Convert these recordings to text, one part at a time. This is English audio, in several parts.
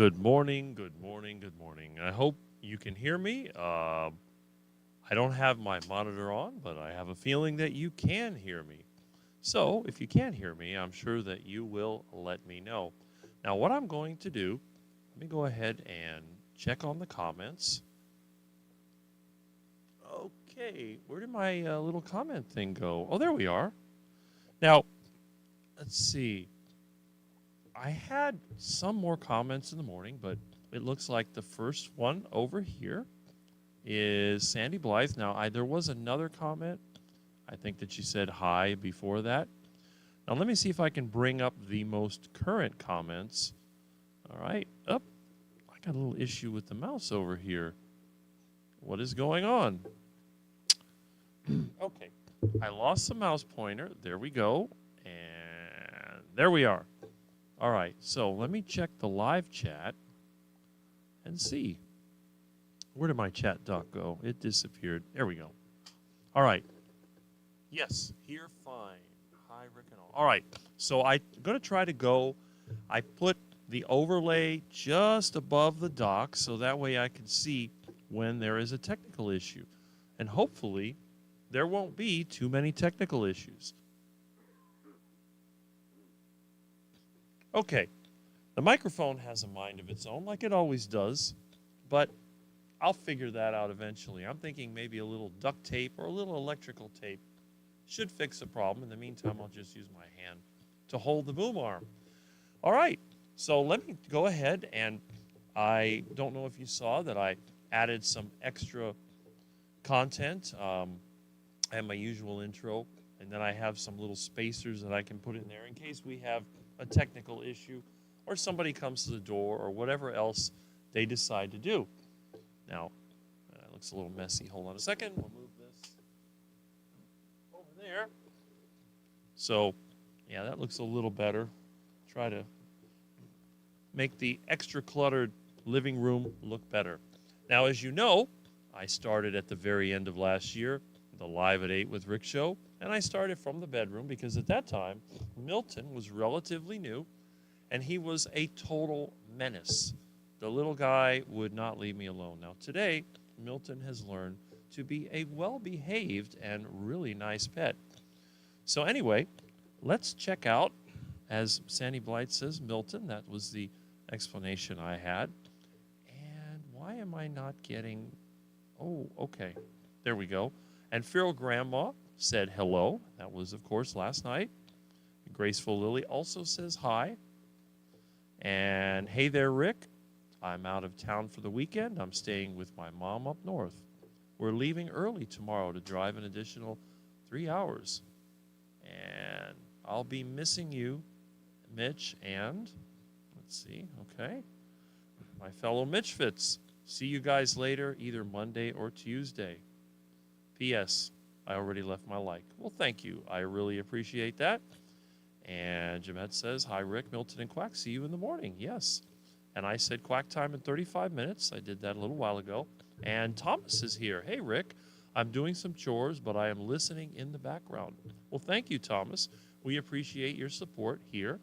Good morning, good morning, good morning. I hope you can hear me. I don't have my monitor on, but I have a feeling that you can hear me. So if you can't hear me, I'm sure that you will let me know. Now, what I'm going to do, let me go ahead and check on the comments. Okay, where did my little comment thing go? Oh, there we are. Now, let's see. I had some more comments in the morning, but it looks like the first one over here is Sandy Blythe. Now, there was another comment. I think that she said hi before that. Now, let me see if I can bring up the most current comments. All right. I got a little issue with the mouse over here. What is going on? Okay. I lost the mouse pointer. There we go. And there we are. All right, so let me check the live chat and see. Where did my chat doc go? It disappeared. There we go. All right. Yes, hear fine. Hi, Rick and all. All right, so I'm going to try to go. I put the overlay just above the dock so that way I can see when there is a technical issue. And hopefully there won't be too many technical issues. Okay, the microphone has a mind of its own, like it always does, but I'll figure that out eventually. I'm thinking maybe a little duct tape or a little electrical tape should fix the problem. In the meantime, I'll just use my hand to hold the boom arm. All right, so let me go ahead, and I don't know if you saw that I added some extra content. I have my usual intro, and then I have some little spacers that I can put in there in case we have a technical issue or somebody comes to the door or whatever else they decide to do. Now, it looks a little messy. Hold on a second. We'll move this over there. So, yeah, that looks a little better. Try to make the extra cluttered living room look better. Now, as you know, I started at the very end of last year, the Live at 8 with Rick show, and I started from the bedroom because at that time, Milton was relatively new, and he was a total menace. The little guy would not leave me alone. Now, today, Milton has learned to be a well-behaved and really nice pet. So anyway, let's check out, as Sandy Blythe says, Milton. That was the explanation I had. And why am I not getting... Oh, okay. There we go. And Feral Grandma said hello. That was, of course, last night. Graceful Lily also says hi. And hey there, Rick. I'm out of town for the weekend. I'm staying with my mom up north. We're leaving early tomorrow to drive an additional 3 hours. And I'll be missing you, Mitch, and let's see, okay, my fellow Mitchfits. See you guys later, either Monday or Tuesday. P.S. I already left my like. Well, thank you. I really appreciate that. And Jeanette says, hi, Rick, Milton, and Quack. See you in the morning. Yes. And I said Quack time in 35 minutes. I did that a little while ago. And Thomas is here. Hey, Rick, I'm doing some chores, but I am listening in the background. Well, thank you, Thomas. We appreciate your support here.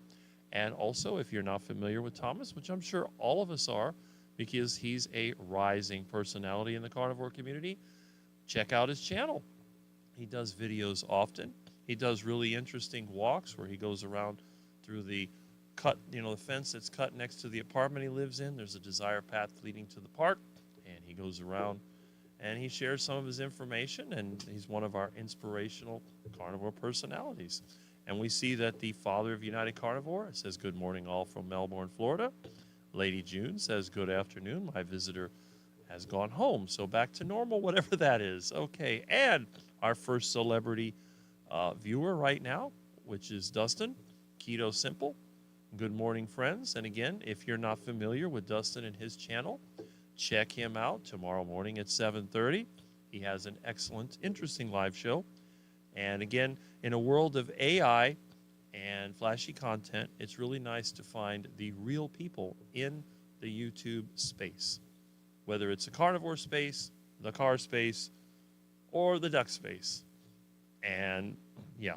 And also, if you're not familiar with Thomas, which I'm sure all of us are, because he's a rising personality in the carnivore community, check out his channel. He does videos often. He does really interesting walks where he goes around through the the fence that's cut next to the apartment he lives in. There's a desire path leading to the park, and he goes around and he shares some of his information, and he's one of our inspirational carnivore personalities. And we see that the father of United Carnivore says good morning all from Melbourne, Florida. Lady June says good afternoon. My visitor has gone home, so back to normal, whatever that is. Okay, and our first celebrity viewer right now, which is Dustin, Keto Simple. Good morning, friends. And again, if you're not familiar with Dustin and his channel, check him out tomorrow morning at 7:30. He has an excellent, interesting live show. And again, in a world of AI and flashy content, it's really nice to find the real people in the YouTube space, whether it's a carnivore space, the car space, or the duck space. And yeah,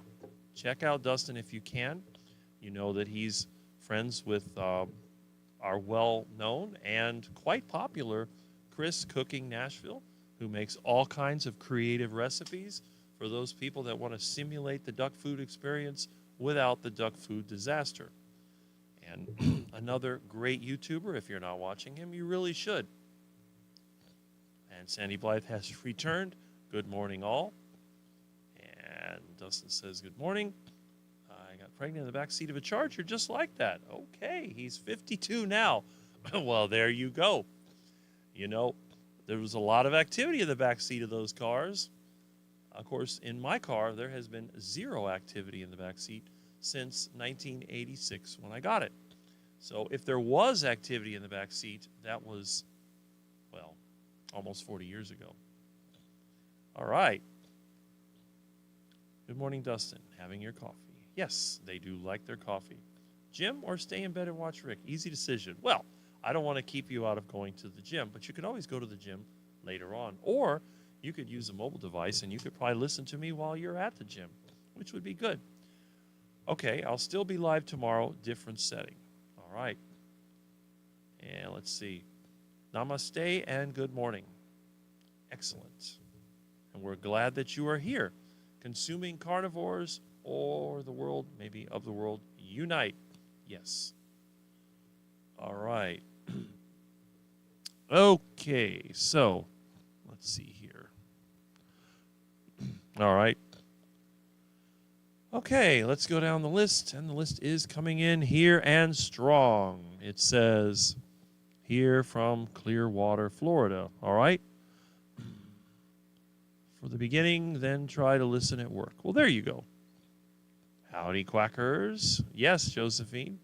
check out Dustin if you can. You know that he's friends with our well-known and quite popular Chris Cooking Nashville, who makes all kinds of creative recipes for those people that want to simulate the duck food experience without the duck food disaster. And another great YouTuber, if you're not watching him, you really should. And Sandy Blythe has returned. Good morning, all. And Dustin says, good morning. I got pregnant in the back seat of a Charger just like that. Okay, he's 52 now. Well, there you go. You know, there was a lot of activity in the back seat of those cars. Of course, in my car, there has been zero activity in the back seat since 1986 when I got it. So if there was activity in the back seat, that was, well, almost 40 years ago. All right. Good morning, Dustin. Having your coffee. Yes, they do like their coffee. Gym or stay in bed and watch Rick? Easy decision. Well, I don't want to keep you out of going to the gym, but you could always go to the gym later on. Or you could use a mobile device and you could probably listen to me while you're at the gym, which would be good. Okay, I'll still be live tomorrow, different setting. All right. And let's see. Namaste and good morning. Excellent. And we're glad that you are here. Consuming carnivores or the world, maybe of the world, unite. Yes. All right. Okay, so let's see here. All right. Okay, let's go down the list, and the list is coming in here and strong. It says here from Clearwater, Florida. All right. For the beginning, then try to listen at work. Well, there you go. Howdy, quackers. Yes, Josephine.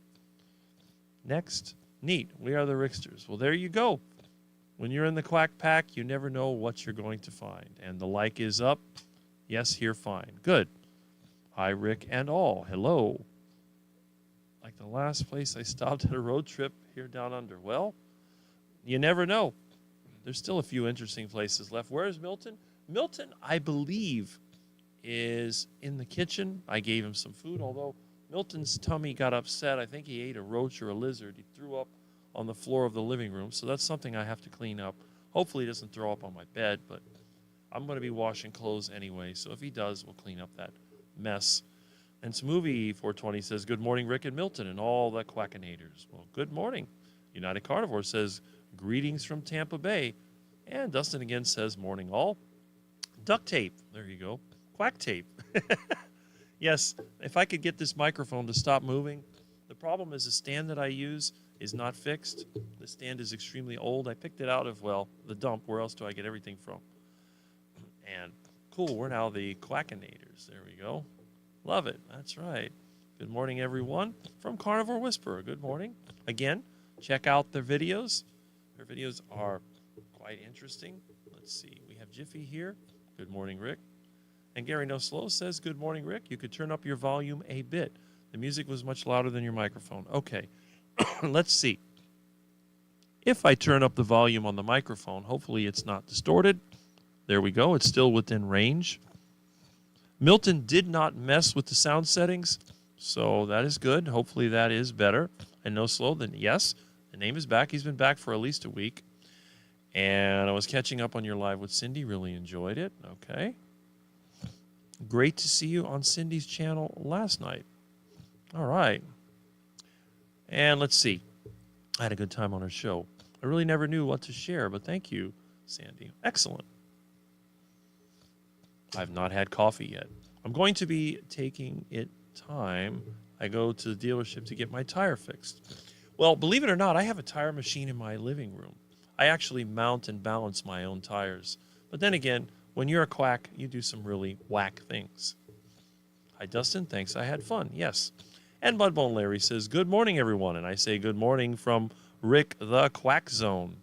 Next. Neat. We are the Ricksters. Well, there you go. When you're in the quack pack, you never know what you're going to find. And the like is up. Yes, here fine. Good. Hi, Rick and all. Hello. Like the last place I stopped at a road trip here down under. Well, you never know. There's still a few interesting places left. Where's Milton? Milton, I believe, is in the kitchen. I gave him some food, although Milton's tummy got upset. I think he ate a roach or a lizard. He threw up on the floor of the living room, so that's something I have to clean up. Hopefully he doesn't throw up on my bed, but I'm going to be washing clothes anyway, so if he does, we'll clean up that mess. And Smoothie 420 says, good morning, Rick and Milton and all the quackinators. Well, good morning. United Carnivore says, greetings from Tampa Bay. And Dustin again says, morning all. Duct tape. There you go. Quack tape. Yes, if I could get this microphone to stop moving. The problem is the stand that I use is not fixed. The stand is extremely old. I picked it out of, well, the dump. Where else do I get everything from? And cool, we're now the quackinators. There we go. Love it. That's right. Good morning, everyone. From Carnivore Whisperer. Good morning. Again, check out their videos. Their videos are quite interesting. Let's see. We have Jiffy here. Good morning, Rick. And Gary No Slow says, good morning, Rick. You could turn up your volume a bit. The music was much louder than your microphone. Okay. Let's see. If I turn up the volume on the microphone, hopefully it's not distorted. There we go. It's still within range. Milton did not mess with the sound settings, so that is good. Hopefully that is better. And No Slow, then yes, the name is back. He's been back for at least a week. And I was catching up on your live with Cindy. Really enjoyed it. Okay. Great to see you on Cindy's channel last night. All right. And let's see. I had a good time on her show. I really never knew what to share, but thank you, Sandy. Excellent. I've not had coffee yet. I'm going to be taking it time. I go to the dealership to get my tire fixed. Well, believe it or not, I have a tire machine in my living room. I actually mount and balance my own tires. But then again, when you're a quack, you do some really whack things. Hi, Dustin. Thanks. I had fun. Yes. And Mudbone Larry says, good morning, everyone. And I say good morning from Rick the Quack Zone.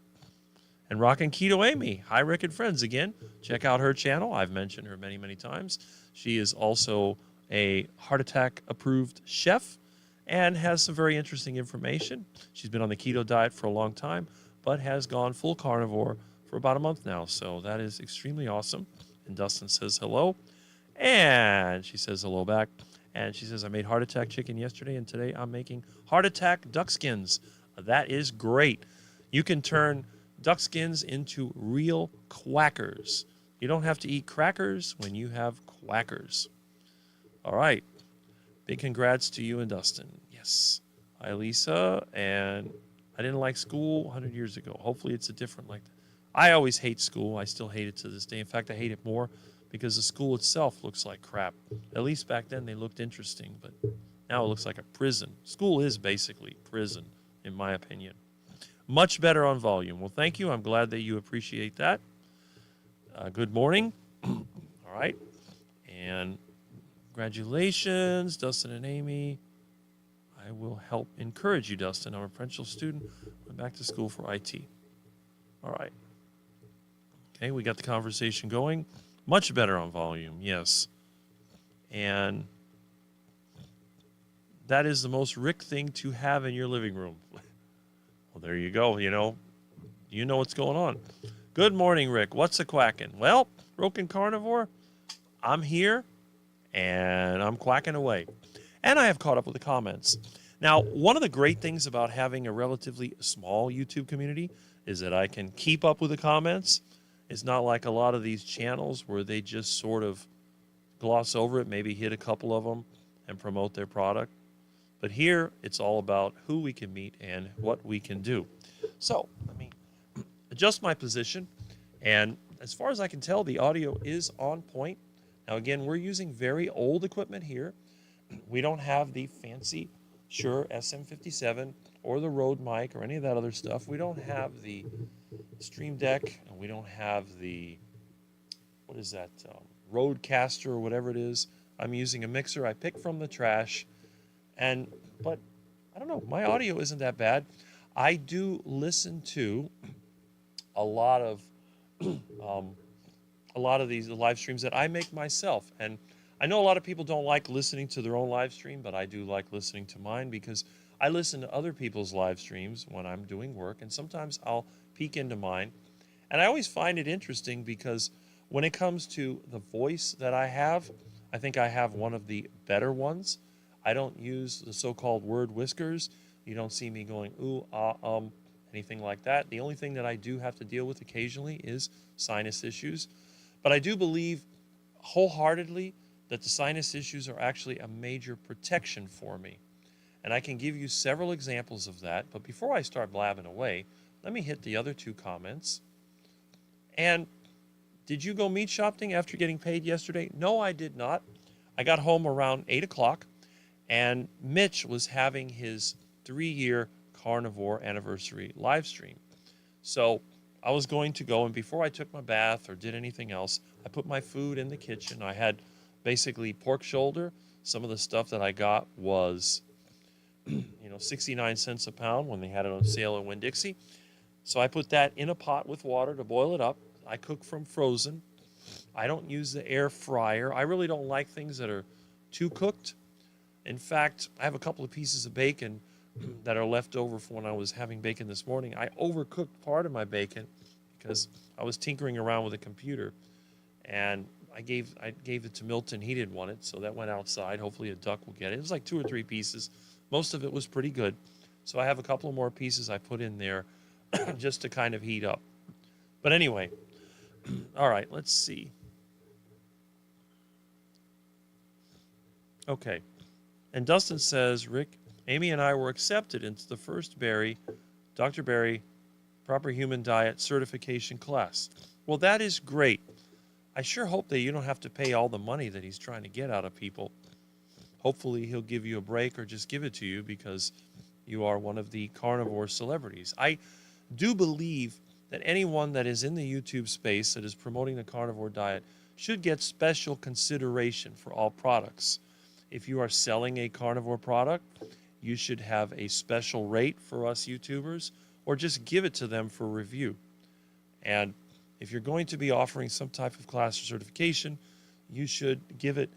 And Rockin' Keto Amy. Hi, Rick and friends again. Check out her channel. I've mentioned her many, many times. She is also a heart attack approved chef and has some very interesting information. She's been on the keto diet for a long time, but has gone full carnivore for about a month now. So that is extremely awesome. And Dustin says hello. And she says hello back. And she says, I made heart attack chicken yesterday, and today I'm making heart attack duck skins. That is great. You can turn duck skins into real quackers. You don't have to eat crackers when you have quackers. All right. Big congrats to you and Dustin. Yes. Hi, Lisa. And I didn't like school 100 years ago. Hopefully it's a different like that. I always hate school. I still hate it to this day. In fact, I hate it more because the school itself looks like crap. At least back then they looked interesting, but now it looks like a prison. School is basically prison, in my opinion. Much better on volume. Well, thank you. I'm glad that you appreciate that. Good morning. All right. And congratulations, Dustin and Amy. I will help encourage you, Dustin. I'm a potential student. Went back to school for IT. All right. Okay, we got the conversation going. Much better on volume, yes. And that is the most Rick thing to have in your living room. Well, there you go. You know what's going on. Good morning, Rick. What's a quacking? Well, Broken Carnivore, I'm here, and I'm quacking away. And I have caught up with the comments. Now, one of the great things about having a relatively small YouTube community is that I can keep up with the comments. It's not like a lot of these channels where they just sort of gloss over it, maybe hit a couple of them and promote their product. But here, it's all about who we can meet and what we can do. So, let me adjust my position. And as far as I can tell, the audio is on point. Now, again, we're using very old equipment here. We don't have the fancy Shure SM57 or the Rode mic or any of that other stuff. We don't have the Stream Deck, and we don't have the, what is that, Rodecaster or whatever it is. I'm using a mixer I picked from the trash. But I don't know, my audio isn't that bad. I do listen to a lot of these live streams that I make myself. And I know a lot of people don't like listening to their own live stream, but I do like listening to mine because I listen to other people's live streams when I'm doing work, and sometimes I'll peek into mine. And I always find it interesting because when it comes to the voice that I have, I think I have one of the better ones. I don't use the so-called word whiskers. You don't see me going, ooh, anything like that. The only thing that I do have to deal with occasionally is sinus issues. But I do believe wholeheartedly that the sinus issues are actually a major protection for me. And I can give you several examples of that. But before I start blabbing away, let me hit the other two comments. And did you go meat shopping after getting paid yesterday? No, I did not. I got home around 8 o'clock, and Mitch was having his 3-year carnivore anniversary live stream. So I was going to go, and before I took my bath or did anything else, I put my food in the kitchen. I had basically pork shoulder. Some of the stuff that I got was 69 cents a pound when they had it on sale at Winn-Dixie. So I put that in a pot with water to boil it up. I cook from frozen. I don't use the air fryer. I really don't like things that are too cooked. In fact, I have a couple of pieces of bacon that are left over from when I was having bacon this morning. I overcooked part of my bacon because I was tinkering around with a computer, and I gave it to Milton. He didn't want it, so that went outside. Hopefully a duck will get it. It was like 2 or 3 pieces. Most of it was pretty good. So I have a couple of more pieces I put in there just to kind of heat up. But anyway, all right, let's see. Okay. And Dustin says, Rick, Amy and I were accepted into the first Dr. Berry Proper Human Diet certification class. Well, that is great. I sure hope that you don't have to pay all the money that he's trying to get out of people. Hopefully he'll give you a break or just give it to you because you are one of the carnivore celebrities. I do believe that anyone that is in the YouTube space that is promoting the carnivore diet should get special consideration for all products. If you are selling a carnivore product, you should have a special rate for us YouTubers, or just give it to them for review. And if you're going to be offering some type of class or certification, you should give it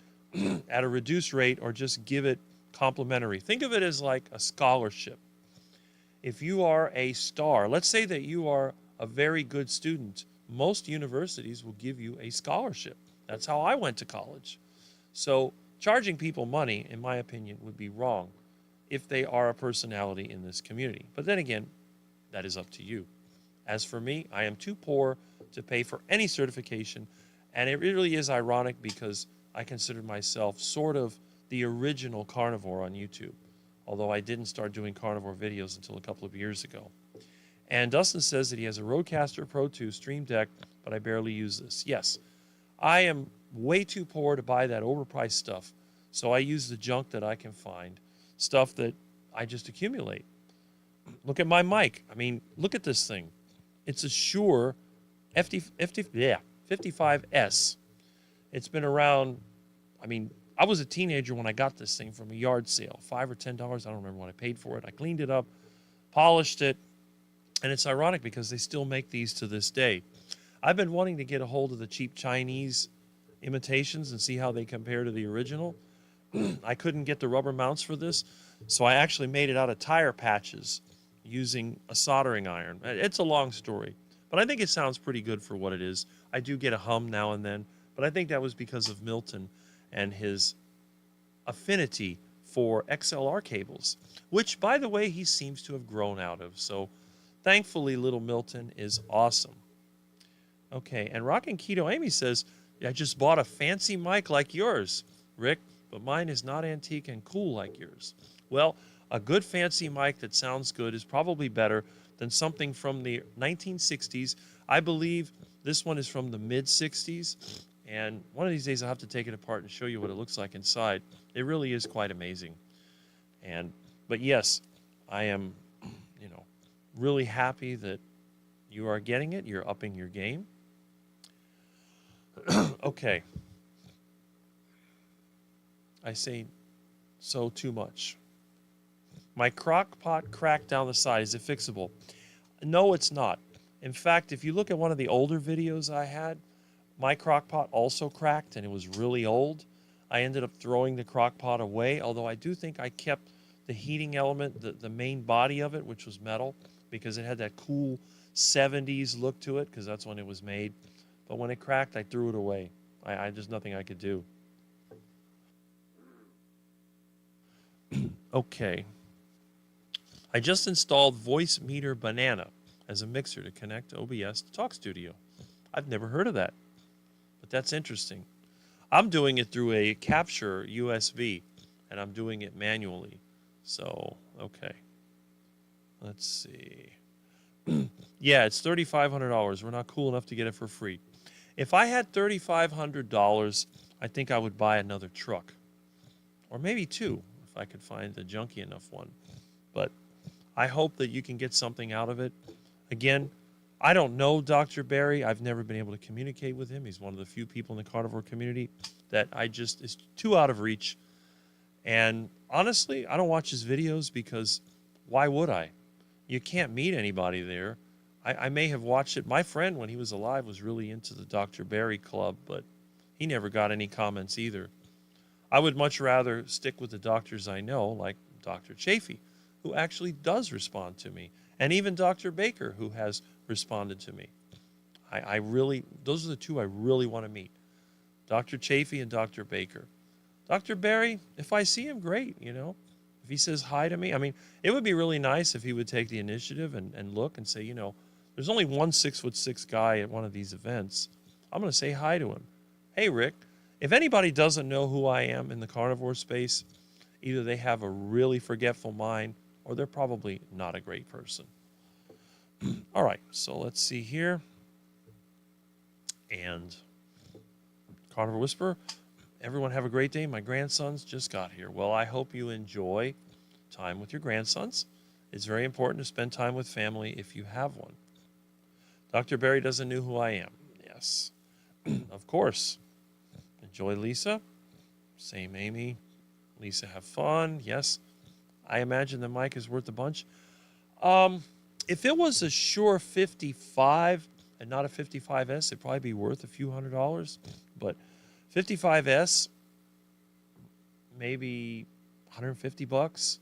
at a reduced rate or just give it complimentary. Think of it as like a scholarship. If you are a star, let's say that you are a very good student, most universities will give you a scholarship. That's how I went to college. So charging people money, in my opinion, would be wrong. if they are a personality in this community. But then again, that is up to you. As for me, I am too poor to pay for any certification, and it really is ironic because I consider myself sort of the original carnivore on YouTube, although I didn't start doing carnivore videos until a couple of years ago. And Dustin says that he has a Rodecaster Pro 2 Stream Deck, but I barely use this. Yes, I am way too poor to buy that overpriced stuff, so I use the junk that I can find, stuff that I just accumulate. Look at my mic. I mean, look at this thing. It's a Shure 55S. It's been around, I mean, I was a teenager when I got this thing from a yard sale, $5 or $10. I don't remember what I paid for it. I cleaned it up, polished it, and it's ironic because they still make these to this day. I've been wanting to get a hold of the cheap Chinese imitations and see how they compare to the original. I couldn't get the rubber mounts for this, so I actually made it out of tire patches using a soldering iron. It's a long story, but I think it sounds pretty good for what it is. I do get a hum now and then, but I think that was because of Milton and his affinity for XLR cables, which, by the way, he seems to have grown out of. So thankfully, little Milton is awesome. Okay, and Rockin' Keto Amy says, I just bought a fancy mic like yours, Rick, but mine is not antique and cool like yours. Well, a good fancy mic that sounds good is probably better than something from the 1960s. I believe this one is from the mid-60s, and one of these days I'll have to take it apart and show you what it looks like inside. It really is quite amazing. But yes, I am, really happy that you are getting it. You're upping your game. Okay. I say so too much. My crock pot cracked down the side. Is it fixable? No, it's not. In fact, if you look at one of the older videos I had, my crock pot also cracked and it was really old. I ended up throwing the crock pot away, although I do think I kept the heating element, the main body of it, which was metal, because it had that cool 70s look to it, because that's when it was made. But when it cracked, I threw it away. There's nothing I could do. Okay. I just installed Voice Meter Banana as a mixer to connect to OBS to Talk Studio. I've never heard of that, but that's interesting. I'm doing it through a Capture USB, and I'm doing it manually. So, okay. Let's see. Yeah, it's $3,500. We're not cool enough to get it for free. If I had $3,500, I think I would buy another truck. Or maybe two, if I could find a junky enough one. But I hope that you can get something out of it. Again, I don't know Dr. Barry. I've never been able to communicate with him. He's one of the few people in the carnivore community that is too out of reach. And honestly, I don't watch his videos because why would I? You can't meet anybody there. I may have watched it. My friend, when he was alive, was really into the Dr. Barry Club, but he never got any comments either. I would much rather stick with the doctors I know, like Dr. Chafee, who actually does respond to me, and even Dr. Baker, who has responded to me. Those are the two I really want to meet, Dr. Chafee and Dr. Baker. Dr. Barry, if I see him, great, If he says hi to me, it would be really nice if he would take the initiative and look and say, there's only one 6'6" guy at one of these events. I'm going to say hi to him. Hey, Rick, if anybody doesn't know who I am in the carnivore space, either they have a really forgetful mind or they're probably not a great person. All right, so let's see here. And Carnivore Whisperer, everyone have a great day. My grandsons just got here. Well, I hope you enjoy time with your grandsons. It's very important to spend time with family if you have one. Dr. Barry doesn't know who I am. Yes, of course. Enjoy Lisa. Same Amy. Lisa, have fun. Yes. I imagine the mic is worth a bunch. If it was a Shure 55 and not a 55S, it'd probably be worth a few $100s. But 55S, maybe $150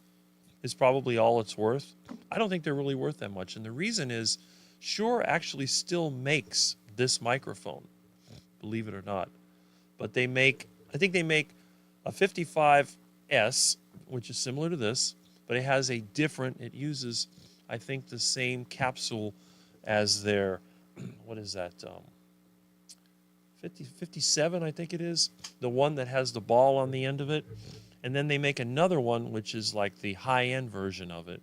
is probably all it's worth. I don't think they're really worth that much. And the reason is Shure actually still makes this microphone, believe it or not. But I think they make a 55S, which is similar to this, but it has a different, it uses, I think, the same capsule as their, what is that, 57, I think it is, the one that has the ball on the end of it. And then they make another one, which is like the high-end version of it,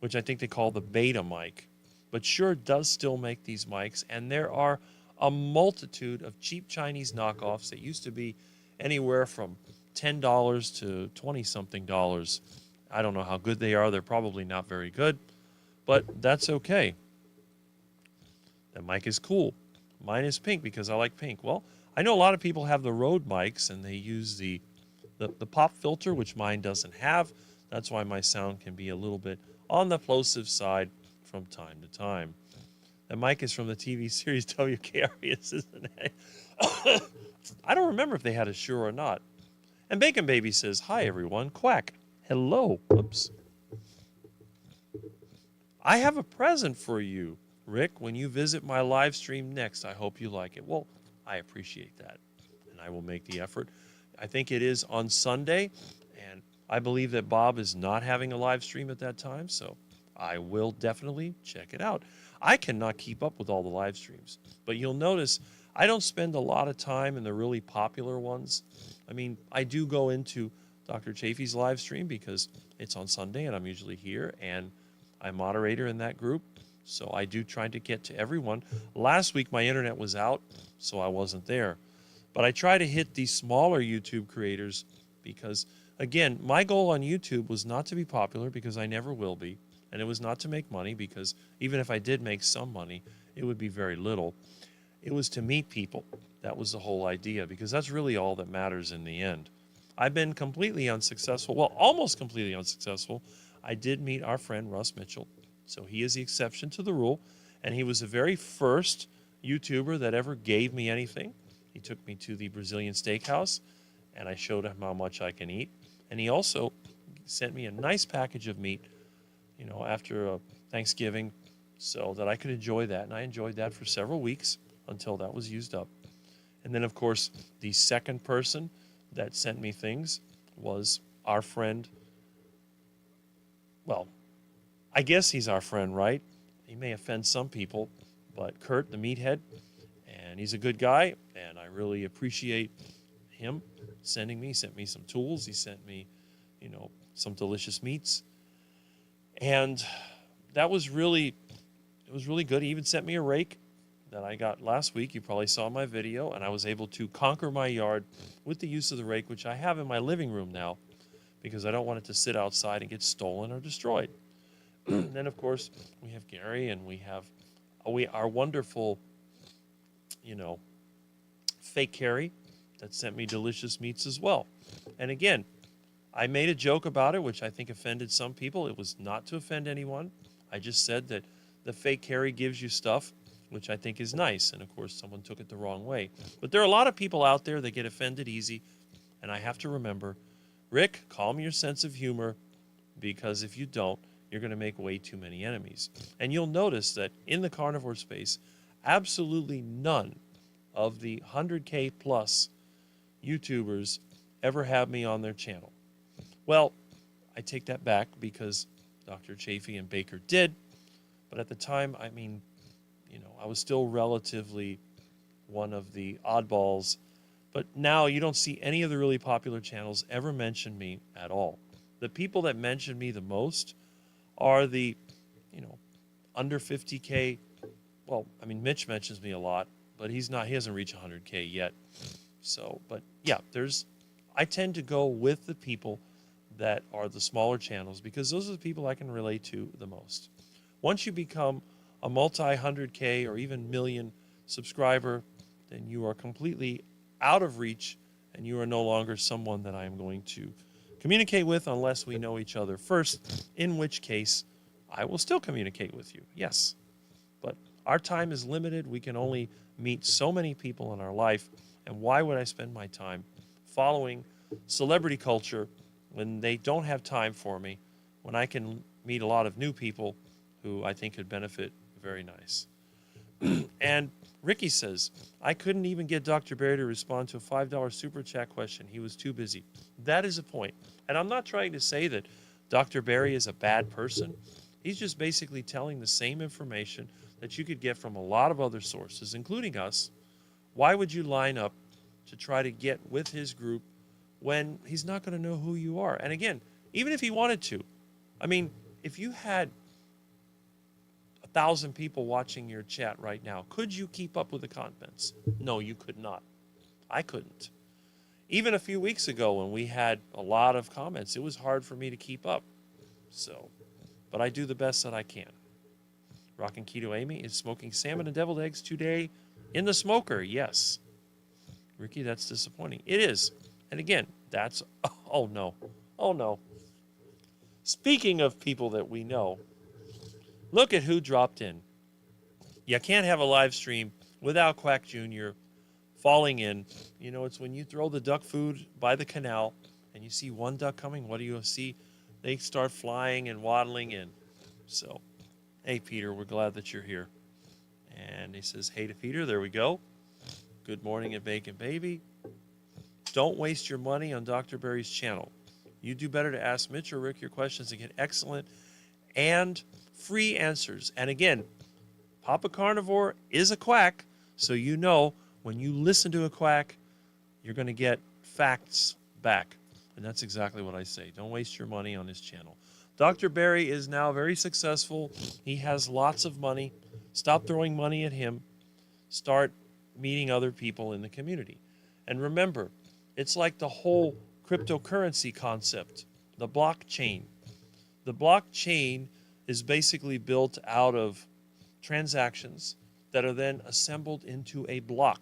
which I think they call the beta mic. But Shure does still make these mics, and there are a multitude of cheap Chinese knockoffs that used to be anywhere from $10 to 20-something dollars. I don't know how good they are. They're probably not very good, but that's okay. That mic is cool. Mine is pink because I like pink. Well, I know a lot of people have the Rode mics, and they use the pop filter, which mine doesn't have. That's why my sound can be a little bit on the plosive side from time to time. The mic is from the TV series WKRS, isn't it? I don't remember if they had a Shure or not. And Bacon Baby says, hi everyone, quack. Hello. Oops. I have a present for you, Rick, when you visit my live stream next. I hope you like it. Well, I appreciate that, and I will make the effort. I think it is on Sunday, and I believe that Bob is not having a live stream at that time, so I will definitely check it out. I cannot keep up with all the live streams, but you'll notice I don't spend a lot of time in the really popular ones. I mean, I do go into Dr. Chafee's live stream because it's on Sunday, and I'm usually here, and I'm moderator in that group, so I do try to get to everyone. Last week, my internet was out, so I wasn't there. But I try to hit these smaller YouTube creators because, again, my goal on YouTube was not to be popular because I never will be. And it was not to make money because even if I did make some money, it would be very little. It was to meet people. That was the whole idea because that's really all that matters in the end. I've been completely unsuccessful, well, almost completely unsuccessful. I did meet our friend Russ Mitchell. So he is the exception to the rule. And he was the very first YouTuber that ever gave me anything. He took me to the Brazilian steakhouse, and I showed him how much I can eat. And he also sent me a nice package of meat, you know, after Thanksgiving, so that I could enjoy that. And I enjoyed that for several weeks until that was used up. And then, of course, the second person that sent me things was our friend. Well, I guess he's our friend, right? He may offend some people, but Kurt, the meathead, and he's a good guy, and I really appreciate him sent me some tools. He sent me, you know, some delicious meats. And that was really, it was really good. He even sent me a rake that I got last week. You probably saw my video, and I was able to conquer my yard with the use of the rake, which I have in my living room now because I don't want it to sit outside and get stolen or destroyed. Then, of course, we have Gary, and we have our wonderful, you know, fake Carrie that sent me delicious meats as well. And again, I made a joke about it, which I think offended some people. It was not to offend anyone. I just said that the fake Carrie gives you stuff, which I think is nice. And of course, someone took it the wrong way. But there are a lot of people out there that get offended easy. And I have to remember, Rick, calm your sense of humor, because if you don't, you're going to make way too many enemies. And you'll notice that in the carnivore space, absolutely none of the 100K plus YouTubers ever have me on their channel. Well, I take that back because Dr. Chafee and Baker did, but at the time, I mean, you know, I was still relatively one of the oddballs, but now you don't see any of the really popular channels ever mention me at all. The people that mention me the most are the, you know, under 50K. Well, I mean, Mitch mentions me a lot, but he hasn't reached 100K yet. So, but yeah, I tend to go with the people that are the smaller channels because those are the people I can relate to the most. Once you become a multi-100K or even million subscriber, then you are completely out of reach and you are no longer someone that I am going to communicate with unless we know each other first, in which case I will still communicate with you, yes. But our time is limited. We can only meet so many people in our life, and why would I spend my time following celebrity culture when they don't have time for me, when I can meet a lot of new people who I think could benefit very nice. And Ricky says, I couldn't even get Dr. Barry to respond to a $5 super chat question. He was too busy. That is a point. And I'm not trying to say that Dr. Berry is a bad person. He's just basically telling the same information that you could get from a lot of other sources, including us. Why would you line up to try to get with his group when he's not going to know who you are? And again, even if he wanted to, I mean, if you had 1,000 people watching your chat right now, could you keep up with the comments? No, you could not. I couldn't. Even a few weeks ago when we had a lot of comments, it was hard for me to keep up. So, but I do the best that I can. Rockin' Keto Amy is smoking salmon and deviled eggs today in the smoker. Yes. Ricky, that's disappointing. It is. And again, that's, oh no. Oh no. Speaking of people that we know, look at who dropped in. You can't have a live stream without Quack Jr. falling in. You know, it's when you throw the duck food by the canal and you see one duck coming, what do you see? They start flying and waddling in. So, hey, Peter, we're glad that you're here. And he says, hey to Peter, there we go. Good morning at Bacon Baby. Don't waste your money on Dr. Berry's channel. You do better to ask Mitch or Rick your questions and get excellent and free answers. And again, Papa Carnivore is a quack, so you know when you listen to a quack, you're going to get facts back. And that's exactly what I say. Don't waste your money on his channel. Dr. Berry is now very successful. He has lots of money. Stop throwing money at him. Start meeting other people in the community. And remember, it's like the whole cryptocurrency concept, the blockchain. The blockchain is basically built out of transactions that are then assembled into a block.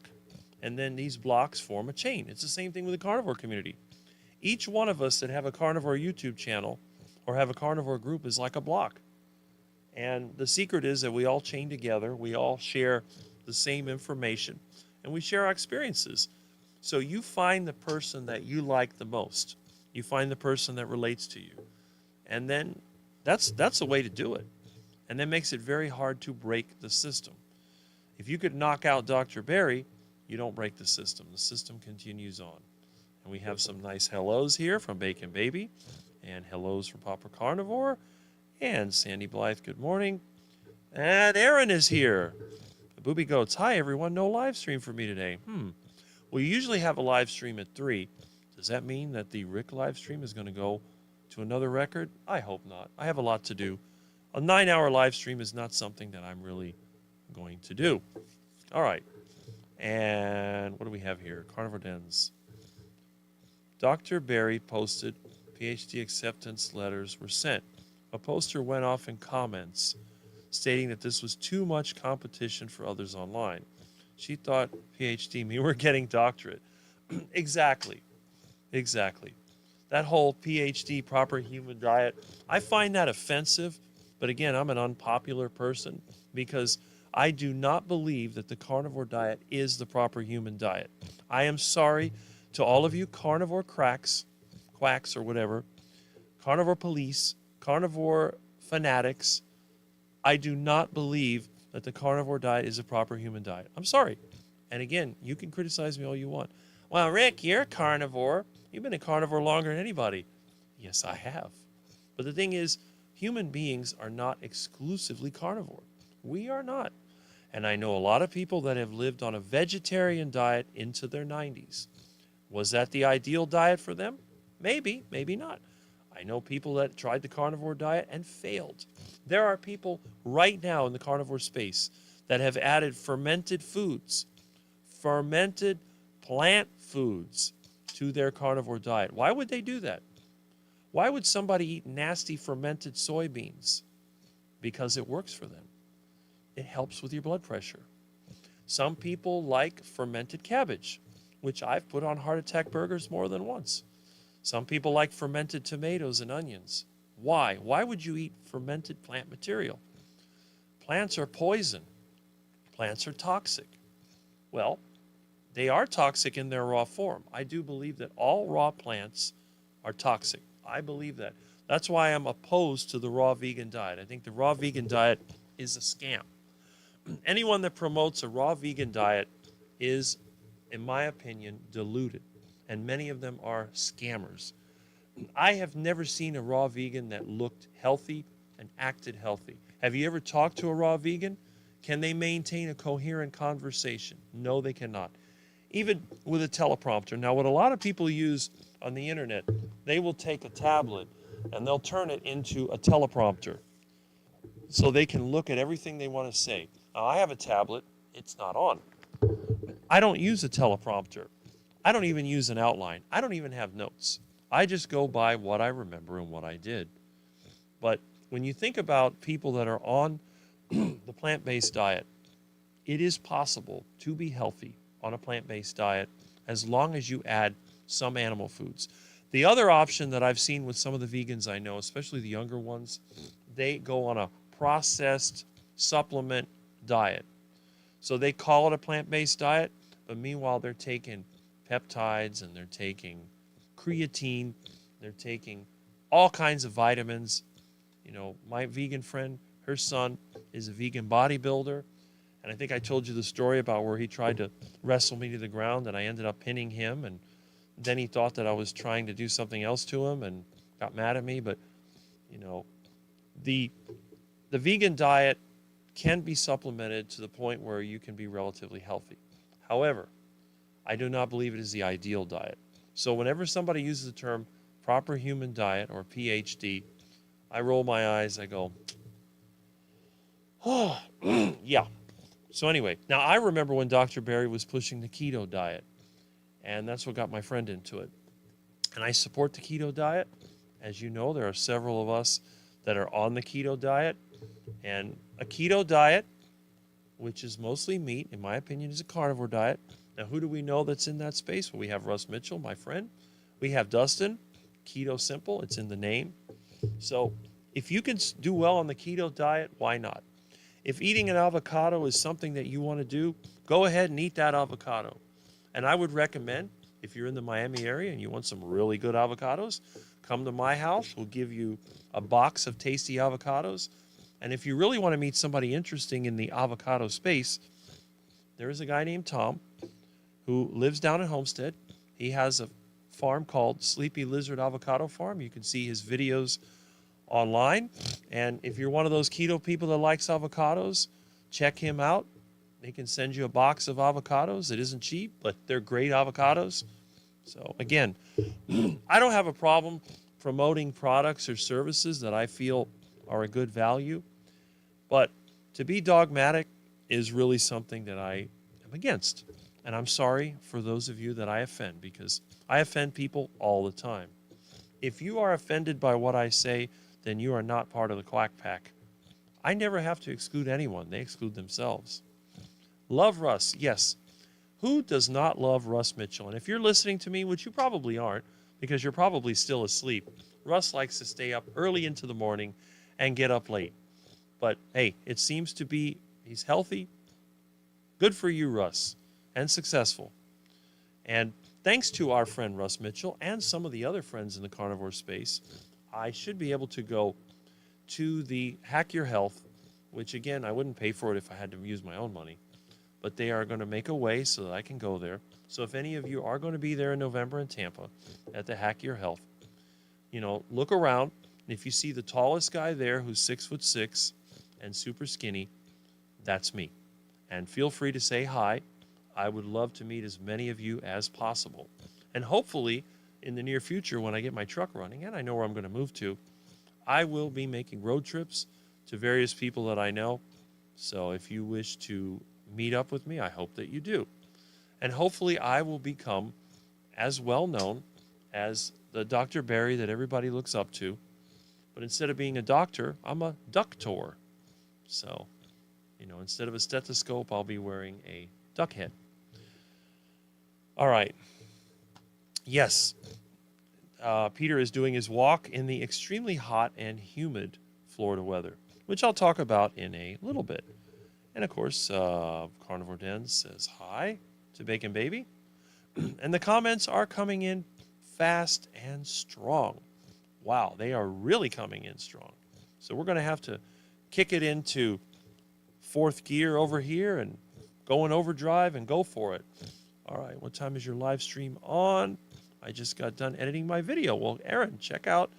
And then these blocks form a chain. It's the same thing with the carnivore community. Each one of us that have a carnivore YouTube channel or have a carnivore group is like a block. And the secret is that we all chain together, we all share the same information, and we share our experiences. So you find the person that you like the most. You find the person that relates to you. And then that's the way to do it. And that makes it very hard to break the system. If you could knock out Dr. Berry, you don't break the system. The system continues on. And we have some nice hellos here from Bacon Baby, and hellos from Papa Carnivore, and Sandy Blythe, good morning. And Aaron is here. Booby Goats, hi everyone, no live stream for me today. Well, you usually have a live stream at 3. Does that mean that the Rick live stream is going to go to another record? I hope not. I have a lot to do. A 9-hour live stream is not something that I'm really going to do. All right. And what do we have here? Carnivore Dens. Dr. Berry posted PhD acceptance letters were sent. A poster went off in comments stating that this was too much competition for others online. She thought PhD me were getting doctorate. Exactly. That whole PhD proper human diet, I find that offensive. But again, I'm an unpopular person because I do not believe that the carnivore diet is the proper human diet. I am sorry to all of you carnivore quacks or whatever, carnivore police, carnivore fanatics. I do not believe that the carnivore diet is a proper human diet. I'm sorry. And again, you can criticize me all you want. Well, Rick, you're a carnivore. You've been a carnivore longer than anybody. Yes, I have. But the thing is, human beings are not exclusively carnivore. We are not. And I know a lot of people that have lived on a vegetarian diet into their 90s. Was that the ideal diet for them? Maybe, maybe not. I know people that tried the carnivore diet and failed. There are people right now in the carnivore space that have added fermented foods, fermented plant foods to their carnivore diet. Why would they do that? Why would somebody eat nasty fermented soybeans? Because it works for them. It helps with your blood pressure. Some people like fermented cabbage, which I've put on heart attack burgers more than once. Some people like fermented tomatoes and onions. Why? Why would you eat fermented plant material? Plants are poison. Plants are toxic. Well, they are toxic in their raw form. I do believe that all raw plants are toxic. I believe that. That's why I'm opposed to the raw vegan diet. I think the raw vegan diet is a scam. Anyone that promotes a raw vegan diet is, in my opinion, deluded. And many of them are scammers. I have never seen a raw vegan that looked healthy and acted healthy. Have you ever talked to a raw vegan? Can they maintain a coherent conversation? No, they cannot. Even with a teleprompter. Now, what a lot of people use on the internet, they will take a tablet and they'll turn it into a teleprompter so they can look at everything they want to say. Now, I have a tablet, it's not on. I don't use a teleprompter. I don't even use an outline. I don't even have notes. I just go by what I remember and what I did. But when you think about people that are on the plant-based diet, it is possible to be healthy on a plant-based diet as long as you add some animal foods. The other option that I've seen with some of the vegans I know, especially the younger ones, they go on a processed supplement diet. So they call it a plant-based diet, but meanwhile they're taking peptides and they're taking creatine, they're taking all kinds of vitamins. You know, my vegan friend, her son is a vegan bodybuilder, and I think I told you the story about where he tried to wrestle me to the ground and I ended up pinning him, and then he thought that I was trying to do something else to him and got mad at me. But, you know, the vegan diet can be supplemented to the point where you can be relatively healthy. However, I do not believe it is the ideal diet. So whenever somebody uses the term proper human diet or PhD, I roll my eyes, I go, oh, yeah. So anyway, now I remember when Dr. Berry was pushing the keto diet, and that's what got my friend into it. And I support the keto diet. As you know, there are several of us that are on the keto diet, and a keto diet, which is mostly meat, in my opinion, is a carnivore diet. Now, who do we know that's in that space? Well, we have Russ Mitchell, my friend. We have Dustin, Keto Simple, it's in the name. So if you can do well on the keto diet, why not? If eating an avocado is something that you want to do, go ahead and eat that avocado. And I would recommend, if you're in the Miami area and you want some really good avocados, come to my house. We'll give you a box of tasty avocados. And if you really want to meet somebody interesting in the avocado space, there is a guy named Tom who lives down in Homestead. He has a farm called Sleepy Lizard Avocado Farm. You can see his videos online. And if you're one of those keto people that likes avocados, check him out. He can send you a box of avocados. It isn't cheap, but they're great avocados. So again, I don't have a problem promoting products or services that I feel are a good value, but to be dogmatic is really something that I am against. And I'm sorry for those of you that I offend, because I offend people all the time. If you are offended by what I say, then you are not part of the quack pack. I never have to exclude anyone. They exclude themselves. Love Russ, yes. Who does not love Russ Mitchell? And if you're listening to me, which you probably aren't, because you're probably still asleep, Russ likes to stay up early into the morning and get up late. But hey, it seems to be he's healthy. Good for you, Russ, and successful. And thanks to our friend Russ Mitchell and some of the other friends in the carnivore space, I should be able to go to the Hack Your Health, which again, I wouldn't pay for it if I had to use my own money, but they are going to make a way so that I can go there. So if any of you are going to be there in November in Tampa at the Hack Your Health, you know, look around. If you see the tallest guy there who's 6'6" and super skinny, that's me. And feel free to say hi. I would love to meet as many of you as possible. And hopefully, in the near future, when I get my truck running, and I know where I'm going to move to, I will be making road trips to various people that I know. So if you wish to meet up with me, I hope that you do. And hopefully I will become as well known as the Dr. Berry that everybody looks up to. But instead of being a doctor, I'm a ductor. So, you know, instead of a stethoscope, I'll be wearing a duck head. All right. Yes, Peter is doing his walk in the extremely hot and humid Florida weather, which I'll talk about in a little bit. And of course, Carnivore Den says hi to Bacon Baby. And the comments are coming in fast and strong. Wow, they are really coming in strong. So we're going to have to kick it into fourth gear over here and go in overdrive and go for it. All right, what time is your live stream on? I just got done editing my video. Well, Aaron, check out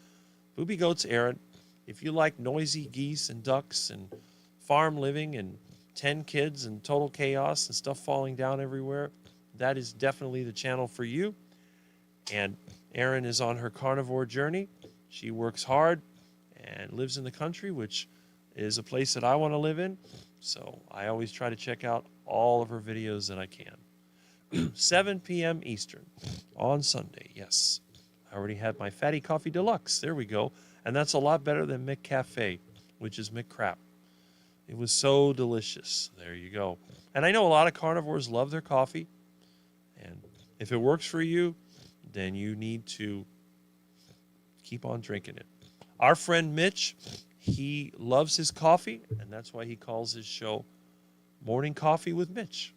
Booby Goats Aaron. If you like noisy geese and ducks and farm living and 10 kids and total chaos and stuff falling down everywhere, that is definitely the channel for you. And Erin is on her carnivore journey. She works hard and lives in the country, which is a place that I want to live in. So I always try to check out all of her videos that I can. 7 p.m. Eastern on Sunday. Yes, I already had my Fatty Coffee Deluxe. There we go. And that's a lot better than McCafe, which is McCrap. It was so delicious. There you go. And I know a lot of carnivores love their coffee. And if it works for you, then you need to keep on drinking it. Our friend Mitch, he loves his coffee, and that's why he calls his show Morning Coffee with Mitch.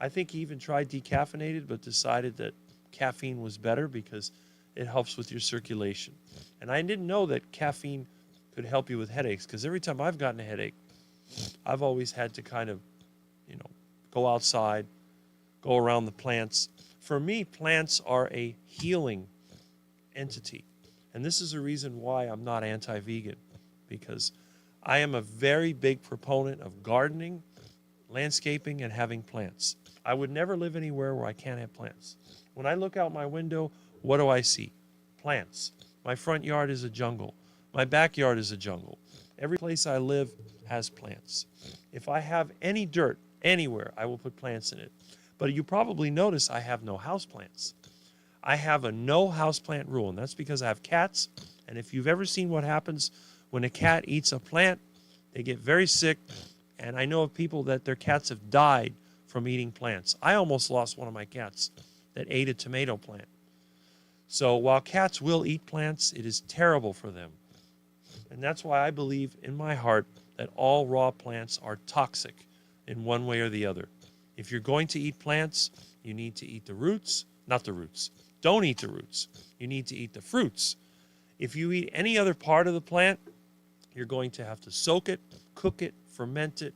I think he even tried decaffeinated, but decided that caffeine was better because it helps with your circulation. And I didn't know that caffeine could help you with headaches, because every time I've gotten a headache, I've always had to kind of, go outside, go around the plants. For me, plants are a healing entity. And this is a reason why I'm not anti-vegan, because I am a very big proponent of gardening, landscaping, and having plants. I would never live anywhere where I can't have plants. When I look out my window, what do I see? Plants. My front yard is a jungle. My backyard is a jungle. Every place I live has plants. If I have any dirt anywhere, I will put plants in it. But you probably notice I have no houseplants. I have a no houseplant rule, and that's because I have cats. And if you've ever seen what happens when a cat eats a plant, they get very sick. And I know of people that their cats have died from eating plants. I almost lost one of my cats that ate a tomato plant. So while cats will eat plants, it is terrible for them. And that's why I believe in my heart that all raw plants are toxic in one way or the other. If you're going to eat plants, you need to eat the roots, not the roots. Don't eat the roots. You need to eat the fruits. If you eat any other part of the plant, you're going to have to soak it, cook it, ferment it.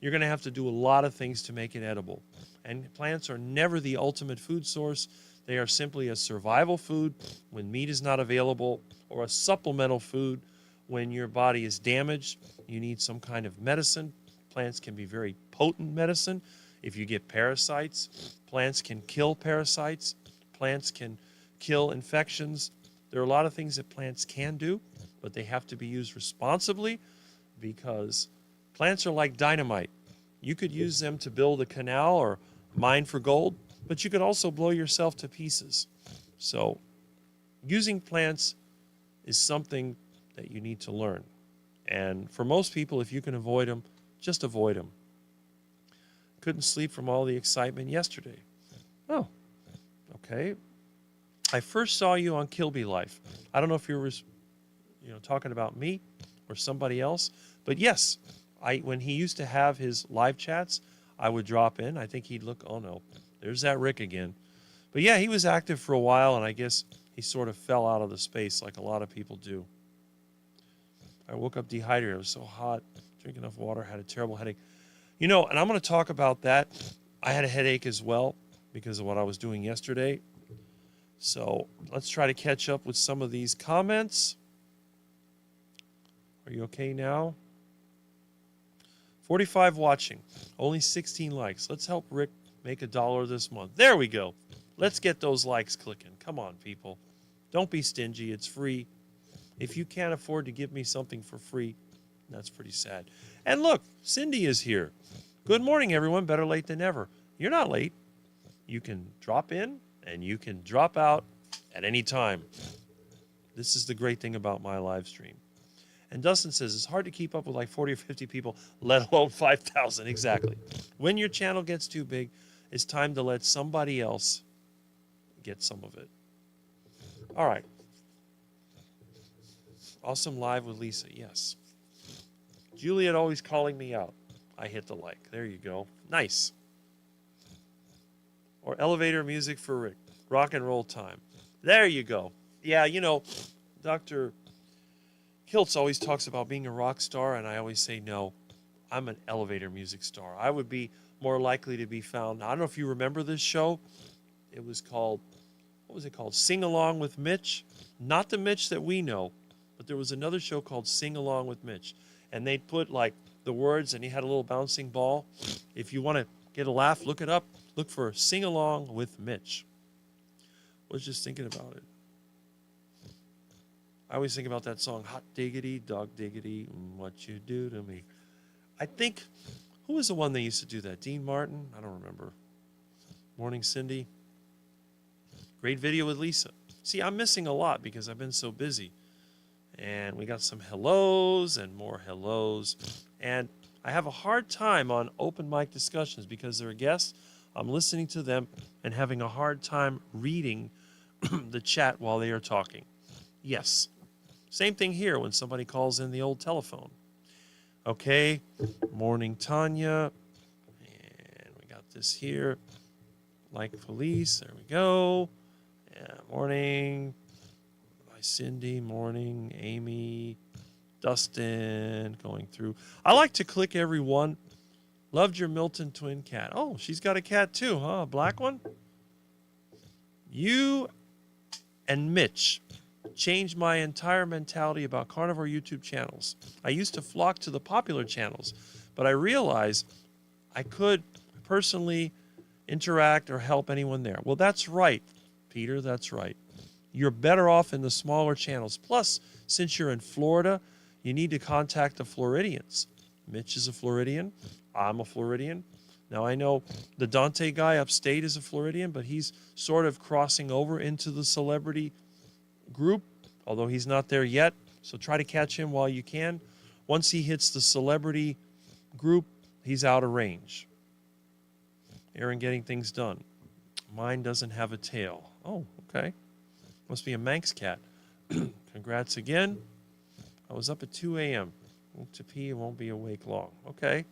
You're going to have to do a lot of things to make it edible. And plants are never the ultimate food source. They are simply a survival food when meat is not available, or a supplemental food when your body is damaged. You need some kind of medicine. Plants can be very potent medicine. If you get parasites, plants can kill parasites. Plants can kill infections. There are a lot of things that plants can do, but they have to be used responsibly, because plants are like dynamite. You could use them to build a canal or mine for gold, but you could also blow yourself to pieces. So using plants is something that you need to learn. And for most people, if you can avoid them, just avoid them. Couldn't sleep from all the excitement yesterday. Oh, okay. I first saw you on Kilby Life. I don't know if you were, talking about me or somebody else, but yes, when he used to have his live chats, I would drop in. I think he'd look, oh no, there's that Rick again. But yeah, he was active for a while, and I guess he sort of fell out of the space like a lot of people do. I woke up dehydrated. It was so hot. Drank enough water. Had a terrible headache. And I'm going to talk about that. I had a headache as well because of what I was doing yesterday. So let's try to catch up with some of these comments. Are you okay now? 45 watching. Only 16 likes. Let's help Rick make $1 this month. There we go. Let's get those likes clicking. Come on, people. Don't be stingy. It's free. If you can't afford to give me something for free, that's pretty sad. And look, Cindy is here. Good morning, everyone. Better late than never. You're not late. You can drop in and you can drop out at any time. This is the great thing about my live stream. And Dustin says it's hard to keep up with like 40 or 50 people, let alone 5,000. Exactly. When your channel gets too big, it's time to let somebody else get some of it. All right. Awesome live with Lisa. Yes. Juliet always calling me out. I hit the like. There you go. Nice. Or elevator music for Rick. Rock and roll time. There you go. Yeah, Dr. Kiltz always talks about being a rock star, and I always say no. I'm an elevator music star. I would be more likely to be found. I don't know if you remember this show. It was called, what was it called? Sing Along with Mitch. Not the Mitch that we know, but there was another show called Sing Along with Mitch. And they'd put like the words and he had a little bouncing ball. If you want to get a laugh, look it up. Look for Sing Along with Mitch. I was just thinking about it. I always think about that song, Hot Diggity, Dog Diggity, What You Do to Me. I think, who was the one that used to do that? Dean Martin? I don't remember. Morning Cindy. Great video with Lisa. See, I'm missing a lot because I've been so busy. And we got some hellos and more hellos. And I have a hard time on open mic discussions because they're guests. I'm listening to them and having a hard time reading the chat while they are talking. Yes. Same thing here when somebody calls in the old telephone. Okay. Morning, Tanya. And we got this here. Like police. There we go. Yeah, morning. Hi, Cindy. Morning. Amy. Dustin. Going through. I like to click every one. Loved your Milton twin cat. Oh, she's got a cat too, huh? A black one? You and Mitch changed my entire mentality about carnivore YouTube channels. I used to flock to the popular channels, but I realized I could personally interact or help anyone there. Well, that's right, Peter, that's right. You're better off in the smaller channels. Plus, since you're in Florida, you need to contact the Floridians. Mitch is a Floridian. I'm a Floridian. Now, I know the Dante guy upstate is a Floridian, but he's sort of crossing over into the celebrity group, although he's not there yet. So try to catch him while you can. Once he hits the celebrity group, he's out of range. Aaron getting things done. Mine doesn't have a tail. Oh, okay. Must be a Manx cat. Congrats again. I was up at 2 a.m. To pee, I won't be awake long. Okay.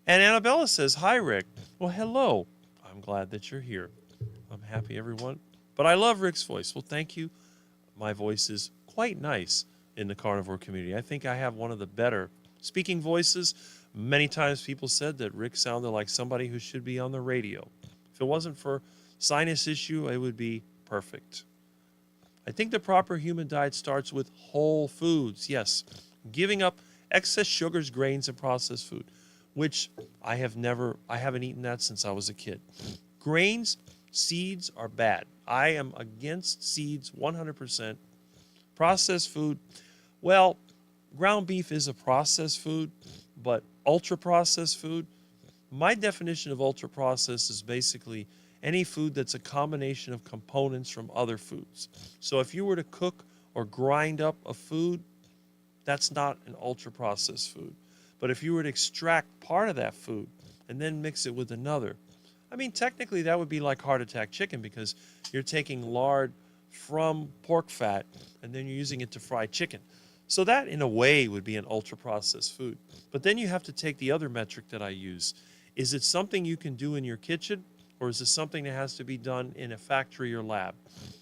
And Annabella says, hi, Rick. Well, hello. I'm glad that you're here. I'm happy, everyone. But I love Rick's voice. Well, thank you. My voice is quite nice in the carnivore community. I think I have one of the better speaking voices. Many times people said that Rick sounded like somebody who should be on the radio. If it wasn't for sinus issue, it would be perfect. I think the proper human diet starts with whole foods. Yes, giving up excess sugars, grains, and processed food, which I haven't eaten that since I was a kid. Grains, seeds are bad. I am against seeds 100%. Processed food, well, ground beef is a processed food, but ultra-processed food, my definition of ultra-processed is basically any food that's a combination of components from other foods. So if you were to cook or grind up a food, that's not an ultra-processed food. But if you were to extract part of that food and then mix it with another, I mean, technically that would be like heart attack chicken because you're taking lard from pork fat and then you're using it to fry chicken. So that, in a way, would be an ultra-processed food. But then you have to take the other metric that I use. Is it something you can do in your kitchen, or is it something that has to be done in a factory or lab?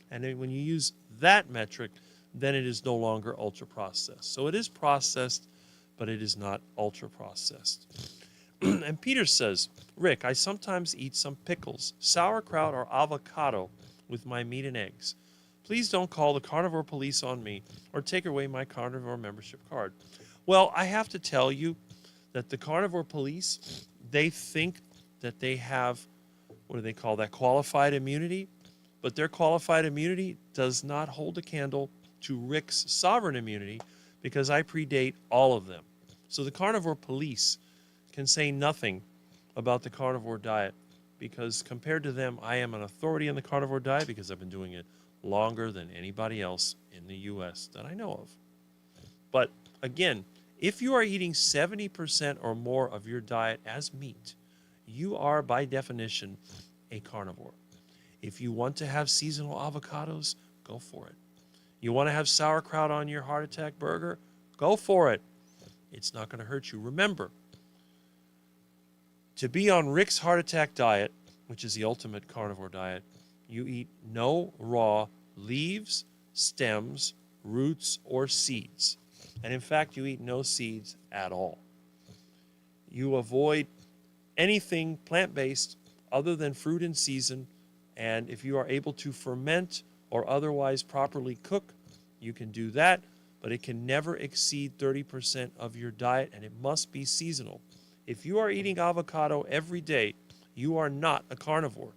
And then when you use that metric, then it is no longer ultra-processed. So it is processed, but it is not ultra-processed. And Peter says, Rick, I sometimes eat some pickles, sauerkraut, or avocado with my meat and eggs. Please don't call the carnivore police on me or take away my carnivore membership card. Well, I have to tell you that the carnivore police, they think that they have, what do they call that, qualified immunity? But their qualified immunity does not hold a candle to Rick's sovereign immunity because I predate all of them. So the carnivore police can say nothing about the carnivore diet because compared to them, I am an authority on the carnivore diet because I've been doing it longer than anybody else in the U.S. that I know of. But again, if you are eating 70% or more of your diet as meat, you are by definition a carnivore. If you want to have seasonal avocados, go for it. You want to have sauerkraut on your heart attack burger? Go for it. It's not going to hurt you. Remember, to be on Rick's heart attack diet, which is the ultimate carnivore diet, you eat no raw leaves, stems, roots, or seeds. And in fact, you eat no seeds at all. You avoid anything plant-based other than fruit in season And if you are able to ferment or otherwise properly cook, you can do that, but it can never exceed 30% of your diet, and it must be seasonal. If you are eating avocado every day, you are not a carnivore.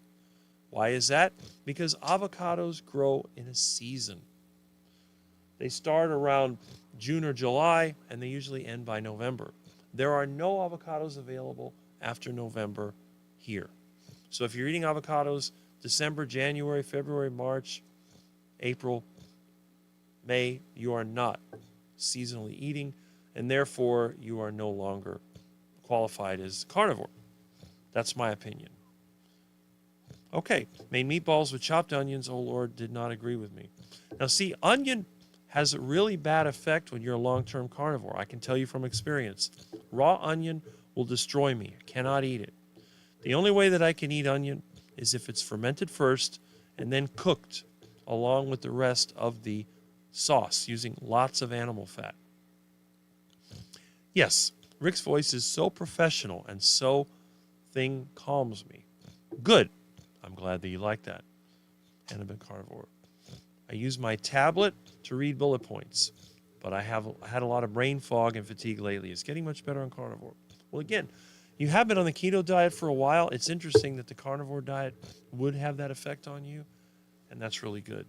Why is that? Because avocados grow in a season. They start around June or July, and they usually end by November. There are no avocados available after November here. So if you're eating avocados December, January, February, March, April, May, you are not seasonally eating, and therefore you are no longer qualified as carnivore. That's my opinion. Okay, made meatballs with chopped onions. Oh, Lord, did not agree with me. Now, see, onion has a really bad effect when you're a long-term carnivore. I can tell you from experience. Raw onion will destroy me. I cannot eat it. The only way that I can eat onion is if it's fermented first and then cooked along with the rest of the sauce using lots of animal fat. Yes, Rick's voice is so professional and so thing calms me. Good. I'm glad that you like that. And I've been carnivore. I use my tablet to read bullet points, but I had a lot of brain fog and fatigue lately. It's getting much better on carnivore. Well, again, you have been on the keto diet for a while. It's interesting that the carnivore diet would have that effect on you, and that's really good.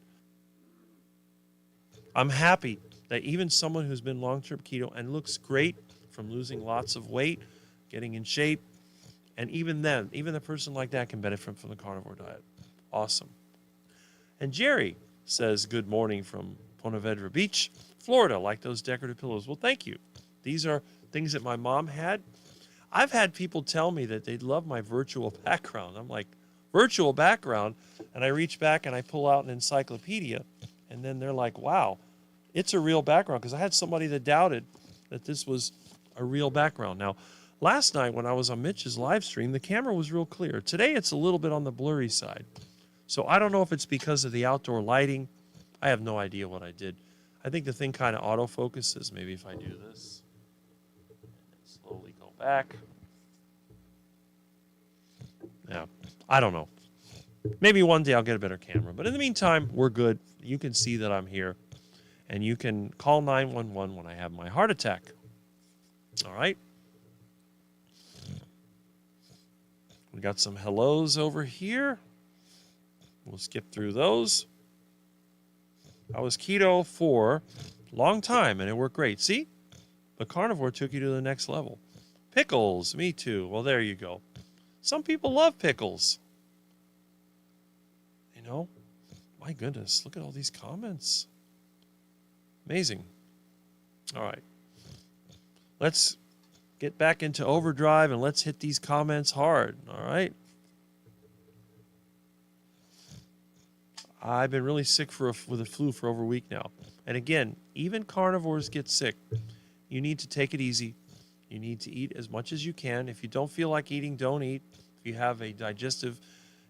I'm happy that even someone who's been long-term keto and looks great from losing lots of weight, getting in shape, and even then, even a person like that can benefit from the carnivore diet. Awesome. And Jerry says, good morning from Ponte Vedra Beach, Florida. Like those decorative pillows. Well, thank you. These are things that my mom had. I've had people tell me that they love my virtual background. I'm like, virtual background? And I reach back and I pull out an encyclopedia. And then they're like, wow, it's a real background. Because I had somebody that doubted that this was a real background. Now, last night when I was on Mitch's live stream, the camera was real clear. Today it's a little bit on the blurry side. So I don't know if it's because of the outdoor lighting. I have no idea what I did. I think the thing kind of autofocuses. Maybe if I do this and slowly go back. Yeah, I don't know. Maybe one day I'll get a better camera. But in the meantime, we're good. You can see that I'm here. And you can call 911 when I have my heart attack. All right? We got some hellos over here. We'll skip through those. I was keto for a long time, and it worked great. See? The carnivore took you to the next level. Pickles, me too. Well, there you go. Some people love pickles. You know? My goodness, look at all these comments. Amazing. All right. Let's get back into overdrive, and let's hit these comments hard. All right? I've been really sick with a flu for over a week now. And again, even carnivores get sick. You need to take it easy. You need to eat as much as you can. If you don't feel like eating, don't eat. If you have a digestive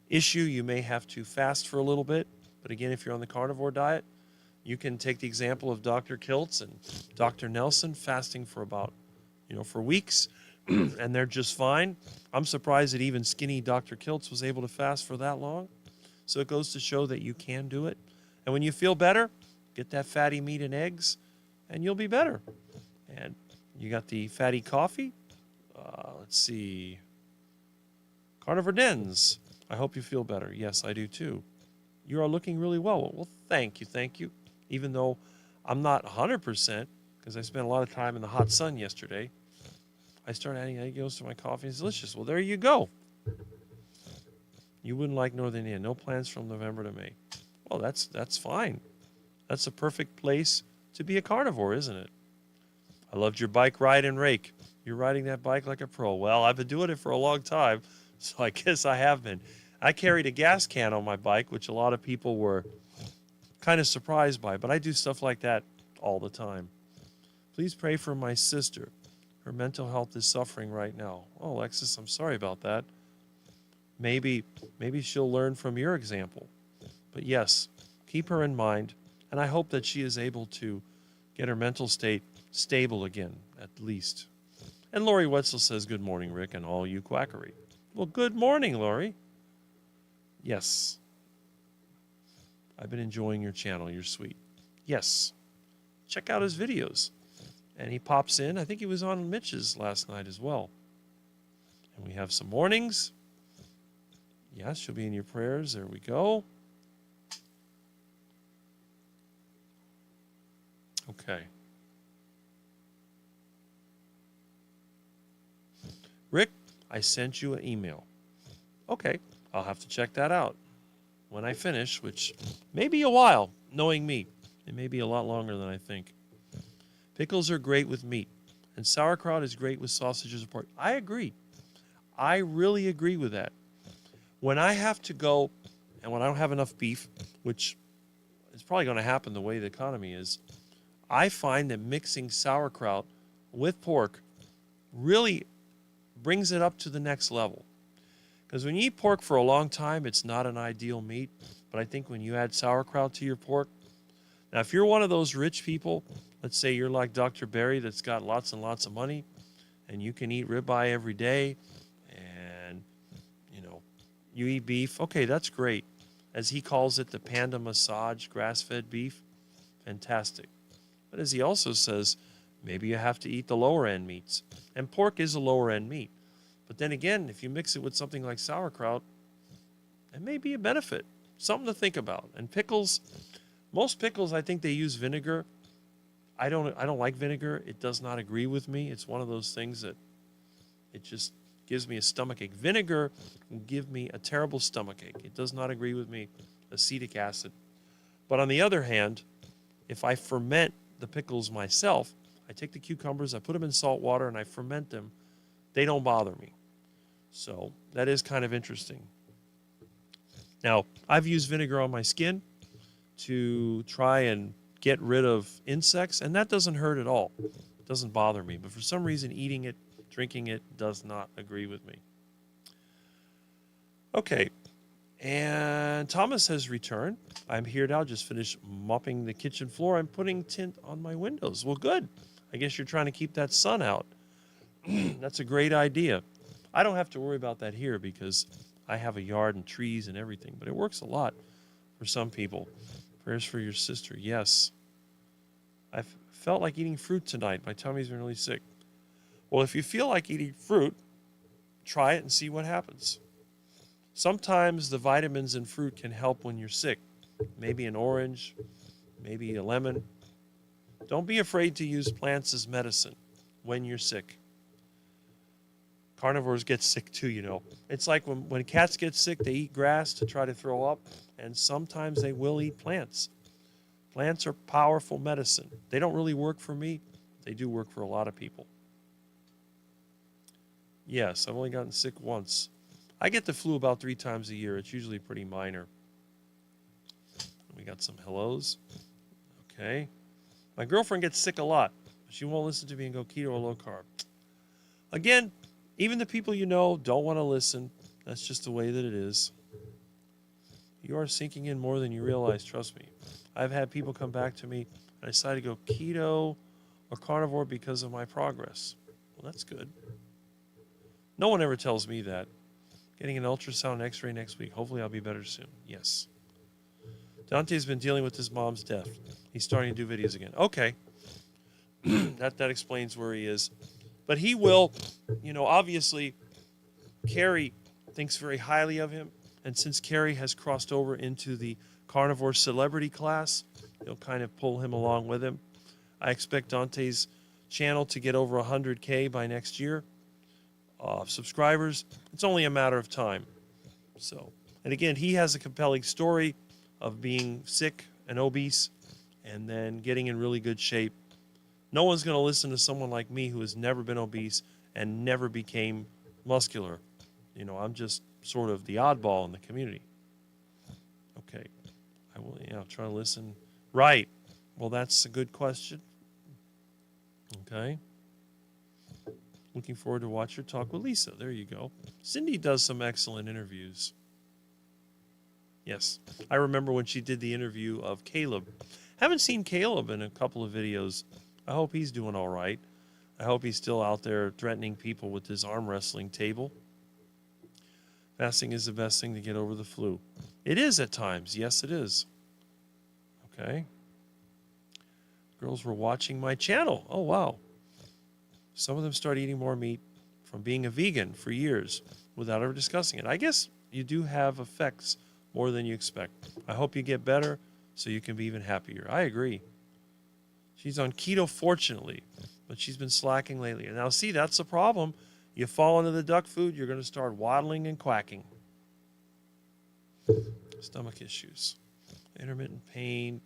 issue, you may have to fast for a little bit. But again, if you're on the carnivore diet, you can take the example of Dr. Kiltz and Dr. Nelson fasting for about, for weeks, and they're just fine. I'm surprised that even skinny Dr. Kiltz was able to fast for that long. So it goes to show that you can do it. And when you feel better, get that fatty meat and eggs, and you'll be better. And you got the fatty coffee. Let's see. Carnivore Dens. I hope you feel better. Yes, I do too. You are looking really well. Well, thank you. Even though I'm not 100%, because I spent a lot of time in the hot sun yesterday, I started adding egg yolks to my coffee. It's delicious. Well, there you go. You wouldn't like Northern Indiana. No plans from November to May. Well, that's fine. That's a perfect place to be a carnivore, isn't it? I loved your bike ride and rake. You're riding that bike like a pro. Well, I've been doing it for a long time, so I guess I have been. I carried a gas can on my bike, which a lot of people were kind of surprised by, but I do stuff like that all the time. Please pray for my sister. Her mental health is suffering right now. Oh, Alexis, I'm sorry about that. Maybe she'll learn from your example. But yes, keep her in mind, and I hope that she is able to get her mental state stable again, at least. And Lori Wetzel says, good morning, Rick, and all you quackery. Well, good morning, Lori. Yes, I've been enjoying your channel. You're sweet. Yes. Check out his videos. And he pops in. I think he was on Mitch's last night as well. And we have some warnings. Yes, she'll be in your prayers. There we go. Okay. Rick, I sent you an email. Okay, I'll have to check that out when I finish, which may be a while, knowing me. It may be a lot longer than I think. Pickles are great with meat, and sauerkraut is great with sausages or pork. I agree. I really agree with that. When I have to go, and when I don't have enough beef, which is probably going to happen the way the economy is, I find that mixing sauerkraut with pork really brings it up to the next level. Because when you eat pork for a long time, it's not an ideal meat. But I think when you add sauerkraut to your pork, now if you're one of those rich people, let's say you're like Dr. Barry that's got lots and lots of money, and you can eat ribeye every day, and you eat beef, okay, that's great. As he calls it, the panda massage grass-fed beef, fantastic. But as he also says, maybe you have to eat the lower-end meats. And pork is a lower-end meat. But then again, if you mix it with something like sauerkraut, it may be a benefit. Something to think about. And pickles, most pickles, I think they use vinegar. I don't like vinegar. It does not agree with me. It's one of those things that it just gives me a stomachache. Vinegar will give me a terrible stomachache. It does not agree with me. Acetic acid. But on the other hand, if I ferment the pickles myself, I take the cucumbers, I put them in salt water, and I ferment them. They don't bother me. So that is kind of interesting. Now, I've used vinegar on my skin to try and get rid of insects, and that doesn't hurt at all. It doesn't bother me. But for some reason, eating it, drinking it does not agree with me. Okay, and Thomas has returned. I'm here now, just finished mopping the kitchen floor. I'm putting tint on my windows. Well, good. I guess you're trying to keep that sun out. That's a great idea. I don't have to worry about that here because I have a yard and trees and everything, but it works a lot for some people. Prayers for your sister. Yes. I felt like eating fruit tonight. My tummy's been really sick. Well, if you feel like eating fruit, try it and see what happens. Sometimes the vitamins in fruit can help when you're sick. Maybe an orange, maybe a lemon. Don't be afraid to use plants as medicine when you're sick. Carnivores get sick too, It's like when cats get sick, they eat grass to try to throw up, and sometimes they will eat plants. Plants are powerful medicine. They don't really work for me. They do work for a lot of people. Yes, I've only gotten sick once. I get the flu about 3 times a year. It's usually pretty minor. We got some hellos. Okay. My girlfriend gets sick a lot. She won't listen to me and go keto or low carb. Again, even the people you know don't want to listen. That's just the way that it is. You are sinking in more than you realize, trust me. I've had people come back to me and I decided to go keto or carnivore because of my progress. Well, that's good. No one ever tells me that. Getting an ultrasound x-ray next week. Hopefully I'll be better soon. Yes. Dante's been dealing with his mom's death. He's starting to do videos again. Okay. that explains where he is. But he will, obviously, Carrie thinks very highly of him. And since Carrie has crossed over into the carnivore celebrity class, he'll kind of pull him along with him. I expect Dante's channel to get over 100K by next year. Subscribers, it's only a matter of time. So, and again, he has a compelling story of being sick and obese and then getting in really good shape. No one's going to listen to someone like me who has never been obese and never became muscular. I'm just sort of the oddball in the community. Okay. I will, try to listen. Right. Well, that's a good question. Okay. Looking forward to watch your talk with Lisa. There you go. Cindy does some excellent interviews. Yes. I remember when she did the interview of Caleb. Haven't seen Caleb in a couple of videos. I hope he's doing all right. I hope he's still out there threatening people with his arm wrestling table. Fasting is the best thing to get over the flu. It is at times. Yes, it is. Okay. Girls were watching my channel. Oh, wow. Some of them started eating more meat from being a vegan for years without ever discussing it. I guess you do have effects more than you expect. I hope you get better so you can be even happier. I agree. She's on keto, fortunately, but she's been slacking lately. And now, see, that's the problem. You fall into the duck food, you're going to start waddling and quacking. Stomach issues. Intermittent pain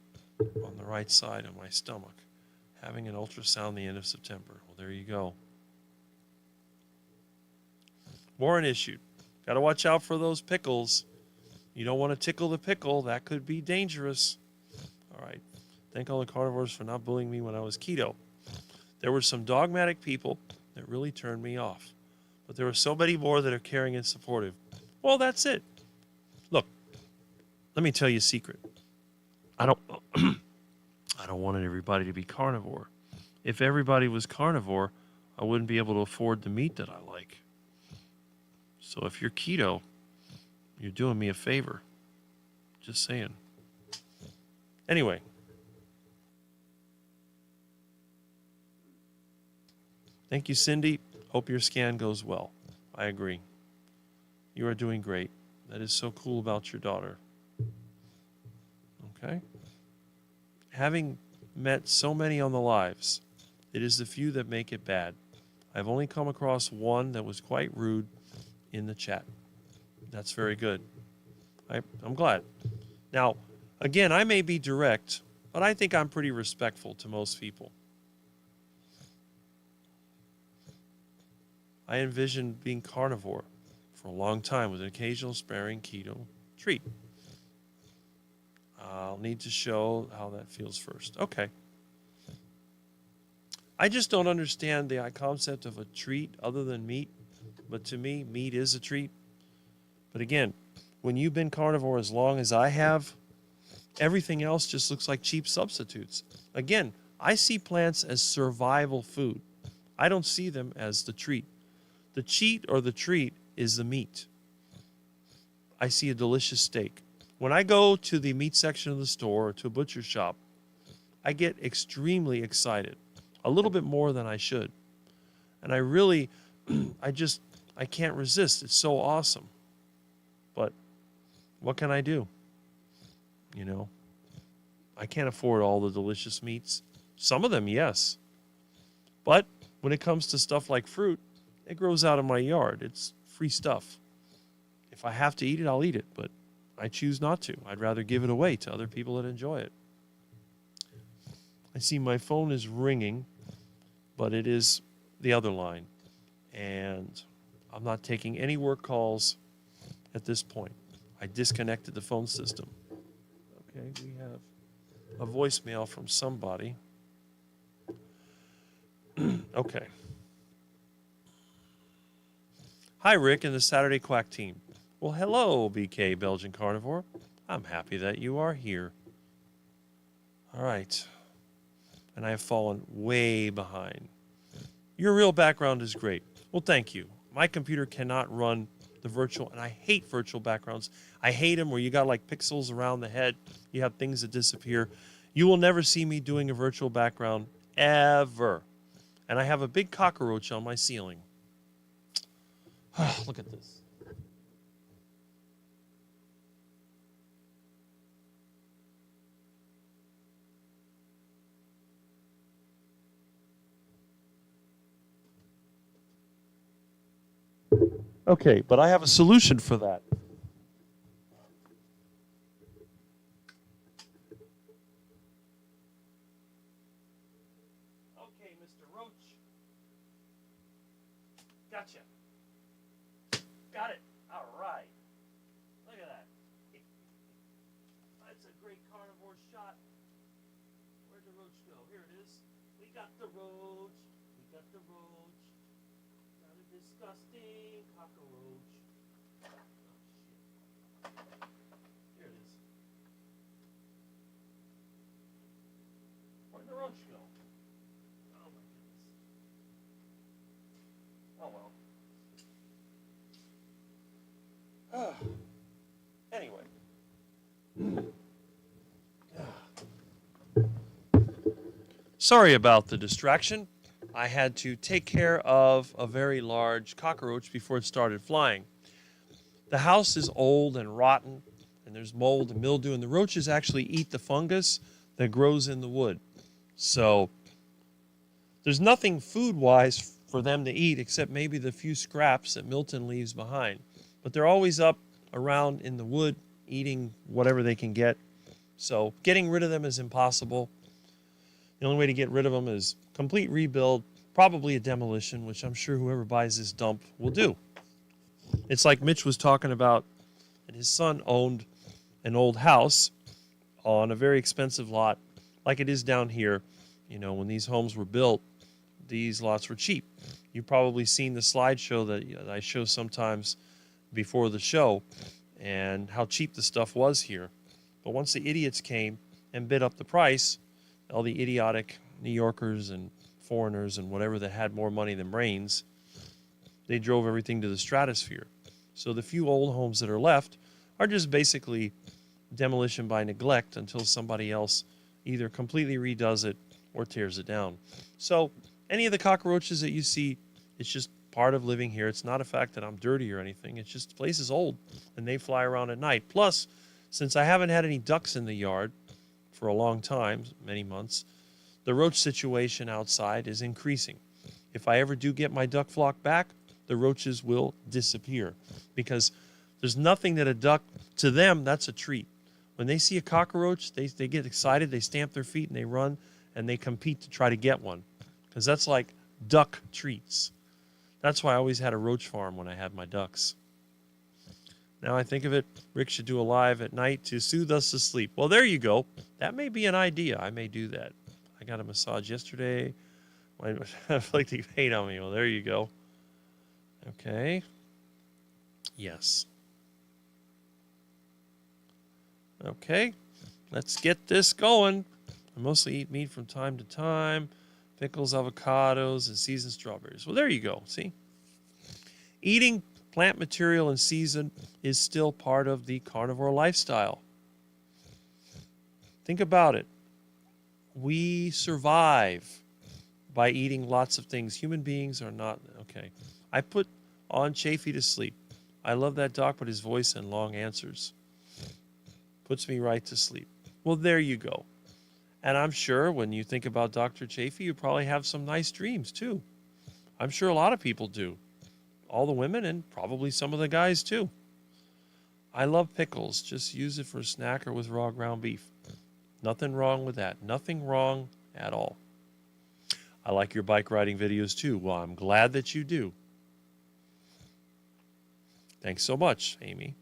on the right side of my stomach. Having an ultrasound the end of September. Well, there you go. Warrant issued. Got to watch out for those pickles. You don't want to tickle the pickle. That could be dangerous. All right. Thank all the carnivores for not bullying me when I was keto. There were some dogmatic people that really turned me off. But there were so many more that are caring and supportive. Well, that's it. Look, let me tell you a secret. I don't want everybody to be carnivore. If everybody was carnivore, I wouldn't be able to afford the meat that I like. So if you're keto, you're doing me a favor. Just saying. Anyway. Thank you, Cindy. Hope your scan goes well. I agree. You are doing great. That is so cool about your daughter. Okay? Having met so many on the lives, it is the few that make it bad. I've only come across one that was quite rude in the chat. That's very good. I'm glad. Now, again, I may be direct, but I think I'm pretty respectful to most people. I envision being carnivore for a long time with an occasional sparing keto treat. I'll need to show how that feels first. Okay. I just don't understand the concept of a treat other than meat. But to me, meat is a treat. But again, when you've been carnivore as long as I have, everything else just looks like cheap substitutes. Again, I see plants as survival food. I don't see them as the treat. The cheat or the treat is the meat. I see a delicious steak. When I go to the meat section of the store or to a butcher shop, I get extremely excited, a little bit more than I should. And I really, I can't resist. It's so awesome. But what can I do? You know, I can't afford all the delicious meats. Some of them, yes. But when it comes to stuff like fruit, it grows out of my yard. It's free stuff. If I have to eat it, I'll eat it. But I choose not to. I'd rather give it away to other people that enjoy it. I see my phone is ringing, but it is the other line. And I'm not taking any work calls at this point. I disconnected the phone system. Okay, we have a voicemail from somebody. Okay. Hi, Rick and the Saturday Quack team. Well, hello, BK Belgian Carnivore. I'm happy that you are here. All right. And I have fallen way behind. Your real background is great. Well, thank you. My computer cannot run the virtual, and I hate virtual backgrounds. I hate them where you got like pixels around the head. You have things that disappear. You will never see me doing a virtual background ever. And I have a big cockroach on my ceiling. Look at this. Okay, but I have a solution for that. Okay, Mr. Roach. Gotcha. Got it. All right. Look at that. That's a great carnivore shot. Where'd the roach go? Here it is. We got the roach. We got the roach. Got a disgusting cockroach. Oh, shit. Here it is. Where'd the roach go? Oh, my goodness. Oh, well. Anyway. Sorry about the distraction. I had to take care of a very large cockroach before it started flying. The house is old and rotten, and there's mold and mildew, and the roaches actually eat the fungus that grows in the wood. So there's nothing food-wise for them to eat except maybe the few scraps that Milton leaves behind. But they're always up around in the wood eating whatever they can get. So getting rid of them is impossible. The only way to get rid of them is complete rebuild, probably a demolition, which I'm sure whoever buys this dump will do. It's like Mitch was talking about, and his son owned an old house on a very expensive lot, like it is down here. You know, when these homes were built, these lots were cheap. You've probably seen the slideshow that I show sometimes before the show and how cheap the stuff was here. But once the idiots came and bid up the price, all the idiotic New Yorkers and foreigners and whatever that had more money than brains, they drove everything to the stratosphere. So the few old homes that are left are just basically demolition by neglect until somebody else either completely redoes it or tears it down. So any of the cockroaches that you see, it's just part of living here. It's not a fact that I'm dirty or anything. It's just the place is old and they fly around at night. Plus, since I haven't had any ducks in the yard for a long time, many months, the roach situation outside is increasing. If I ever do get my duck flock back, the roaches will disappear because there's nothing that a duck, to them, that's a treat. When they see a cockroach, they get excited, they stamp their feet and they run and they compete to try to get one because that's like duck treats. That's why I always had a roach farm when I had my ducks. Now I think of it, Rick should do a live at night to soothe us to sleep. Well, there you go. That may be an idea. I may do that. I got a massage yesterday. I feel like they hate on me. Well, there you go. Okay. Yes. Okay. Let's get this going. I mostly eat meat from time to time. Pickles, avocados, and seasoned strawberries. Well, there you go. See? Eating plant material in season is still part of the carnivore lifestyle. Think about it. We survive by eating lots of things. Human beings are not, okay. I put on Chafee to sleep. I love that doc, but his voice and long answers puts me right to sleep. Well, there you go. And I'm sure when you think about Dr. Chafee, you probably have some nice dreams too. I'm sure a lot of people do. All the women and probably some of the guys too. I love pickles. Just use it for a snack or with raw ground beef. Nothing wrong with that. Nothing wrong at all. I like your bike riding videos too. Well, I'm glad that you do. Thanks so much, Amy.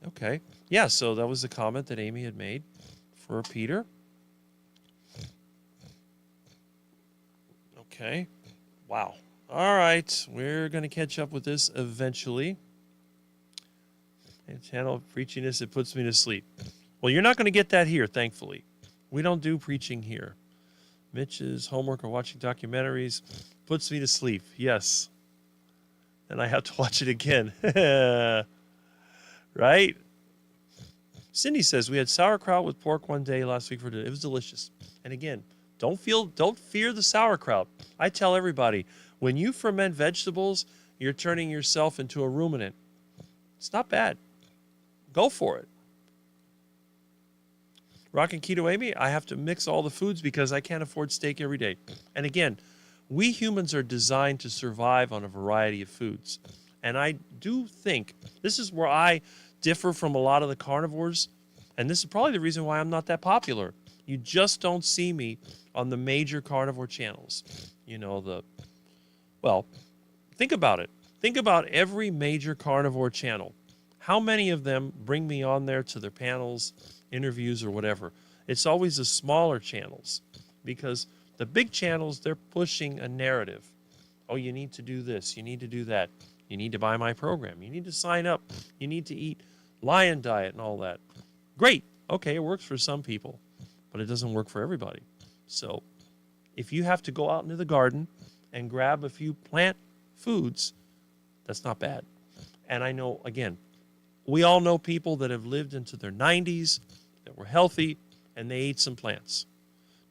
Okay. Yeah, so that was the comment that Amy had made for Peter. Okay. Wow. All right. We're going to catch up with this eventually. And channel of preachiness, it puts me to sleep. Well, you're not going to get that here, thankfully. We don't do preaching here. Mitch's homework or watching documentaries puts me to sleep. Yes. And I have to watch it again. Right? Cindy says we had sauerkraut with pork one day last week for dinner. It was delicious. And again, don't fear the sauerkraut. I tell everybody, when you ferment vegetables, you're turning yourself into a ruminant. It's not bad. Go for it. Rockin' Keto Amy, I have to mix all the foods because I can't afford steak every day. And again, we humans are designed to survive on a variety of foods. And I do think, this is where I differ from a lot of the carnivores, and this is probably the reason why I'm not that popular. You just don't see me on the major carnivore channels. You know, well, think about it. Think about every major carnivore channel. How many of them bring me on there to their panels, interviews, or whatever? It's always the smaller channels because the big channels, they're pushing a narrative. Oh, you need to do this. You need to do that. You need to buy my program. You need to sign up. You need to eat lion diet and all that. Great. Okay, it works for some people, but it doesn't work for everybody. So if you have to go out into the garden and grab a few plant foods, that's not bad. And I know, again, we all know people that have lived into their 90s, that were healthy, and they ate some plants.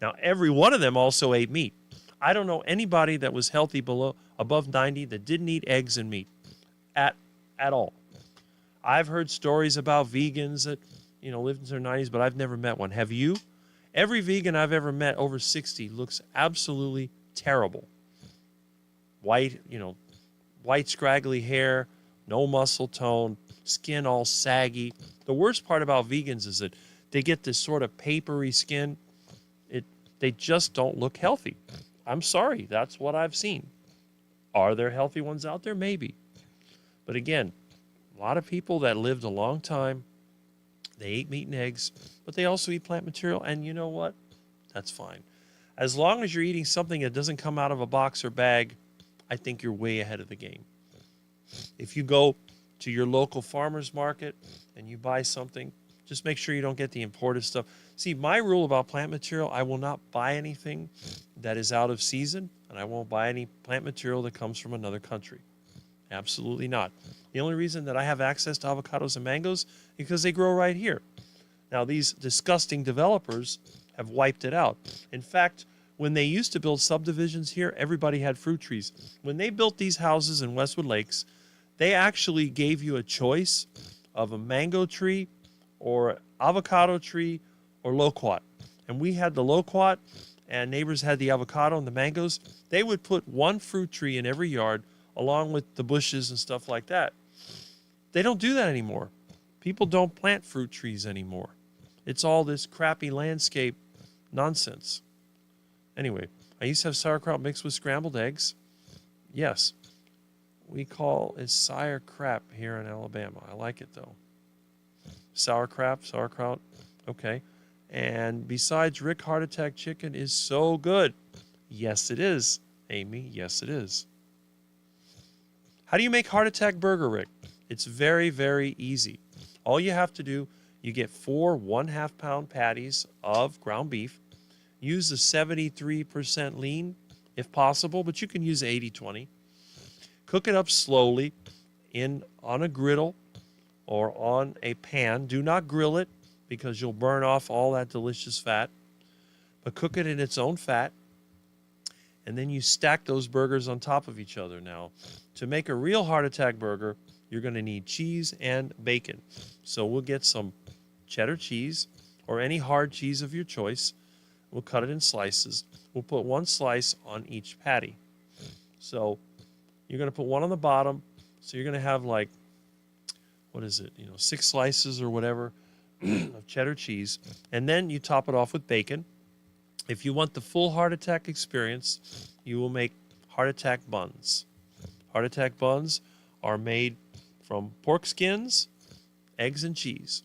Now, every one of them also ate meat. I don't know anybody that was healthy below above 90 that didn't eat eggs and meat at at all. I've heard stories about vegans that, lived in their 90s, but I've never met one. Have you? Every vegan I've ever met over 60 looks absolutely terrible. White, white scraggly hair, no muscle tone, skin all saggy. The worst part about vegans is that they get this sort of papery skin. They just don't look healthy. I'm sorry, that's what I've seen. Are there healthy ones out there? Maybe. But again, a lot of people that lived a long time, they ate meat and eggs, but they also eat plant material. And you know what? That's fine. As long as you're eating something that doesn't come out of a box or bag, I think you're way ahead of the game. If you go to your local farmer's market and you buy something, just make sure you don't get the imported stuff. See, my rule about plant material, I will not buy anything that is out of season, and I won't buy any plant material that comes from another country. Absolutely not. The only reason that I have access to avocados and mangoes is because they grow right here. Now, these disgusting developers have wiped it out. In fact, when they used to build subdivisions here, everybody had fruit trees. When they built these houses in Westwood Lakes, they actually gave you a choice of a mango tree or avocado tree or loquat. And we had the loquat, and neighbors had the avocado and the mangoes. They would put one fruit tree in every yard along with the bushes and stuff like that. They don't do that anymore. People don't plant fruit trees anymore. It's all this crappy landscape nonsense. Anyway, I used to have sauerkraut mixed with scrambled eggs. Yes, we call it sauerkraut here in Alabama. I like it though. Sauerkraut, okay. And besides, Rick Heart Attack Chicken is so good. Yes, it is, Amy. Yes, it is. How do you make Heart Attack Burger, Rick? It's very, very easy. All you have to do, you get 4 1/2 pound patties of ground beef. Use the 73% lean if possible, but you can use 80-20. Cook it up slowly on a griddle or on a pan. Do not grill it because you'll burn off all that delicious fat, but cook it in its own fat. And then you stack those burgers on top of each other. Now, to make a real heart attack burger, you're going to need cheese and bacon. So we'll get some cheddar cheese or any hard cheese of your choice. We'll cut it in slices. We'll put 1 slice on each patty. So you're going to put 1 on the bottom. So you're going to have 6 slices or whatever of cheddar cheese. And then you top it off with bacon. If you want the full heart attack experience, you will make heart attack buns. Heart attack buns are made from pork skins, eggs, and cheese.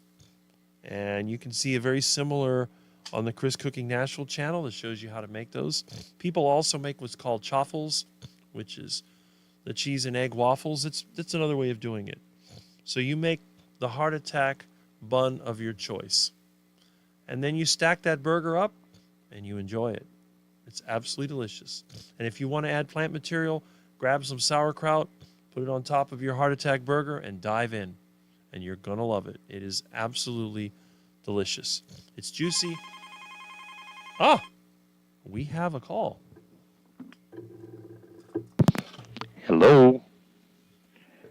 And you can see a very similar on the Chris Cooking Nashville channel that shows you how to make those. People also make what's called chaffles, which is the cheese and egg waffles. It's another way of doing it. So you make the heart attack bun of your choice. And then you stack that burger up and you enjoy it. It's absolutely delicious. And if you want to add plant material, grab some sauerkraut, put it on top of your heart attack burger, and dive in. And you're going to love it. It is absolutely delicious. It's juicy. We have a call. Hello.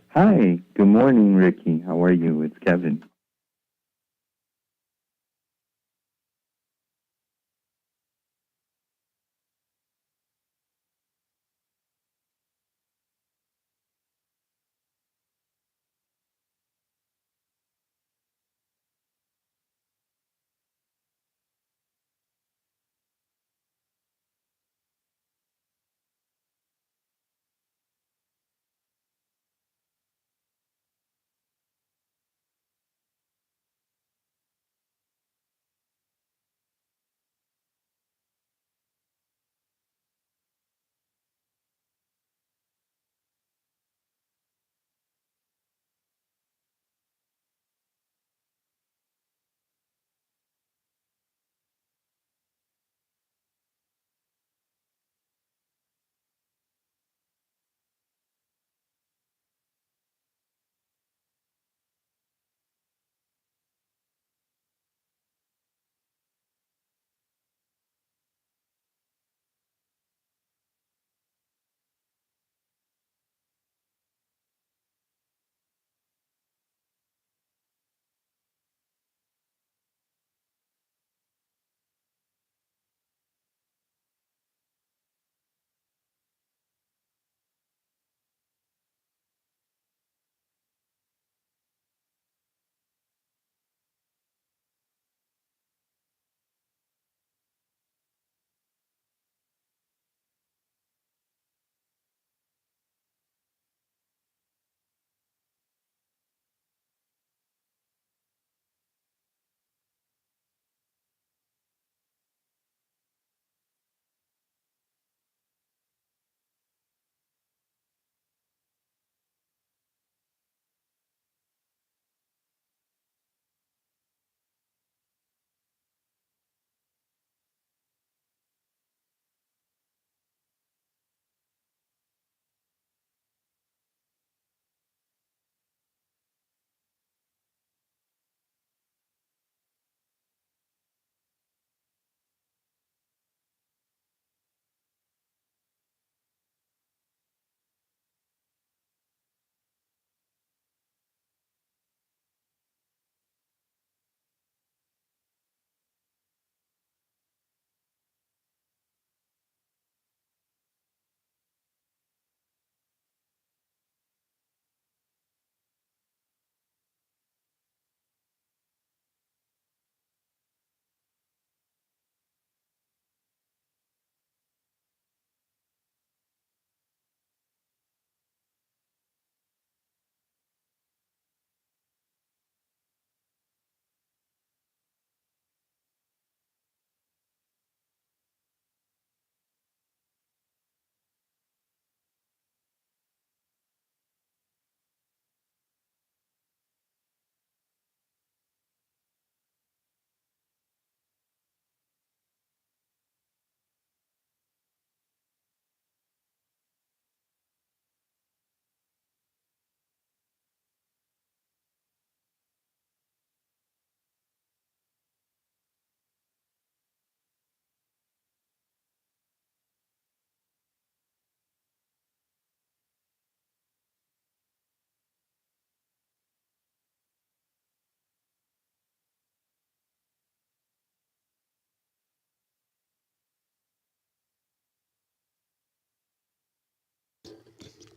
Hi. Good morning, Ricky. How are you? It's Kevin.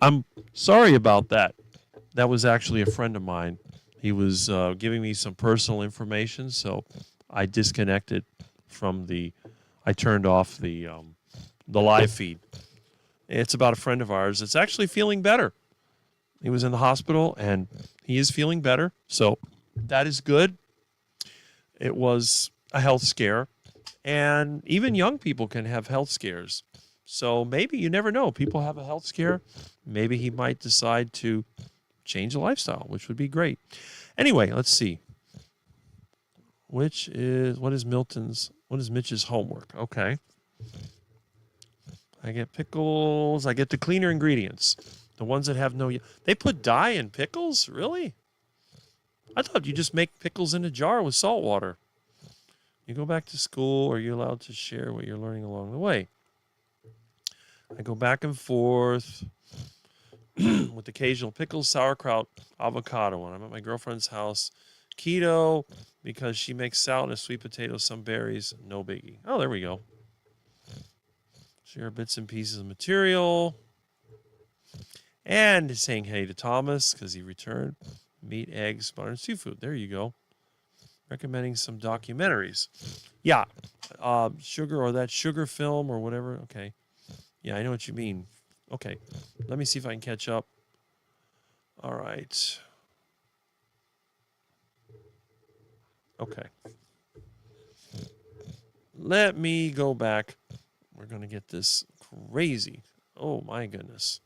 I'm sorry about that. That was actually a friend of mine. He was giving me some personal information, so I disconnected from the. I turned off the live feed. It's about a friend of ours that's actually feeling better. He was in the hospital and he is feeling better, so that is good. It was a health scare, and even young people can have health scares. So maybe you never know. People have a health scare. Maybe he might decide to change the lifestyle, which would be great. Anyway, let's see. What is Mitch's homework? Okay. I get pickles. I get the cleaner ingredients. The ones that have no, they put dye in pickles? Really? I thought you just make pickles in a jar with salt water. You go back to school, or you're allowed to share what you're learning along the way. I go back and forth with occasional pickles, sauerkraut, avocado. When I'm at my girlfriend's house, keto because she makes salad and sweet potatoes, some berries, no biggie. Oh, there we go. Share bits and pieces of material. And saying hey to Thomas because he returned. Meat, eggs, butter, and seafood. There you go. Recommending some documentaries. Yeah, sugar or that sugar film or whatever. Okay. Yeah, I know what you mean. Okay. Let me see if I can catch up. All right. Okay. Let me go back. We're going to get this crazy. Oh, my goodness.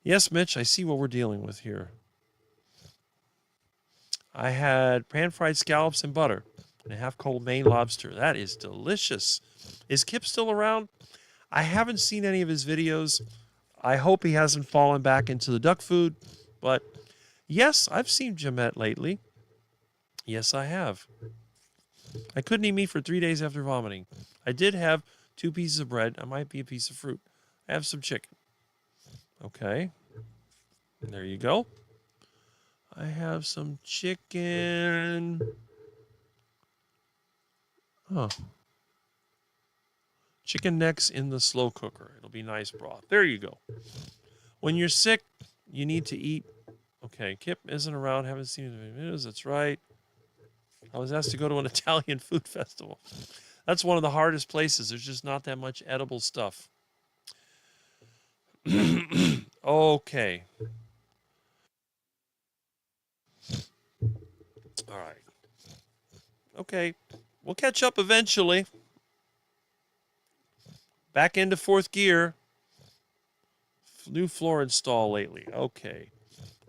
Yes, Mitch, I see what we're dealing with here. I had pan-fried scallops and butter and a half-cold Maine lobster. That is delicious. Is Kip still around? I haven't seen any of his videos. I hope he hasn't fallen back into the duck food. But yes, I've seen Jamette lately. Yes, I have. I couldn't eat meat for 3 days after vomiting. I did have 2 pieces of bread. I might be a piece of fruit. I have some chicken. Okay. There you go. I have some chicken. Huh. Chicken necks in the slow cooker. It'll be nice broth. There you go. When you're sick, you need to eat. Okay, Kip isn't around. Haven't seen him in videos. That's right. I was asked to go to an Italian food festival. That's one of the hardest places. There's just not that much edible stuff. Okay. All right. Okay. We'll catch up eventually. Back into fourth gear. New floor install lately. Okay.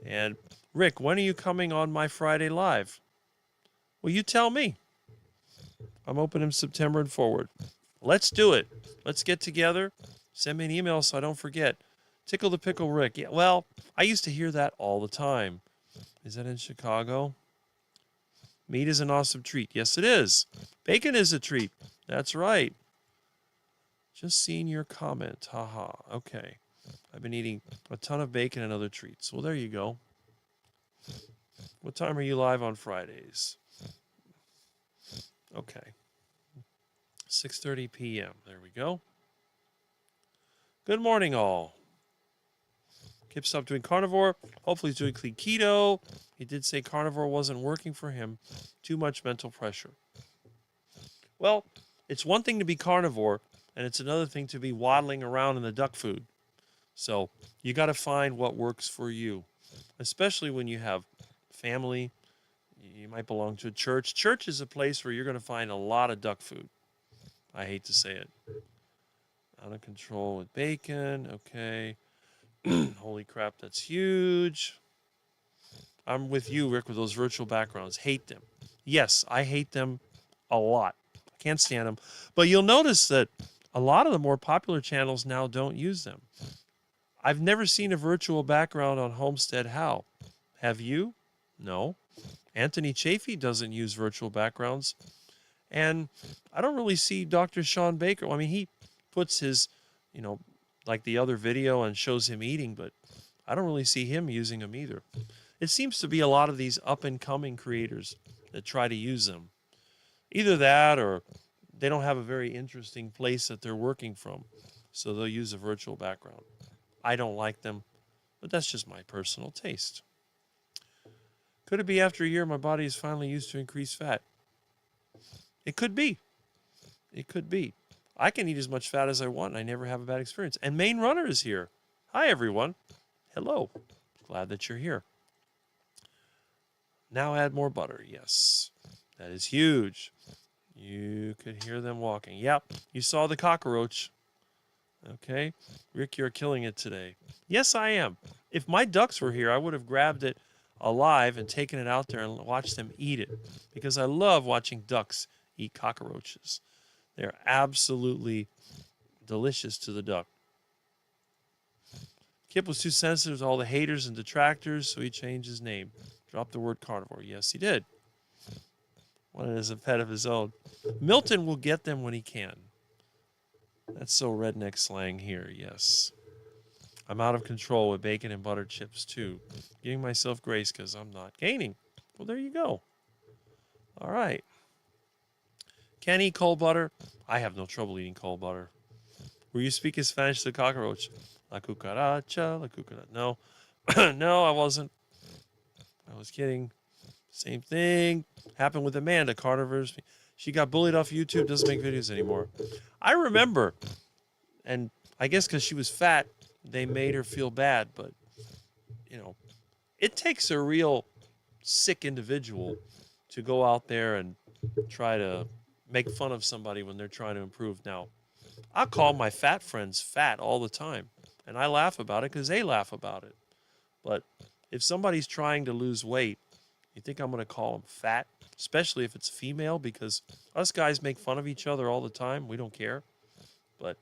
And Rick, when are you coming on my Friday live? Well, you tell me. I'm open in September and forward. Let's do it. Let's get together. Send me an email so I don't forget. Tickle the Pickle Rick. Yeah, well, I used to hear that all the time. Is that in Chicago? Meat is an awesome treat. Yes, it is. Bacon is a treat. That's right. Just seeing your comment. Haha. Okay. I've been eating a ton of bacon and other treats. Well, there you go. What time are you live on Fridays? Okay. 6:30 p.m. There we go. Good morning, all. Kip stopped doing carnivore. Hopefully he's doing clean keto. He did say carnivore wasn't working for him. Too much mental pressure. Well, it's one thing to be carnivore, and it's another thing to be waddling around in the duck food. So you got to find what works for you, especially when you have family. You might belong to a church. Church is a place where you're going to find a lot of duck food. I hate to say it. Out of control with bacon. Okay. Holy crap, that's huge. I'm with you, Rick, with those virtual backgrounds. Hate them. Yes, I hate them a lot. I can't stand them. But you'll notice that a lot of the more popular channels now don't use them. I've never seen a virtual background on Homestead How. Have you? No. Anthony Chafee doesn't use virtual backgrounds. And I don't really see Dr. Sean Baker. I mean, he puts his, like the other video and shows him eating, but I don't really see him using them either. It seems to be a lot of these up-and-coming creators that try to use them. Either that or they don't have a very interesting place that they're working from, so they'll use a virtual background. I don't like them, but that's just my personal taste. Could it be after a year my body is finally used to increased fat? It could be. It could be. I can eat as much fat as I want, and I never have a bad experience. And Main Runner is here. Hi, everyone. Hello. Glad that you're here. Now add more butter. Yes, that is huge. You could hear them walking. Yep, you saw the cockroach. Okay, Rick, you're killing it today. Yes, I am. If my ducks were here, I would have grabbed it alive and taken it out there and watched them eat it, because I love watching ducks eat cockroaches. They're absolutely delicious to the duck. Kip was too sensitive to all the haters and detractors, so he changed his name. Dropped the word carnivore. Yes, he did. Wanted as a pet of his own. Milton will get them when he can. That's so redneck slang here, yes. I'm out of control with bacon and butter chips, too. Giving myself grace because I'm not gaining. Well, there you go. All right. Can eat cold butter? I have no trouble eating cold butter. Were you speaking Spanish to the cockroach? La cucaracha, la cucaracha. No. No, I wasn't. I was kidding. Same thing happened with Amanda, carnivores. She got bullied off YouTube, doesn't make videos anymore. I remember, and I guess because she was fat, they made her feel bad. But, you know, it takes a real sick individual to go out there and try to make fun of somebody when they're trying to improve. Now, I call my fat friends fat all the time, and I laugh about it because they laugh about it. But if somebody's trying to lose weight, you think I'm going to call them fat, especially if it's female, because us guys make fun of each other all the time. We don't care. But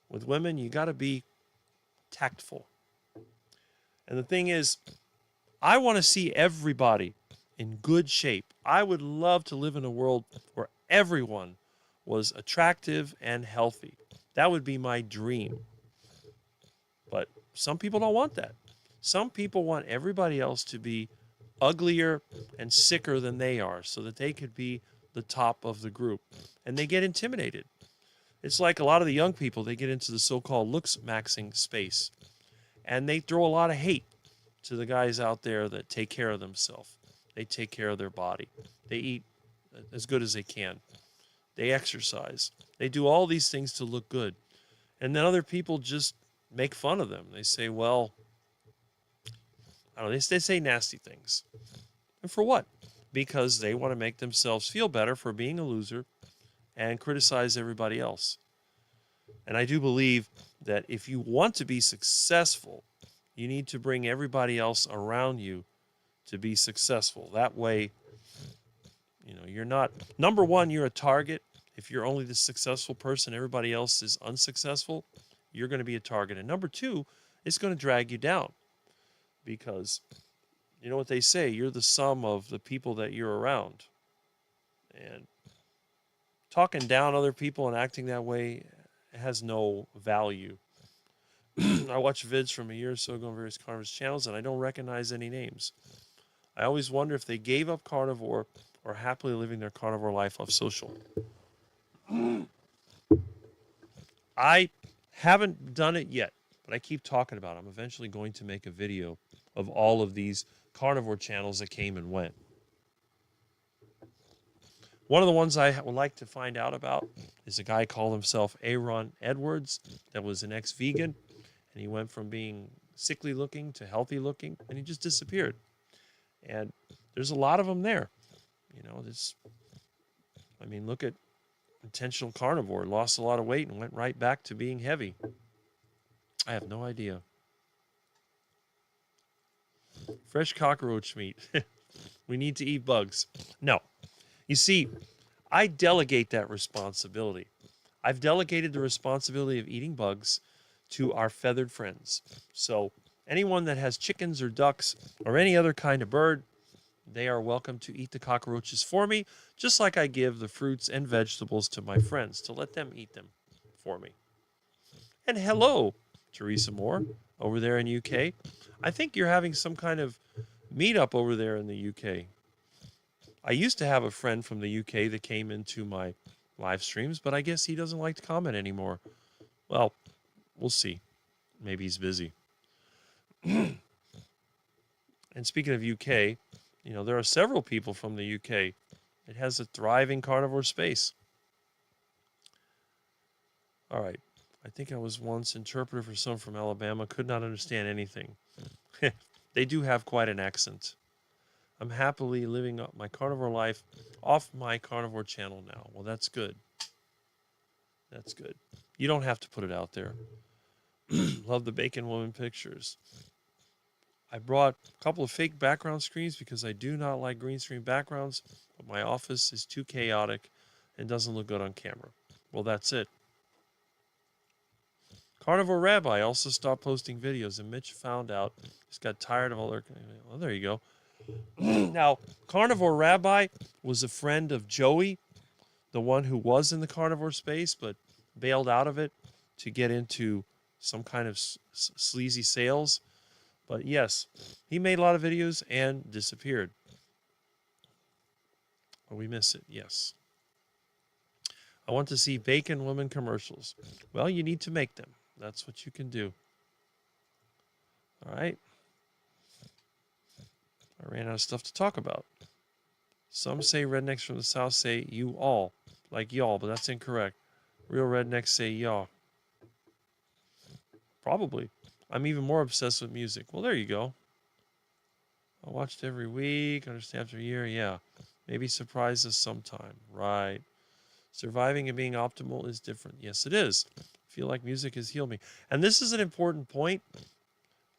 with women, you got to be tactful. And the thing is, I want to see everybody in good shape. I would love to live in a world where everyone was attractive and healthy. That would be my dream. But some people don't want that. Some people want everybody else to be uglier and sicker than they are so that they could be the top of the group. And they get intimidated. It's like a lot of the young people, they get into the so-called looks maxing space. And they throw a lot of hate to the guys out there that take care of themselves. They take care of their body. They eat as good as they can. They exercise. They do all these things to look good. And then other people just make fun of them. They say, well, I don't know, they say nasty things. And for what? Because they want to make themselves feel better for being a loser and criticize everybody else. And I do believe that if you want to be successful, you need to bring everybody else around you to be successful. That way, you know, you're not, number one, you're a target. If you're only the successful person, everybody else is unsuccessful, you're going to be a target. And number two, it's going to drag you down. Because you know what they say, you're the sum of the people that you're around. And talking down other people and acting that way has no value. I watch vids from a year or so ago on various carnivores channels, and I don't recognize any names. I always wonder if they gave up carnivore or happily living their carnivore life off social. I haven't done it yet, but I keep talking about it. I'm eventually going to make a video of all of these carnivore channels that came and went. One of the ones I would like to find out about is a guy called himself Aaron Edwards that was an ex-vegan, and he went from being sickly looking to healthy looking, and he just disappeared. And there's a lot of them there. You know, look at Intentional Carnivore, lost a lot of weight and went right back to being heavy. I have no idea. Fresh cockroach meat. We need to eat bugs. No. You see, I delegate that responsibility. I've delegated the responsibility of eating bugs to our feathered friends. So anyone that has chickens or ducks or any other kind of bird, they are welcome to eat the cockroaches for me, just like I give the fruits and vegetables to my friends to let them eat them for me. And hello, Teresa Moore, over there in UK. I think you're having some kind of meetup over there in the UK. I used to have a friend from the UK that came into my live streams, but I guess he doesn't like to comment anymore. Well, we'll see. Maybe he's busy. And speaking of UK, there are several people from the UK. It has a thriving carnivore space. All right. I think I was once interpreter for someone from Alabama. Could not understand anything. They do have quite an accent. I'm happily living up my carnivore life off my carnivore channel now. Well, that's good. That's good. You don't have to put it out there. Love the Bacon Woman pictures. I brought a couple of fake background screens because I do not like green screen backgrounds, but my office is too chaotic and doesn't look good on camera. Well, that's it. Carnivore Rabbi also stopped posting videos, and Mitch found out he's got tired of all their... Well, there you go. Now, Carnivore Rabbi was a friend of Joey, the one who was in the carnivore space but bailed out of it to get into some kind of sleazy sales. But yes, he made a lot of videos and disappeared. Oh, we miss it, yes. I want to see Bacon Woman commercials. Well, you need to make them. That's what you can do. All right. I ran out of stuff to talk about. Some say rednecks from the South say you all, like y'all, but that's incorrect. Real rednecks say y'all. Probably. I'm even more obsessed with music. Well, there you go. I watched every week, understand after a year. Yeah. Maybe surprise us sometime. Right. Surviving and being optimal is different. Yes, it is. I feel like music has healed me. And this is an important point.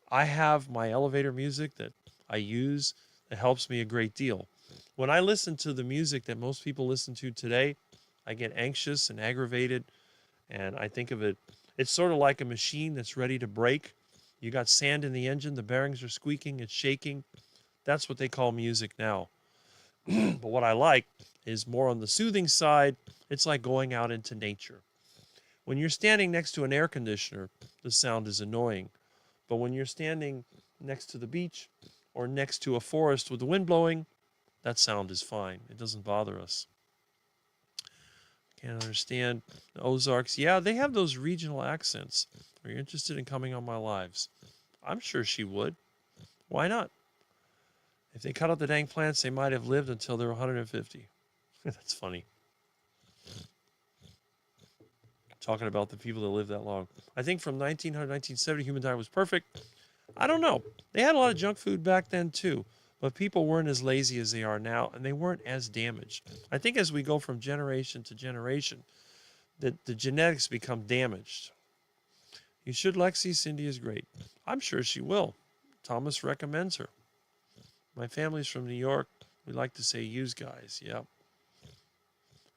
I have my elevator music that I use that helps me a great deal. When I listen to the music that most people listen to today, I get anxious and aggravated. And I think of it, it's sort of like a machine that's ready to break. You got sand in the engine, the bearings are squeaking, it's shaking. That's what they call music now. But what I like is more on the soothing side. It's like going out into nature. When you're standing next to an air conditioner, the sound is annoying. But when you're standing next to the beach or next to a forest with the wind blowing, that sound is fine. It doesn't bother us. Can't understand the Ozarks. Yeah, they have those regional accents. Are you interested in coming on my lives? I'm sure she would. Why not? If they cut out the dang plants, they might have lived until they were 150. That's funny. Talking about the people that lived that long. I think from 1900 to 1970, human diet was perfect. I don't know. They had a lot of junk food back then too, but people weren't as lazy as they are now, and they weren't as damaged. I think as we go from generation to generation, that the genetics become damaged. You should, Lexi. Cindy is great. I'm sure she will. Thomas recommends her. My family's from New York. We like to say "yous guys." Yeah.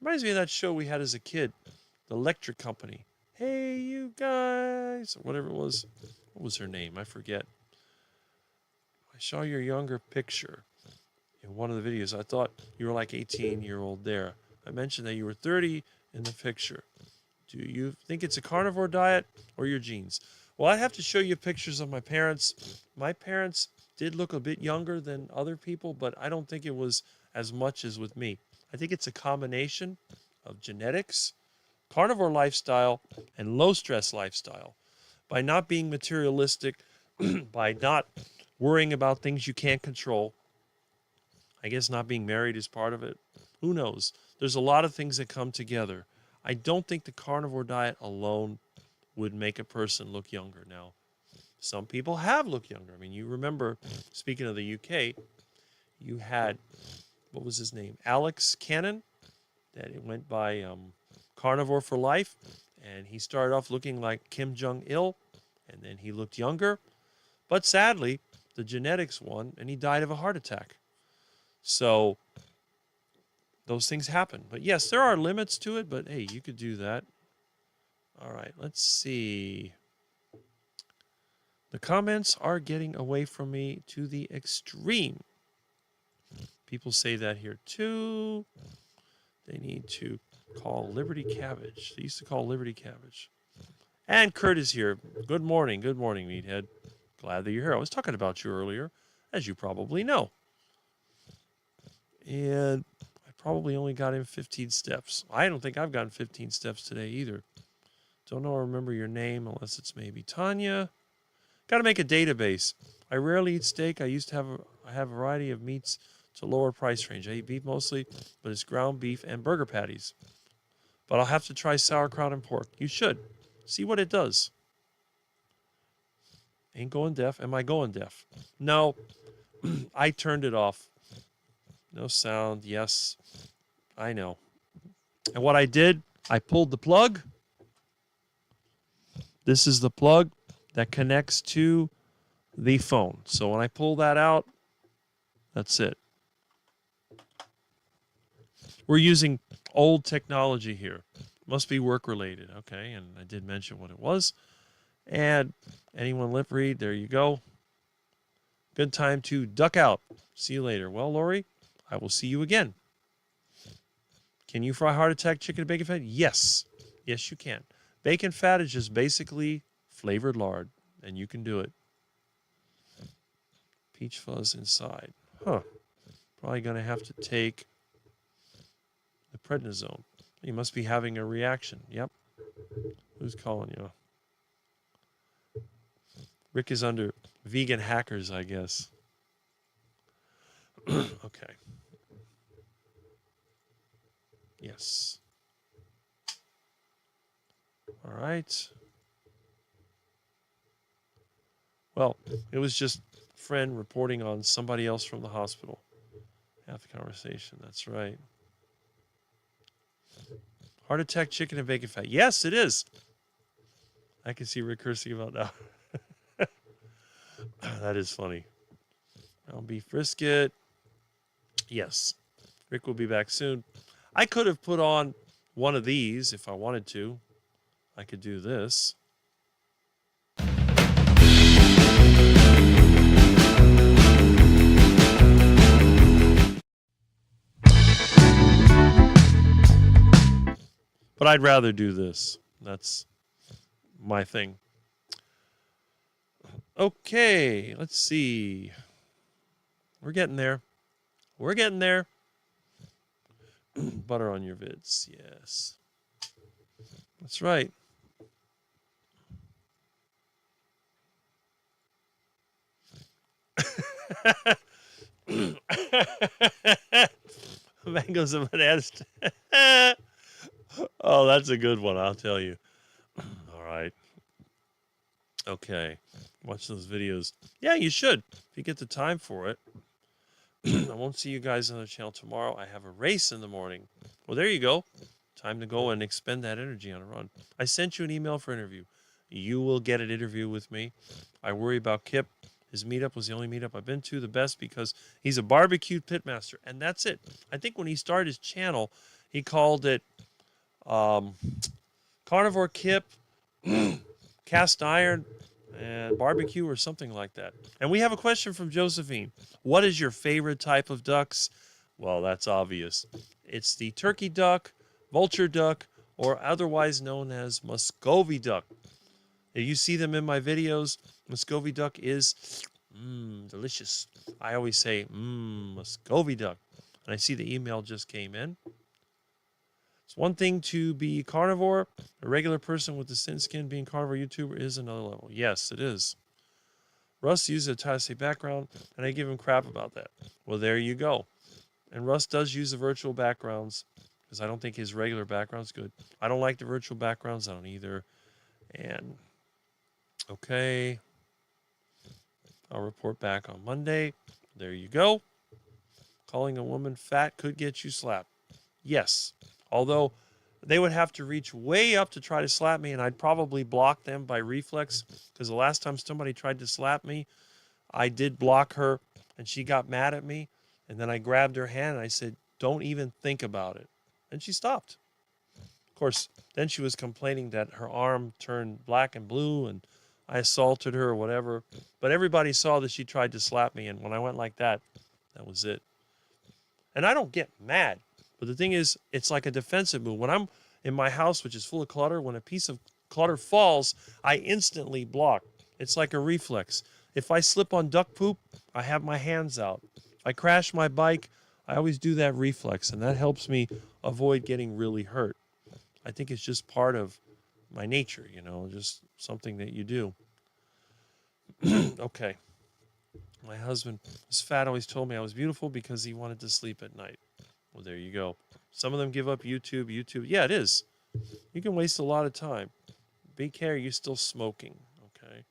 Reminds me of that show we had as a kid, the Electric Company. Hey, you guys, or whatever it was. What was her name? I forget. I saw your younger picture in one of the videos. I thought you were like 18-year-old there. I mentioned that you were 30 in the picture. Do you think it's a carnivore diet or your genes? Well, I have to show you pictures of my parents. My parents did look a bit younger than other people, but I don't think it was as much as with me. I think it's a combination of genetics, carnivore lifestyle, and low stress lifestyle. By not being materialistic, by not worrying about things you can't control. I guess not being married is part of it. Who knows? There's a lot of things that come together. I don't think the carnivore diet alone would make a person look younger. Now, some people have looked younger. I mean, you remember, speaking of the UK, you had, what was his name? Alex Cannon, that it went by Carnivore for Life. And he started off looking like Kim Jong-il, and then he looked younger. But sadly, the genetics won, and he died of a heart attack. So those things happen. But yes, there are limits to it, but hey, you could do that. All right, let's see. The comments are getting away from me to the extreme. People say that here too. They need to call Liberty Cabbage. They used to call Liberty Cabbage. And Kurt is here. Good morning, Meathead. Glad that you're here. I was talking about you earlier, as you probably know. And I probably only got in 15 steps. I don't think I've gotten 15 steps today either. Don't know or remember your name unless it's maybe Tanya. Got to make a database. I rarely eat steak. I have a variety of meats to lower price range. I eat beef mostly, but it's ground beef and burger patties. But I'll have to try sauerkraut and pork. You should. See what it does. Ain't going deaf. Am I going deaf? No. I turned it off. No sound. Yes. I know. And what I did, I pulled the plug. This is the plug that connects to the phone. So when I pull that out, that's it. We're using old technology here. Must be work related. Okay, and I did mention what it was. And anyone lip read, there you go. Good time to duck out. See you later. Well, Lori, I will see you again. Can you fry heart attack chicken and bacon fat? Yes. Yes, you can. Bacon fat is just basically flavored lard, and you can do it. Peach fuzz inside. Huh. Probably going to have to take the prednisone. You must be having a reaction. Yep. Who's calling you? Rick is under vegan hackers, I guess. Okay. Yes. All right. Well, it was just a friend reporting on somebody else from the hospital. Half the conversation. That's right. Heart attack, chicken, and bacon fat. Yes, it is. I can see Rick cursing about that. That is funny. Ground beef brisket. Yes. Rick will be back soon. I could have put on one of these if I wanted to. I could do this. But I'd rather do this. That's my thing. Okay, let's see. We're getting there. We're getting there. Butter on your vids. Yes. That's right. Mangoes and bananas. Oh, that's a good one, I'll tell you. All right. Okay. Watch those videos. Yeah, you should, if you get the time for it. I won't see you guys on the channel tomorrow. I have a race in the morning. Well, there you go. Time to go and expend that energy on a run. I sent you an email for interview. You will get an interview with me. I worry about Kip. His meetup was the only meetup I've been to, the best, because he's a barbecue pitmaster, and that's it. I think when he started his channel, he called it Carnivore Kip, Cast Iron, and Barbecue or something like that. And we have a question from Josephine. What is your favorite type of ducks? Well, that's obvious. It's the turkey duck, vulture duck, or otherwise known as Muscovy duck. If you see them in my videos, Muscovy duck is delicious. I always say, Muscovy duck. And I see the email just came in. It's one thing to be carnivore. A regular person with a thin skin being carnivore YouTuber is another level. Yes, it is. Russ uses a Tennessee background, and I give him crap about that. Well, there you go. And Russ does use the virtual backgrounds, because I don't think his regular background's good. I don't like the virtual backgrounds. I don't either. And, okay. I'll report back on Monday. There you go. Calling a woman fat could get you slapped. Yes. Although they would have to reach way up to try to slap me, and I'd probably block them by reflex, because the last time somebody tried to slap me, I did block her, and she got mad at me, and then I grabbed her hand, and I said, don't even think about it. And she stopped. Of course, then she was complaining that her arm turned black and blue, and I assaulted her or whatever. But everybody saw that she tried to slap me, and when I went like that, that was it. And I don't get mad. But the thing is, it's like a defensive move. When I'm in my house, which is full of clutter, when a piece of clutter falls, I instantly block. It's like a reflex. If I slip on duck poop, I have my hands out. If I crash my bike, I always do that reflex, and that helps me avoid getting really hurt. I think it's just part of my nature, just something that you do. Okay. My husband was fat, always told me I was beautiful because he wanted to sleep at night. Well, there you go. Some of them give up YouTube. YouTube, yeah, it is. You can waste a lot of time. Be careful, you're still smoking. Okay.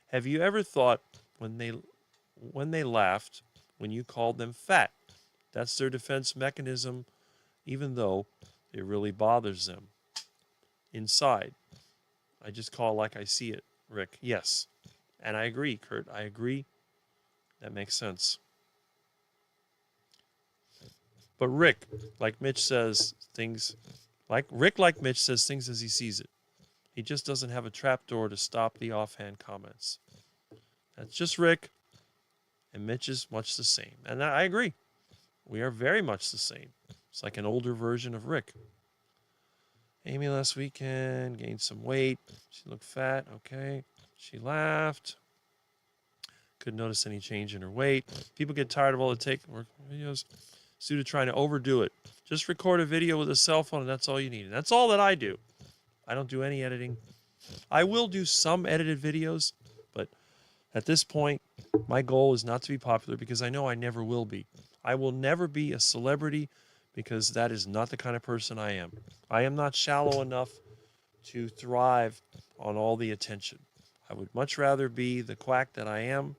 Have you ever thought when they laughed when you called them fat? That's their defense mechanism, even though it really bothers them inside. I just call it like I see it, Rick. Yes. And I agree, Kurt. I agree. That makes sense. But Rick, like Mitch says things, like Mitch says things as he sees it. He just doesn't have a trapdoor to stop the offhand comments. That's just Rick, and Mitch is much the same. And I agree. We are very much the same. It's like an older version of Rick. Amy last weekend gained some weight. She looked fat. Okay. She laughed. Couldn't notice any change in her weight. People get tired of all the take work videos. It's due to trying to overdo it. Just record a video with a cell phone, and that's all you need. And that's all that I do. I don't do any editing. I will do some edited videos, but at this point, my goal is not to be popular because I know I never will be. I will never be a celebrity because that is not the kind of person I am. I am not shallow enough to thrive on all the attention. I would much rather be the quack that I am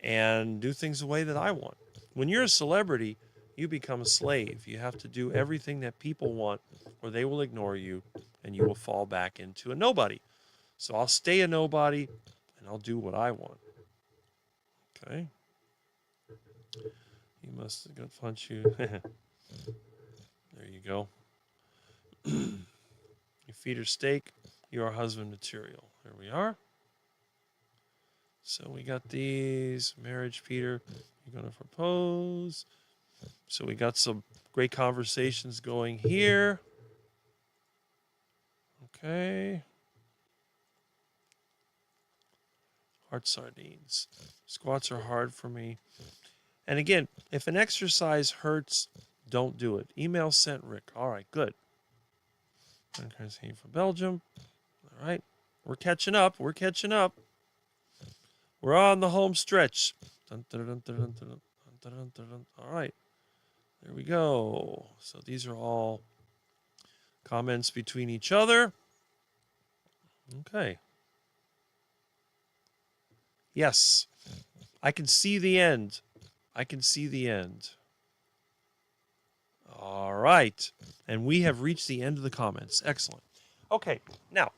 and do things the way that I want. When you're a celebrity, you become a slave. You have to do everything that people want or they will ignore you and you will fall back into a nobody. So I'll stay a nobody and I'll do what I want. Okay. You must have got punch you. There you go. You feed her steak, you are husband material. There we are. So we got these. Marriage, Peter. You're going to propose. So we got some great conversations going here. Okay. Heart sardines. Squats are hard for me. And again, if an exercise hurts, don't do it. Email sent, Rick. All right, good. For Belgium. All right. We're catching up. We're catching up. We're on the home stretch. All right. There we go. So these are all comments between each other. Okay. Yes. I can see the end. I can see the end. All right. And we have reached the end of the comments. Excellent. Okay. Now,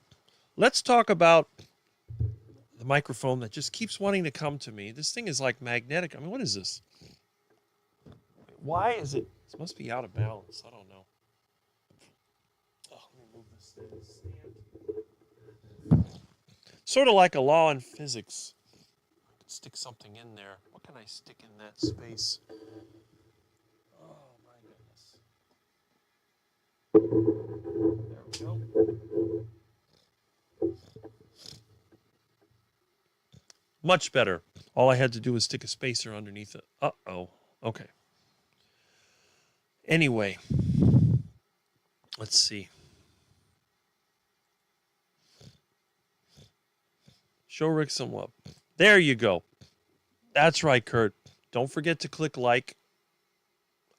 let's talk about the microphone that just keeps wanting to come to me. This thing is like magnetic. I mean, what is this? Why is it? This must be out of balance. I don't know. Oh, let me move this stand. Sort of like a law in physics. I could stick something in there. What can I stick in that space? Oh, my goodness. There we go. Much better. All I had to do was stick a spacer underneath it. Uh-oh. Okay. Anyway, let's see. Show Rick some love. There you go. That's right, Kurt. Don't forget to click like.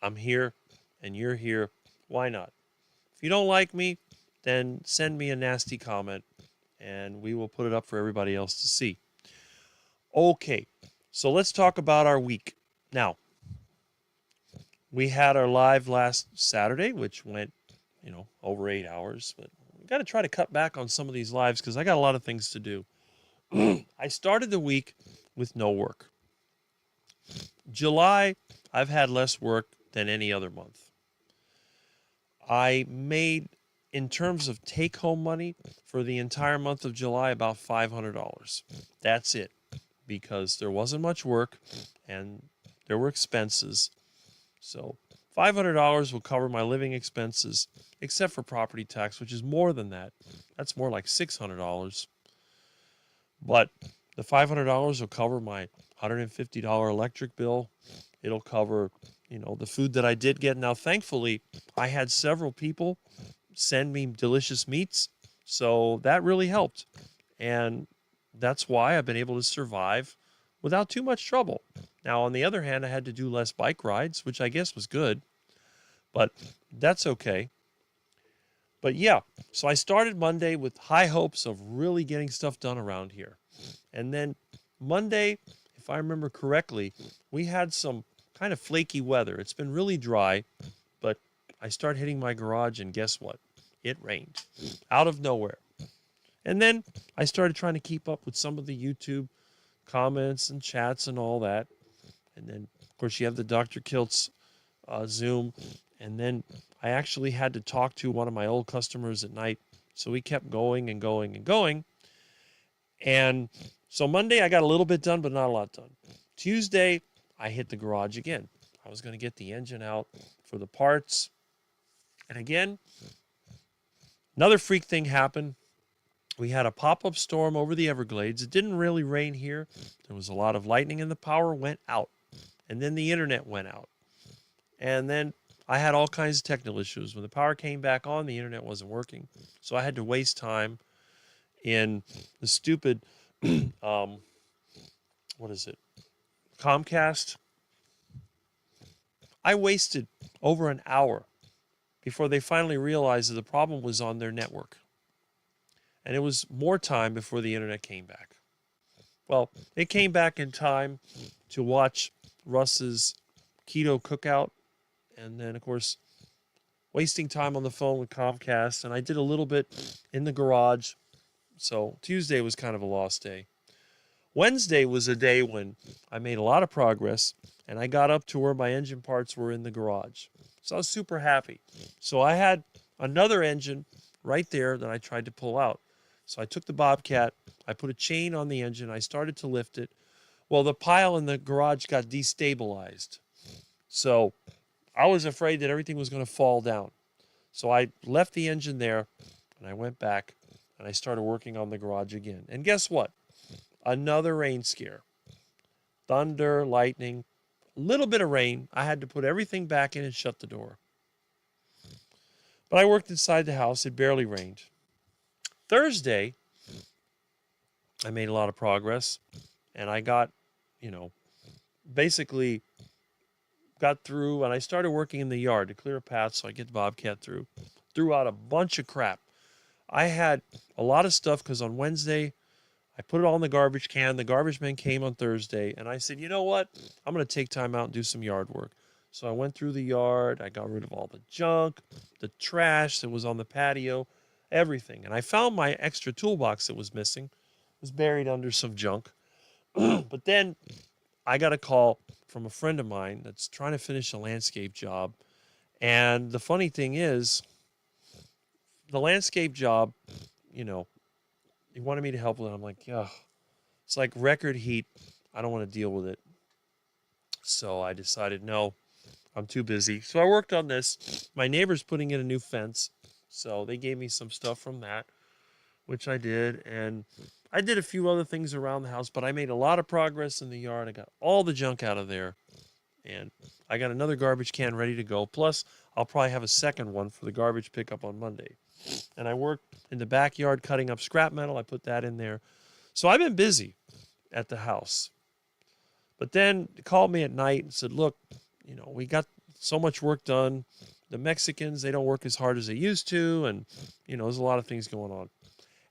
I'm here and you're here. Why not? If you don't like me, then send me a nasty comment and we will put it up for everybody else to see. Okay, so let's talk about our week. Now, we had our live last Saturday, which went, over 8 hours, but we got to try to cut back on some of these lives because I got a lot of things to do. I started the week with no work. July, I've had less work than any other month. I made, in terms of take-home money, for the entire month of July, about $500. That's it, because there wasn't much work and there were expenses. So $500 will cover my living expenses, except for property tax, which is more than that. That's more like $600. But the $500 will cover my $150 electric bill. It'll cover, the food that I did get. Now, thankfully, I had several people send me delicious meats. So that really helped. And that's why I've been able to survive without too much trouble. Now, on the other hand, I had to do less bike rides, which I guess was good, but that's okay. But yeah, so I started Monday with high hopes of really getting stuff done around here. And then Monday, if I remember correctly, we had some kind of flaky weather. It's been really dry, but I start hitting my garage and guess what? It rained out of nowhere. And then I started trying to keep up with some of the YouTube comments and chats and all that. And then, of course, you have the Dr. Kilt's Zoom. And then I actually had to talk to one of my old customers at night. So we kept going and going and going. And so Monday, I got a little bit done, but not a lot done. Tuesday, I hit the garage again. I was going to get the engine out for the parts. And again, another freak thing happened. We had a pop-up storm over the Everglades. It didn't really rain here. There was a lot of lightning and the power went out. And then the internet went out. And then I had all kinds of technical issues. When the power came back on, the internet wasn't working. So I had to waste time in the stupid, what is it, Comcast. I wasted over an hour before they finally realized that the problem was on their network. And it was more time before the internet came back. Well, it came back in time to watch Russ's keto cookout. And then, of course, wasting time on the phone with Comcast. And I did a little bit in the garage. So Tuesday was kind of a lost day. Wednesday was a day when I made a lot of progress. And I got up to where my engine parts were in the garage. So I was super happy. So I had another engine right there that I tried to pull out. So I took the Bobcat, I put a chain on the engine, I started to lift it. Well, the pile in the garage got destabilized. So I was afraid that everything was going to fall down. So I left the engine there and I went back and I started working on the garage again. And guess what? Another rain scare. Thunder, lightning, a little bit of rain. I had to put everything back in and shut the door. But I worked inside the house. It barely rained. Thursday, I made a lot of progress, and I got, basically got through, and I started working in the yard to clear a path so I get the Bobcat through. Threw out a bunch of crap. I had a lot of stuff because on Wednesday, I put it all in the garbage can. The garbage man came on Thursday, and I said, you know what? I'm going to take time out and do some yard work. So I went through the yard. I got rid of all the junk, the trash that was on the patio, everything. And I found my extra toolbox that was missing. It was buried under some junk. But then I got a call from a friend of mine that's trying to finish a landscape job. And the funny thing is, the landscape job, he wanted me to help with it. I'm like, yeah, it's like record heat. I don't want to deal with it. So I decided, no, I'm too busy. So I worked on this. My neighbor's putting in a new fence. So they gave me some stuff from that, which I did. And I did a few other things around the house, but I made a lot of progress in the yard. I got all the junk out of there. And I got another garbage can ready to go. Plus, I'll probably have a second one for the garbage pickup on Monday. And I worked in the backyard cutting up scrap metal. I put that in there. So I've been busy at the house. But then they called me at night and said, look, we got so much work done. The Mexicans, they don't work as hard as they used to. And, there's a lot of things going on.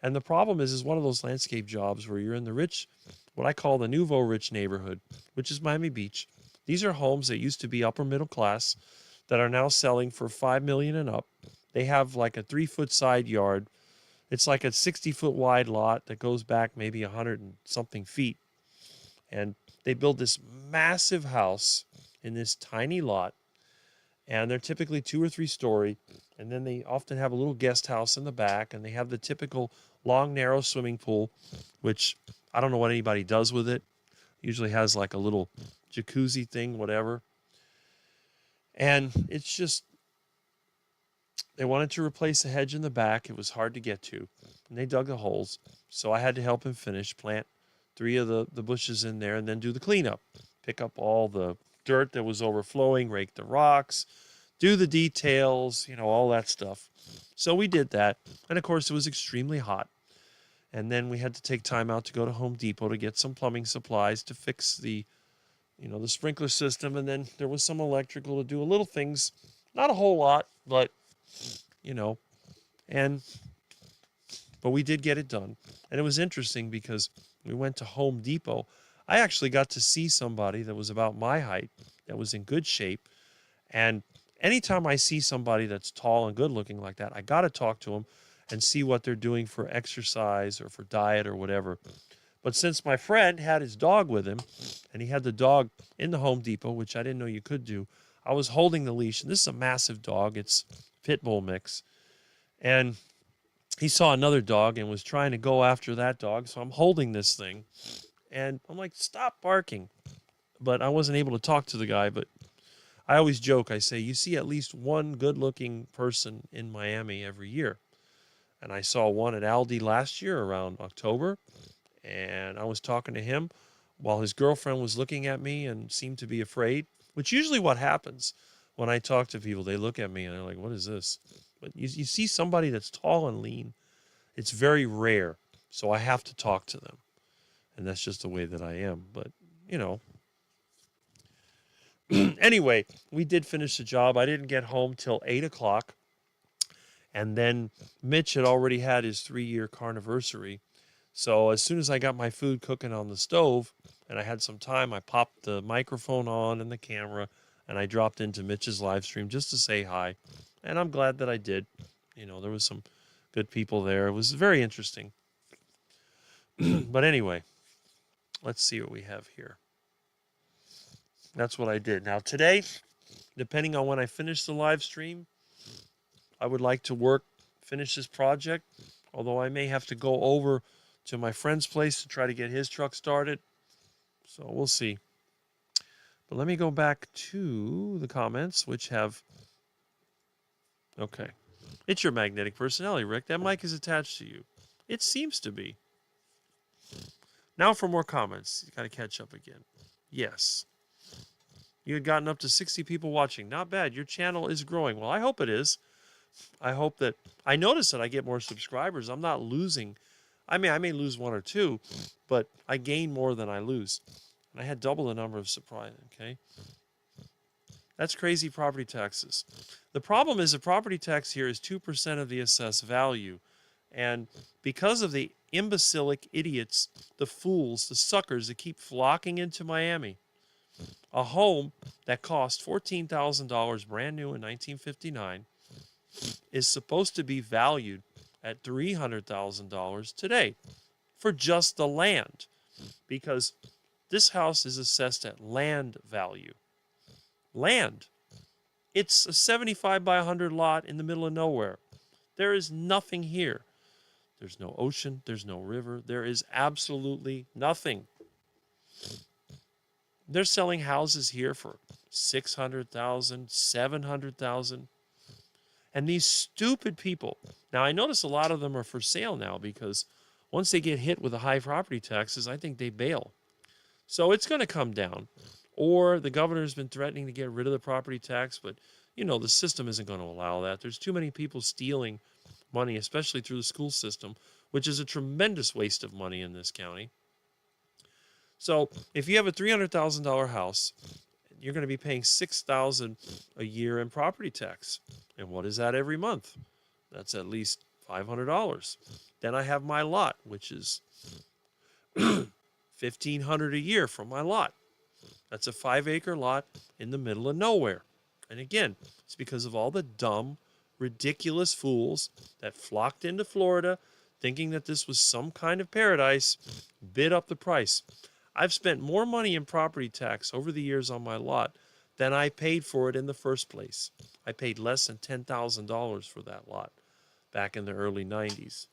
And the problem is one of those landscape jobs where you're in the rich, what I call the nouveau rich neighborhood, which is Miami Beach. These are homes that used to be upper middle class that are now selling for $5 million and up. They have like a 3-foot side yard. It's like a 60-foot wide lot that goes back maybe 100 and something feet. And they build this massive house in this tiny lot. And they're typically 2 or 3 story. And then they often have a little guest house in the back. And they have the typical long, narrow swimming pool, which I don't know what anybody does with it. Usually has like a little jacuzzi thing, whatever. And it's just, they wanted to replace the hedge in the back. It was hard to get to. And they dug the holes. So I had to help him finish, plant 3 of the bushes in there, and then do the cleanup. Pick up all the dirt that was overflowing, rake the rocks, do the details, all that stuff. So we did that. And of course, it was extremely hot. And then we had to take time out to go to Home Depot to get some plumbing supplies to fix the sprinkler system. And then there was some electrical to do a little things, not a whole lot, but, you know, and, but we did get it done. And it was interesting because we went to Home Depot. I actually got to see somebody that was about my height, that was in good shape. And anytime I see somebody that's tall and good looking like that, I got to talk to them and see what they're doing for exercise or for diet or whatever. But since my friend had his dog with him, and he had the dog in the Home Depot, which I didn't know you could do, I was holding the leash. And this is a massive dog. It's pit bull mix. And he saw another dog and was trying to go after that dog. So I'm holding this thing. And I'm like, stop barking. But I wasn't able to talk to the guy. But I always joke. I say, you see at least one good-looking person in Miami every year. And I saw one at Aldi last year around October. And I was talking to him while his girlfriend was looking at me and seemed to be afraid, which usually what happens when I talk to people. They look at me and they're like, what is this? But you see somebody that's tall and lean. It's very rare. So I have to talk to them. And that's just the way that I am. But, anyway, we did finish the job. I didn't get home till 8 o'clock. And then Mitch had already had his 3-year carniversary. So as soon as I got my food cooking on the stove and I had some time, I popped the microphone on and the camera and I dropped into Mitch's live stream just to say hi. And I'm glad that I did. There was some good people there. It was very interesting. But anyway, let's see what we have here. That's what I did. Now today, depending on when I finish the live stream, I would like to finish this project, although I may have to go over to my friend's place to try to get his truck started. So we'll see. But let me go back to the comments, which have... Okay. It's your magnetic personality, Rick. That mic is attached to you. It seems to be. Now for more comments. You got to catch up again. Yes. You had gotten up to 60 people watching. Not bad. Your channel is growing. Well, I hope it is. I hope that... I notice that I get more subscribers. I'm not losing... I may lose 1 or 2, but I gain more than I lose. And I had double the number of subscribers, okay? That's crazy property taxes. The problem is the property tax here is 2% of the assessed value. And because of the imbecilic idiots, the fools, the suckers that keep flocking into Miami, a home that cost $14,000 brand new in 1959 is supposed to be valued at $300,000 today for just the land, because this house is assessed at land value. Land. It's a 75 by 100 lot in the middle of nowhere. There is nothing here. There's no ocean. There's no river. There is absolutely nothing. They're selling houses here for $600,000, $700,000. And these stupid people, now I notice a lot of them are for sale now because once they get hit with the high property taxes, I think they bail. So it's going to come down. Or the governor's been threatening to get rid of the property tax, but, the system isn't going to allow that. There's too many people stealing money, especially through the school system, which is a tremendous waste of money in this county. So if you have a $300,000 house, you're going to be paying $6,000 a year in property tax. And what is that every month? That's at least $500. Then I have my lot, which is $1,500 a year from my lot. That's a 5-acre lot in the middle of nowhere. And again, it's because of all the dumb, ridiculous fools that flocked into Florida thinking that this was some kind of paradise, bid up the price. I've spent more money in property tax over the years on my lot than I paid for it in the first place. I paid less than $10,000 for that lot back in the early 90s.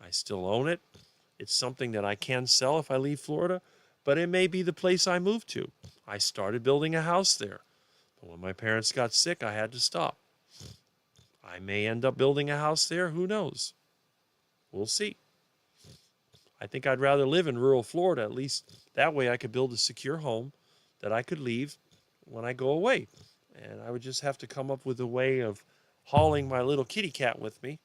I still own it. It's something that I can sell if I leave Florida, but it may be the place I move to. I started building a house there. But when my parents got sick, I had to stop. I may end up building a house there. Who knows? We'll see. I think I'd rather live in rural Florida. At least that way I could build a secure home that I could leave when I go away. And I would just have to come up with a way of hauling my little kitty cat with me,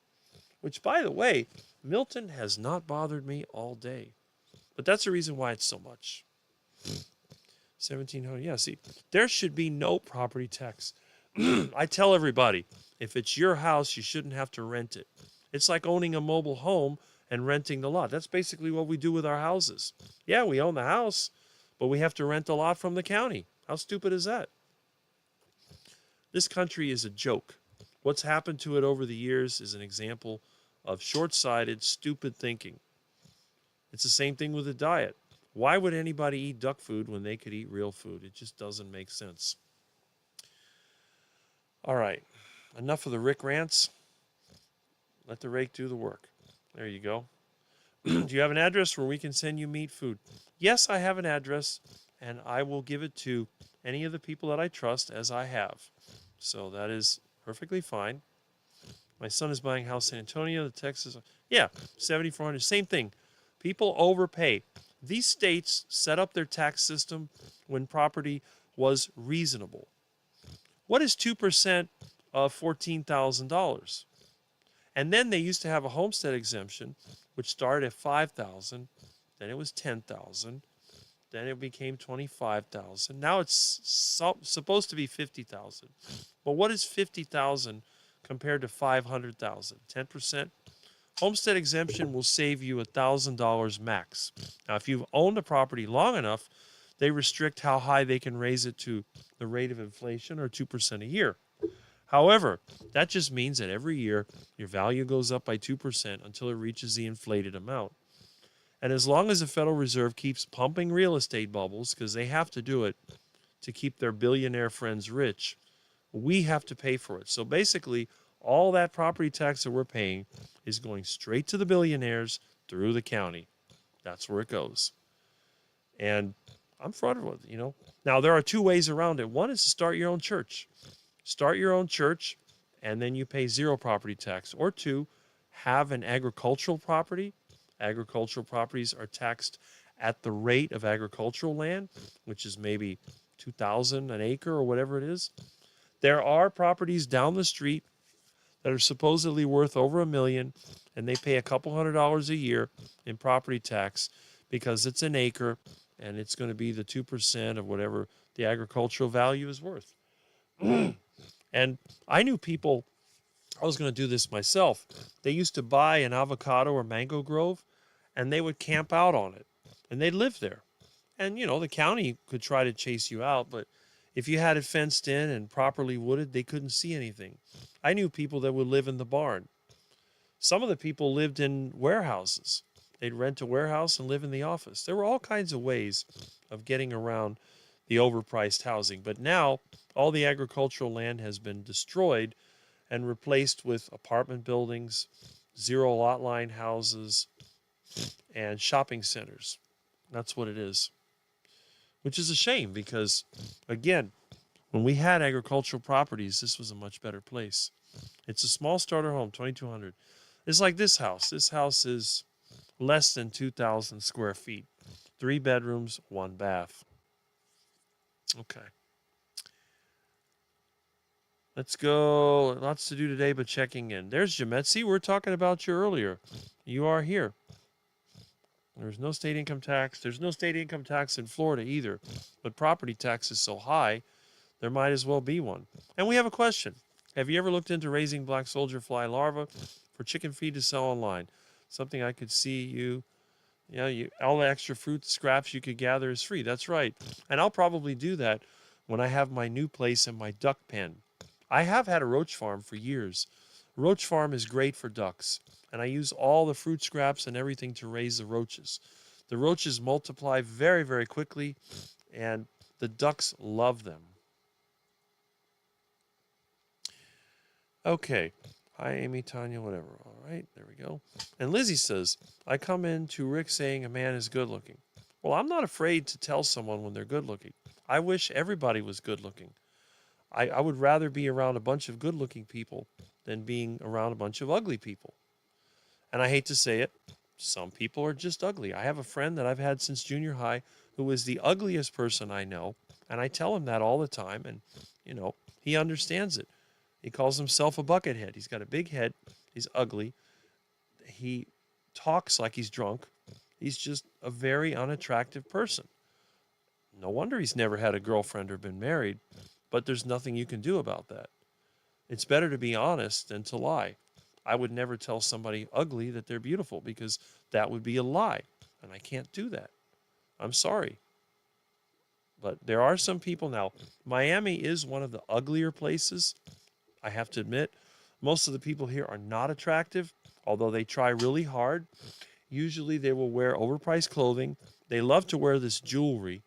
which, by the way, Milton has not bothered me all day. But that's the reason why it's so much. 1700, yeah, see, there should be no property tax. I tell everybody, if it's your house, you shouldn't have to rent it. It's like owning a mobile home and renting the lot. That's basically what we do with our houses. Yeah, we own the house, but we have to rent a lot from the county. How stupid is that? This country is a joke. What's happened to it over the years is an example of short-sighted, stupid thinking. It's the same thing with the diet. Why would anybody eat duck food when they could eat real food? It just doesn't make sense. All right, enough of the Rick rants. Let the rake do the work. There you go. Do you have an address where we can send you meat food? Yes, I have an address, and I will give it to any of the people that I trust, as I have. So that is perfectly fine. My son is buying a house in San Antonio, the Texas. Yeah, 7,400. Same thing. People overpay. These states set up their tax system when property was reasonable. What is 2% of $14,000? And then they used to have a homestead exemption, which started at $5,000. Then it was $10,000. Then it became $25,000. Now it's supposed to be $50,000. But what is $50,000 compared to $500,000? 10%? Homestead exemption will save you $1,000 max. Now, if you've owned a property long enough, they restrict how high they can raise it to the rate of inflation, or 2% a year. However, that just means that every year your value goes up by 2% until it reaches the inflated amount. And as long as the Federal Reserve keeps pumping real estate bubbles, because they have to do it to keep their billionaire friends rich, we have to pay for it. So basically, all that property tax that we're paying is going straight to the billionaires through the county. That's where it goes. And I'm fronted with it, Now, there are two ways around it. One is to start your own church. Start your own church, and then you pay zero property tax. Or two, have an agricultural property. Agricultural properties are taxed at the rate of agricultural land, which is maybe $2,000 an acre or whatever it is. There are properties down the street that are supposedly worth over $1 million, and they pay a couple $100 a year in property tax because it's an acre and it's going to be the 2% of whatever the agricultural value is worth. And I knew people, I was going to do this myself. They used to buy an avocado or mango grove, and they would camp out on it, and they'd live there. And, the county could try to chase you out, but if you had it fenced in and properly wooded, they couldn't see anything. I knew people that would live in the barn. Some of the people lived in warehouses. They'd rent a warehouse and live in the office. There were all kinds of ways of getting around the overpriced housing. But now, all the agricultural land has been destroyed and replaced with apartment buildings, zero lot line houses, and shopping centers. That's what it is. Which is a shame because, again, when we had agricultural properties, this was a much better place. It's a small starter home, 2,200. It's like this house. This house is less than 2,000 square feet. 3 bedrooms, 1 bath. Okay. Let's go. Lots to do today, but checking in. There's Jamet. See, we were talking about you earlier. You are here. There's no state income tax. There's no state income tax in Florida either. But property tax is so high, there might as well be one. And we have a question. Have you ever looked into raising black soldier fly larvae for chicken feed to sell online? Something I could see all the extra fruit scraps you could gather is free. That's right. And I'll probably do that when I have my new place and my duck pen. I have had a roach farm for years. Roach farm is great for ducks, and I use all the fruit scraps and everything to raise the roaches. The roaches multiply very, very quickly, and the ducks love them. Okay. Hi, Amy, Tanya, whatever. All right, there we go. And Lizzie says, I come in to Rick saying a man is good looking. Well, I'm not afraid to tell someone when they're good looking. I wish everybody was good looking. I would rather be around a bunch of good looking people than being around a bunch of ugly people. And I hate to say it, some people are just ugly. I have a friend that I've had since junior high who is the ugliest person I know, and I tell him that all the time, and he understands it. He calls himself a buckethead. He's got a big head. He's ugly. He talks like he's drunk. He's just a very unattractive person. No wonder he's never had a girlfriend or been married, but there's nothing you can do about that. It's better to be honest than to lie. I would never tell somebody ugly that they're beautiful because that would be a lie, and I can't do that. I'm sorry. But there are some people now. Miami is one of the uglier places, I have to admit. Most of the people here are not attractive, although they try really hard. Usually they will wear overpriced clothing. They love to wear this jewelry,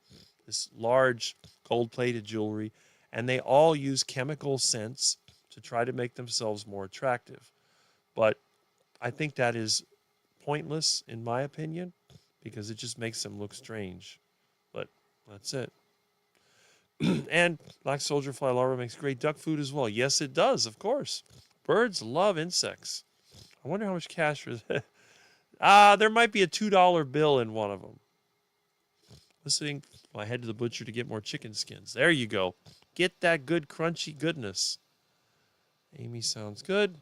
this large gold-plated jewelry, and they all use chemical scents to try to make themselves more attractive. But I think that is pointless, in my opinion, because it just makes them look strange. But that's it. And black soldier fly larva makes great duck food as well. Yes, it does, of course. Birds love insects. I wonder how much cash for that. There might be a $2 bill in one of them. Listening, I head to the butcher to get more chicken skins. There you go. Get that good crunchy goodness. Amy sounds good.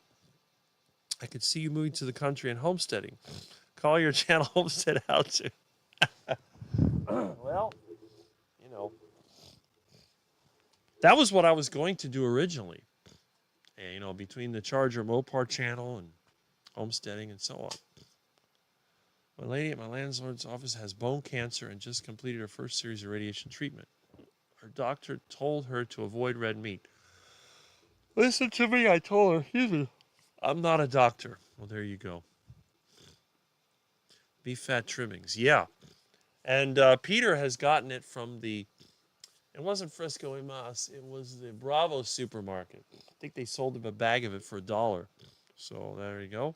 I could see you moving to the country and homesteading. Call your channel Homestead How To. Well, that was what I was going to do originally. And, between the Charger Mopar channel and homesteading and so on. My lady at my landlord's office has bone cancer and just completed her first series of radiation treatment. Her doctor told her to avoid red meat. Listen to me, I told her. Excuse me. I'm not a doctor. Well, there you go. Beef fat trimmings. Yeah. And Peter has gotten it from it wasn't Frisco y Mas. It was the Bravo supermarket. I think they sold him a bag of it for $1. So there you go.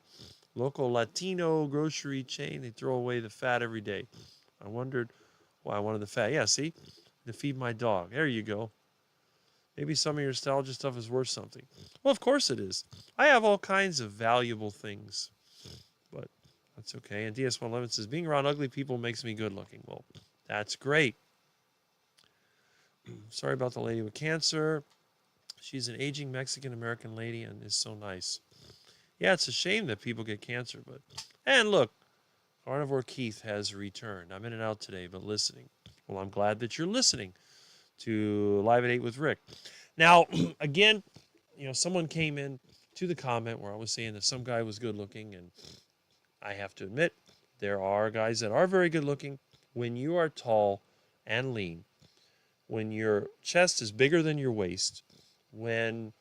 Local Latino grocery chain. They throw away the fat every day. I wondered why I wanted the fat. Yeah, see? To feed my dog. There you go. Maybe some of your nostalgia stuff is worth something. Well, of course it is. I have all kinds of valuable things. But that's okay. And DS111 says, being around ugly people makes me good looking. Well, that's great. Sorry about the lady with cancer. She's an aging Mexican-American lady and is so nice. Yeah, it's a shame that people get cancer, but... And look, Carnivore Keith has returned. I'm in and out today, but listening. Well, I'm glad that you're listening to Live at 8 with Rick. Now, again, someone came in to the comment where I was saying that some guy was good looking, and I have to admit, there are guys that are very good looking. When you are tall and lean, when your chest is bigger than your waist, when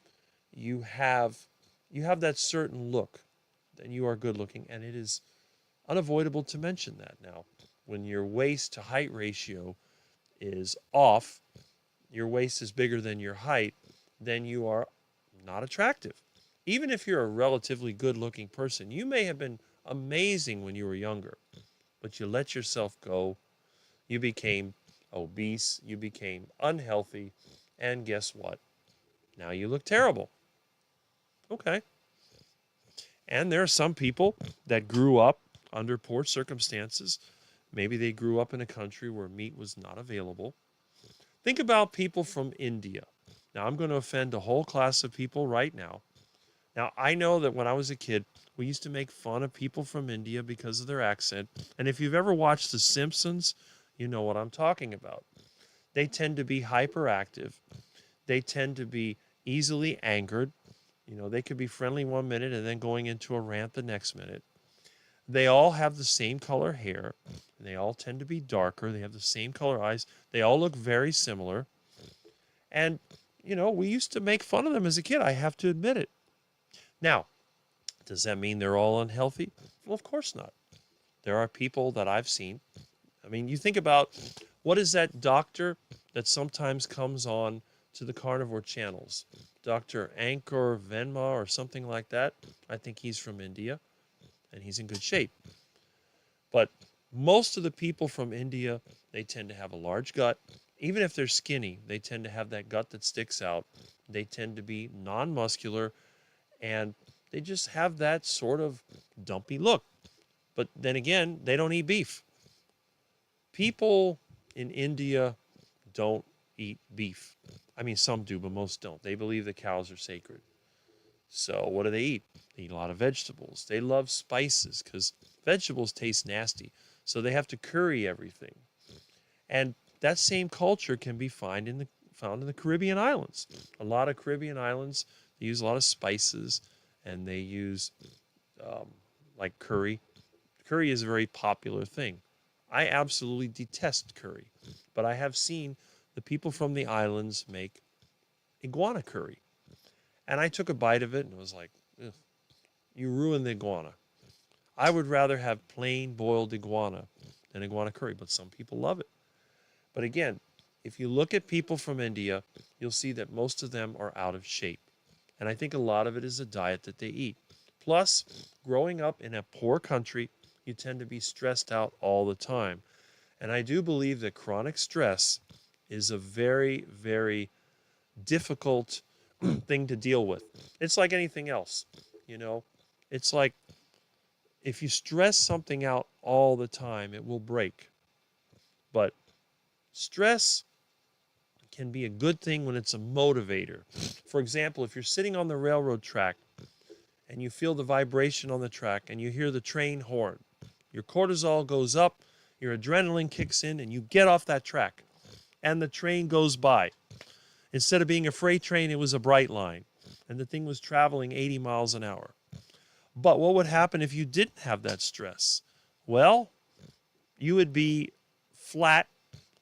you have that certain look, then you are good looking, and it is unavoidable to mention that now. When your waist to height ratio is off, your waist is bigger than your height, then you are not attractive. Even if you're a relatively good looking person, you may have been amazing when you were younger, but you let yourself go. You became obese, you became unhealthy, and guess what? Now you look terrible. Okay. And there are some people that grew up under poor circumstances. Maybe they grew up in a country where meat was not available. Think about people from India. Now, I'm going to offend a whole class of people right now. Now, I know that when I was a kid, we used to make fun of people from India because of their accent. And if you've ever watched The Simpsons, you know what I'm talking about. They tend to be hyperactive. They tend to be easily angered. They could be friendly 1 minute and then going into a rant the next minute. They all have the same color hair. They all tend to be darker. They have the same color eyes. They all look very similar. And, we used to make fun of them as a kid. I have to admit it. Now, does that mean they're all unhealthy? Well, of course not. There are people that I've seen. I mean, you think about what is that doctor that sometimes comes on to the carnivore channels? Dr. Ankur Venma or something like that. I think he's from India, and he's in good shape. But most of the people from India, they tend to have a large gut. Even if they're skinny, they tend to have that gut that sticks out. They tend to be non-muscular, and they just have that sort of dumpy look. But then again, they don't eat beef. People in India don't eat beef. I mean, some do, but most don't. They believe the cows are sacred. So what do they eat? They eat a lot of vegetables. They love spices because vegetables taste nasty. So they have to curry everything. And that same culture can be found in the Caribbean islands. A lot of Caribbean islands, they use a lot of spices, and they use like curry. Curry is a very popular thing. I absolutely detest curry, but I have seen the people from the islands make iguana curry. And I took a bite of it and was like, ugh, you ruined the iguana. I would rather have plain boiled iguana than iguana curry, but some people love it. But again, if you look at people from India, you'll see that most of them are out of shape. And I think a lot of it is the diet that they eat. Plus, growing up in a poor country, you tend to be stressed out all the time. And I do believe that chronic stress is a very, very difficult thing to deal with. It's like anything else, you know. It's like if you stress something out all the time, it will break. But stress can be a good thing when it's a motivator. For example, if you're sitting on the railroad track and you feel the vibration on the track and you hear the train horn, your cortisol goes up, your adrenaline kicks in, and you get off that track. And the train goes by. Instead of being a freight train, it was a bright line. And the thing was traveling 80 miles an hour. But what would happen if you didn't have that stress? Well, you would be flat,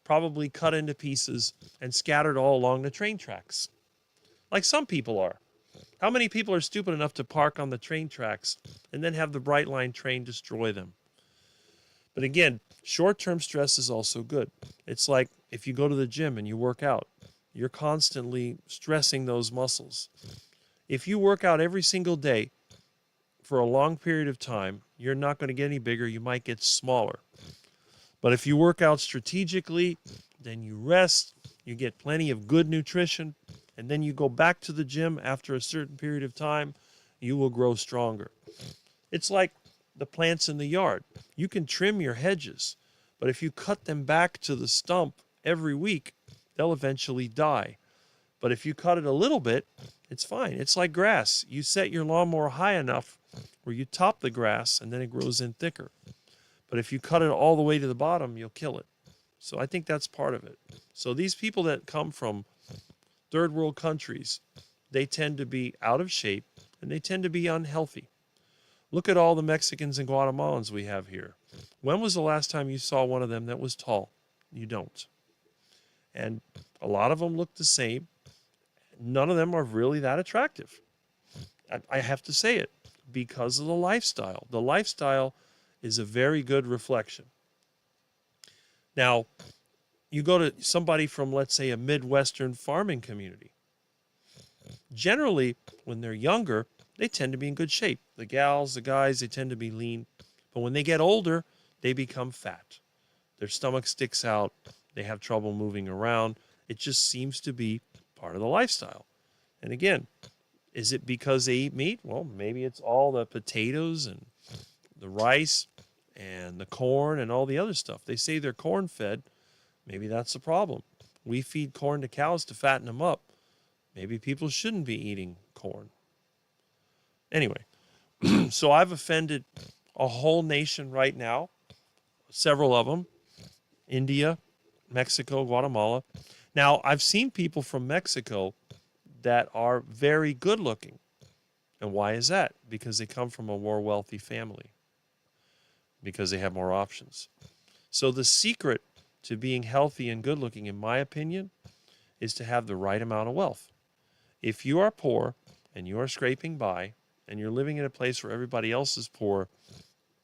probably cut into pieces, and scattered all along the train tracks. Like some people are. How many people are stupid enough to park on the train tracks and then have the bright line train destroy them? But again, short-term stress is also good. It's like if you go to the gym and you work out, you're constantly stressing those muscles. If you work out every single day for a long period of time, you're not going to get any bigger. You might get smaller. But if you work out strategically, then you rest, you get plenty of good nutrition, and then you go back to the gym after a certain period of time, you will grow stronger. It's like the plants in the yard. You can trim your hedges, but if you cut them back to the stump every week, they'll eventually die. But if you cut it a little bit, it's fine. It's like grass. You set your lawnmower high enough where you top the grass and then it grows in thicker. But if you cut it all the way to the bottom, you'll kill it. So I think that's part of it. So these people that come from third world countries, they tend to be out of shape and they tend to be unhealthy. Look at all the Mexicans and Guatemalans we have here. When was the last time you saw one of them that was tall? You don't. And a lot of them look the same. None of them are really that attractive. I have to say it because of the lifestyle. The lifestyle is a very good reflection. Now, you go to somebody from, let's say, a Midwestern farming community. Generally, when they're younger, they tend to be in good shape. The gals, the guys, they tend to be lean. But when they get older, they become fat. Their stomach sticks out. They have trouble moving around. It just seems to be part of the lifestyle. And again, is it because they eat meat? Well, maybe it's all the potatoes and the rice and the corn and all the other stuff. They say they're corn fed. Maybe that's the problem. We feed corn to cows to fatten them up. Maybe people shouldn't be eating corn. Anyway, so I've offended a whole nation right now, several of them, India, Mexico, Guatemala. Now, I've seen people from Mexico that are very good looking. And why is that? Because they come from a more wealthy family, because they have more options. So the secret to being healthy and good looking, in my opinion, is to have the right amount of wealth. If you are poor and you are scraping by and you're living in a place where everybody else is poor,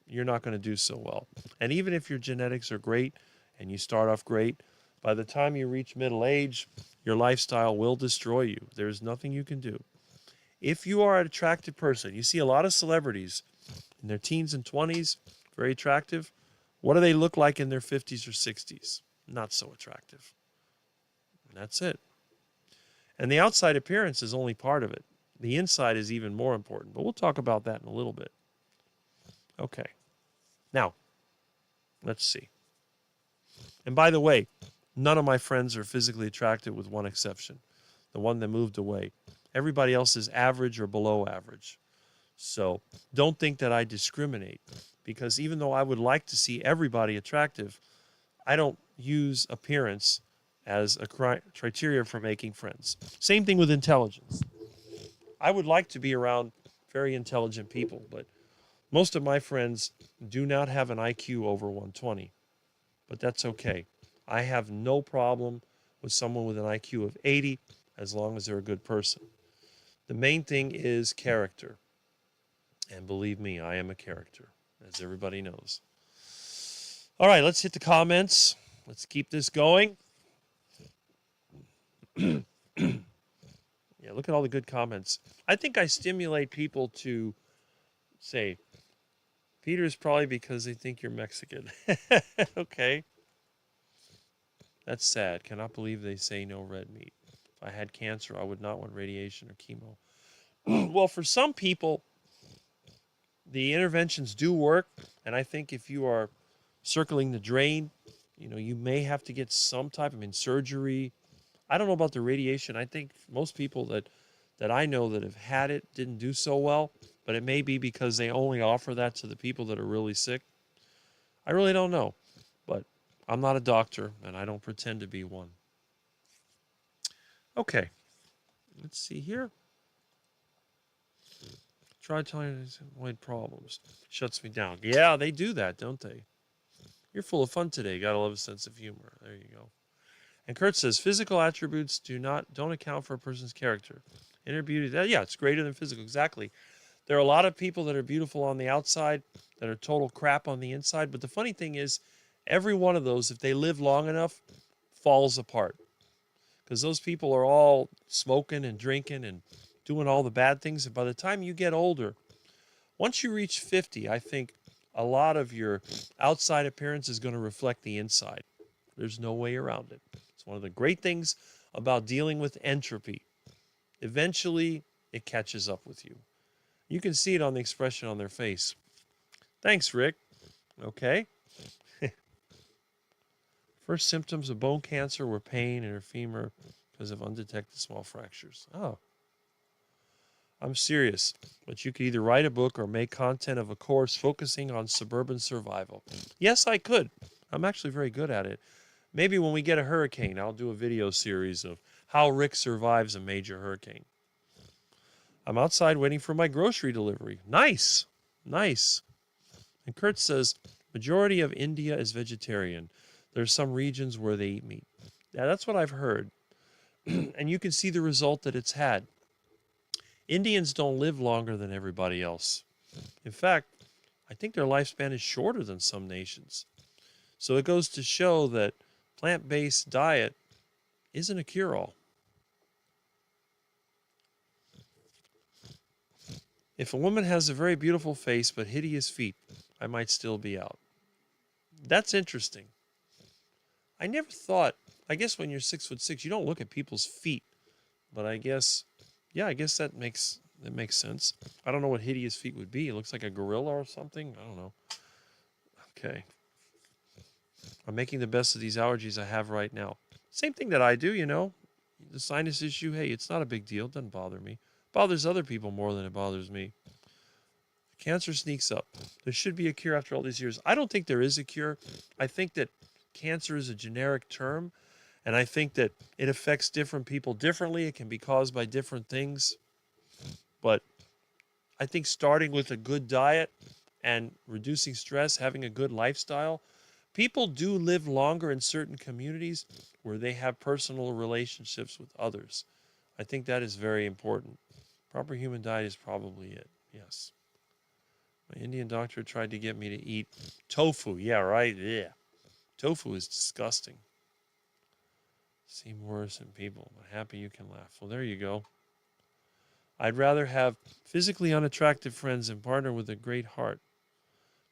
you're not going to do so well. And even if your genetics are great and you start off great, by the time you reach middle age, your lifestyle will destroy you. There's nothing you can do. If you are an attractive person, you see a lot of celebrities in their teens and 20s, very attractive. What do they look like in their 50s or 60s? Not so attractive. And that's it. And the outside appearance is only part of it. The inside is even more important, but we'll talk about that in a little bit. Okay. Now, let's see. And by the way, None of my friends are physically attractive with one exception, the one that moved away. Everybody else is average or below average. So don't think that I discriminate, because even though I would like to see everybody attractive, I don't use appearance as a criteria for making friends. Same thing with intelligence. I would like to be around very intelligent people, but most of my friends do not have an IQ over 120, but that's okay. I have no problem with someone with an IQ of 80 as long as they're a good person. The main thing is character. And believe me, I am a character, as everybody knows. All right, let's hit the comments. Let's keep this going. Yeah, look at all the good comments. I think I stimulate people to say, Peter's probably because they think you're Mexican. Okay. That's sad. Cannot believe they say no red meat. If I had cancer, I would not want radiation or chemo. Well, for some people, the interventions do work. And I think if you are circling the drain, you may have to get some type of surgery. I don't know about the radiation. I think most people that I know that have had it didn't do so well, but it may be because they only offer that to the people that are really sick. I really don't know, but I'm not a doctor and I don't pretend to be one. Okay, let's see here. Try telling you to avoid problems. Shuts me down. Yeah, they do that, don't they? You're full of fun today. Gotta love a sense of humor. There you go. And Kurt says, physical attributes don't account for a person's character. Inner beauty, yeah, it's greater than physical. Exactly. There are a lot of people that are beautiful on the outside that are total crap on the inside. But the funny thing is, every one of those, if they live long enough, falls apart. Because those people are all smoking and drinking and doing all the bad things. And by the time you get older, once you reach 50, I think a lot of your outside appearance is going to reflect the inside. There's no way around it. It's one of the great things about dealing with entropy. Eventually, it catches up with you. You can see it on the expression on their face. Thanks, Rick. Okay. First symptoms of bone cancer were pain in her femur because of undetected small fractures. Oh. I'm serious, but you could either write a book or make content of a course focusing on suburban survival. Yes, I could. I'm actually very good at it. Maybe when we get a hurricane, I'll do a video series of how Rick survives a major hurricane. I'm outside waiting for my grocery delivery. Nice. Nice. And Kurt says, majority of India is vegetarian. There's some regions where they eat meat. Yeah, that's what I've heard. And you can see the result that it's had. Indians don't live longer than everybody else. In fact, I think their lifespan is shorter than some nations. So it goes to show that plant-based diet isn't a cure-all. If a woman has a very beautiful face but hideous feet, I might still be out. That's interesting. I never thought, I guess when you're 6'6", you don't look at people's feet. But I guess, yeah, I guess that makes sense. I don't know what hideous feet would be. It looks like a gorilla or something. I don't know. Okay. I'm making the best of these allergies I have right now. Same thing that I do, The sinus issue, hey, it's not a big deal. It doesn't bother me. It bothers other people more than it bothers me. Cancer sneaks up. There should be a cure after all these years. I don't think there is a cure. I think that cancer is a generic term, and I think that it affects different people differently. It can be caused by different things. But I think starting with a good diet and reducing stress, having a good lifestyle, people do live longer in certain communities where they have personal relationships with others. I think that is very important. Proper human diet is probably it, yes. My Indian doctor tried to get me to eat tofu. Yeah, right? Yeah. Tofu is disgusting. Seem worse in people, but happy you can laugh. Well, there you go. I'd rather have physically unattractive friends and partner with a great heart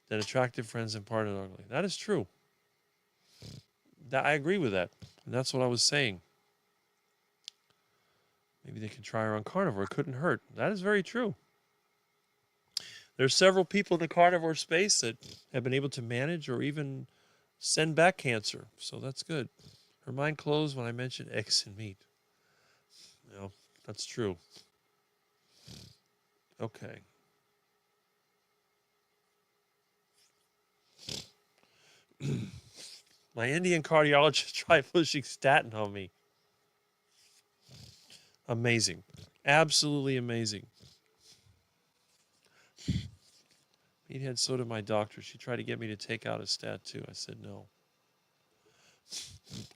than attractive friends and partner ugly. That is true. I agree with that. And that's what I was saying. Maybe they can try her on carnivore. It couldn't hurt. That is very true. There's several people in the carnivore space that have been able to manage or even send back cancer. So that's good. Her mind closed when I mentioned eggs and meat. No, that's true. Okay. My Indian cardiologist tried pushing statin on me. Amazing. Absolutely amazing. Meathead, so did my doctor. She tried to get me to take out a stat too. I said no.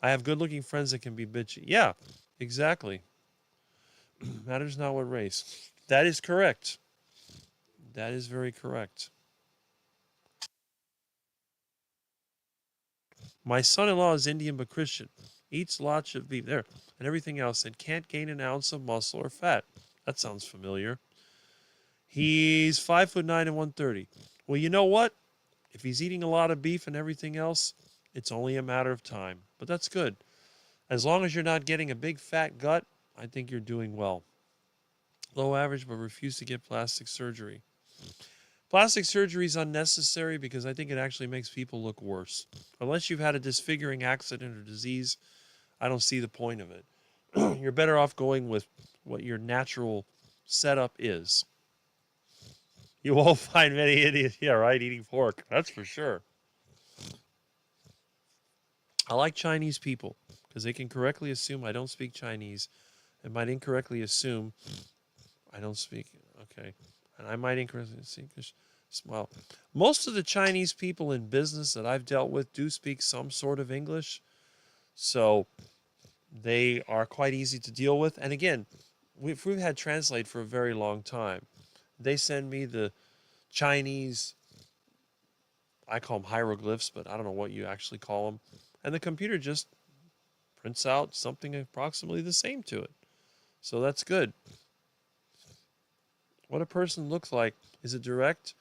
I have good-looking friends that can be bitchy. Yeah, exactly. Matters not what race. That is correct. That is very correct. My son-in-law is Indian but Christian. Eats lots of beef there and everything else and can't gain an ounce of muscle or fat. That sounds familiar. He's 5'9" and 130. Well, you know what? If he's eating a lot of beef and everything else, it's only a matter of time. But that's good. As long as you're not getting a big fat gut, I think you're doing well. Low average, but refuse to get plastic surgery. Plastic surgery is unnecessary because I think it actually makes people look worse. Unless you've had a disfiguring accident or disease, I don't see the point of it. You're better off going with what your natural setup is. You won't find many idiots, yeah, right, eating pork. That's for sure. I like Chinese people because they can correctly assume I don't speak Chinese and might incorrectly assume I don't speak. Okay. And I might incorrectly assume. Smile. Most of the Chinese people in business that I've dealt with do speak some sort of English. So they are quite easy to deal with. And again, we've had Translate for a very long time. They send me the Chinese, I call them hieroglyphs, but I don't know what you actually call them. And the computer just prints out something approximately the same to it. So that's good. What a person looks like is a direct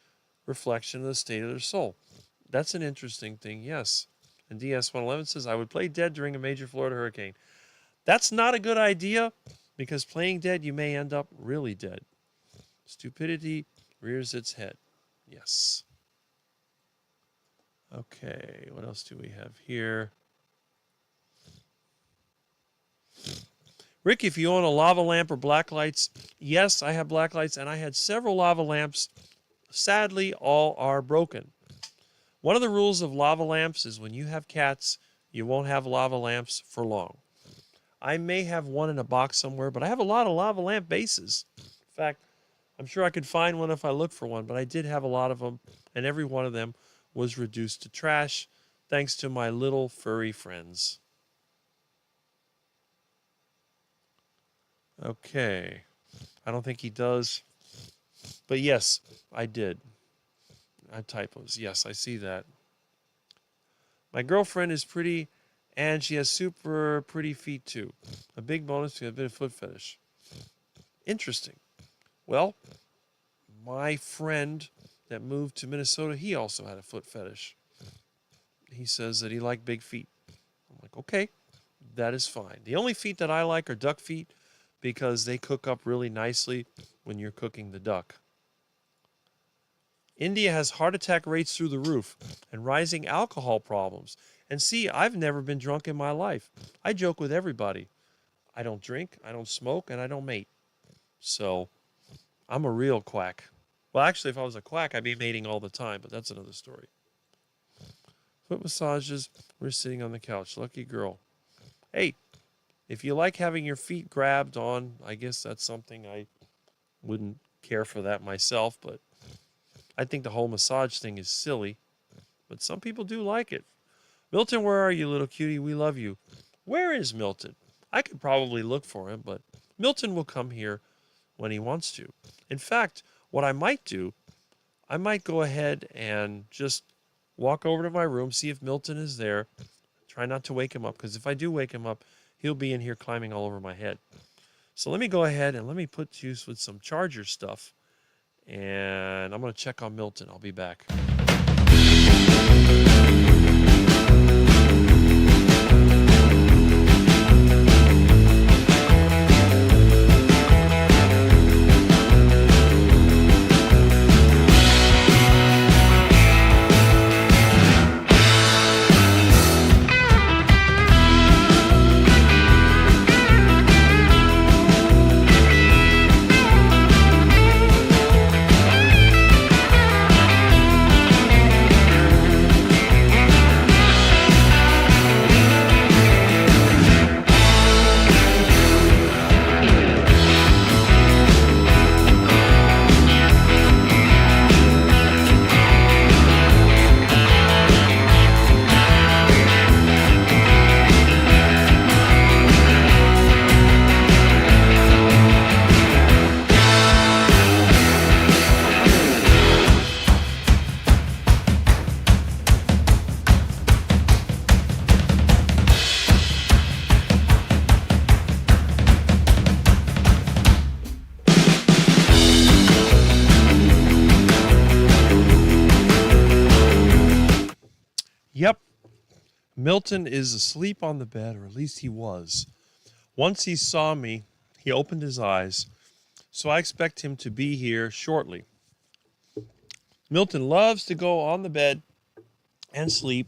reflection of the state of their soul. That's an interesting thing, yes. And DS111 says, I would play dead during a major Florida hurricane. That's not a good idea because playing dead, you may end up really dead. Stupidity rears its head. Yes. Okay, what else do we have here? Rick, if you own a lava lamp or black lights, yes, I have black lights, and I had several lava lamps. Sadly, all are broken. One of the rules of lava lamps is when you have cats, you won't have lava lamps for long. I may have one in a box somewhere, but I have a lot of lava lamp bases. In fact, I'm sure I could find one if I look for one, but I did have a lot of them, and every one of them was reduced to trash thanks to my little furry friends. Okay. I don't think he does. But yes, I did. I have typos. Yes, I see that. My girlfriend is pretty, and she has super pretty feet too. A big bonus to a bit of foot fetish. Interesting. Well, my friend that moved to Minnesota, he also had a foot fetish. He says that he liked big feet. I'm like, okay, that is fine. The only feet that I like are duck feet because they cook up really nicely when you're cooking the duck. India has heart attack rates through the roof and rising alcohol problems. And see, I've never been drunk in my life. I joke with everybody. I don't drink, I don't smoke, and I don't mate. So I'm a real quack. Well, actually, if I was a quack, I'd be mating all the time, but that's another story. Foot massages, we're sitting on the couch. Lucky girl. Hey, if you like having your feet grabbed on, I guess that's something I wouldn't care for that myself, but I think the whole massage thing is silly. But some people do like it. Milton, where are you, little cutie? We love you. Where is Milton? I could probably look for him, but Milton will come here when he wants to. In fact, what I might do, I might go ahead and just walk over to my room, see if Milton is there. Try not to wake him up, because if I do wake him up, he'll be in here climbing all over my head. So let me go ahead and let me put to use with some charger stuff. And I'm going to check on Milton. I'll be back. Milton is asleep on the bed, or at least he was. Once he saw me, he opened his eyes, so I expect him to be here shortly. Milton loves to go on the bed and sleep,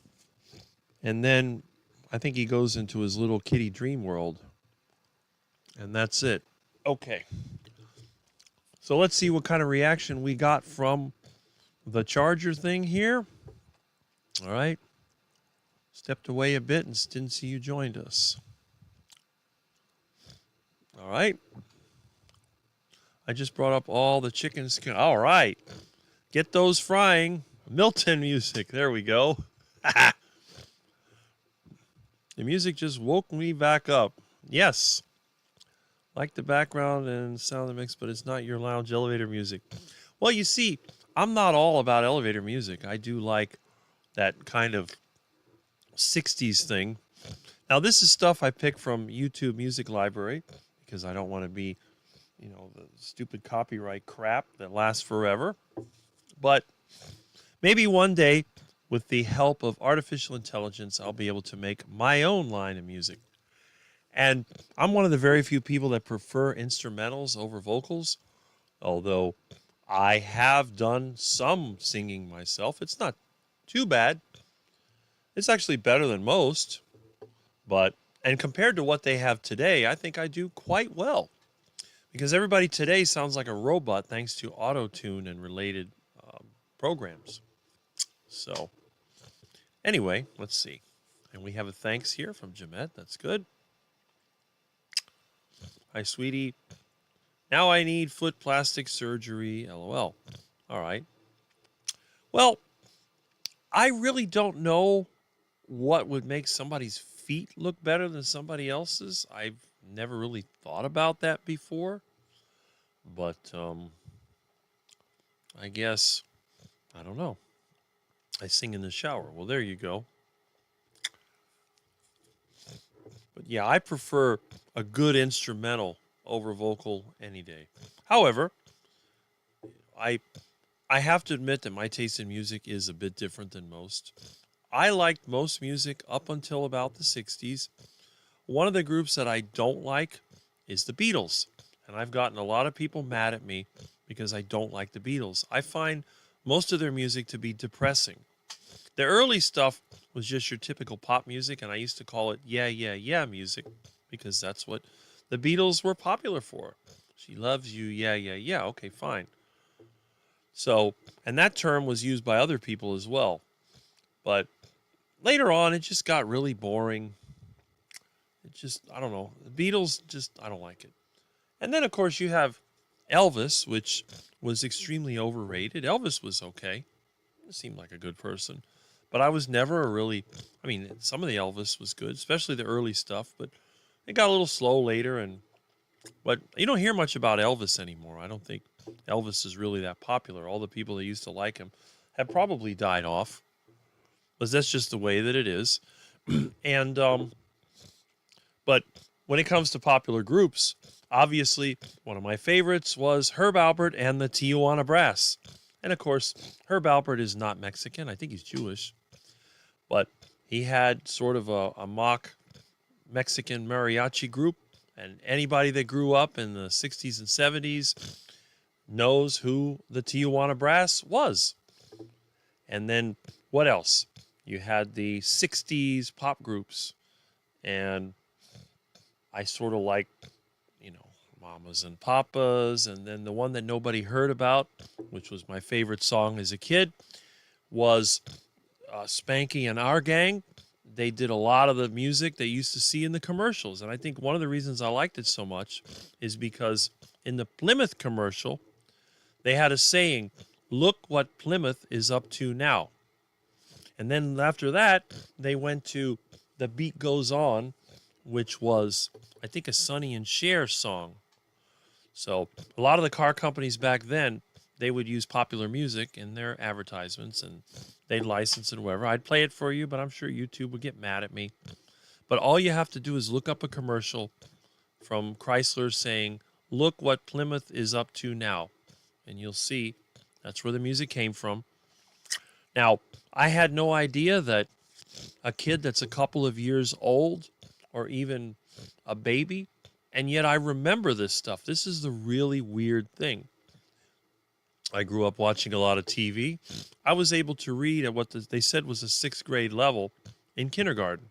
and then I think he goes into his little kitty dream world, and that's it. Okay, so let's see what kind of reaction we got from the charger thing here. All right, stepped away a bit and didn't see you joined us. All right, I just brought up all the chickens. All right, get those frying. Milton music, there we go. The music just woke me back up. Yes. Like the background and sound of the mix, but it's not your lounge elevator music. Well, you see, I'm not all about elevator music. I do like that kind of 60s thing. Now, this is stuff I picked from YouTube Music Library because I don't want to be, the stupid copyright crap that lasts forever. But maybe one day, with the help of artificial intelligence, I'll be able to make my own line of music. And I'm one of the very few people that prefer instrumentals over vocals, although I have done some singing myself. It's not too bad. It's actually better than most. And compared to what they have today, I think I do quite well. Because everybody today sounds like a robot thanks to auto-tune and related programs. So, anyway, let's see. And we have a thanks here from Jamette. That's good. Hi, sweetie. Now I need foot plastic surgery, LOL. All right. Well, I really don't know what would make somebody's feet look better than somebody else's. I've never really thought about that before. But I guess, I don't know. I sing in the shower. Well, there you go. But yeah, I prefer a good instrumental over vocal any day. However, I have to admit that my taste in music is a bit different than most. I liked most music up until about the 60s. One of the groups that I don't like is the Beatles. And I've gotten a lot of people mad at me because I don't like the Beatles. I find most of their music to be depressing. The early stuff was just your typical pop music, and I used to call it yeah, yeah, yeah music because that's what the Beatles were popular for. She loves you, yeah, yeah, yeah. Okay, fine. So, and that term was used by other people as well. But later on, it just got really boring. It just, I don't know. The Beatles just, I don't like it. And then, of course, you have Elvis, which was extremely overrated. Elvis was okay. He seemed like a good person. But I was never a really, some of the Elvis was good, especially the early stuff, but it got a little slow later. But you don't hear much about Elvis anymore. I don't think Elvis is really that popular. All the people that used to like him have probably died off, because that's just the way that it is. But when it comes to popular groups, obviously one of my favorites was Herb Alpert and the Tijuana Brass. And of course, Herb Alpert is not Mexican. I think he's Jewish. But he had sort of a mock Mexican mariachi group. And anybody that grew up in the 60s and 70s knows who the Tijuana Brass was. And then what else? You had the 60s pop groups. And I sort of liked, Mamas and Papas. And then the one that nobody heard about, which was my favorite song as a kid, was Spanky and Our Gang. They did a lot of the music they used to see in the commercials. And I think one of the reasons I liked it so much is because in the Plymouth commercial, they had a saying, "Look what Plymouth is up to now." And then after that, they went to The Beat Goes On, which was, I think, a Sonny and Cher song. So a lot of the car companies back then, they would use popular music in their advertisements, and they'd license it or whatever. I'd play it for you, but I'm sure YouTube would get mad at me. But all you have to do is look up a commercial from Chrysler saying, "Look what Plymouth is up to now." And you'll see that's where the music came from. Now, I had no idea that a kid that's a couple of years old or even a baby. And yet I remember this stuff. This is the really weird thing. I grew up watching a lot of TV. I was able to read at what they said was a 6th grade level in kindergarten.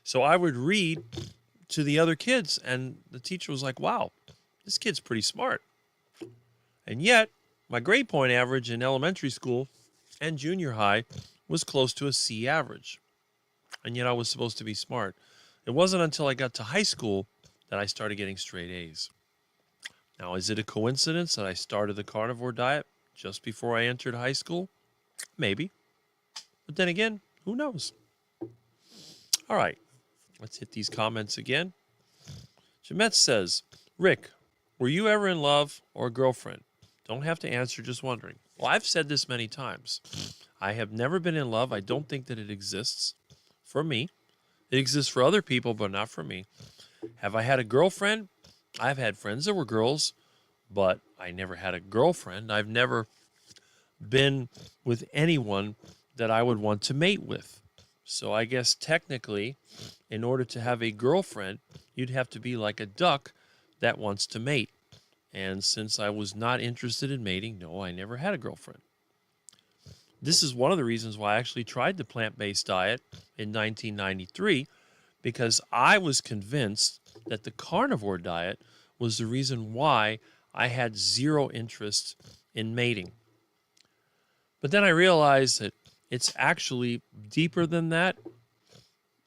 So I would read to the other kids, and the teacher was like, wow, this kid's pretty smart. And yet, my grade point average in elementary school and junior high was close to a C average. And yet I was supposed to be smart. It wasn't until I got to high school that I started getting straight A's. Now, is it a coincidence that I started the carnivore diet just before I entered high school? Maybe. But then again, who knows? All right, let's hit these comments again. Jemet says, Rick, were you ever in love or a girlfriend? Don't have to answer, just wondering. Well, I've said this many times. I have never been in love. I don't think that it exists for me. It exists for other people, but not for me. Have I had a girlfriend? I've had friends that were girls, but I never had a girlfriend. I've never been with anyone that I would want to mate with. So I guess technically, in order to have a girlfriend, you'd have to be like a duck that wants to mate. And since I was not interested in mating, no, I never had a girlfriend. This is one of the reasons why I actually tried the plant-based diet in 1993, because I was convinced that the carnivore diet was the reason why I had zero interest in mating. But then I realized that it's actually deeper than that.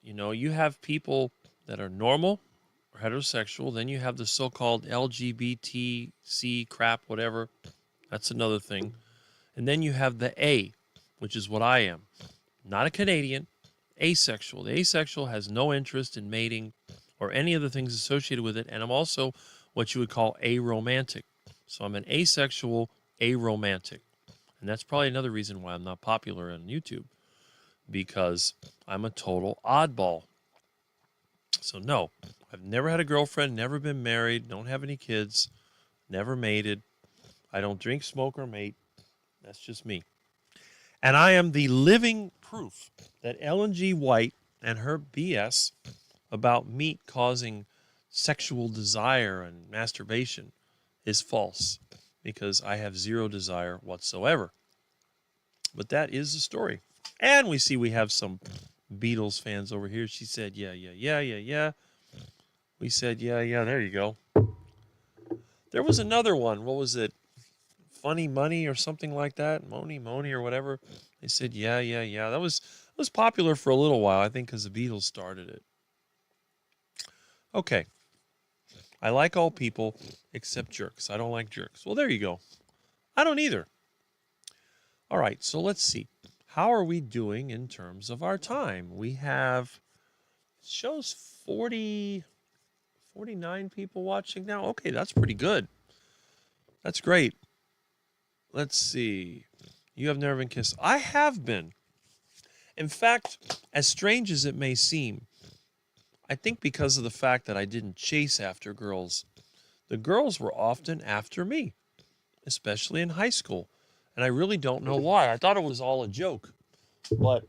You know, you have people that are normal or heterosexual, then you have the so-called LGBTC crap, whatever. That's another thing. And then you have the A, which is what I am. Not a Canadian, asexual. The asexual has no interest in mating or any of the things associated with it. And I'm also what you would call aromantic. So I'm an asexual aromantic. And that's probably another reason why I'm not popular on YouTube, because I'm a total oddball. So no, I've never had a girlfriend, never been married, don't have any kids, never mated. I don't drink, smoke, or mate. That's just me. And I am the living proof that Ellen G. White and her BS about meat causing sexual desire and masturbation is false, because I have zero desire whatsoever. But that is the story. And we have some Beatles fans over here. She said, yeah, yeah, yeah, yeah, yeah. We said, yeah, yeah, there you go. There was another one. What was it? Funny Money or something like that? Moni or whatever. They said, yeah, yeah, yeah. That was popular for a little while, I think, because the Beatles started it. Okay. I like all people except jerks. I don't like jerks. Well, there you go. I don't either. All right, so let's see. How are we doing in terms of our time? We have, it shows 49 people watching now. Okay, that's pretty good. That's great. Let's see. You have never been kissed. I have been. In fact, as strange as it may seem, I think because of the fact that I didn't chase after girls, the girls were often after me, especially in high school. And I really don't know why. I thought it was all a joke. But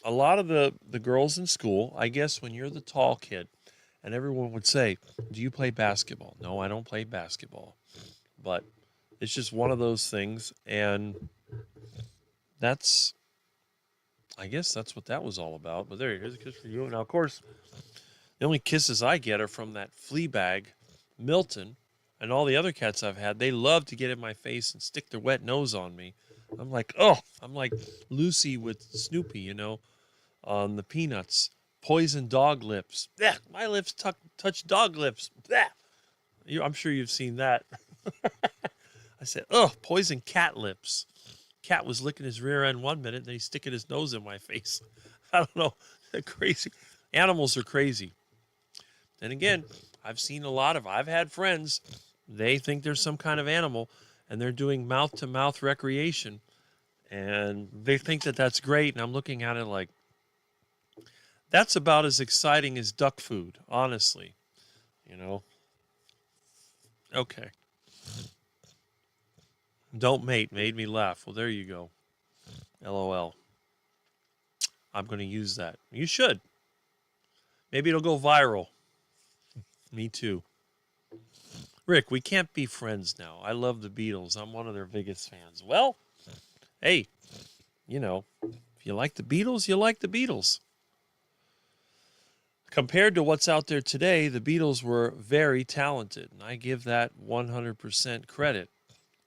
a lot of the girls in school, I guess when you're the tall kid, and everyone would say, do you play basketball? No, I don't play basketball. But it's just one of those things. And I guess that's what that was all about. But here's a kiss for you. Now, of course, the only kisses I get are from that flea bag, Milton, and all the other cats I've had. They love to get in my face and stick their wet nose on me. I'm like, oh, I'm like Lucy with Snoopy, on the Peanuts. Poison dog lips. Yeah, my lips touch dog lips. Yeah. I'm sure you've seen that. I said, oh, poison cat lips. Cat was licking his rear end one minute, then he's sticking his nose in my face. I don't know. They're crazy. Animals are crazy. Then again, I've had friends, they think there's some kind of animal, and they're doing mouth-to-mouth recreation, and they think that that's great, and I'm looking at it like, that's about as exciting as duck food, honestly, Okay. Don't mate made me laugh. Well, there you go. LOL. I'm going to use that. You should. Maybe it'll go viral. Me too. Rick, we can't be friends now. I love the Beatles. I'm one of their biggest fans. Well, hey, if you like the Beatles, you like the Beatles. Compared to what's out there today, the Beatles were very talented, and I give that 100% credit.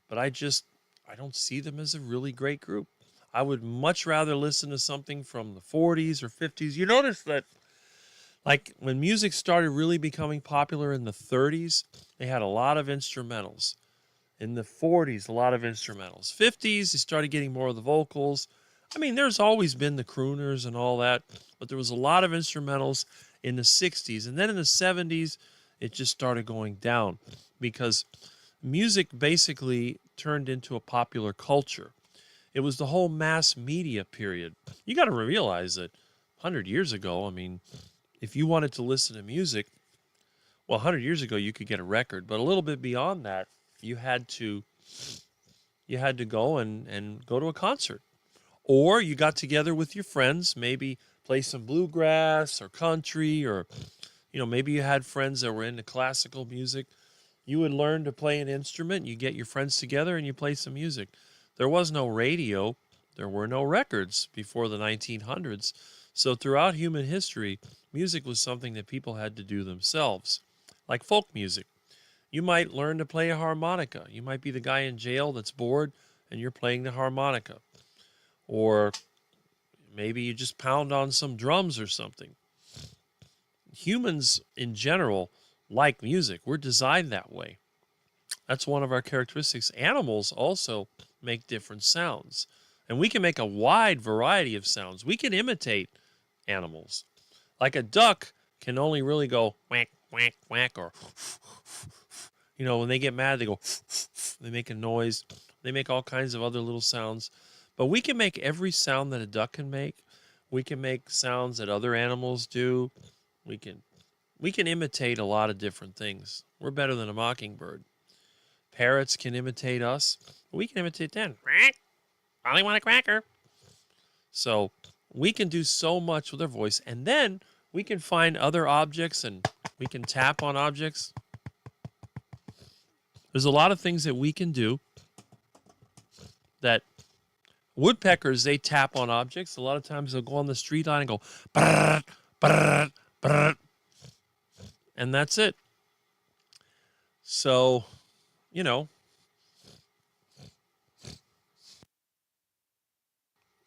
But I don't see them as a really great group. I would much rather listen to something from the 40s or 50s. You notice that, like, when music started really becoming popular in the 30s, they had a lot of instrumentals. In the 40s, a lot of instrumentals. 50s, they started getting more of the vocals. I mean, there's always been the crooners and all that, but there was a lot of instrumentals in the 60s. And then in the 70s, it just started going down because music basically turned into a popular culture. It was the whole mass media period. You got to realize that 100 years ago, I mean, if you wanted to listen to music, well, 100 years ago you could get a record, but a little bit beyond that, you had to go and go to a concert. Or you got together with your friends, maybe play some bluegrass or country, or maybe you had friends that were into classical music. You would learn to play an instrument, you get your friends together and you play some music. There was no radio, there were no records before the 1900s. So throughout human history, music was something that people had to do themselves. Like folk music. You might learn to play a harmonica. You might be the guy in jail that's bored and you're playing the harmonica. Or maybe you just pound on some drums or something. Humans in general like music. We're designed that way. That's one of our characteristics. Animals also make different sounds. And we can make a wide variety of sounds. We can imitate animals. Like a duck can only really go whack, whack, whack, or when they get mad, they go they make a noise. They make all kinds of other little sounds. But we can make every sound that a duck can make. We can make sounds that other animals do. We can imitate a lot of different things. We're better than a mockingbird. Parrots can imitate us. We can imitate them. Probably want a cracker. So we can do so much with our voice. And then we can find other objects and we can tap on objects. There's a lot of things that we can do that woodpeckers, they tap on objects. A lot of times they'll go on the street line and go, brrr, brrr, brrr, and that's it. So,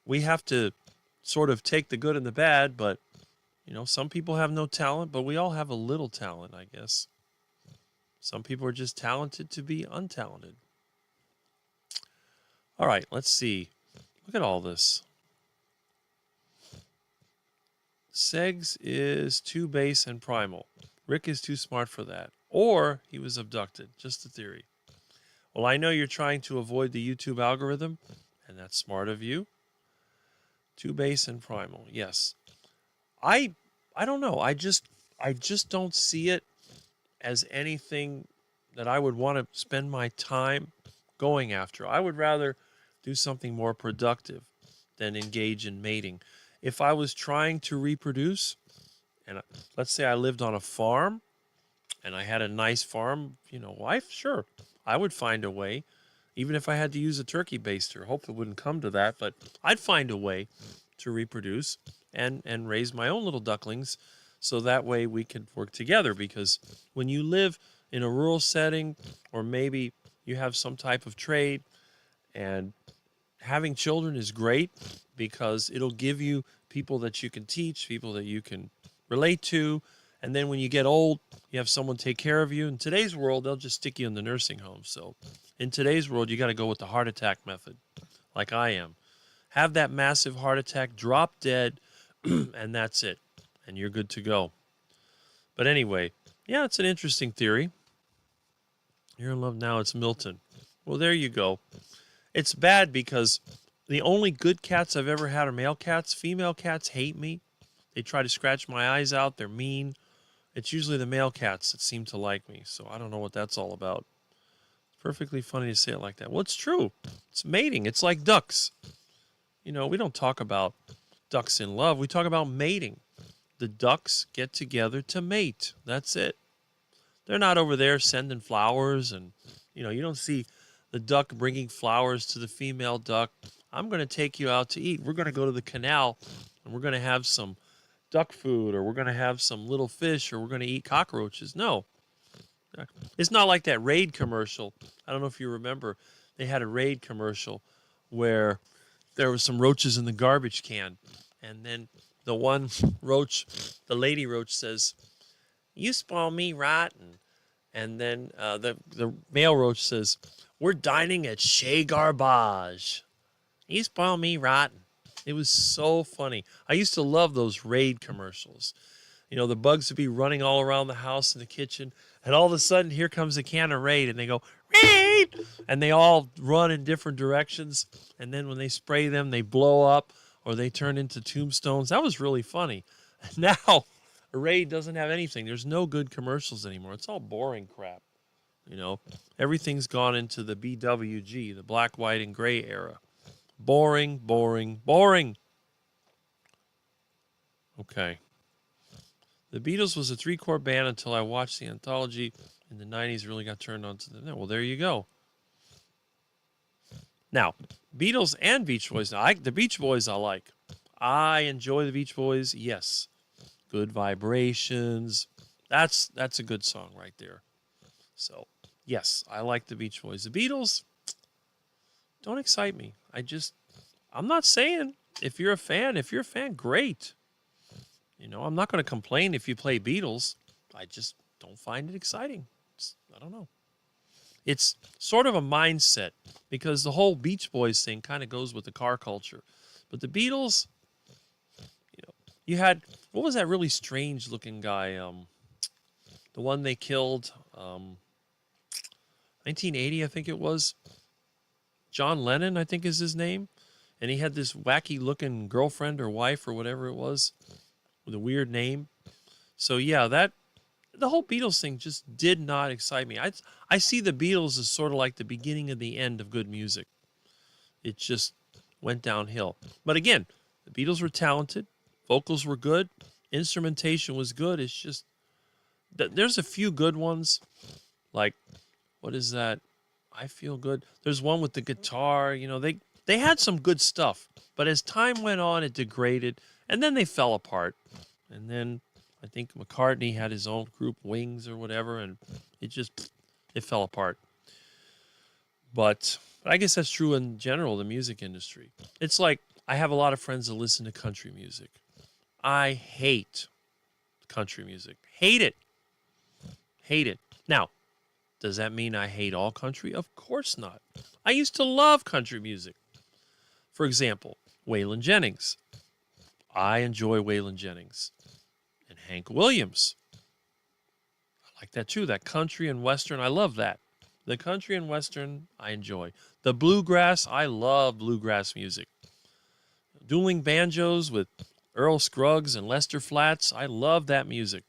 we have to sort of take the good and the bad, but, some people have no talent, but we all have a little talent, I guess. Some people are just talented to be untalented. All right, let's see. Look at all this. Segs is too base and primal. Rick is too smart for that. Or he was abducted. Just a theory. Well, I know you're trying to avoid the YouTube algorithm, and that's smart of you. Too base and primal. Yes. I don't know. I just don't see it as anything that I would want to spend my time going after. I would rather do something more productive than engage in mating. If I was trying to reproduce, and let's say I lived on a farm and I had a nice farm, wife, sure, I would find a way, even if I had to use a turkey baster. Hope it wouldn't come to that, but I'd find a way to reproduce and raise my own little ducklings so that way we could work together. Because when you live in a rural setting, or maybe you have some type of trade, and having children is great because it'll give you people that you can teach, people that you can relate to. And then when you get old, you have someone take care of you. In today's world, they'll just stick you in the nursing home. So in today's world, you got to go with the heart attack method, like I am. Have that massive heart attack, drop dead, and that's it. And you're good to go. But anyway, yeah, it's an interesting theory. You're in love now, it's Milton. Well, there you go. It's bad because the only good cats I've ever had are male cats. Female cats hate me. They try to scratch my eyes out. They're mean. It's usually the male cats that seem to like me. So I don't know what that's all about. It's perfectly funny to say it like that. Well, it's true. It's mating. It's like ducks. We don't talk about ducks in love. We talk about mating. The ducks get together to mate. That's it. They're not over there sending flowers, and you don't see the duck bringing flowers to the female duck. I'm going to take you out to eat. We're going to go to the canal, and we're going to have some duck food, or we're going to have some little fish, or we're going to eat cockroaches. No. It's not like that Raid commercial. I don't know if you remember. They had a Raid commercial where there was some roaches in the garbage can, and then the one roach, the lady roach, says, "You spoil me rotten." And then the male roach says, "We're dining at Chez Garbage. You spoil me rotten." It was so funny. I used to love those Raid commercials. The bugs would be running all around the house in the kitchen, and all of a sudden, here comes a can of Raid, and they go, "Raid!" And they all run in different directions, and then when they spray them, they blow up, or they turn into tombstones. That was really funny. And now, Raid doesn't have anything. There's no good commercials anymore. It's all boring crap. Everything's gone into the BWG, the black, white, and gray era. Boring, boring, boring. Okay. The Beatles was a three-chord band until I watched the anthology in the 90s. Really got turned on to them. Well, there you go. Now, Beatles and Beach Boys. Now, the Beach Boys I like. I enjoy the Beach Boys. Yes. Good Vibrations. That's a good song right there. So, yes, I like the Beach Boys. The Beatles don't excite me. I'm not saying if you're a fan, great. I'm not going to complain if you play Beatles. I just don't find it exciting. I don't know. It's sort of a mindset because the whole Beach Boys thing kind of goes with the car culture. But the Beatles, you had, what was that really strange looking guy? The one they killed, 1980, I think it was. John Lennon, I think is his name. And he had this wacky looking girlfriend or wife or whatever it was with a weird name. So yeah, the whole Beatles thing just did not excite me. I see the Beatles as sort of like the beginning of the end of good music. It just went downhill. But again, the Beatles were talented. Vocals were good. Instrumentation was good. It's just, there's a few good ones. Like, what is that? I Feel Good. There's one with the guitar. They had some good stuff. But as time went on, it degraded. And then they fell apart. And then I think McCartney had his own group, Wings or whatever, and it fell apart. But I guess that's true in general, the music industry. It's like I have a lot of friends that listen to country music. I hate country music. Hate it. Hate it. Now, does that mean I hate all country? Of course not. I used to love country music. For example, Waylon Jennings. I enjoy Waylon Jennings. And Hank Williams. I like that too. That country and western, I love that. The country and western, I enjoy. The bluegrass, I love bluegrass music. Dueling banjos with Earl Scruggs and Lester Flats, I love that music.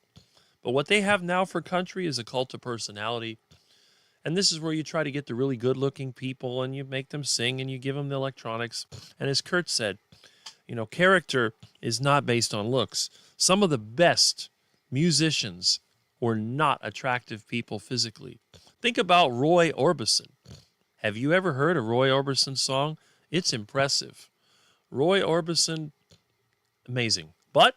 But what they have now for country is a cult of personality. And this is where you try to get the really good-looking people and you make them sing and you give them the electronics. And as Kurt said, character is not based on looks. Some of the best musicians were not attractive people physically. Think about Roy Orbison. Have you ever heard a Roy Orbison song? It's impressive. Roy Orbison, amazing. But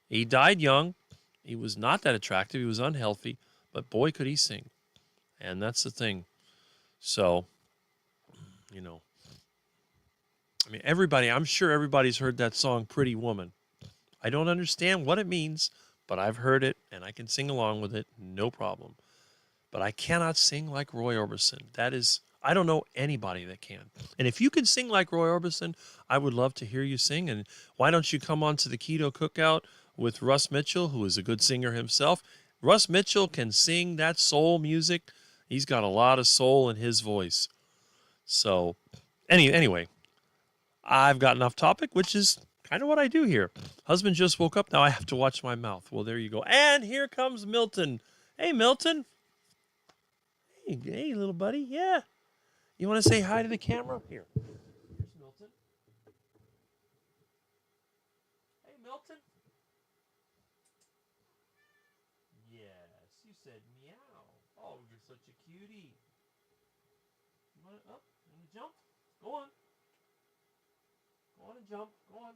he died young. He was not that attractive. He was unhealthy. But boy, could he sing. And that's the thing. So, I'm sure everybody's heard that song, Pretty Woman. I don't understand what it means, but I've heard it and I can sing along with it, no problem. But I cannot sing like Roy Orbison. I don't know anybody that can. And if you can sing like Roy Orbison, I would love to hear you sing. And why don't you come on to the Keto Cookout with Russ Mitchell, who is a good singer himself. Russ Mitchell can sing that soul music. He's got a lot of soul in his voice. So, anyway, I've gotten off topic, which is kind of what I do here. Husband just woke up. Now I have to watch my mouth. Well, there you go. And here comes Milton. Hey, Milton. Hey, little buddy. Yeah. You want to say hi to the camera? Here. Here's Milton. Milton? Yes, you said meow. Oh, you're such a cutie. You want to jump? Go on. Go on and jump. Go on.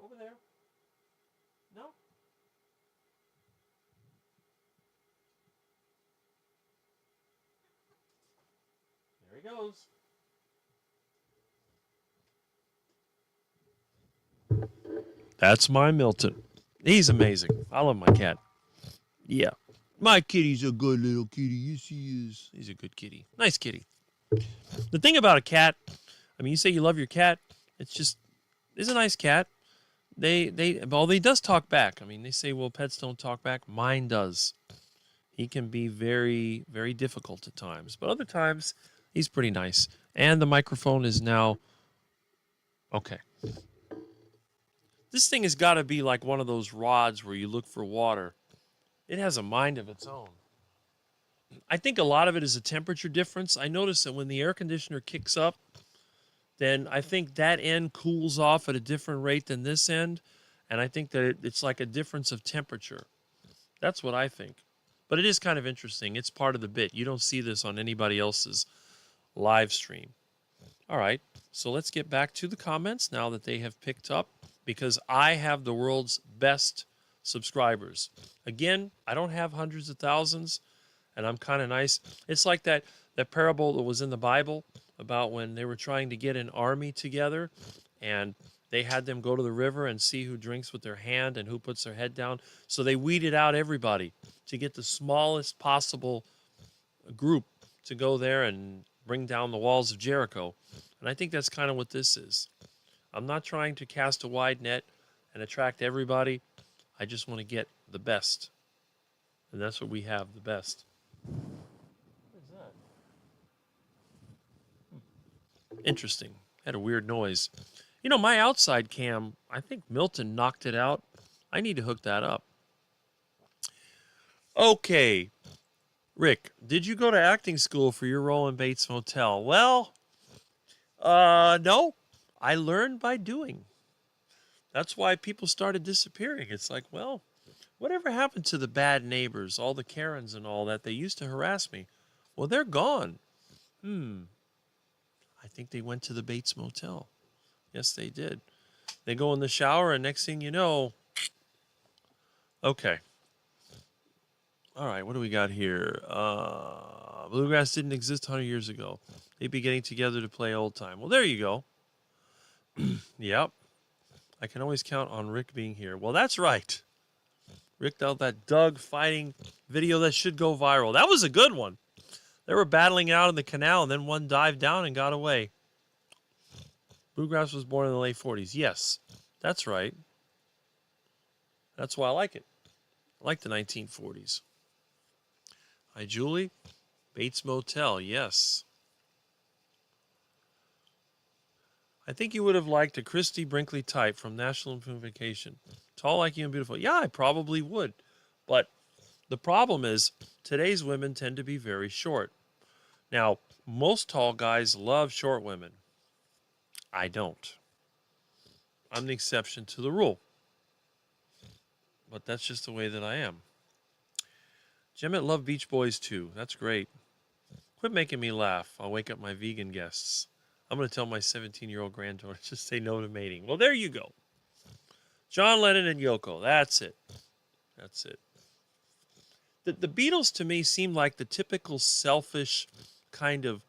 Over there. No? There he goes. That's my Milton. He's amazing. I love my cat. Yeah. My kitty's a good little kitty. Yes, he is. He's a good kitty. Nice kitty. The thing about a cat, I mean, you say you love your cat. It's just, it's a nice cat. He does talk back. I mean, they say, well, pets don't talk back. Mine does. He can be very, very difficult at times, but other times he's pretty nice. And the microphone is now okay. This thing has got to be like one of those rods where you look for water. It has a mind of its own. I think a lot of it is a temperature difference. I notice that when the air conditioner kicks up, then I think that end cools off at a different rate than this end. And I think that it's like a difference of temperature. That's what I think. But it is kind of interesting. It's part of the bit. You don't see this on anybody else's live stream. All right, so let's get back to the comments now that they have picked up, because I have the world's best subscribers. Again, I don't have hundreds of thousands, and I'm kind of nice. It's like that parable that was in the Bible about when they were trying to get an army together, and they had them go to the river and see who drinks with their hand and who puts their head down. So they weeded out everybody to get the smallest possible group to go there and bring down the walls of Jericho. And I think that's kind of what this is. I'm not trying to cast a wide net and attract everybody. I just want to get the best. And that's what we have, the best. What is that? Interesting. Had a weird noise. You know, my outside cam, I think Milton knocked it out. I need to hook that up. Okay. Rick, did you go to acting school for your role in Bates Motel? Well, no. I learned by doing. That's why people started disappearing. It's like, well, whatever happened to the bad neighbors, all the Karens and all that? They used to harass me. Well, they're gone. I think they went to the Bates Motel. Yes, they did. They go in the shower, and next thing you know, okay. All right, what do we got here? Bluegrass didn't exist 100 years ago. They'd be getting together to play old time. Well, there you go. Yep. I can always count on Rick being here. Well, that's right. Rick, that Doug fighting video that should go viral. That was a good one. They were battling out in the canal, and then one dived down and got away. Bluegrass was born in the late 40s. Yes, that's right. That's why I like it. I like the 1940s. Hi, Julie. Bates Motel, yes. I think you would have liked a Christy Brinkley type from National Lampoon Vacation. Tall like you and beautiful. Yeah, I probably would. But the problem is today's women tend to be very short. Now, most tall guys love short women. I don't. I'm the exception to the rule. But that's just the way that I am. Jemmett loved Beach Boys too. That's great. Quit making me laugh. I'll wake up my vegan guests. I'm going to tell my 17-year-old granddaughter to say no to mating. Well, there you go. John Lennon and Yoko. That's it. That's it. The Beatles to me seem like the typical selfish kind of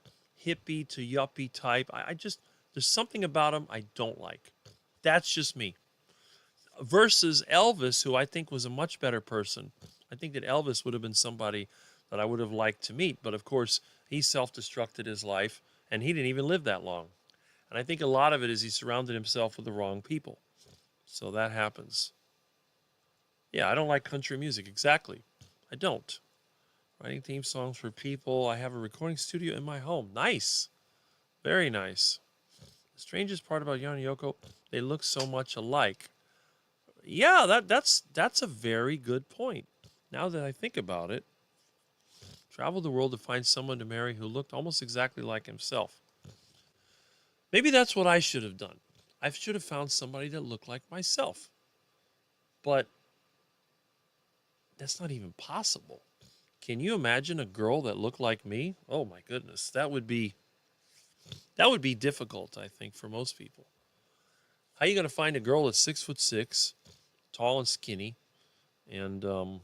hippie to yuppie type. I just, there's something about them I don't like. That's just me. Versus Elvis, who I think was a much better person. I think that Elvis would have been somebody that I would have liked to meet. But of course, he self-destructed his life, and he didn't even live that long. And I think a lot of it is he surrounded himself with the wrong people. So that happens. Yeah, I don't like country music. Exactly. I don't. Writing theme songs for people. I have a recording studio in my home. Nice. Very nice. The strangest part about Jan and Yoko, they look so much alike. Yeah, that's a very good point. Now that I think about it, traveled the world to find someone to marry who looked almost exactly like himself. Maybe that's what I should have done. I should have found somebody that looked like myself. But that's not even possible. Can you imagine a girl that looked like me? Oh my goodness, that would be difficult, I think, for most people. How are you going to find a girl that's 6'6", tall and skinny, and you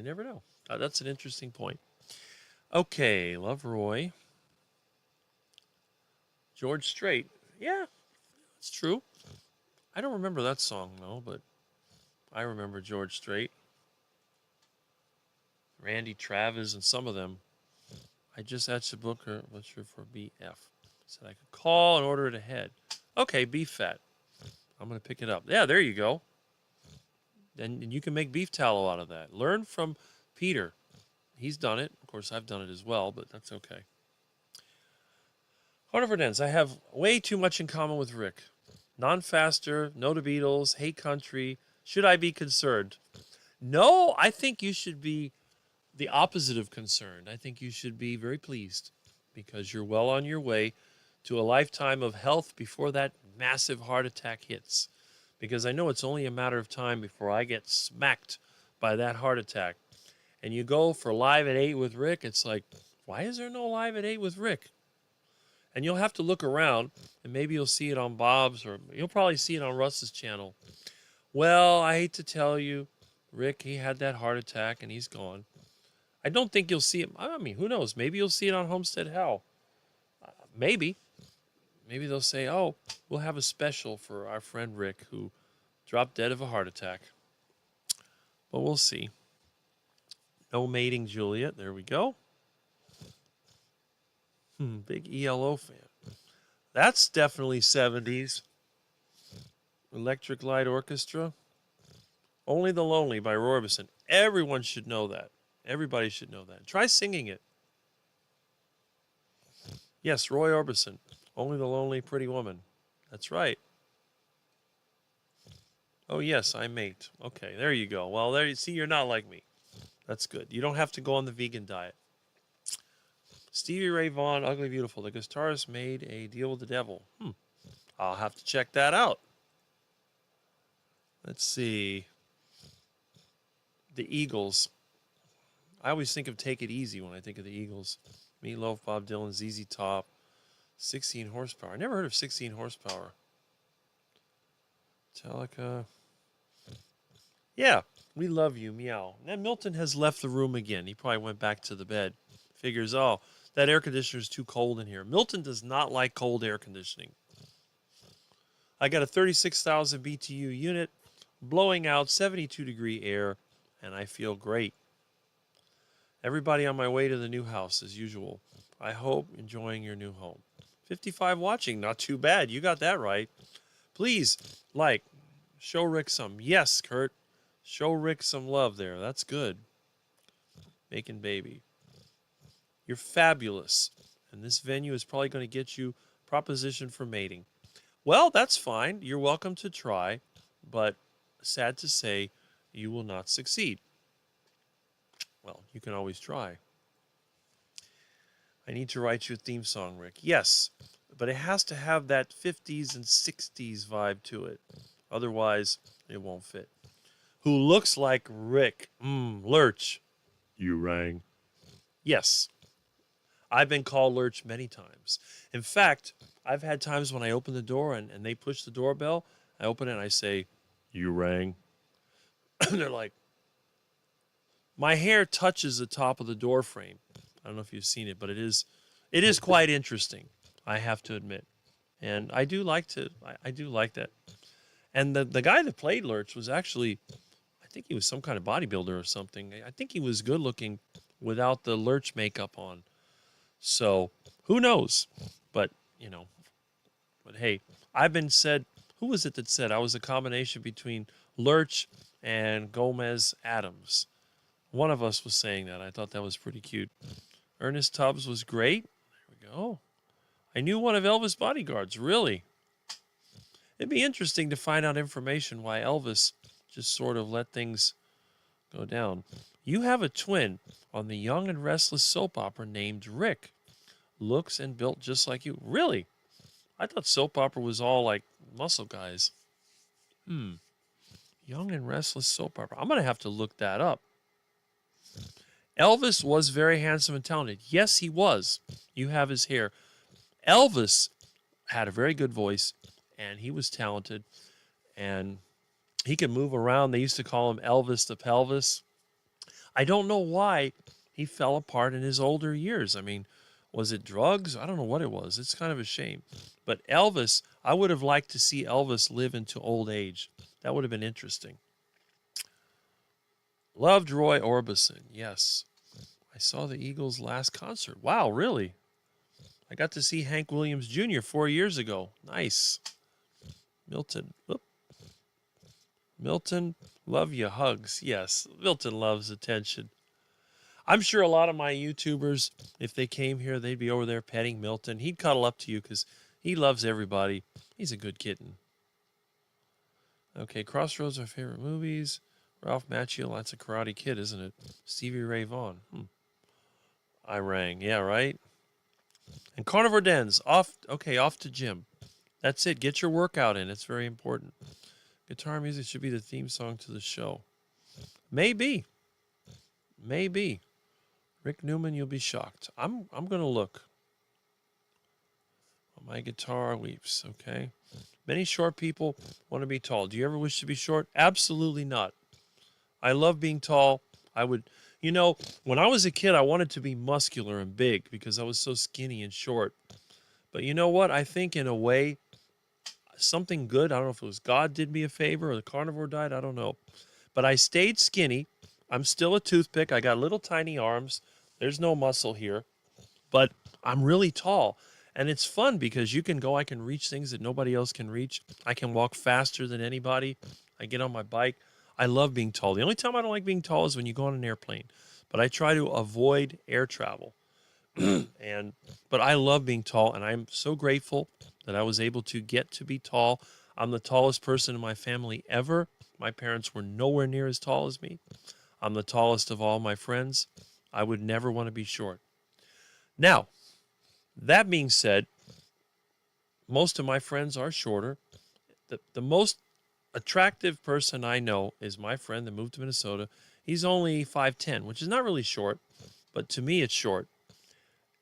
never know. That's an interesting point. Okay, Love Roy, George Strait. Yeah, it's true. I don't remember that song though, but I remember George Strait, Randy Travis, and some of them. I just asked to book her. What's her for BF? Said I could call and order it ahead. Okay, beef fat. I'm gonna pick it up. Yeah, there you go. And you can make beef tallow out of that. Learn from Peter. He's done it. Of course, I've done it as well, but that's okay. Carnivore Dens. I have way too much in common with Rick. Non-faster, no to Beatles, hate country. Should I be concerned? No, I think you should be the opposite of concerned. I think you should be very pleased because you're well on your way to a lifetime of health before that massive heart attack hits. Because I know it's only a matter of time before I get smacked by that heart attack. And you go for Live at 8 with Rick, it's like, why is there no Live at 8 with Rick? And you'll have to look around, and maybe you'll see it on Bob's, or you'll probably see it on Russ's channel. Well, I hate to tell you, Rick, he had that heart attack, and he's gone. I don't think you'll see it. I mean, who knows? Maybe you'll see it on Homestead Hell. Maybe. Maybe they'll say, oh, we'll have a special for our friend Rick who dropped dead of a heart attack. But we'll see. No mating Juliet. There we go. Big ELO fan. That's definitely 70s. Electric Light Orchestra. Only the Lonely by Roy Orbison. Everyone should know that. Everybody should know that. Try singing it. Yes, Roy Orbison. Only the Lonely Pretty Woman. That's right. Oh, yes, I mate. Okay, there you go. Well, there you see, you're not like me. That's good. You don't have to go on the vegan diet. Stevie Ray Vaughan, Ugly Beautiful. The guitarist made a deal with the devil. I'll have to check that out. Let's see. The Eagles. I always think of Take It Easy when I think of the Eagles. Meatloaf, Bob Dylan, ZZ Top. 16 horsepower. I never heard of 16 horsepower. Metallica. Yeah, we love you, meow. And Milton has left the room again. He probably went back to the bed. Figures, oh, that air conditioner is too cold in here. Milton does not like cold air conditioning. I got a 36,000 BTU unit blowing out 72-degree air, and I feel great. Everybody on my way to the new house as usual. I hope enjoying your new home. 55 watching, not too bad. You got that right. Please, like, show Rick some. Yes, Kurt. Show Rick some love there. That's good. Making baby. You're fabulous. And this venue is probably going to get you proposition for mating. Well, that's fine. You're welcome to try. But sad to say, you will not succeed. Well, you can always try. I need to write you a theme song, Rick. Yes, but it has to have that 50s and 60s vibe to it. Otherwise, it won't fit. Who looks like Rick? Lurch. You rang. Yes. I've been called Lurch many times. In fact, I've had times when I open the door and they push the doorbell. I open it and I say, you rang. And they're like, my hair touches the top of the door frame. I don't know if you've seen it, but it is quite interesting, I have to admit. And I do like that. And the guy that played Lurch was actually, I think he was some kind of bodybuilder or something. I think he was good looking without the Lurch makeup on. So who knows? But hey, I've been said, who was it that said I was a combination between Lurch and Gomez Adams? One of us was saying that. I thought that was pretty cute. Ernest Tubbs was great. There we go. I knew one of Elvis' bodyguards, really. It'd be interesting to find out information why Elvis just sort of let things go down. You have a twin on the Young and Restless soap opera named Rick. Looks and built just like you. Really? I thought soap opera was all like muscle guys. Young and Restless soap opera. I'm going to have to look that up. Elvis was very handsome and talented. Yes, he was. You have his hair. Elvis had a very good voice, and he was talented, and he could move around. They used to call him Elvis the Pelvis. I don't know why he fell apart in his older years. I mean, was it drugs? I don't know what it was. It's kind of a shame. But Elvis, I would have liked to see Elvis live into old age. That would have been interesting. Loved Roy Orbison. Yes. I saw the Eagles' last concert. Wow, really? I got to see Hank Williams Jr. 4 years ago. Nice. Milton. Whoop. Milton, love you, hugs. Yes, Milton loves attention. I'm sure a lot of my YouTubers, if they came here, they'd be over there petting Milton. He'd cuddle up to you because he loves everybody. He's a good kitten. Okay, Crossroads are favorite movies. Ralph Macchio, that's a Karate Kid, isn't it? Stevie Ray Vaughan. I rang. Yeah, right? And Carnivore Dens, off to gym. That's it. Get your workout in. It's very important. Guitar music should be the theme song to the show. Maybe. Rick Newman, you'll be shocked. I'm going to look. My guitar weeps, okay? Many short people want to be tall. Do you ever wish to be short? Absolutely not. I love being tall. When I was a kid, I wanted to be muscular and big because I was so skinny and short. But you know what? I think in a way, something good, I don't know if it was God did me a favor or the carnivore diet, I don't know. But I stayed skinny. I'm still a toothpick. I got little tiny arms. There's no muscle here. But I'm really tall. And it's fun because I can reach things that nobody else can reach. I can walk faster than anybody. I get on my bike. I love being tall. The only time I don't like being tall is when you go on an airplane. But I try to avoid air travel. But I love being tall, and I'm so grateful that I was able to get to be tall. I'm the tallest person in my family ever. My parents were nowhere near as tall as me. I'm the tallest of all my friends. I would never want to be short. Now, that being said, most of my friends are shorter. The most attractive person I know is my friend that moved to Minnesota. He's only 5'10", which is not really short, but to me it's short.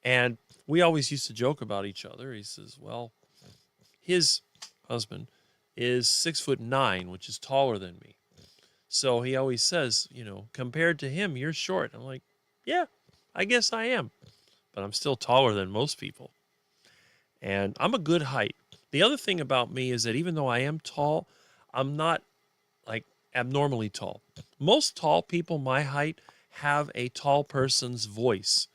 And we always used to joke about each other. He says, well, his husband is 6'9", which is taller than me. So he always says, compared to him, you're short. I'm like, yeah, I guess I am. But I'm still taller than most people. And I'm a good height. The other thing about me is that even though I am tall, I'm not like abnormally tall. Most tall people my height have a tall person's voice.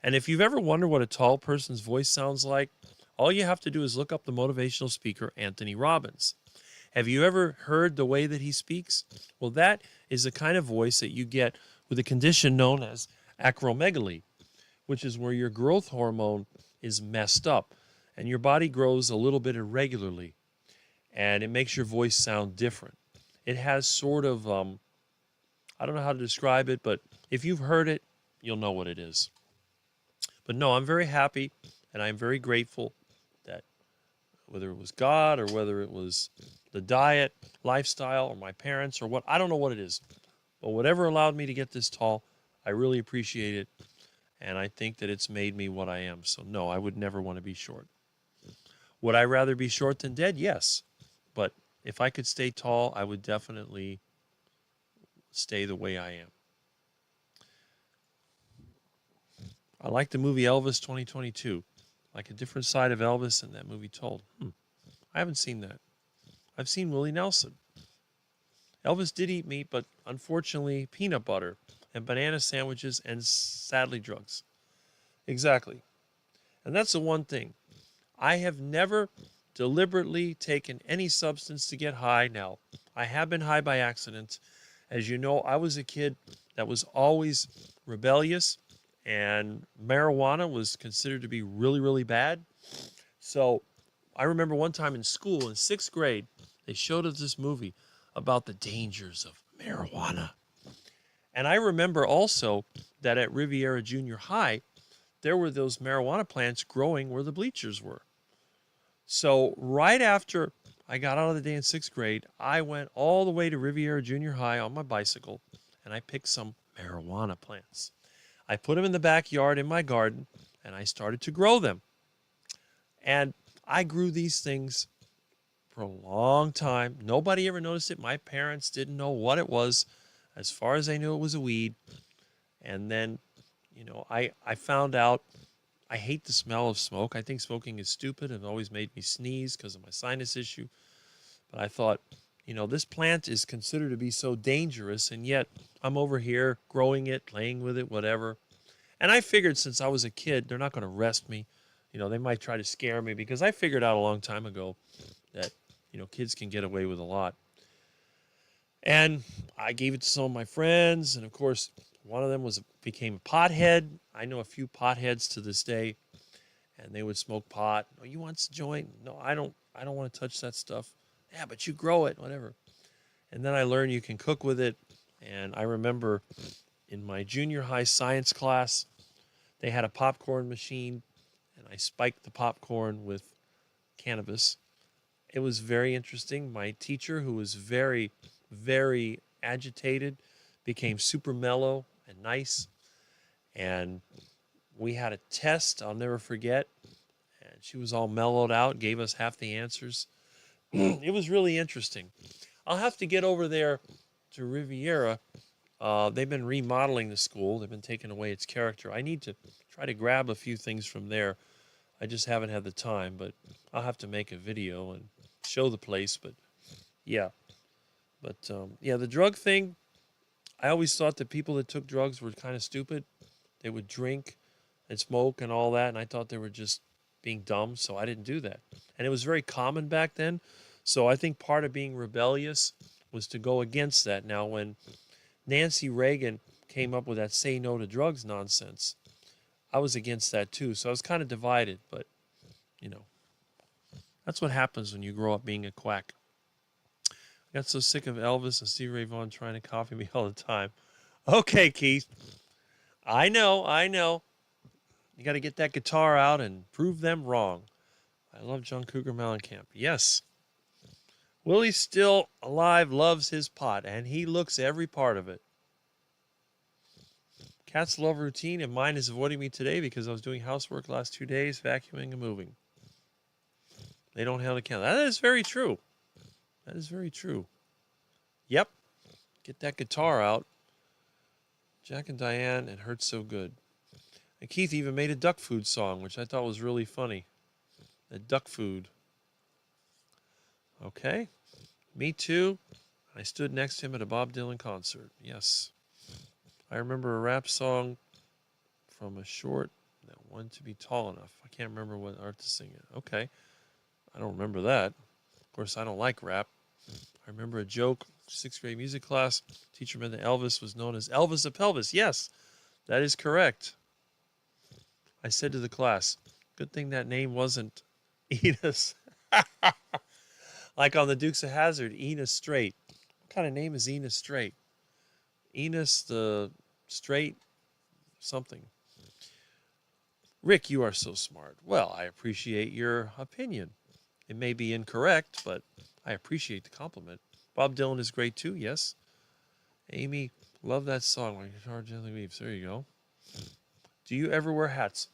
And if you've ever wondered what a tall person's voice sounds like, all you have to do is look up the motivational speaker, Anthony Robbins. Have you ever heard the way that he speaks? Well, that is the kind of voice that you get with a condition known as acromegaly, which is where your growth hormone is messed up and your body grows a little bit irregularly and it makes your voice sound different. It has sort of, I don't know how to describe it, but if you've heard it, you'll know what it is. But no, I'm very happy and I'm very grateful that whether it was God or whether it was the diet, lifestyle, or my parents or what, I don't know what it is. But whatever allowed me to get this tall, I really appreciate it. And I think that it's made me what I am. So no, I would never want to be short. Would I rather be short than dead? Yes. But if I could stay tall, I would definitely stay the way I am. I like the movie Elvis 2022. Like a different side of Elvis and that movie told. I haven't seen that. I've seen Willie Nelson. Elvis did eat meat, but unfortunately peanut butter and banana sandwiches and sadly drugs. Exactly. And that's the one thing. I have never deliberately taken any substance to get high. Now, I have been high by accident. As you know, I was a kid that was always rebellious, and marijuana was considered to be really, really bad. So I remember one time in school, in 6th grade, they showed us this movie about the dangers of marijuana. And I remember also that at Riviera Junior High, there were those marijuana plants growing where the bleachers were. So right after I got out of the day in 6th grade. I went all the way to Riviera Junior High on my bicycle, and I picked some marijuana plants. I put them in the backyard in my garden, and I started to grow them. And I grew these things for a long time. Nobody ever noticed it. My parents didn't know what it was. As far as I knew, it was a weed. And then, I found out I hate the smell of smoke. I think smoking is stupid and always made me sneeze because of my sinus issue. But I thought, this plant is considered to be so dangerous, and yet I'm over here growing it, playing with it, whatever. And I figured since I was a kid, they're not going to arrest me. They might try to scare me because I figured out a long time ago that, kids can get away with a lot. And I gave it to some of my friends, and of course, one of them became a pothead. I know a few potheads to this day, and they would smoke pot. Oh, you want a joint? No, I don't want to touch that stuff. Yeah, but you grow it, whatever. And then I learned you can cook with it. And I remember in my junior high science class, they had a popcorn machine, and I spiked the popcorn with cannabis. It was very interesting. My teacher, who was very, very agitated, became super mellow and nice. And we had a test I'll never forget. And she was all mellowed out, gave us half the answers. It was really interesting. I'll have to get over there to Riviera. They've been remodeling the school. They've been taking away its character. I need to try to grab a few things from there. I just haven't had the time, but I'll have to make a video and show the place. But yeah, the drug thing, I always thought that people that took drugs were kind of stupid. They would drink and smoke and all that, and I thought they were just being dumb, so I didn't do that. And it was very common back then, so I think part of being rebellious was to go against that. Now, when Nancy Reagan came up with that say no to drugs nonsense, I was against that too, so I was kind of divided, but, that's what happens when you grow up being a quack. I got so sick of Elvis and Stevie Ray Vaughan trying to copy me all the time. Okay, Keith. I know. You got to get that guitar out and prove them wrong. I love John Cougar Mellencamp. Yes. Willie's still alive, loves his pot, and he looks every part of it. Cats love routine, and mine is avoiding me today because I was doing housework the last 2 days, vacuuming and moving. They don't hold a candle. That is very true. That is very true. Yep. Get that guitar out. Jack and Diane, it hurts so good. And Keith even made a duck food song, which I thought was really funny. The duck food. Okay. Me too. I stood next to him at a Bob Dylan concert. Yes. I remember a rap song from a short that wanted to be tall enough. I can't remember what artist sing it. Okay. I don't remember that. Of course, I don't like rap. I remember a joke, 6th grade music class. Teacher meant that Elvis was known as Elvis the Pelvis. Yes, that is correct. I said to the class, good thing that name wasn't Enos. Like on the Dukes of Hazzard, Enos Straight. What kind of name is Enos Straight? Enos the Straight something. Rick, you are so smart. Well, I appreciate your opinion. It may be incorrect, but I appreciate the compliment. Bob Dylan is great too, yes. Amy, love that song. My guitar gently weeps. There you go. Do you ever wear hats?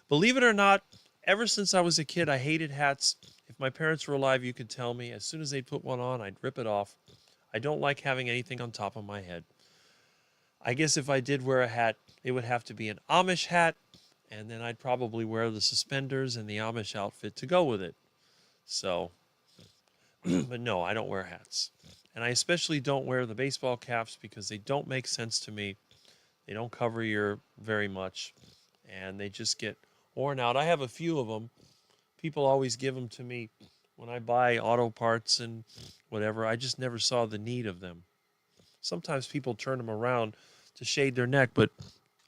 Believe it or not, ever since I was a kid, I hated hats. If my parents were alive, you could tell me. As soon as they'd put one on, I'd rip it off. I don't like having anything on top of my head. I guess if I did wear a hat, it would have to be an Amish hat, and then I'd probably wear the suspenders and the Amish outfit to go with it. So, but no, I don't wear hats. And I especially don't wear the baseball caps because they don't make sense to me. They don't cover your very much, and they just get worn out. I have a few of them. People always give them to me when I buy auto parts and whatever. I just never saw the need of them. Sometimes people turn them around to shade their neck, but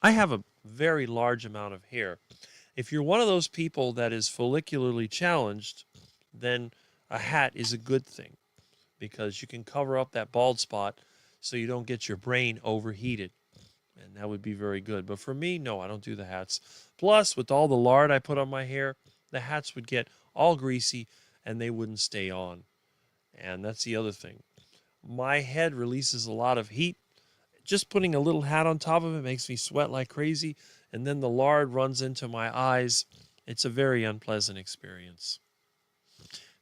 I have a very large amount of hair. If you're one of those people that is follicularly challenged, then a hat is a good thing because you can cover up that bald spot so you don't get your brain overheated. And that would be very good. But for me, no, I don't do the hats. Plus, with all the lard I put on my hair, the hats would get all greasy and they wouldn't stay on. And that's the other thing. My head releases a lot of heat. Just putting a little hat on top of it makes me sweat like crazy. And then the lard runs into my eyes. It's a very unpleasant experience.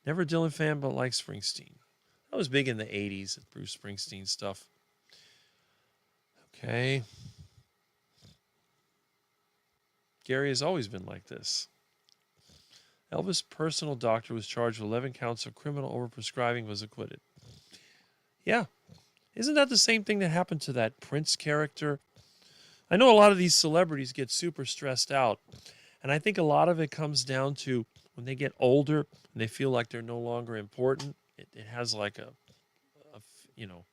Never a Dylan fan, but like Springsteen. I was big in the 80s, Bruce Springsteen stuff. Okay. Gary has always been like this. Elvis' personal doctor was charged with 11 counts of criminal overprescribing, was acquitted. Yeah. Isn't that the same thing that happened to that Prince character? I know a lot of these celebrities get super stressed out. And I think a lot of it comes down to when they get older and they feel like they're no longer important. It has like a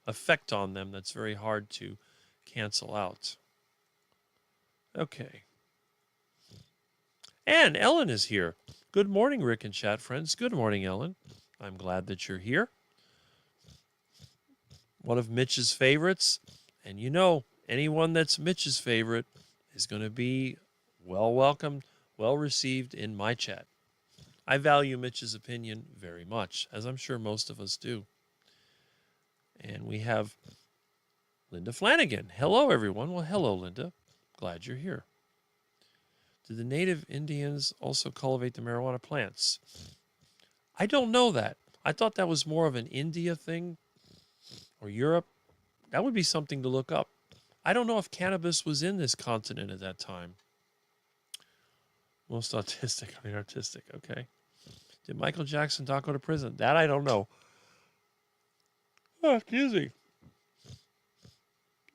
effect on them that's very hard to cancel out. Okay. And Ellen is here. Good morning, Rick and chat friends. Good morning, Ellen. I'm glad that you're here. One of Mitch's favorites. And you know, anyone that's Mitch's favorite is going to be well welcomed, well received in my chat. I value Mitch's opinion very much, as I'm sure most of us do. And we have Linda Flanagan. Hello, everyone. Well, hello, Linda. Glad you're here. Did the native Indians also cultivate the marijuana plants? I don't know that. I thought that was more of an India thing or Europe. That would be something to look up. I don't know if cannabis was in this continent at that time. Most autistic, I mean artistic, okay. Did Michael Jackson not go to prison? That I don't know. Oh, excuse me.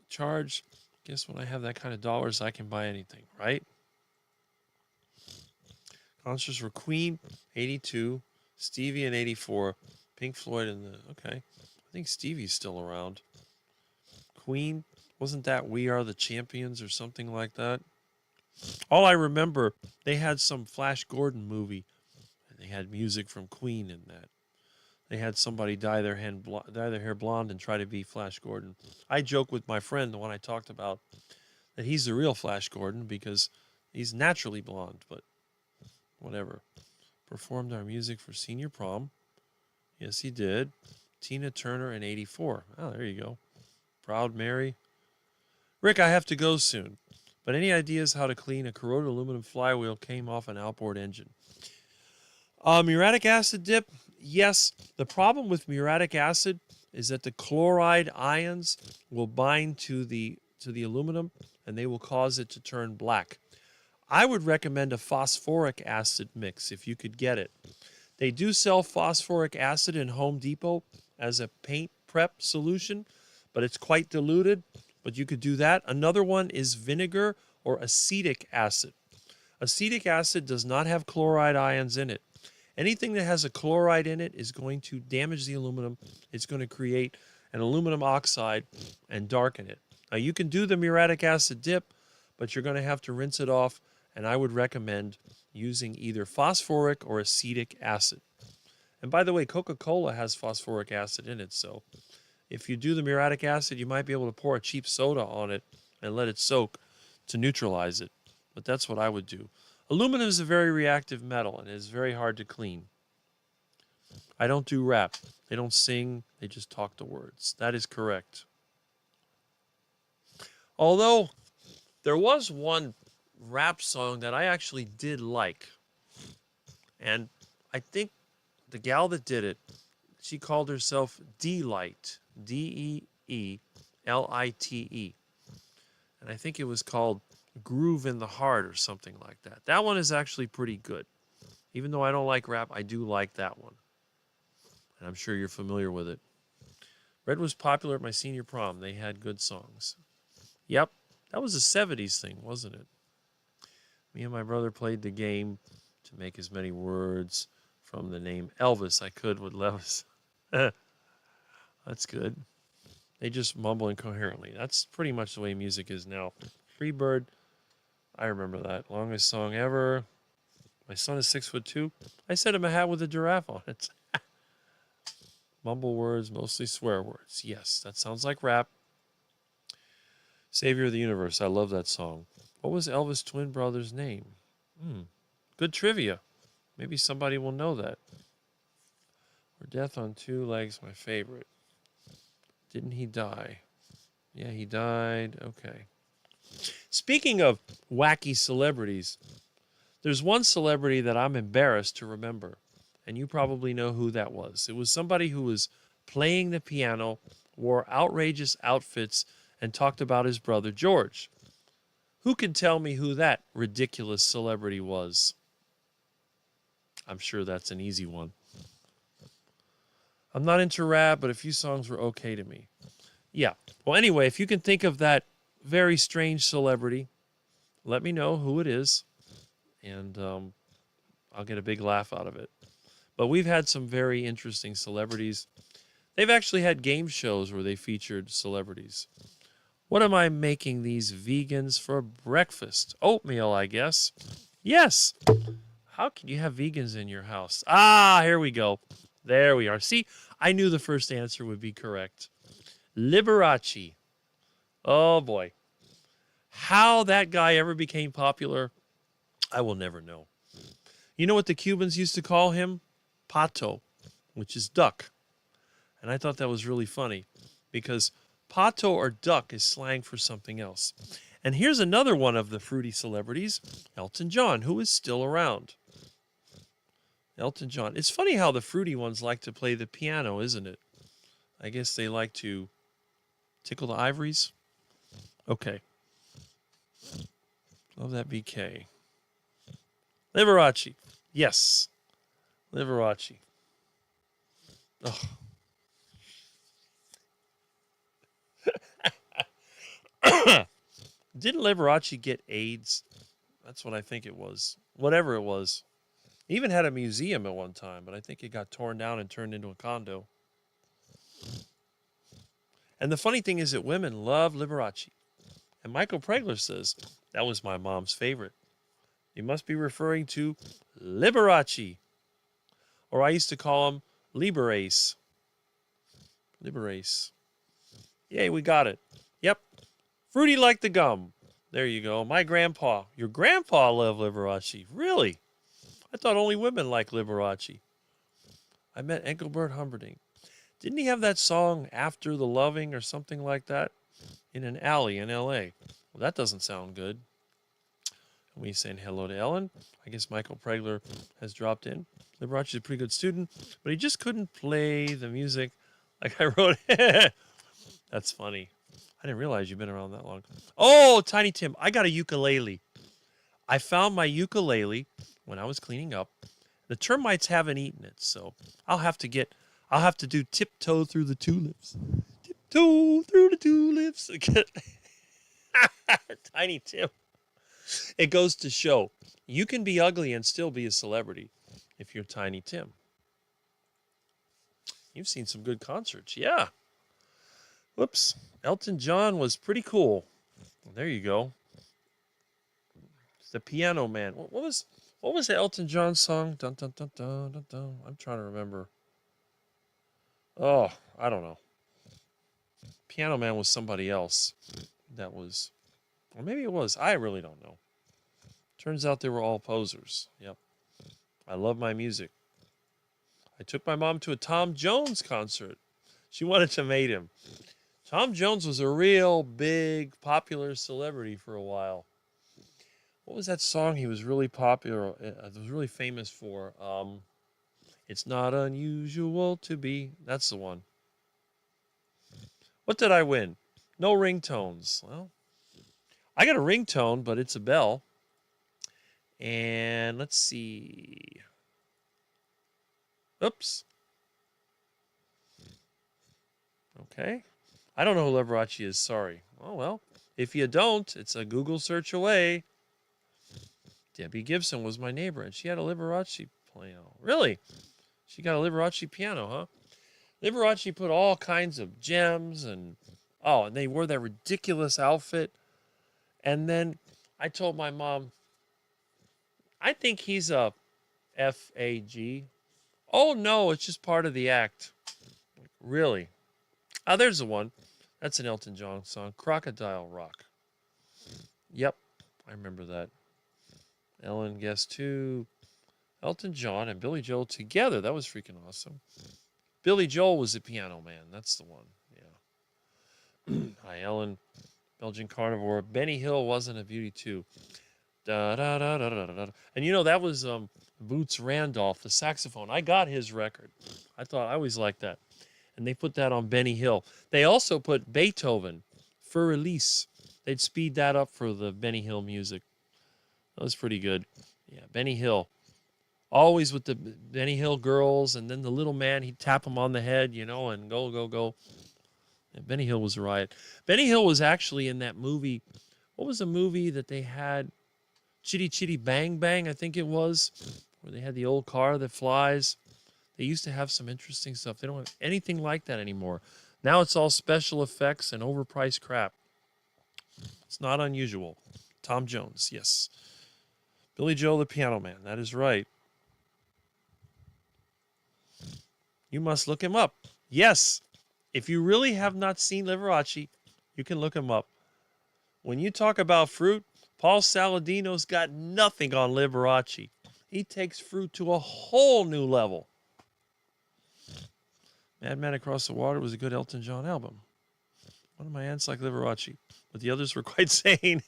Charge. Guess when I have that kind of dollars, I can buy anything, right? Concerts were Queen, 82, Stevie in 84, Pink Floyd in the... Okay. I think Stevie's still around. Queen, wasn't that We Are the Champions or something like that? All I remember, they had some Flash Gordon movie, and they had music from Queen in that. They had somebody dye their hair blonde and try to be Flash Gordon. I joke with my friend, the one I talked about, that he's the real Flash Gordon because he's naturally blonde, but whatever. Performed our music for senior prom. Yes, he did. Tina Turner in 84. Oh, there you go. Proud Mary. Rick, I have to go soon. But any ideas how to clean a corroded aluminum flywheel came off an outboard engine? Muriatic acid dip, yes. The problem with muriatic acid is that the chloride ions will bind to the aluminum and they will cause it to turn black. I would recommend a phosphoric acid mix if you could get it. They do sell phosphoric acid in Home Depot as a paint prep solution, but it's quite diluted. But you could do that. Another one is vinegar or acetic acid. Acetic acid does not have chloride ions in it. Anything that has a chloride in it is going to damage the aluminum. It's going to create an aluminum oxide and darken it. Now, you can do the muriatic acid dip, but you're going to have to rinse it off, and I would recommend using either phosphoric or acetic acid. And by the way, Coca-Cola has phosphoric acid in it, so if you do the muriatic acid, you might be able to pour a cheap soda on it and let it soak to neutralize it. But that's what I would do. Aluminum is a very reactive metal and it is very hard to clean. I don't do rap. They don't sing. They just talk the words. That is correct. Although there was one rap song that I actually did like. And I think the gal that did it, she called herself D-Lite. D-E-E-L-I-T-E. And I think it was called Groove in the Heart or something like that. That one is actually pretty good. Even though I don't like rap, I do like that one. And I'm sure you're familiar with it. Red was popular at my senior prom. They had good songs. Yep, that was a 70s thing, wasn't it? Me and my brother played the game to make as many words from the name Elvis I could with Levis. That's good. They just mumble incoherently. That's pretty much the way music is now. Freebird, I remember that. Longest song ever. My son is 6'2". I sent him a hat with a giraffe on it. Mumble words, mostly swear words. Yes, that sounds like rap. Savior of the Universe. I love that song. What was Elvis' twin brother's name? Good trivia. Maybe somebody will know that. For Death on Two Legs, my favorite. Didn't he die? Yeah, he died. Okay. Speaking of wacky celebrities, there's one celebrity that I'm embarrassed to remember, and you probably know who that was. It was somebody who was playing the piano, wore outrageous outfits, and talked about his brother George. Who can tell me who that ridiculous celebrity was? I'm sure that's an easy one. I'm not into rap, but a few songs were okay to me. Yeah. Well, anyway, if you can think of that very strange celebrity, let me know who it is, and I'll get a big laugh out of it. But we've had some very interesting celebrities. They've actually had game shows where they featured celebrities. What am I making these vegans for breakfast? Oatmeal, I guess. Yes. How can you have vegans in your house? Ah, here we go. There we are. See, I knew the first answer would be correct. Liberace. Oh, boy. How that guy ever became popular, I will never know. You know what the Cubans used to call him? Pato, which is duck. And I thought that was really funny because pato or duck is slang for something else. And here's another one of the fruity celebrities, Elton John, who is still around. Elton John. It's funny how the fruity ones like to play the piano, isn't it? I guess they like to tickle the ivories. Okay. Love that BK. Liberace. Yes. Liberace. Oh. Didn't Liberace get AIDS? That's what I think it was. Whatever it was. He even had a museum at one time, but I think it got torn down and turned into a condo. And the funny thing is that women love Liberace. And Michael Pregler says, that was my mom's favorite. You must be referring to Liberace. Or I used to call him Liberace. Liberace. Yay, we got it. Yep. Fruity like the gum. There you go. My grandpa. Your grandpa loved Liberace. Really? I thought only women liked Liberace. I met Engelbert Humperdinck. Didn't he have that song After the Loving or something like that in an alley in L.A.? Well, that doesn't sound good. And we saying hello to Ellen. I guess Michael Pregler has dropped in. Liberace's a pretty good student, but he just couldn't play the music like I wrote. That's funny. I didn't realize you've been around that long. Oh, Tiny Tim, I got a ukulele. I found my ukulele when I was cleaning up. The termites haven't eaten it, so I'll have to do Tiptoe Through the Tulips. Tiptoe through the tulips. Tiny Tim. It goes to show you can be ugly and still be a celebrity if you're Tiny Tim. You've seen some good concerts. Yeah. Whoops. Elton John was pretty cool. Well, there you go. The Piano Man. What was the Elton John song? Dun, dun, dun, dun, dun, dun. I'm trying to remember. Oh, I don't know. Piano Man was somebody else. That was, or maybe it was. I really don't know. Turns out they were all posers. Yep. I love my music. I took my mom to a Tom Jones concert. She wanted to meet him. Tom Jones was a real big, popular celebrity for a while. What was that song he was really popular, was really famous for? It's not unusual to be. That's the one. What did I win? No ringtones. Well, I got a ringtone, but it's a bell. And let's see. Oops. Okay. I don't know who Liberace is. Sorry. Oh, well. If you don't, it's a Google search away. Debbie Gibson was my neighbor, and she had a Liberace piano. Really? She got a Liberace piano, huh? Liberace put all kinds of gems and they wore that ridiculous outfit. And then I told my mom, I think he's a F-A-G. Oh, no, it's just part of the act. Really? Oh, there's the one. That's an Elton John song, Crocodile Rock. Yep, I remember that. Ellen guessed too. Elton John and Billy Joel together. That was freaking awesome. Billy Joel was the piano man. That's the one. Yeah. Hi, Ellen. Belgian Carnivore. Benny Hill wasn't a beauty too. Da, da, da, da, da, da. And you know, that was Boots Randolph, the saxophone. I got his record. I always liked that. And they put that on Benny Hill. They also put Beethoven, for release. They'd speed that up for the Benny Hill music. That was pretty good. Yeah, Benny Hill. Always with the Benny Hill girls, and then the little man, he'd tap him on the head, you know, and go, go, go. Yeah, Benny Hill was a riot. Benny Hill was actually in that movie. What was the movie that they had? Chitty Chitty Bang Bang, I think it was, where they had the old car that flies. They used to have some interesting stuff. They don't have anything like that anymore. Now it's all special effects and overpriced crap. It's not unusual. Tom Jones, yes. Billy Joel, the piano man. That is right. You must look him up. Yes. If you really have not seen Liberace, you can look him up. When you talk about fruit, Paul Saladino's got nothing on Liberace. He takes fruit to a whole new level. Madman Across the Water was a good Elton John album. One of my aunts liked Liberace, but the others were quite sane.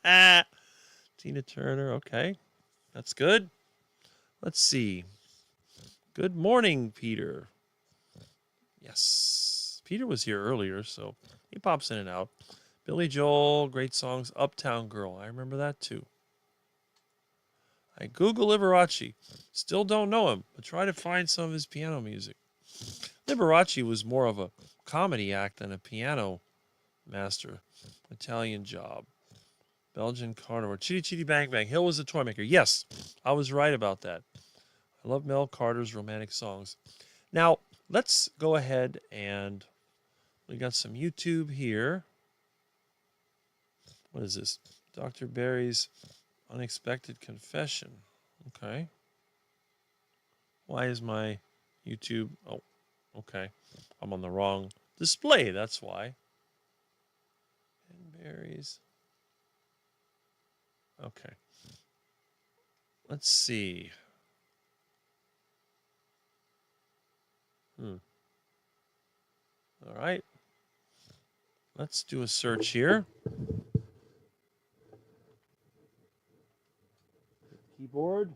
Tina Turner, okay. That's good. Let's see. Good morning, Peter. Yes. Peter was here earlier, so he pops in and out. Billy Joel, great songs. Uptown Girl, I remember that too. I Google Liberace. Still don't know him, but try to find some of his piano music. Liberace was more of a comedy act than a piano master. Italian Job. Belgian Carnivore. Chitty Chitty Bang Bang. Hill was a toy maker. Yes, I was right about that. I love Mel Carter's romantic songs. Now, let's go ahead and we got some YouTube here. What is this? Dr. Barry's Unexpected Confession. Okay. Why is my YouTube? Oh, okay. I'm on the wrong display. That's why. And Barry's. Okay. Let's see. All right. Let's do a search here. Keyboard.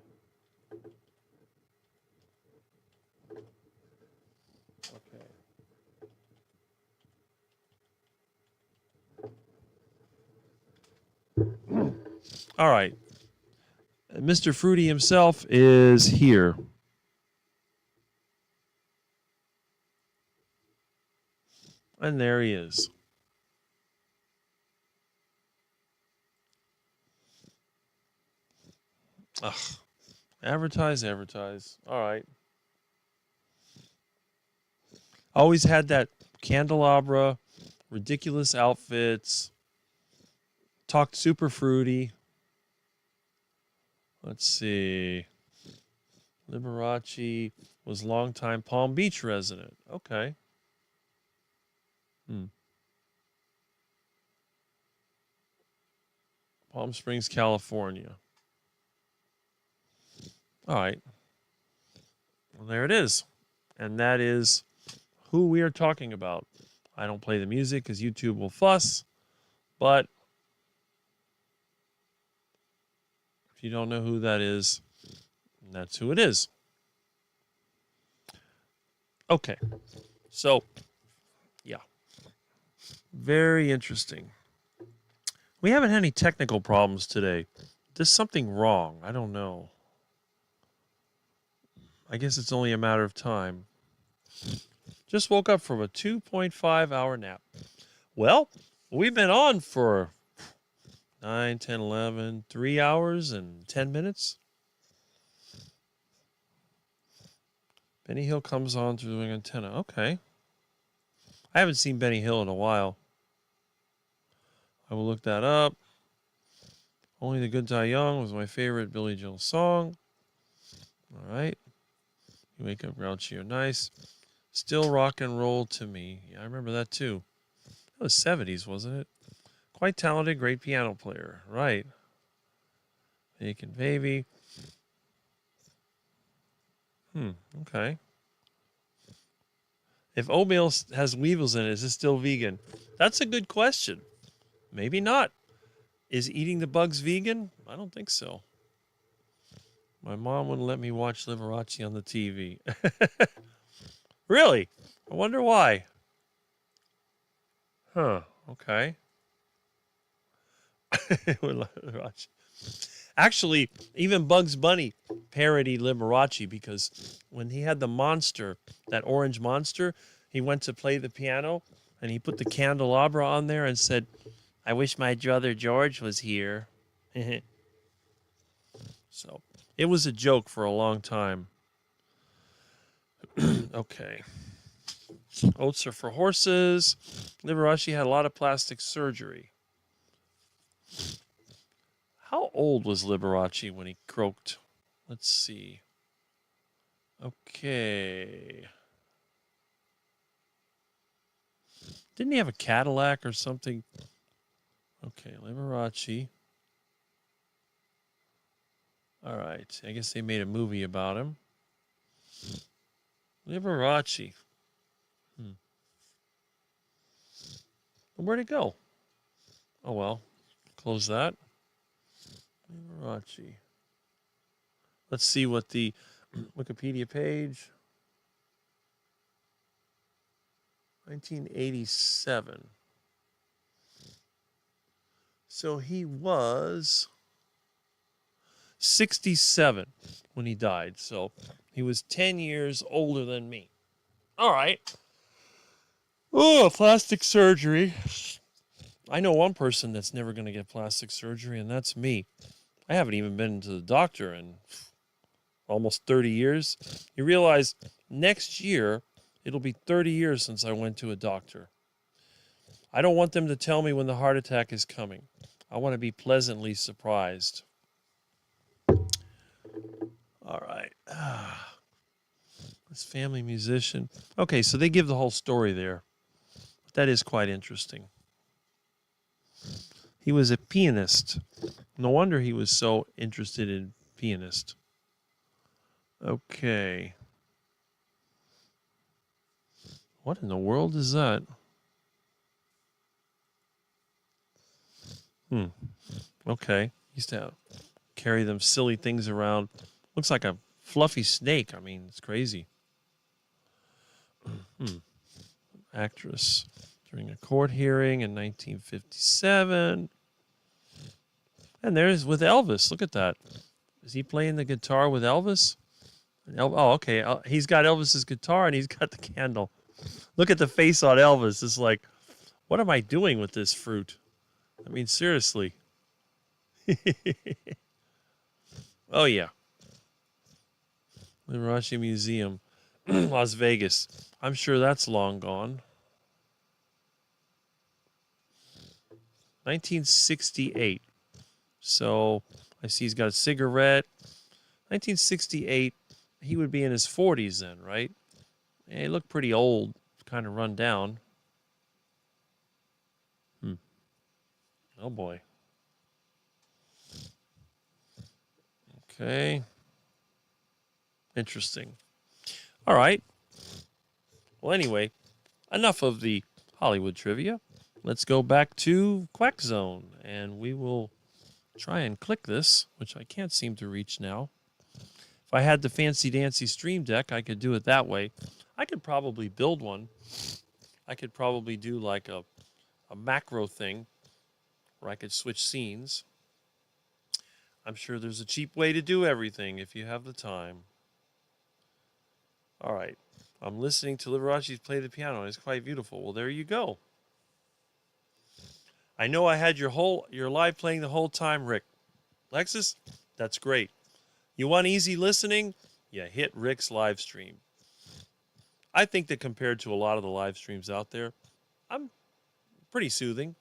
Okay. All right. Mr. Fruity himself is here. And there he is. Ugh. Advertise, advertise. All right. Always had that candelabra, ridiculous outfits, talked super fruity. Let's see. Liberace was longtime Palm Beach resident. Okay. Palm Springs, California. All right. Well, there it is. And that is who we are talking about. I don't play the music because YouTube will fuss, but if you don't know who that is, that's who it is. Okay. So, yeah. Very interesting. We haven't had any technical problems today. There's something wrong. I don't know. I guess it's only a matter of time. Just woke up from a 2.5 hour nap. Well, we've been on for 9, 10, 11, 3 hours and 10 minutes. Benny Hill comes on through the antenna. Okay. I haven't seen Benny Hill in a while. I will look that up. Only the Good Die Young was my favorite Billy Joel song. All right. You wake up grouchy or nice. Still rock and roll to me. Yeah, I remember that too. That was 70s, wasn't it? Quite talented, great piano player. Right. Bacon Baby. Okay. If oatmeal has weevils in it, is it still vegan? That's a good question. Maybe not. Is eating the bugs vegan? I don't think so. My mom wouldn't let me watch Liberace on the TV. Really? I wonder why. Huh. Okay. Liberace. Actually, even Bugs Bunny parodied Liberace because when he had the monster, that orange monster, he went to play the piano and he put the candelabra on there and said, "I wish my brother George was here." So it was a joke for a long time. Okay. Oats are for horses. Liberace had a lot of plastic surgery. How old was Liberace when he croaked? Let's see. Okay. Didn't he have a Cadillac or something? Okay, Liberace. All right. I guess they made a movie about him. Liberace. Where'd it go? Oh, well. Close that. Liberace. Let's see what the Wikipedia page. 1987. So he was 67 when he died. So he was 10 years older than me. All right. Oh, plastic surgery. I know one person that's never going to get plastic surgery, and that's me. I haven't even been to the doctor in almost 30 years. You realize next year, it'll be 30 years since I went to a doctor. I don't want them to tell me when the heart attack is coming. I want to be pleasantly surprised. All right. This family musician. Okay, so they give the whole story there. That is quite interesting. He was a pianist. No wonder he was so interested in pianist. Okay. What in the world is that? Okay. Used to carry them silly things around. Looks like a fluffy snake. I mean, it's crazy. Actress during a court hearing in 1957. And there's with Elvis. Look at that. Is he playing the guitar with Elvis? Oh, okay. He's got Elvis's guitar and he's got the candle. Look at the face on Elvis. It's like, what am I doing with this fruit? I mean, seriously. Oh, yeah. Liberace Museum, Las Vegas. I'm sure that's long gone. 1968. So I see he's got a cigarette. 1968, he would be in his 40s then, right? Yeah, he looked pretty old, kind of run down. Oh, boy. Okay. Interesting. All right. Well, anyway, enough of the Hollywood trivia. Let's go back to Quack Zone, and we will try and click this, which I can't seem to reach now. If I had the fancy dancy stream deck, I could do it that way. I could probably build one. I could probably do like a macro thing where I could switch scenes. I'm sure there's a cheap way to do everything if you have the time. All right. I'm listening to Liberace play the piano. It's quite beautiful. Well, there you go. I know I had your live playing the whole time, Rick. Lexus, that's great. You want easy listening? Yeah, hit Rick's live stream. I think that compared to a lot of the live streams out there, I'm pretty soothing.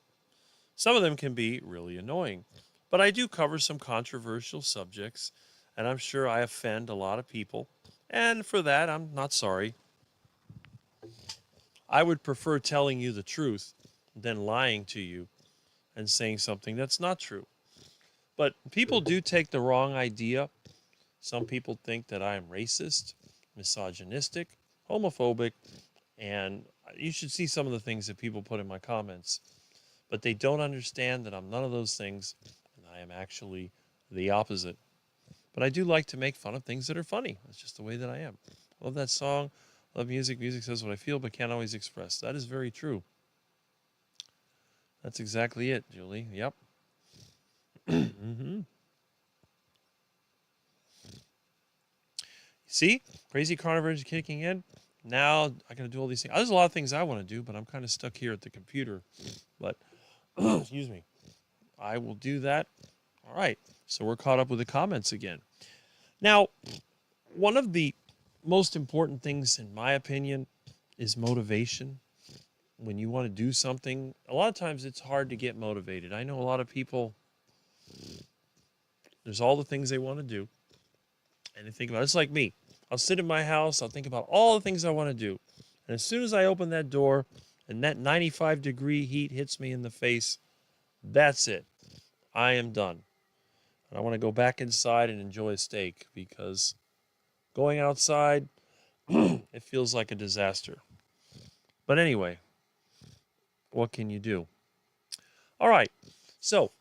Some of them can be really annoying, but I do cover some controversial subjects, and I'm sure I offend a lot of people, and for that, I'm not sorry. I would prefer telling you the truth than lying to you and saying something that's not true. But people do take the wrong idea. Some people think that I am racist, misogynistic, homophobic, And you should see some of the things that people put in my comments. But they don't understand that I'm none of those things, and I am actually the opposite. But I do like to make fun of things that are funny. That's just the way that I am. Love that song. Love music. Music says what I feel, but can't always express. That is very true. That's exactly it, Julie. Yep. See? Crazy carnivore is kicking in. Now I got to do all these things. There's a lot of things I want to do, but I'm kind of stuck here at the computer. But, excuse me. I will do that. All right. So we're caught up with the comments again. Now, one of the most important things, in my opinion, is motivation. When you want to do something, a lot of times it's hard to get motivated. I know a lot of people, there's all the things they want to do, and they think about it. It's like me. I'll sit in my house, I'll think about all the things I want to do. And as soon as I open that door and that 95-degree heat hits me in the face, that's it. I am done. And I want to go back inside and enjoy a steak because going outside, it feels like a disaster. But anyway, what can you do? All right. So,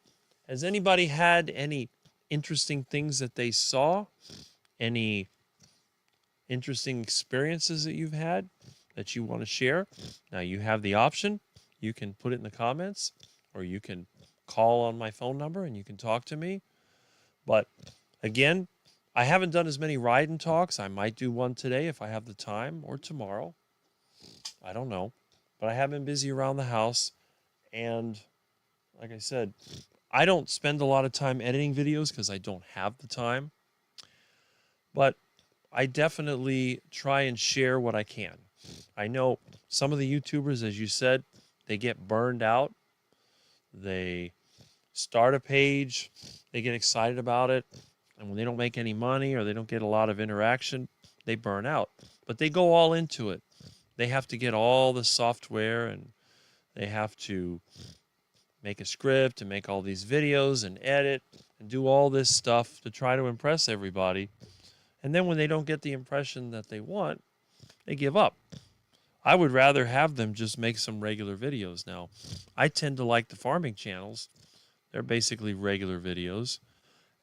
has anybody had any interesting things that they saw? Any interesting experiences that you've had that you want to share? Now, you have the option. You can put it in the comments, or you can call on my phone number and you can talk to me. But again, I haven't done as many ride and talks. I might do one today if I have the time, or tomorrow. I don't know. But I have been busy around the house. And like I said, I don't spend a lot of time editing videos because I don't have the time. But I definitely try and share what I can. I know some of the YouTubers, as you said, they get burned out. They start a page, they get excited about it, and when they don't make any money or they don't get a lot of interaction, they burn out. But they go all into it. They have to get all the software, and they have to make a script and make all these videos and edit and do all this stuff to try to impress everybody. And then when they don't get the impression that they want, they give up. I would rather have them just make some regular videos. Now, I tend to like the farming channels. They're basically regular videos.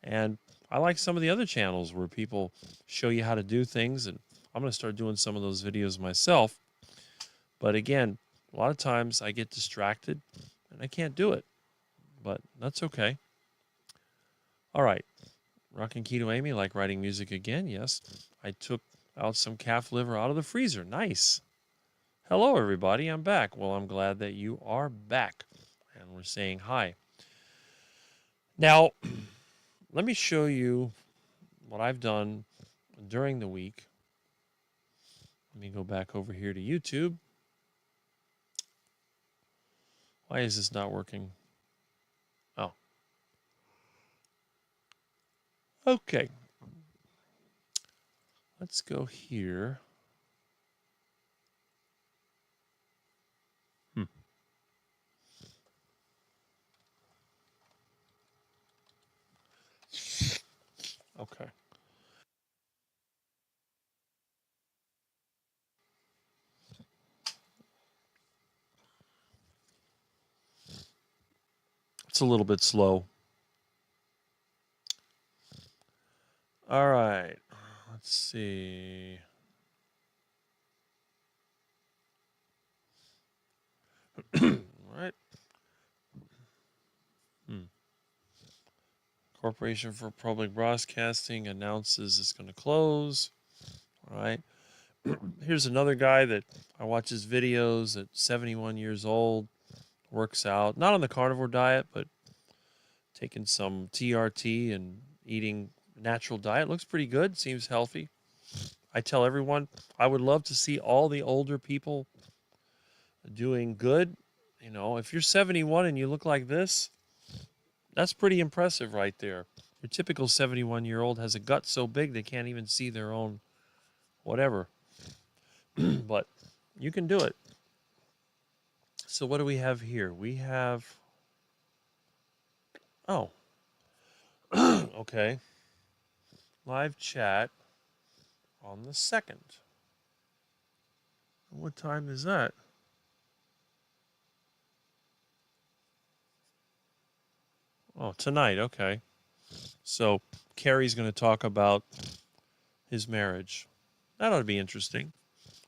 And I like some of the other channels where people show you how to do things. And I'm going to start doing some of those videos myself. But again, a lot of times I get distracted and I can't do it. But that's okay. All right. Rockin' Keto Amy, like writing music again. Yes. I took out some calf liver out of the freezer. Nice. Hello, everybody. I'm back. Well, I'm glad that you are back. And we're saying hi. Now, let me show you what I've done during the week. Let me go back over here to YouTube. Why is this not working? Oh. Okay. Let's go here. Okay. It's a little bit slow. All right. Let's see. All right. Corporation for Public Broadcasting announces it's going to close. All right. Here's another guy that I watch his videos at 71 years old, works out, not on the carnivore diet, but taking some TRT and eating natural diet. Looks pretty good, seems healthy. I tell everyone I would love to see all the older people doing good. You know, if you're 71 and you look like this, that's pretty impressive right there. Your typical 71-year-old has a gut so big they can't even see their own whatever. But you can do it. So what do we have here? We have, oh, okay. Live chat on the 2nd. What time is that? Oh, tonight. Okay. So Carrie's going to talk about his marriage. That ought to be interesting.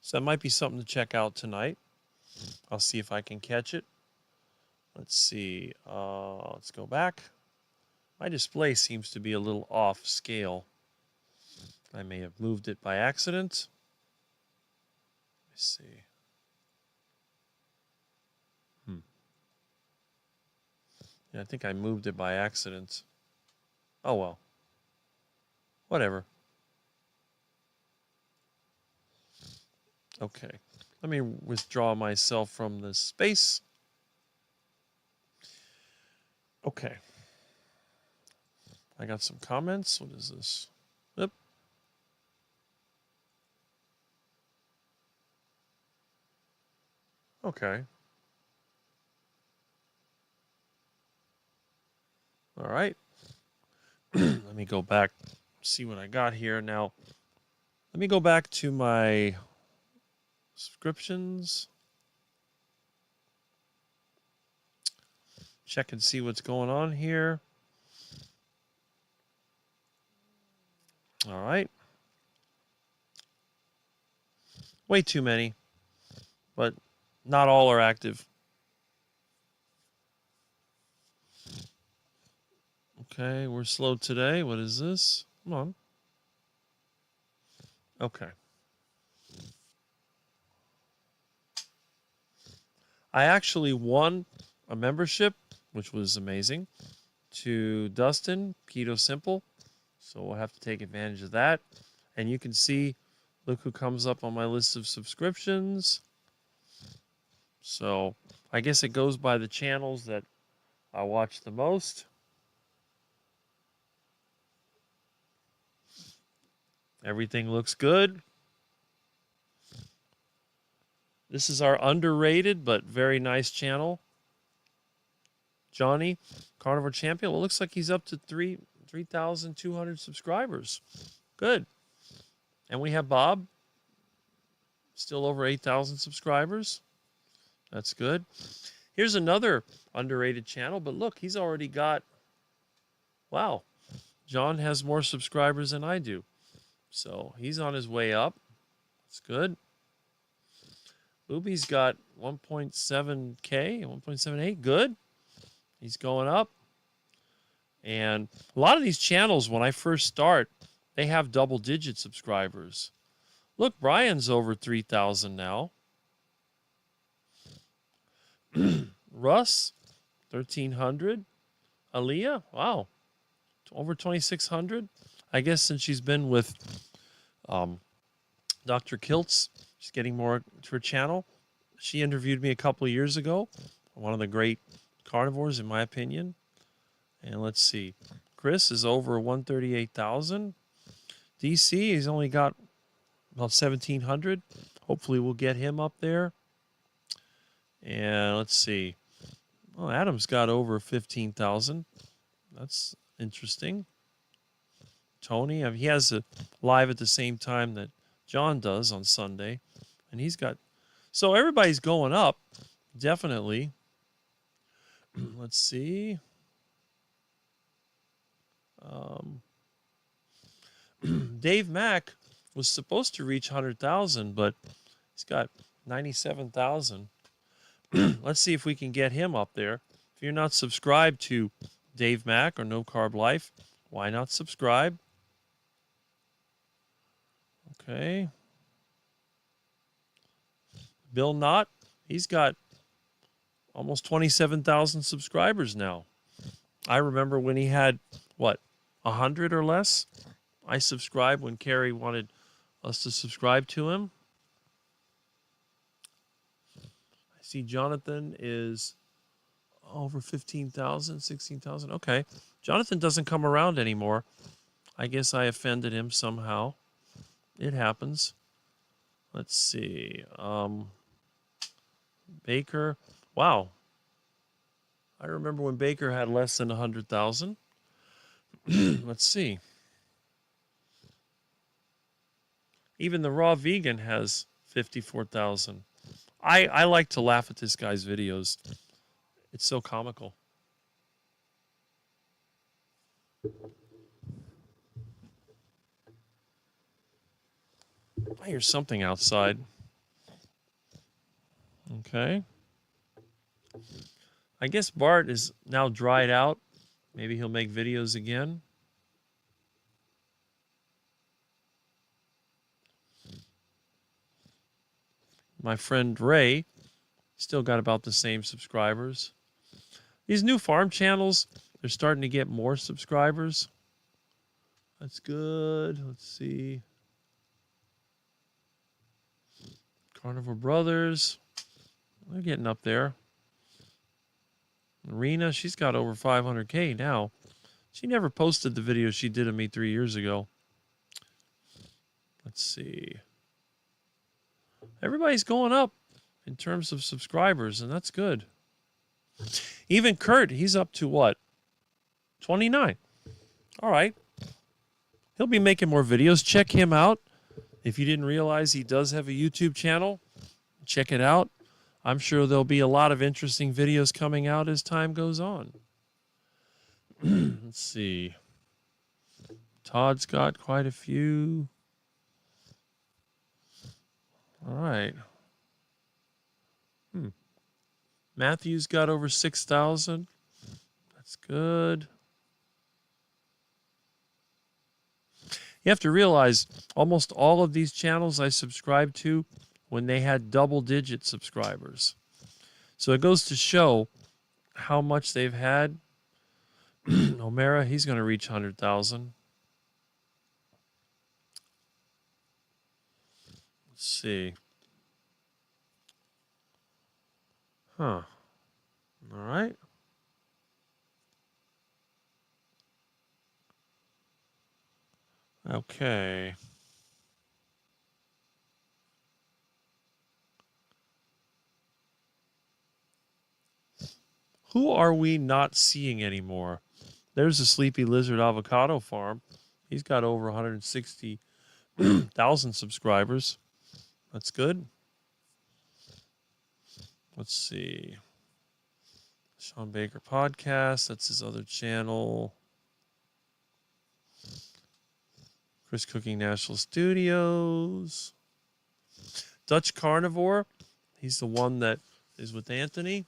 So that might be something to check out tonight. I'll see if I can catch it. Let's see. Let's go back. My display seems to be a little off scale. I may have moved it by accident. Let's see. Yeah, I think I moved it by accident. Oh well. Whatever. Okay. Let me withdraw myself from this space. Okay. I got some comments. What is this? Yep. Okay. All right. Let me go back, see what I got here. Now, let me go back to my subscriptions. Check and see what's going on here. All right. Way too many, but not all are active. Okay, we're slow today. What is this? Come on. Okay. I actually won a membership, which was amazing, to Dustin, Keto Simple. So we'll have to take advantage of that. And you can see, look who comes up on my list of subscriptions. So I guess it goes by the channels that I watch the most. Everything looks good. This is our underrated but very nice channel. Johnny, Carnivore Champion. Well, it looks like he's up to 3,200 subscribers. Good. And we have Bob, still over 8,000 subscribers. That's good. Here's another underrated channel, but look, he's already got, wow, John has more subscribers than I do. So he's on his way up. It's good. Booby's got 1.7K, 1.78. Good. He's going up. And a lot of these channels, when I first start, they have double-digit subscribers. Look, Brian's over 3,000 now. Russ, 1,300. Aaliyah, wow, over 2,600. I guess since she's been with Dr. Kiltz, she's getting more to her channel. She interviewed me a couple of years ago. One of the great carnivores, in my opinion. And let's see. Chris is over 138,000. DC, he's only got about 1,700. Hopefully we'll get him up there. And let's see. Oh, Adam's got over 15,000. That's interesting. Tony, he has a live at the same time that John does on Sunday. And he's got... So everybody's going up, definitely. Let's see. Dave Mack was supposed to reach 100,000, but he's got 97,000. Let's see if we can get him up there. If you're not subscribed to Dave Mack or No Carb Life, why not subscribe? Okay. Bill Knott, he's got almost 27,000 subscribers now. I remember when he had, 100 or less? I subscribed when Carrie wanted us to subscribe to him. I see Jonathan is over 15,000, 16,000. Okay. Jonathan doesn't come around anymore. I guess I offended him somehow. It happens. Let's see. Baker. Wow. I remember when Baker had less than 100,000. Let's see. Even the raw vegan has 54,000. I like to laugh at this guy's videos. It's so comical. I hear something outside. Okay. I guess Bart is now dried out. Maybe he'll make videos again. My friend Ray still got about the same subscribers. These new farm channels, they're starting to get more subscribers. That's good. Let's see. Carnivore Brothers. They're getting up there. Marina, she's got over 500K now. She never posted the video she did of me 3 years ago. Let's see. Everybody's going up in terms of subscribers, and that's good. Even Kurt, he's up to what? 29. All right. He'll be making more videos. Check him out. If you didn't realize he does have a YouTube channel, check it out. I'm sure there'll be a lot of interesting videos coming out as time goes on. Let's see. Todd's got quite a few. All right. Matthew's got over 6,000. That's good. You have to realize almost all of these channels I subscribed to when they had double-digit subscribers. So it goes to show how much they've had. O'Mara, he's going to reach 100,000. Let's see. Huh. All right. Okay. Who are we not seeing anymore? There's a Sleepy Lizard Avocado Farm. He's got over 160,000 subscribers. That's good. Let's see. Sean Baker Podcast. That's his other channel. Chris Cooking National Studios. Dutch Carnivore. He's the one that is with Anthony.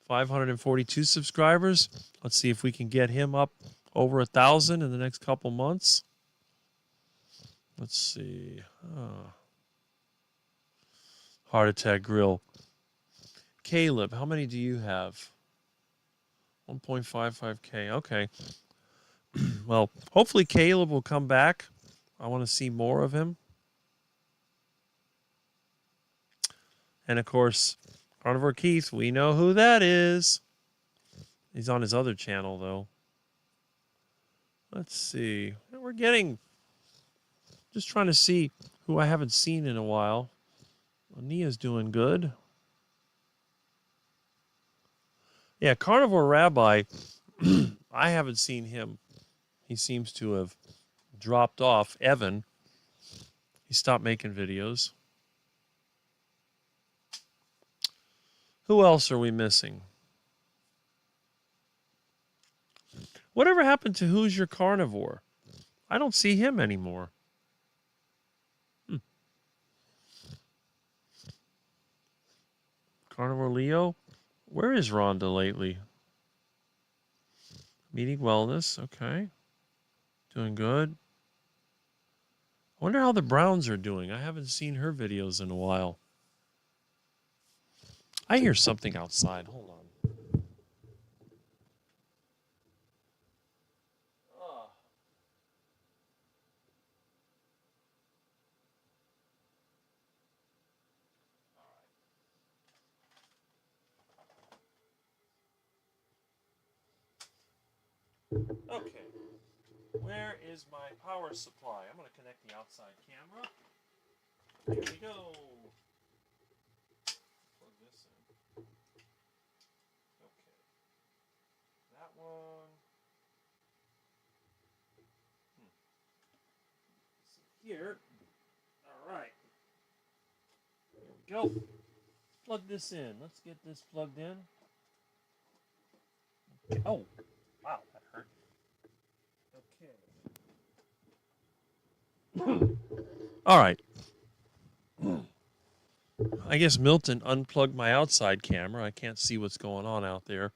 542 subscribers. Let's see if we can get him up over 1,000 in the next couple months. Let's see. Heart Attack Grill. Caleb, how many do you have? 1.55K. Okay. Well, hopefully Caleb will come back. I want to see more of him. And of course, Carnivore Keith, we know who that is. He's on his other channel, though. Let's see. We're getting... Just trying to see who I haven't seen in a while. Nia's doing good. Yeah, Carnivore Rabbi, I haven't seen him. He seems to have dropped off. Evan, he stopped making videos. Who else are we missing? Whatever happened to Who's Your Carnivore? I don't see him anymore. Carnivore Leo? Where is Rhonda lately? Meeting Wellness. Okay. Doing good. I wonder how the Browns are doing. I haven't seen her videos in a while. I hear something outside. Hold on. Okay. Where is my power supply? I'm going to connect the outside camera. Here we go. Plug this in. Okay. That one. Here. All right. go. Plug this in. Let's get this plugged in. Okay. Oh, wow, that hurt. Okay. All right. I guess Milton unplugged my outside camera. I can't see what's going on out there.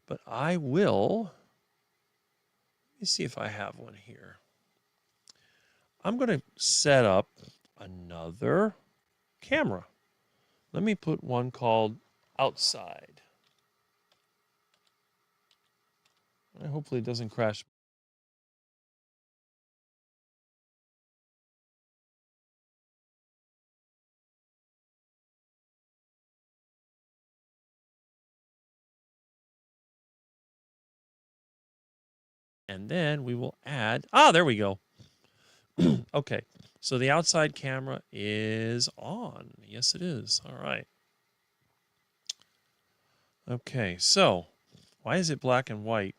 But I will. Let me see if I have one here. I'm going to set up another camera. Let me put one called outside. Hopefully it doesn't crash. And then we will add, there we go. Okay, so the outside camera is on. Yes, it is. All right. Okay, so why is it black and white?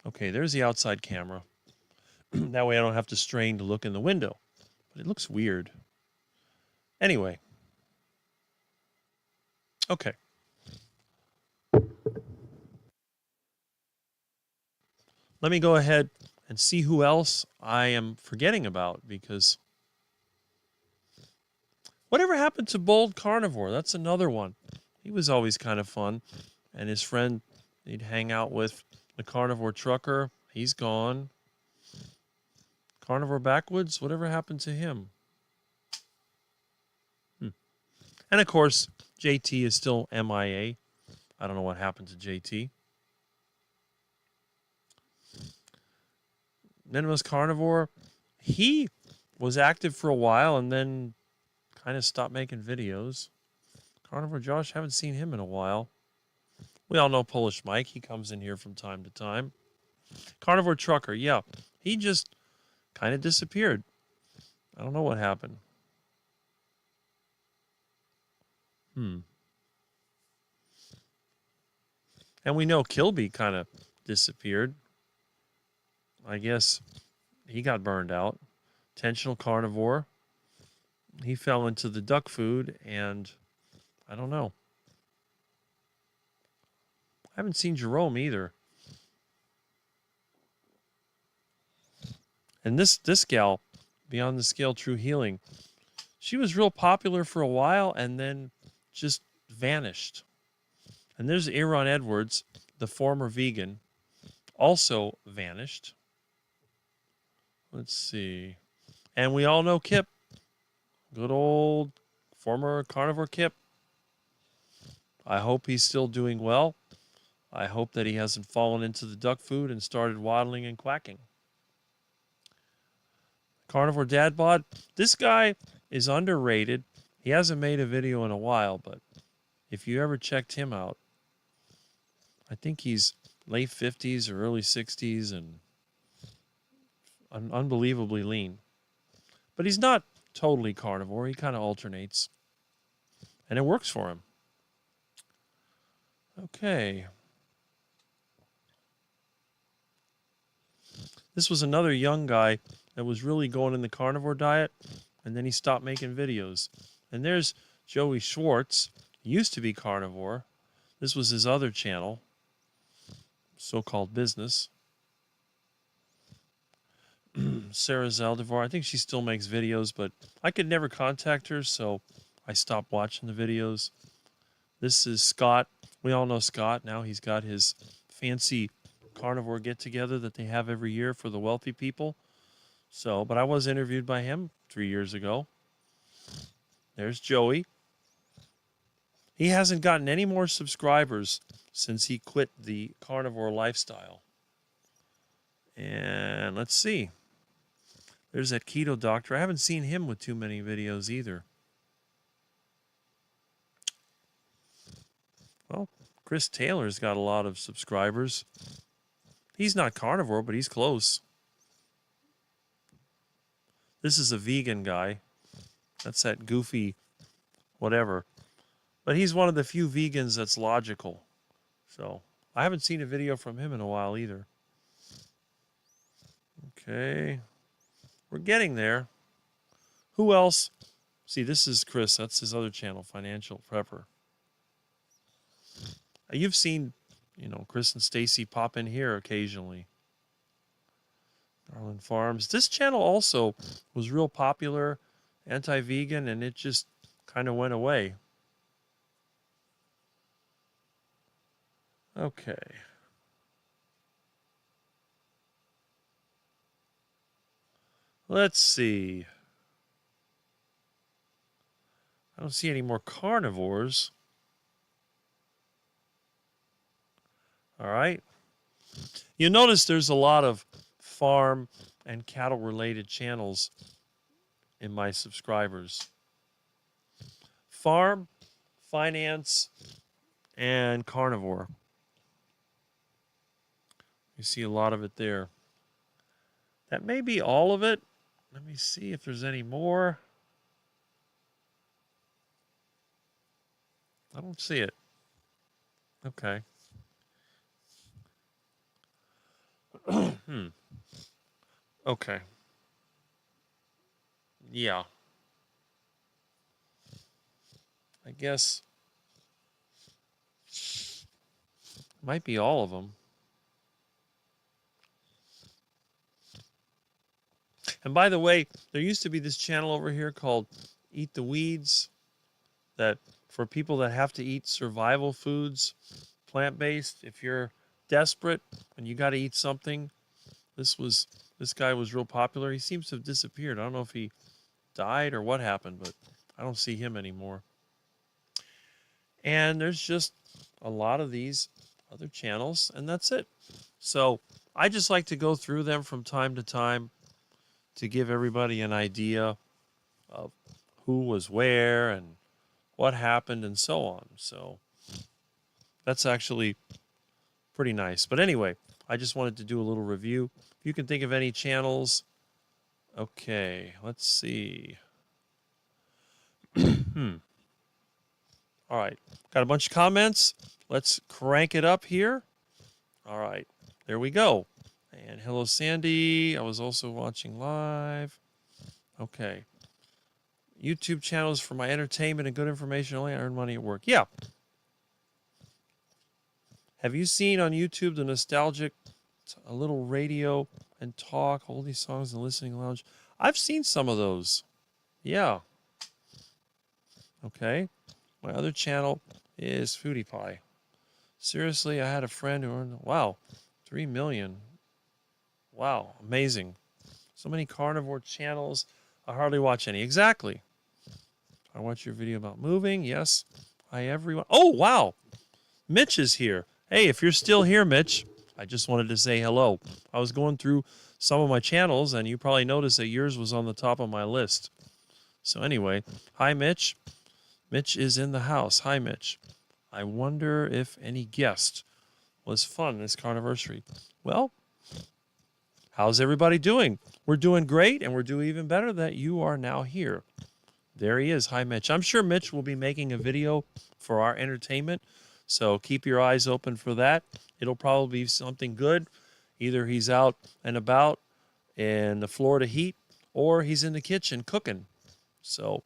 Okay, there's the outside camera. That way I don't have to strain to look in the window. But it looks weird. Anyway. Okay. Let me go ahead and see who else I am forgetting about, because whatever happened to Bold Carnivore? That's another one. He was always kind of fun. And his friend he'd hang out with, the Carnivore Trucker, he's gone. Carnivore Backwoods, whatever happened to him? And of course, JT is still MIA. I don't know what happened to JT. Minimus Carnivore, he was active for a while and then kind of stopped making videos. Carnivore Josh, haven't seen him in a while. We all know Polish Mike. He comes in here from time to time. Carnivore Trucker, yeah. He just kind of disappeared. I don't know what happened. And we know Kilby kind of disappeared. I guess he got burned out. Intentional Carnivore. He fell into the duck food, and I don't know. I haven't seen Jerome either. And this gal, Beyond the Scale True Healing, she was real popular for a while and then just vanished. And there's Aaron Edwards, the former vegan, also vanished. Let's see. And we all know Kip. Good old former carnivore Kip. I hope he's still doing well. I hope that he hasn't fallen into the duck food and started waddling and quacking. Carnivore Dad Bod. This guy is underrated. He hasn't made a video in a while, but if you ever checked him out, I think he's late 50s or early 60s and unbelievably lean. But he's not totally carnivore. He kind of alternates. And it works for him. Okay. This was another young guy that was really going in the carnivore diet, and then he stopped making videos. And there's Joey Schwartz. He used to be carnivore. This was his other channel, so-called business. Sarah Zaldivar, I think she still makes videos, but I could never contact her, so I stopped watching the videos. This is Scott. We all know Scott. Now he's got his fancy carnivore get-together that they have every year for the wealthy people. So, but I was interviewed by him 3 years ago. There's Joey. He hasn't gotten any more subscribers since he quit the carnivore lifestyle. And let's see. There's that keto doctor. I haven't seen him with too many videos either. Well, Chris Taylor's got a lot of subscribers. He's not carnivore, but he's close. This is a vegan guy. That's that goofy whatever. But he's one of the few vegans that's logical. So I haven't seen a video from him in a while either. Okay. We're getting there. Who else? See, this is Chris. That's his other channel, Financial Prepper. You've seen, Chris and Stacy pop in here occasionally. Garland Farms. This channel also was real popular, anti-vegan, and it just kind of went away. Okay. Let's see. I don't see any more carnivores. All right. You notice there's a lot of farm and cattle related channels in my subscribers. Farm, finance, and carnivore. You see a lot of it there. That may be all of it. Let me see if there's any more. I don't see it. Okay. Okay. Yeah. I guess might be all of them. And by the way, there used to be this channel over here called Eat the Weeds, that for people that have to eat survival foods, plant-based, if you're desperate and you got to eat something, this guy was real popular. He seems to have disappeared. I don't know if he died or what happened, but I don't see him anymore. And there's just a lot of these other channels, and that's it. So I just like to go through them from time to time to give everybody an idea of who was where and what happened and so on. So that's actually pretty nice. But anyway, I just wanted to do a little review. If you can think of any channels. Okay, let's see. All right, got a bunch of comments. Let's crank it up here. All right, there we go. And hello, Sandy. I was also watching live. Okay. YouTube channels for my entertainment and good information. Only I earn money at work. Yeah. Have you seen on YouTube the nostalgic, a little radio and talk, hold these songs in the listening lounge? I've seen some of those. Yeah. Okay. My other channel is Foodie Pie. Seriously, I had a friend who earned, wow, 3 million. Wow, amazing. So many carnivore channels. I hardly watch any. Exactly. I watch your video about moving. Yes. Hi, everyone. Oh, wow. Mitch is here. Hey, if you're still here, Mitch, I just wanted to say hello. I was going through some of my channels, and you probably noticed that yours was on the top of my list. So anyway, hi, Mitch. Mitch is in the house. Hi, Mitch. I wonder if any guest was fun this carniversary. Well, how's everybody doing? We're doing great, and we're doing even better that you are now here. There he is. Hi, Mitch. I'm sure Mitch will be making a video for our entertainment, so keep your eyes open for that. It'll probably be something good. Either he's out and about in the Florida heat, or he's in the kitchen cooking. So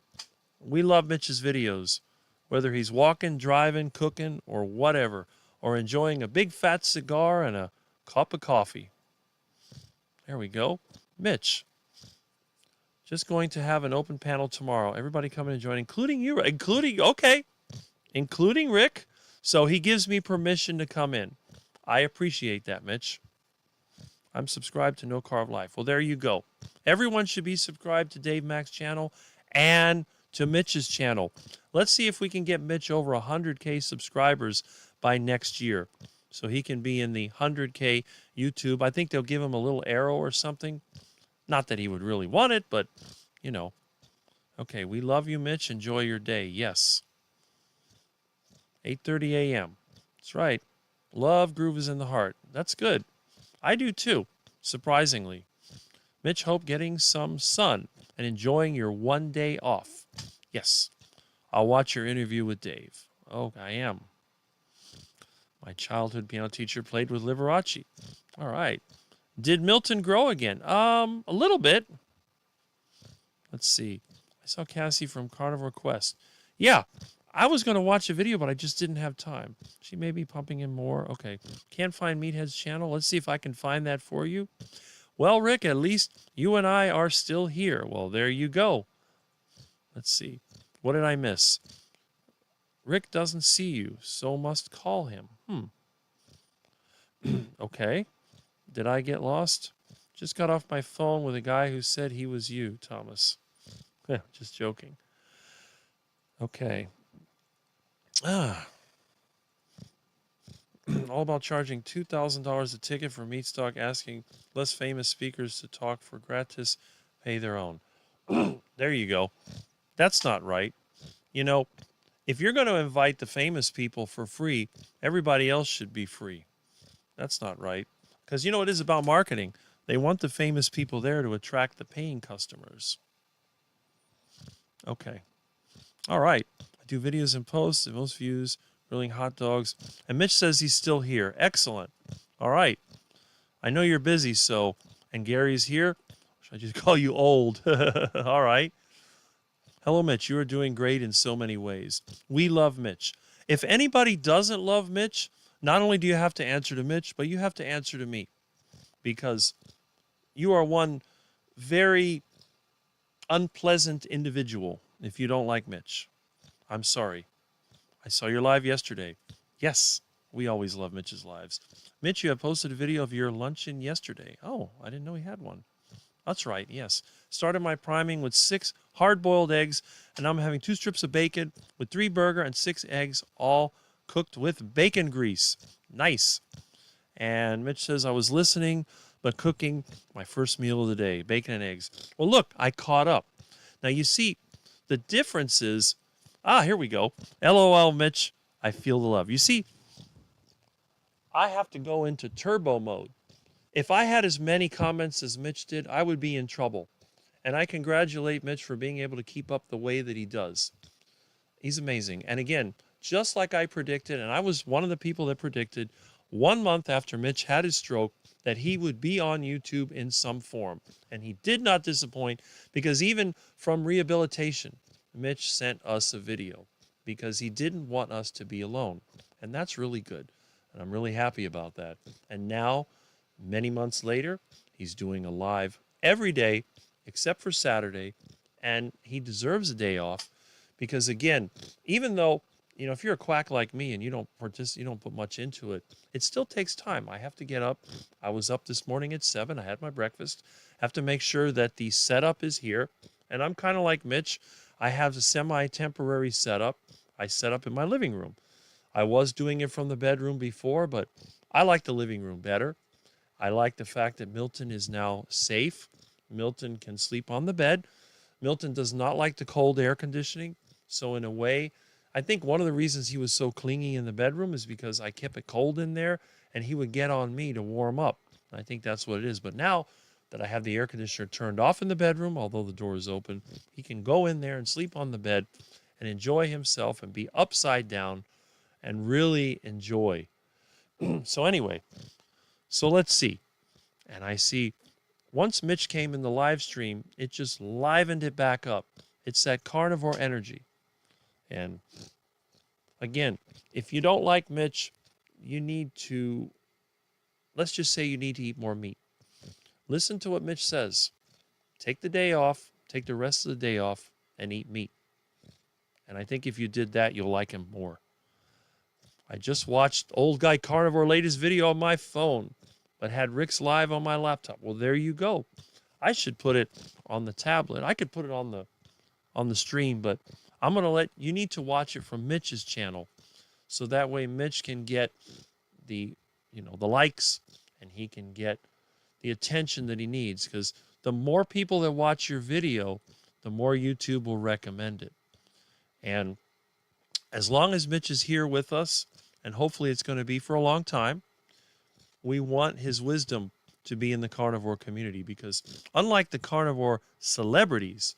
we love Mitch's videos, whether he's walking, driving, cooking, or whatever, or enjoying a big fat cigar and a cup of coffee. There we go. Mitch. Just going to have an open panel tomorrow. Everybody come in and join, including you, including Rick. So he gives me permission to come in. I appreciate that, Mitch. I'm subscribed to No Carb Life. Well, there you go. Everyone should be subscribed to Dave Mack's channel and to Mitch's channel. Let's see if we can get Mitch over 100K subscribers by next year, so he can be in the 100K YouTube. I think they'll give him a little arrow or something. Not that he would really want it, but, you know. Okay, we love you, Mitch. Enjoy your day. Yes. 8:30 a.m. That's right. Love groove is in the heart. That's good. I do too, surprisingly. Mitch, hope getting some sun and enjoying your one day off. Yes. I'll watch your interview with Dave. Oh, I am. My childhood piano teacher played with Liberace. All right. Did Milton grow again? A little bit. Let's see. saw Cassie from Carnivore Quest. Yeah, I was going to watch a video, but I just didn't have time. She may be pumping in more. Okay. Can't find Meathead's channel. Let's see if I can find that for you. Well, Rick, at least you and I are still here. Well, there you go. Let's see. What did I miss? Rick doesn't see you, so must call him. Okay. Did I get lost? Just got off my phone with a guy who said he was you, Thomas. Just joking. Okay. All about charging $2,000 a ticket for meat stock, asking less famous speakers to talk for gratis, pay their own. There you go. That's not right. You know, if you're going to invite the famous people for free, everybody else should be free. That's not right. Because you know it is about marketing. They want the famous people there to attract the paying customers. Okay. All right. I do videos and posts, the most views, grilling hot dogs. And Mitch says he's still here. Excellent. All right. I know you're busy, so. And Gary's here. Should I just call you old? All right. Hello, Mitch. You are doing great in so many ways. We love Mitch. If anybody doesn't love Mitch, not only do you have to answer to Mitch, but you have to answer to me. Because you are one very unpleasant individual if you don't like Mitch. I'm sorry. I saw your live yesterday. Yes, we always love Mitch's lives. Mitch, you have posted a video of your luncheon yesterday. Oh, I didn't know he had one. That's right, yes. Started my priming with 6 hard-boiled eggs, and I'm having 2 strips of bacon with 3 burger and 6 eggs, all cooked with bacon grease. Nice. And Mitch says, I was listening, but cooking my first meal of the day, bacon and eggs. Well, look, I caught up. Now, you see, the difference is, here we go. LOL, Mitch, I feel the love. You see, I have to go into turbo mode. If I had as many comments as Mitch did, I would be in trouble. And I congratulate Mitch for being able to keep up the way that he does. He's amazing. And again, just like I predicted, and I was one of the people that predicted 1 month after Mitch had his stroke that he would be on YouTube in some form. And he did not disappoint, because even from rehabilitation, Mitch sent us a video because he didn't want us to be alone. And that's really good. And I'm really happy about that. And now, many months later, he's doing a live every day except for Saturday, and he deserves a day off because, again, even though, you know, if you're a quack like me and you don't put much into it, it still takes time. I have to get up. I was up this morning at 7. I had my breakfast. I have to make sure that the setup is here, and I'm kind of like Mitch. I have a semi-temporary setup. I set up in my living room. I was doing it from the bedroom before, but I like the living room better. I like the fact that Milton is now safe. Milton can sleep on the bed. Milton does not like the cold air conditioning. So in a way, I think one of the reasons he was so clingy in the bedroom is because I kept it cold in there and he would get on me to warm up. I think that's what it is. But now that I have the air conditioner turned off in the bedroom, although the door is open, he can go in there and sleep on the bed and enjoy himself and be upside down and really enjoy. So anyway, so let's see. And I see once Mitch came in the live stream, it just livened it back up. It's that carnivore energy. And again, if you don't like Mitch, you need to, let's just say you need to eat more meat. Listen to what Mitch says. Take the day off, take the rest of the day off, and eat meat. And I think if you did that, you'll like him more. I just watched Old Guy Carnivore latest video on my phone, but had Rick's live on my laptop. Well, there you go. I should put it on the tablet. I could put it on the stream, but I'm going to let you need to watch it from Mitch's channel. So that way Mitch can get the likes and he can get the attention that he needs, because the more people that watch your video, the more YouTube will recommend it. And as long as Mitch is here with us, and hopefully it's going to be for a long time, we want his wisdom to be in the carnivore community, because unlike the carnivore celebrities,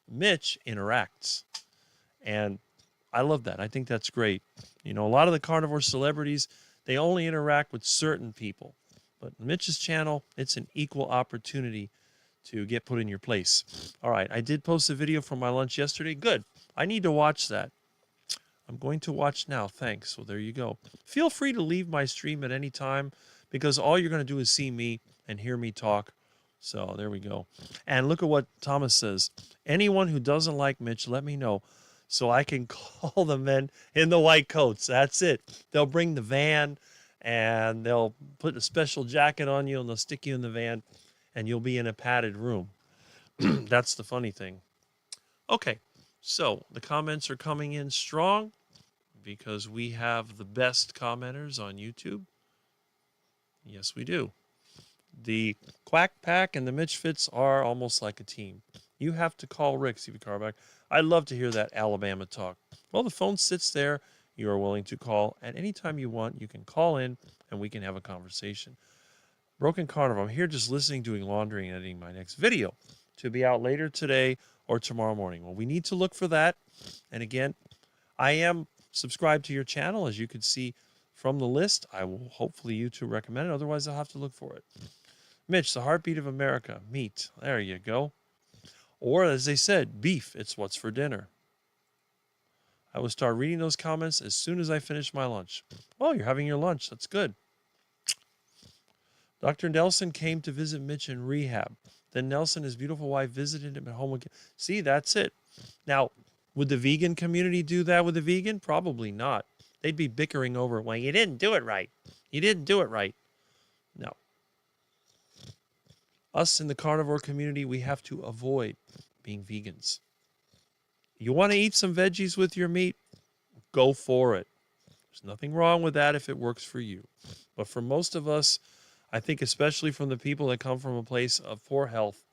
Mitch interacts. And I love that. I think that's great. You know, a lot of the carnivore celebrities, they only interact with certain people. But Mitch's channel, it's an equal opportunity to get put in your place. All right, I did post a video from my lunch yesterday. Good. I need to watch that. I'm going to watch now. Thanks. So there you go. Feel free to leave my stream at any time because all you're going to do is see me and hear me talk. So there we go. And look at what Thomas says. Anyone who doesn't like Mitch, let me know so I can call the men in the white coats. That's it. They'll bring the van and they'll put a special jacket on you and they'll stick you in the van and you'll be in a padded room. That's the funny thing. Okay, so the comments are coming in strong because we have the best commenters on YouTube. Yes, we do. The Quack Pack and the Mitch Fits are almost like a team. You have to call Rick, CB Carback. I'd love to hear that Alabama talk. Well, the phone sits there. You are willing to call at any time you want. You can call in and we can have a conversation. Broken Carnivore, I'm here just listening, doing laundry, and editing my next video to be out later today or tomorrow morning. Well, we need to look for that. And again, I am subscribed to your channel, as you can see from the list. I will hopefully YouTube recommend it. Otherwise, I'll have to look for it. Mitch, the heartbeat of America, meat. There you go. Or as they said, beef. It's what's for dinner. I will start reading those comments as soon as I finish my lunch. Oh, you're having your lunch. That's good. Dr. Nelson came to visit Mitch in rehab. Then Nelson, his beautiful wife, visited him at home again. See, that's it. Now, would the vegan community do that with a vegan? Probably not. They'd be bickering over, well, you didn't do it right. You didn't do it right. No. Us in the carnivore community, we have to avoid being vegans. You want to eat some veggies with your meat? Go for it. There's nothing wrong with that if it works for you. But for most of us, I think especially from the people that come from a place of poor health,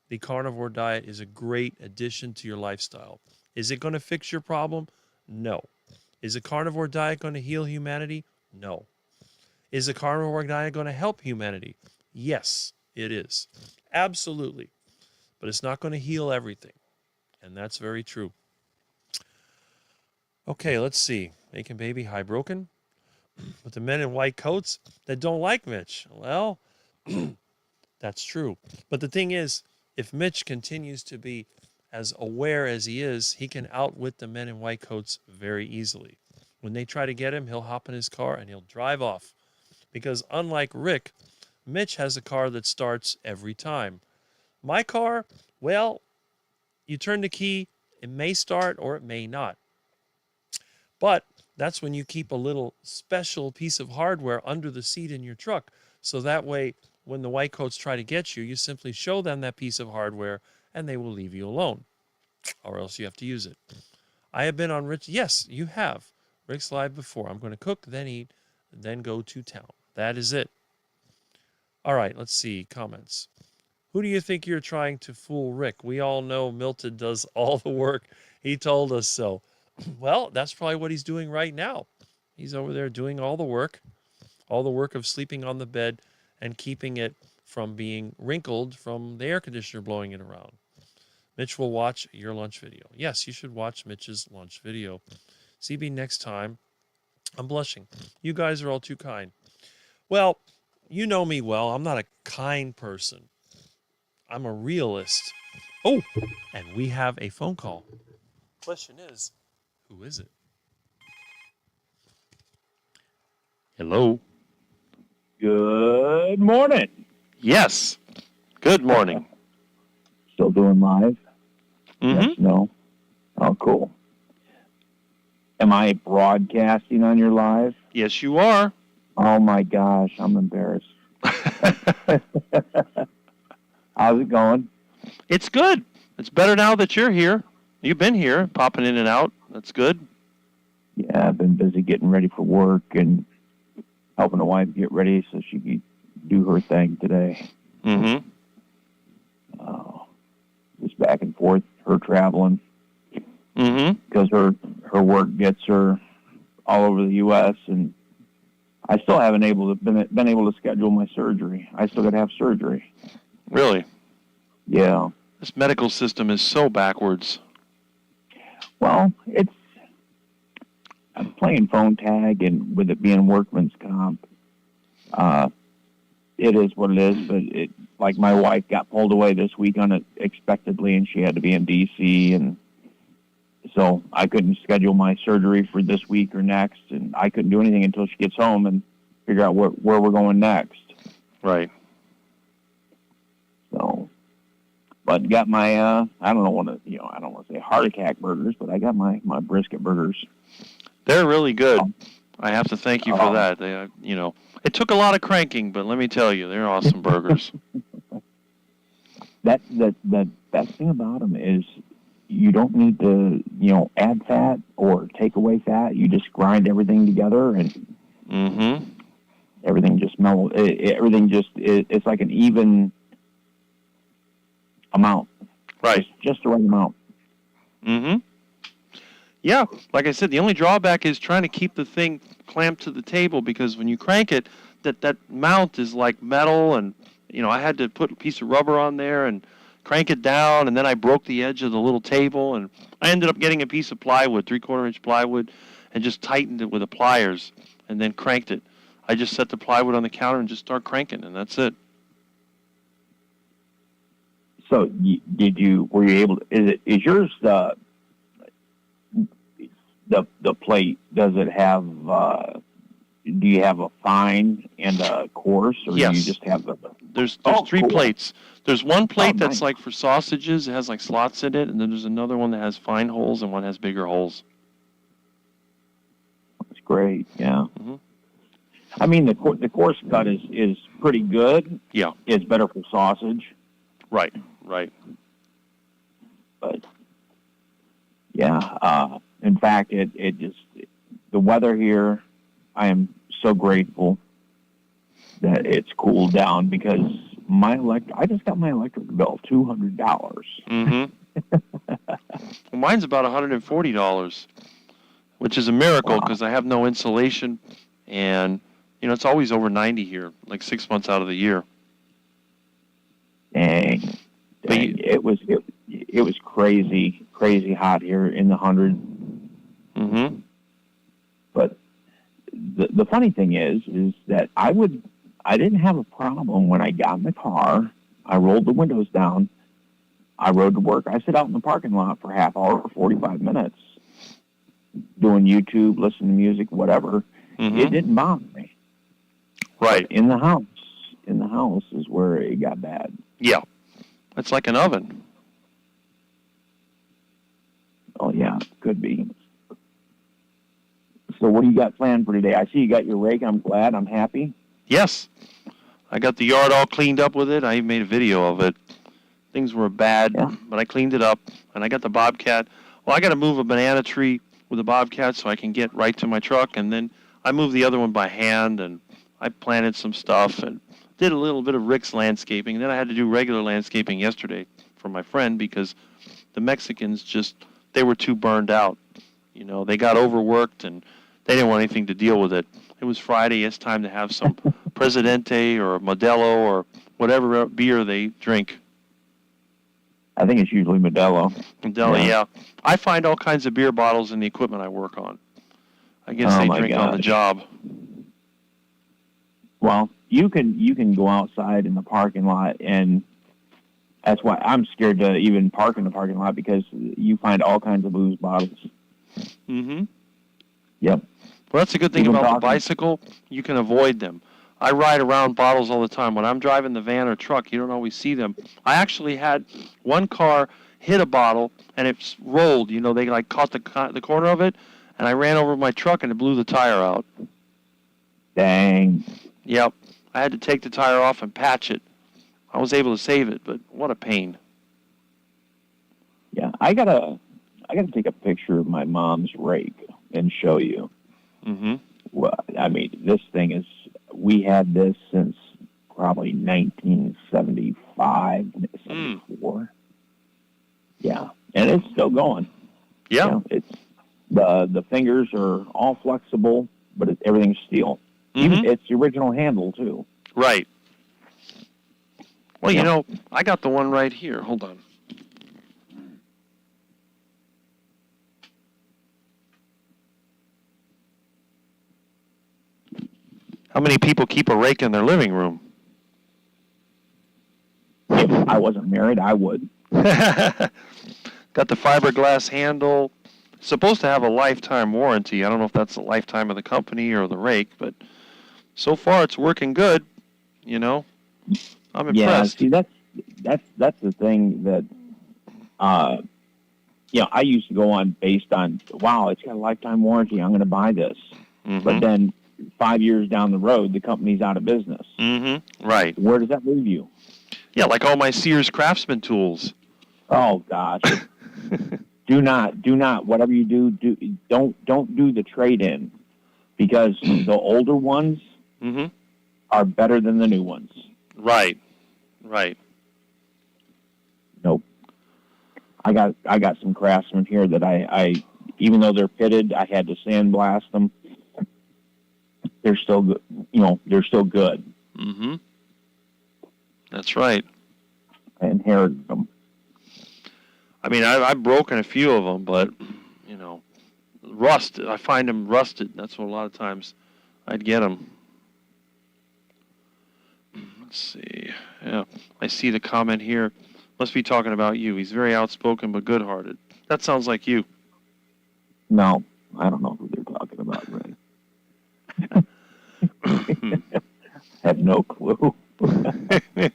the carnivore diet is a great addition to your lifestyle. Is it going to fix your problem? No. Is a carnivore diet going to heal humanity? No. Is a carnivore diet going to help humanity? Yes, it is. Absolutely. But it's not going to heal everything. And that's very true. Okay, let's see. Making baby high broken. With the men in white coats that don't like Mitch. Well, that's true. But the thing is, if Mitch continues to be as aware as he is, he can outwit the men in white coats very easily. When they try to get him, he'll hop in his car and he'll drive off. Because unlike Rick, Mitch has a car that starts every time. My car, well, you turn the key, it may start or it may not. But that's when you keep a little special piece of hardware under the seat in your truck. So that way, when the white coats try to get you, you simply show them that piece of hardware and they will leave you alone. Or else you have to use it. I have been on Rich. Yes, you have. Rick's Live before. I'm going to cook, then eat, then go to town. That is it. All right, let's see. Comments. Who do you think you're trying to fool, Rick? We all know Milton does all the work. He told us so. Well, that's probably what he's doing right now. He's over there doing all the work of sleeping on the bed and keeping it from being wrinkled from the air conditioner blowing it around. Mitch will watch your lunch video. Yes, you should watch Mitch's lunch video. CB, next time. I'm blushing. You guys are all too kind. Well, you know me well. I'm not a kind person. I'm a realist. Oh, and we have a phone call. Question is, who is it? Hello. Good morning. Yes. Good morning. Still doing live? Mm-hmm. Yes, no? Oh, cool. Am I broadcasting on your live? Yes, you are. Oh, my gosh. I'm embarrassed. How's it going? It's good. It's better now that you're here. You've been here, popping in and out. That's good. Yeah, I've been busy getting ready for work and helping the wife get ready so she could do her thing today. Mm-hmm. Just back and forth, her traveling. Mm-hmm. Because her work gets her all over the U.S., and I still haven't been able to schedule my surgery. I still got to have surgery. Really? Yeah. This medical system is so backwards. Well, I'm playing phone tag, and with it being workman's comp, it is what it is, but like my wife got pulled away this week unexpectedly, and she had to be in D.C., and so I couldn't schedule my surgery for this week or next, and I couldn't do anything until she gets home and figure out where we're going next. Right. So, but got my I don't want to say heart attack burgers, but I got my brisket burgers. They're really good. I have to thank you for that. They, it took a lot of cranking, but let me tell you, they're awesome burgers. The best thing about them is you don't need to, add fat or take away fat. You just grind everything together, and everything just mellows. Everything just it's like an even amount. Right. Just the right amount. Yeah, like I said, the only drawback is trying to keep the thing clamped to the table, because when you crank it, that mount is like metal, and I had to put a piece of rubber on there and crank it down, and then I broke the edge of the little table, and I ended up getting a piece of plywood, 3/4-inch plywood, and just tightened it with the pliers, and then cranked it. I just set the plywood on the counter and just start cranking, and that's it. So were you able to, is yours the plate, does it have, do you have a fine and a coarse, or Yes. do you just have There's three cool. plates. There's one plate that's nice. like for sausages. It has like slots in it, and then there's another one that has fine holes, and one has bigger holes. That's great, yeah. Mhm. I mean, the coarse cut is pretty good. Yeah. It's better for sausage. Right. But yeah, in fact, it just, the weather here, I am so grateful that it's cooled down, because I just got my electric bill, $200. Well, mine's about $140, which is a miracle, because I have no insulation, and it's always over 90 here, like 6 months out of the year. Dang. It was crazy hot here in the hundreds. But the funny thing is that I didn't have a problem when I got in the car. I rolled the windows down. I rode to work. I sit out in the parking lot for half hour or 45 minutes doing YouTube, listening to music, whatever. It didn't bother me. Right. But in the house is where it got bad. Yeah. It's like an oven. Oh, yeah, could be. So what do you got planned for today? I see you got your rake. I'm glad. I'm happy. Yes. I got the yard all cleaned up with it. I even made a video of it. Things were bad, but I cleaned it up, and I got the bobcat. Well, I got to move a banana tree with a bobcat so I can get right to my truck, and then I moved the other one by hand, and I planted some stuff and did a little bit of Rick's landscaping. And then I had to do regular landscaping yesterday for my friend, because the Mexicans they were too burned out. They got overworked, and they didn't want anything to deal with it. It was Friday. It's time to have some Presidente or Modelo or whatever beer they drink. I think it's usually Modelo. Modelo, yeah. I find all kinds of beer bottles in the equipment I work on. I guess they drink on the job. Well, you can go outside in the parking lot, and that's why I'm scared to even park in the parking lot, because you find all kinds of booze bottles. Yep. Well, that's a good thing about the bicycle. You can avoid them. I ride around bottles all the time. When I'm driving the van or truck, you don't always see them. I actually had one car hit a bottle, and it rolled. They caught the corner of it, and I ran over my truck, and it blew the tire out. Dang. Yep. I had to take the tire off and patch it. I was able to save it, but what a pain. Yeah, I gotta take a picture of my mom's rake and show you. Well, I mean, this thing is, we had this since probably 1975, 74. Yeah, and it's still going. Yeah. It's the fingers are all flexible, but everything's steel. Even it's the original handle too. Right. Well, I got the one right here. Hold on. How many people keep a rake in their living room? If I wasn't married, I would. Got the fiberglass handle. Supposed to have a lifetime warranty. I don't know if that's the lifetime of the company or the rake, but so far it's working good. You know, I'm impressed. Yeah, see, that's the thing that, I used to go on based on, wow, it's got a lifetime warranty. I'm going to buy this. Mm-hmm. But then 5 years down the road, the company's out of business. Mm-hmm. Right. Where does that leave you? Yeah, like all my Sears Craftsman tools. Oh gosh. do not, whatever you don't do the trade-in, because the older ones Mm-hmm. are better than the new ones. Right. Nope. I got some Craftsmen here that I even though they're pitted, I had to sandblast them. They're still good. They're still good. Mm-hmm. That's right. I inherited them. I mean, I've broken a few of them, but, rust. I find them rusted. That's what a lot of times I'd get them. Let's see. Yeah, I see the comment here. Must be talking about you. He's very outspoken but good-hearted. That sounds like you. No, I don't know who they're talking about, Ray. Have no clue. Yeah,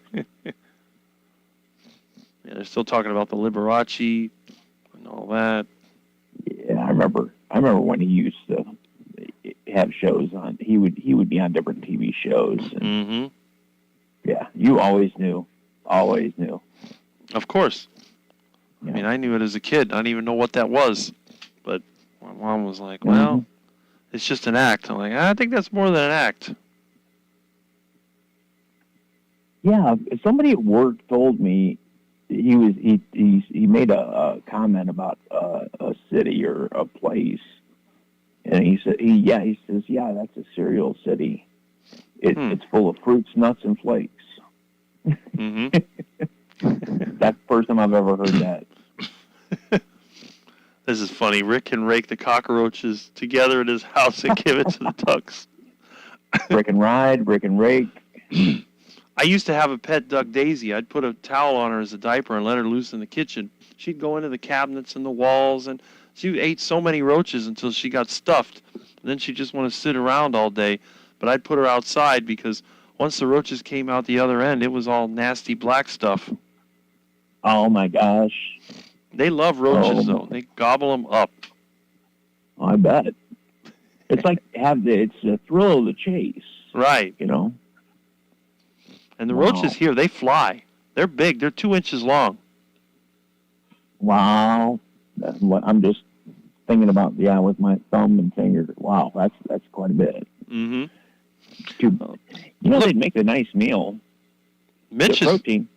they're still talking about the Liberace and all that. Yeah, I remember when he used to have shows on. He would be on different TV shows. And, Mm-hmm. yeah, you always knew. Always knew. Of course. Yeah. I mean, I knew it as a kid. I didn't even know what that was. But my mom was like, well, it's just an act. I'm like, I think that's more than an act. Yeah, somebody at work told me he made a comment about a city or a place, and he says, yeah, that's a cereal city. It's full of fruits, nuts, and flakes. Mm-hmm. That's the first time I've ever heard that. This is funny. Rick can rake the cockroaches together in his house and give it to the ducks. Brick and ride, brick and rake. I used to have a pet duck, Daisy. I'd put a towel on her as a diaper and let her loose in the kitchen. She'd go into the cabinets and the walls, and she ate so many roaches until she got stuffed. And then she'd just want to sit around all day. But I'd put her outside because once the roaches came out the other end, it was all nasty black stuff. Oh, my gosh. They love roaches, though. They gobble them up. Oh, I bet. It's like it's the thrill of the chase. Right. And the roaches here, they fly. They're big. They're 2 inches long. Wow. I'm just thinking about, with my thumb and finger. Wow, that's quite a bit. Mm-hmm. They'd make a nice meal. Protein.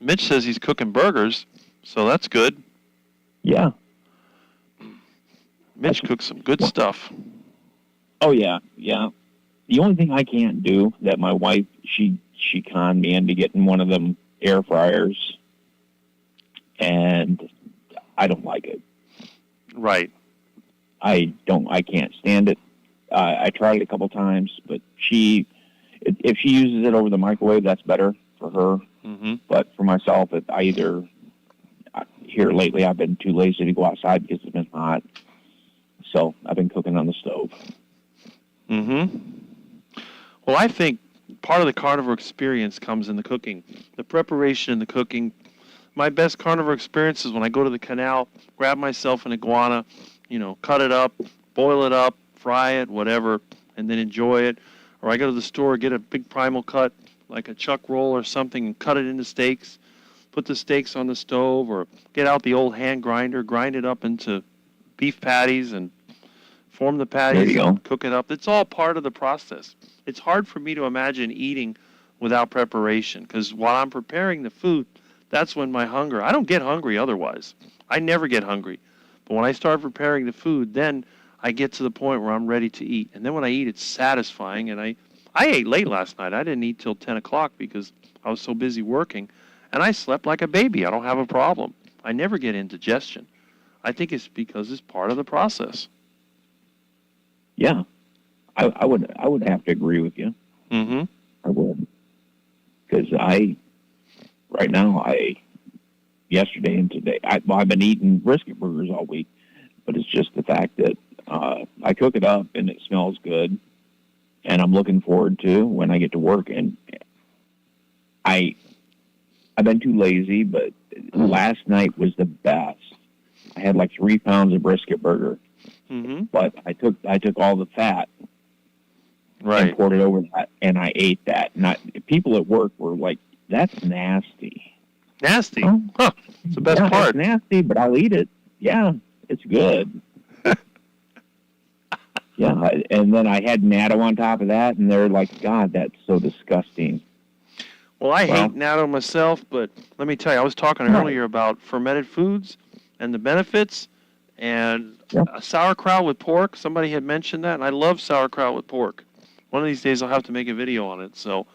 Mitch says he's cooking burgers, so that's good. Yeah. Mitch cooks some good stuff. Oh, yeah. The only thing I can't do that my wife, she conned me into getting one of them air fryers, and I don't like it. Right. I can't stand it. I tried it a couple times, but if she uses it over the microwave, that's better for her. Mm-hmm. But for myself, here lately, I've been too lazy to go outside because it's been hot. So I've been cooking on the stove. Mm-hmm. Well, I think part of the carnivore experience comes in the cooking, the preparation and the cooking. My best carnivore experience is when I go to the canal, grab myself an iguana, cut it up, boil it up, fry it, whatever, and then enjoy it. Or I go to the store, get a big primal cut, like a chuck roll or something, and cut it into steaks, put the steaks on the stove, or get out the old hand grinder, grind it up into beef patties, and form the patties and cook it up. It's all part of the process. It's hard for me to imagine eating without preparation, because while I'm preparing the food, that's when my hunger, I don't get hungry otherwise. I never get hungry. But when I start preparing the food, then I get to the point where I'm ready to eat. And then when I eat, it's satisfying. And I ate late last night. I didn't eat till 10 o'clock because I was so busy working. And I slept like a baby. I don't have a problem. I never get indigestion. I think it's because it's part of the process. Yeah. I would have to agree with you. Mm-hmm. I would. Because right now, yesterday and today, I've been eating brisket burgers all week, but it's just the fact that I cook it up and it smells good, and I'm looking forward to when I get to work. And I've been too lazy, but last night was the best. I had like 3 pounds of brisket burger, but I took all the fat and poured it over that, and I ate that. People at work were like, "That's nasty." Nasty? Huh? Huh. It's the best part. It's nasty, but I'll eat it. Yeah, it's good. Yeah, and then I had natto on top of that, and they're like, "God, that's so disgusting." Well, I hate natto myself, but let me tell you, I was talking earlier about fermented foods and the benefits, and sauerkraut with pork. Somebody had mentioned that, and I love sauerkraut with pork. One of these days I'll have to make a video on it. So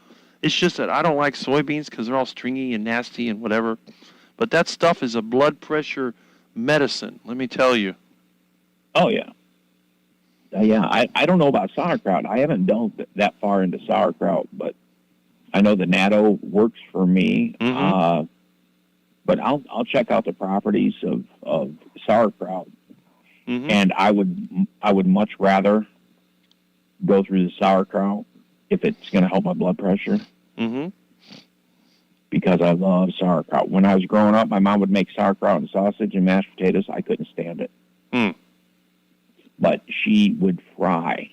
it's just that I don't like soybeans because they're all stringy and nasty and whatever. But that stuff is a blood pressure medicine, let me tell you. Oh, yeah. Yeah, I don't know about sauerkraut. I haven't delved that far into sauerkraut, but I know the natto works for me. But I'll check out the properties of sauerkraut, and I would much rather go through the sauerkraut if it's going to help my blood pressure. Because I love sauerkraut. When I was growing up, my mom would make sauerkraut and sausage and mashed potatoes. I couldn't stand it. But she would fry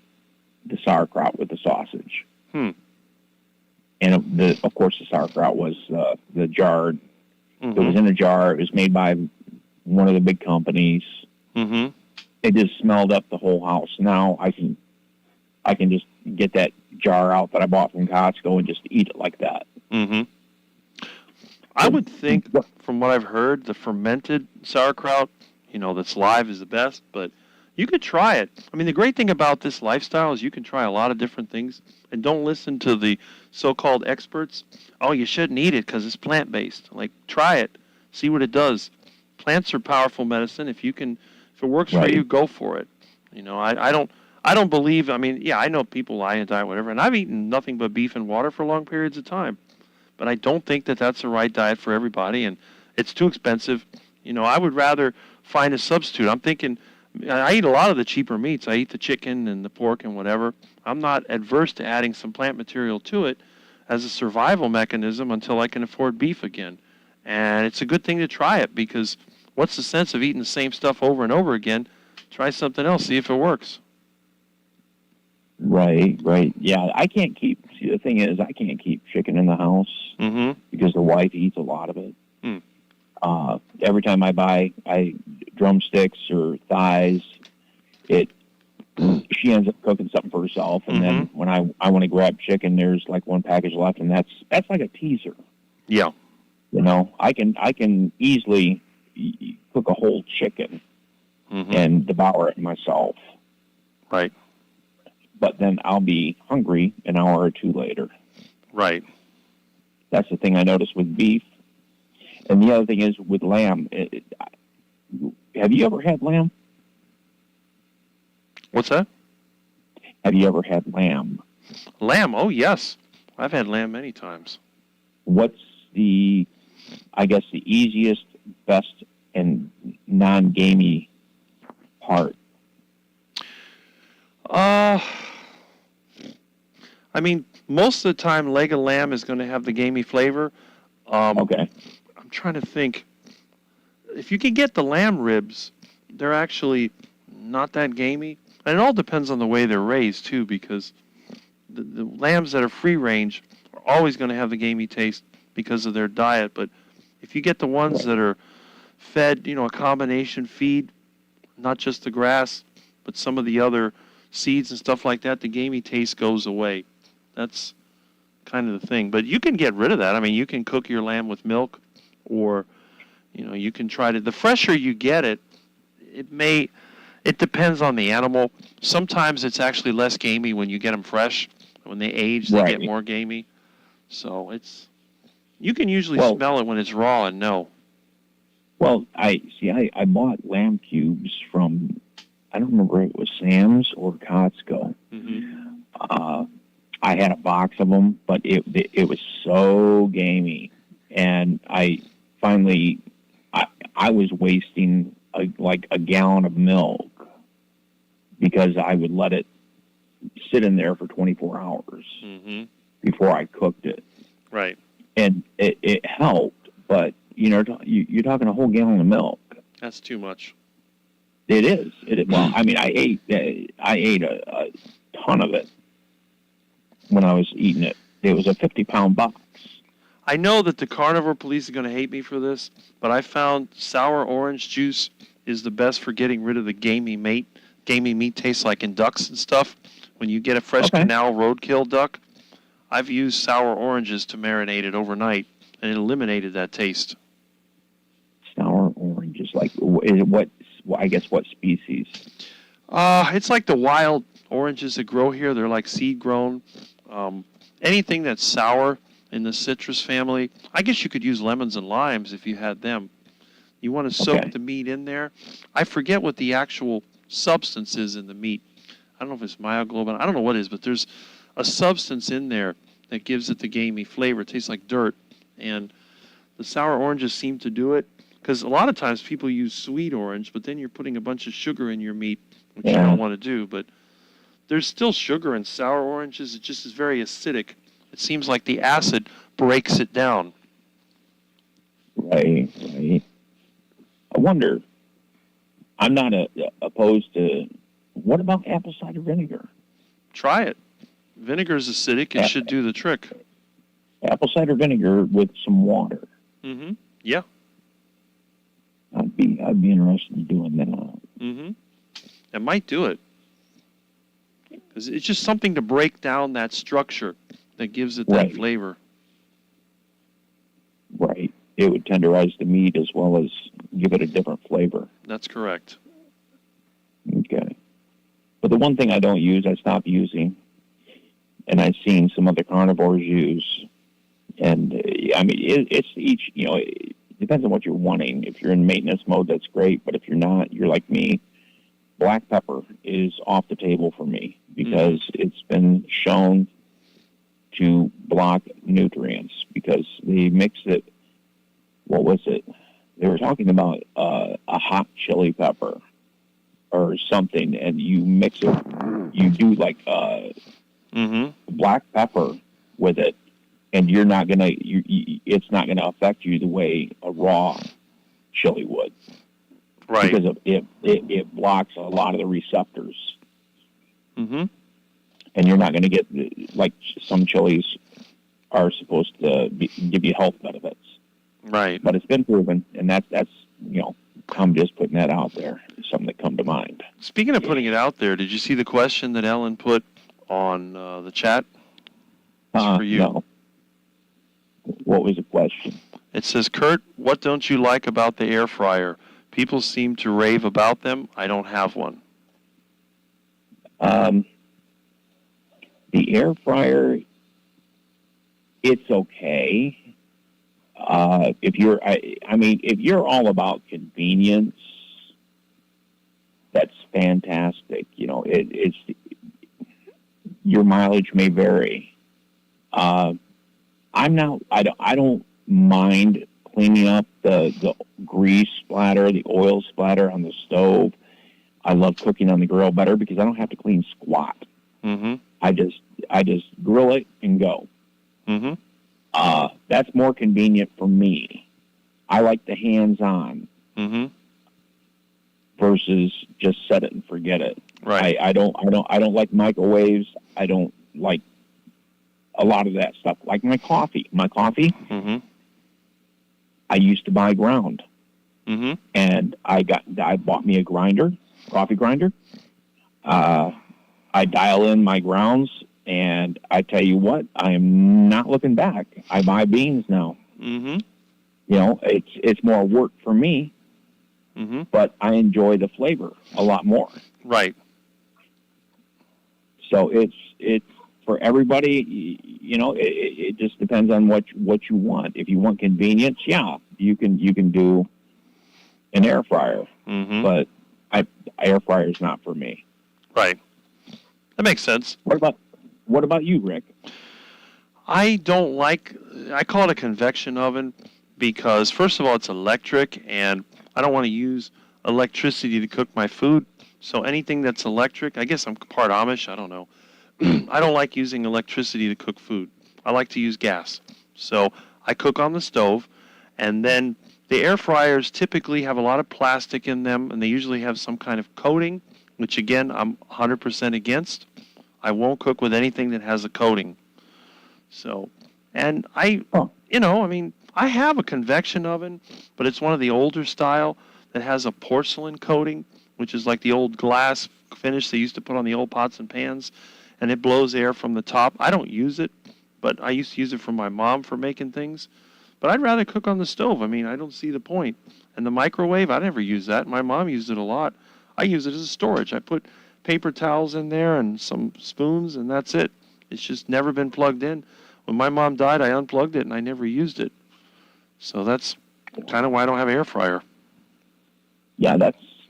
the sauerkraut with the sausage. And of course, the sauerkraut was the jarred. It was in a jar. It was made by one of the big companies. It just smelled up the whole house. Now I can just get that jar out that I bought from Costco and just eat it like that. I would think, from what I've heard, the fermented sauerkraut, that's live is the best, but you could try it. I mean, the great thing about this lifestyle is you can try a lot of different things, and don't listen to the so-called experts. Oh, you shouldn't eat it because it's plant-based. Like, try it. See what it does. Plants are powerful medicine. If it works for you, go for it. I don't believe, I know people lie and diet, whatever, and I've eaten nothing but beef and water for long periods of time. But I don't think that that's the right diet for everybody, and it's too expensive. I would rather find a substitute. I'm thinking, I eat a lot of the cheaper meats. I eat the chicken and the pork and whatever. I'm not adverse to adding some plant material to it as a survival mechanism until I can afford beef again. And it's a good thing to try it, because what's the sense of eating the same stuff over and over again? Try something else, see if it works. Right. Yeah, the thing is, I can't keep chicken in the house because the wife eats a lot of it. Every time I buy drumsticks or thighs, she ends up cooking something for herself, and then when I want to grab chicken, there's like one package left, and that's like a teaser. Yeah. I can easily cook a whole chicken and devour it myself. Right. But then I'll be hungry an hour or two later. Right. That's the thing I noticed with beef. And the other thing is with lamb. Have you ever had lamb? What's that? Have you ever had lamb? Lamb? Oh, yes. I've had lamb many times. What's the easiest, best, and non-gamey part? Most of the time, leg of lamb is going to have the gamey flavor. Okay. I'm trying to think. If you can get the lamb ribs, they're actually not that gamey. And it all depends on the way they're raised, too, because the lambs that are free range are always going to have the gamey taste because of their diet. But if you get the ones that are fed, a combination feed, not just the grass, but some of the other seeds and stuff like that, the gamey taste goes away. That's kind of the thing. But you can get rid of that. You can cook your lamb with milk, or, you can try to. The fresher you get it, it depends on the animal. Sometimes it's actually less gamey when you get them fresh. When they age, they get more gamey. So you can usually smell it when it's raw and know. Well, I bought lamb cubes from, I don't remember if it was Sam's or Costco. I had a box of them, but it was so gamey. and I finally, I was wasting like a gallon of milk because I would let it sit in there for 24 hours before I cooked it. Right. And it helped, but you're talking a whole gallon of milk. That's too much. It is. Well, I mean, I ate a ton of it when I was eating it. It was a 50-pound box. I know that the carnivore police are going to hate me for this, but I found sour orange juice is the best for getting rid of the gamey meat. Gamey meat tastes like in ducks and stuff. When you get a fresh canal roadkill duck, I've used sour oranges to marinate it overnight, and it eliminated that taste. Sour oranges, like what? I guess what species? It's like the wild oranges that grow here. They're like seed grown. Anything that's sour in the citrus family. I guess you could use lemons and limes if you had them. You want to soak the meat in there. I forget what the actual substance is in the meat. I don't know if it's myoglobin. I don't know what it is, but there's a substance in there that gives it the gamey flavor. It tastes like dirt. And the sour oranges seem to do it. Because a lot of times people use sweet orange, but then you're putting a bunch of sugar in your meat, which you don't want to do. But there's still sugar in sour oranges. It just is very acidic. It seems like the acid breaks it down. Right. I wonder, I'm not opposed to, what about apple cider vinegar? Try it. Vinegar is acidic. It should do the trick. Apple cider vinegar with some water. Mm-hmm. Yeah. I'd be interested in doing that. Mm-hmm. It might do it. Because it's just something to break down that structure that gives it that flavor. Right. It would tenderize the meat as well as give it a different flavor. That's correct. Okay. But the one thing I don't use, I stopped using, and I've seen some other carnivores use, and I mean, it's each, it depends on what you're wanting. If you're in maintenance mode, that's great, but if you're not, you're like me, black pepper is off the table for me because it's been shown to block nutrients because they mix it. What was it? They were talking about a hot chili pepper or something, and you mix it. You do like black pepper with it, and you're not gonna. It's not gonna affect you the way a raw chili would, right? Because it blocks a lot of the receptors. Mm-hmm. And you're not going to get, like some chilies are supposed to give you health benefits. Right. But it's been proven, and that's I'm just putting that out there. Something that come to mind. Speaking of putting it out there, did you see the question that Ellen put on the chat? It's for you. No. What was the question? It says, Kurt, what don't you like about the air fryer? People seem to rave about them. I don't have one. The air fryer, it's okay. If you're all about convenience, that's fantastic. It's your mileage may vary. I don't mind cleaning up the grease splatter, the oil splatter on the stove. I love cooking on the grill better because I don't have to clean squat. Mm-hmm. I just grill it and go. Mm-hmm. That's more convenient for me. I like the hands-on versus just set it and forget it. Right. I don't like microwaves. I don't like a lot of that stuff. Like my coffee. I used to buy ground, and I bought me a coffee grinder. I dial in my grounds, and I tell you what, I am not looking back. I buy beans now. Mm-hmm. It's more work for me, but I enjoy the flavor a lot more. Right. So it's for everybody. It just depends on what you want. If you want convenience, you can do an air fryer, but air fryer is not for me. Right. That makes sense. What about you, Rick? I don't like, I call it a convection oven because, first of all, it's electric, and I don't want to use electricity to cook my food. So anything that's electric, I guess I'm part Amish, I don't know. I don't like using electricity to cook food. I like to use gas. So I cook on the stove, and then the air fryers typically have a lot of plastic in them, and they usually have some kind of coating, which again, I'm 100% against. I won't cook with anything that has a coating. So, and I have a convection oven, but it's one of the older style that has a porcelain coating, which is like the old glass finish they used to put on the old pots and pans, and it blows air from the top. I don't use it, but I used to use it for my mom for making things. But I'd rather cook on the stove. I mean, I don't see the point. And the microwave, I never use that. My mom used it a lot. I use it as a storage. I put paper towels in there and some spoons, and that's it. It's just never been plugged in. When my mom died, I unplugged it, and I never used it. So that's kind of why I don't have an air fryer. Yeah,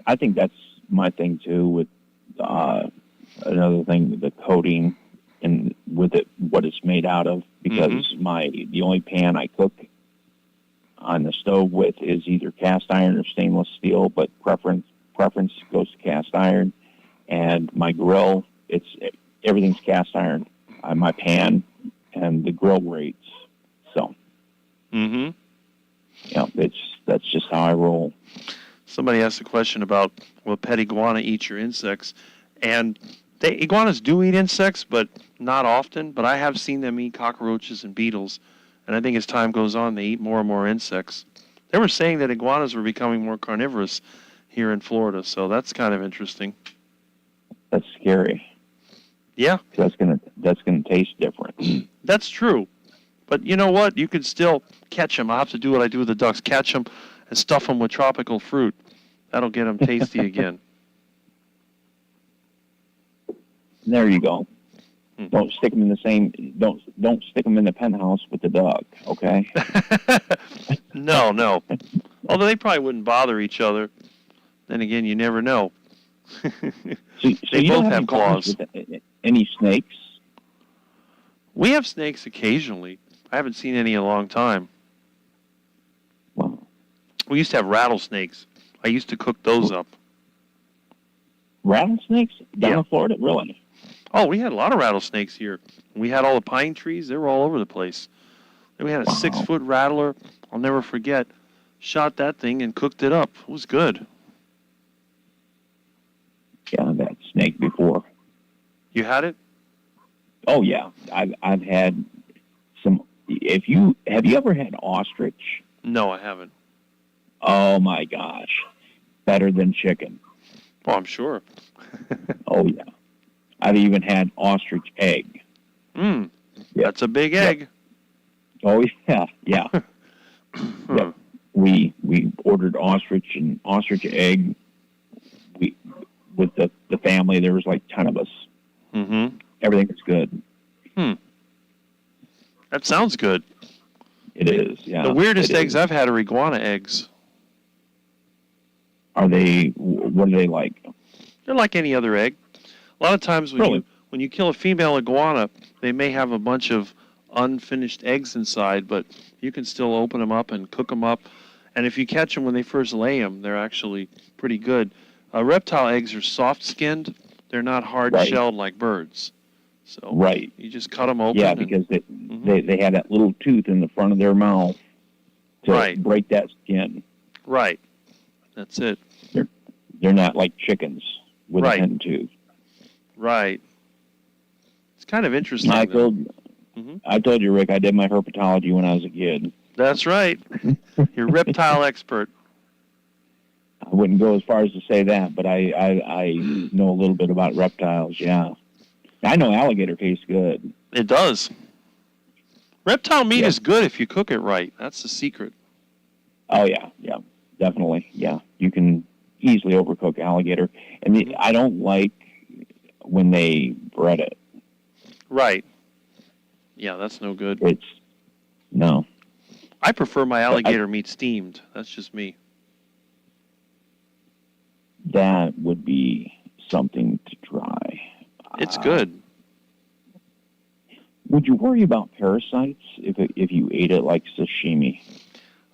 I think that's my thing too. With another thing, the coating and with it, what it's made out of. Because the only pan I cook on the stove with is either cast iron or stainless steel, but preference goes to cast iron. And my grill, everything's cast iron. My pan and the grill grates. So, that's just how I roll. Somebody asked a question about, will pet iguana eat your insects? And iguanas do eat insects, but not often. But I have seen them eat cockroaches and beetles. And I think as time goes on, they eat more and more insects. They were saying that iguanas were becoming more carnivorous here in Florida, so that's kind of interesting. That's scary. Yeah. That's gonna taste different. That's true. But you know what? You could still catch them. I'll have to do what I do with the ducks. Catch them and stuff them with tropical fruit. That'll get them tasty again. There you go. Don't stick them in the same. Don't stick them in the penthouse with the duck. Okay. No. Although they probably wouldn't bother each other. Then again, you never know. So They you both don't have claws. With any snakes? We have snakes occasionally. I haven't seen any in a long time. Wow. We used to have rattlesnakes. I used to cook those up. Rattlesnakes down in Florida, really? Oh, we had a lot of rattlesnakes here. We had all the pine trees. They were all over the place. Then we had a 6-foot rattler. I'll never forget. Shot that thing and cooked it up. It was good. Yeah, I've had snake before. You had it? Oh yeah, I've had some. Have you ever had ostrich? No, I haven't. Oh my gosh, better than chicken. Oh, I'm sure. Oh yeah, I've even had ostrich egg. Yep. That's a big egg. Oh yeah. Yep. We ordered ostrich and ostrich egg. With the family, there was like 10 of us. Everything was good. That sounds good. It is, yeah. The weirdest eggs I've had are iguana eggs. What are they like? They're like any other egg. A lot of times when you kill a female iguana, they may have a bunch of unfinished eggs inside, but you can still open them up and cook them up. And if you catch them when they first lay them, they're actually pretty good. Reptile eggs are soft-skinned. They're not hard-shelled like birds. So you just cut them open. Yeah, because they had that little tooth in the front of their mouth to break that skin. Right. That's it. They're not like chickens with a hen tooth. Right. It's kind of interesting. I told you, Rick, I did my herpetology when I was a kid. That's right. You're a reptile expert. I wouldn't go as far as to say that, but I know a little bit about reptiles, yeah. I know alligator tastes good. It does. Reptile meat is good if you cook it right. That's the secret. Oh, yeah, definitely, yeah. You can easily overcook alligator. And I don't like when they bread it. Right. Yeah, that's no good. No. I prefer my alligator meat steamed. That's just me. That would be something to try. It's good. Would you worry about parasites if you ate it like sashimi?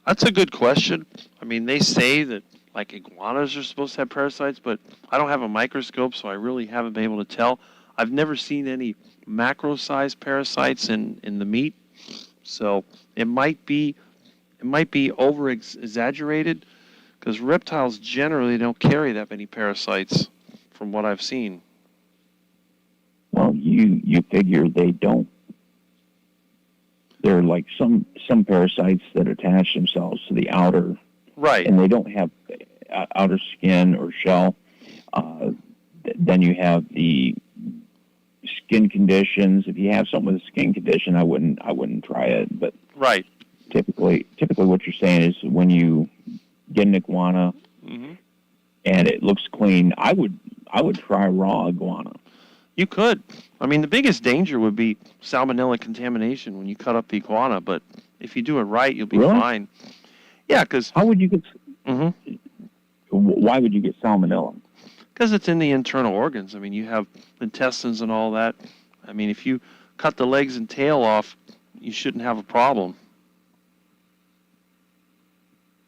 That's a good question. I mean, they say that like iguanas are supposed to have parasites, but I don't have a microscope, so I really haven't been able to tell. I've never seen any macro-sized parasites in the meat, so it might be over exaggerated because reptiles generally don't carry that many parasites, from what I've seen. Well, you figure they don't. They're like some parasites that attach themselves to the outer, Right. and they don't have outer skin or shell. Then you have the skin conditions. If you have something with a skin condition, I wouldn't try it. But Right. typically what you're saying is when you get an iguana Mm-hmm. and it looks clean, I would try raw iguana. You could. I mean, the biggest danger would be salmonella contamination when you cut up the iguana, but if you do it right, you'll be Really? fine. Yeah, because How would you get? Why would you get salmonella? it's in the internal organs. I mean, you have intestines and all that. I mean, if you cut the legs and tail off, you shouldn't have a problem.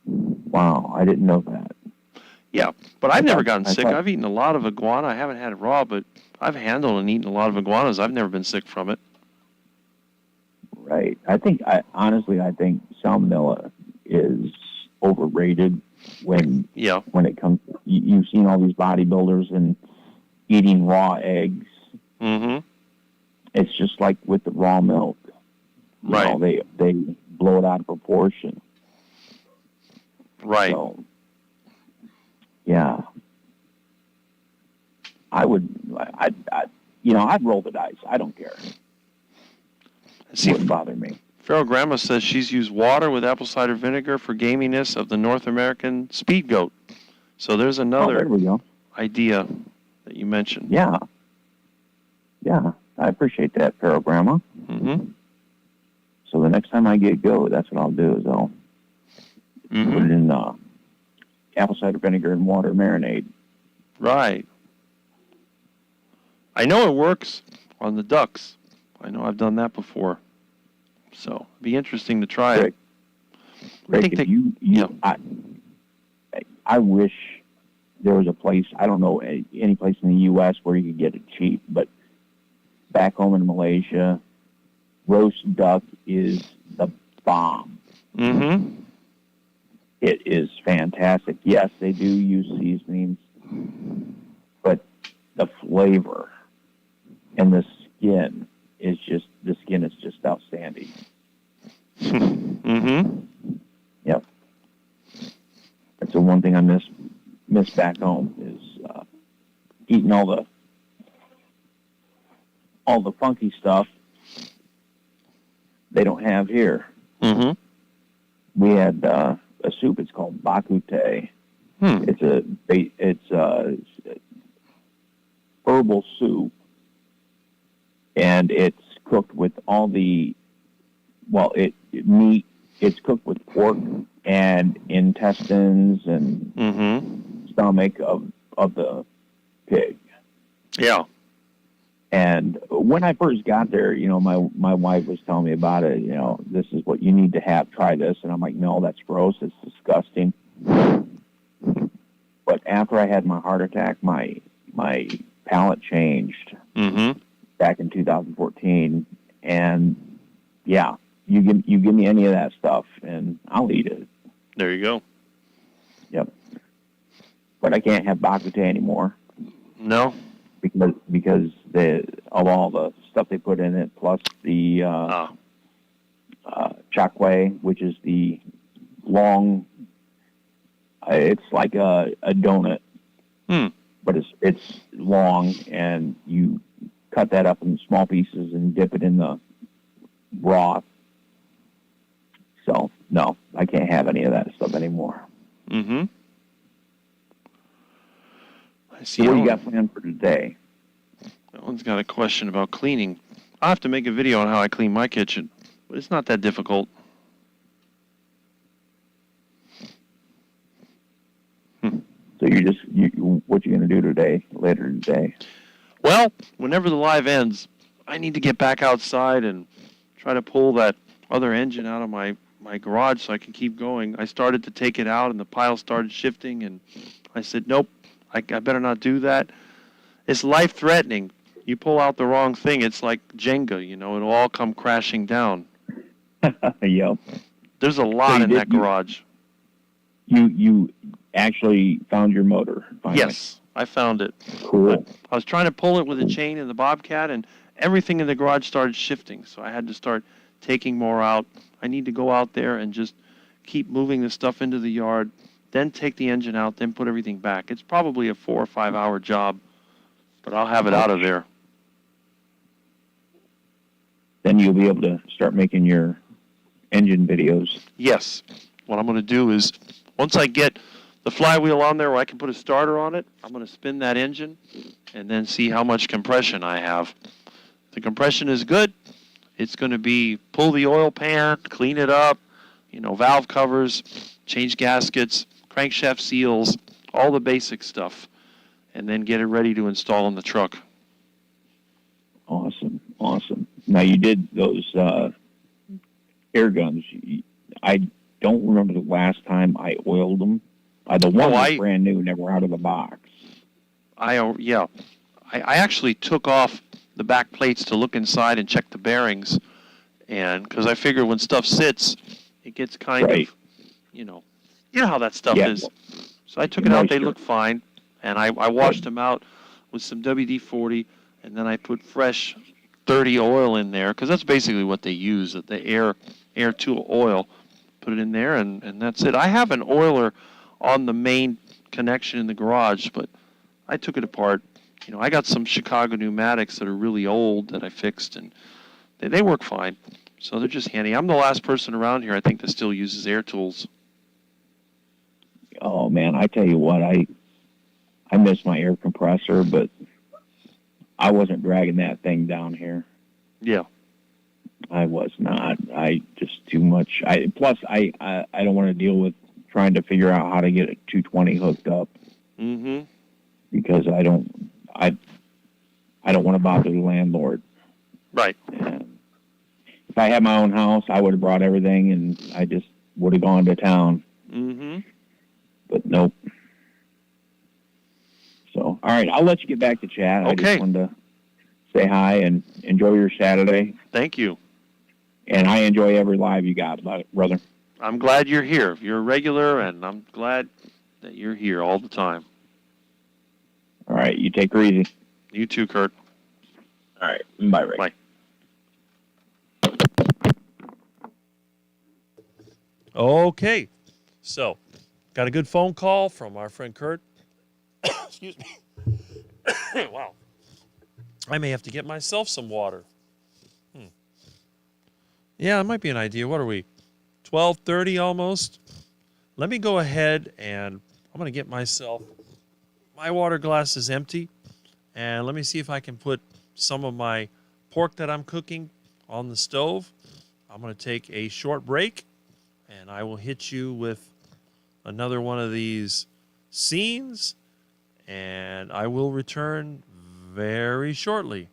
Wow, I didn't know that. Yeah, but I've never thought- gotten I sick. thought- I've eaten a lot of iguana. I haven't had it raw, but I've handled and eaten a lot of iguanas. I've never been sick from it. Right. I think salmonella is overrated when Yeah. it comes. You've seen all these bodybuilders and eating raw eggs. Mm-hmm. It's just like with the raw milk. You Right. know, they blow it out of proportion. Right. So, yeah. I'd roll the dice. I don't care. It See, wouldn't bother me. Feral Grandma says she's used water with apple cider vinegar for gaminess of the North American speed goat. So there's Oh, there another we go. idea that you mentioned. Yeah. Yeah, I appreciate that, Feral Grandma. Mm-hmm. So the next time I get goat, that's what I'll do is I'll put it Mm-hmm. in apple cider vinegar and water marinade. Right. I know it works on the ducks. I know I've done that before. So it'd be interesting to try Rick, it. Rick, think if yeah. I wish there was a place, I don't know, any place in the U.S. where you could get it cheap, but back home in Malaysia, roast duck is the bomb. Mm-hmm. It is fantastic. Yes, they do use seasonings, but the flavor and the skin is just outstanding. Mm-hmm. Yep. That's the one thing I miss back home is eating all the funky stuff they don't have here. Mm-hmm. We had a soup. It's called bakute. It's a herbal soup, and it's cooked with all the meat. It's cooked with pork and intestines and Mm-hmm. stomach of the pig. Yeah. And when I first got there, my wife was telling me about it. This is what you need to have. Try this. And I'm like, no, that's gross. It's disgusting. But after I had my heart attack, my palate changed Mm-hmm. back in 2014. And yeah, you give me any of that stuff, and I'll eat it. There you go. Yep. But I can't have bakute anymore. No? Because of all the stuff they put in it, plus the chakwe, which is the long. It's like a donut, but it's long, and you cut that up in small pieces and dip it in the broth. So no, I can't have any of that stuff anymore. Mm-hmm. I see. So what do you got planned for today? That one's got a question about cleaning. I'll have to make a video on how I clean my kitchen, but it's not that difficult. So what you going to do later today? Well, whenever the live ends, I need to get back outside and try to pull that other engine out of my garage so I can keep going. I started to take it out, and the pile started shifting, and I said, nope, I better not do that. It's life-threatening. You pull out the wrong thing, it's like Jenga, it'll all come crashing down. Yep. There's a lot in that garage. You actually found your motor finally. Yes, I found it. Cool. I was trying to pull it with a chain in the Bobcat, and everything in the garage started shifting, so I had to start taking more out. I need to go out there and just keep moving the stuff into the yard, then take the engine out, then put everything back. It's probably a 4 or 5 hour job, but I'll have it out of there. Then you'll be able to start making your engine videos. Yes. What I'm going to do is, once I get the flywheel on there where I can put a starter on it, I'm going to spin that engine and then see how much compression I have. If the compression is good, it's going to be pull the oil pan, clean it up, valve covers, change gaskets, crankshaft seals, all the basic stuff, and then get it ready to install in the truck. Awesome. Now, you did those air guns. I don't remember the last time I oiled them. The one was brand new, never out of the box. I actually took off the back plates to look inside and check the bearings, and because I figure when stuff sits, it gets kind of, you know how that stuff is. So I took it out. They look fine, and I washed them out with some WD-40, and then I put fresh 30 oil in there, because that's basically what they use, the air tool oil. Put it in there, and that's it. I have an oiler on the main connection in the garage, but I took it apart. I got some Chicago pneumatics that are really old that I fixed, and they work fine. So they're just handy. I'm the last person around here, I think, that still uses air tools. Oh, man, I tell you what, I miss my air compressor, but I wasn't dragging that thing down here. Yeah. I was not. I just too much. Plus, I don't want to deal with trying to figure out how to get a 220 hooked up. Mm-hmm. Because I don't want to bother the landlord. Right. And if I had my own house, I would have brought everything, and I just would have gone to town. Mm-hmm. But nope. So, all right, I'll let you get back to chat. Okay. I just wanted to say hi and enjoy your Saturday. Thank you. And I enjoy every live you got, brother. I'm glad you're here. You're a regular, and I'm glad that you're here all the time. All right, you take her easy. You too, Kurt. All right, bye, Rick. Bye. Okay, so got a good phone call from our friend Kurt. Excuse me. Wow. I may have to get myself some water. Yeah, it might be an idea. What are we? 12:30 almost? Let me go ahead and I'm going to get myself, my water glass is empty, and let me see if I can put some of my pork that I'm cooking on the stove. I'm going to take a short break, and I will hit you with another one of these scenes, and I will return very shortly.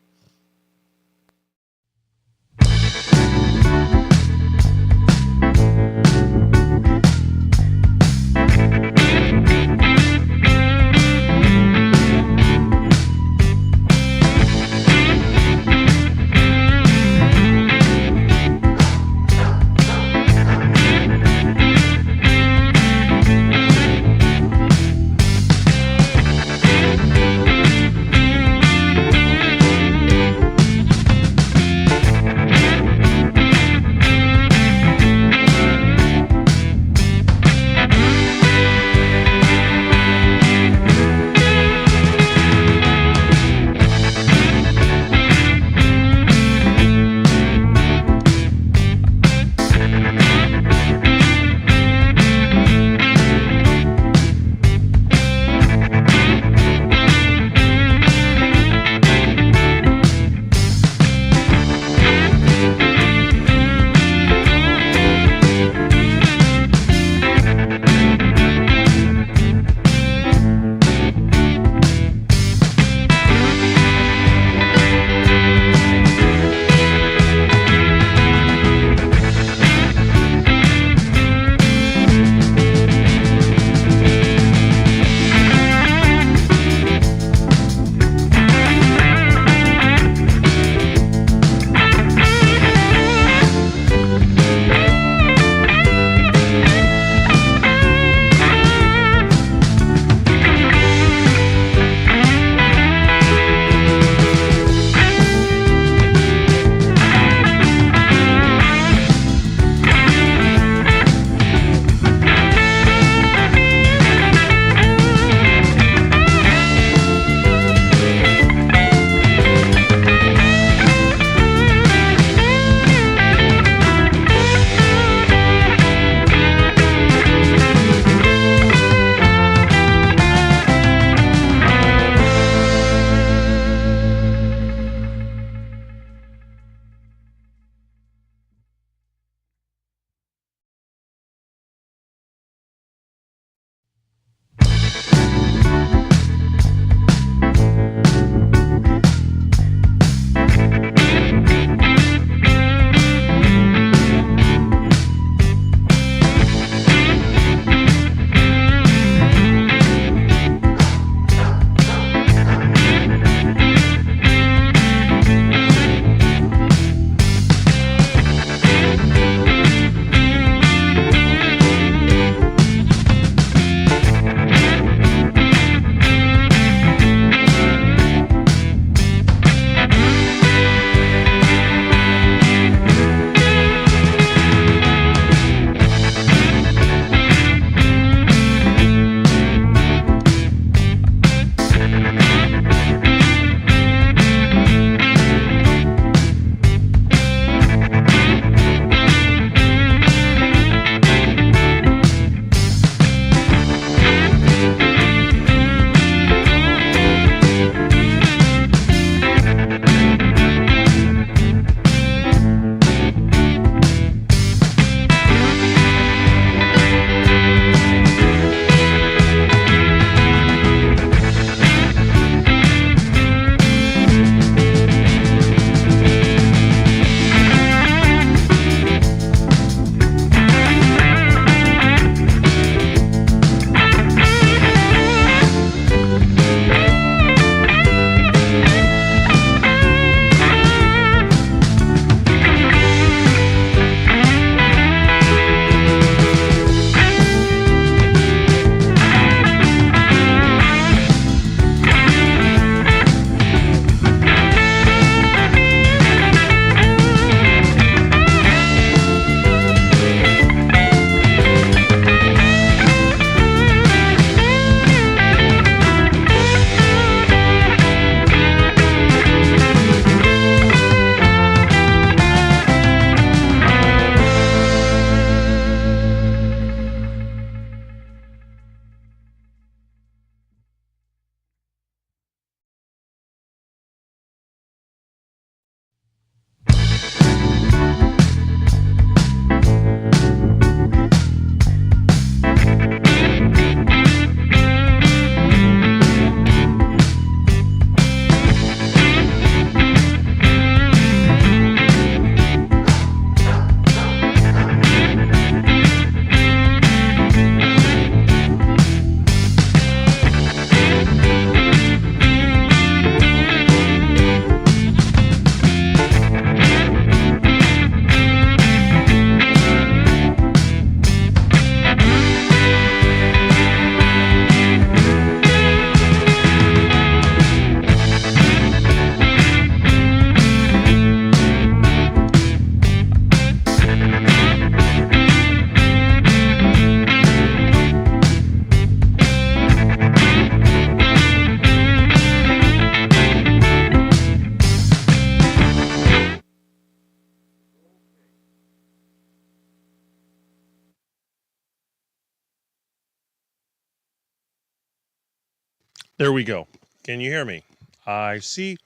There we go. Can you hear me? I see.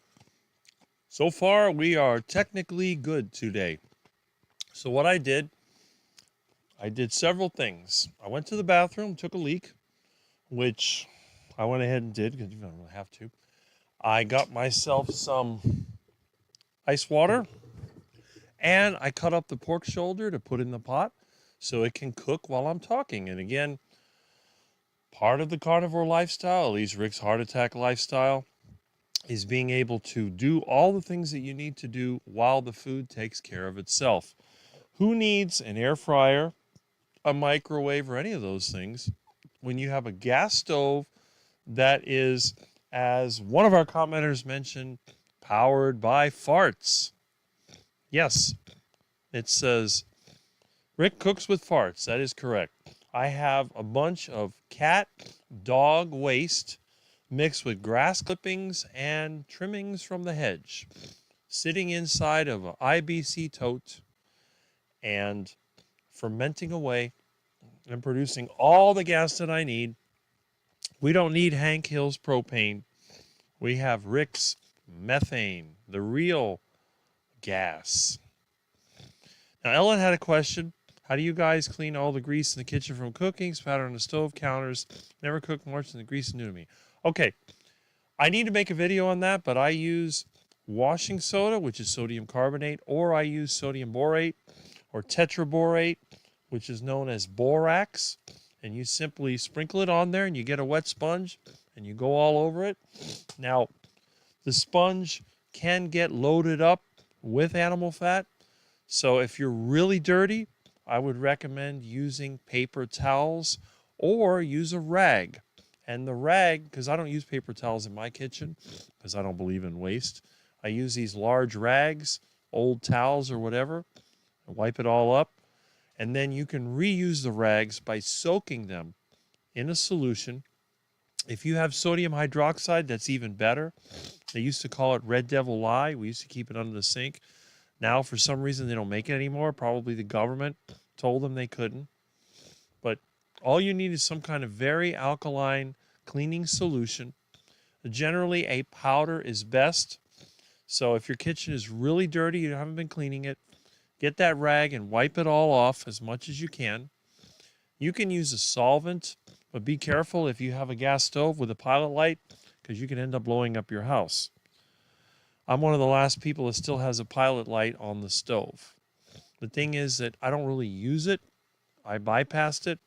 So far, we are technically good today. So what I did several things. I went to the bathroom, took a leak, which I went ahead and did because you don't really have to. I got myself some ice water, and I cut up the pork shoulder to put in the pot so it can cook while I'm talking. And again, part of the carnivore lifestyle, at least Rick's heart attack lifestyle, is being able to do all the things that you need to do while the food takes care of itself. Who needs an air fryer, a microwave, or any of those things when you have a gas stove that is, as one of our commenters mentioned, powered by farts? Yes, it says Rick cooks with farts. That is correct. I have a bunch of cat, dog waste mixed with grass clippings and trimmings from the hedge, sitting inside of an IBC tote and fermenting away and producing all the gas that I need. We don't need Hank Hill's propane. We have Rick's methane, the real gas. Now, Ellen had a question. How do you guys clean all the grease in the kitchen from cooking, spatter on the stove, counters? Never cook more than the grease is new to me. Okay, I need to make a video on that, but I use washing soda, which is sodium carbonate, or I use sodium borate or tetraborate, which is known as borax. And you simply sprinkle it on there and you get a wet sponge and you go all over it. Now, the sponge can get loaded up with animal fat. So if you're really dirty, I would recommend using paper towels or use a rag. And the rag, because I don't use paper towels in my kitchen because I don't believe in waste, I use these large rags, old towels or whatever, and wipe it all up. And then you can reuse the rags by soaking them in a solution. If you have sodium hydroxide, that's even better. They used to call it Red Devil Lye. We used to keep it under the sink. Now, for some reason, they don't make it anymore. Probably the government told them they couldn't. But all you need is some kind of very alkaline cleaning solution. Generally, a powder is best. So if your kitchen is really dirty, you haven't been cleaning it, get that rag and wipe it all off as much as you can. You can use a solvent, but be careful if you have a gas stove with a pilot light because you can end up blowing up your house. I'm one of the last people that still has a pilot light on the stove. The thing is that I don't really use it. I bypassed it.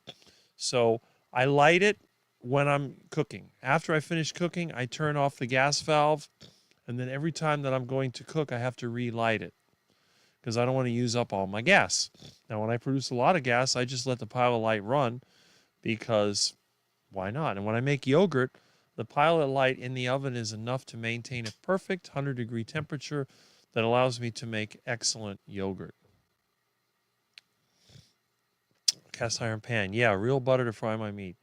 So I light it when I'm cooking. After I finish cooking, I turn off the gas valve. And then every time that I'm going to cook, I have to relight it because I don't want to use up all my gas. Now, when I produce a lot of gas, I just let the pilot light run because why not? And when I make yogurt, the pilot light in the oven is enough to maintain a perfect 100-degree temperature that allows me to make excellent yogurt. Cast iron pan. Yeah, real butter to fry my meat.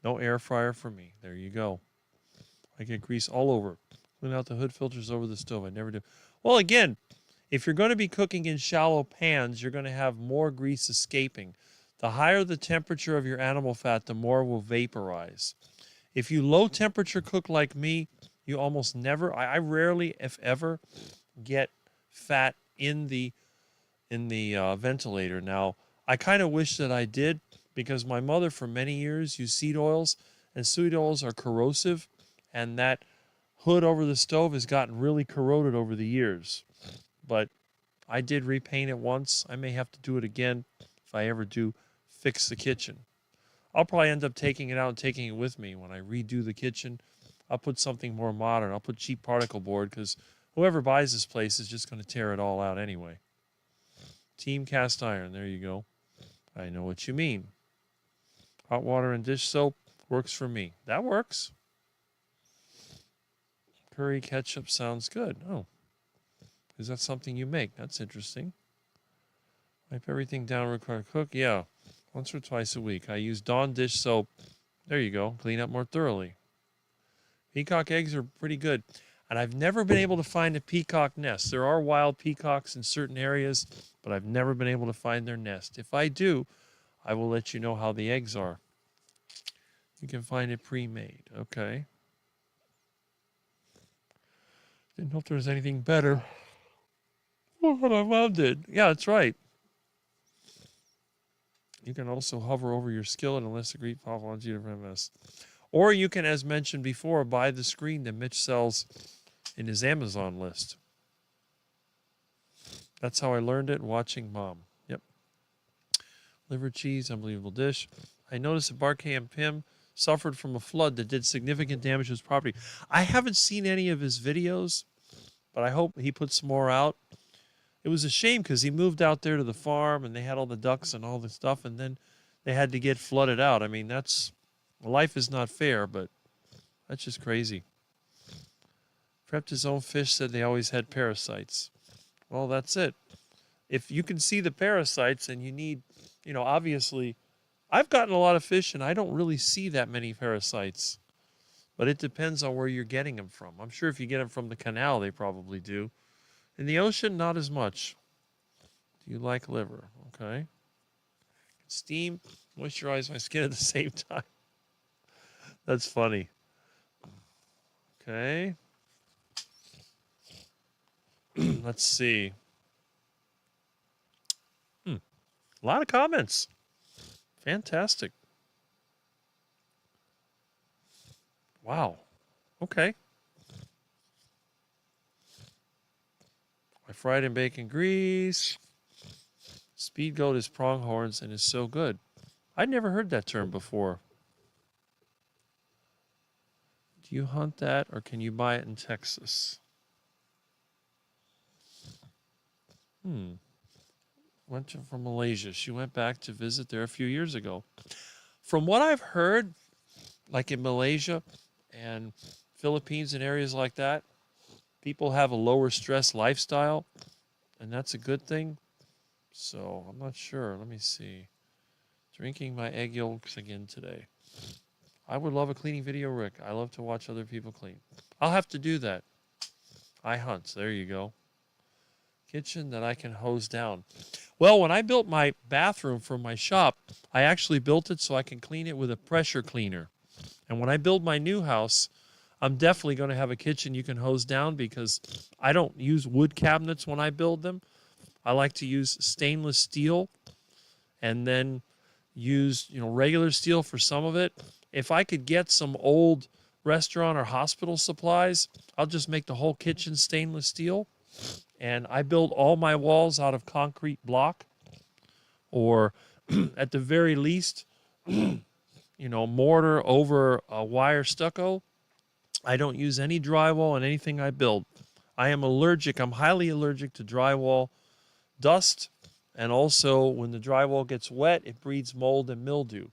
No air fryer for me. There you go. I get grease all over. Clean out the hood filters over the stove. I never do. Well, again, if you're going to be cooking in shallow pans, you're going to have more grease escaping. The higher the temperature of your animal fat, the more will vaporize. If you low temperature cook like me, you almost never, I rarely, if ever, get fat in the ventilator. Now, I kind of wish that I did because my mother for many years used seed oils, and seed oils are corrosive, and that hood over the stove has gotten really corroded over the years. But I did repaint it once. I may have to do it again if I ever do fix the kitchen. I'll probably end up taking it out and taking it with me when I redo the kitchen. I'll put something more modern. I'll put cheap particle board because whoever buys this place is just going to tear it all out anyway. Team cast iron. There you go. I know what you mean. Hot water and dish soap works for me. That works. Curry ketchup sounds good. Oh. Is that something you make? That's interesting. Wipe everything down, require cook. Yeah, once or twice a week. I use Dawn dish soap. There you go. Clean up more thoroughly. Peacock eggs are pretty good. And I've never been able to find a peacock nest. There are wild peacocks in certain areas, but I've never been able to find their nest. If I do, I will let you know how the eggs are. You can find it pre-made. Okay. Didn't know if there was anything better. Oh, what my mom did. Yeah, that's right. You can also hover over your skillet unless agreed pathology of MS. Or you can, as mentioned before, buy the screen that Mitch sells in his Amazon list. That's how I learned it, watching Mom. Yep. Liver cheese, unbelievable dish. I noticed that Barkham Pim suffered from a flood that did significant damage to his property. I haven't seen any of his videos, but I hope he puts more out. It was a shame because he moved out there to the farm and they had all the ducks and all the stuff, and then they had to get flooded out. I mean, life is not fair, but that's just crazy. Prepped his own fish, said they always had parasites. Well, that's it. If you can see the parasites and you need, obviously, I've gotten a lot of fish and I don't really see that many parasites, but it depends on where you're getting them from. I'm sure if you get them from the canal, they probably do. In the ocean, not as much. Do you like liver? Okay. Steam, moisturize my skin at the same time. That's funny. Okay. Let's see. A lot of comments. Fantastic. Wow. Okay. I fried in bacon grease. Speed goat is pronghorns and is so good. I'd never heard that term before. Do you hunt that or can you buy it in Texas? From Malaysia. She went back to visit there a few years ago. From what I've heard, like in Malaysia and Philippines and areas like that, people have a lower stress lifestyle, and that's a good thing. So I'm not sure. Let me see. Drinking my egg yolks again today. I would love a cleaning video, Rick. I love to watch other people clean. I'll have to do that. I hunt. There you go. Kitchen that I can hose down. Well, when I built my bathroom for my shop, I actually built it so I can clean it with a pressure cleaner. And when I build my new house, I'm definitely going to have a kitchen you can hose down because I don't use wood cabinets when I build them. I like to use stainless steel and then use, regular steel for some of it. If I could get some old restaurant or hospital supplies, I'll just make the whole kitchen stainless steel. And I build all my walls out of concrete block or at the very least, mortar over a wire stucco. I don't use any drywall in anything I build. I'm highly allergic to drywall dust. And also when the drywall gets wet, it breeds mold and mildew.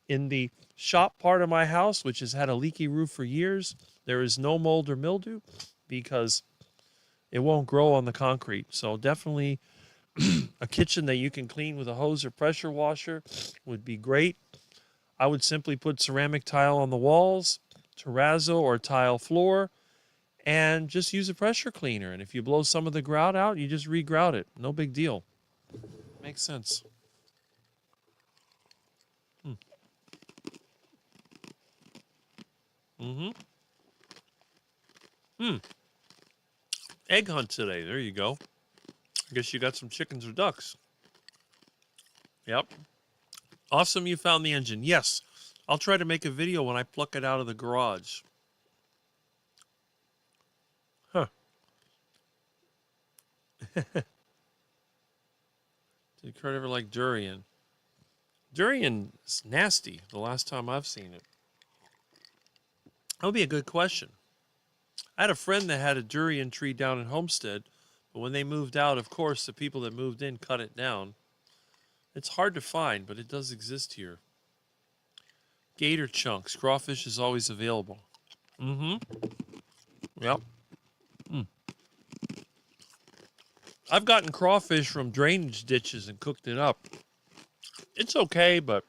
In the shop part of my house, which has had a leaky roof for years, there is no mold or mildew because it won't grow on the concrete. So definitely a kitchen that you can clean with a hose or pressure washer would be great. I would simply put ceramic tile on the walls, terrazzo or tile floor, and just use a pressure cleaner. And if you blow some of the grout out, you just re-grout it. No big deal. Makes sense. Egg hunt today. There you go. I guess you got some chickens or ducks. Yep. Awesome you found the engine. Yes. I'll try to make a video when I pluck it out of the garage. Huh. Did Kurt ever like durian? Durian is nasty the last time I've seen it. That would be a good question. I had a friend that had a durian tree down in Homestead, but when they moved out, of course, the people that moved in cut it down. It's hard to find, but it does exist here. Gator chunks. Crawfish is always available. Yep. I've gotten crawfish from drainage ditches and cooked it up. It's okay, but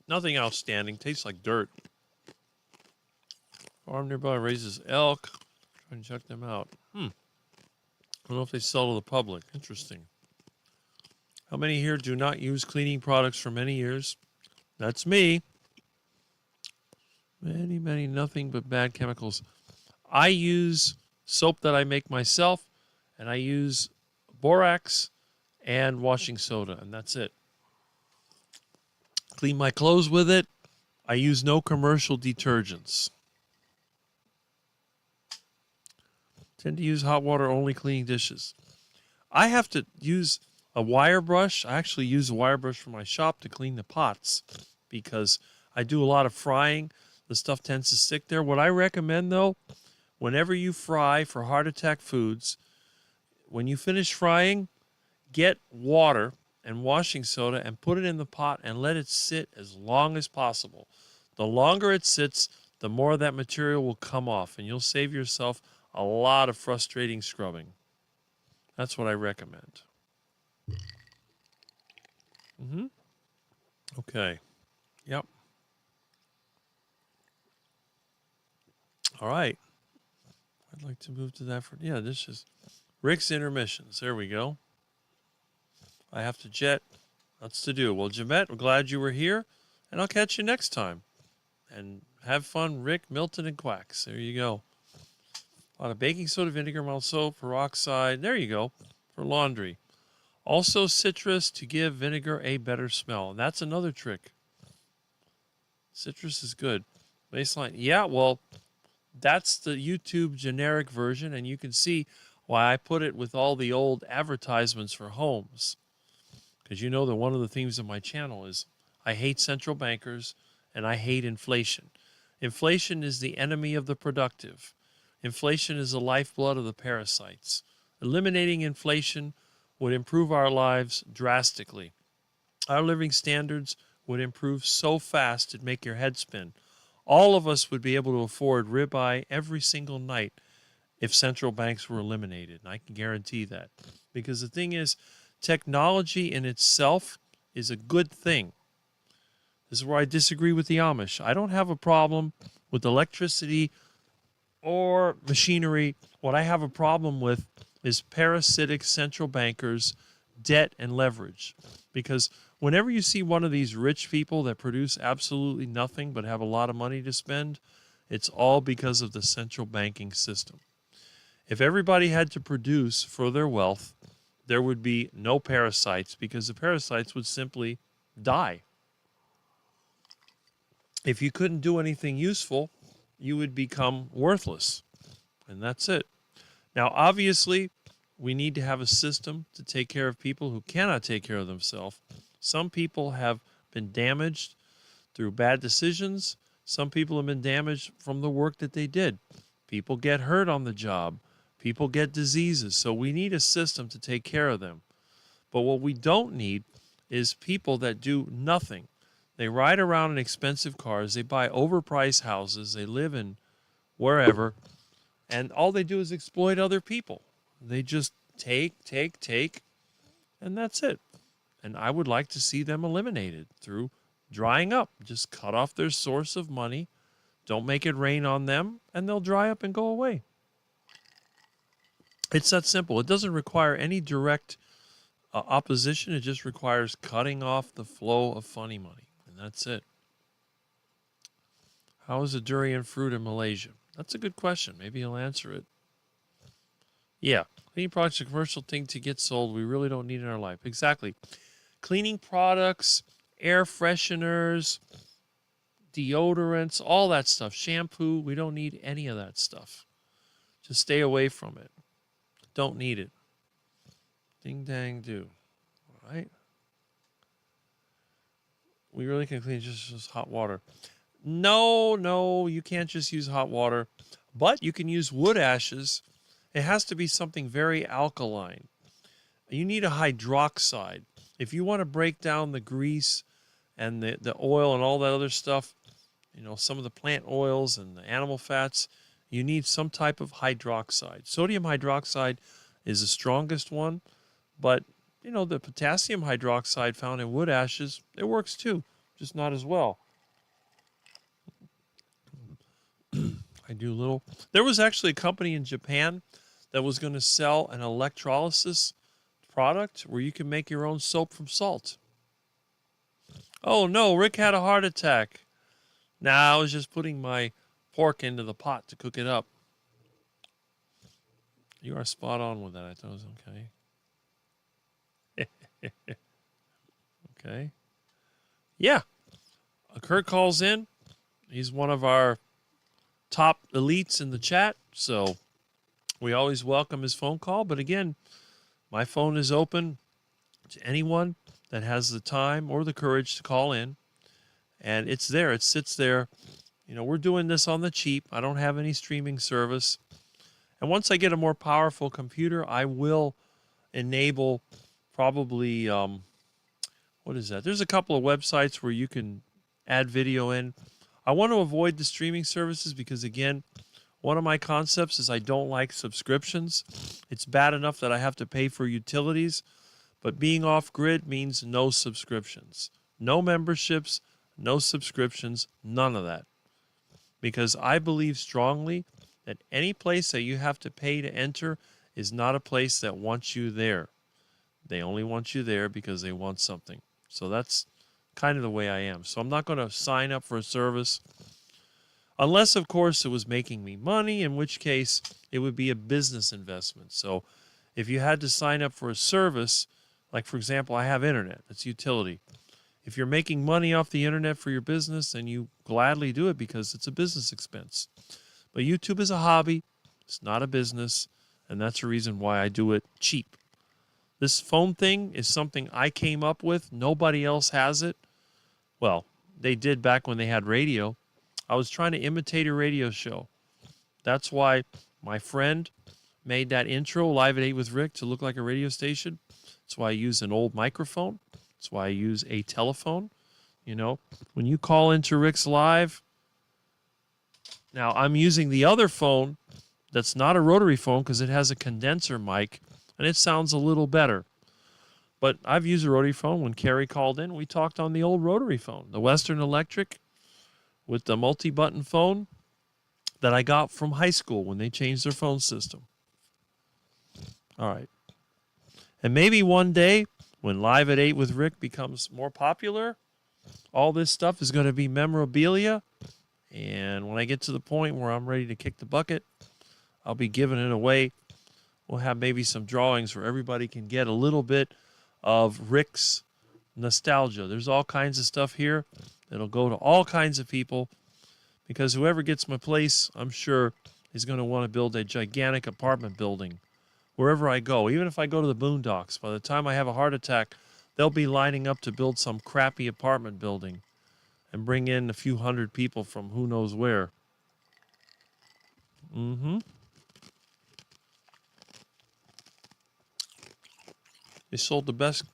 nothing outstanding. Tastes like dirt. Farm nearby raises elk. Try and check them out. I don't know if they sell to the public. Interesting. How many here do not use cleaning products for many years? That's me. Many, nothing but bad chemicals. I use soap that I make myself, and I use borax and washing soda, and that's it. Clean my clothes with it. I use no commercial detergents. Tend to use hot water only cleaning dishes. I have to use a wire brush. I actually use a wire brush from my shop to clean the pots because I do a lot of frying. The stuff tends to stick there. What I recommend, though, whenever you fry for heart attack foods, when you finish frying, get water and washing soda and put it in the pot and let it sit as long as possible. The longer it sits, the more that material will come off, and you'll save yourself a lot of frustrating scrubbing. That's what I recommend. Okay. Yep. All right. I'd like to move to that for, yeah, this is Rick's intermissions. There we go. I have to jet. That's to do. Well, Jamette, we're glad you were here, and I'll catch you next time. And have fun, Rick, Milton, and Quacks. There you go. A lot of baking soda, vinegar, mild soap, peroxide. There you go, for laundry. Also citrus to give vinegar a better smell. And that's another trick. Citrus is good. Baseline. Yeah, well, that's the YouTube generic version, and you can see why I put it with all the old advertisements for homes. Because you know that one of the themes of my channel is I hate central bankers and I hate inflation. Inflation is the enemy of the productive. Inflation is the lifeblood of the parasites. Eliminating inflation would improve our lives drastically. Our living standards would improve so fast it'd make your head spin. All of us would be able to afford ribeye every single night if central banks were eliminated. And I can guarantee that. Because the thing is, technology in itself is a good thing. This is where I disagree with the Amish. I don't have a problem with electricity or machinery. What I have a problem with is parasitic central bankers, debt, and leverage. Because whenever you see one of these rich people that produce absolutely nothing but have a lot of money to spend, it's all because of the central banking system. If everybody had to produce for their wealth, there would be no parasites because the parasites would simply die. If you couldn't do anything useful, you would become worthless. And that's it. Now, obviously, we need to have a system to take care of people who cannot take care of themselves. Some people have been damaged through bad decisions. Some people have been damaged from the work that they did. People get hurt on the job. People get diseases. So we need a system to take care of them. But what we don't need is people that do nothing. They ride around in expensive cars. They buy overpriced houses. They live in wherever. And all they do is exploit other people. They just take, and that's it. And I would like to see them eliminated through drying up. Just cut off their source of money. Don't make it rain on them, and they'll dry up and go away. It's that simple. It doesn't require any direct opposition. It just requires cutting off the flow of funny money, and that's it. How is a durian fruit in Malaysia? That's a good question. Maybe he'll answer it. Yeah, cleaning products are a commercial thing to get sold. We really don't need in our life. Exactly. Cleaning products, air fresheners, deodorants, all that stuff. Shampoo, we don't need any of that stuff. Just stay away from it. Don't need it. Ding, dang, do. All right? We really can clean just hot water. No, you can't just use hot water. But you can use wood ashes. It has to be something very alkaline. You need a hydroxide. If you want to break down the grease and the oil and all that other stuff, you know, some of the plant oils and the animal fats, you need some type of hydroxide. Sodium hydroxide is the strongest one, but, you know, the potassium hydroxide found in wood ashes, it works too, just not as well. There was actually a company in Japan that was going to sell an electrolysis product where you can make your own soap from salt. Oh no, Rick had a heart attack. Nah, I was just putting my pork into the pot to cook it up. You are spot on with that. I thought it was okay. Okay. Yeah. Kurt calls in. He's one of our top elites in the chat, so we always welcome his phone call. But again, my phone is open to anyone that has the time or the courage to call in. And it's there. It sits there. You know, we're doing this on the cheap. I don't have any streaming service. And once I get a more powerful computer, I will enable probably, what is that? There's a couple of websites where you can add video in. I want to avoid the streaming services because, again, one of my concepts is I don't like subscriptions. It's bad enough that I have to pay for utilities, but being off-grid means no subscriptions. No memberships, no subscriptions, none of that. Because I believe strongly that any place that you have to pay to enter is not a place that wants you there. They only want you there because they want something. So that's kind of the way I am. So I'm not going to sign up for a service unless, of course, it was making me money, in which case it would be a business investment. So if you had to sign up for a service, like, for example, I have internet. That's utility. If you're making money off the internet for your business, then you gladly do it because it's a business expense. But YouTube is a hobby. It's not a business. And that's the reason why I do it cheap. This phone thing is something I came up with. Nobody else has it. Well, they did back when they had radio. I was trying to imitate a radio show. That's why my friend made that intro, Live at 8 with Rick, to look like a radio station. That's why I use an old microphone. That's why I use a telephone. You know, when you call into Rick's Live, now I'm using the other phone that's not a rotary phone because it has a condenser mic, and it sounds a little better. But I've used a rotary phone. When Carrie called in, we talked on the old rotary phone, the Western Electric with the multi-button phone that I got from high school when they changed their phone system. All right. And maybe one day, when Live at 8 with Rick becomes more popular, all this stuff is going to be memorabilia. And when I get to the point where I'm ready to kick the bucket, I'll be giving it away. We'll have maybe some drawings where everybody can get a little bit of Rick's nostalgia. There's all kinds of stuff here that'll go to all kinds of people because whoever gets my place, I'm sure, is going to want to build a gigantic apartment building wherever I go. Even if I go to the boondocks, by the time I have a heart attack, they'll be lining up to build some crappy apartment building and bring in a few hundred people from who knows where. They sold the best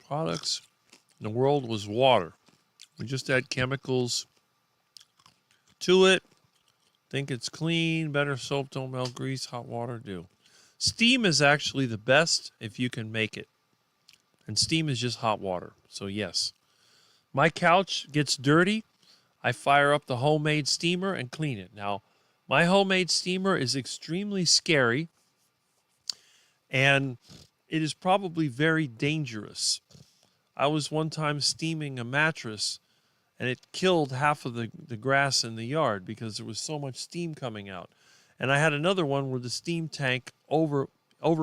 products in the world was water. We just add chemicals to it. Think it's clean. Better soap don't melt grease. Hot water do. Steam is actually the best if you can make it. And steam is just hot water. So yes. My couch gets dirty. I fire up the homemade steamer and clean it. Now, my homemade steamer is extremely scary. And it is probably very dangerous. I was one time steaming a mattress, and it killed half of the grass in the yard because there was so much steam coming out. And I had another one where the steam tank over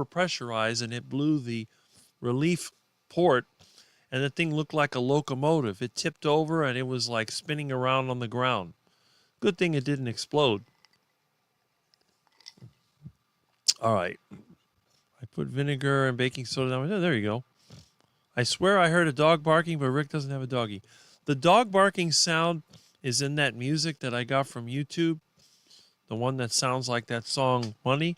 pressurized, and it blew the relief port, and the thing looked like a locomotive. It tipped over, and it was like spinning around on the ground. Good thing it didn't explode. All right. I put vinegar and baking soda down. Oh, there you go. I swear I heard a dog barking, but Rick doesn't have a doggy. The dog barking sound is in that music that I got from YouTube, the one that sounds like that song Money.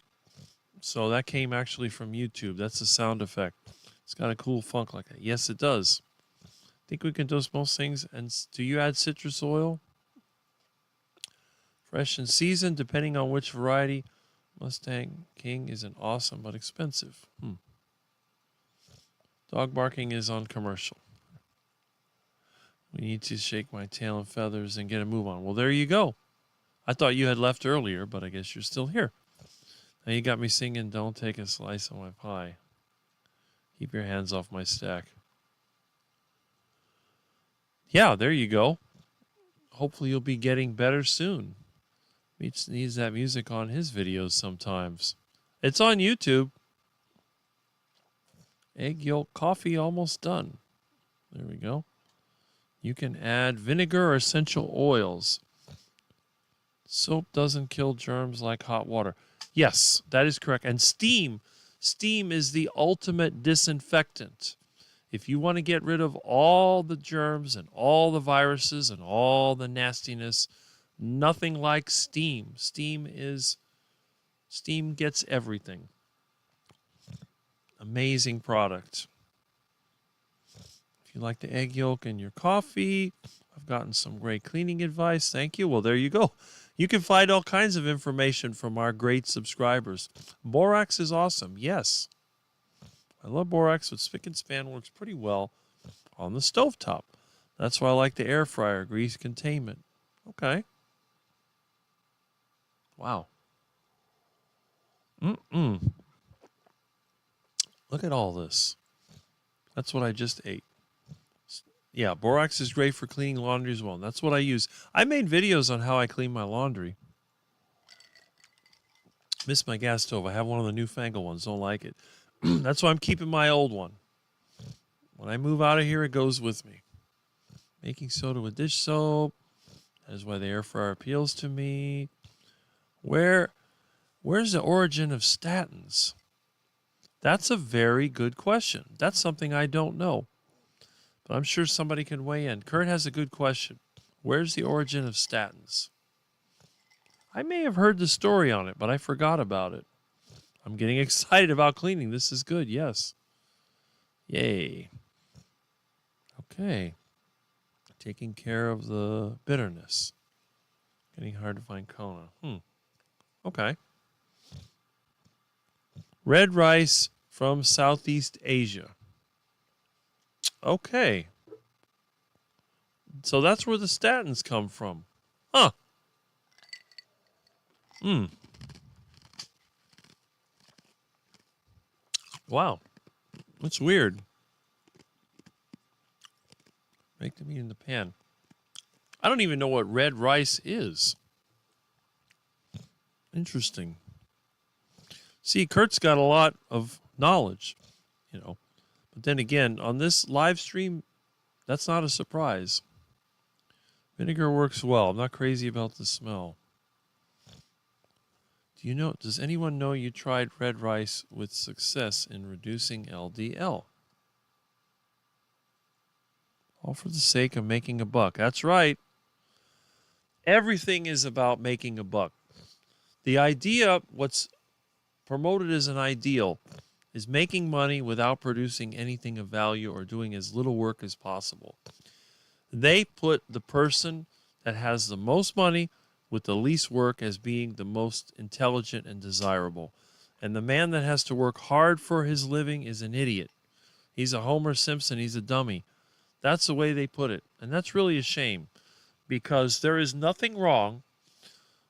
So that came actually from YouTube. That's a sound effect. It's got a cool funk like that. Yes, it does. I think we can toast most things. And do you add citrus oil? Fresh and seasoned, depending on which variety. Mustang King is an awesome but expensive. Dog barking is on commercial. We need to shake my tail and feathers and get a move on. Well, there you go. I thought you had left earlier, but I guess you're still here. Now you got me singing, "Don't Take a Slice of My Pie." Keep your hands off my stack. Yeah, there you go. Hopefully you'll be getting better soon. Meech needs that music on his videos sometimes. It's on YouTube. Egg yolk coffee almost done. There we go. You can add vinegar or essential oils. Soap doesn't kill germs like hot water. Yes, that is correct. And steam is the ultimate disinfectant. If you want to get rid of all the germs and all the viruses and all the nastiness, nothing like steam. Steam gets everything. Amazing product. If you like the egg yolk in your coffee, I've gotten some great cleaning advice. Thank you. Well, there you go. You can find all kinds of information from our great subscribers. Borax is awesome. Yes. I love borax, but spick and span works pretty well on the stovetop. That's why I like the air fryer, grease containment. Okay. Wow. Look at all this. That's what I just ate. Yeah, borax is great for cleaning laundry as well. And that's what I use. I made videos on how I clean my laundry. Miss my gas stove. I have one of the newfangled ones. Don't like it. That's why I'm keeping my old one. When I move out of here, it goes with me. Baking soda with dish soap. That is why the air fryer appeals to me. Where's the origin of statins? That's a very good question. That's something I don't know. But I'm sure somebody can weigh in. Kurt has a good question. Where's the origin of statins? I may have heard the story on it, but I forgot about it. I'm getting excited about cleaning. This is good. Yes. Yay. Okay. Taking care of the bitterness. Getting hard to find Kona. Okay. Red rice from Southeast Asia. Okay. So that's where the statins come from. Huh. Wow. That's weird. Make the meat in the pan. I don't even know what red rice is. Interesting. See, Kurt's got a lot of knowledge, you know. But then again, on this live stream, that's not a surprise. Vinegar works well. I'm not crazy about the smell. Does anyone know you tried red rice with success in reducing LDL? All for the sake of making a buck. That's right. Everything is about making a buck. The idea, what's promoted as an ideal, is making money without producing anything of value or doing as little work as possible. They put the person that has the most money with the least work as being the most intelligent and desirable. And the man that has to work hard for his living is an idiot. He's a Homer Simpson. He's a dummy. That's the way they put it. And that's really a shame, because there is nothing wrong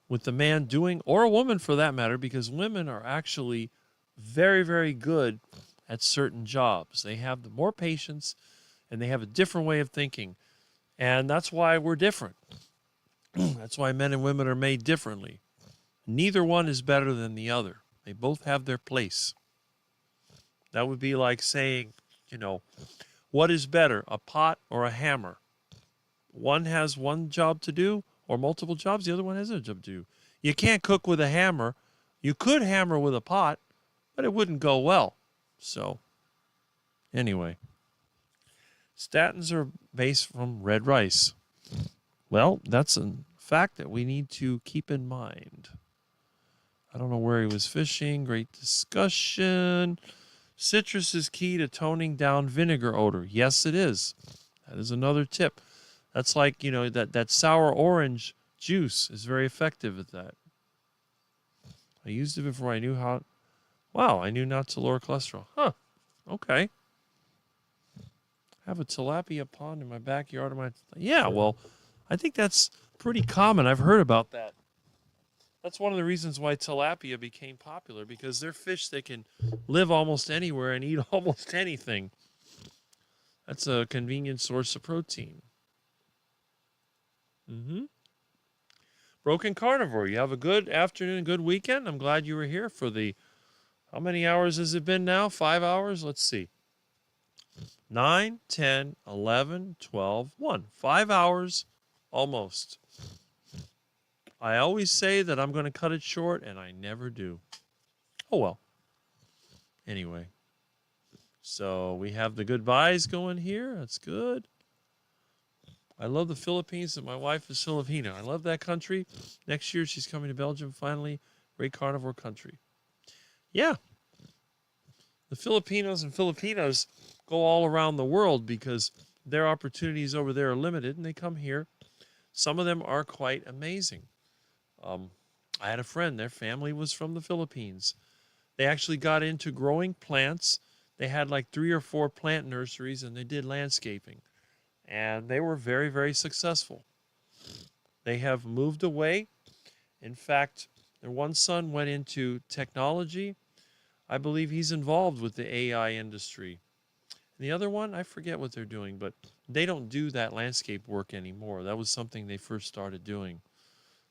with the man doing, or a woman for that matter, because women are actually very, very good at certain jobs. They have more patience, and they have a different way of thinking. And that's why we're different. That's why men and women are made differently. Neither one is better than the other. They both have their place. That would be like saying, what is better, a pot or a hammer? One has one job to do, or multiple jobs. The other one has a job to do. You can't cook with a hammer. You could hammer with a pot, but it wouldn't go well. So, anyway. Statins are based from red rice. Well, that's a fact that we need to keep in mind. I don't know where he was fishing. Great discussion. Citrus is key to toning down vinegar odor. Yes, it is. That is another tip. That's like, that sour orange juice is very effective at that. I used it before I knew how. Wow, I knew not to lower cholesterol. Huh. Okay. I have a tilapia pond in my backyard. Yeah, well, I think that's pretty common. I've heard about that. That's one of the reasons why tilapia became popular, because they're fish that can live almost anywhere and eat almost anything. That's a convenient source of protein. Broken Carnivore, you have a good afternoon, good weekend. I'm glad you were here for the How many hours has it been now? 5 hours? Let's see. 9, 10, 11, 12, 1. 5 hours almost. I always say that I'm going to cut it short, and I never do. Oh, well. Anyway. So we have the goodbyes going here. That's good. I love the Philippines, and my wife is Filipino. I love that country. Next year, she's coming to Belgium, finally. Great carnivore country. Yeah. The Filipinos and Filipinos go all around the world because their opportunities over there are limited, and they come here. Some of them are quite amazing. I had a friend, their family was from the Philippines. They actually got into growing plants. They had like 3 or 4 plant nurseries, and they did landscaping. And they were very, very successful. They have moved away. In fact, their one son went into technology. I believe he's involved with the AI industry. And the other one, I forget what they're doing, but they don't do that landscape work anymore. That was something they first started doing.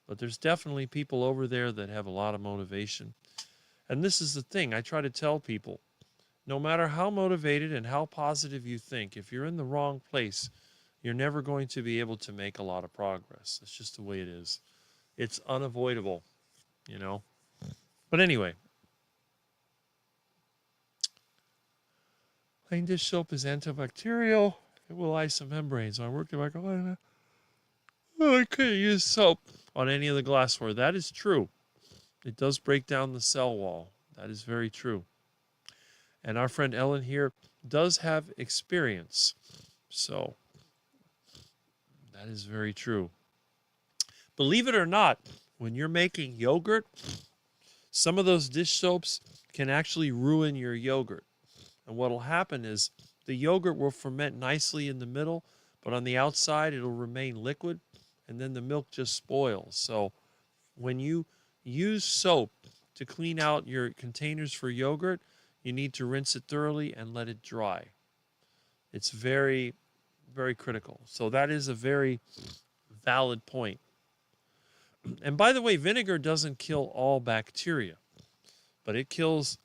But there's definitely people over there that have a lot of motivation. And this is the thing I try to tell people. No matter how motivated and how positive you think, if you're in the wrong place, you're never going to be able to make a lot of progress. It's just the way it is. It's unavoidable, you know. But anyway. Plain dish soap is antibacterial. It will ice the membranes. So I worked in microbiome. Oh, I couldn't use soap on any of the glassware. That is true. It does break down the cell wall. That is very true. And our friend Ellen here does have experience. So that is very true. Believe it or not, when you're making yogurt, some of those dish soaps can actually ruin your yogurt. And what will happen is the yogurt will ferment nicely in the middle, but on the outside it'll remain liquid, and then the milk just spoils. So when you use soap to clean out your containers for yogurt, you need to rinse it thoroughly and let it dry. It's very, very critical. So that is a very valid point. And by the way, vinegar doesn't kill all bacteria, but it kills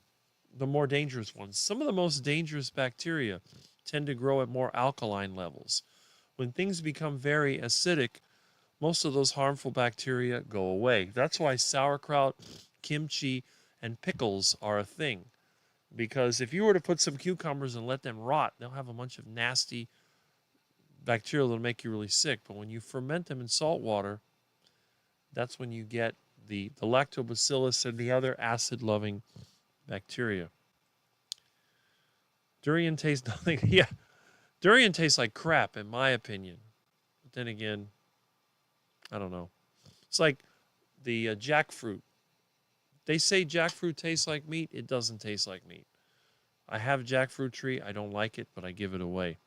the more dangerous ones. Some of the most dangerous bacteria tend to grow at more alkaline levels. When things become very acidic, most of those harmful bacteria go away. That's why sauerkraut, kimchi, and pickles are a thing. Because if you were to put some cucumbers and let them rot, they'll have a bunch of nasty bacteria that'll make you really sick. But when you ferment them in salt water, that's when you get the lactobacillus and the other acid-loving bacteria. Durian tastes nothing. Yeah, durian tastes like crap, in my opinion. But then again, I don't know. It's like the jackfruit. They say jackfruit tastes like meat. It doesn't taste like meat. I have a jackfruit tree. I don't like it, but I give it away.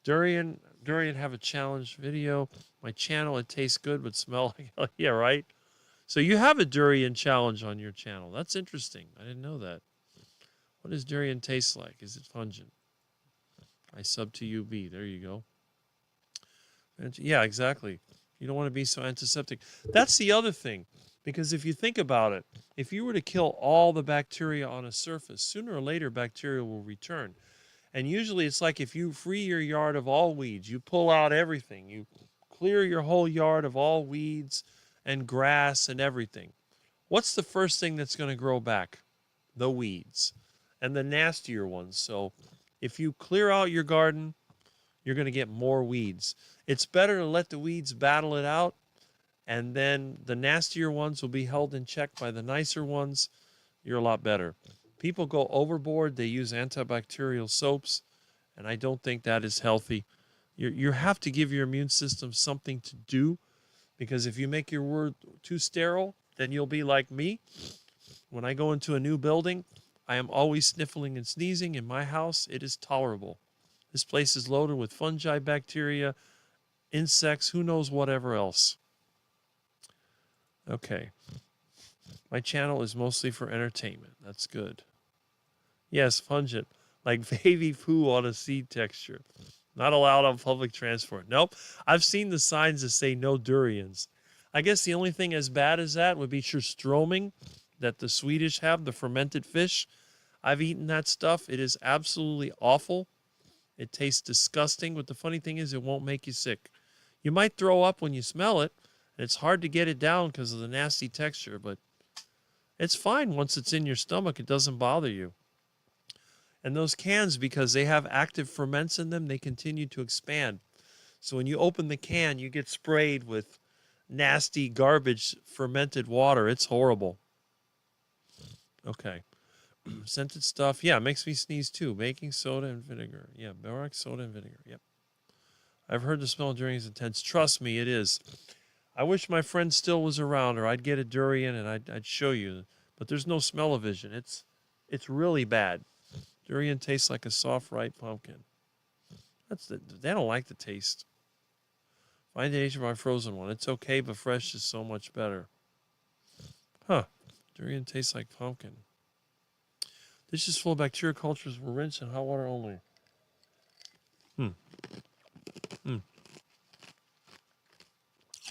Durian have a challenge video. My channel, it tastes good but smell like, yeah, right? So you have a durian challenge on your channel. That's interesting. I didn't know that. What does durian taste like? Is it pungent? I sub to UV. There you go. And yeah, exactly. You don't want to be so antiseptic. That's the other thing. Because if you think about it, if you were to kill all the bacteria on a surface, sooner or later bacteria will return. And usually it's like if you free your yard of all weeds, you pull out everything. You clear your whole yard of all weeds and grass and everything. What's the first thing that's going to grow back? The weeds and the nastier ones. So if you clear out your garden, you're going to get more weeds. It's better to let the weeds battle it out, and then the nastier ones will be held in check by the nicer ones. You're a lot better. People go overboard. They use antibacterial soaps, and I don't think that is healthy. You have to give your immune system something to do, because if you make your word too sterile, then you'll be like me. When I go into a new building, I am always sniffling and sneezing. In my house, it is tolerable. This place is loaded with fungi, bacteria, insects, who knows whatever else. Okay. My channel is mostly for entertainment. That's good. Yes, pungent, like baby poo on a seed texture. Not allowed on public transport. Nope. I've seen the signs that say no durians. I guess the only thing as bad as that would be surstroming, that the Swedish have, the fermented fish. I've eaten that stuff. It is absolutely awful. It tastes disgusting, but the funny thing is it won't make you sick. You might throw up when you smell it, and it's hard to get it down because of the nasty texture, but it's fine once it's in your stomach. It doesn't bother you. And those cans, because they have active ferments in them, they continue to expand. So when you open the can, you get sprayed with nasty garbage fermented water. It's horrible. Okay. Scented stuff. Yeah, it makes me sneeze too. Baking soda and vinegar. Yeah, borax soda and vinegar. Yep. I've heard the smell during is intense. Trust me, it is. I wish my friend still was around, or I'd get a durian and I'd show you. But there's no smell-o-vision. It's really bad. Durian tastes like a soft, ripe pumpkin. They don't like the taste. Find the age of our frozen one. It's okay, but fresh is so much better. Huh. Durian tastes like pumpkin. Dishes full of bacteria cultures were rinsed in hot water only.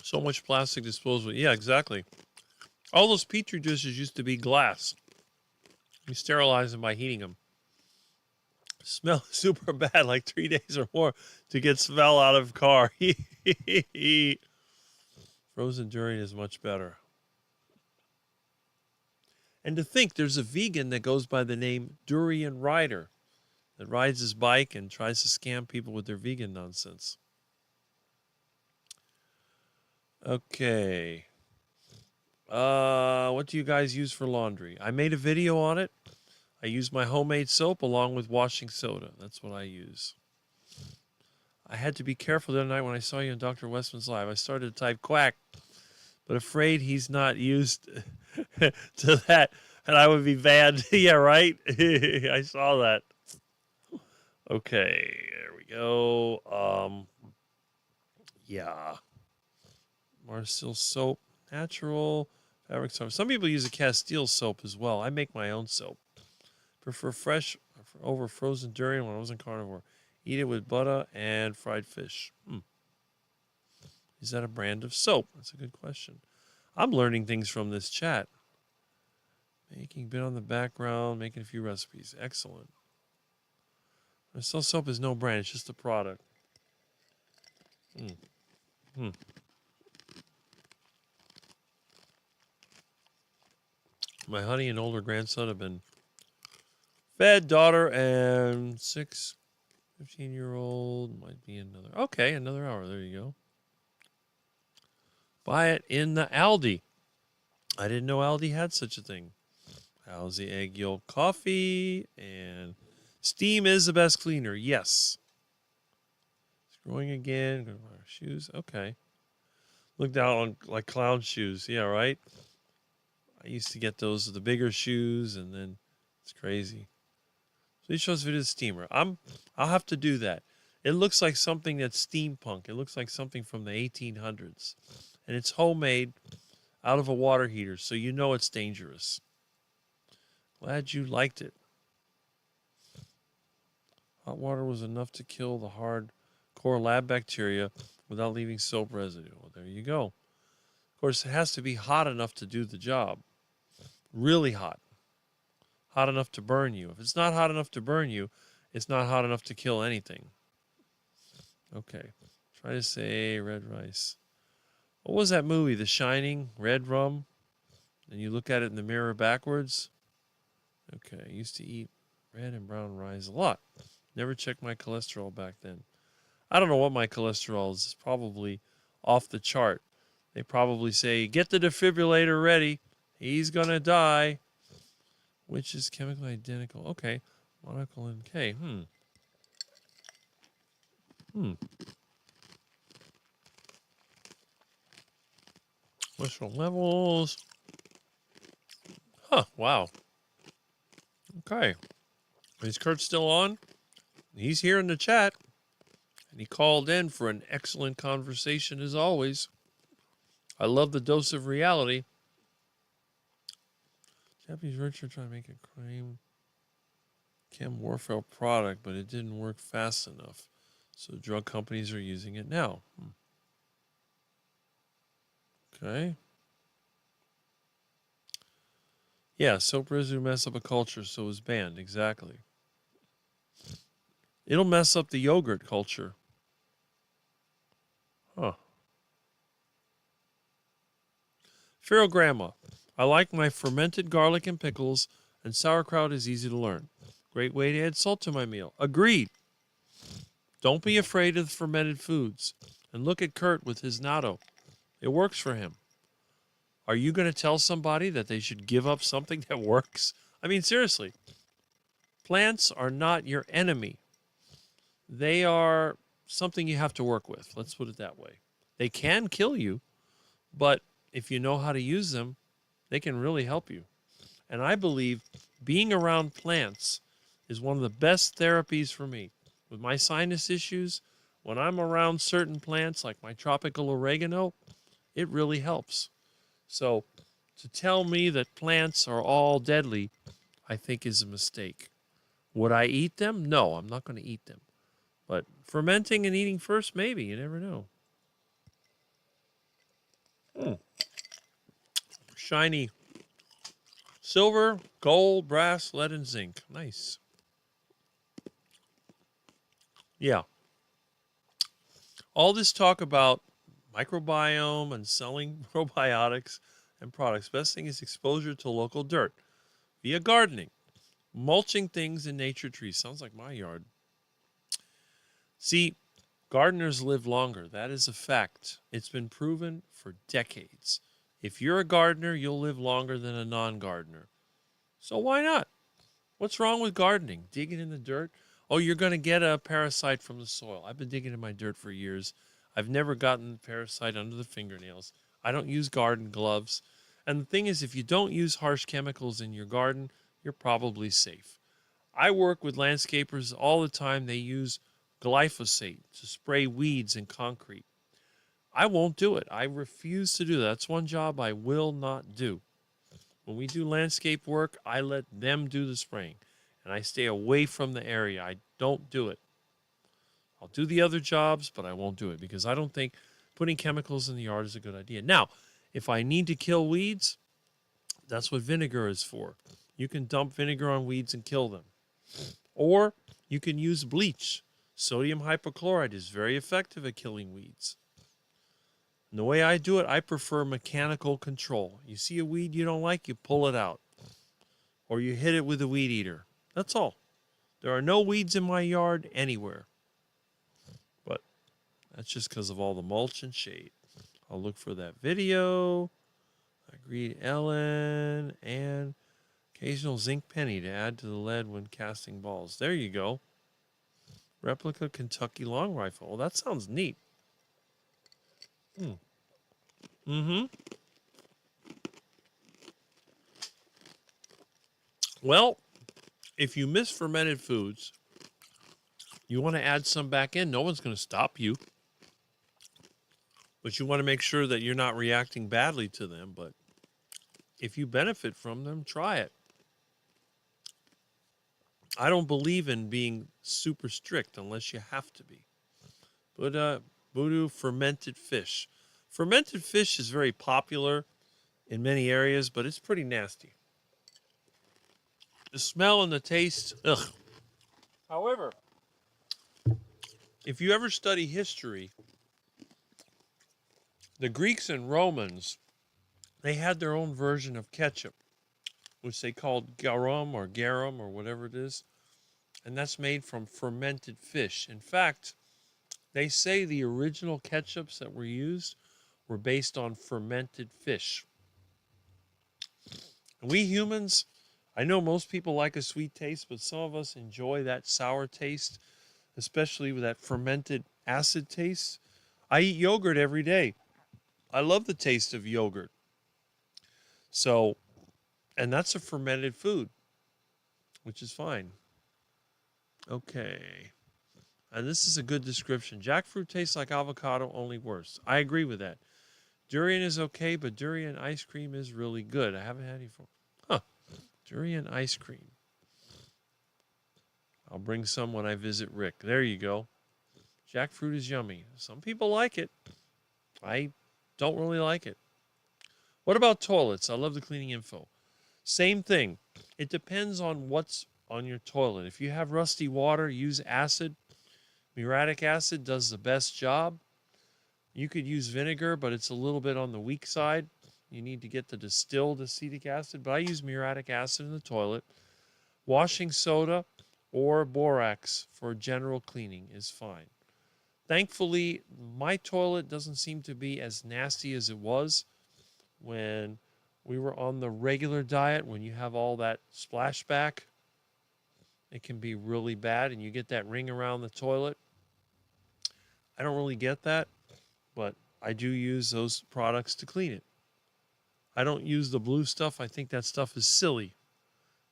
So much plastic disposable. Yeah, exactly. All those Petri dishes used to be glass. You sterilize them by heating them. Smell super bad, like 3 days or more to get smell out of car. Frozen durian is much better. And to think there's a vegan that goes by the name Durian Rider that rides his bike and tries to scam people with their vegan nonsense. Okay. What do you guys use for laundry? I made a video on it. I use my homemade soap along with washing soda. That's what I use. I had to be careful the other night when I saw you on Dr. Westman's Live. I started to type quack, but afraid he's not used to that, and I would be banned. Yeah, right? I saw that. Okay, there we go. Yeah. Marsil soap, natural fabric soap. Some people use a Castile soap as well. I make my own soap. Prefer fresh over frozen durian when I was in carnivore. Eat it with butter and fried fish. Is that a brand of soap? That's a good question. I'm learning things from this chat. Making bit on the background, making a few recipes. Excellent. Marsil soap is no brand. It's just a product. My honey and older grandson have been fed. Daughter and 15-year-old might be another. Okay, another hour. There you go. Buy it in the Aldi. I didn't know Aldi had such a thing. Aldi egg yolk coffee, and steam is the best cleaner. Yes. It's growing again. Gonna wear shoes. Okay. Look down on like clown shoes. Yeah, right. I used to get those with the bigger shoes, and then it's crazy. Please show us video of the steamer. I'll have to do that. It looks like something that's steampunk. It looks like something from the 1800s. And it's homemade out of a water heater, so you know it's dangerous. Glad you liked it. Hot water was enough to kill the hardcore lab bacteria without leaving soap residue. Well, there you go. Of course, it has to be hot enough to do the job. Really hot. Hot enough to burn you. If it's not hot enough to burn you, it's not hot enough to kill anything. Okay. Try to say red rice. What was that movie? The Shining? Red rum? And you look at it in the mirror backwards? Okay. I used to eat red and brown rice a lot. Never checked my cholesterol back then. I don't know what my cholesterol is. It's probably off the chart. They probably say, get the defibrillator ready. He's going to die. Which is chemically identical. Okay. Monocle and K. Cholesterol levels. Huh. Wow. Okay. Is Kurt still on? He's here in the chat. And he called in for an excellent conversation as always. I love the dose of reality. Japanese researcher trying to make a crime chem warfare product, but it didn't work fast enough. So drug companies are using it now. Okay. Yeah, soap residue mess up a culture, so is banned. Exactly. It'll mess up the yogurt culture. Huh. Feral Grandma. I like my fermented garlic and pickles, and sauerkraut is easy to learn. Great way to add salt to my meal. Agreed. Don't be afraid of the fermented foods. And look at Kurt with his natto. It works for him. Are you going to tell somebody that they should give up something that works? I mean, seriously. Plants are not your enemy. They are something you have to work with. Let's put it that way. They can kill you, but if you know how to use them, they can really help you. And I believe being around plants is one of the best therapies for me. With my sinus issues, when I'm around certain plants like my tropical oregano, it really helps. So to tell me that plants are all deadly, I think is a mistake. Would I eat them? No, I'm not going to eat them. But fermenting and eating first, maybe. You never know. Shiny silver, gold, brass, lead, and zinc. Nice. Yeah. All this talk about microbiome and selling probiotics and products. Best thing is exposure to local dirt via gardening, mulching things in nature trees. Sounds like my yard. See, gardeners live longer. That is a fact. It's been proven for decades. If you're a gardener, you'll live longer than a non-gardener. So why not? What's wrong with gardening? Digging in the dirt? Oh, you're going to get a parasite from the soil. I've been digging in my dirt for years. I've never gotten parasite under the fingernails. I don't use garden gloves. And the thing is, if you don't use harsh chemicals in your garden, you're probably safe. I work with landscapers all the time. They use glyphosate to spray weeds in concrete. I won't do it. I refuse to do that. That's one job I will not do. When we do landscape work, I let them do the spraying, and I stay away from the area. I don't do it. I'll do the other jobs, but I won't do it because I don't think putting chemicals in the yard is a good idea. Now, if I need to kill weeds, that's what vinegar is for. You can dump vinegar on weeds and kill them. Or you can use bleach. Sodium hypochlorite is very effective at killing weeds. And the way I do it, I prefer mechanical control. You see a weed you don't like, you pull it out. Or you hit it with a weed eater. That's all. There are no weeds in my yard anywhere. But that's just because of all the mulch and shade. I'll look for that video. I greet Ellen and occasional zinc penny to add to the lead when casting balls. There you go. Replica Kentucky long rifle. Well, that sounds neat. Well, if you miss fermented foods, you want to add some back in. No one's going to stop you. But you want to make sure that you're not reacting badly to them. But if you benefit from them, try it. I don't believe in being super strict unless you have to be. But voodoo fermented fish. Fermented fish is very popular in many areas, but it's pretty nasty. The smell and the taste, ugh. However, if you ever study history, the Greeks and Romans, they had their own version of ketchup, which they called garum or whatever it is. And that's made from fermented fish. In fact, they say the original ketchups that were used were based on fermented fish. And we humans, I know most people like a sweet taste, but some of us enjoy that sour taste, especially with that fermented acid taste. I eat yogurt every day. I love the taste of yogurt. So, and that's a fermented food, which is fine. Okay. And this is a good description. Jackfruit tastes like avocado, only worse. I agree with that. Durian is okay, but durian ice cream is really good. I haven't had any before. Huh. Durian ice cream. I'll bring some when I visit Rick. There you go. Jackfruit is yummy. Some people like it. I don't really like it. What about toilets? I love the cleaning info. Same thing. It depends on what's on your toilet. If you have rusty water, use acid. Muriatic acid does the best job. You could use vinegar, but it's a little bit on the weak side. You need to get the distilled acetic acid, but I use muriatic acid in the toilet. Washing soda or borax for general cleaning is fine. Thankfully, my toilet doesn't seem to be as nasty as it was when we were on the regular diet. When you have all that splashback, it can be really bad, and you get that ring around the toilet. I don't really get that, but I do use those products to clean it. I don't use the blue stuff. I think that stuff is silly,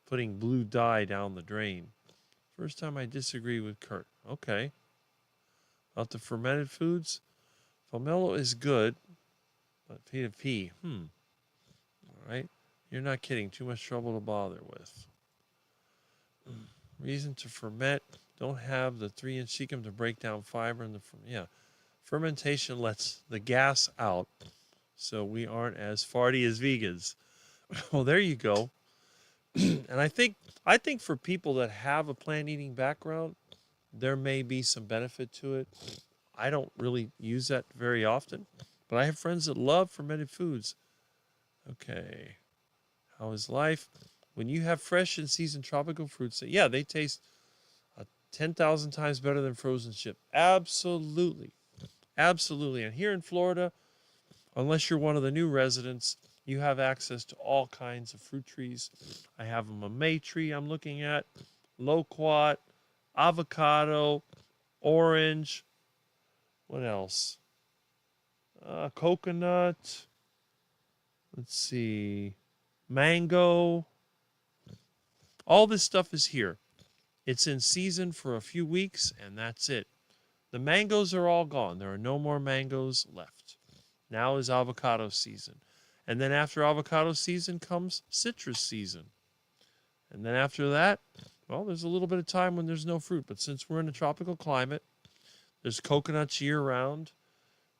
putting blue dye down the drain. First time I disagree with Kurt. Okay. About the fermented foods, pomelo is good, but P2P, all right. You're not kidding. Too much trouble to bother with. Reason to ferment. Don't have the 3-inch cecum to break down fiber in the fermentation lets the gas out, so we aren't as farty as vegans. Well, there you go. And I think for people that have a plant-eating background, there may be some benefit to it. I don't really use that very often, but I have friends that love fermented foods. Okay. How is life? When you have fresh and seasoned tropical fruits, yeah, they taste 10,000 times better than frozen ship. Absolutely. Absolutely. And here in Florida, unless you're one of the new residents, you have access to all kinds of fruit trees. I have a mamey tree I'm looking at, loquat, avocado, orange. What else? Coconut. Let's see. Mango. All this stuff is here. It's in season for a few weeks, and that's it. The mangoes are all gone. There are no more mangoes left. Now is avocado season. And then after avocado season comes citrus season. And then after that, well, there's a little bit of time when there's no fruit. But since we're in a tropical climate, there's coconuts year-round.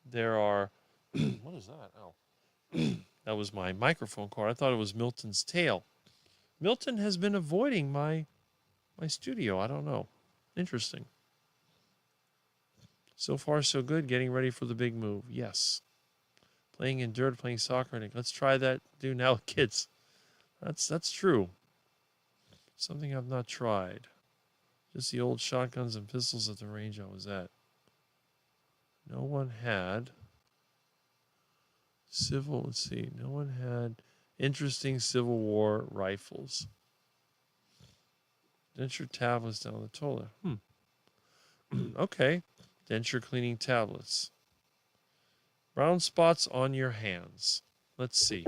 There are... what is that? Oh. That was my microphone cord. I thought it was Milton's tail. Milton has been avoiding my studio. I don't know. Interesting. So far, so good. Getting ready for the big move. Yes. Playing in dirt, playing soccer. Let's try that. Do now with kids. That's true. Something I've not tried. Just the old shotguns and pistols at the range I was at. No one had civil. Let's see. No one had interesting Civil War rifles. Denture tablets down the toilet. Okay. Denture cleaning tablets. Brown spots on your hands. Let's see.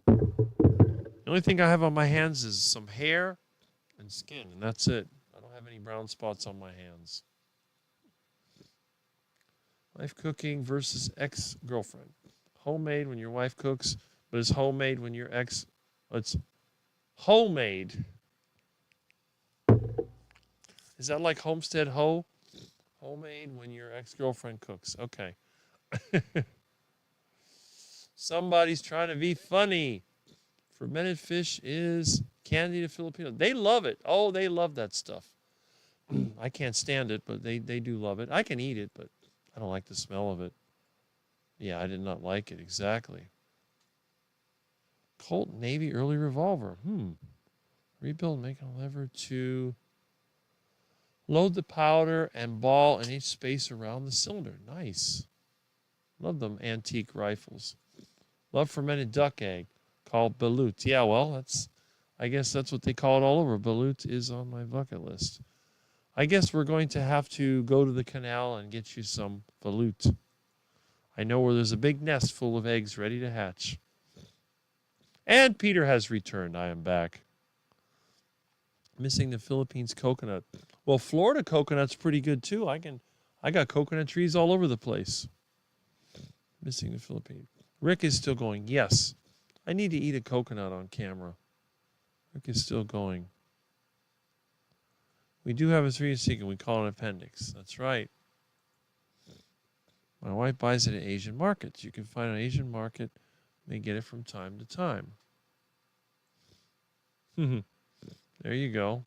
The only thing I have on my hands is some hair and skin, and that's it. I don't have any brown spots on my hands. Wife cooking versus ex-girlfriend. Homemade when your wife cooks, but it's homemade when your ex... It's homemade. Is that like Homestead Hoe? Homemade when your ex-girlfriend cooks. Okay. Somebody's trying to be funny. Fermented fish is Candida Filipino. They love it. Oh, they love that stuff. I can't stand it, but they do love it. I can eat it, but I don't like the smell of it. Yeah, I did not like it. Exactly. Colt Navy early revolver. Rebuild, make a lever to load the powder and ball in each space around the cylinder. Nice. Love them antique rifles. Love fermented duck egg called balut. Yeah, well, I guess that's what they call it all over. Balut is on my bucket list. I guess we're going to have to go to the canal and get you some balut. I know where there's a big nest full of eggs ready to hatch. And Peter has returned. I am back. Missing the Philippines coconut. Well, Florida coconut's pretty good too. I got coconut trees all over the place. Missing the Philippines. Rick is still going. Yes. I need to eat a coconut on camera. Rick is still going. We do have a 3-inch cecum. We call it an appendix. That's right. My wife buys it at Asian markets. You can find an Asian market, may get it from time to time. There you go.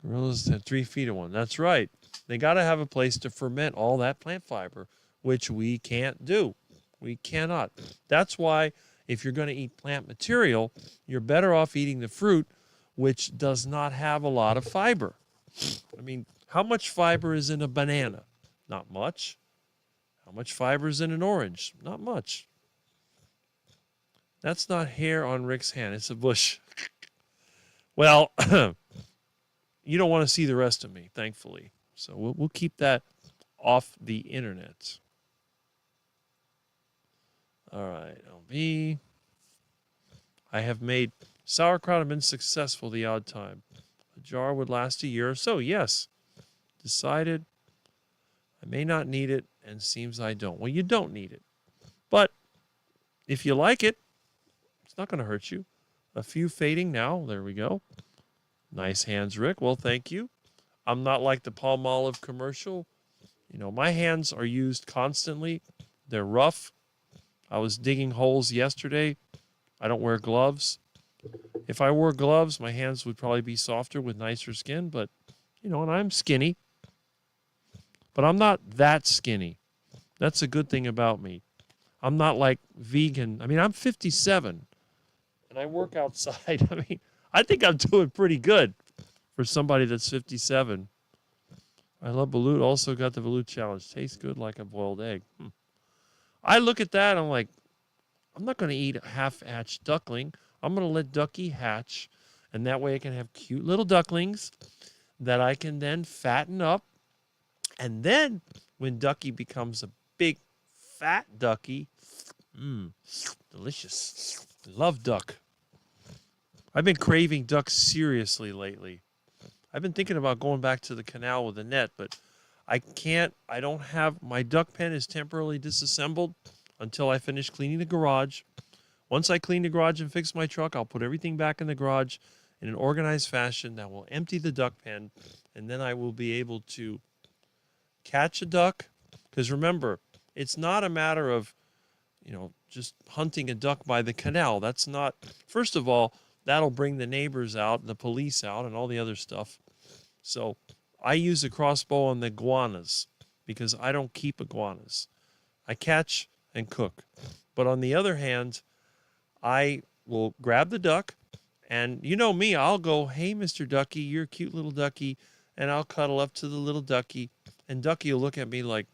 Gorillas have 3 feet of one. That's right. They got to have a place to ferment all that plant fiber, which we can't do. We cannot. That's why if you're going to eat plant material, you're better off eating the fruit, which does not have a lot of fiber. I mean, how much fiber is in a banana? Not much. How much fiber is in an orange? Not much. That's not hair on Rick's hand. It's a bush. Well, you don't want to see the rest of me, thankfully. So we'll keep that off the internet. All right, LB. I have made sauerkraut and been successful the odd time. A jar would last a year or so, yes. Decided I may not need it, and seems I don't. Well, you don't need it. But if you like it, it's not going to hurt you. A few fading now. There we go. Nice hands, Rick. Well, thank you. I'm not like the Palmolive commercial. You know, my hands are used constantly. They're rough. I was digging holes yesterday. I don't wear gloves. If I wore gloves, my hands would probably be softer with nicer skin, but, you know, and I'm skinny. But I'm not that skinny. That's a good thing about me. I'm not like vegan. I mean, I'm 57, and I work outside. I mean, I think I'm doing pretty good for somebody that's 57. I love balut. Also got the balut challenge. Tastes good like a boiled egg. I look at that, I'm like, I'm not going to eat a half-hatched duckling. I'm going to let Ducky hatch, and that way I can have cute little ducklings that I can then fatten up. And then when Ducky becomes a big, fat Ducky, delicious. Love duck. I've been craving duck seriously lately. I've been thinking about going back to the canal with a net, but I can't. I don't have, my duck pen is temporarily disassembled until I finish cleaning the garage. Once I clean the garage and fix my truck, I'll put everything back in the garage in an organized fashion that will empty the duck pen, and then I will be able to catch a duck. Because remember, it's not a matter of, you know, just hunting a duck by the canal. That's not, first of all, that'll bring the neighbors out, the police out, and all the other stuff. So I use a crossbow on the iguanas because I don't keep iguanas. I catch and cook. But on the other hand, I will grab the duck, and you know me, I'll go, hey, Mr. Ducky, you're a cute little ducky, and I'll cuddle up to the little ducky, and Ducky will look at me like,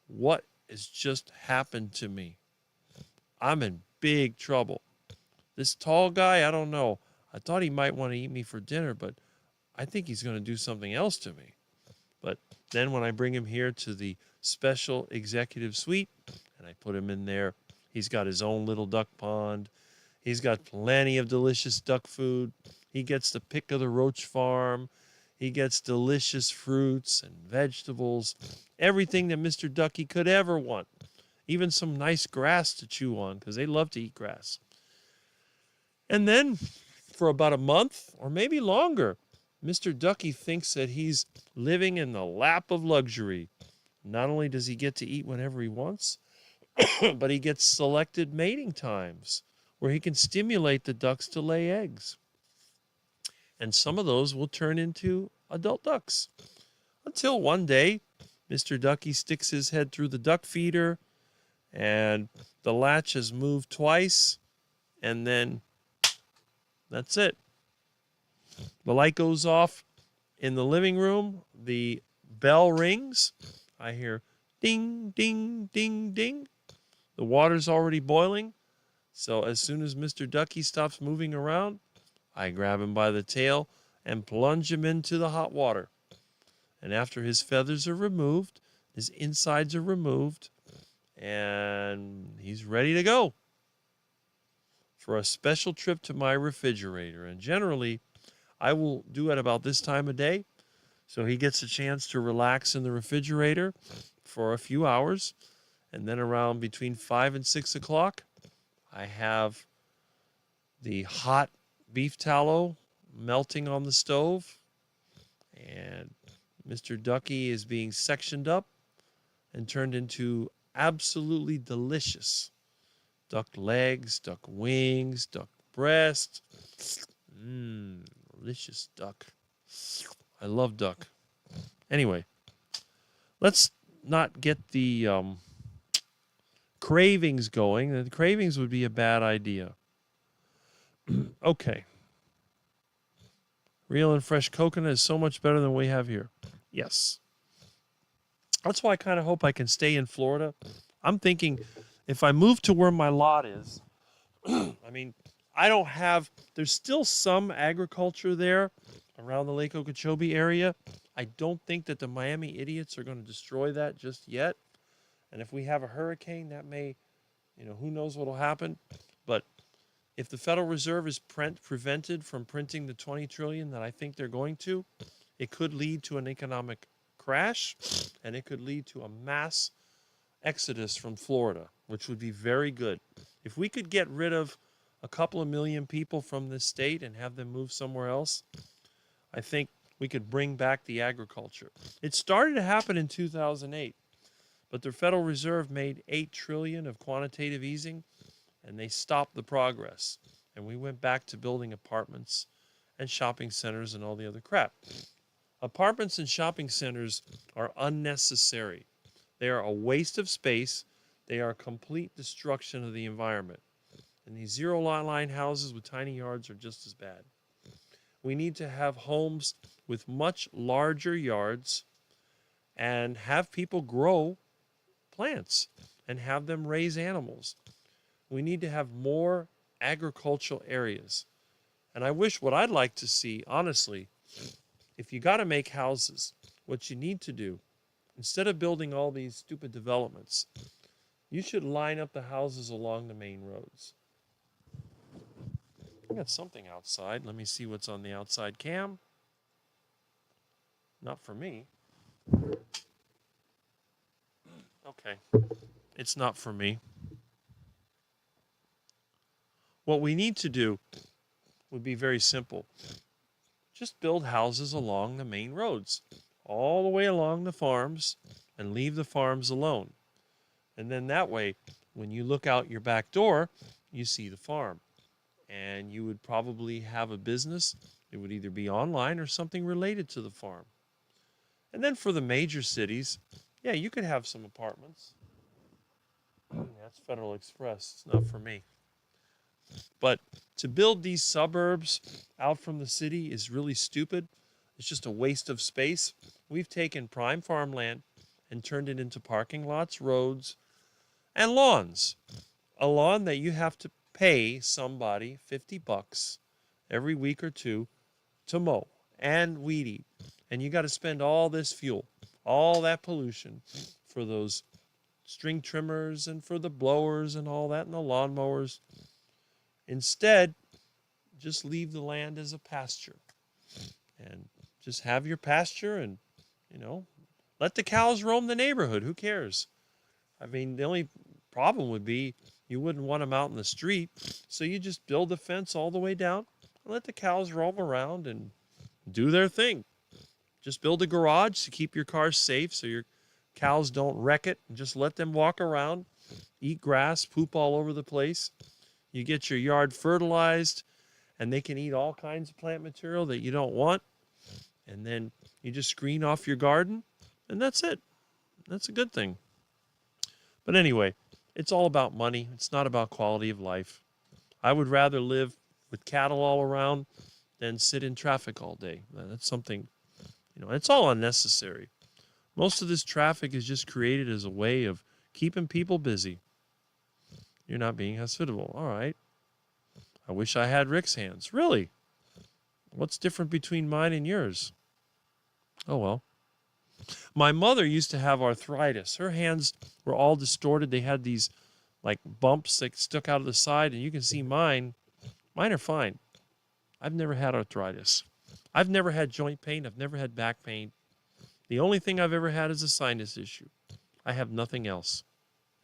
what has just happened to me? I'm in big trouble. This tall guy, I don't know. I thought he might want to eat me for dinner, but I think he's going to do something else to me. But then when I bring him here to the special executive suite, and I put him in there, he's got his own little duck pond. He's got plenty of delicious duck food. He gets the pick of the roach farm. He gets delicious fruits and vegetables, everything that Mr. Ducky could ever want. Even some nice grass to chew on, because they love to eat grass. And then for about a month or maybe longer, Mr. Ducky thinks that he's living in the lap of luxury. Not only does he get to eat whenever he wants, but he gets selected mating times where he can stimulate the ducks to lay eggs. And some of those will turn into adult ducks. Until one day, Mr. Ducky sticks his head through the duck feeder, and the latch has moved twice, and then that's it. The light goes off in the living room. The bell rings. I hear ding, ding, ding, ding. The water's already boiling. So as soon as Mr. Ducky stops moving around, I grab him by the tail and plunge him into the hot water. And after his feathers are removed, his insides are removed, and he's ready to go for a special trip to my refrigerator. And generally, I will do it about this time of day, so he gets a chance to relax in the refrigerator for a few hours. And then around between 5 and 6 o'clock, I have the hot beef tallow melting on the stove, and Mr. Ducky is being sectioned up, and turned into absolutely delicious duck legs, duck wings, duck breast. Delicious duck. I love duck. Anyway, let's not get the cravings going. The cravings would be a bad idea. Okay. Real and fresh coconut is so much better than we have here. Yes. That's why I kind of hope I can stay in Florida. I'm thinking if I move to where my lot is, I mean, I don't have, there's still some agriculture there around the Lake Okeechobee area. I don't think that the Miami idiots are going to destroy that just yet. And if we have a hurricane, that may, who knows what will happen. But if the Federal Reserve is prevented from printing the $20 trillion that I think they're going to, it could lead to an economic crash, and it could lead to a mass exodus from Florida, which would be very good. If we could get rid of a couple of million people from this state and have them move somewhere else, I think we could bring back the agriculture. It started to happen in 2008, but the Federal Reserve made $8 trillion of quantitative easing, and they stopped the progress. And we went back to building apartments and shopping centers and all the other crap. Apartments and shopping centers are unnecessary. They are a waste of space. They are a complete destruction of the environment. And these zero lot line houses with tiny yards are just as bad. We need to have homes with much larger yards and have people grow plants and have them raise animals. We need to have more agricultural areas. And I wish what I'd like to see, honestly, if you got to make houses, what you need to do, instead of building all these stupid developments, you should line up the houses along the main roads. I got something outside. Let me see what's on the outside cam. Not for me. Okay. It's not for me. What we need to do would be very simple. Just build houses along the main roads, all the way along the farms, and leave the farms alone. And then that way, when you look out your back door, you see the farm. And you would probably have a business. It would either be online or something related to the farm. And then for the major cities, yeah, you could have some apartments. That's Federal Express. It's not for me. But to build these suburbs out from the city is really stupid. It's just a waste of space. We've taken prime farmland and turned it into parking lots, roads, and lawns. A lawn that you have to pay somebody $50 every week or two to mow and weed eat. And you got to spend all this fuel, all that pollution for those string trimmers and for the blowers and all that and the lawnmowers. Instead, just leave the land as a pasture and just have your pasture and, let the cows roam the neighborhood. Who cares? I mean, the only problem would be you wouldn't want them out in the street. So you just build a fence all the way down and let the cows roam around and do their thing. Just build a garage to keep your cars safe so your cows don't wreck it, and just let them walk around, eat grass, poop all over the place. You get your yard fertilized, and they can eat all kinds of plant material that you don't want. And then you just screen off your garden, and that's it. That's a good thing. But anyway, it's all about money. It's not about quality of life. I would rather live with cattle all around than sit in traffic all day. That's something, it's all unnecessary. Most of this traffic is just created as a way of keeping people busy. You're not being hospitable. All right. I wish I had Rick's hands. Really? What's different between mine and yours? Oh, well. My mother used to have arthritis. Her hands were all distorted. They had these like bumps that stuck out of the side, and you can see mine. Mine are fine. I've never had arthritis. I've never had joint pain. I've never had back pain. The only thing I've ever had is a sinus issue. I have nothing else.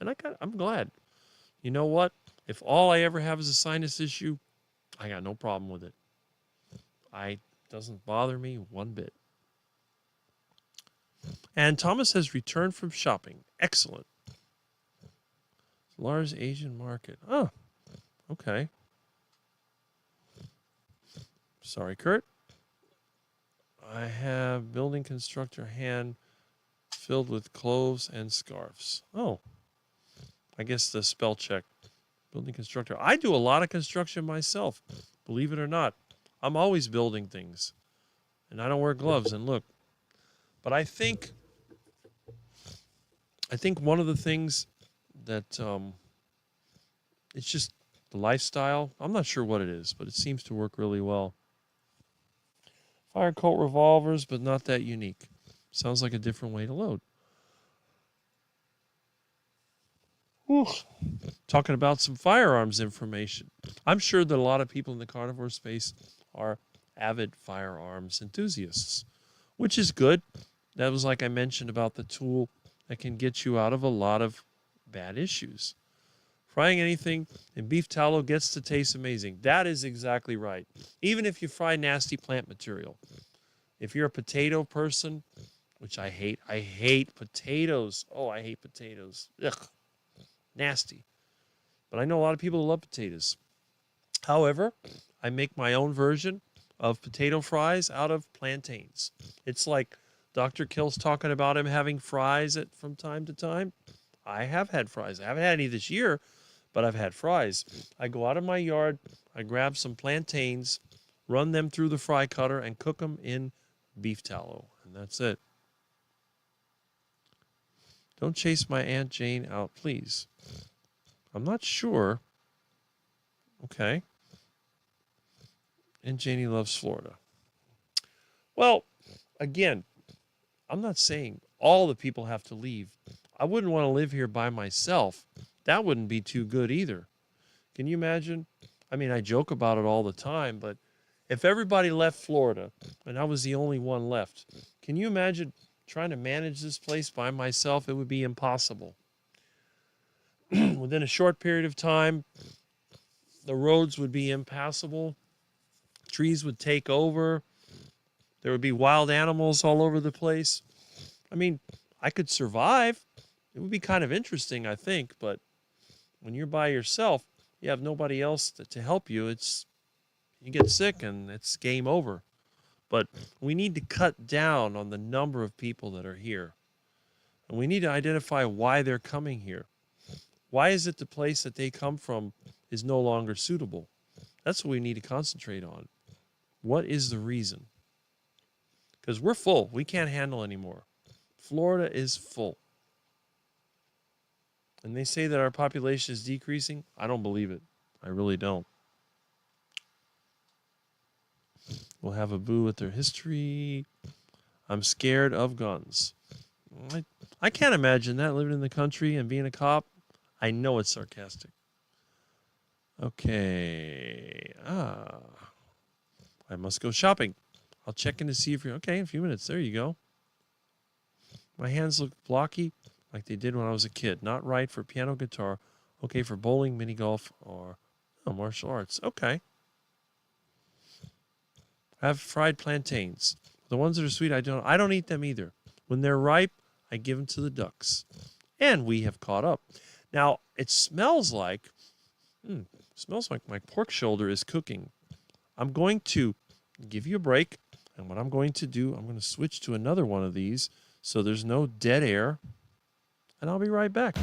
And I'm glad. You know what? If all I ever have is a sinus issue, I got no problem with it. It doesn't bother me one bit. And Thomas has returned from shopping. Excellent. Large Asian market. Oh, okay. Sorry, Kurt. I have building constructor hand filled with clothes and scarves. Oh, I guess the spell check. Building constructor. I do a lot of construction myself, believe it or not. I'm always building things, and I don't wear gloves. And look, but I think one of the things that it's just the lifestyle. I'm not sure what it is, but it seems to work really well. Fire Colt revolvers, but not that unique. Sounds like a different way to load. Whew. Talking about some firearms information. I'm sure that a lot of people in the carnivore space are avid firearms enthusiasts, which is good. That was like I mentioned about the tool that can get you out of a lot of bad issues. Frying anything in beef tallow gets to taste amazing. That is exactly right. Even if you fry nasty plant material. If you're a potato person, which I hate potatoes. Oh, I hate potatoes. Ugh, nasty. But I know a lot of people who love potatoes. However, I make my own version of potato fries out of plantains. It's like Dr. Kill's talking about him having fries from time to time. I have had fries. I haven't had any this year, but I've had fries. I go out of my yard, I grab some plantains, run them through the fry cutter, and cook them in beef tallow. And that's it. Don't chase my Aunt Jane out, please. I'm not sure. Okay. And Janie loves Florida. Well, again, I'm not saying all the people have to leave. I wouldn't want to live here by myself. That wouldn't be too good either. Can you imagine? I mean, I joke about it all the time, but if everybody left Florida and I was the only one left, can you imagine trying to manage this place by myself? It would be impossible. Within a short period of time, the roads would be impassable. Trees would take over. There would be wild animals all over the place. I mean, I could survive. It would be kind of interesting, I think, but when you're by yourself, you have nobody else to help you. You get sick and it's game over. But we need to cut down on the number of people that are here. And we need to identify why they're coming here. Why is it the place that they come from is no longer suitable? That's what we need to concentrate on. What is the reason? Because we're full. We can't handle anymore. Florida is full. And they say that our population is decreasing. I don't believe it. I really don't. We'll have a boo with their history. I'm scared of guns. I can't imagine that, living in the country and being a cop. I know it's sarcastic. Okay. I must go shopping. I'll check in to see if you're okay in a few minutes. There you go. My hands look blocky like they did when I was a kid. Not right for piano, guitar. Okay for bowling, mini golf, or martial arts. Okay. I have fried plantains. The ones that are sweet, I don't eat them either. When they're ripe, I give them to the ducks. And we have caught up. Now, it smells like my pork shoulder is cooking. I'm going to give you a break. And what I'm going to do, I'm going to switch to another one of these so there's no dead air. And I'll be right back.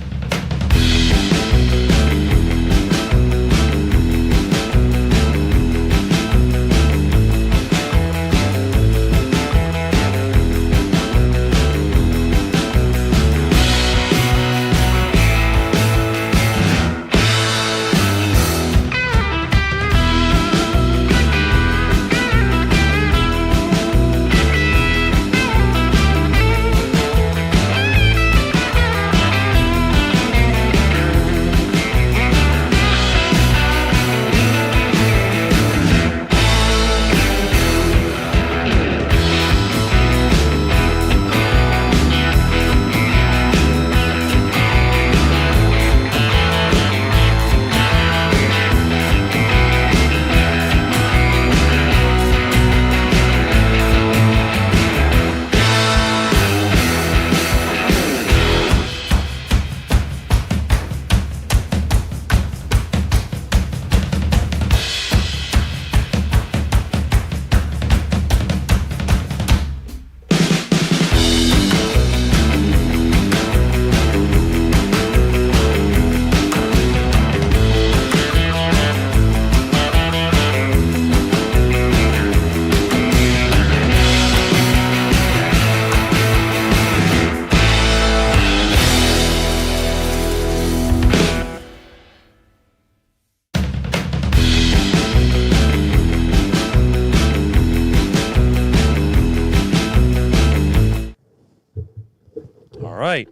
All right.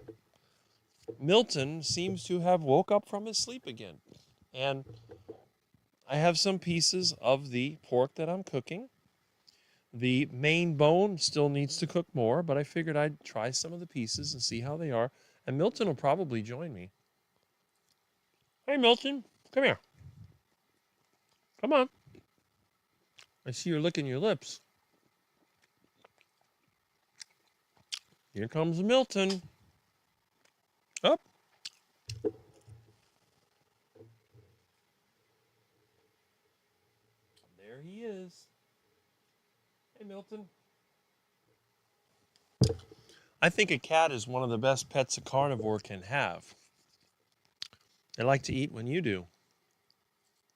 Milton seems to have woke up from his sleep again. And I have some pieces of the pork that I'm cooking. The main bone still needs to cook more, but I figured I'd try some of the pieces and see how they are. And Milton will probably join me. Hey, Milton, come here. Come on. I see you're licking your lips. Here comes Milton. Up. There he is. Hey, Milton. I think a cat is one of the best pets a carnivore can have. They like to eat when you do.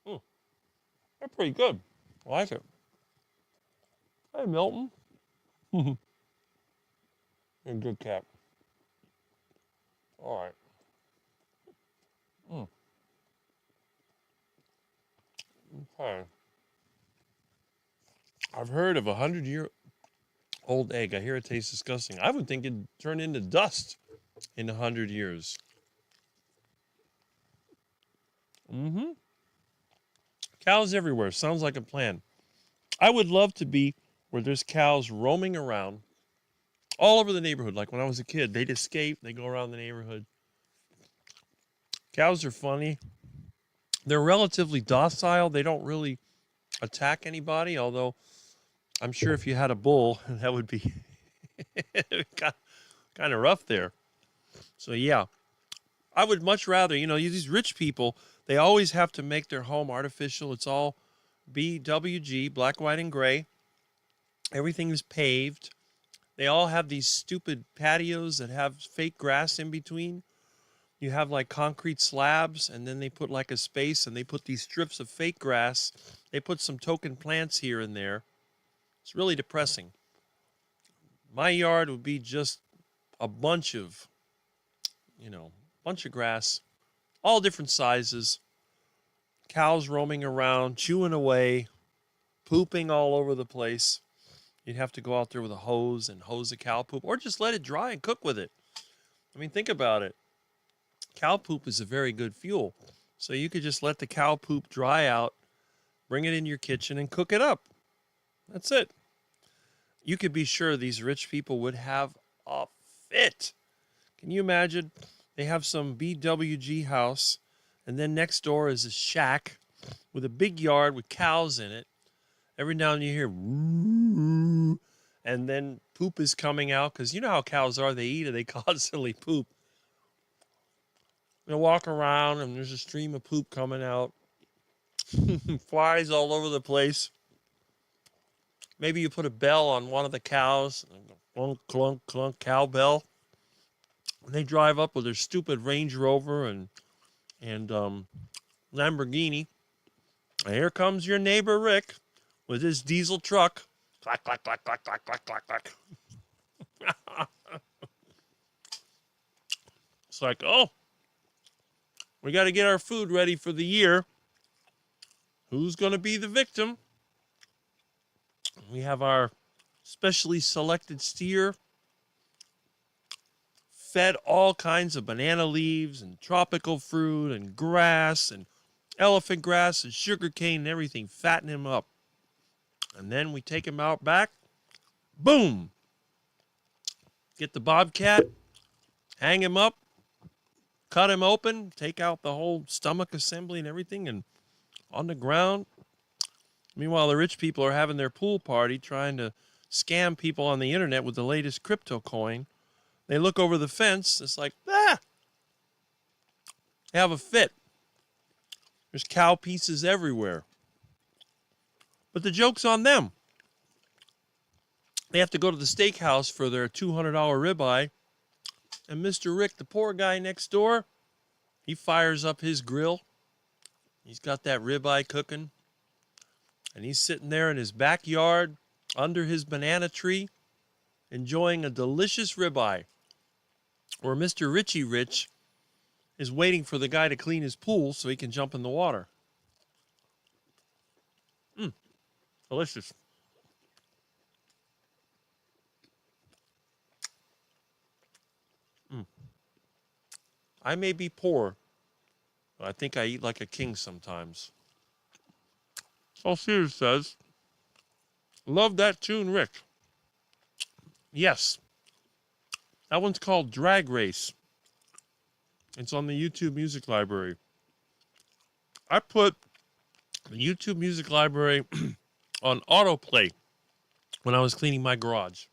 They're pretty good. I like it. Hey, Milton. You're a good cat. All right. Okay. I've heard of a 100-year-old egg. I hear it tastes disgusting. I would think it'd turn into dust in 100 years. Cows everywhere. Sounds like a plan. I would love to be where there's cows roaming around all over the neighborhood. Like when I was a kid, they'd escape. They go around the neighborhood. Cows are funny. They're relatively docile. They don't really attack anybody, although I'm sure if you had a bull, that would be kind of rough there. So, yeah, I would much rather, these rich people, they always have to make their home artificial. It's all BWG, black, white, and gray. Everything is paved. They all have these stupid patios that have fake grass in between. You have like concrete slabs, and then they put like a space, and they put these strips of fake grass. They put some token plants here and there. It's really depressing. My yard would be just a bunch of grass, all different sizes, cows roaming around, chewing away, pooping all over the place. You'd have to go out there with a hose and hose the cow poop, or just let it dry and cook with it. I mean, think about it. Cow poop is a very good fuel. So you could just let the cow poop dry out, bring it in your kitchen, and cook it up. That's it. You could be sure these rich people would have a fit. Can you imagine? They have some BWG house, and then next door is a shack with a big yard with cows in it. Every now and then you hear, woo, and then poop is coming out, because you know how cows are. They eat and they constantly poop. They walk around, and there's a stream of poop coming out. Flies all over the place. Maybe you put a bell on one of the cows, clunk, clunk, clunk, cowbell. And they drive up with their stupid Range Rover and Lamborghini. And here comes your neighbor Rick with his diesel truck. Clack, clack, clack, clack, clack, clack, clack, clack. It's like, oh, we got to get our food ready for the year. Who's going to be the victim? We have our specially selected steer, fed all kinds of banana leaves and tropical fruit and grass and elephant grass and sugar cane and everything, fatten him up. And then we take him out back, boom, get the bobcat, hang him up, cut him open, take out the whole stomach assembly and everything, and on the ground. Meanwhile, the rich people are having their pool party trying to scam people on the internet with the latest crypto coin. They look over the fence. It's like, They have a fit. There's cow pieces everywhere. But the joke's on them. They have to go to the steakhouse for their $200 ribeye. And Mr. Rick, the poor guy next door, he fires up his grill. He's got that ribeye cooking. And he's sitting there in his backyard under his banana tree, enjoying a delicious ribeye. Where Mr. Richie Rich is waiting for the guy to clean his pool so he can jump in the water. Delicious. I may be poor, but I think I eat like a king sometimes. All Sears says, love that tune, Rick. Yes, that one's called Drag Race. It's on the YouTube Music Library. I put the YouTube Music Library on autoplay when I was cleaning my garage.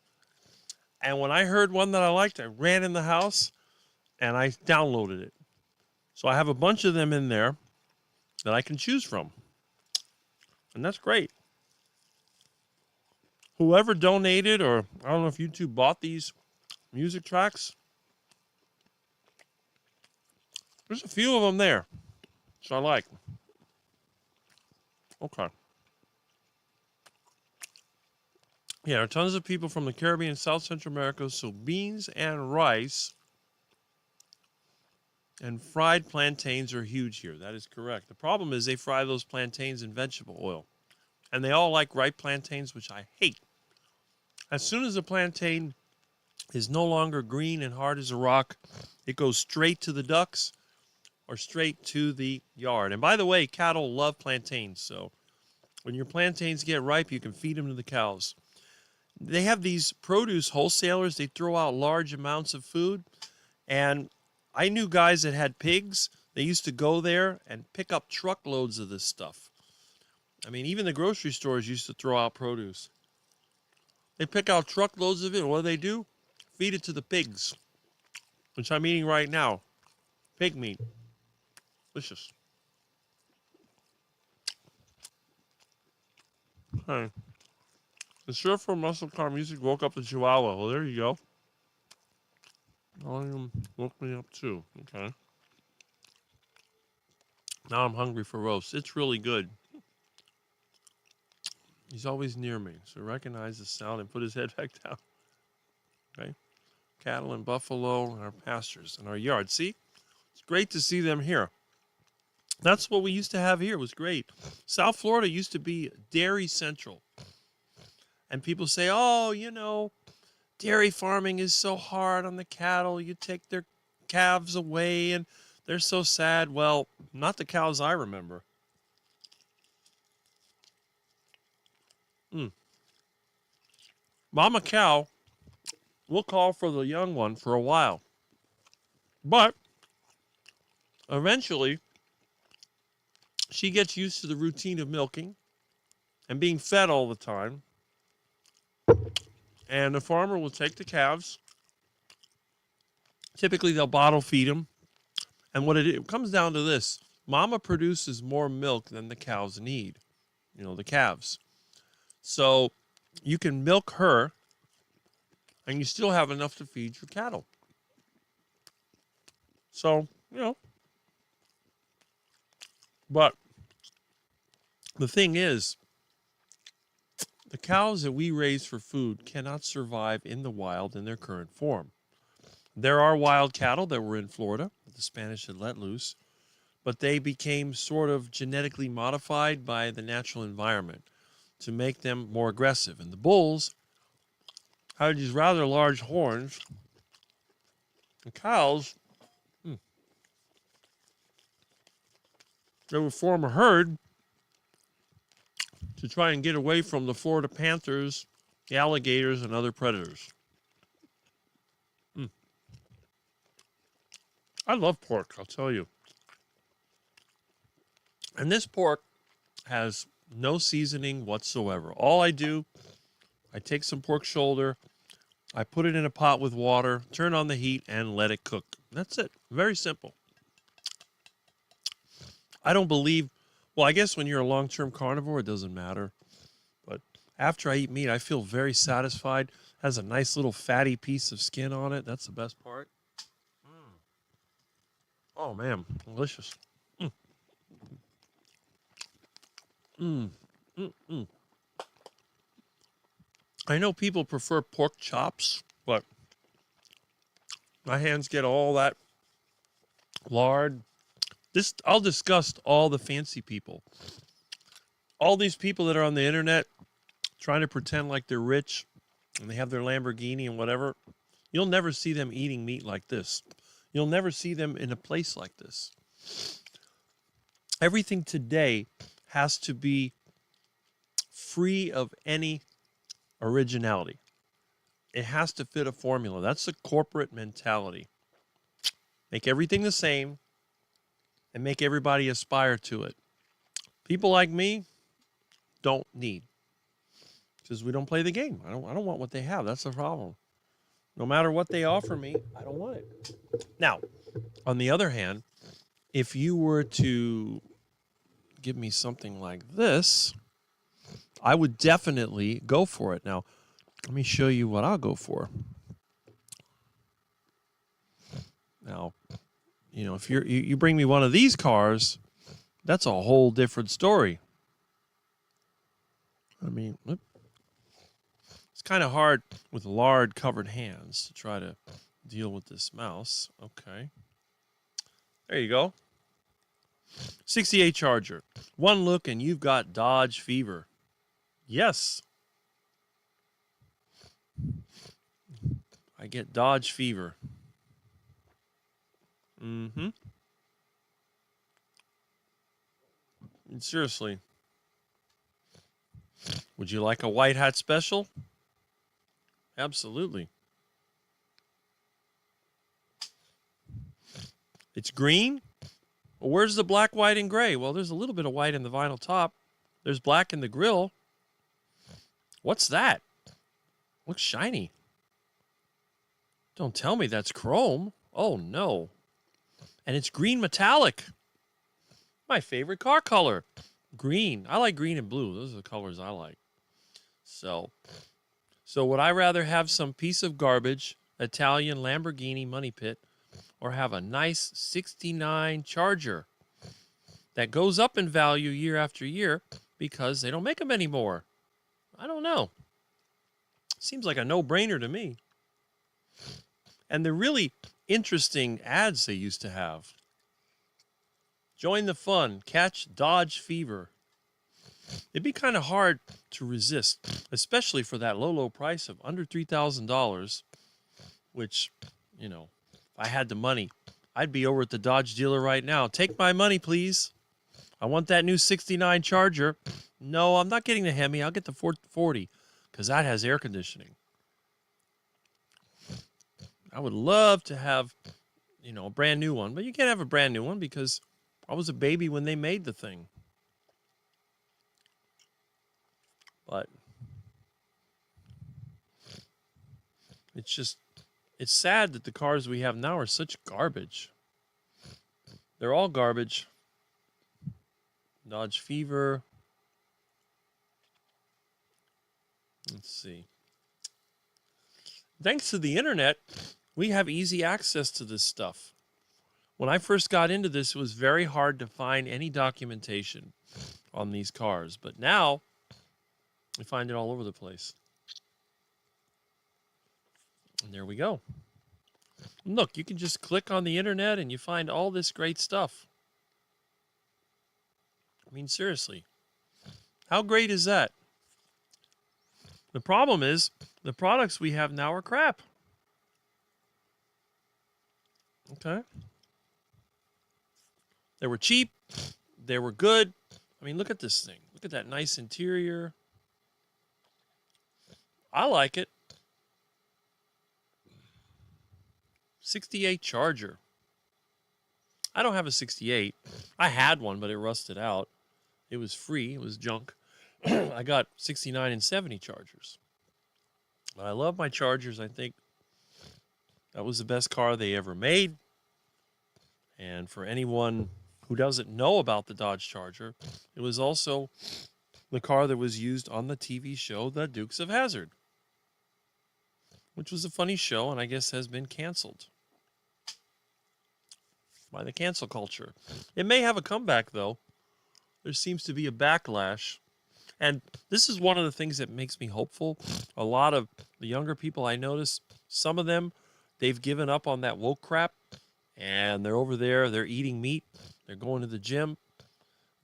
And when I heard one that I liked, I ran in the house and I downloaded it. So I have a bunch of them in there that I can choose from. And that's great. Whoever donated, or I don't know if YouTube bought these music tracks, there's a few of them there, which I like. Okay. Yeah, there are tons of people from the Caribbean and South Central America, so beans and rice and fried plantains are huge here. That is correct. The problem is they fry those plantains in vegetable oil. And they all like ripe plantains, which I hate. As soon as the plantain is no longer green and hard as a rock, it goes straight to the ducks or straight to the yard. And by the way, cattle love plantains, so when your plantains get ripe, you can feed them to the cows. They have these produce wholesalers. They throw out large amounts of food. And I knew guys that had pigs. They used to go there and pick up truckloads of this stuff. I mean, even the grocery stores used to throw out produce. They pick out truckloads of it. And what do? Feed it to the pigs, which I'm eating right now. Pig meat. Delicious. Okay. The surfer muscle car music woke up the Chihuahua. Well, there you go. Volume woke me up too. Okay. Now I'm hungry for roast. It's really good. He's always near me, so recognize the sound and put his head back down. Okay. Cattle and buffalo in our pastures and our yard. See? It's great to see them here. That's what we used to have here. It was great. South Florida used to be dairy central. And people say, oh, you know, dairy farming is so hard on the cattle. You take their calves away and they're so sad. Well, not the cows I remember. Mama cow will call for the young one for a while. But eventually, she gets used to the routine of milking and being fed all the time. And the farmer will take the calves. Typically, they'll bottle feed them. And it comes down to this. Mama produces more milk than the cows need. You know, the calves. So you can milk her, and you still have enough to feed your cattle. So, you know. But the thing is, the cows that we raise for food cannot survive in the wild in their current form. There are wild cattle that were in Florida that the Spanish had let loose, but they became sort of genetically modified by the natural environment to make them more aggressive. And the bulls had these rather large horns. The cows, they would form a herd to try and get away from the Florida panthers, the alligators, and other predators. I love pork, I'll tell you. And this pork has no seasoning whatsoever. All I do, I take some pork shoulder, I put it in a pot with water, turn on the heat, and let it cook. That's it. Very simple. I don't believe, well, I guess when you're a long-term carnivore, it doesn't matter. But after I eat meat, I feel very satisfied. It has a nice little fatty piece of skin on it. That's the best part. Oh, man. Delicious. I know people prefer pork chops, but my hands get all that lard. I'll disgust all the fancy people. All these people that are on the internet trying to pretend like they're rich and they have their Lamborghini and whatever. You'll never see them eating meat like this. You'll never see them in a place like this. Everything today has to be free of any originality. It has to fit a formula. That's the corporate mentality. Make everything the same and make everybody aspire to it. People like me don't need, because we don't play the game. I don't want what they have. That's the problem. No matter what they offer me, I don't want it. Now, on the other hand, if you were to give me something like this, I would definitely go for it. Now, let me show you what I'll go for. Now, you know, if you bring me one of these cars, that's a whole different story. I mean, it's kind of hard with lard covered hands to try to deal with this mouse. Okay. There you go. 68 Charger. One look and you've got Dodge fever. Yes. I get Dodge fever. Mm-hmm. And seriously. Would you like a white hat special? Absolutely. It's green? Well, where's the black, white, and gray? Well, there's a little bit of white in the vinyl top. There's black in the grill. What's that? Looks shiny. Don't tell me that's chrome. Oh, no. And it's green metallic. My favorite car color. Green. I like green and blue. Those are the colors I like. So would I rather have some piece of garbage, Italian Lamborghini money pit, or have a nice 69 Charger that goes up in value year after year because they don't make them anymore? I don't know. Seems like a no-brainer to me. And the really interesting ads they used to have. Join the fun. Catch Dodge fever. It'd be kind of hard to resist, especially for that low price of under $3,000, which, you know, if I had the money, I'd be over at the Dodge dealer right now. Take my money, please. I want that new 69 Charger. No, I'm not getting the Hemi. I'll get the 440 because that has air conditioning. I would love to have, you know, a brand new one, but you can't have a brand new one because I was a baby when they made the thing. But it's sad that the cars we have now are such garbage. They're all garbage. Dodge Fever. Let's see. Thanks to the internet, we have easy access to this stuff. When I first got into this, it was very hard to find any documentation on these cars. But now, we find it all over the place. And there we go. Look, you can just click on the internet and you find all this great stuff. I mean, seriously. How great is that? The problem is, the products we have now are crap. Okay. They were cheap. They were good. I mean, look at this thing. Look at that nice interior. I like it. 68 Charger. I don't have a 68. I had one, but it rusted out. It was free. It was junk. I got 69 and 70 Chargers. But I love my Chargers. I think that was the best car they ever made. And for anyone who doesn't know about the Dodge Charger, it was also the car that was used on the TV show The Dukes of Hazzard, which was a funny show and I guess has been canceled by the cancel culture. It may have a comeback, though. There seems to be a backlash. And this is one of the things that makes me hopeful. A lot of the younger people I notice, some of them, they've given up on that woke crap. And they're over there, they're eating meat. They're going to the gym.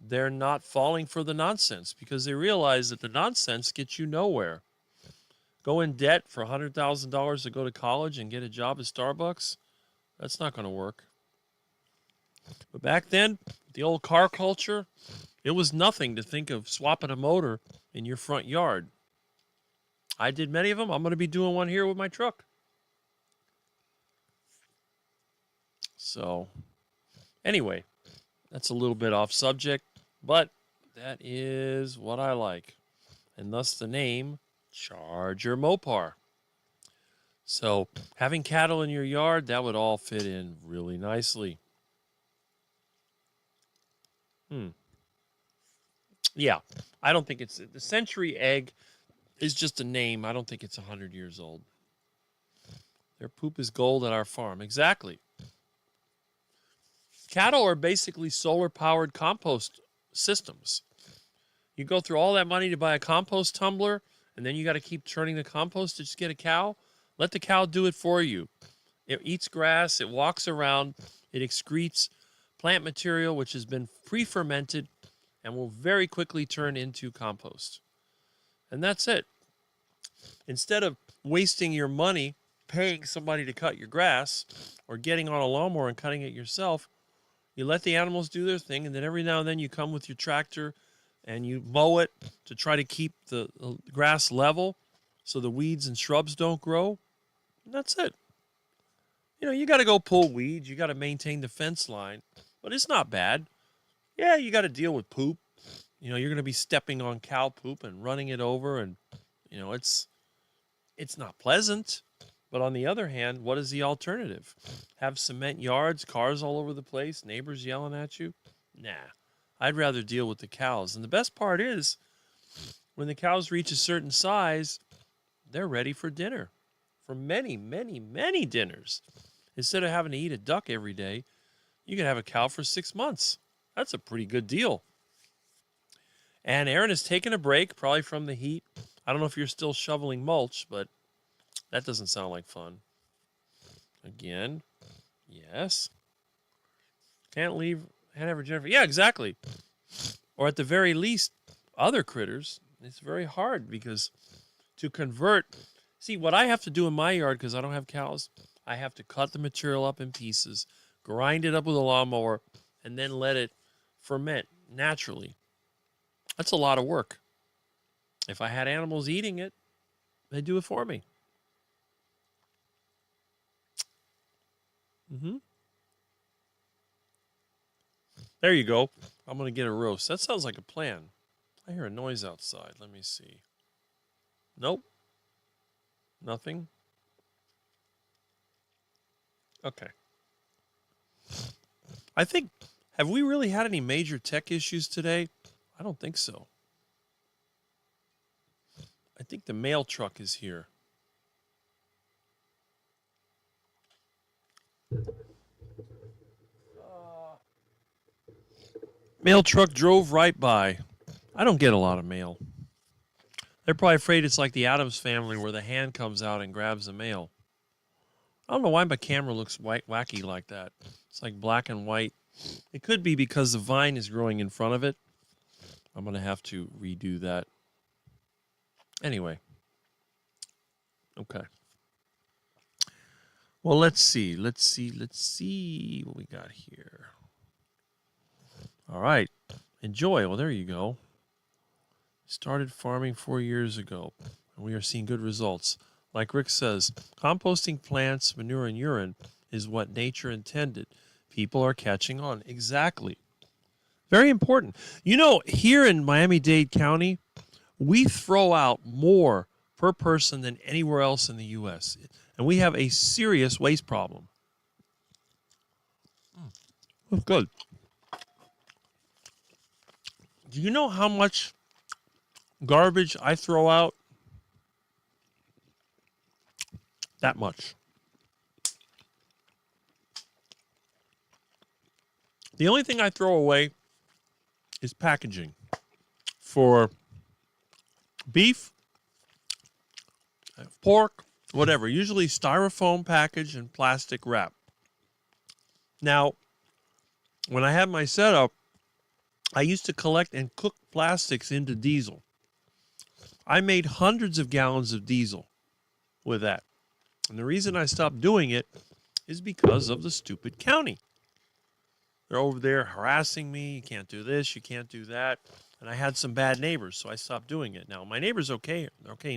They're not falling for the nonsense because they realize that the nonsense gets you nowhere. Go in debt for $100,000 to go to college and get a job at Starbucks. That's not going to work. But back then, the old car culture, it was nothing to think of swapping a motor in your front yard. I did many of them. I'm going to be doing one here with my truck. So, anyway, that's a little bit off subject, but that is what I like. And thus the name Charger Mopar. So, having cattle in your yard, that would all fit in really nicely. Yeah, I don't think it's... The Century Egg is just a name. I don't think it's 100 years old. Their poop is gold at our farm. Exactly. Cattle are basically solar-powered compost systems. You go through all that money to buy a compost tumbler, and then you got to keep turning the compost to just get a cow. Let the cow do it for you. It eats grass, it walks around, it excretes plant material which has been pre-fermented and will very quickly turn into compost. And that's it. Instead of wasting your money paying somebody to cut your grass or getting on a lawnmower and cutting it yourself, you let the animals do their thing, and then every now and then you come with your tractor and you mow it to try to keep the grass level so the weeds and shrubs don't grow. And that's it. You know, you got to go pull weeds. You got to maintain the fence line. But it's not bad. Yeah, you got to deal with poop. You know, you're going to be stepping on cow poop and running it over. And, you know, it's not pleasant. But on the other hand, what is the alternative? Have cement yards, cars all over the place, neighbors yelling at you? Nah, I'd rather deal with the cows. And the best part is, when the cows reach a certain size, they're ready for dinner. For many, many, many dinners. Instead of having to eat a duck every day, you can have a cow for 6 months. That's a pretty good deal. And Aaron has taken a break, probably from the heat. I don't know if you're still shoveling mulch, but that doesn't sound like fun. Again, yes. Can't have Jennifer. Yeah, exactly. Or at the very least, other critters. It's very hard because to convert... See, what I have to do in my yard, because I don't have cows, I have to cut the material up in pieces, grind it up with a lawnmower, and then let it ferment naturally. That's a lot of work. If I had animals eating it, they'd do it for me. There you go. I'm going to get a roast. That sounds like a plan. I hear a noise outside. Let me see. Nope. Nothing. Okay. I think, have we really had any major tech issues today? I don't think so. I think the mail truck is here. Mail truck drove right by. I don't get a lot of mail. They're probably afraid it's like the Addams Family where the hand comes out and grabs the mail. I don't know why my camera looks wacky like that. It's like black and white. It could be because the vine is growing in front of it. I'm going to have to redo that. Anyway. Okay. Well, let's see what we got here. All right. Enjoy. Well, there you go. Started farming 4 years ago, and we are seeing good results. Like Rick says, composting plants, manure, and urine is what nature intended. People are catching on. Exactly. Very important. You know, here in Miami-Dade County, we throw out more per person than anywhere else in the U.S., and we have a serious waste problem. That's good. Do you know how much garbage I throw out? That much. The only thing I throw away is packaging for beef, pork, whatever. Usually styrofoam package and plastic wrap. Now, when I had my setup, I used to collect and cook plastics into diesel. I made hundreds of gallons of diesel with that. And the reason I stopped doing it is because of the stupid county. They're over there harassing me. You can't do this, you can't do that. And I had some bad neighbors, so I stopped doing it. Now, my neighbor's okay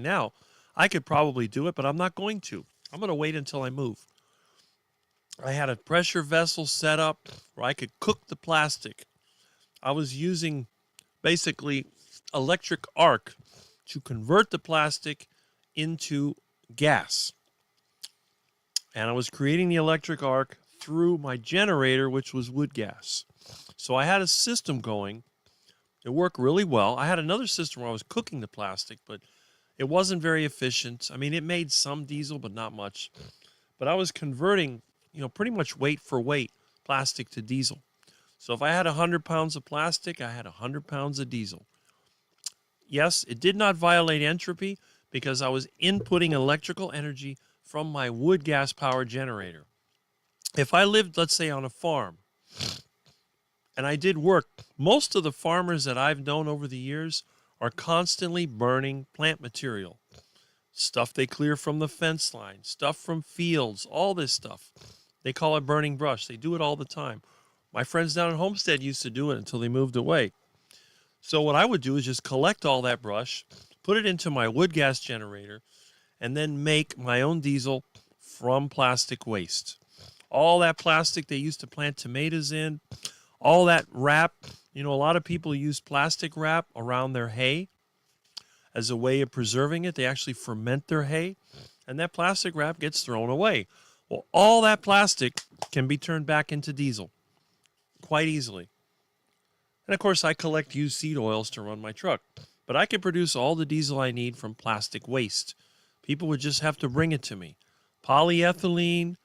now. I could probably do it, but I'm not going to. I'm going to wait until I move. I had a pressure vessel set up where I could cook the plastic. I was using basically electric arc to convert the plastic into gas. And I was creating the electric arc through my generator, which was wood gas. So I had a system going. It worked really well. I had another system where I was cooking the plastic, but it wasn't very efficient. I mean, it made some diesel, but not much. But I was converting, pretty much weight for weight plastic to diesel. So if I had 100 pounds of plastic, I had 100 pounds of diesel. Yes, it did not violate entropy because I was inputting electrical energy from my wood gas power generator. If I lived, let's say, on a farm, and I did work, most of the farmers that I've known over the years are constantly burning plant material. Stuff they clear from the fence line, stuff from fields, all this stuff. They call it burning brush. They do it all the time. My friends down in Homestead used to do it until they moved away. So what I would do is just collect all that brush, put it into my wood gas generator, and then make my own diesel from plastic waste. All that plastic they used to plant tomatoes in, all that wrap. A lot of people use plastic wrap around their hay as a way of preserving it. They actually ferment their hay, and that plastic wrap gets thrown away. Well, all that plastic can be turned back into diesel quite easily. And of course, I collect used seed oils to run my truck, but I can produce all the diesel I need from plastic waste. People would just have to bring it to me. Polyethylene,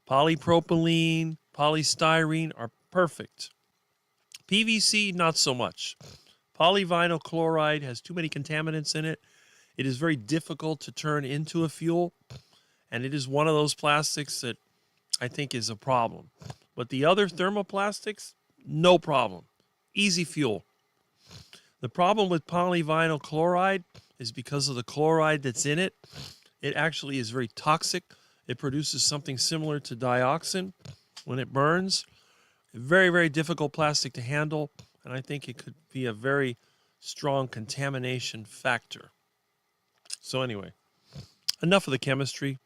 polypropylene, polystyrene are perfect. PVC, not so much. Polyvinyl chloride has too many contaminants in it. It is very difficult to turn into a fuel, and it is one of those plastics that I think is a problem. But the other thermoplastics, no problem. Easy fuel. The problem with polyvinyl chloride is because of the chloride that's in it. It actually is very toxic. It produces something similar to dioxin when it burns. Very, very difficult plastic to handle, and I think it could be a very strong contamination factor. So anyway, enough of the chemistry.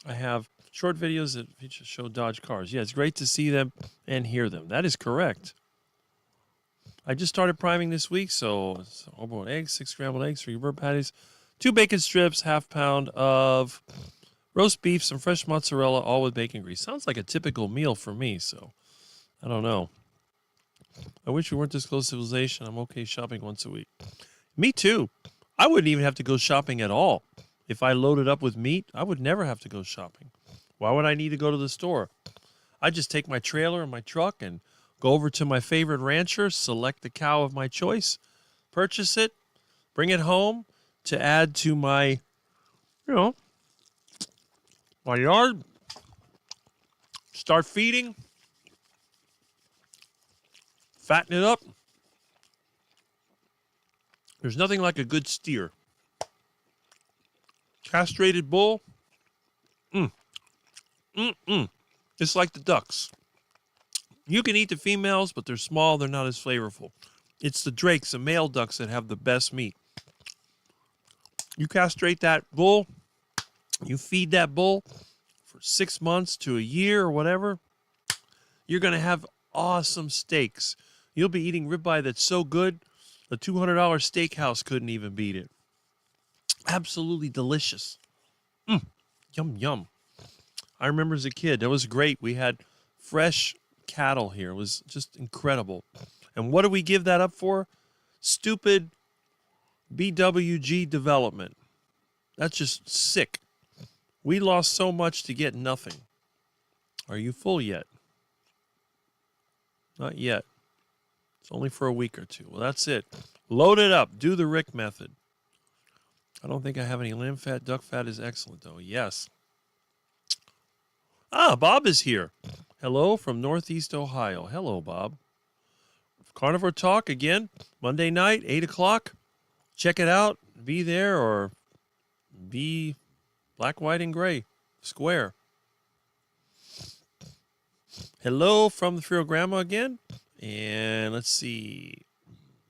I have short videos that feature show Dodge cars. Yeah, it's great to see them and hear them. That is correct. I just started priming this week, so it's hard-boiled eggs, 6 scrambled eggs, 3 bird patties, 2 bacon strips, half pound of roast beef, some fresh mozzarella, all with bacon grease. Sounds like a typical meal for me, so I don't know. I wish we weren't this close to civilization. I'm okay shopping once a week. Me too. I wouldn't even have to go shopping at all. If I loaded up with meat, I would never have to go shopping. Why would I need to go to the store? I just take my trailer and my truck and go over to my favorite rancher, select the cow of my choice, purchase it, bring it home to add to my, my yard, start feeding, fatten it up. There's nothing like a good steer. Castrated bull, it's like the ducks. You can eat the females, but they're small, they're not as flavorful. It's the drakes, the male ducks, that have the best meat. You castrate that bull, you feed that bull for 6 months to a year or whatever, you're going to have awesome steaks. You'll be eating ribeye that's so good, a $200 steakhouse couldn't even beat it. Absolutely delicious. Yum, yum. I remember as a kid, that was great. We had fresh cattle here. It was just incredible. And what do we give that up for? Stupid BWG development. That's just sick. We lost so much to get nothing. Are you full yet? Not yet. It's only for a week or two. Well, that's it. Load it up. Do the Rick method. I don't think I have any lamb fat. Duck fat is excellent, though. Yes. Bob is here. Hello from Northeast Ohio. Hello, Bob. Carnivore Talk again, Monday night, 8 o'clock. Check it out. Be there or be black, white, and gray. square. Hello from the Feral Grandma again. And let's see.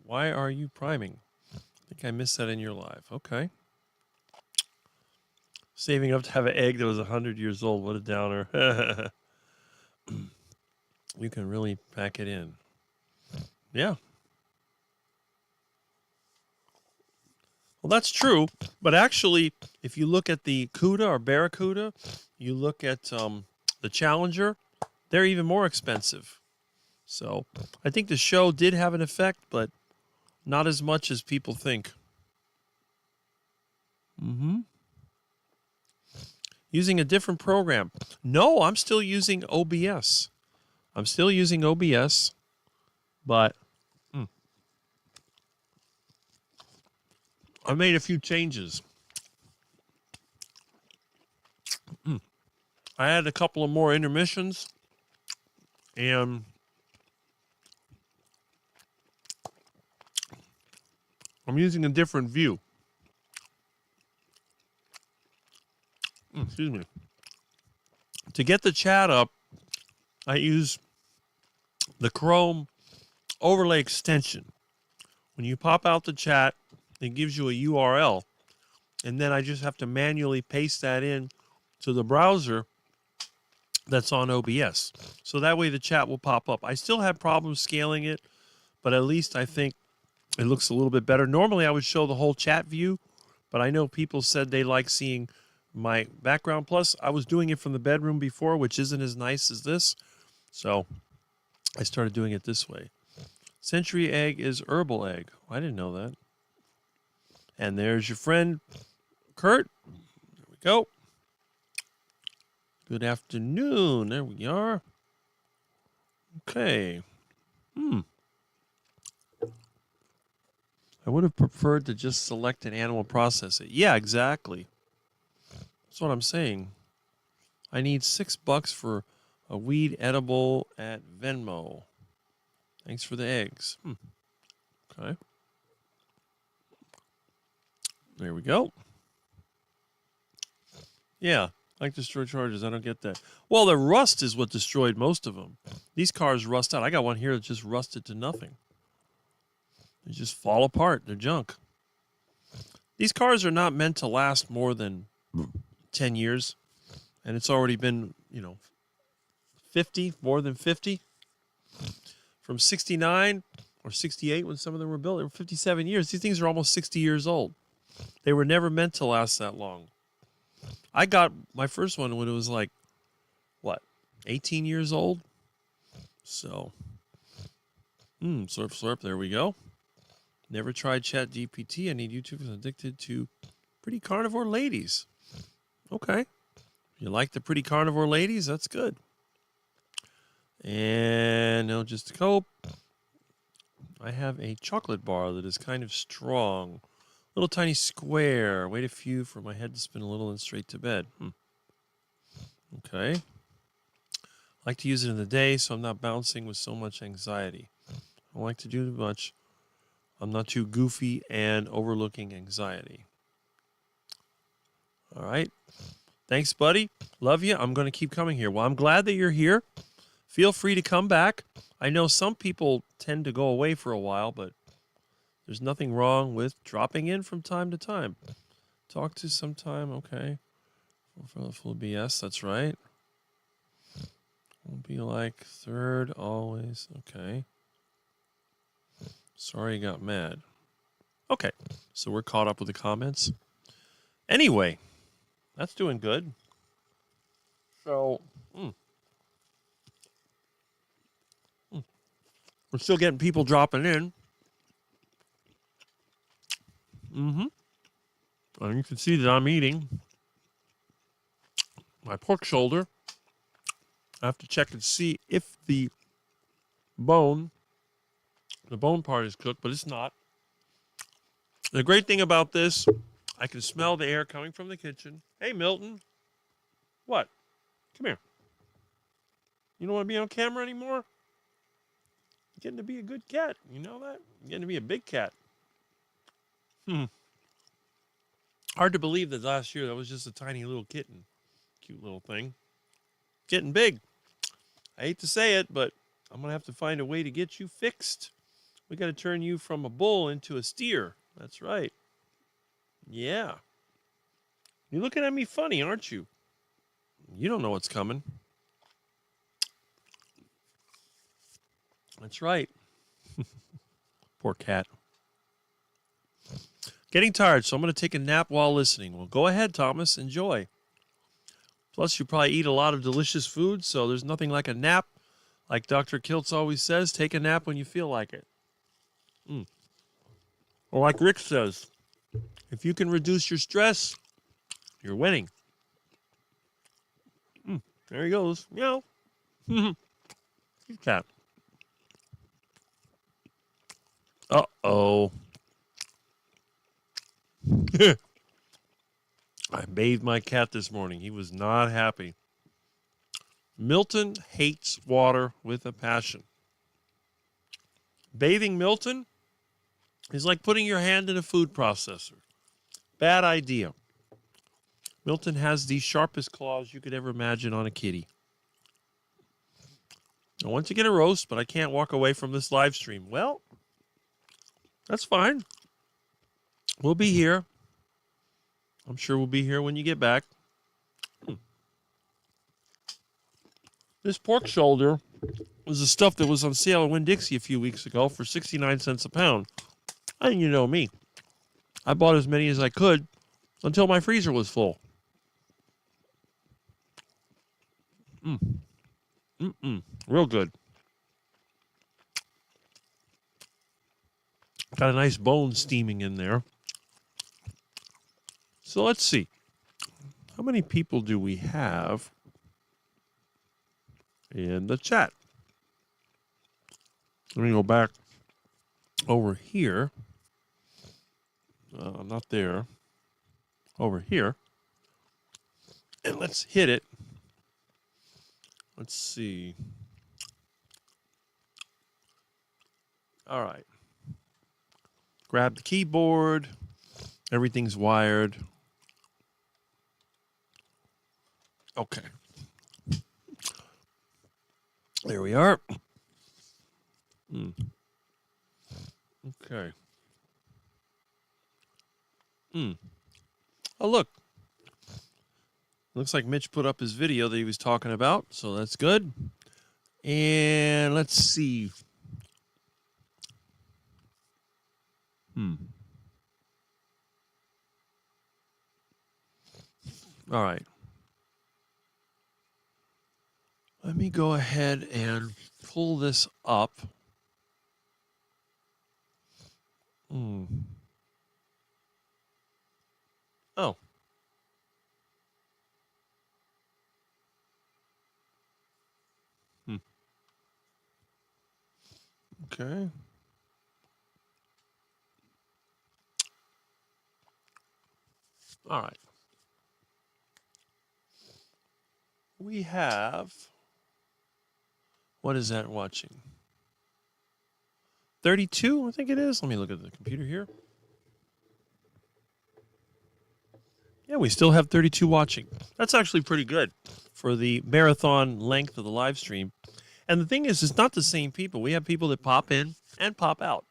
Why are you priming? I think I missed that in your live. Okay. Saving up to have an egg that was 100 years old. What a downer. You can really pack it in. Yeah. Well, that's true. But actually, if you look at the CUDA or Barracuda, you look at the Challenger, they're even more expensive. So I think the show did have an effect, but not as much as people think. Using a different program. No, I'm still using OBS. But I made a few changes. I had a couple of more intermissions, and I'm using a different view. Excuse me. To get the chat up, I use the Chrome overlay extension. When you pop out the chat, it gives you a URL, and then I just have to manually paste that in to the browser that's on OBS. So that way the chat will pop up. I still have problems scaling it, but at least I think it looks a little bit better. Normally I would show the whole chat view, but I know people said they like seeing my background. Plus, I was doing it from the bedroom before, which isn't as nice as this. So I started doing it this way. Century egg is herbal egg. I didn't know that. And there's your friend, Kurt. There we go. Good afternoon. There we are. Okay. I would have preferred to just select an animal, process it. Yeah, exactly. That's what I'm saying. I need $6 for a weed edible at Venmo. Thanks for the eggs. Okay. There we go. Yeah, like destroy charges. I don't get that. Well, the rust is what destroyed most of them. These cars rust out. I got one here that just rusted to nothing. They just fall apart. They're junk. These cars are not meant to last more than 10 years. And it's already been, 50, more than 50. From 69 or 68 when some of them were built, they were 57 years. These things are almost 60 years old. They were never meant to last that long. I got my first one when it was 18 years old? So, slurp, slurp, there we go. Never tried Chat GPT. I need YouTube because I'm addicted to pretty carnivore ladies. Okay. You like the pretty carnivore ladies? That's good. And no, just to cope, I have a chocolate bar that is kind of strong. Little tiny square. Wait a few for my head to spin a little and straight to bed. Okay. I like to use it in the day so I'm not bouncing with so much anxiety. I don't like to do much. I'm not too goofy and overlooking anxiety. All right. Thanks, buddy. Love you. I'm going to keep coming here. Well, I'm glad that you're here. Feel free to come back. I know some people tend to go away for a while, but there's nothing wrong with dropping in from time to time. Talk to sometime, okay. Full BS, that's right. Won't be like third always, okay. Sorry you got mad. Okay, so we're caught up with the comments. Anyway, that's doing good. So, we're still getting people dropping in. And you can see that I'm eating my pork shoulder. I have to check and see if the bone part is cooked, but it's not. The great thing about this, I can smell the air coming from the kitchen. Hey, Milton. What? Come here. You don't want to be on camera anymore? You're getting to be a good cat. You know that? You're getting to be a big cat. Hard to believe that last year that was just a tiny little kitten. Cute little thing. Getting big. I hate to say it, but I'm going to have to find a way to get you fixed. We got to turn you from a bull into a steer. That's right. Yeah. You're looking at me funny, aren't you? You don't know what's coming. That's right. Poor cat. Getting tired, so I'm going to take a nap while listening. Well, go ahead, Thomas. Enjoy. Plus, you probably eat a lot of delicious food, so there's nothing like a nap. Like Dr. Kiltz always says, take a nap when you feel like it. Or like Rick says, if you can reduce your stress, you're winning. There he goes. Meow. Good cat. Uh-oh. I bathed my cat this morning. He was not happy. Milton hates water with a passion. Bathing Milton is like putting your hand in a food processor. Bad idea. Milton has the sharpest claws you could ever imagine on a kitty. I want to get a roast, but I can't walk away from this live stream. Well, that's fine. We'll be here. I'm sure we'll be here when you get back. This pork shoulder was the stuff that was on sale at Winn-Dixie a few weeks ago for 69 cents a pound. And you know me. I bought as many as I could until my freezer was full. Real good. Got a nice bone steaming in there. So let's see. How many people do we have in the chat? Let me go back over here. Not there. Over here. And let's hit it. Let's see. All right. Grab the keyboard. Everything's wired. Okay. There we are. Okay. Oh, look. Looks like Mitch put up his video that he was talking about, so that's good. And let's see. All right. Let me go ahead and pull this up. Oh. Okay. All right. We have, what is that watching? 32, I think it is. Let me look at the computer here. Yeah, we still have 32 watching. That's actually pretty good for the marathon length of the live stream. And the thing is, it's not the same people. We have people that pop in and pop out.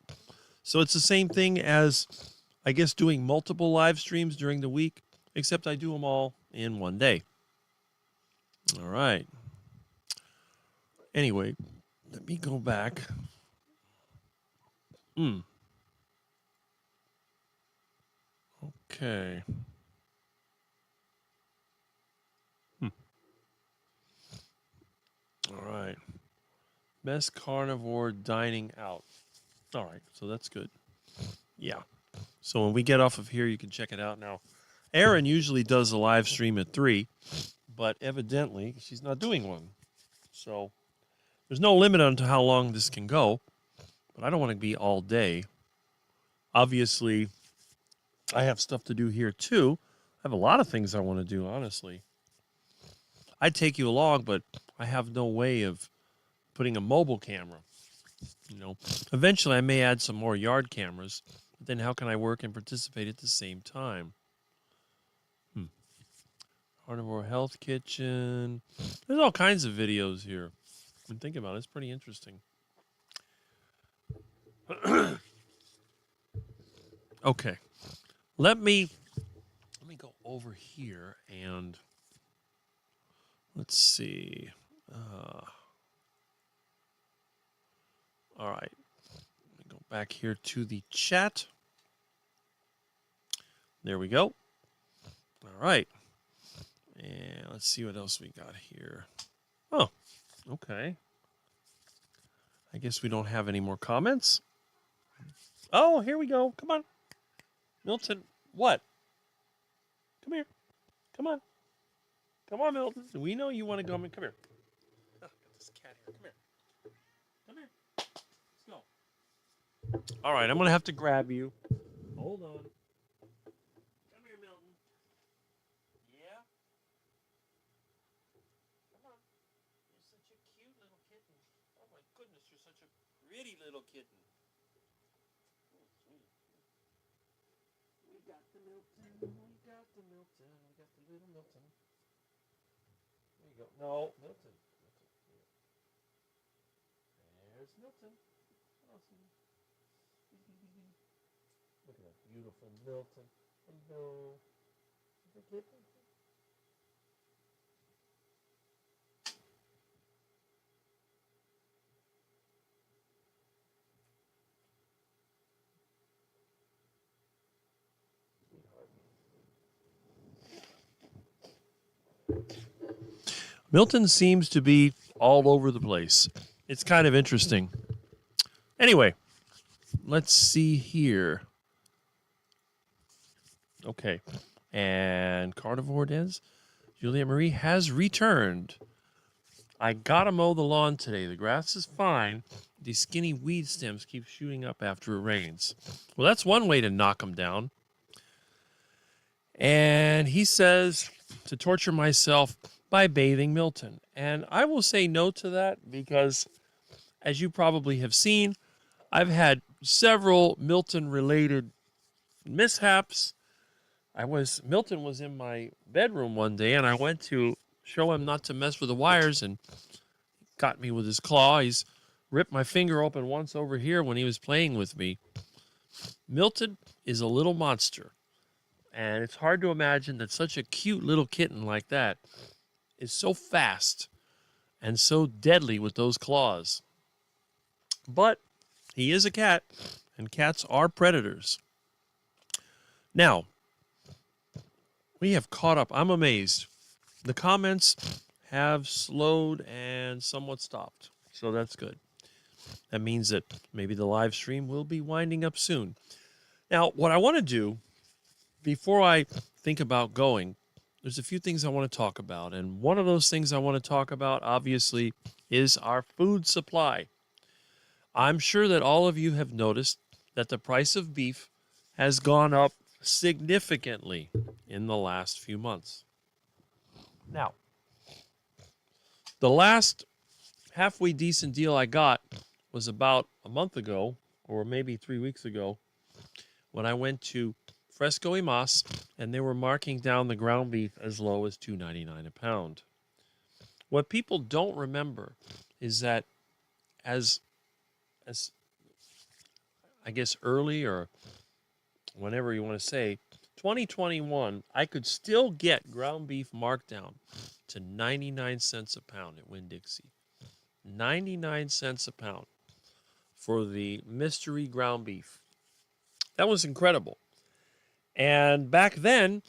So it's the same thing as, I guess, doing multiple live streams during the week, except I do them all in one day. All right. Anyway, let me go back. Okay. All right. Best carnivore dining out. All right, so that's good. Yeah. So when we get off of here, you can check it out now. Erin usually does a live stream at 3, but evidently she's not doing one. So there's no limit on to how long this can go, but I don't want to be all day. Obviously, I have stuff to do here too. I have a lot of things I want to do, honestly. I'd take you along, but I have no way of putting a mobile camera. You know, eventually I may add some more yard cameras, but then how can I work and participate at the same time? Carnivore Health Kitchen. There's all kinds of videos here. I think about it, it's pretty interesting. Okay, let me go over here and let's see. All right, let me go back here to the chat. There we go. All right, and let's see what else we got here. Oh, okay. I guess we don't have any more comments. Oh, here we go. Come on. Milton, what? Come here. Come on. Come on, Milton. We know you want to go. Come here. Oh, got this cat here. Come here. Come here. Let's go. All right, I'm going to have to grab you. Hold on. Come here, Milton. Yeah? Come on. You're such a cute little kitten. Oh, my goodness. You're such a pretty little kitten. Oh, sweet. We got the Milton. We got the Milton. We got the little Milton. There you go. No, Milton. There's Milton. Awesome. Look at that beautiful Milton. Hello. Milton seems to be all over the place. It's kind of interesting. Anyway, let's see here. Okay. And Carnivore Des, Juliette Marie has returned. I gotta mow the lawn today. The grass is fine. These skinny weed stems keep shooting up after it rains. Well, that's one way to knock them down. And he says to torture myself by bathing Milton. And I will say no to that because, as you probably have seen, I've had several Milton-related mishaps. Milton was in my bedroom one day, and I went to show him not to mess with the wires, and he got me with his claw. He's ripped my finger open once over here when he was playing with me. Milton is a little monster, and it's hard to imagine that such a cute little kitten like that is so fast and so deadly with those claws. But he is a cat, and cats are predators. Now, we have caught up. I'm amazed. The comments have slowed and somewhat stopped, so that's good. That means that maybe the live stream will be winding up soon. Now, what I want to do before I think about going, there's a few things I want to talk about. And one of those things I want to talk about, obviously, is our food supply. I'm sure that all of you have noticed that the price of beef has gone up significantly in the last few months. Now, the last halfway decent deal I got was about a month ago, or maybe 3 weeks ago, when I went to Fresco y Mas, and they were marking down the ground beef as low as $2.99 a pound. What people don't remember is that as I guess early or whenever you want to say, 2021, I could still get ground beef marked down to 99 cents a pound at Winn-Dixie. 99 cents a pound for the mystery ground beef. That was incredible. And back then,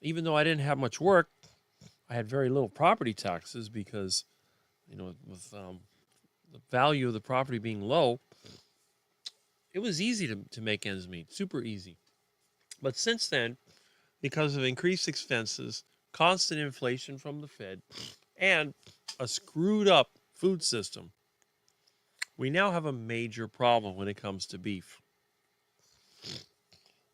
even though I didn't have much work, I had very little property taxes because, with the value of the property being low, it was easy to make ends meet, super easy. But since then, because of increased expenses, constant inflation from the Fed, and a screwed up food system, we now have a major problem when it comes to beef.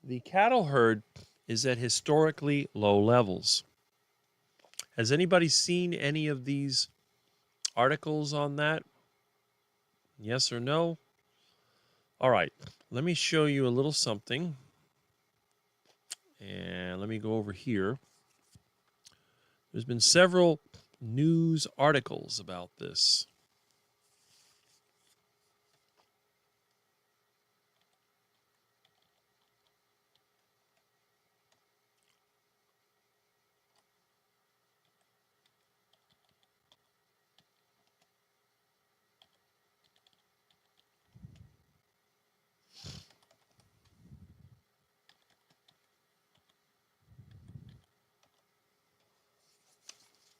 The cattle herd is at historically low levels. Has anybody seen any of these articles on that? Yes or no? All right, let me show you a little something. And let me go over here. There's been several news articles about this.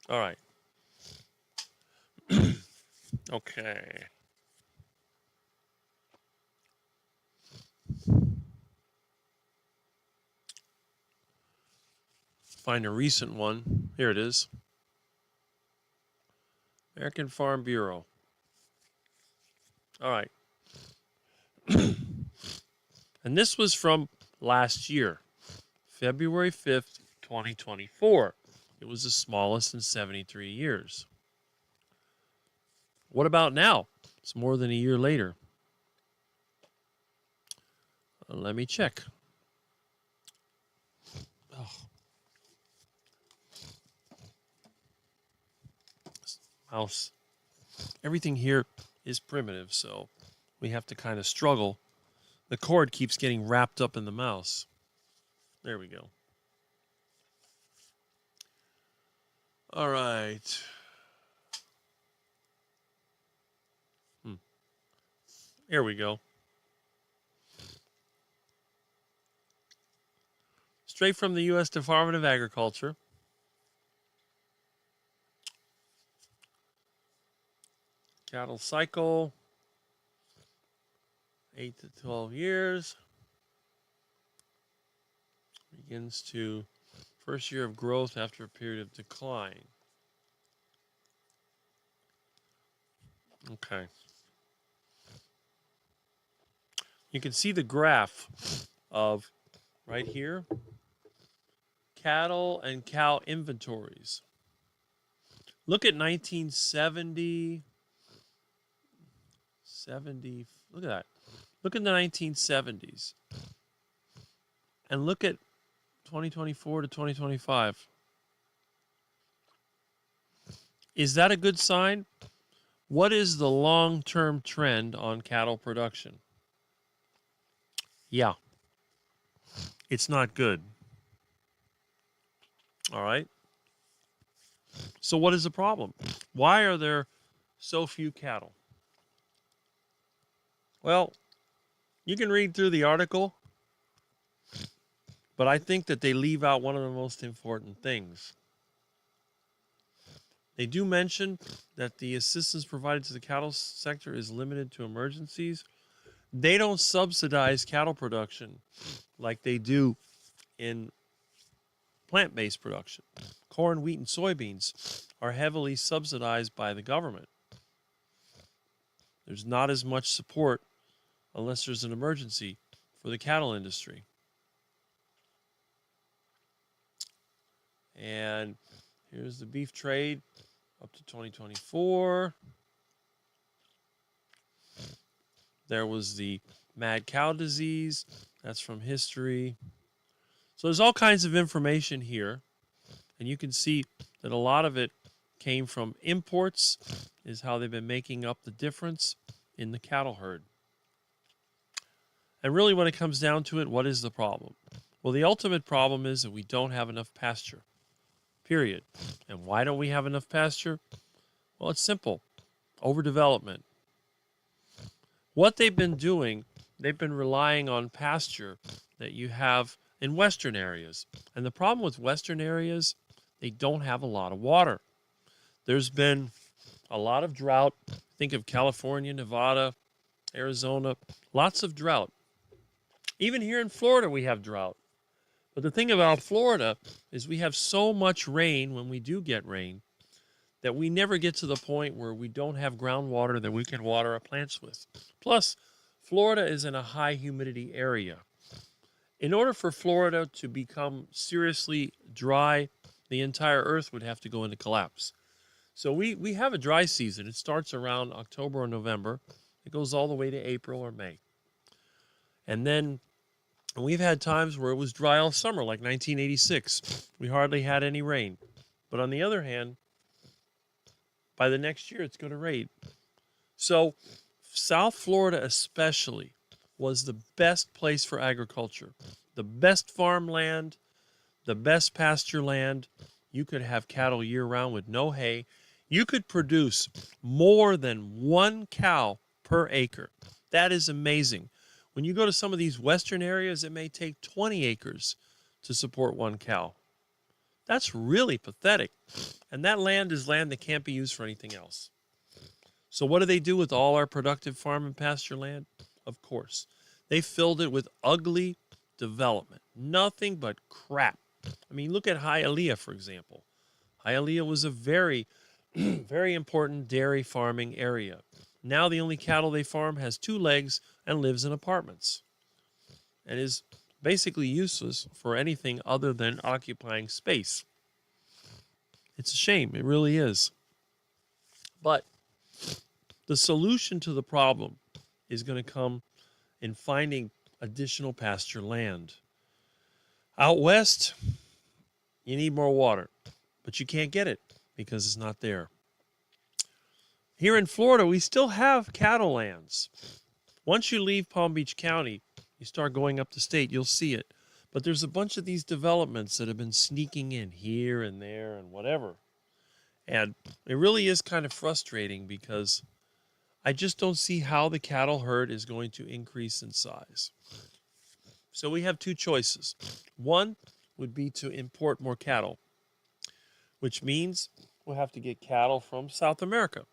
All right. Okay. Find a recent one. Here it is. American Farm Bureau. All right. And this was from last year, February 5th, 2024. It was the smallest in 73 years. What about now? It's more than a year later. Let me check. Oh. Mouse. Everything here is primitive, so we have to kind of struggle. The cord keeps getting wrapped up in the mouse. There we go. All right. Here we go. Straight from the U.S. Department of Agriculture. Cattle cycle, 8 to 12 years. Begins to first year of growth after a period of decline. Okay. You can see the graph of right here, cattle and cow inventories. Look at 1970, look at that. Look at the 1970s. And look at 2024 to 2025. Is that a good sign? What is the long-term trend on cattle production? Yeah. It's not good. All right. So what is the problem? Why are there so few cattle? Well, you can read through the article, but I think that they leave out one of the most important things. They do mention that the assistance provided to the cattle sector is limited to emergencies. They don't subsidize cattle production like they do in plant-based production. Corn, wheat, and soybeans are heavily subsidized by the government. There's not as much support unless there's an emergency for the cattle industry. And here's the beef trade up to 2024. There was the mad cow disease. That's from history. So there's all kinds of information here. And you can see that a lot of it came from imports, is how they've been making up the difference in the cattle herd. And really when it comes down to it, what is the problem? Well, the ultimate problem is that we don't have enough pasture. Period. And why don't we have enough pasture? Well, it's simple. Overdevelopment. What they've been doing, they've been relying on pasture that you have in western areas. And the problem with western areas, they don't have a lot of water. There's been a lot of drought. Think of California, Nevada, Arizona, lots of drought. Even here in Florida, we have drought. But the thing about Florida is we have so much rain when we do get rain that we never get to the point where we don't have groundwater that we can water our plants with. Plus, Florida is in a high humidity area. In order for Florida to become seriously dry, the entire earth would have to go into collapse. So we have a dry season. It starts around October or November. It goes all the way to April or May. And then we've had times where it was dry all summer, like 1986. We hardly had any rain. But on the other hand, by the next year, it's going to rain. So South Florida especially was the best place for agriculture. The best farmland, the best pasture land. You could have cattle year-round with no hay. You could produce more than 1 cow per acre. That is amazing. When you go to some of these western areas, it may take 20 acres to support 1 cow. That's really pathetic. And that land is land that can't be used for anything else. So what do they do with all our productive farm and pasture land? Of course, they filled it with ugly development. Nothing but crap. I mean, look at Hialeah, for example. Hialeah was a very, very important dairy farming area. Now the only cattle they farm has 2 legs and lives in apartments and is basically useless for anything other than occupying space. It's a shame. It really is. But the solution to the problem is going to come in finding additional pasture land. Out west, you need more water, but you can't get it because it's not there. Here in Florida, we still have cattle lands. Once you leave Palm Beach County, you start going up the state, you'll see it. But there's a bunch of these developments that have been sneaking in here and there and whatever. And it really is kind of frustrating because I just don't see how the cattle herd is going to increase in size. So we have 2 choices. One would be to import more cattle, which means we'll have to get cattle from South America,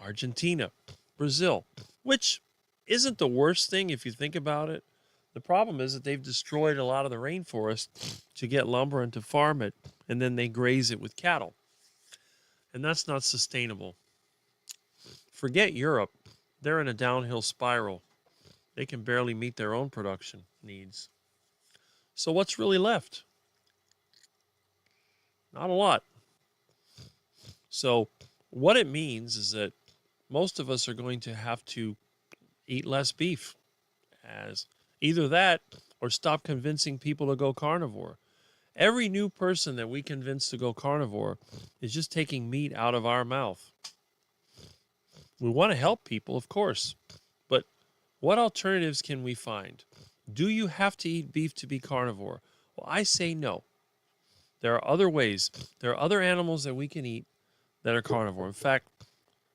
Argentina, Brazil, which isn't the worst thing if you think about it. The problem is that they've destroyed a lot of the rainforest to get lumber and to farm it, and then they graze it with cattle. And that's not sustainable. Forget Europe. They're in a downhill spiral. They can barely meet their own production needs. So what's really left? Not a lot. So what it means is that most of us are going to have to eat less beef, as either that or stop convincing people to go carnivore. Every new person that we convince to go carnivore is just taking meat out of our mouth. We want to help people, of course, but what alternatives can we find? Do you have to eat beef to be carnivore? Well, I say no. There are other ways. There are other animals that we can eat that are carnivore. In fact,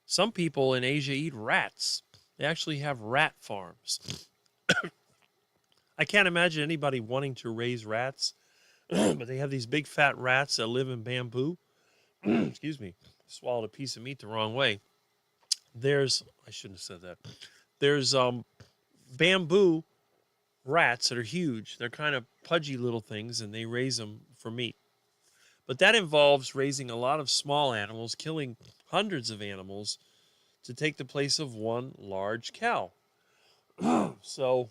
some people in Asia eat rats. They actually have rat farms. I can't imagine anybody wanting to raise rats, but they have these big fat rats that live in bamboo. Excuse me, swallowed a piece of meat the wrong way. I shouldn't have said that. There's bamboo rats that are huge. They're kind of pudgy little things, and they raise them for meat. But that involves raising a lot of small animals, killing hundreds of animals to take the place of one large cow. So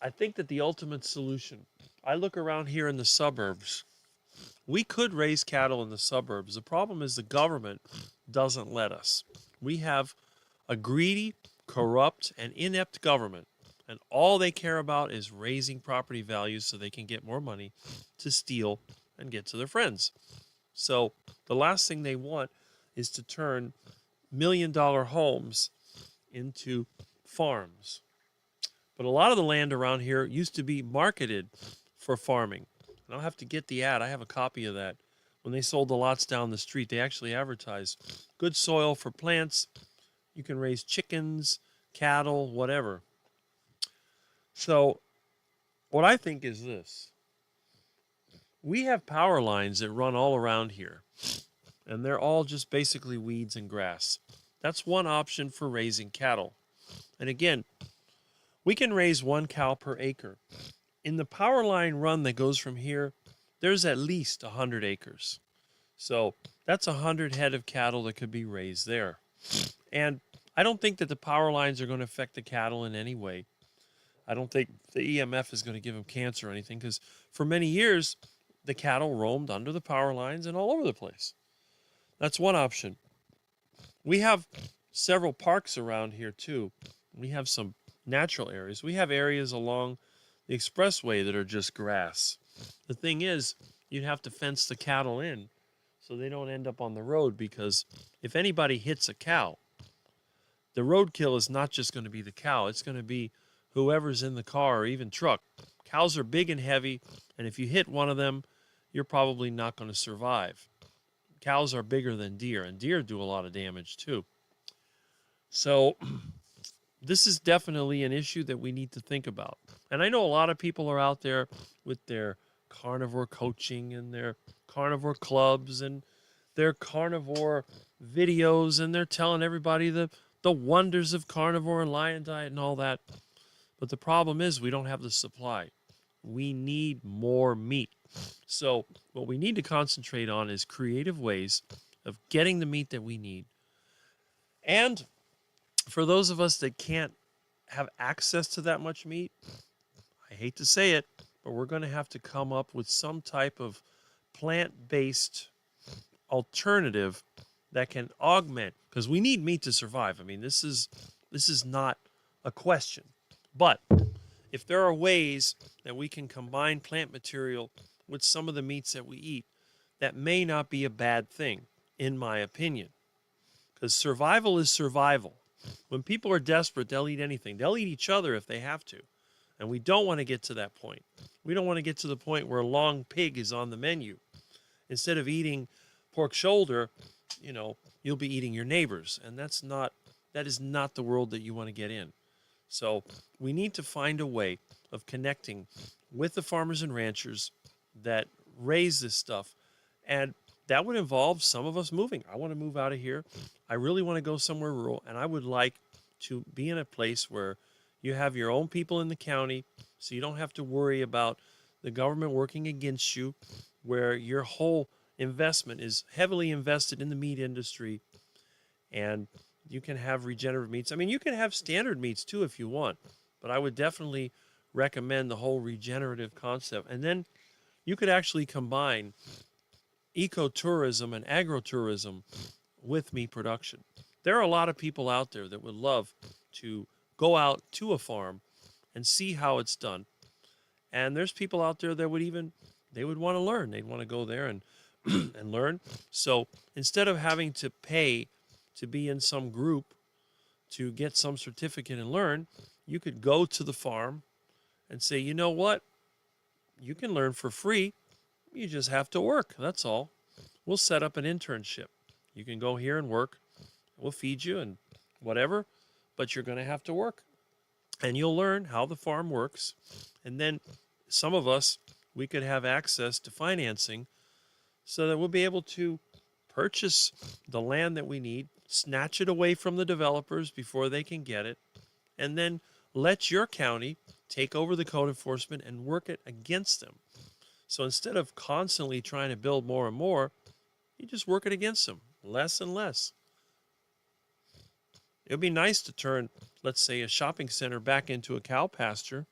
I think that the ultimate solution, I look around here in the suburbs, we could raise cattle in the suburbs. The problem is the government doesn't let us. We have a greedy, corrupt, and inept government, and all they care about is raising property values so they can get more money to steal and get to their friends. So the last thing they want is to turn million-dollar homes into farms. But a lot of the land around here used to be marketed for farming. And I'll have to get the ad. I have a copy of that. When they sold the lots down the street, they actually advertised good soil for plants. You can raise chickens, cattle, whatever. So what I think is this. We have power lines that run all around here, and they're all just basically weeds and grass. That's one option for raising cattle. And again, we can raise 1 cow per acre. In the power line run that goes from here, there's at least 100 acres. So that's 100 head of cattle that could be raised there. And I don't think that the power lines are going to affect the cattle in any way. I don't think the EMF is going to give them cancer or anything, because for many years, the cattle roamed under the power lines and all over the place. That's one option. We have several parks around here too. We have some natural areas. We have areas along the expressway that are just grass. The thing is, you'd have to fence the cattle in so they don't end up on the road, because if anybody hits a cow, the roadkill is not just going to be the cow. It's going to be whoever's in the car or even truck. Cows are big and heavy, and if you hit one of them, you're probably not going to survive. Cows are bigger than deer, and deer do a lot of damage too. So this is definitely an issue that we need to think about. And I know a lot of people are out there with their carnivore coaching and their carnivore clubs and their carnivore videos, and they're telling everybody the wonders of carnivore and lion diet and all that. But the problem is we don't have the supply. We need more meat. So what we need to concentrate on is creative ways of getting the meat that we need. And for those of us that can't have access to that much meat, I hate to say it, but we're going to have to come up with some type of plant-based alternative that can augment, because we need meat to survive. I mean, this is not a question. But if there are ways that we can combine plant material with some of the meats that we eat, that may not be a bad thing, in my opinion. Because survival is survival. When people are desperate, they'll eat anything. They'll eat each other if they have to. And we don't want to get to that point. We don't want to get to the point where long pig is on the menu. Instead of eating pork shoulder, you'll be eating your neighbors. And that is not the world that you want to get in. So we need to find a way of connecting with the farmers and ranchers that raise this stuff. And that would involve some of us moving. I want to move out of here. I really want to go somewhere rural. And I would like to be in a place where you have your own people in the county, so you don't have to worry about the government working against you, where your whole investment is heavily invested in the meat industry, and you can have regenerative meats. I mean, you can have standard meats too if you want, but I would definitely recommend the whole regenerative concept. And then you could actually combine ecotourism and agrotourism with meat production. There are a lot of people out there that would love to go out to a farm and see how it's done. And there's people out there that they would want to learn. They'd want to go there and and learn. So instead of having to pay to be in some group to get some certificate and learn, you could go to the farm and say, you know what? You can learn for free. You just have to work. That's all. We'll set up an internship. You can go here and work. We'll feed you and whatever, but you're going to have to work. And you'll learn how the farm works. And then some of us, we could have access to financing so that we'll be able to purchase the land that we need, snatch it away from the developers before they can get it, and then let your county take over the code enforcement and work it against them. So instead of constantly trying to build more and more, you just work it against them, less and less. It would be nice to turn, let's say, a shopping center back into a cow pasture.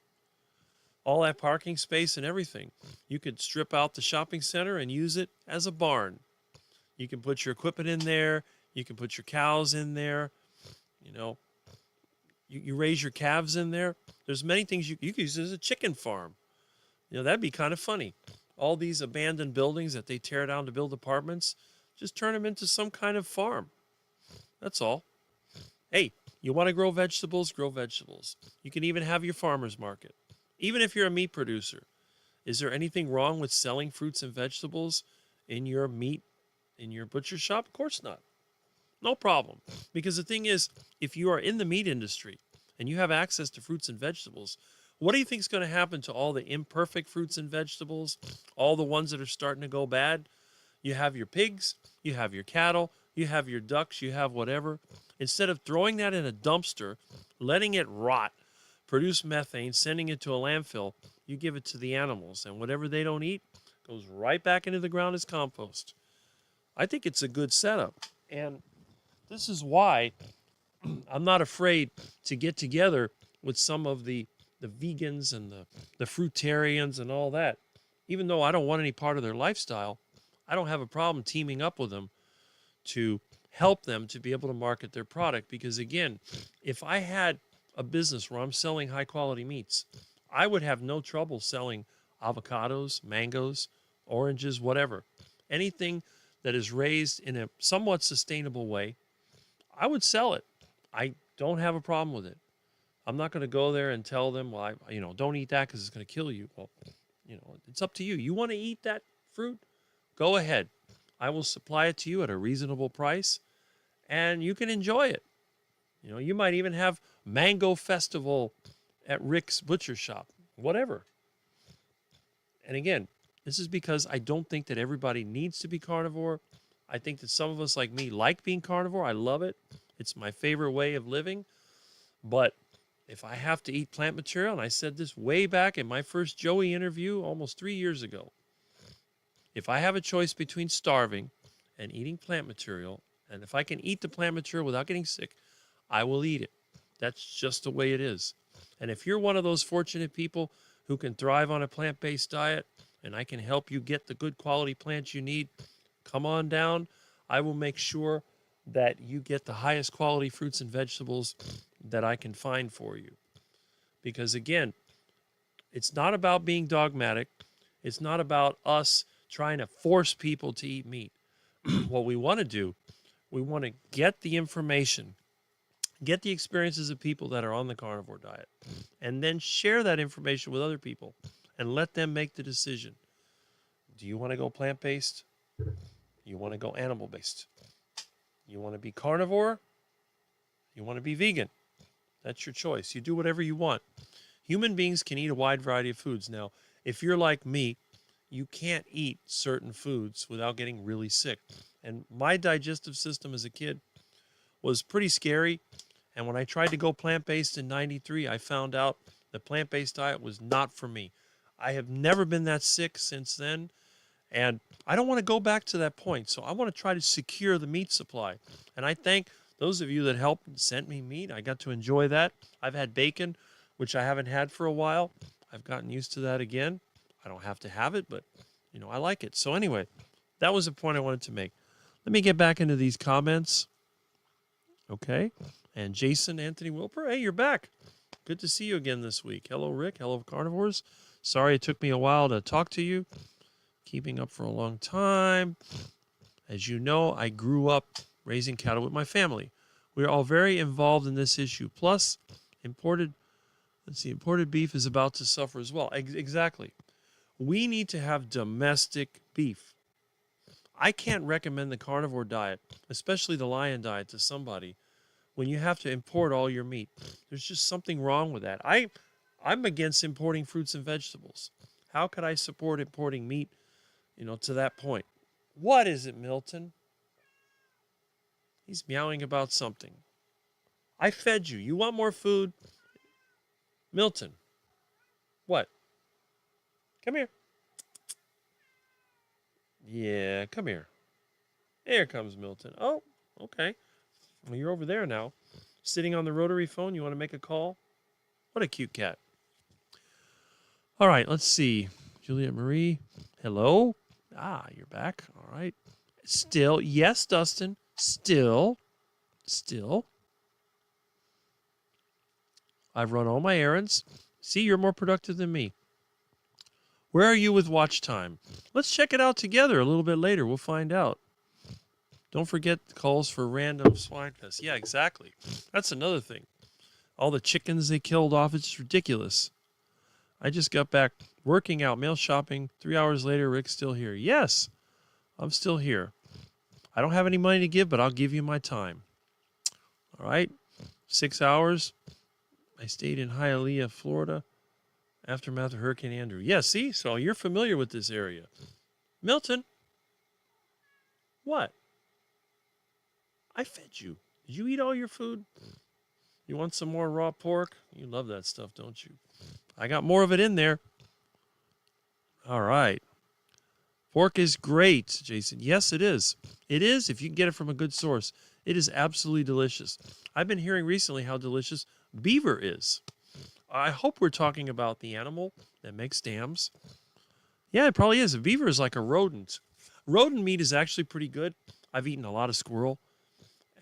All that parking space and everything. You could strip out the shopping center and use it as a barn. You can put your equipment in there. You can put your cows in there. You raise your calves in there. There's many things you could use as a chicken farm. That'd be kind of funny. All these abandoned buildings that they tear down to build apartments, just turn them into some kind of farm. That's all. Hey, you want to grow vegetables? Grow vegetables. You can even have your farmer's market. Even if you're a meat producer, is there anything wrong with selling fruits and vegetables in your butcher shop? Of course not. No problem. Because the thing is, if you are in the meat industry and you have access to fruits and vegetables, what do you think is going to happen to all the imperfect fruits and vegetables, all the ones that are starting to go bad? You have your pigs, you have your cattle, you have your ducks, you have whatever. Instead of throwing that in a dumpster, letting it rot, produce methane, sending it to a landfill, you give it to the animals, and whatever they don't eat goes right back into the ground as compost. I think it's a good setup, and this is why I'm not afraid to get together with some of the vegans and the fruitarians and all that. Even though I don't want any part of their lifestyle, I don't have a problem teaming up with them to help them to be able to market their product. Because again, if I had a business where I'm selling high quality meats, I would have no trouble selling avocados, mangoes, oranges, whatever. Anything that is raised in a somewhat sustainable way, I would sell it. I don't have a problem with it. I'm not going to go there and tell them, well, don't eat that because it's going to kill you. Well, it's up to you. You want to eat that fruit? Go ahead. I will supply it to you at a reasonable price, and you can enjoy it. You might even have mango festival at Rick's butcher shop, whatever. And again, this is because I don't think that everybody needs to be carnivore. I think that some of us like me like being carnivore. I love it. It's my favorite way of living. But if I have to eat plant material, and I said this way back in my first Joey interview almost 3 years ago, if I have a choice between starving and eating plant material, and if I can eat the plant material without getting sick, I will eat it. That's just the way it is. And if you're one of those fortunate people who can thrive on a plant-based diet, and I can help you get the good quality plants you need, come on down. I will make sure that you get the highest quality fruits and vegetables that I can find for you. Because again, it's not about being dogmatic. It's not about us trying to force people to eat meat. What we want to do, we want to get the information, get the experiences of people that are on the carnivore diet, and then share that information with other people and let them make the decision. Do you want to go plant-based? You want to go animal-based? You want to be carnivore? You want to be vegan? That's your choice. You do whatever you want. Human beings can eat a wide variety of foods. Now, if you're like me, you can't eat certain foods without getting really sick. And my digestive system as a kid was pretty scary. And when I tried to go plant-based in '93, I found out the plant-based diet was not for me. I have never been that sick since then. And I don't want to go back to that point. So I want to try to secure the meat supply. And I thank those of you that helped and sent me meat. I got to enjoy that. I've had bacon, which I haven't had for a while. I've gotten used to that again. I don't have to have it, but, I like it. So anyway, that was the point I wanted to make. Let me get back into these comments. Okay. And Jason Anthony Wilper, hey, you're back. Good to see you again this week. Hello, Rick. Hello, carnivores. Sorry it took me a while to talk to you. Keeping up for a long time. As you know, I grew up raising cattle with my family. We are all very involved in this issue. Plus, imported beef is about to suffer as well. Exactly. We need to have domestic beef. I can't recommend the carnivore diet, especially the lion diet, to somebody when you have to import all your meat. There's just something wrong with that. I'm against importing fruits and vegetables. How could I support importing meat, to that point? What is it, Milton? He's meowing about something. I fed you. You want more food? Milton. What? Come here. Yeah, come here. Here comes Milton. Oh, okay. Well, you're over there now. Sitting on the rotary phone. You want to make a call? What a cute cat. All right, let's see. Juliet Marie. Hello. Ah, you're back. All right. Still. Yes, Dustin. Still. I've run all my errands. See, you're more productive than me. Where are you with watch time? Let's check it out together a little bit later. We'll find out. Don't forget the calls for random swine pests. Yeah, exactly. That's another thing. All the chickens they killed off, it's ridiculous. I just got back working out, mail shopping. 3 hours later, Rick's still here. Yes, I'm still here. I don't have any money to give, but I'll give you my time. All right, 6 hours. I stayed in Hialeah, Florida, aftermath of Hurricane Andrew. Yeah, see? So you're familiar with this area. Milton. What? I fed you. Did you eat all your food? You want some more raw pork? You love that stuff, don't you? I got more of it in there. All right. Pork is great, Jason. Yes, it is. It is if you can get it from a good source. It is absolutely delicious. I've been hearing recently how delicious beaver is. I hope we're talking about the animal that makes dams. Yeah, it probably is. A beaver is like a rodent. Rodent meat is actually pretty good. I've eaten a lot of squirrel.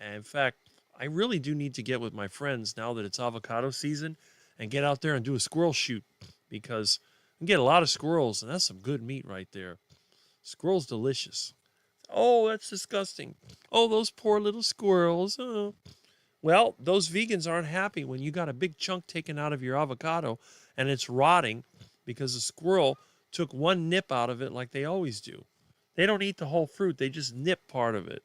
And in fact, I really do need to get with my friends now that it's avocado season and get out there and do a squirrel shoot because you can get a lot of squirrels, and that's some good meat right there. Squirrel's delicious. Oh, that's disgusting. Oh, those poor little squirrels. Oh. Well, those vegans aren't happy when you got a big chunk taken out of your avocado and it's rotting because the squirrel took one nip out of it like they always do. They don't eat the whole fruit, they just nip part of it.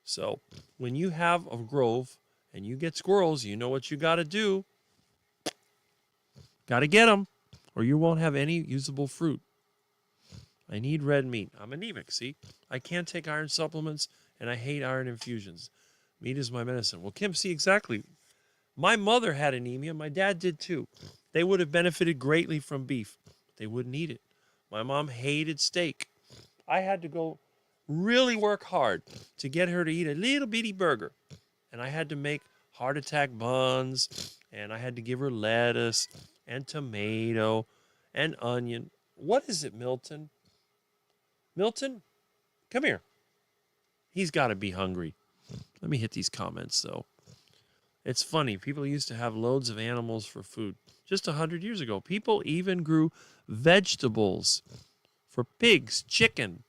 So when you have a grove and you get squirrels, you know what you got to do. Got to get them or you won't have any usable fruit. I need red meat. I'm anemic, see? I can't take iron supplements and I hate iron infusions. Meat is my medicine. Well, Kim, see, exactly. My mother had anemia. My dad did too. They would have benefited greatly from beef. They wouldn't eat it. My mom hated steak. I had to go really work hard to get her to eat a little bitty burger. And I had to make heart attack buns. And I had to give her lettuce and tomato and onion. What is it, Milton? Milton, come here. He's got to be hungry. Let me hit these comments, though. It's funny. People used to have loads of animals for food. Just 100 years ago, people even grew vegetables for pigs, chicken,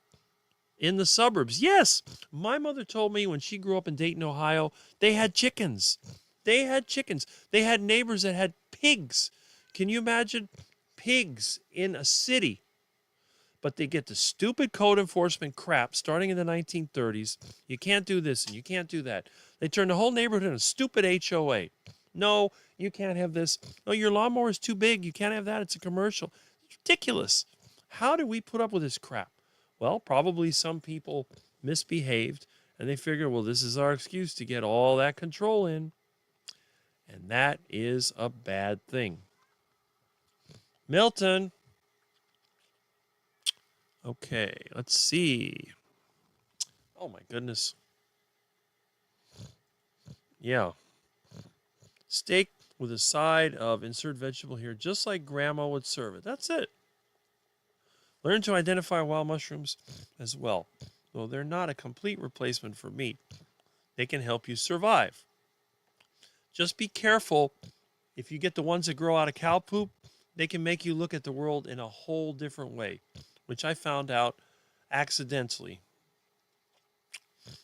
in the suburbs. Yes, my mother told me when she grew up in Dayton, Ohio, they had chickens. They had chickens. They had neighbors that had pigs. Can you imagine pigs in a city? But they get the stupid code enforcement crap starting in the 1930s. You can't do this and you can't do that. They turn the whole neighborhood into a stupid HOA. No, you can't have this. No, your lawnmower is too big. You can't have that. It's a commercial. It's ridiculous. How do we put up with this crap? Well, probably some people misbehaved and they figure, well, this is our excuse to get all that control in. And that is a bad thing. Milton. Okay, let's see. Oh my goodness. Yeah. Steak with a side of insert vegetable here, just like grandma would serve it. That's it. Learn to identify wild mushrooms as well. Though they're not a complete replacement for meat, they can help you survive. Just be careful. If you get the ones that grow out of cow poop, they can make you look at the world in a whole different way, which I found out accidentally.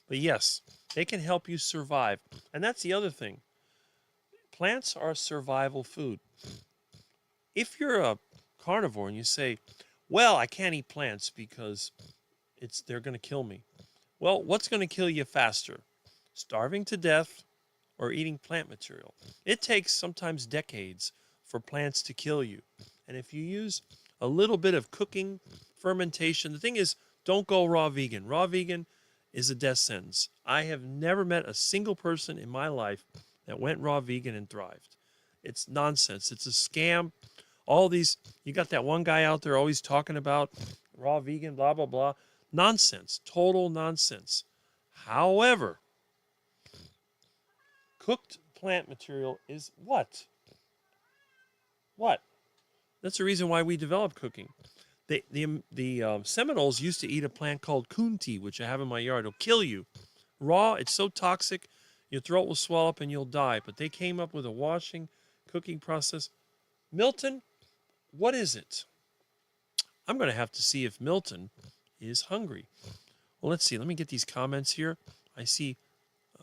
But yes, they can help you survive. And that's the other thing. Plants are survival food. If you're a carnivore and you say, well, I can't eat plants because they're going to kill me. Well, what's going to kill you faster? Starving to death or eating plant material? It takes sometimes decades for plants to kill you. And if you use a little bit of cooking, fermentation, the thing is, don't go raw vegan. Raw vegan is a death sentence. I have never met a single person in my life that went raw vegan and thrived. It's nonsense. It's a scam. All these, you got that one guy out there always talking about raw vegan, blah, blah, blah. Nonsense. Total nonsense. However, cooked plant material is what? What? That's the reason why we developed cooking. The Seminoles used to eat a plant called kunti, which I have in my yard. It'll kill you. Raw, it's so toxic, your throat will swell up and you'll die. But they came up with a washing, cooking process. Milton, what is it? I'm going to have to see if Milton is hungry. Well, let's see. Let me get these comments here. I see,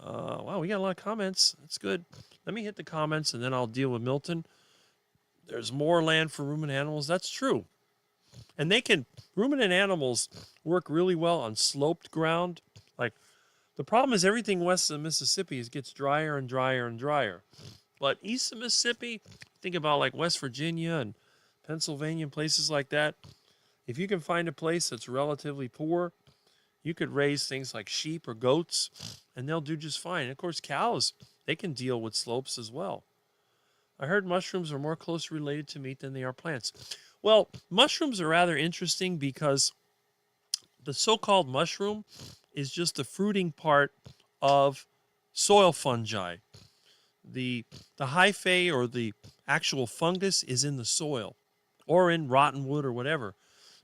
wow, we got a lot of comments. That's good. Let me hit the comments and then I'll deal with Milton. There's more land for ruminant animals. That's true. And ruminant animals work really well on sloped ground. Like, the problem is everything west of the Mississippi gets drier and drier and drier. But east of Mississippi, think about like West Virginia and Pennsylvania and places like that. If you can find a place that's relatively poor, you could raise things like sheep or goats, and they'll do just fine. And of course, cows, they can deal with slopes as well. I heard mushrooms are more closely related to meat than they are plants. Well, mushrooms are rather interesting because the so-called mushroom is just the fruiting part of soil fungi. The hyphae or the actual fungus is in the soil or in rotten wood or whatever.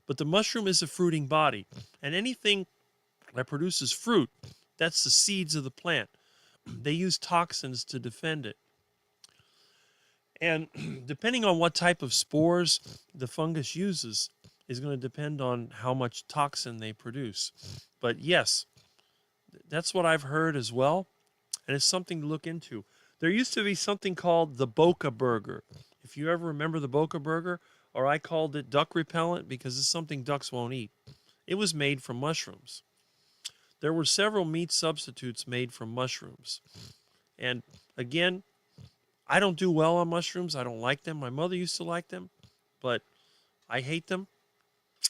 But the mushroom is a fruiting body. And anything that produces fruit, that's the seeds of the plant. They use toxins to defend it. And depending on what type of spores the fungus uses, is going to depend on how much toxin they produce. But yes, that's what I've heard as well, and it's something to look into. There used to be something called the Boca Burger. If you ever remember the Boca Burger, or I called it duck repellent because it's something ducks won't eat. It was made from mushrooms. There were several meat substitutes made from mushrooms. And again, I don't do well on mushrooms. I don't like them. My mother used to like them, but I hate them.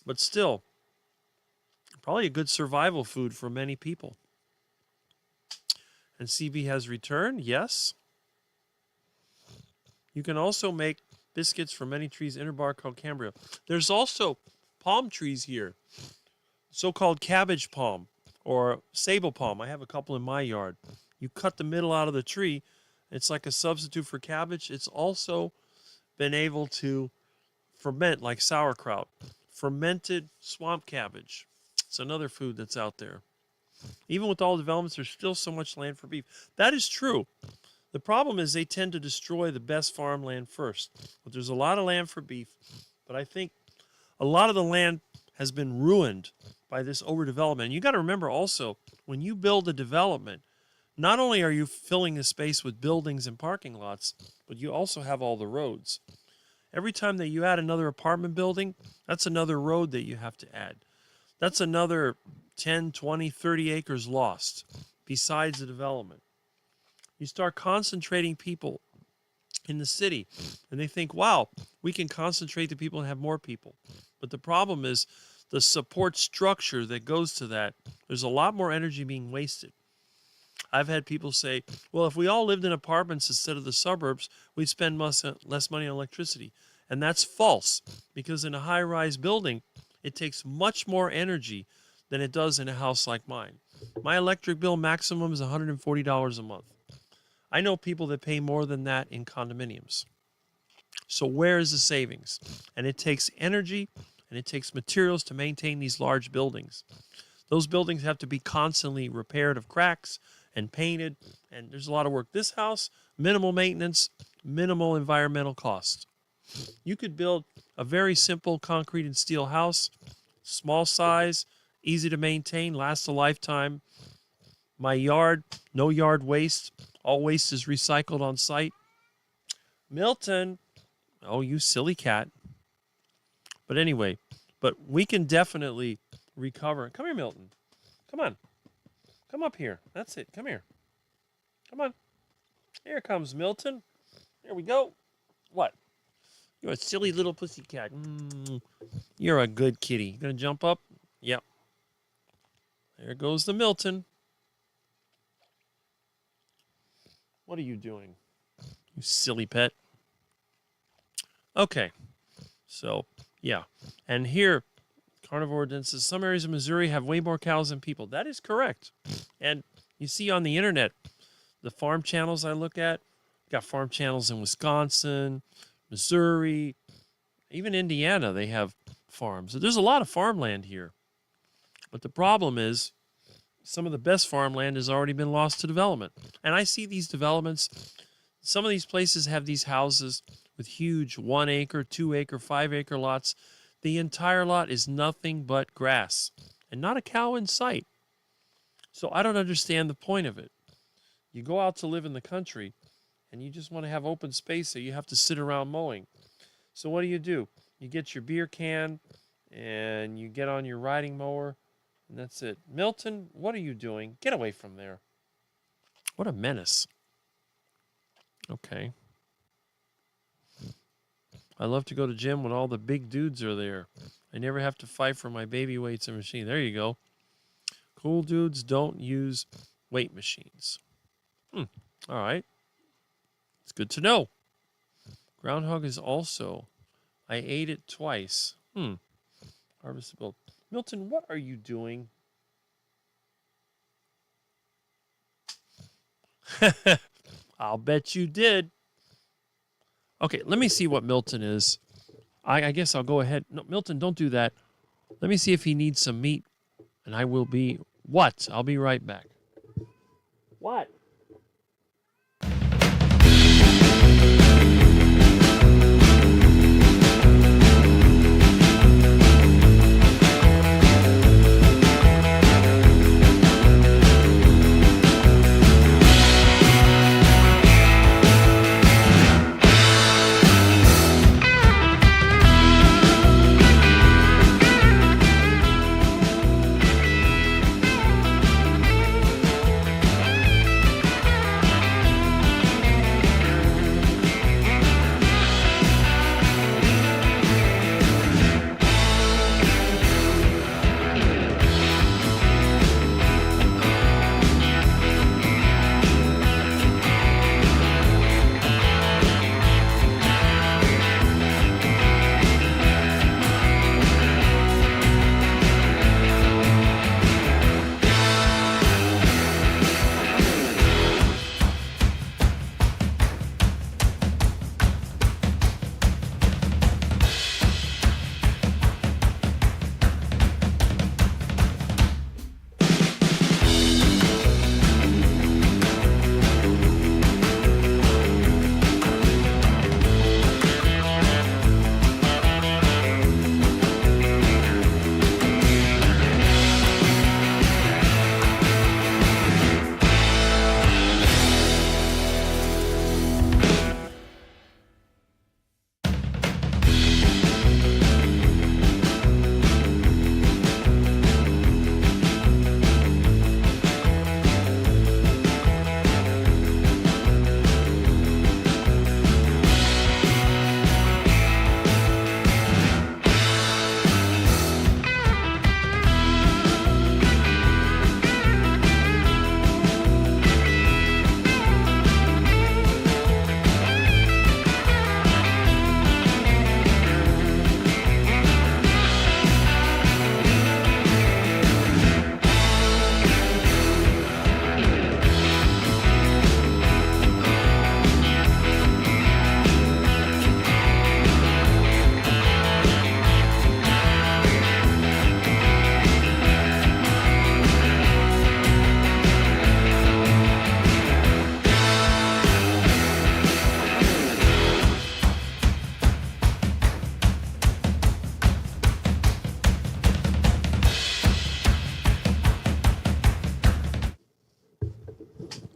But still, probably a good survival food for many people. And CB has returned, yes. You can also make biscuits from many trees, interbark called Cambria. There's also palm trees here, so-called cabbage palm or sable palm. I have a couple in my yard. You cut the middle out of the tree. It's like a substitute for cabbage. It's also been able to ferment like sauerkraut. Fermented swamp cabbage. It's another food that's out there. Even with all developments, there's still so much land for beef. That is true. The problem is they tend to destroy the best farmland first. But there's a lot of land for beef. But I think a lot of the land has been ruined by this overdevelopment. And you got to remember also, when you build a development, not only are you filling the space with buildings and parking lots, but you also have all the roads. Every time that you add another apartment building, that's another road that you have to add. That's another 10, 20, 30 acres lost besides the development. You start concentrating people in the city, and they think, wow, we can concentrate the people and have more people. But the problem is the support structure that goes to that. There's a lot more energy being wasted. I've had people say, well, if we all lived in apartments instead of the suburbs, we'd spend less money on electricity. And that's false, because in a high-rise building, it takes much more energy than it does in a house like mine. My electric bill maximum is $140 a month. I know people that pay more than that in condominiums. So where is the savings? And it takes energy and it takes materials to maintain these large buildings. Those buildings have to be constantly repaired of cracks and painted, and there's a lot of work. This house, minimal maintenance, minimal environmental cost. You could build a very simple concrete and steel house, small size, easy to maintain, lasts a lifetime. My yard, no yard waste. All waste is recycled on site. Milton, oh, you silly cat. But anyway, but we can definitely recover. Come here, Milton. Come on. Come up here. That's it. Come here. Come on. Here comes Milton. There we go. What? You're a silly little pussycat. You're a good kitty. You gonna jump up? Yep. There goes the Milton. What are you doing, you silly pet? Okay. So, yeah. And here, Carnivore Den says, some areas of Missouri have way more cows than people. That is correct. And you see on the internet, the farm channels I look at, got farm channels in Wisconsin, Missouri, even Indiana, they have farms. So there's a lot of farmland here. But the problem is, some of the best farmland has already been lost to development. And I see these developments, some of these places have these houses with huge 1 acre, 2 acre, 5 acre lots. The entire lot is nothing but grass and not a cow in sight. So I don't understand the point of it. You go out to live in the country and you just want to have open space, so you have to sit around mowing. So what do? You get your beer can and you get on your riding mower, and that's it. Milton, what are you doing? Get away from there. What a menace. Okay. I love to go to gym when all the big dudes are there. I never have to fight for my baby weights and machine. There you go. Cool dudes don't use weight machines. All right. It's good to know. Groundhog is also. I ate it twice. Harvested build. Milton, what are you doing? I'll bet you did. Okay, let me see what Milton is. I guess I'll go ahead. No, Milton, don't do that. Let me see if he needs some meat. And I will be... What? I'll be right back. What?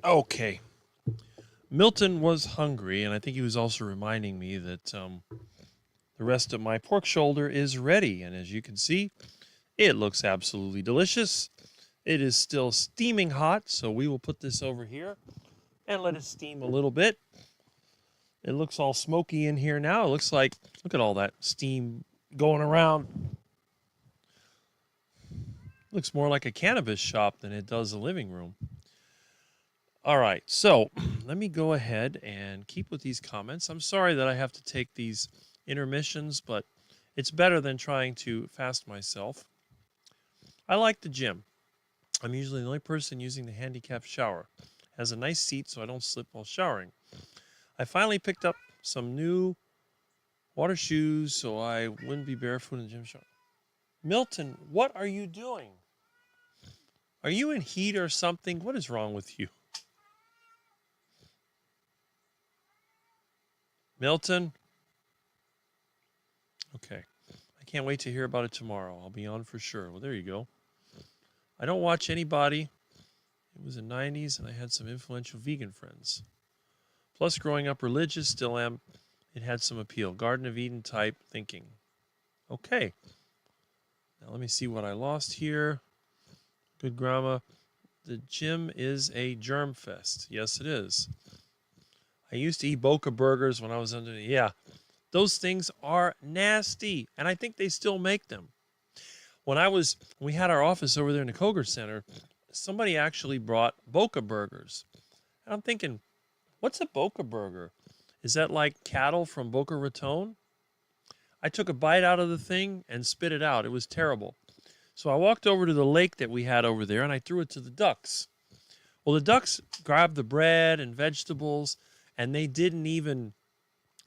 Okay. Milton was hungry, and I think he was also reminding me that the rest of my pork shoulder is ready. And as you can see, it looks absolutely delicious. It is still steaming hot, so we will put this over here and let it steam a little bit. It looks all smoky in here now. It looks like, look at all that steam going around. Looks more like a cannabis shop than it does a living room. All right, so let me go ahead and keep with these comments. I'm sorry that I have to take these intermissions, but it's better than trying to fast myself. I like the gym. I'm usually the only person using the handicap shower. It has a nice seat so I don't slip while showering. I finally picked up some new water shoes so I wouldn't be barefoot in the gym shower. Milton, what are you doing? Are you in heat or something? What is wrong with you? Milton? Okay. I can't wait to hear about it tomorrow. I'll be on for sure. Well, there you go. I don't watch anybody. It was the 90s, and I had some influential vegan friends. Plus, growing up religious, still am. It had some appeal. Garden of Eden type thinking. Okay. Now, let me see what I lost here. Good grammar. The gym is a germ fest. Yes, it is. I used to eat Boca burgers when I was under. Yeah, those things are nasty, and I think they still make them. When we had our office over there in the Koger Center, somebody actually brought Boca burgers. And I'm thinking, what's a Boca burger? Is that like cattle from Boca Raton? I took a bite out of the thing and spit it out. It was terrible. So I walked over to the lake that we had over there, and I threw it to the ducks. Well, the ducks grabbed the bread and vegetables, and they didn't even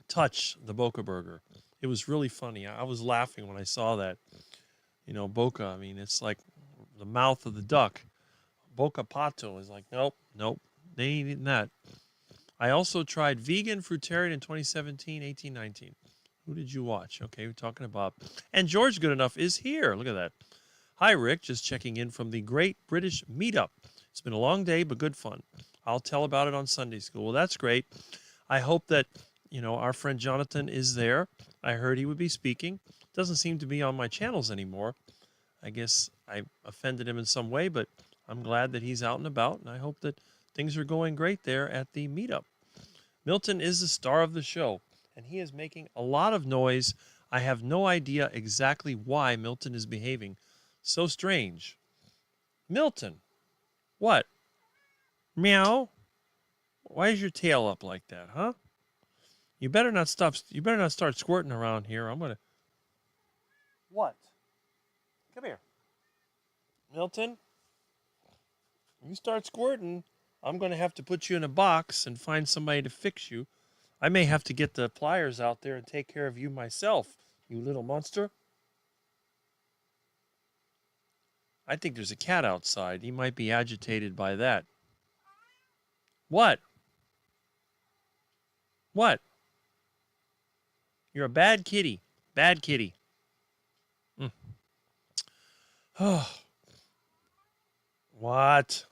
touch the Boca burger. It was really funny. I was laughing when I saw that. You know, Boca, I mean, it's like the mouth of the duck. Boca Pato is like, nope, they ain't eating that. I also tried vegan fruitarian in 2017, 18, 19. Who did you watch? Okay, we're talking about. And George Goodenough is here. Look at that. Hi, Rick. Just checking in from the Great British Meetup. It's been a long day, but good fun. I'll tell about it on Sunday school. Well, that's great. I hope that, our friend Jonathan is there. I heard he would be speaking. Doesn't seem to be on my channels anymore. I guess I offended him in some way, but I'm glad that he's out and about, and I hope that things are going great there at the meetup. Milton is the star of the show, and he is making a lot of noise. I have no idea exactly why Milton is behaving so strange. Milton, what? Meow? Why is your tail up like that, huh? You better not stop. You better not start squirting around here. I'm gonna. What? Come here, Milton. You start squirting, I'm gonna have to put you in a box and find somebody to fix you. I may have to get the pliers out there and take care of you myself, you little monster. I think there's a cat outside. He might be agitated by that. What? What? You're a bad kitty. Bad kitty. Oh. What?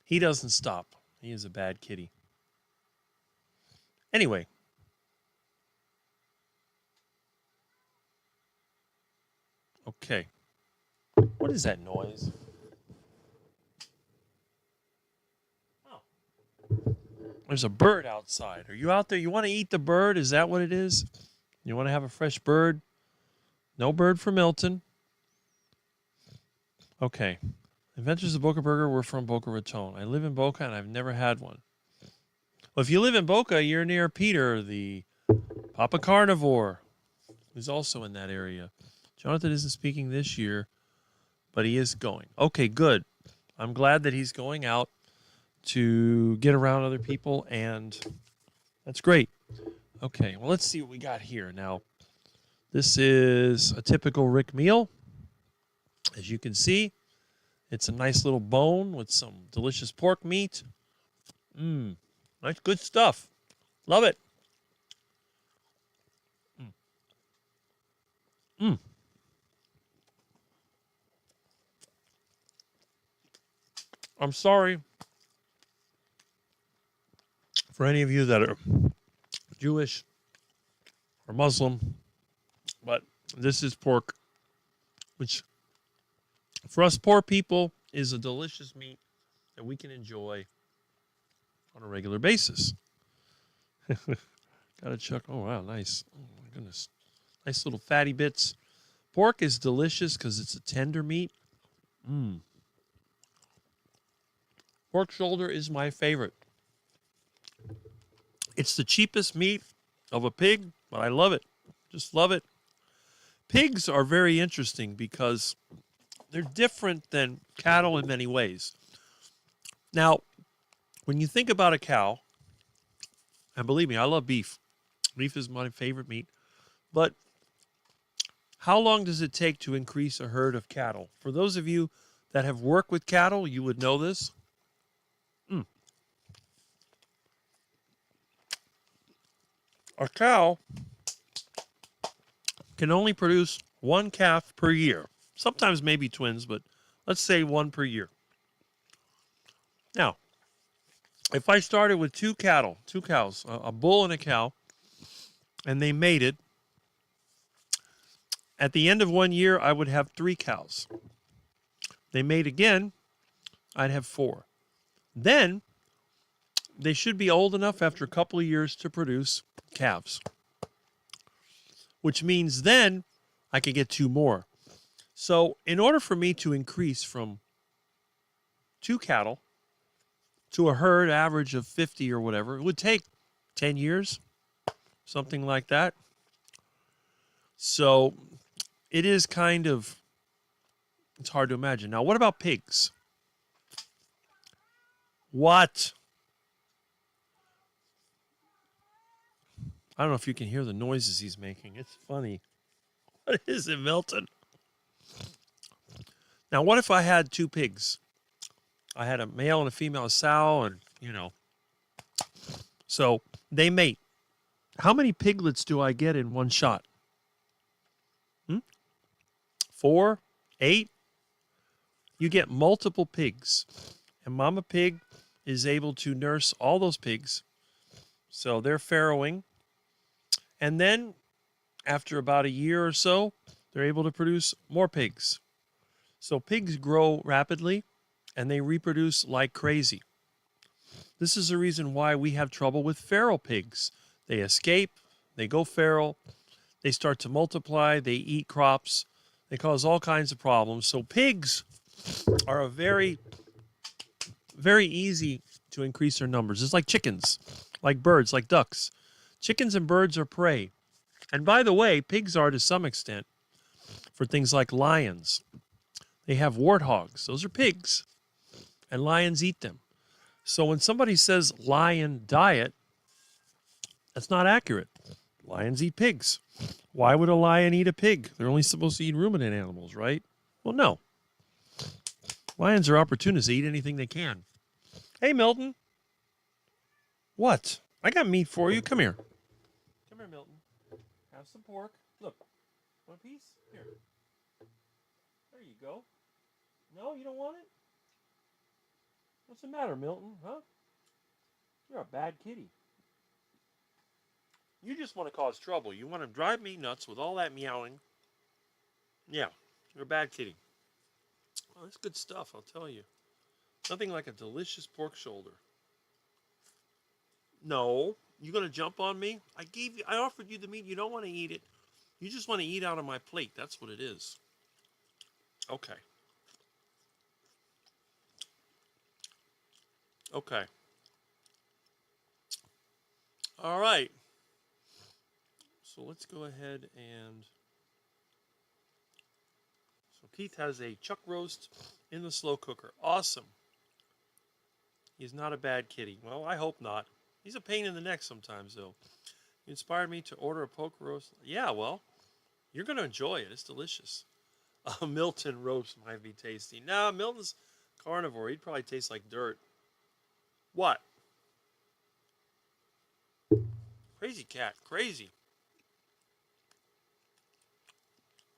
He doesn't stop. He is a bad kitty. Anyway. Okay. What is that noise? Oh. There's a bird outside. Are you out there? You want to eat the bird? Is that what it is? You want to have a fresh bird? No bird for Milton. Okay. Adventures of Boca Burger were from Boca Raton. I live in Boca and I've never had one. Well, if you live in Boca, you're near Peter, the Papa Carnivore, who's also in that area. Jonathan isn't speaking this year, but he is going. Okay, good. I'm glad that he's going out to get around other people, and that's great. Okay, well, let's see what we got here. Now, this is a typical Rick meal. As you can see, it's a nice little bone with some delicious pork meat. Nice, good stuff. Love it. I'm sorry for any of you that are Jewish or Muslim, but this is pork, which for us poor people is a delicious meat that we can enjoy on a regular basis. Got to check. Oh, wow, nice. Oh, my goodness. Nice little fatty bits. Pork is delicious because it's a tender meat. Pork shoulder is my favorite. It's the cheapest meat of a pig, but I love it. Just love it. Pigs are very interesting because they're different than cattle in many ways. Now, when you think about a cow, and believe me, I love beef. Beef is my favorite meat. But how long does it take to increase a herd of cattle? For those of you that have worked with cattle, you would know this. A cow can only produce one calf per year. Sometimes maybe twins, but let's say one per year. Now, if I started with two cows, a bull and a cow, and they mated, at the end of 1 year, I would have 3 cows. They mate again, I'd have 4. Then, they should be old enough after a couple of years to produce calves, which means then I could get 2 more. So, in order for me to increase from 2 cattle to a herd average of 50 or whatever, it would take 10 years, something like that. So, it is kind of, it's hard to imagine. Now, what about pigs? What? I don't know if you can hear the noises he's making. It's funny. What is it, Milton? Now, what if I had 2 pigs? I had a male and a female sow, and, so they mate. How many piglets do I get in one shot? 4? 8? You get multiple pigs. And Mama Pig is able to nurse all those pigs. So they're farrowing. And then, after about a year or so, they're able to produce more pigs. So pigs grow rapidly, and they reproduce like crazy. This is the reason why we have trouble with feral pigs. They escape, they go feral, they start to multiply, they eat crops, they cause all kinds of problems. So pigs are a very, very easy to increase their numbers. It's like chickens, like birds, like ducks. Chickens and birds are prey. And by the way, pigs are to some extent for things like lions. They have warthogs. Those are pigs. And lions eat them. So when somebody says lion diet, that's not accurate. Lions eat pigs. Why would a lion eat a pig? They're only supposed to eat ruminant animals, right? Well, no. Lions are opportunists. They eat anything they can. Hey, Milton. What? I got meat for you. Come here. Come here, Milton. Have some pork. Look. Want a piece? Here. There you go. No, you don't want it? What's the matter, Milton? Huh? You're a bad kitty. You just want to cause trouble. You want to drive me nuts with all that meowing. Yeah, you're a bad kitty. Oh, that's good stuff, I'll tell you. Nothing like a delicious pork shoulder. No, you gonna jump on me? I offered you the meat. You don't want to eat it. You just want to eat out of my plate. That's what it is. Okay. Okay. All right. So let's go ahead and... So Keith has a chuck roast in the slow cooker. Awesome. He's not a bad kitty. Well, I hope not. He's a pain in the neck sometimes, though. You inspired me to order a poke roast. Yeah, well, you're going to enjoy it. It's delicious. A Milton roast might be tasty. No, Milton's carnivore. He'd probably taste like dirt. What? Crazy cat. Crazy.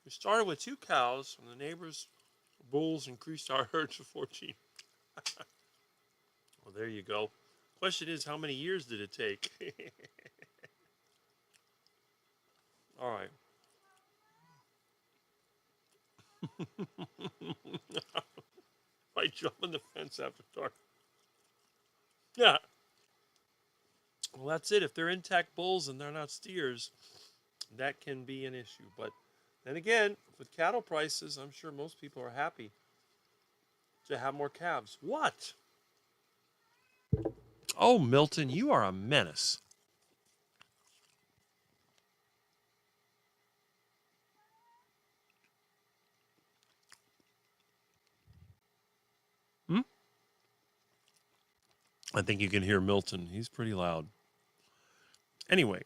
We started with 2 cows, and the neighbors' bulls increased our herd to 14. Well, there you go. Question is, how many years did it take? All right. Right, jumping the fence after dark. Yeah. Well, that's it. If they're intact bulls and they're not steers, that can be an issue. But then again, with cattle prices, I'm sure most people are happy to have more calves. What? Oh, Milton, you are a menace. Hmm? I think you can hear Milton. He's pretty loud. Anyway,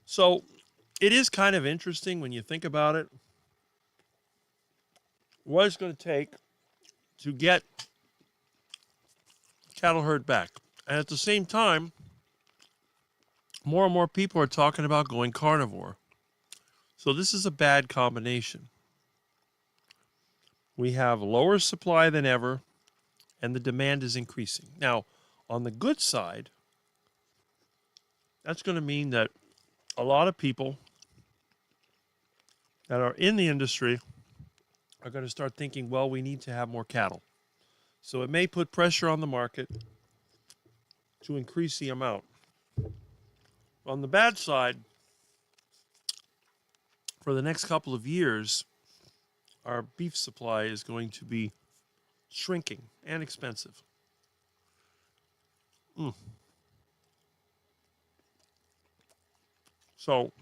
so it is kind of interesting when you think about it. What it's going to take to get cattle herd back. And at the same time, more and more people are talking about going carnivore. So this is a bad combination. We have lower supply than ever, and the demand is increasing. Now, on the good side, that's going to mean that a lot of people that are in the industry are going to start thinking, well, we need to have more cattle. So it may put pressure on the market to increase the amount. On the bad side, for the next couple of years, our beef supply is going to be shrinking and expensive. So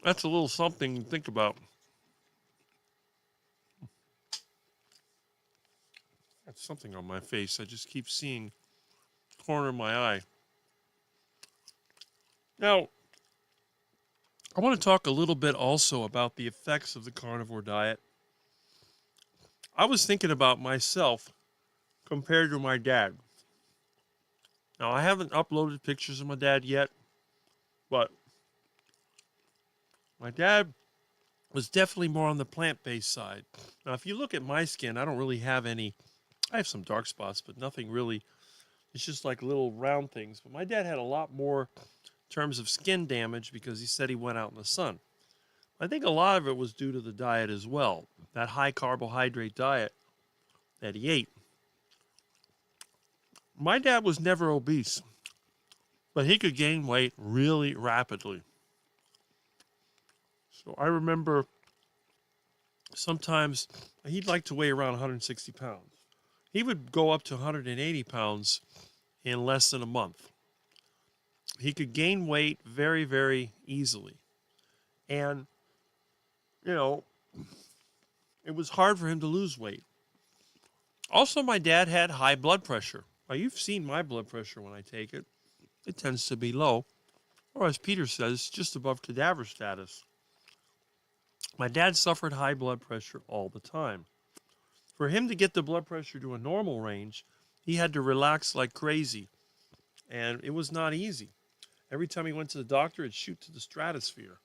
that's a little something to think about. That's something on my face. I just keep seeing the corner of my eye. Now, I want to talk a little bit also about the effects of the carnivore diet. I was thinking about myself compared to my dad. Now, I haven't uploaded pictures of my dad yet, but my dad was definitely more on the plant-based side. Now, if you look at my skin, I don't really have any. I have some dark spots, but nothing really. It's just like little round things. But my dad had a lot more in terms of skin damage because he said he went out in the sun. I think a lot of it was due to the diet as well. That high carbohydrate diet that he ate. My dad was never obese, but he could gain weight really rapidly. So I remember sometimes he'd like to weigh around 160 pounds. He would go up to 180 pounds in less than a month. He could gain weight very, very easily. And, you know, it was hard for him to lose weight. Also, my dad had high blood pressure. Now, you've seen my blood pressure when I take it. It tends to be low, or as Peter says, just above cadaver status. My dad suffered high blood pressure all the time. For him to get the blood pressure to a normal range, he had to relax like crazy, and it was not easy. Every time he went to the doctor, it'd shoot to the stratosphere.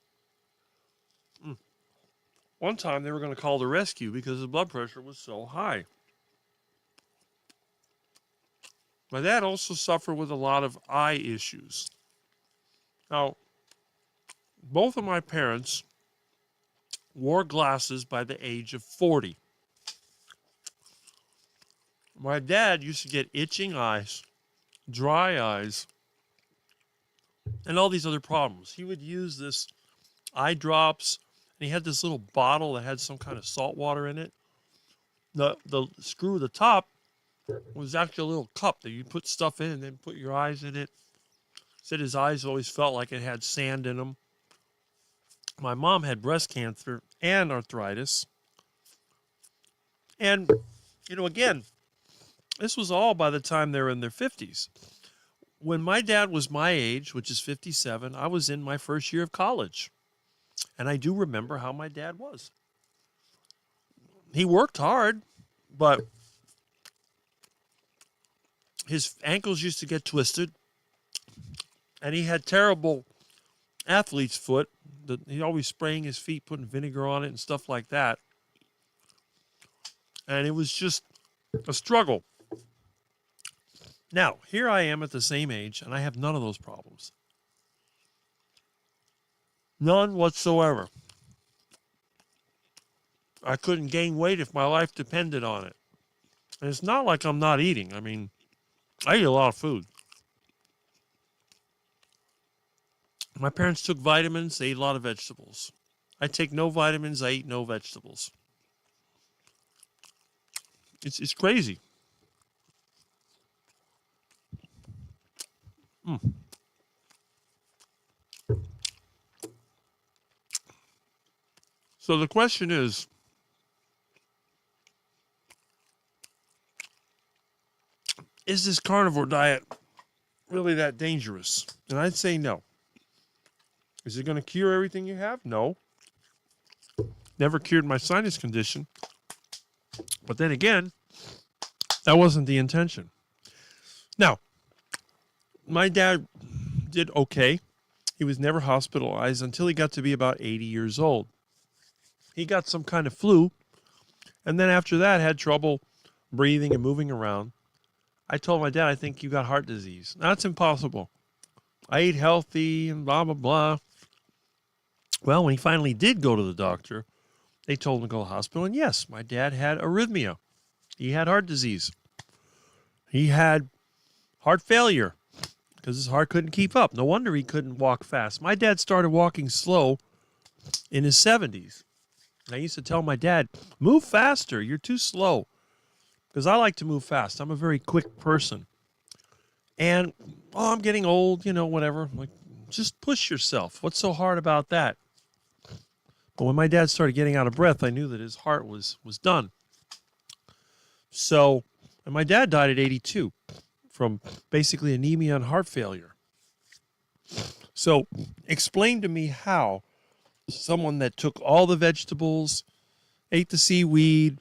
One time, they were going to call the rescue because his blood pressure was so high. My dad also suffered with a lot of eye issues. Now, both of my parents wore glasses by the age of 40. My dad used to get itching eyes, dry eyes, and all these other problems. He would use this eye drops, and he had this little bottle that had some kind of salt water in it. The screw at the top was actually a little cup that you put stuff in and then put your eyes in it. Said his eyes always felt like it had sand in them. My mom had breast cancer and arthritis. And, you know, again, this was all by the time they were in their 50s. When my dad was my age, which is 57, I was in my first year of college. And I do remember how my dad was. He worked hard, but his ankles used to get twisted. And he had terrible athlete's foot. He always spraying his feet, putting vinegar on it and stuff like that. And it was just a struggle. Now, here I am at the same age, and I have none of those problems. None whatsoever. I couldn't gain weight if my life depended on it. And it's not like I'm not eating. I mean, I eat a lot of food. My parents took vitamins. They ate a lot of vegetables. I take no vitamins. I eat no vegetables. It's crazy. So the question is this carnivore diet really that dangerous? And I'd say no. Is it going to cure everything you have? No. Never cured my sinus condition. But then again, that wasn't the intention. Now, my dad did okay. He was never hospitalized until he got to be about 80 years old. He got some kind of flu, and then after that had trouble breathing and moving around. I told my dad, I think you got heart disease. That's impossible. I eat healthy and blah, blah, blah. Well, when he finally did go to the doctor, they told him to go to the hospital. And yes, my dad had arrhythmia. He had heart disease. He had heart failure because his heart couldn't keep up. No wonder he couldn't walk fast. My dad started walking slow in his 70s. And I used to tell my dad, move faster. You're too slow. Because I like to move fast. I'm a very quick person. And, I'm getting old, whatever. Like, just push yourself. What's so hard about that? But when my dad started getting out of breath, I knew that his heart was done. So, and my dad died at 82 from basically anemia and heart failure. So, explain to me how someone that took all the vegetables, ate the seaweed,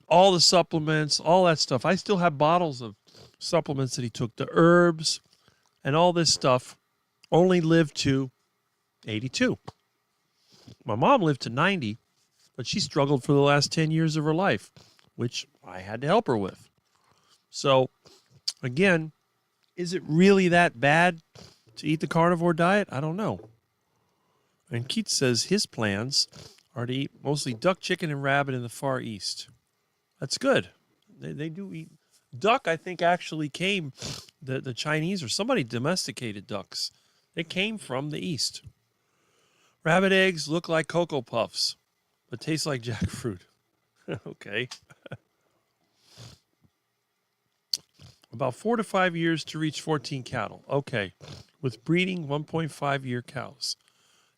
all the supplements, all that stuff. I still have bottles of supplements that he took, the herbs and all this stuff, only lived to 82. My mom lived to 90, but she struggled for the last 10 years of her life, which I had to help her with. So, again, is it really that bad to eat the carnivore diet? I don't know. And Keith says his plans are to eat mostly duck, chicken, and rabbit in the Far East. That's good. They do eat. Duck, I think, actually came, the Chinese or somebody domesticated ducks. They came from the East. Rabbit eggs look like Cocoa Puffs, but taste like jackfruit. Okay. About 4 to 5 years to reach 14 cattle. Okay. With breeding, 1.5-year cows.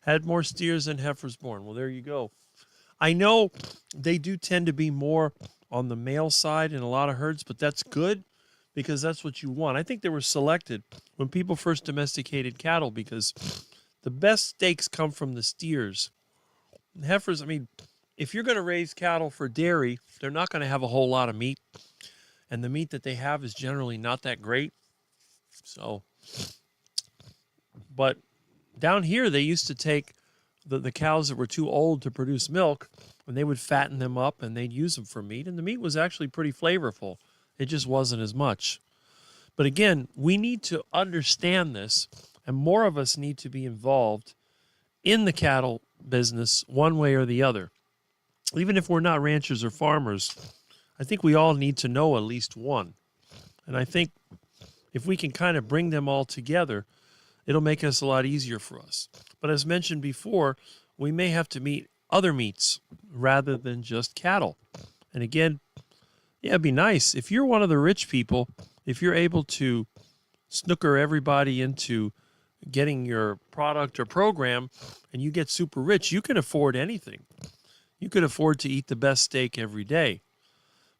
Had more steers than heifers born. Well, there you go. I know they do tend to be more on the male side in a lot of herds, but that's good because that's what you want. I think they were selected when people first domesticated cattle because the best steaks come from the steers. And heifers, I mean, if you're going to raise cattle for dairy, they're not going to have a whole lot of meat. And the meat that they have is generally not that great. So, but down here, they used to take the cows that were too old to produce milk, and they would fatten them up, and they'd use them for meat. And the meat was actually pretty flavorful. It just wasn't as much. But again, we need to understand this, and more of us need to be involved in the cattle business one way or the other. Even if we're not ranchers or farmers, I think we all need to know at least one. And I think if we can kind of bring them all together, it'll make us a lot easier for us. But as mentioned before, we may have to meet other meats rather than just cattle. And again, yeah, it'd be nice. If you're one of the rich people, if you're able to snooker everybody into getting your product or program and you get super rich, you can afford anything. You could afford to eat the best steak every day.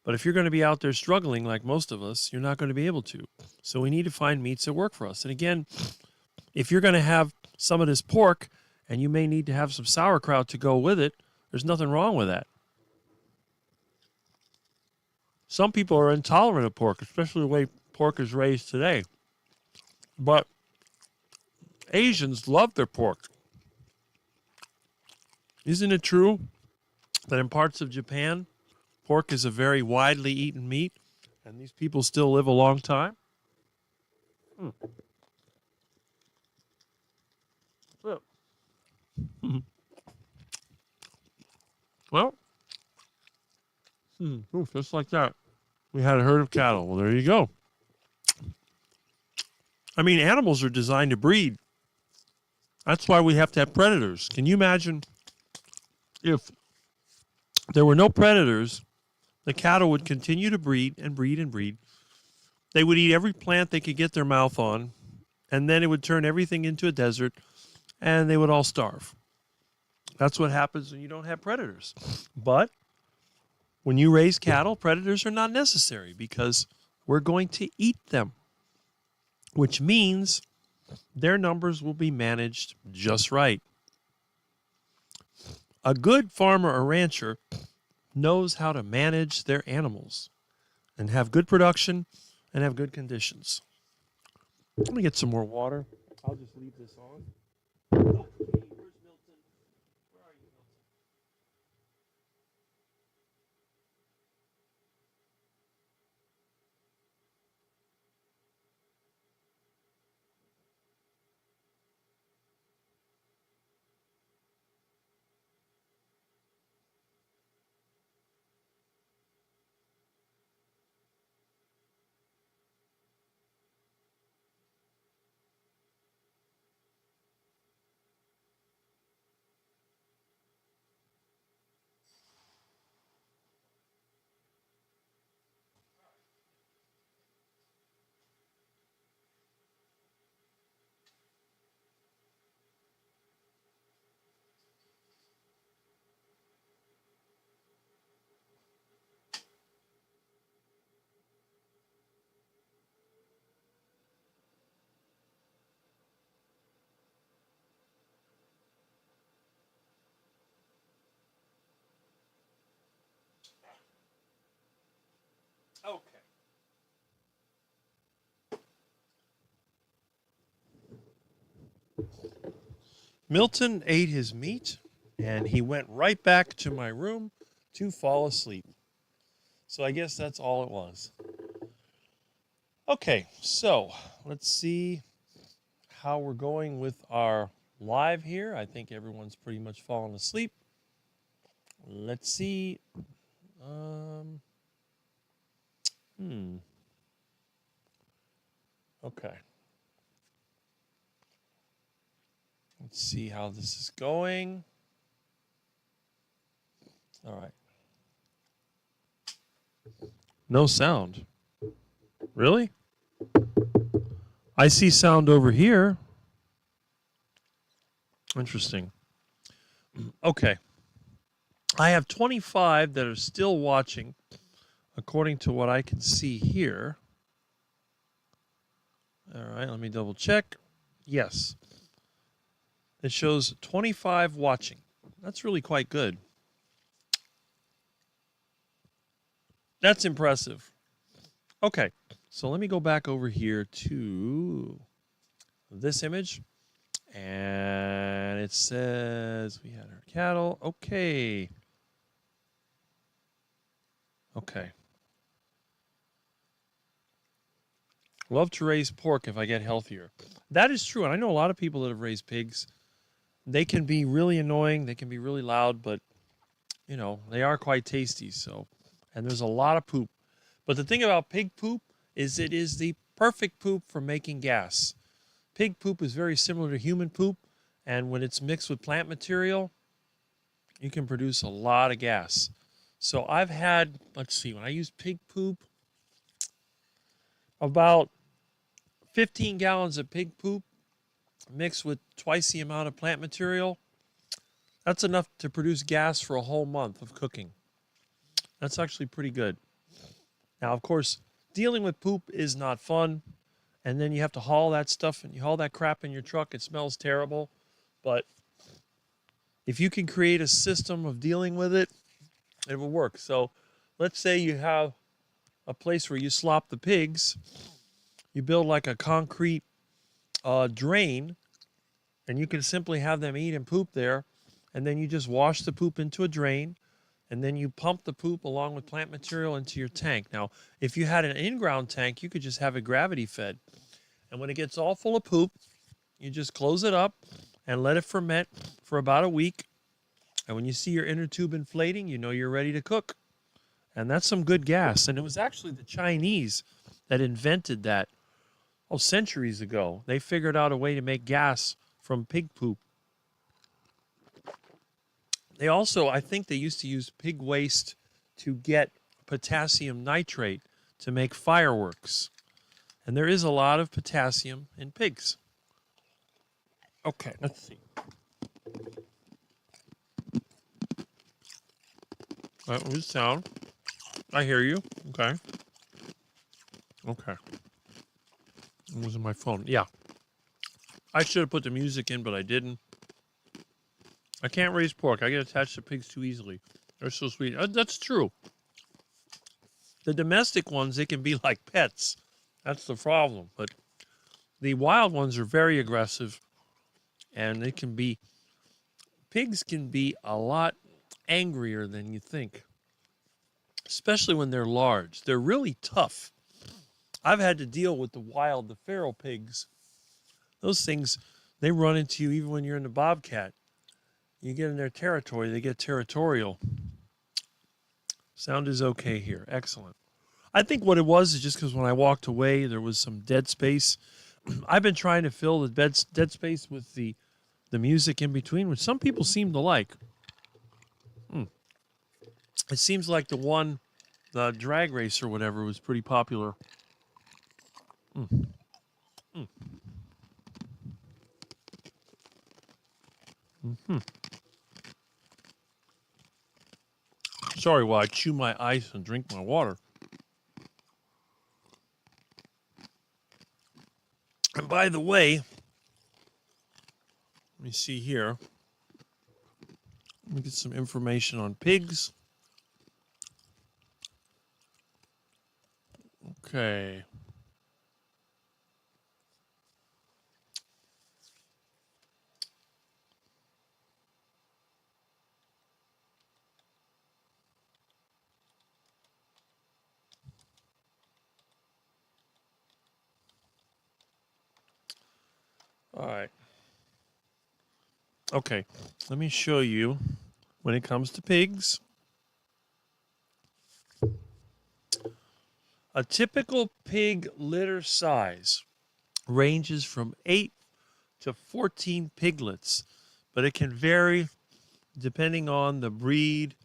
But if you're going to be out there struggling like most of us, you're not going to be able to. So we need to find meats that work for us. And again, if you're going to have some of this pork and you may need to have some sauerkraut to go with it, there's nothing wrong with that. Some people are intolerant of pork, especially the way pork is raised today. But Asians love their pork. Isn't it true that in parts of Japan, Pork is a very widely eaten meat, and these people still live a long time. Well, well, just like that. We had a herd of cattle. Well, there you go. I mean, animals are designed to breed. That's why we have to have predators. Can you imagine if there were no predators, the cattle would continue to breed and breed and breed. They would eat every plant they could get their mouth on, and then it would turn everything into a desert, and they would all starve. That's what happens when you don't have predators. But when you raise cattle, predators are not necessary because we're going to eat them, which means their numbers will be managed just right. A good farmer or rancher knows how to manage their animals and have good production and have good conditions. Let me get some more water. I'll just leave this on. Okay, where's Milton? Where are you, Milton? Okay. Milton ate his meat and he went right back to my room to fall asleep. So I guess that's all it was. Okay, so let's see how we're going with our live here. I think everyone's pretty much fallen asleep. Let's see. Okay. Let's see how this is going. All right. No sound. Really? I see sound over here. Interesting. Okay. I have 25 that are still watching, according to what I can see here. All right, let me double check. Yes. It shows 25 watching. That's really quite good. That's impressive. Okay, so let me go back over here to this image. And it says we had our cattle. Okay. Okay. Love to raise pork if I get healthier. That is true. And I know a lot of people that have raised pigs. They can be really annoying. They can be really loud, but, you know, they are quite tasty. So, and there's a lot of poop. But the thing about pig poop is it is the perfect poop for making gas. Pig poop is very similar to human poop. And when it's mixed with plant material, you can produce a lot of gas. So I've had, let's see, when I use pig poop, about 15 gallons of pig poop mixed with twice the amount of plant material. That's enough to produce gas for a whole month of cooking. That's actually pretty good. Now, of course, dealing with poop is not fun. And then you have to haul that stuff and you haul that crap in your truck. It smells terrible. But if you can create a system of dealing with it, it will work. So let's say you have a place where you slop the pigs. You build like a concrete drain, and you can simply have them eat and poop there. And then you just wash the poop into a drain. and then you pump the poop along with plant material into your tank. Now, if you had an in-ground tank, you could just have it gravity fed. And when it gets all full of poop, you just close it up and let it ferment for about a week. And when you see your inner tube inflating, you know you're ready to cook. And that's some good gas. And it was actually the Chinese that invented that, centuries ago. They figured out a way to make gas from pig poop. They also, I think they used to use pig waste to get potassium nitrate to make fireworks. And there is a lot of potassium in pigs. Okay, let's see. That was sound. I hear you. Okay. Okay. It was on my phone. Yeah. I should have put the music in, but I didn't. I can't raise pork. I get attached to pigs too easily. They're so sweet. That's true. The domestic ones, they can be like pets. That's the problem. But the wild ones are very aggressive, and they can be, pigs can be a lot angrier than you think, especially when they're large. They're really tough. I've had to deal with the feral pigs. Those things, they run into you even when you're in the bobcat. You get in their territory, they get territorial. Sound is okay here. Excellent. I think what it was is just because when I walked away, there was some dead space. I've been trying to fill the dead space with the music in between, which some people seem to like. It seems like the drag race or whatever was pretty popular. Sorry while I chew my ice and drink my water. And by the way, let me see here. Let me get some information on pigs. Okay. All right. Okay, let me show you when it comes to pigs. A typical pig litter size ranges from 8 to 14 piglets, but it can vary depending on the breed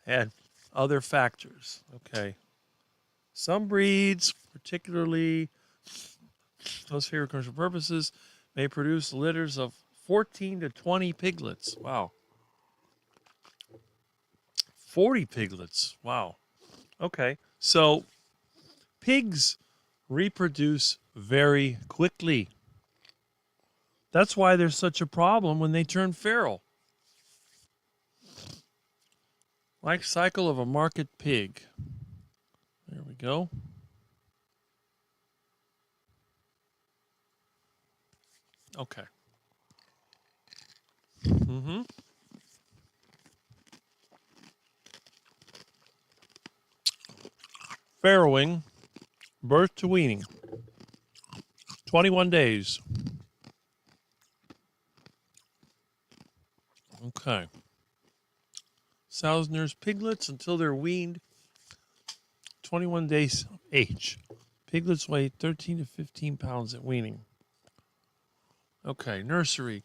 and other factors. Okay. Some breeds, particularly those for commercial purposes, may produce litters of 14 to 20 piglets. Wow. 40 piglets. Wow. Okay. So pigs reproduce very quickly. That's why there's such a problem when they turn feral. Life cycle of a market pig. There we go. Okay. Farrowing, birth to weaning. 21 days. Okay. Sows nurse piglets until they're weaned. 21 days age. Piglets weigh 13 to 15 pounds at weaning. Okay, nursery.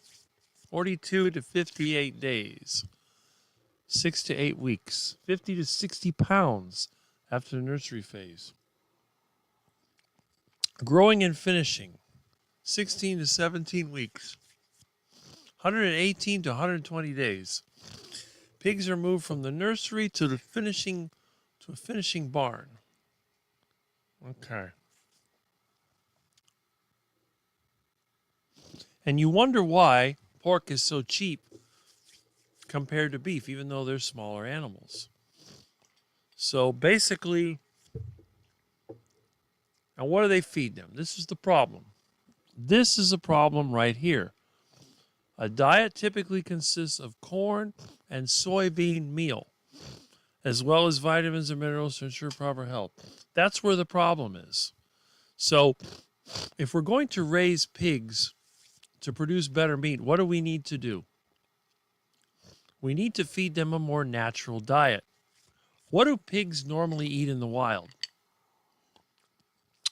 42 to 58 days. 6 to 8 weeks. 50 to 60 pounds after the nursery phase. Growing and finishing. 16 to 17 weeks. 118 to 120 days. Pigs are moved from the nursery to a finishing barn. Okay. And you wonder why pork is so cheap compared to beef, even though they're smaller animals. So basically, now what do they feed them? This is the problem. This is a problem right here. A diet typically consists of corn and soybean meal. as well as vitamins and minerals to ensure proper health. That's where the problem is. So, if we're going to raise pigs to produce better meat, what do we need to do? We need to feed them a more natural diet. What do pigs normally eat in the wild?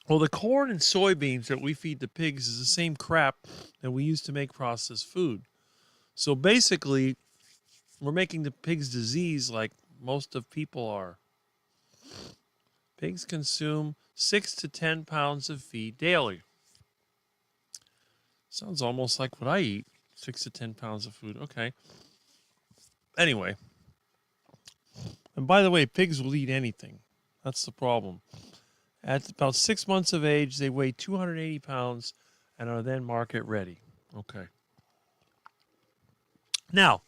Well, the corn and soybeans that we feed the pigs is the same crap that we use to make processed food. So basically, we're making the pigs disease like most of people are. Pigs consume 6 to 10 pounds of feed daily. Sounds almost like what I eat, 6 to 10 pounds of food. Okay. Anyway, and by the way, pigs will eat anything. That's the problem. At about 6 months of age, they weigh 280 pounds and are then market ready. Okay. Now,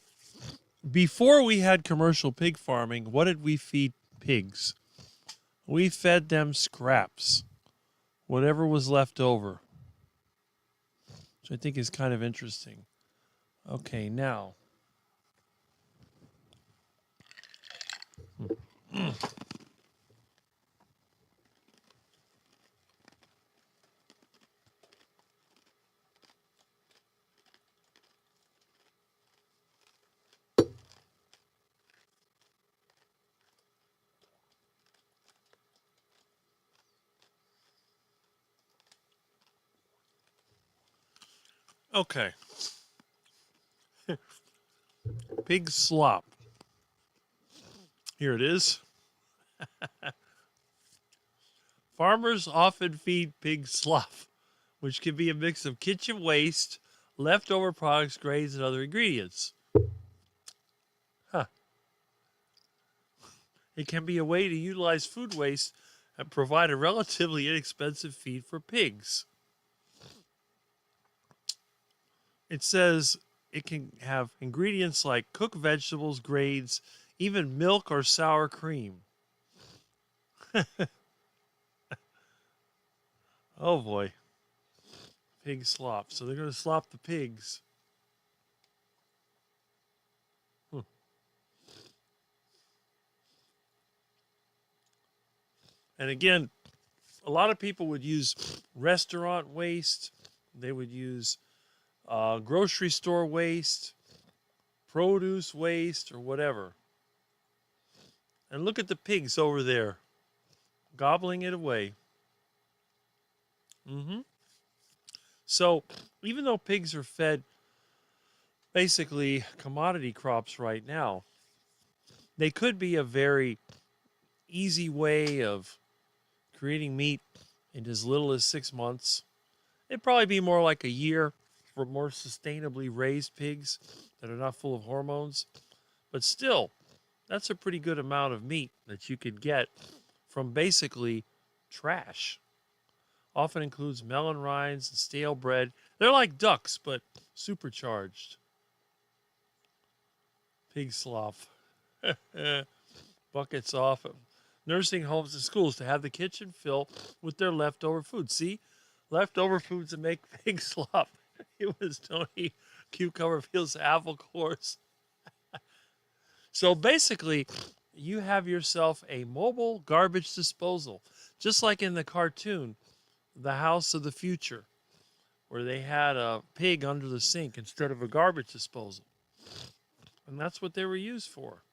before we had commercial pig farming, what did we feed pigs? We fed them scraps, whatever was left over, which I think is kind of interesting. Okay, now. Okay. Pig slop. Here it is. Farmers often feed pig slop, which can be a mix of kitchen waste, leftover products, grains, and other ingredients. Huh. It can be a way to utilize food waste and provide a relatively inexpensive feed for pigs. It says it can have ingredients like cooked vegetables, grains, even milk or sour cream. Oh boy. Pig slop. So they're going to slop the pigs. And again, a lot of people would use restaurant waste. They would use grocery store waste, produce waste, or whatever. And look at the pigs over there, gobbling it away. So even though pigs are fed basically commodity crops right now, they could be a very easy way of creating meat in as little as 6 months. It'd probably be more like a year for more sustainably raised pigs that are not full of hormones. But still, that's a pretty good amount of meat that you could get from basically trash. Often includes melon rinds and stale bread. They're like ducks, but supercharged. Pig slop. Buckets off of nursing homes and schools to have the kitchen fill with their leftover food. See? Leftover foods that make pig slop. It was Tony Cucumber Fields apple cores. So basically, you have yourself a mobile garbage disposal, just like in the cartoon, The House of the Future, where they had a pig under the sink instead of a garbage disposal. And that's what they were used for.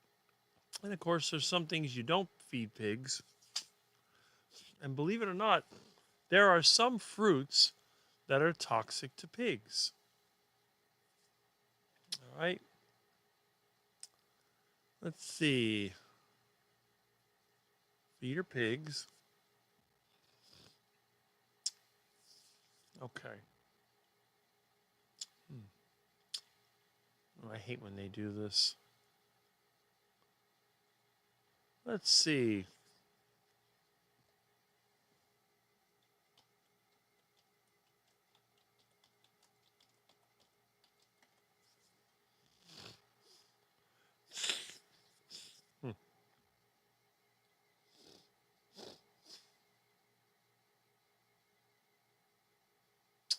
And of course, there's some things you don't feed pigs. And believe it or not, there are some fruits that are toxic to pigs. All right. Let's see. Feed your pigs. Okay. Oh, I hate when they do this. Let's see.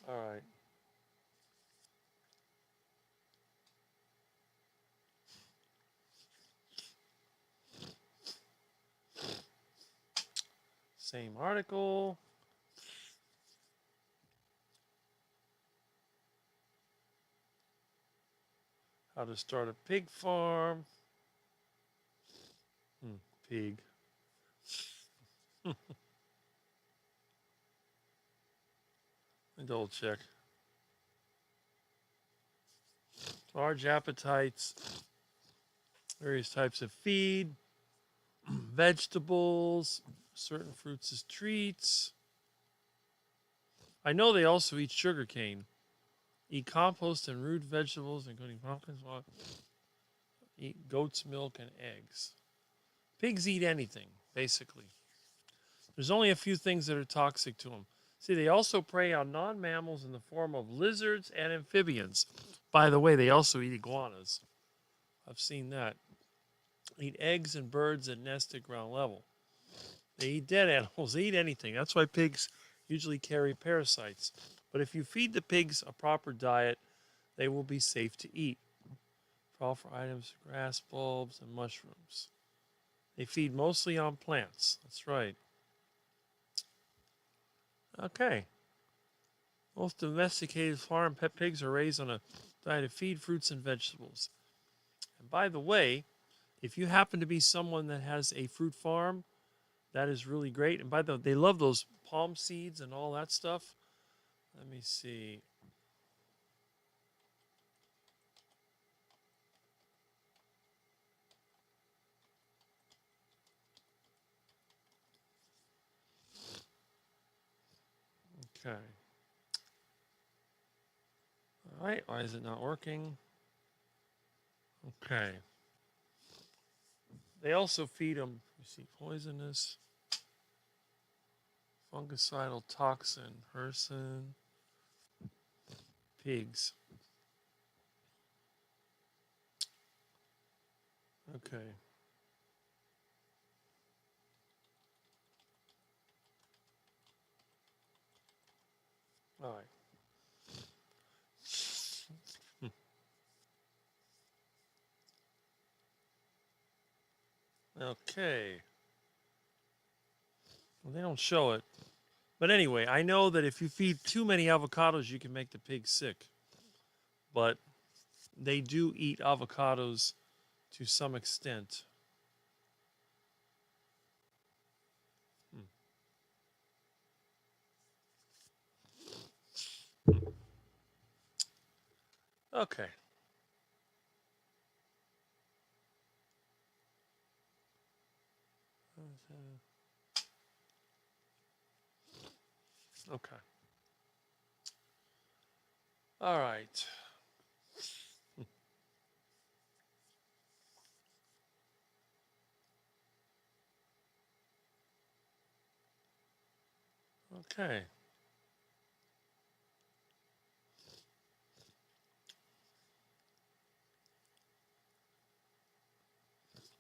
All right. Same article. How to start a pig farm. Pig. Double check. Large appetites. Various types of feed. Vegetables. Certain fruits as treats. I know they also eat sugar cane. Eat compost and root vegetables, including pumpkins, eat goat's milk and eggs. Pigs eat anything, basically. There's only a few things that are toxic to them. See, they also prey on non-mammals in the form of lizards and amphibians. By the way, they also eat iguanas. I've seen that. Eat eggs and birds that nest at ground level. They eat dead animals. They eat anything. That's why pigs usually carry parasites. But if you feed the pigs a proper diet, they will be safe to eat. For items, grass bulbs, and mushrooms. They feed mostly on plants. That's right. Okay. Most domesticated farm pet pigs are raised on a diet of feed, fruits, and vegetables. And by the way, if you happen to be someone that has a fruit farm, that is really great. And by the way, they love those palm seeds and all that stuff. Let me see. Okay. All right. Why is it not working? Okay. They also feed them, you see, poisonous, fungicidal toxin, hersin, pigs. Okay. All right. Okay. Well, they don't show it. But anyway, I know that if you feed too many avocados, you can make the pigs sick. But they do eat avocados to some extent. Okay. Okay. All right. Okay.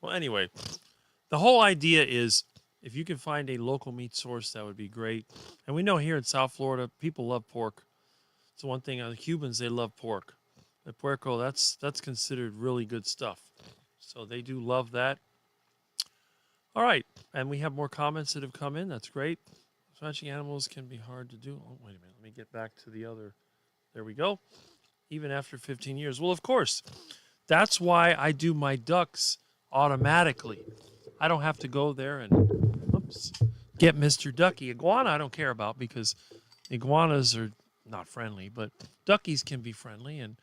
Well, anyway, the whole idea is if you can find a local meat source, that would be great. And we know here in South Florida, people love pork. It's one thing. The Cubans, they love pork. The puerco, that's considered really good stuff. So they do love that. All right, and we have more comments that have come in. That's great. Matching animals can be hard to do. Oh, wait a minute. Let me get back to the other. There we go. Even after 15 years. Well, of course, that's why I do my ducks automatically. I don't have to go there and get Mr. Ducky. Iguana I don't care about because iguanas are not friendly, but duckies can be friendly. And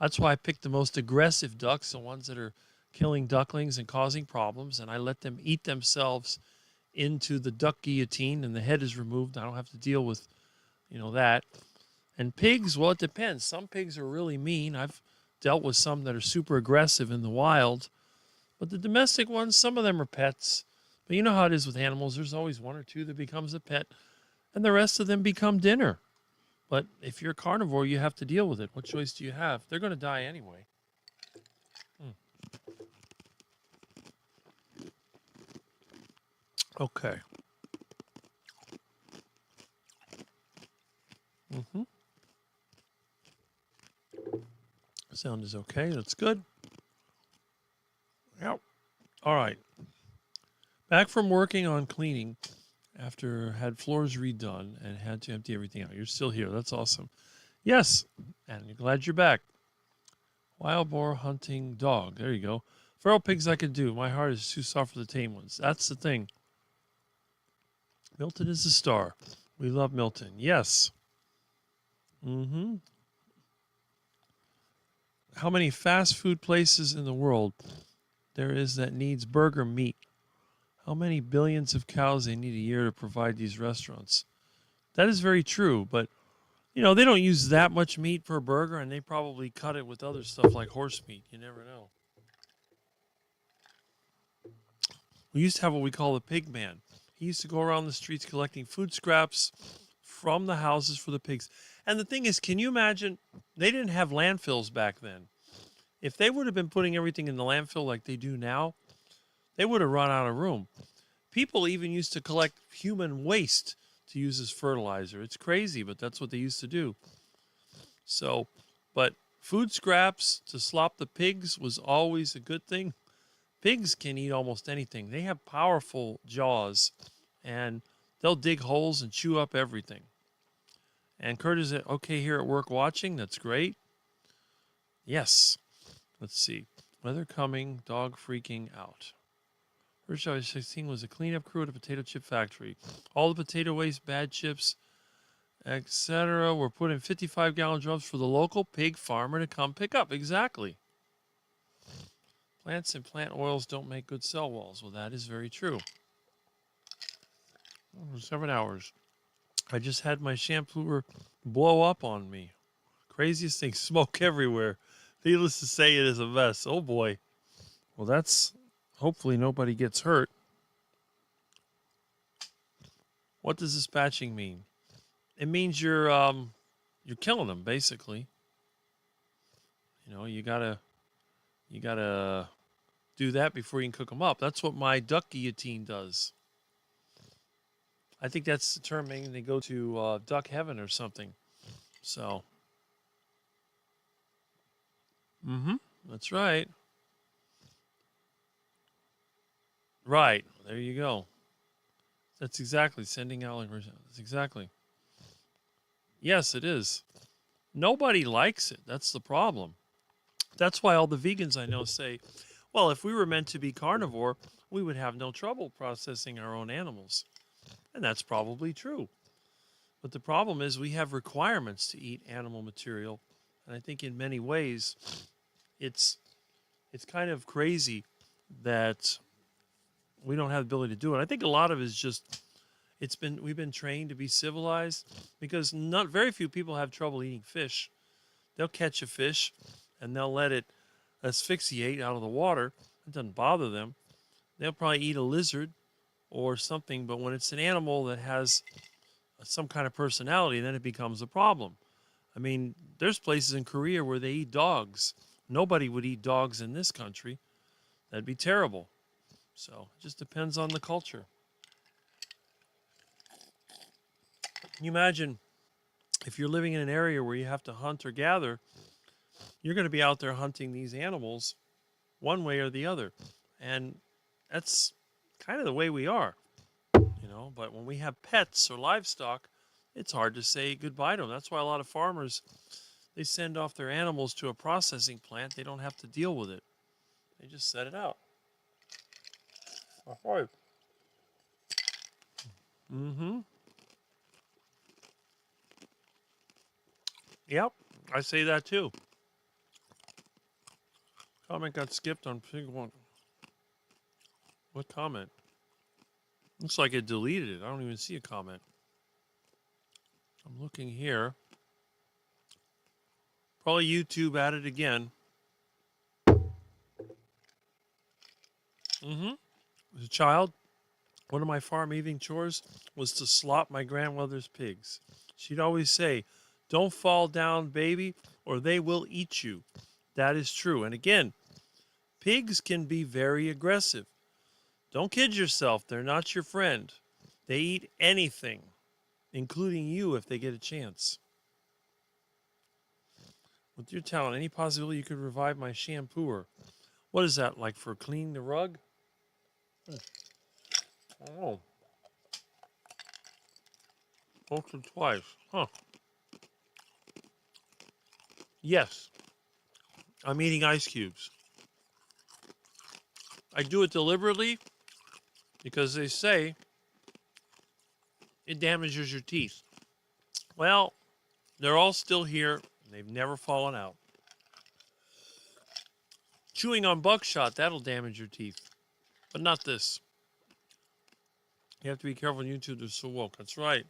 that's why I pick the most aggressive ducks, the ones that are killing ducklings and causing problems. And I let them eat themselves into the duck guillotine and the head is removed. I don't have to deal with, that. And pigs, well, it depends. Some pigs are really mean. I've dealt with some that are super aggressive in the wild. But the domestic ones, some of them are pets. But you know how it is with animals. There's always one or two that becomes a pet, and the rest of them become dinner. But if you're a carnivore, you have to deal with it. What choice do you have? They're going to die anyway. Okay. Sound is okay. That's good. Yep. All right. Back from working on cleaning after had floors redone and had to empty everything out. You're still here. That's awesome. Yes, and I'm glad you're back. Wild boar hunting dog. There you go. Feral pigs I could do. My heart is too soft for the tame ones. That's the thing. Milton is the star. We love Milton. Yes. How many fast food places in the world there is that needs burger meat? How many billions of cows they need a year to provide these restaurants? That is very true, but you know, they don't use that much meat per burger, and they probably cut it with other stuff like horse meat. You never know. We used to have what we call the pig man. He used to go around the streets collecting food scraps from the houses for the pigs. And the thing is, can you imagine? They didn't have landfills back then. If they would have been putting everything in the landfill like they do now, they would have run out of room. People even used to collect human waste to use as fertilizer. It's crazy, but that's what they used to do. So, but food scraps to slop the pigs was always a good thing. Pigs can eat almost anything. They have powerful jaws, and they'll dig holes and chew up everything. And Kurt is okay here at work watching. That's great. Yes. Let's see. Weather coming, dog freaking out. First I was 16 was a cleanup crew at a potato chip factory. All the potato waste, bad chips, etc. were put in 55-gallon drums for the local pig farmer to come pick up. Exactly. Plants and plant oils don't make good cell walls. Well, that is very true. 7 hours. I just had my shampooer blow up on me. Craziest thing, smoke everywhere. Needless to say, it is a mess. Oh boy. Well, that's hopefully nobody gets hurt. What does dispatching mean? It means you're killing them, basically. You know, you gotta do that before you can cook them up. That's what my duck guillotine does. I think that's the term, meaning they go to duck heaven or something. So, that's right. Right, there you go. That's exactly sending out. That's exactly. Yes, it is. Nobody likes it. That's the problem. That's why all the vegans I know say, well, if we were meant to be carnivore, we would have no trouble processing our own animals. And that's probably true. But the problem is we have requirements to eat animal material. And I think in many ways, it's kind of crazy that we don't have the ability to do it. I think a lot of it is just we've been trained to be civilized because not very few people have trouble eating fish. They'll catch a fish and they'll let it asphyxiate out of the water. It doesn't bother them. They'll probably eat a lizard or something, but when it's an animal that has some kind of personality, then it becomes a problem. I mean, there's places in Korea where they eat dogs. Nobody would eat dogs in this country. That'd be terrible. So it just depends on the culture. Can you imagine if you're living in an area where you have to hunt or gather, you're going to be out there hunting these animals one way or the other. And that's kind of the way we are, you know. But when we have pets or livestock, it's hard to say goodbye to them. That's why a lot of farmers, they send off their animals to a processing plant. They don't have to deal with it. They just set it out. Right. Yep, I say that too. Comment got skipped on pig one. What comment? Looks like it deleted it. I don't even see a comment. I'm looking here. Probably YouTube at it again. As a child, one of my farm evening chores was to slop my grandmother's pigs. She'd always say, "Don't fall down, baby, or they will eat you." That is true. And again, pigs can be very aggressive. Don't kid yourself. They're not your friend. They eat anything, including you if they get a chance. With your talent, any possibility you could revive my shampooer? What is that, like for cleaning the rug? Oh. Once or twice. Huh. Yes. I'm eating ice cubes. I do it deliberately because they say it damages your teeth. Well, they're all still here. They've never fallen out. Chewing on buckshot, that'll damage your teeth. But not this. You have to be careful on YouTube. They're so woke. That's right.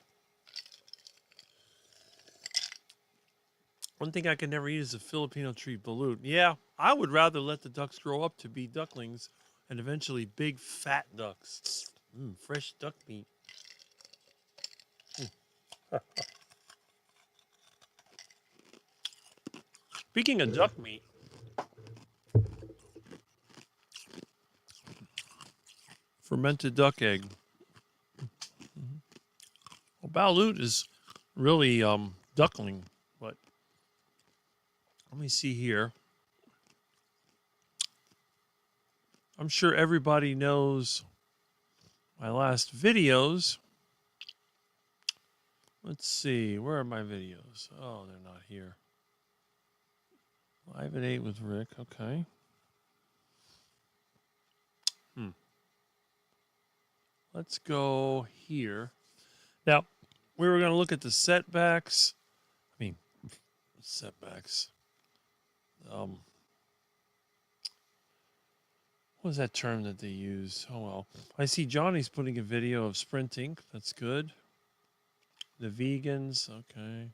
One thing I can never eat is a Filipino tree balut. Yeah, I would rather let the ducks grow up to be ducklings and eventually big fat ducks. Fresh duck meat. Speaking of duck meat, fermented duck egg. Well, balut is really duckling, but let me see here. I'm sure everybody knows my last videos. Let's see, where are my videos? Oh, they're not here. Live at 8 with Rick, okay. Let's go here. Now, we were going to look at the setbacks. Setbacks. What was that term that they use? Oh, well. I see Johnny's putting a video of sprinting. That's good. The vegans, okay.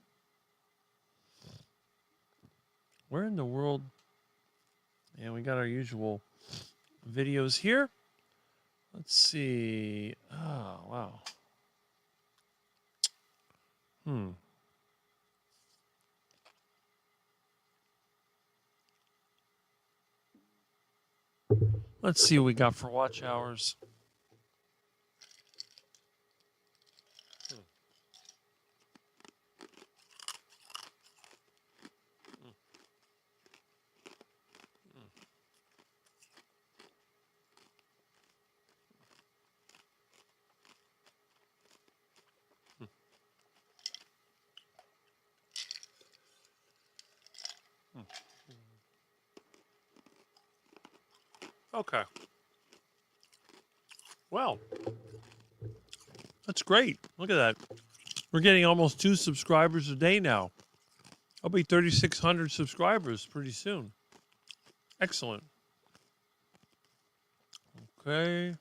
Where in the world? Yeah, we got our usual videos here. Let's see. Oh, wow. Let's see what we got for watch hours. Okay. Well, that's great. Look at that. We're getting almost 2 subscribers a day now. I'll be 3,600 subscribers pretty soon. Excellent. Okay.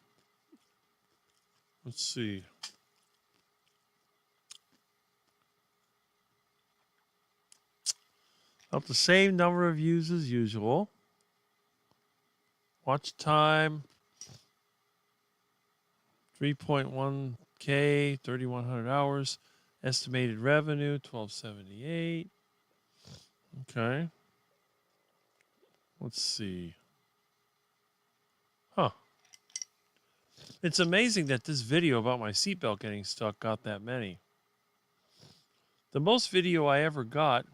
Let's see. About the same number of views as usual. Watch time. 3.1K, 3,100 hours. Estimated revenue, 1,278. Okay. Let's see. Huh. It's amazing that this video about my seatbelt getting stuck got that many. The most video I ever got,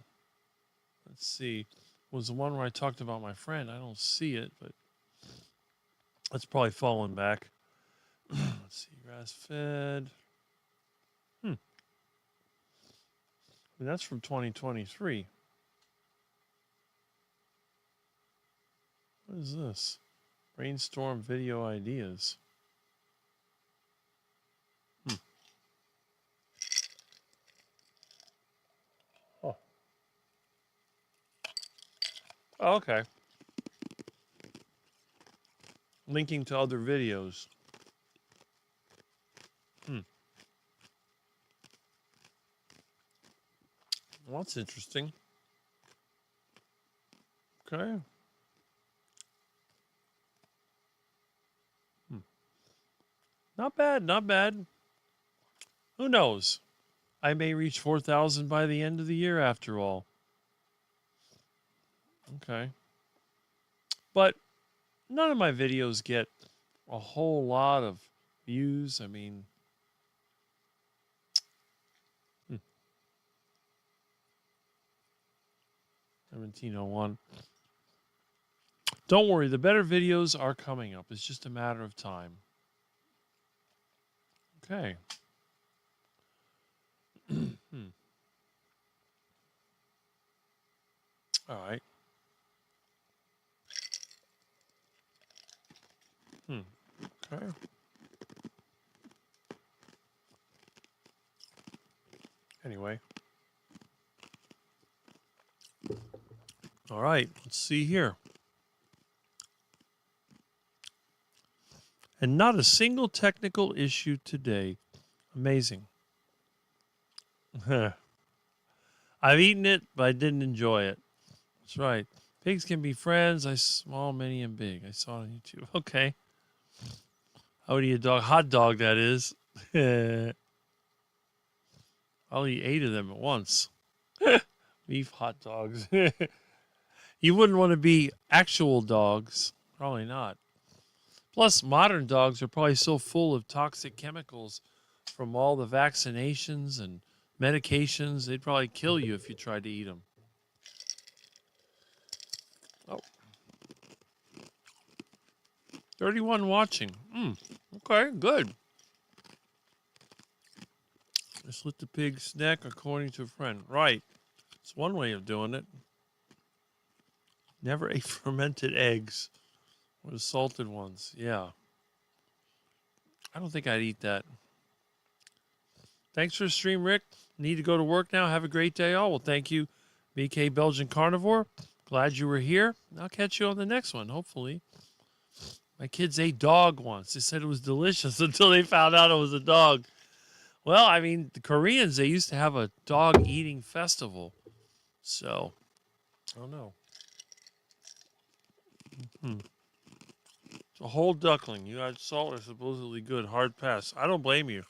let's see, was the one where I talked about my friend. I don't see it, but that's probably fallen back. Let's see, grass-fed. And that's from 2023. What is this? Brainstorm video ideas. Oh. Oh, okay. Linking to other videos. Well, that's interesting. Okay. Not bad, not bad. Who knows? I may reach 4,000 by the end of the year after all. Okay. But none of my videos get a whole lot of views. I mean, 1701. Don't worry, the better videos are coming up. It's just a matter of time. Okay. Hmm. All right. Hmm. Okay. Anyway. All right. Let's see here. And not a single technical issue today. Amazing. I've eaten it, but I didn't enjoy it. That's right. Pigs can be friends. Small, many, and big. I saw it on YouTube. Okay. How would you eat a dog? Hot dog, that is. I'll eat 8 of them at once. Beef hot dogs. You wouldn't want to be actual dogs. Probably not. Plus, modern dogs are probably so full of toxic chemicals from all the vaccinations and medications, they'd probably kill you if you tried to eat them. Oh, 31 watching. Okay, good. Slit the pig's neck according to a friend. Right. It's one way of doing it. Never ate fermented eggs or the salted ones. Yeah. I don't think I'd eat that. Thanks for the stream, Rick. Need to go to work now. Have a great day, all. Well, thank you, BK Belgian Carnivore. Glad you were here. I'll catch you on the next one, hopefully. My kids ate dog once. They said it was delicious until they found out it was a dog. Well, I mean, the Koreans, they used to have a dog eating festival. So, I don't know. It's a whole duckling. You had salt are supposedly good. Hard pass. I don't blame you.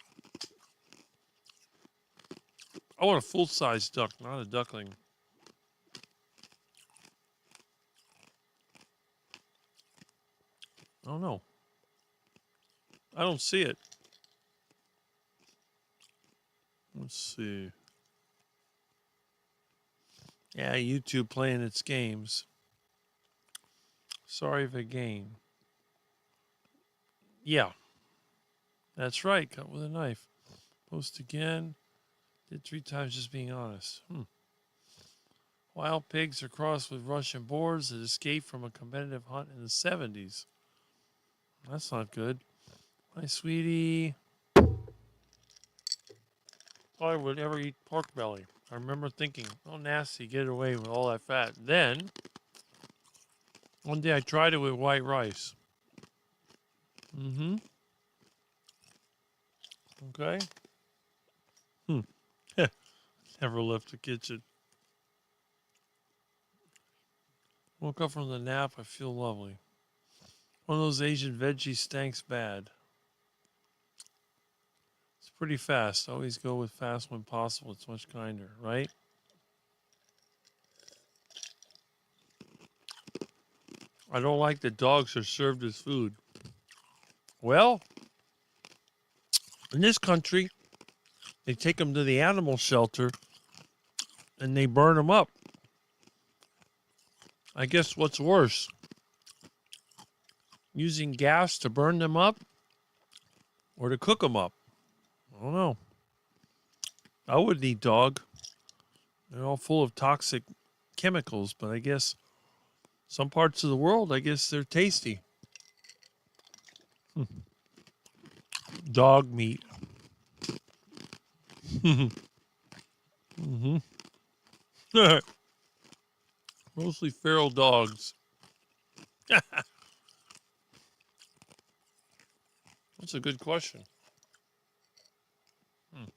I want a full-size duck, not a duckling. I don't know. I don't see it. Let's see. Yeah, YouTube playing its games. Sorry for game. Yeah. That's right. Cut with a knife. Post again. Did 3 times just being honest. Wild pigs are crossed with Russian boars that escaped from a competitive hunt in the 70s. That's not good. Hi, sweetie. I would ever eat pork belly. I remember thinking, oh, nasty, get away with all that fat. Then, one day I tried it with white rice. Okay. Never left the kitchen. Woke up from the nap, I feel lovely. One of those Asian veggie stanks bad. It's pretty fast. Always go with fast when possible. It's much kinder, right? I don't like that dogs are served as food. Well, in this country, they take them to the animal shelter and they burn them up. I guess what's worse, using gas to burn them up or to cook them up? I don't know. I wouldn't eat dog. They're all full of toxic chemicals, but I guess some parts of the world, I guess they're tasty. Dog meat. Mostly feral dogs. That's a good question. Let's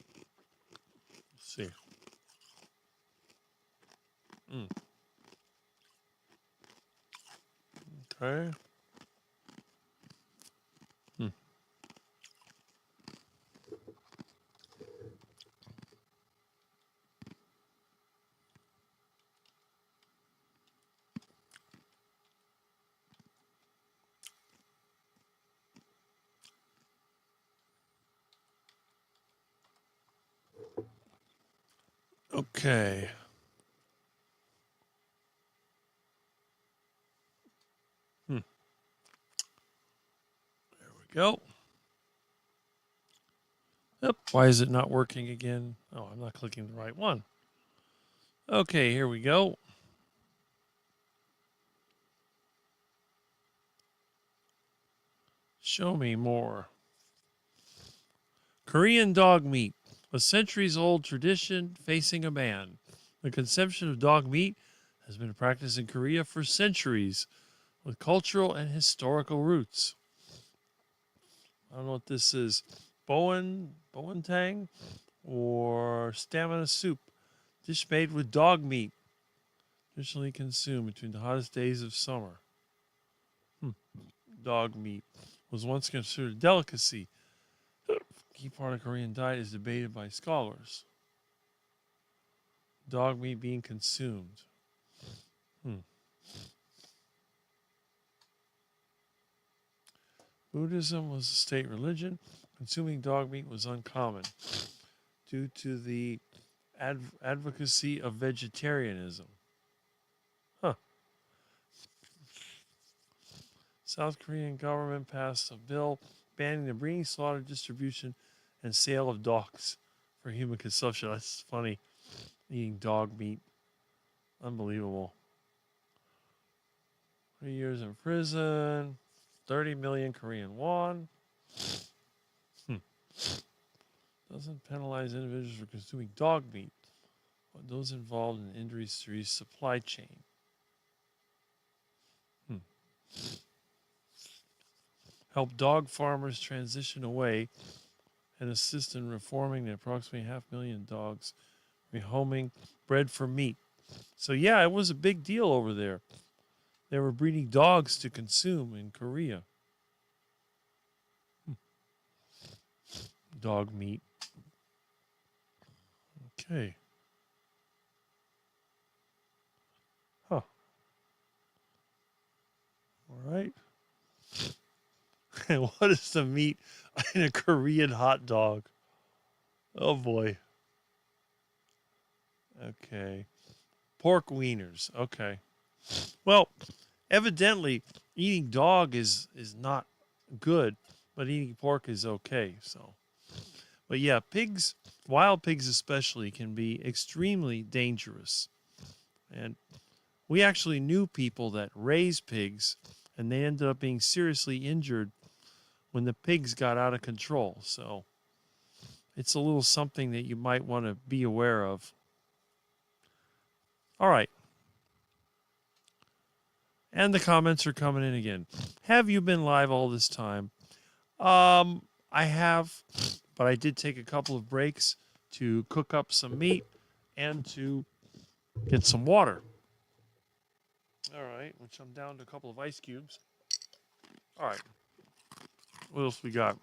see. Okay. Okay. There we go. Yep. Why is it not working again? Oh, I'm not clicking the right one. Okay, here we go. Show me more. Korean dog meat, a centuries-old tradition facing a ban. The consumption of dog meat has been a practice in Korea for centuries, with cultural and historical roots. I don't know what this is. Boentang, or stamina soup, dish made with dog meat, traditionally consumed between the hottest days of summer. Dog meat was once considered a delicacy. Key part of Korean diet is debated by scholars. Dog meat being consumed. Buddhism was a state religion. Consuming dog meat was uncommon due to the advocacy of vegetarianism. South Korean government passed a bill banning the breeding, slaughter, distribution, and sale of dogs for human consumption. That's funny. Eating dog meat. Unbelievable. 3 years in prison. 30 million Korean won. Doesn't penalize individuals for consuming dog meat, but those involved in the industry's supply chain. Help dog farmers transition away and assist in reforming the approximately 500,000 dogs rehoming bred for meat. So yeah, it was a big deal over there. They were breeding dogs to consume in Korea. Dog meat. Okay. Huh. All right. And what is the meat in a Korean hot dog? Oh boy. Okay. Pork wieners. Okay. Well, evidently eating dog is not good, but eating pork is okay. So, but yeah, pigs, wild pigs especially, can be extremely dangerous. And we actually knew people that raised pigs, and they ended up being seriously injured when the pigs got out of control. So it's a little something that you might want to be aware of. All right. And the comments are coming in again. Have you been live all this time? I have, but I did take a couple of breaks to cook up some meat and to get some water. All right, which I'm down to a couple of ice cubes. All right. What else we got?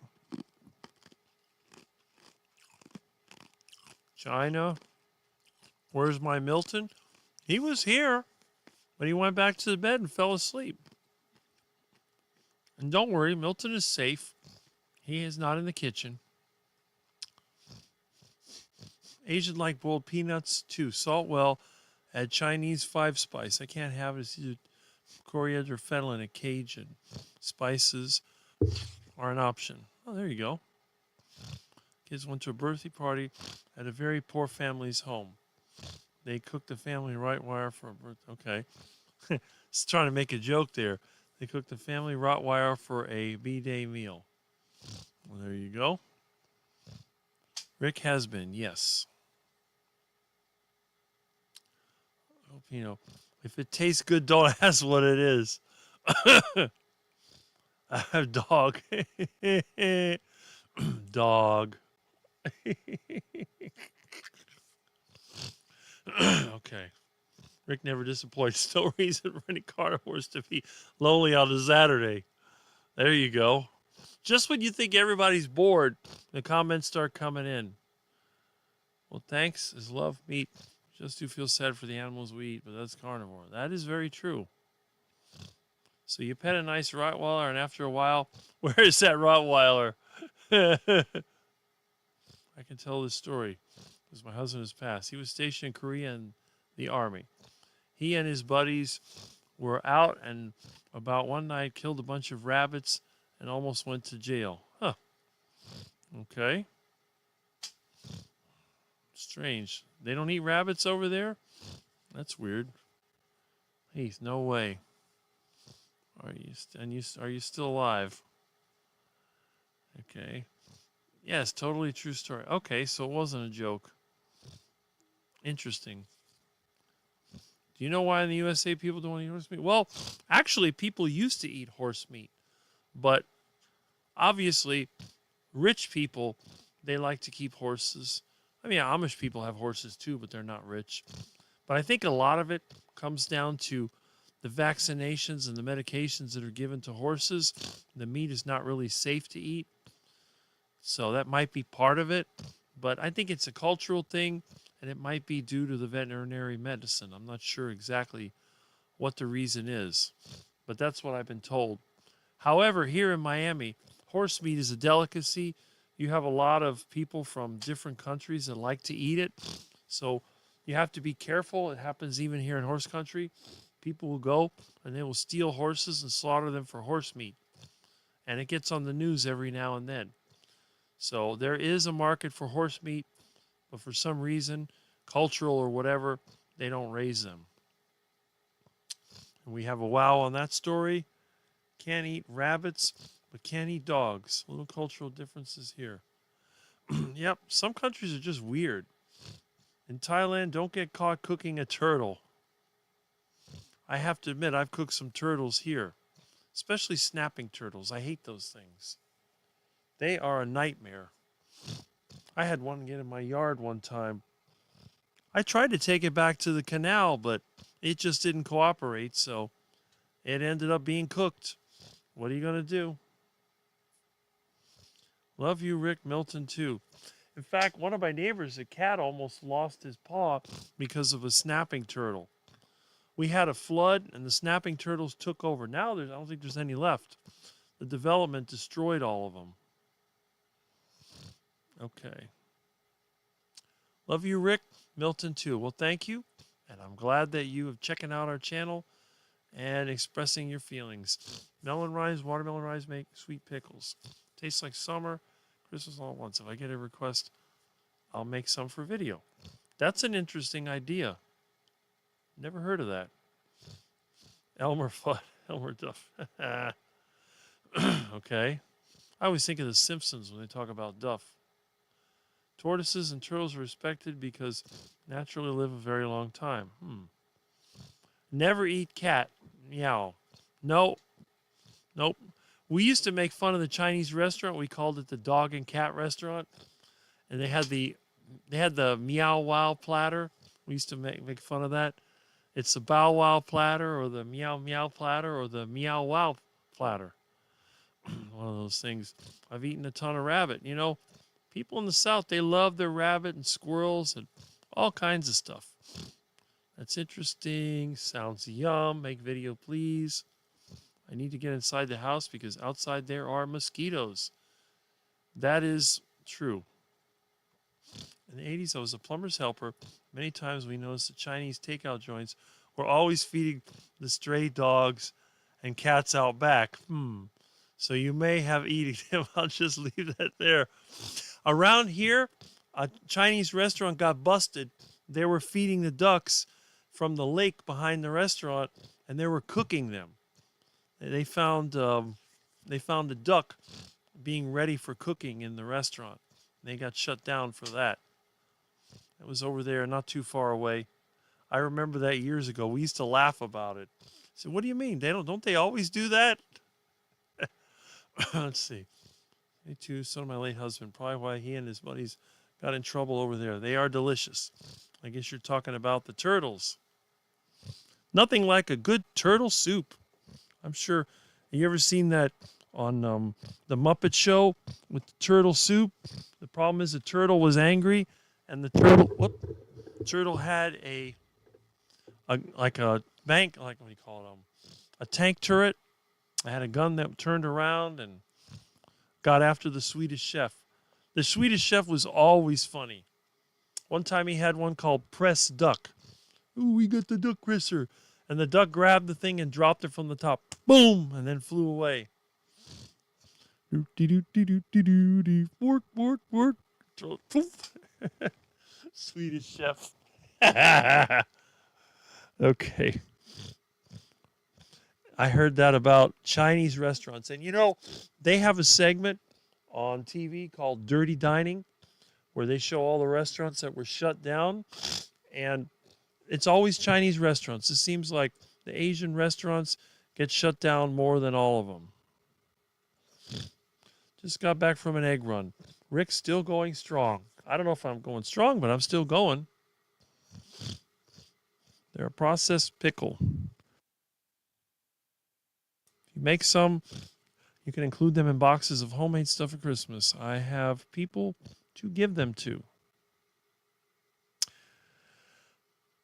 China. Where's my Milton? He was here, but he went back to the bed and fell asleep. And don't worry, Milton is safe. He is not in the kitchen. Asian like boiled peanuts too. Salt well. Add Chinese 5-spice. I can't have it. It's either coriander, fennel, and a Cajun. Spices are an option. Oh, there you go. Kids went to a birthday party at a very poor family's home. They cooked the family Rottweiler for a birthday. Okay. It's trying to make a joke there. They cooked the family Rottweiler for a B-day meal. Well, there you go. Rick has been, yes. Hope you know. If it tastes good, don't ask what it is. I have dog. Dog. Okay. Rick never disappoints. Still reason for any carnivores to be lonely on a Saturday. There you go. Just when you think everybody's bored, the comments start coming in. Well, thanks is love meat. Just do feel sad for the animals we eat, but that's carnivore. That is very true. So you pet a nice Rottweiler, and after a while, where is that Rottweiler? I can tell this story because my husband has passed. He was stationed in Korea in the Army. He and his buddies were out and about one night killed a bunch of rabbits and almost went to jail. Huh. Okay. Strange. They don't eat rabbits over there? That's weird. Heath, no way. Are you still alive? Okay. Yes, totally true story. Okay, so it wasn't a joke. Interesting. Do you know why in the USA people don't eat horse meat? Well, actually, people used to eat horse meat, but obviously, rich people, they like to keep horses. I mean, Amish people have horses too, but they're not rich. But I think a lot of it comes down to the vaccinations and the medications that are given to horses. The meat is not really safe to eat. So that might be part of it. But I think it's a cultural thing, and it might be due to the veterinary medicine. I'm not sure exactly what the reason is, but that's what I've been told. However, here in Miami, horse meat is a delicacy. You have a lot of people from different countries that like to eat it. So you have to be careful. It happens even here in horse country. People will go and they will steal horses and slaughter them for horse meat. And it gets on the news every now and then. So there is a market for horse meat, but for some reason, cultural or whatever, they don't raise them. And we have a wow on that story. Can't eat rabbits, but can't eat dogs. Little cultural differences here. Yep, some countries are just weird. In Thailand, don't get caught cooking a turtle. I have to admit, I've cooked some turtles here, especially snapping turtles. I hate those things. They are a nightmare. I had one get in my yard one time. I tried to take it back to the canal, but it just didn't cooperate, so it ended up being cooked. What are you going to do? Love you, Rick Milton, too. In fact, one of my neighbors, a cat, almost lost his paw because of a snapping turtle. We had a flood, and the snapping turtles took over. Now, I don't think there's any left. The development destroyed all of them. Okay. Love you, Rick. Milton, too. Well, thank you. And I'm glad that you have checking out our channel and expressing your feelings. Melon rinds, watermelon rinds make sweet pickles. Tastes like summer, Christmas all at once. If I get a request, I'll make some for video. That's an interesting idea. Never heard of that. Elmer Fudd. Elmer Duff. Okay. I always think of The Simpsons when they talk about Duff. Tortoises and turtles are respected because naturally live a very long time. Never eat cat. Meow. Nope. We used to make fun of the Chinese restaurant. We called it the dog and cat restaurant. And they had the meow wow platter. We used to make fun of that. It's the bow wow platter or the meow meow platter or the meow wow platter. One of those things. I've eaten a ton of rabbit. You know, people in the South, they love their rabbit and squirrels and all kinds of stuff. That's interesting. Sounds yum. Make video, please. I need to get inside the house because outside there are mosquitoes. That is true. In the 80s, I was a plumber's helper. Many times we noticed the Chinese takeout joints were always feeding the stray dogs and cats out back. So you may have eating them. I'll just leave that there. Around here, a Chinese restaurant got busted. They were feeding the ducks from the lake behind the restaurant, and they were cooking them. They found a duck being ready for cooking in the restaurant. They got shut down for that. It was over there, not too far away. I remember that years ago. We used to laugh about it. So what do you mean? Don't they always do that? Let's see. Me too. Son of my late husband. Probably why he and his buddies got in trouble over there. They are delicious. I guess you're talking about the turtles. Nothing like a good turtle soup. I'm sure. You ever seen that on the Muppet Show with the turtle soup? The problem is the turtle was angry, and the turtle had a tank turret. I had a gun that turned around and got after the Swedish chef. The Swedish chef was always funny. One time he had one called Press Duck. Ooh, we got the duck crisser. And the duck grabbed the thing and dropped it from the top. Boom! And then flew away. Fork. Swedish chef. Okay. I heard that about Chinese restaurants. And they have a segment on TV called Dirty Dining where they show all the restaurants that were shut down. And it's always Chinese restaurants. It seems like the Asian restaurants get shut down more than all of them. Just got back from an egg run. Rick's still going strong. I don't know if I'm going strong, but I'm still going. They're a processed pickle. If you make some, you can include them in boxes of homemade stuff for Christmas. I have people to give them to.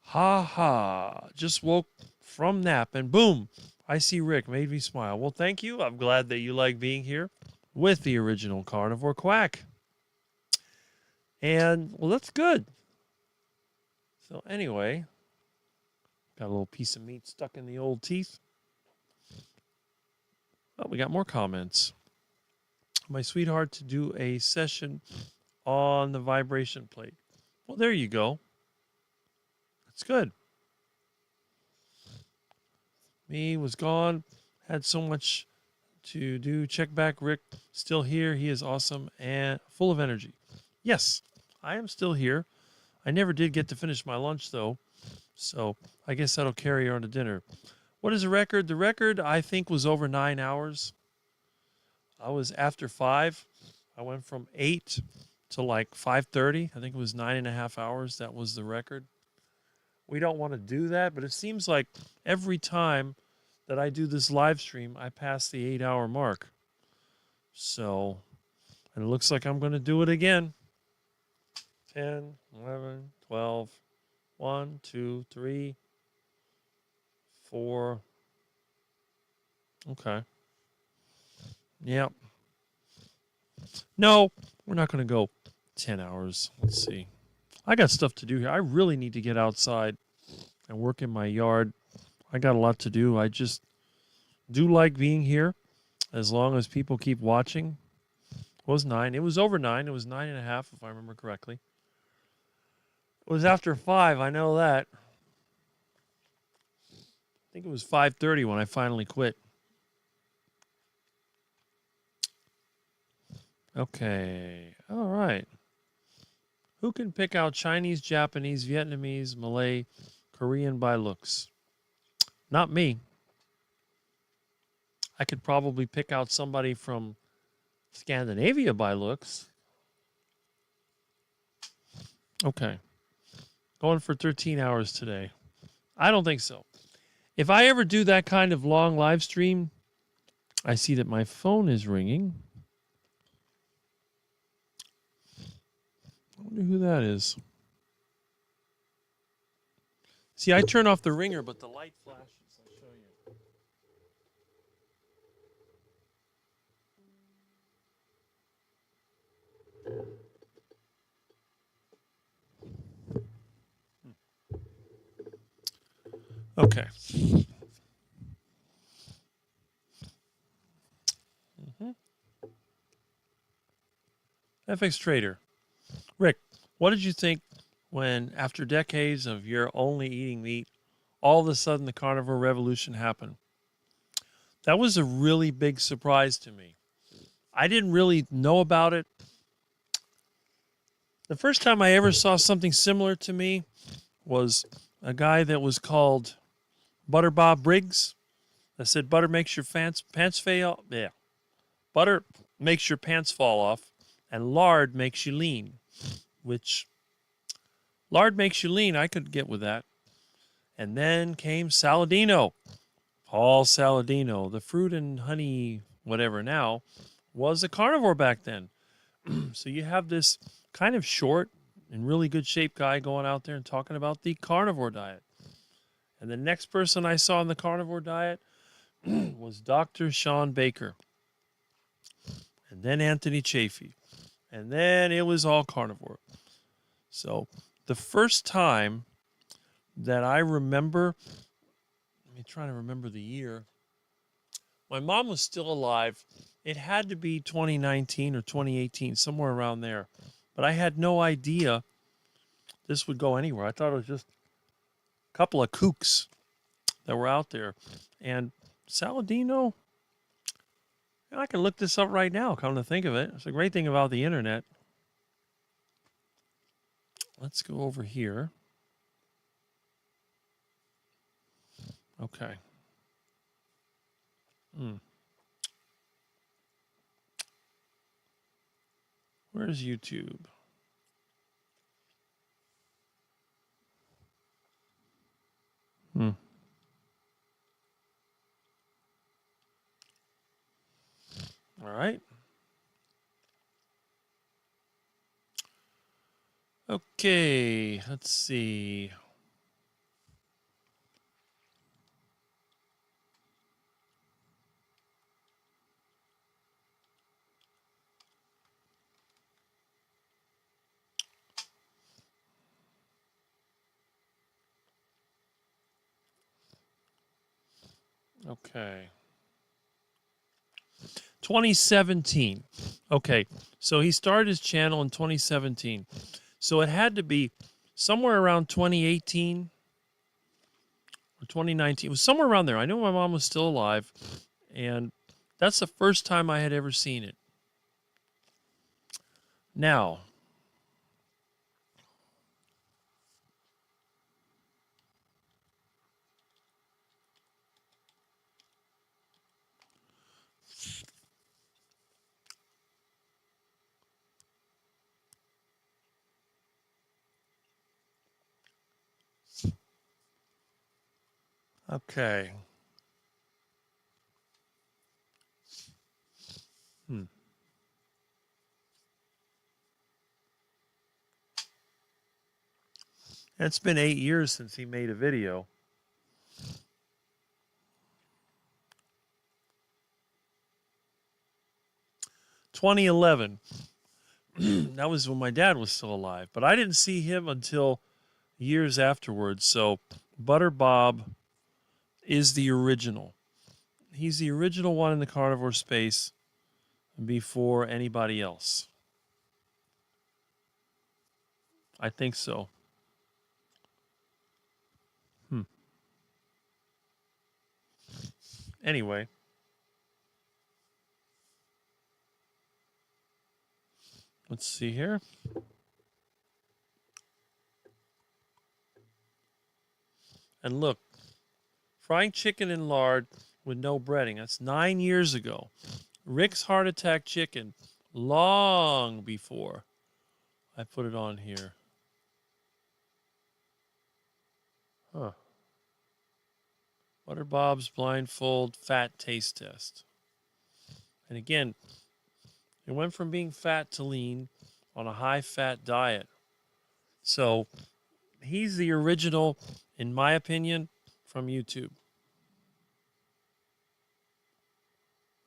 Ha ha. Just woke from nap and boom, I see Rick. Made me smile. Well, thank you. I'm glad that you like being here with the original carnivore quack. And, well, that's good. So anyway, got a little piece of meat stuck in the old teeth. Oh, we got more comments. My sweetheart to do a session on the vibration plate. Well, there you go. That's good. Me was gone. Had so much to do. Check back. Rick still here. He is awesome and full of energy. Yes, I am still here. I never did get to finish my lunch, though. So I guess that'll carry on to dinner. What is the record? The record, I think, was over 9 hours. I was after 5. I went from 8 to like 5:30. I think it was 9.5 hours. That was the record. We don't want to do that, but it seems like every time that I do this live stream, I pass the 8-hour mark. So, and it looks like I'm going to do it again. 10, 11, 12, 1, 2, 3, 4. Okay. Yep. No, we're not going to go 10 hours. Let's see. I got stuff to do here. I really need to get outside and work in my yard. I got a lot to do. I just do like being here as long as people keep watching. It was 9. It was over 9. It was 9.5 if I remember correctly. It was after 5. I know that. I think it was 5:30 when I finally quit. Okay. All right. Who can pick out Chinese, Japanese, Vietnamese, Malay, Korean by looks? Not me. I could probably pick out somebody from Scandinavia by looks. Okay. Going for 13 hours today. I don't think so. If I ever do that kind of long live stream, I see that my phone is ringing. I wonder who that is. See, I turn off the ringer, but the light flashes. I'll show you. Okay. FX Trader. Rick, what did you think when, after decades of your only eating meat, all of a sudden the carnivore revolution happened? That was a really big surprise to me. I didn't really know about it. The first time I ever saw something similar to me was a guy that was called Butter Bob Briggs that said butter makes your pants fail. Yeah. Butter makes your pants fall off, and lard makes you lean, which lard makes you lean. I could get with that. And then came Saladino, Paul Saladino, the fruit and honey, whatever now, was a carnivore back then. So you have this kind of short and really good shape guy going out there and talking about the carnivore diet. And the next person I saw in the carnivore diet was Dr. Sean Baker. And then Anthony Chafee. And then it was all carnivore. So the first time that I remember, let me try to remember the year. My mom was still alive. It had to be 2019 or 2018, somewhere around there. But I had no idea this would go anywhere. I thought it was just a couple of kooks that were out there. And Saladino, I can look this up right now, come to think of it. It's a great thing about the internet. Let's go over here. Okay. Where's YouTube? All right. Okay, let's see. Okay. 2017. Okay, so he started his channel in 2017. So it had to be somewhere around 2018 or 2019. It was somewhere around there. I knew my mom was still alive, and that's the first time I had ever seen it. Now, okay. It's been 8 years since he made a video. (2011). That was when my dad was still alive, but I didn't see him until years afterwards. So Butter Bob is the original. He's the original one in the carnivore space before anybody else. I think so. Anyway. Let's see here. And look, frying chicken in lard with no breading. That's 9 years ago. Rick's Heart Attack Chicken, long before I put it on here. Huh. Butter Bob's Blindfold Fat Taste Test. And again, it went from being fat to lean on a high-fat diet. So he's the original, in my opinion, from YouTube.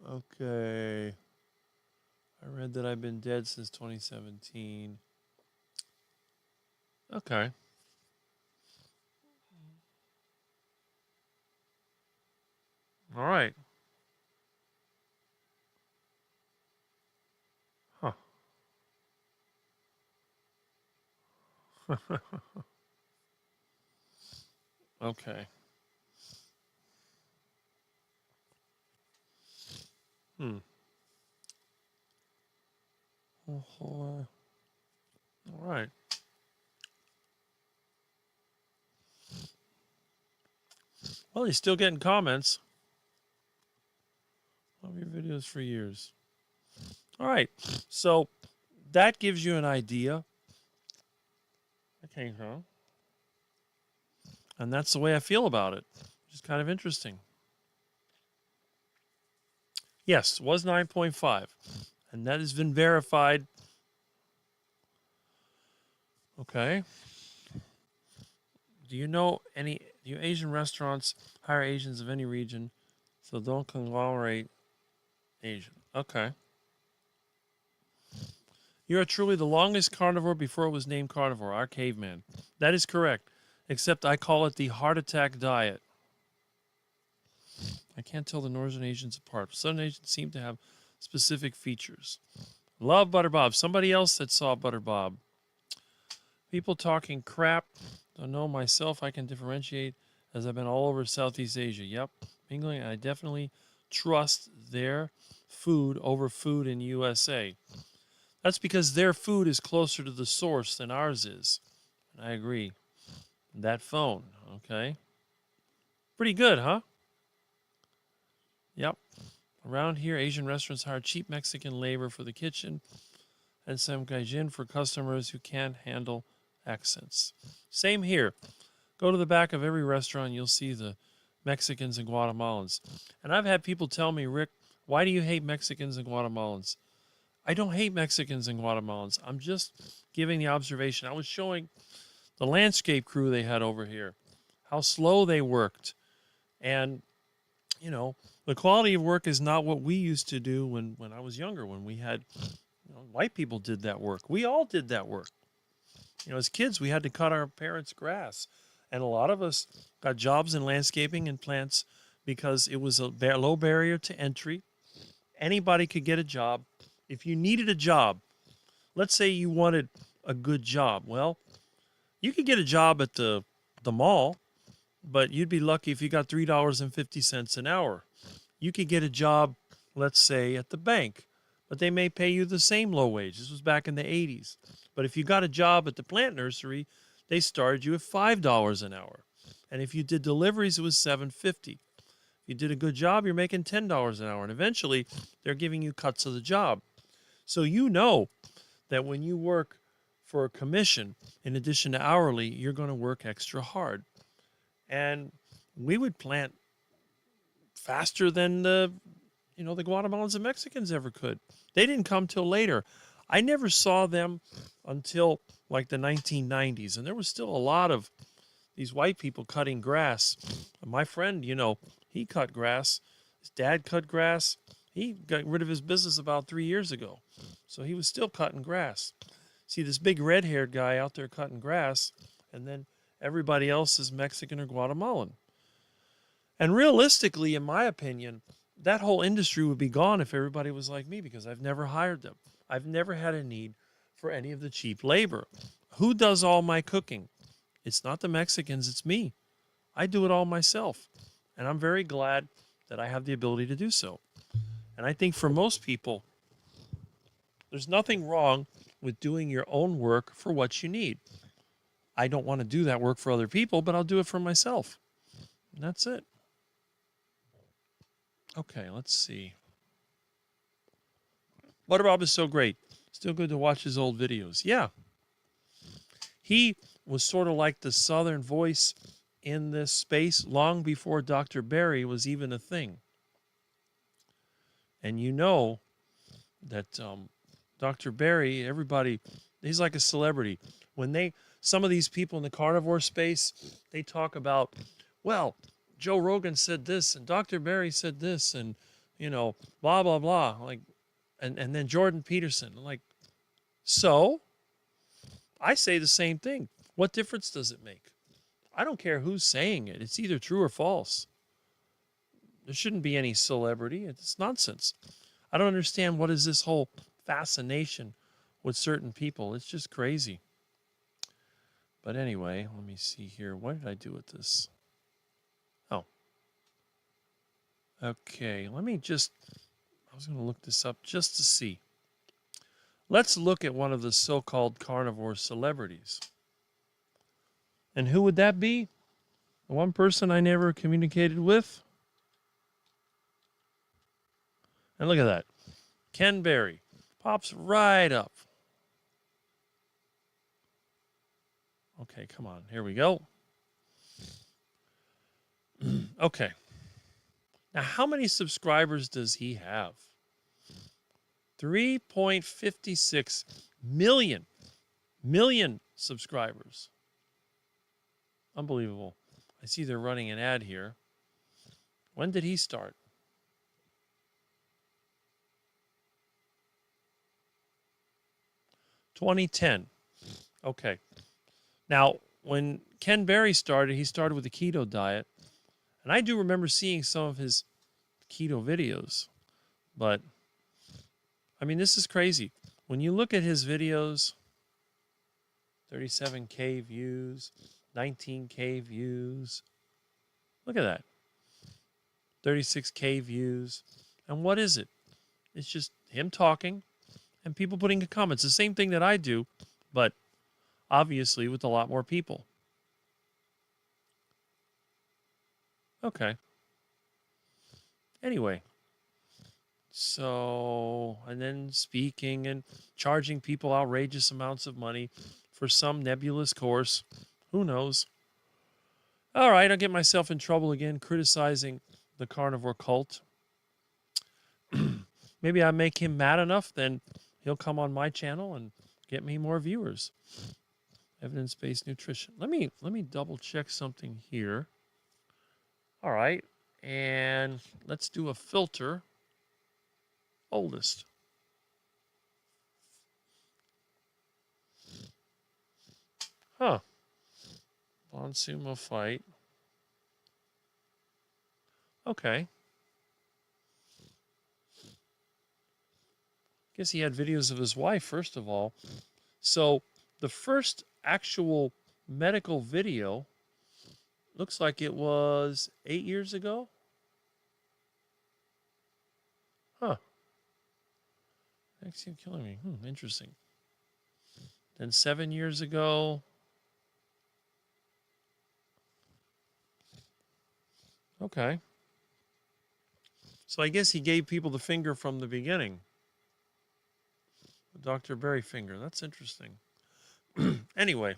Okay. I read that I've been dead since 2017. Okay. All right. Huh. Okay. All right. Well, he's still getting comments. Love your videos for years. All right. So that gives you an idea. Okay, huh? And that's the way I feel about it, which is kind of interesting. Yes, it was 9.5. And that has been verified. Okay. Do you Asian restaurants hire Asians of any region, so don't conglomerate Asian? Okay. You are truly the longest carnivore before it was named carnivore, our caveman. That is correct, except I call it the heart attack diet. I can't tell the Northern Asians apart. Southern Asians seem to have specific features. Love Butter Bob. Somebody else that saw Butter Bob. People talking crap. Don't know myself. I can differentiate as I've been all over Southeast Asia. Yep. Mingling. I definitely trust their food over food in USA. That's because their food is closer to the source than ours is. And I agree. That phone. Okay. Pretty good, huh? Yep. Around here, Asian restaurants hire cheap Mexican labor for the kitchen and some gaijin for customers who can't handle accents. Same here. Go to the back of every restaurant, you'll see the Mexicans and Guatemalans. And I've had people tell me, Rick, why do you hate Mexicans and Guatemalans? I don't hate Mexicans and Guatemalans. I'm just giving the observation. I was showing the landscape crew they had over here, how slow they worked. And, you know, the quality of work is not what we used to do when I was younger, when we had, white people did that work. We all did that work. As kids, we had to cut our parents' grass. And a lot of us got jobs in landscaping and plants because it was a low barrier to entry. Anybody could get a job. If you needed a job, let's say you wanted a good job. Well, you could get a job at the mall, but you'd be lucky if you got $3.50 an hour. You could get a job, let's say, at the bank, but they may pay you the same low wage. This was back in the 80s. But if you got a job at the plant nursery, they started you at $5 an hour. And if you did deliveries, it was $7.50. If you did a good job, you're making $10 an hour. And eventually, they're giving you cuts of the job. So you know that when you work for a commission, in addition to hourly, you're going to work extra hard. And we would plant faster than the Guatemalans and Mexicans ever could. They didn't come till later. I never saw them until like the 1990s, and there was still a lot of these white people cutting grass. My friend, he cut grass. His dad cut grass. He got rid of his business about 3 years ago, so he was still cutting grass. See this big red-haired guy out there cutting grass, and then everybody else is Mexican or Guatemalan. And realistically, in my opinion, that whole industry would be gone if everybody was like me, because I've never hired them. I've never had a need for any of the cheap labor. Who does all my cooking? It's not the Mexicans, it's me. I do it all myself. And I'm very glad that I have the ability to do so. And I think for most people, there's nothing wrong with doing your own work for what you need. I don't want to do that work for other people, but I'll do it for myself. And that's it. Okay, let's see. Butter Bob is so great. Still good to watch his old videos. Yeah. He was sort of like the Southern voice in this space long before Dr. Barry was even a thing. And you know that Dr. Barry, everybody, he's like a celebrity. When some of these people in the carnivore space, they talk about, well, Joe Rogan said this, and Dr. Barry said this, and, blah, blah, blah. And then Jordan Peterson. So I say the same thing. What difference does it make? I don't care who's saying it. It's either true or false. There shouldn't be any celebrity. It's nonsense. I don't understand what is this whole fascination with certain people. It's just crazy. But anyway, let me see here. What did I do with this? Oh. Okay, I was going to look this up just to see. Let's look at one of the so-called carnivore celebrities. And who would that be? The one person I never communicated with? And look at that. Ken Berry pops right up. Okay, come on. Here we go. Okay. Now, how many subscribers does he have? 3.56 million subscribers. Unbelievable. I see they're running an ad here. When did he start? $2010. Okay. Now, when Ken Berry started, he started with the keto diet. And I do remember seeing some of his keto videos. But, I mean, this is crazy. When you look at his videos, 37K views, 19K views. Look at that. 36K views. And what is it? It's just him talking and people putting in comments. The same thing that I do, but obviously with a lot more people. Okay. Anyway. So, and then speaking and charging people outrageous amounts of money for some nebulous course. Who knows? All right, I'll get myself in trouble again criticizing the carnivore cult. Maybe I make him mad enough, then he'll come on my channel and get me more viewers. Evidence-based nutrition. Let me double check something here. All right, and let's do a filter. Oldest. Huh. Bon Sumo fight. Okay. Guess he had videos of his wife, first of all. So the first actual medical video looks like it was 8 years ago. Huh. Next, you're killing me. Interesting. Then 7 years ago. Okay. So I guess he gave people the finger from the beginning. Dr. Berry finger. That's interesting. Anyway.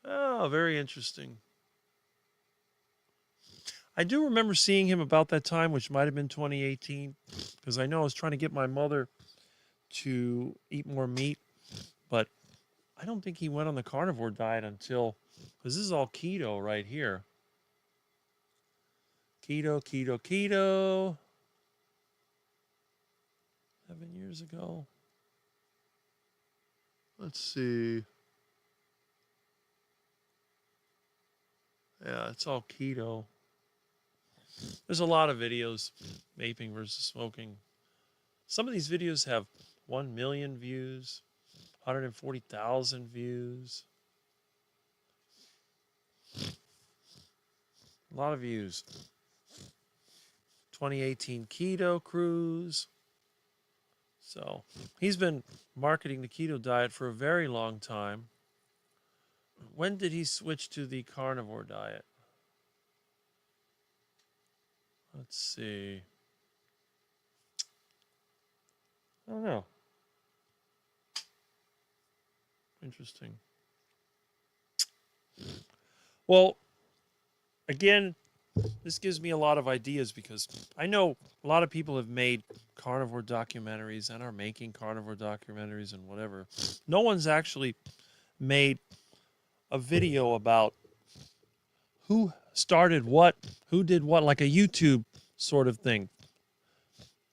Oh, very interesting. I do remember seeing him about that time, which might have been 2018, because I know I was trying to get my mother to eat more meat, but I don't think he went on the carnivore diet until, because this is all keto right here. Keto, keto, keto. 7 years ago. Let's see. Yeah, it's all keto. There's a lot of videos, vaping versus smoking. Some of these videos have 1 million views, 140,000 views. A lot of views. 2018 keto cruise. So he's been marketing the keto diet for a very long time. When did he switch to the carnivore diet? Let's see. I don't know. Interesting. Well, again, this gives me a lot of ideas because I know a lot of people have made carnivore documentaries and are making carnivore documentaries and whatever. No one's actually made a video about who started what, who did what, like a YouTube sort of thing.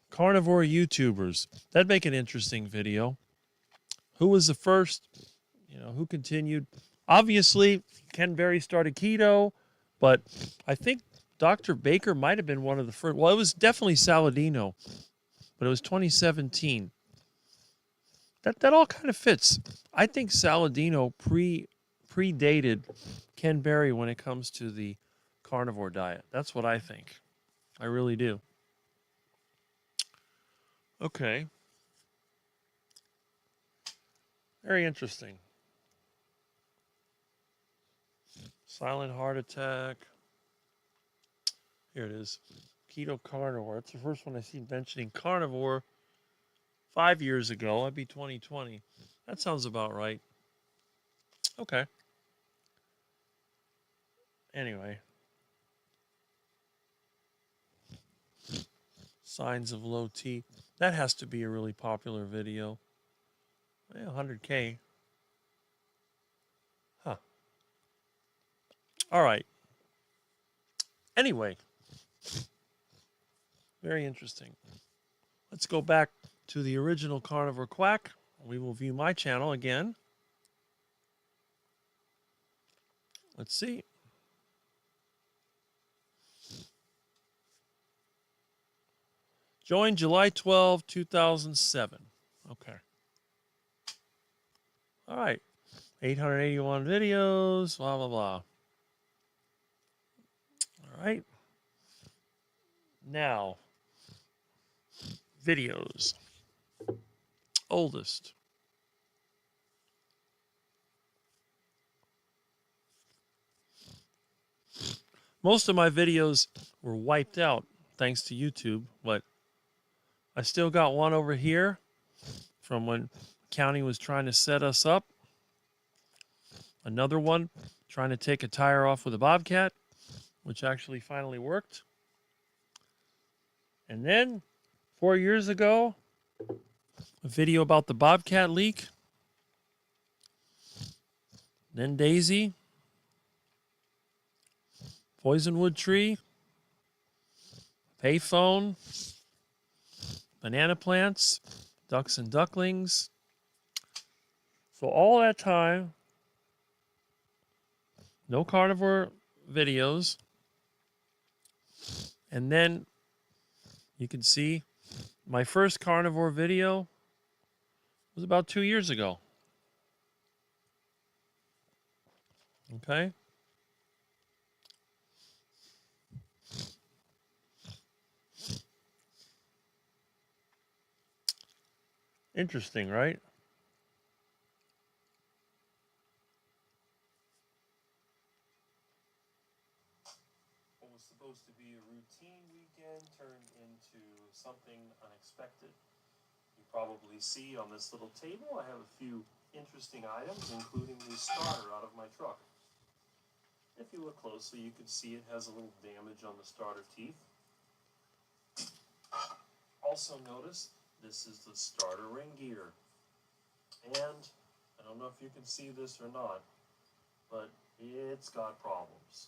Carnivore YouTubers. That'd make an interesting video. Who was the first? You know, who continued? Obviously, Ken Berry started keto, but I think Dr. Baker might have been one of the first. Well, it was definitely Saladino, but it was 2017. That all kind of fits. I think Saladino predated Ken Berry when it comes to the carnivore diet. That's what I think. I really do. Okay. Very interesting. Silent heart attack. Here it is. Keto carnivore. That's the first one I see mentioning carnivore 5 years ago. That'd be 2020. That sounds about right. Okay. Anyway. Signs of low T. That has to be a really popular video. Yeah, 100K. Huh. All right. Anyway. Very interesting. Let's go back to the original Carnivore Quack. We will view my channel again. Let's see. Joined July 12, 2007. Okay. All right. 881 videos, blah, blah, blah. All right. Now, videos. Oldest. Most of my videos were wiped out thanks to YouTube, but I still got one over here from when county was trying to set us up. Another one trying to take a tire off with a bobcat, which actually finally worked. And then 4 years ago, a video about the bobcat leak. Then Daisy, poisonwood tree, payphone, banana plants, ducks and ducklings. So all that time, no carnivore videos. And then you can see my first carnivore video was about 2 years ago. Okay. Interesting, right? What was supposed to be a routine weekend turned into something unexpected. You probably see on this little table, I have a few interesting items, including the starter out of my truck. If you look closely, you can see it has a little damage on the starter teeth. Also notice this is the starter ring gear. And I don't know if you can see this or not, but it's got problems.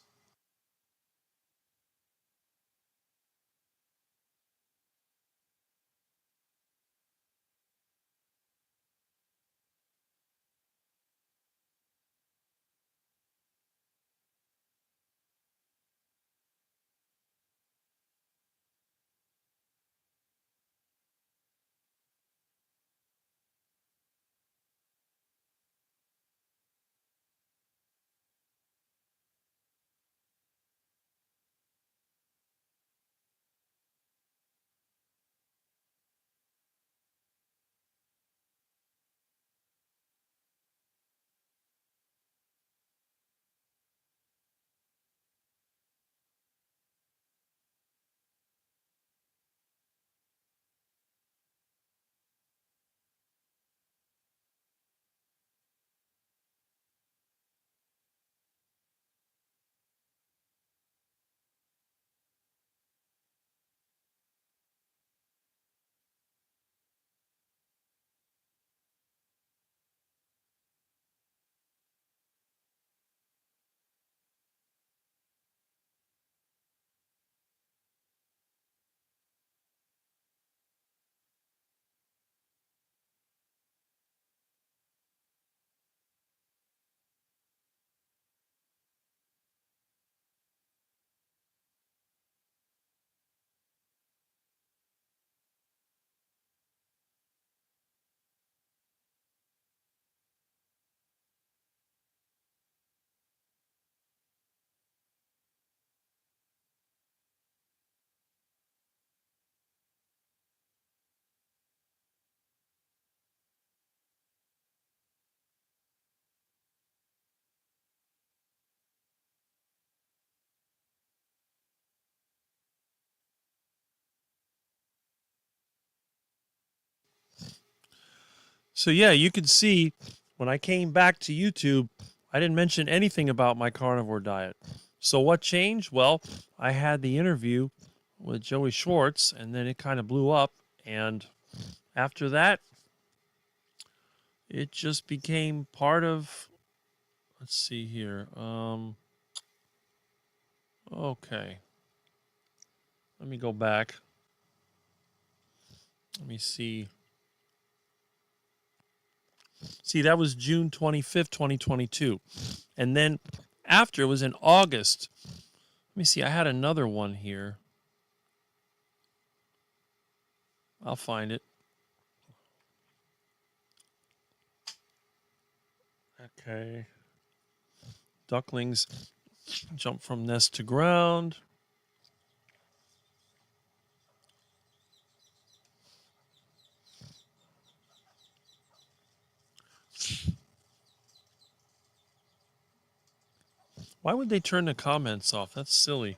So yeah, you can see when I came back to YouTube, I didn't mention anything about my carnivore diet. So what changed? Well, I had the interview with Joey Schwartz, and then it kind of blew up. And after that, it just became part of. Let's see here. Okay. Let me go back. Let me see. See, that was June 25th, 2022. And then after, it was in August. Let me see. I had another one here. I'll find it. Okay. Ducklings jump from nest to ground. Why would they turn the comments off? That's silly.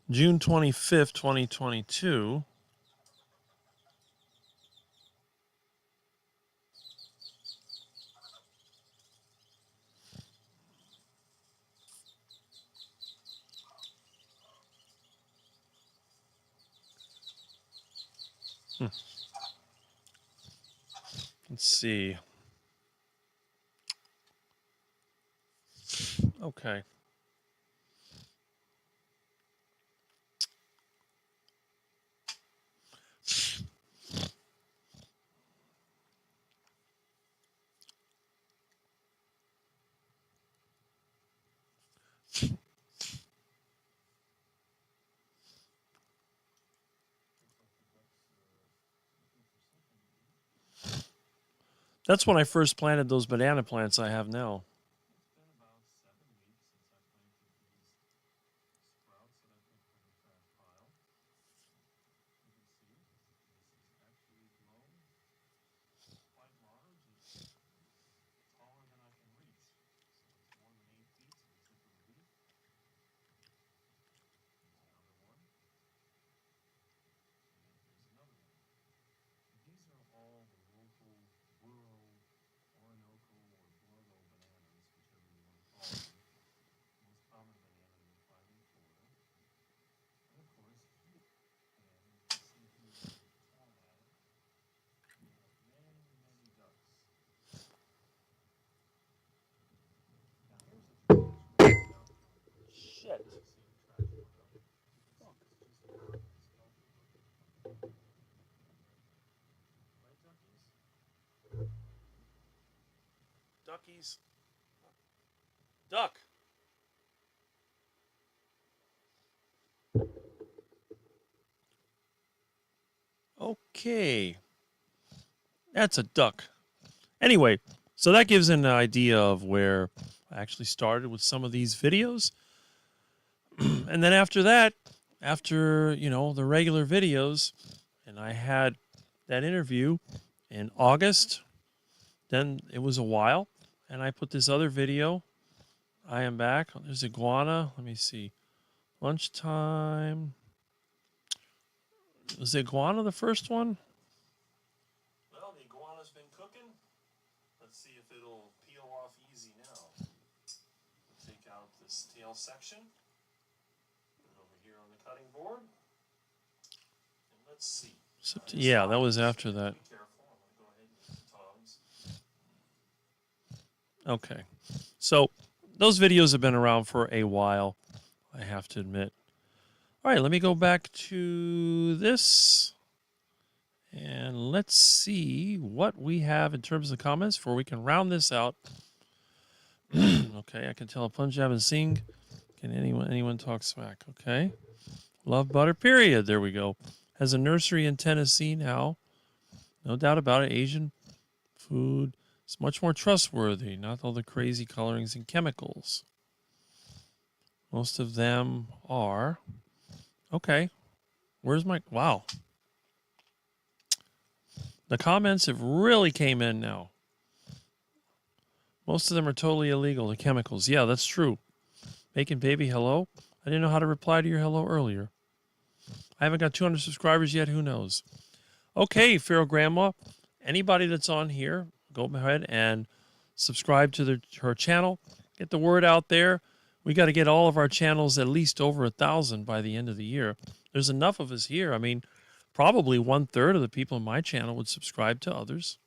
June 25th, 2022. Let's see. Okay. That's when I first planted those banana plants I have now. Shit. Duckies. Duck. Okay. That's a duck. Anyway, so that gives an idea of where I actually started with some of these videos. And then after that, after, the regular videos, and I had that interview in August, then it was a while, and I put this other video. I am back. There's iguana. Let me see. Lunchtime. Was the iguana the first one? Well, the iguana's been cooking. Let's see if it'll peel off easy now. Take out this tail section. Over here on the cutting board. And let's see. Yeah, that was after that. Be careful. I'm going to go ahead and use the tongs. Okay. So those videos have been around for a while, I have to admit. All right, let me go back to this. And let's see what we have in terms of comments before we can round this out. Okay, I can tell a Punjab and sing. Can anyone talk smack? Okay. Love butter, period. There we go. Has a nursery in Tennessee now. No doubt about it. Asian food is much more trustworthy. Not all the crazy colorings and chemicals. Most of them are. Okay. Where's my... Wow. The comments have really came in now. Most of them are totally illegal, the chemicals. Yeah, that's true. Making baby, hello? I didn't know how to reply to your hello earlier. I haven't got 200 subscribers yet. Who knows? Okay, Feral Grandma. Anybody that's on here, go ahead and subscribe to her channel. Get the word out there. We got to get all of our channels at least over 1,000 by the end of the year. There's enough of us here. I mean, probably 1/3 of the people in my channel would subscribe to others.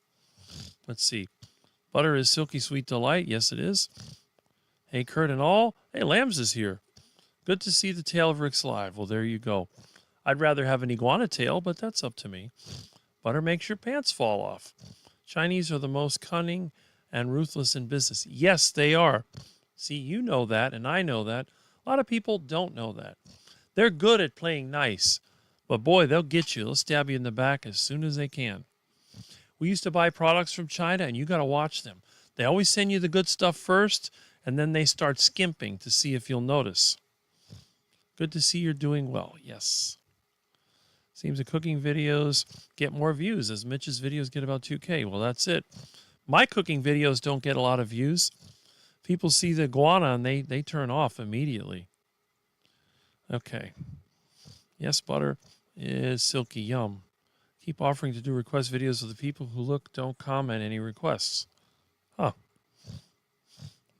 Let's see. Butter is silky sweet delight. Yes, it is. Hey, Kurt and all. Hey, Lambs is here. Good to see the tail of Rick's live. Well, there you go. I'd rather have an iguana tail, but that's up to me. Butter makes your pants fall off. Chinese are the most cunning and ruthless in business. Yes, they are. See, you know that, and I know that. A lot of people don't know that. They're good at playing nice, But boy, they'll get you. They'll stab you in the back as soon as they can. We used to buy products from China, and you got to watch them. They always send you the good stuff first, and then they start skimping to see if you'll notice. Good to see you're doing well. Yes. Seems the cooking videos get more views as Mitch's videos get about 2K. Well, that's it. My cooking videos don't get a lot of views. People see the iguana and they turn off immediately. Okay. Yes, butter is silky yum. Keep offering to do request videos of the people who don't comment any requests. Huh.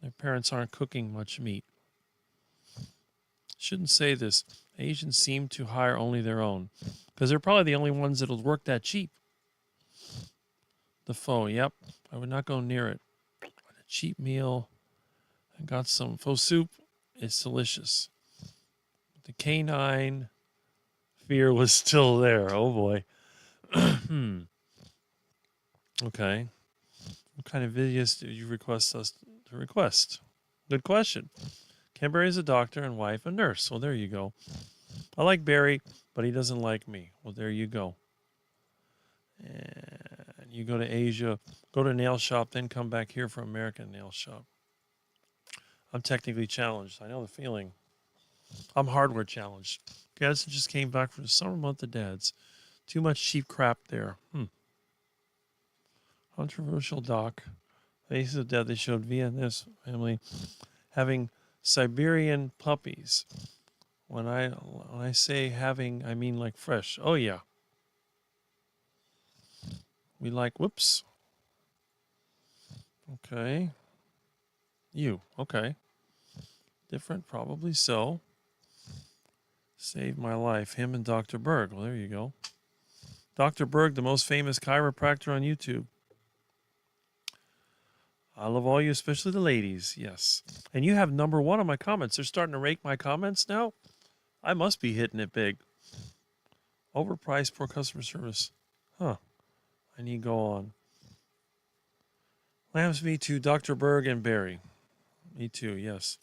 Their parents aren't cooking much meat. Shouldn't say this. Asians seem to hire only their own. Because they're probably the only ones that'll work that cheap. The pho, yep. I would not go near it. A cheap meal. I got some pho soup. It's delicious. The canine fear was still there. Oh boy. Okay. What kind of videos did you request us to request? Good question. Ken Barry is a doctor and wife a nurse. Well, there you go. I like Barry, but he doesn't like me. Well, there you go. And you go to Asia, go to nail shop, then come back here for American nail shop. I'm technically challenged. I know the feeling. I'm hardware challenged. Guys just came back from the summer month of dads. Too much cheap crap there. Controversial doc. Faces of Death. They showed Vietnamese family having Siberian puppies. When I say having, I mean like fresh. Oh yeah. We like, whoops. Okay. You, okay. Different, probably so. Saved my life. Him and Dr. Berg. Well, there you go. Dr. Berg, the most famous chiropractor on YouTube. I love all you, especially the ladies. Yes. And you have #1 on my comments. They're starting to rake my comments now. I must be hitting it big. Overpriced, poor customer service. Huh. I need to go on. Lambs, me too. Dr. Berg and Barry. Me too, yes.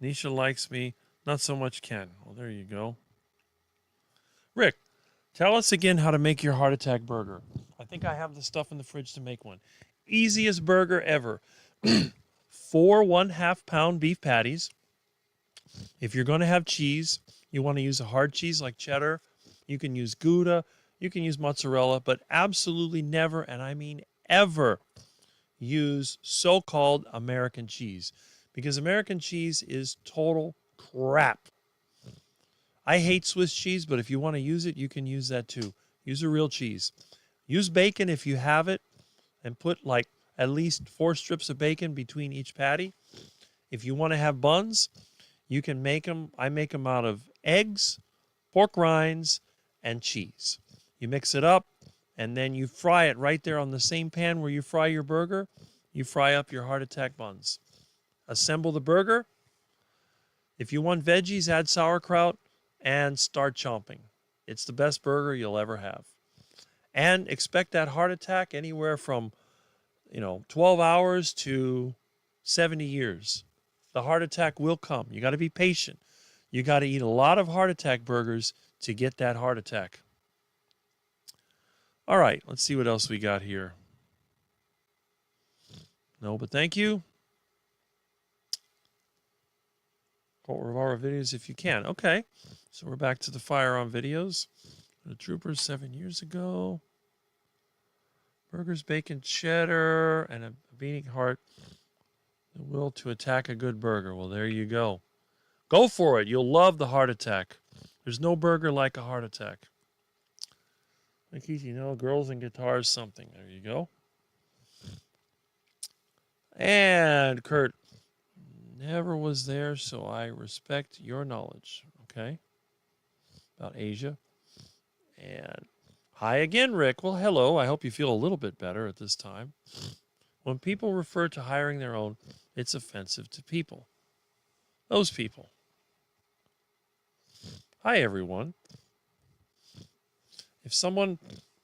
Nisha likes me. Not so much Ken. Well, there you go. Rick, tell us again how to make your heart attack burger. I think I have the stuff in the fridge to make one. Easiest burger ever. 4 1/2 pound beef patties. If you're going to have cheese, you want to use a hard cheese like cheddar. You can use Gouda. You can use mozzarella, but absolutely never, and I mean ever, use so-called American cheese. Because American cheese is total crap. I hate Swiss cheese, but if you want to use it, you can use that too. Use a real cheese. Use bacon if you have it, and put like at least 4 strips of bacon between each patty. If you want to have buns, you can make them. I make them out of eggs, pork rinds, and cheese. You mix it up, and then you fry it right there on the same pan where you fry your burger. You fry up your heart attack buns. Assemble the burger. If you want veggies, add sauerkraut and start chomping. It's the best burger you'll ever have. And expect that heart attack anywhere from 12 hours to 70 years. The heart attack will come. You got to be patient. You got to eat a lot of heart attack burgers to get that heart attack. All right, let's see what else we got here. No, but thank you. Colt Rivara videos if you can. Okay, so we're back to the firearm videos. The Troopers 7 years ago. Burgers, bacon, cheddar, and a beating heart. The will to attack a good burger. Well, there you go. Go for it. You'll love the heart attack. There's no burger like a heart attack. Like girls and guitars, something. There you go. And Kurt, never was there, so I respect your knowledge. Okay? About Asia. And hi again, Rick. Well, hello. I hope you feel a little bit better at this time. When people refer to hiring their own, it's offensive to people. Those people. Hi, everyone. If someone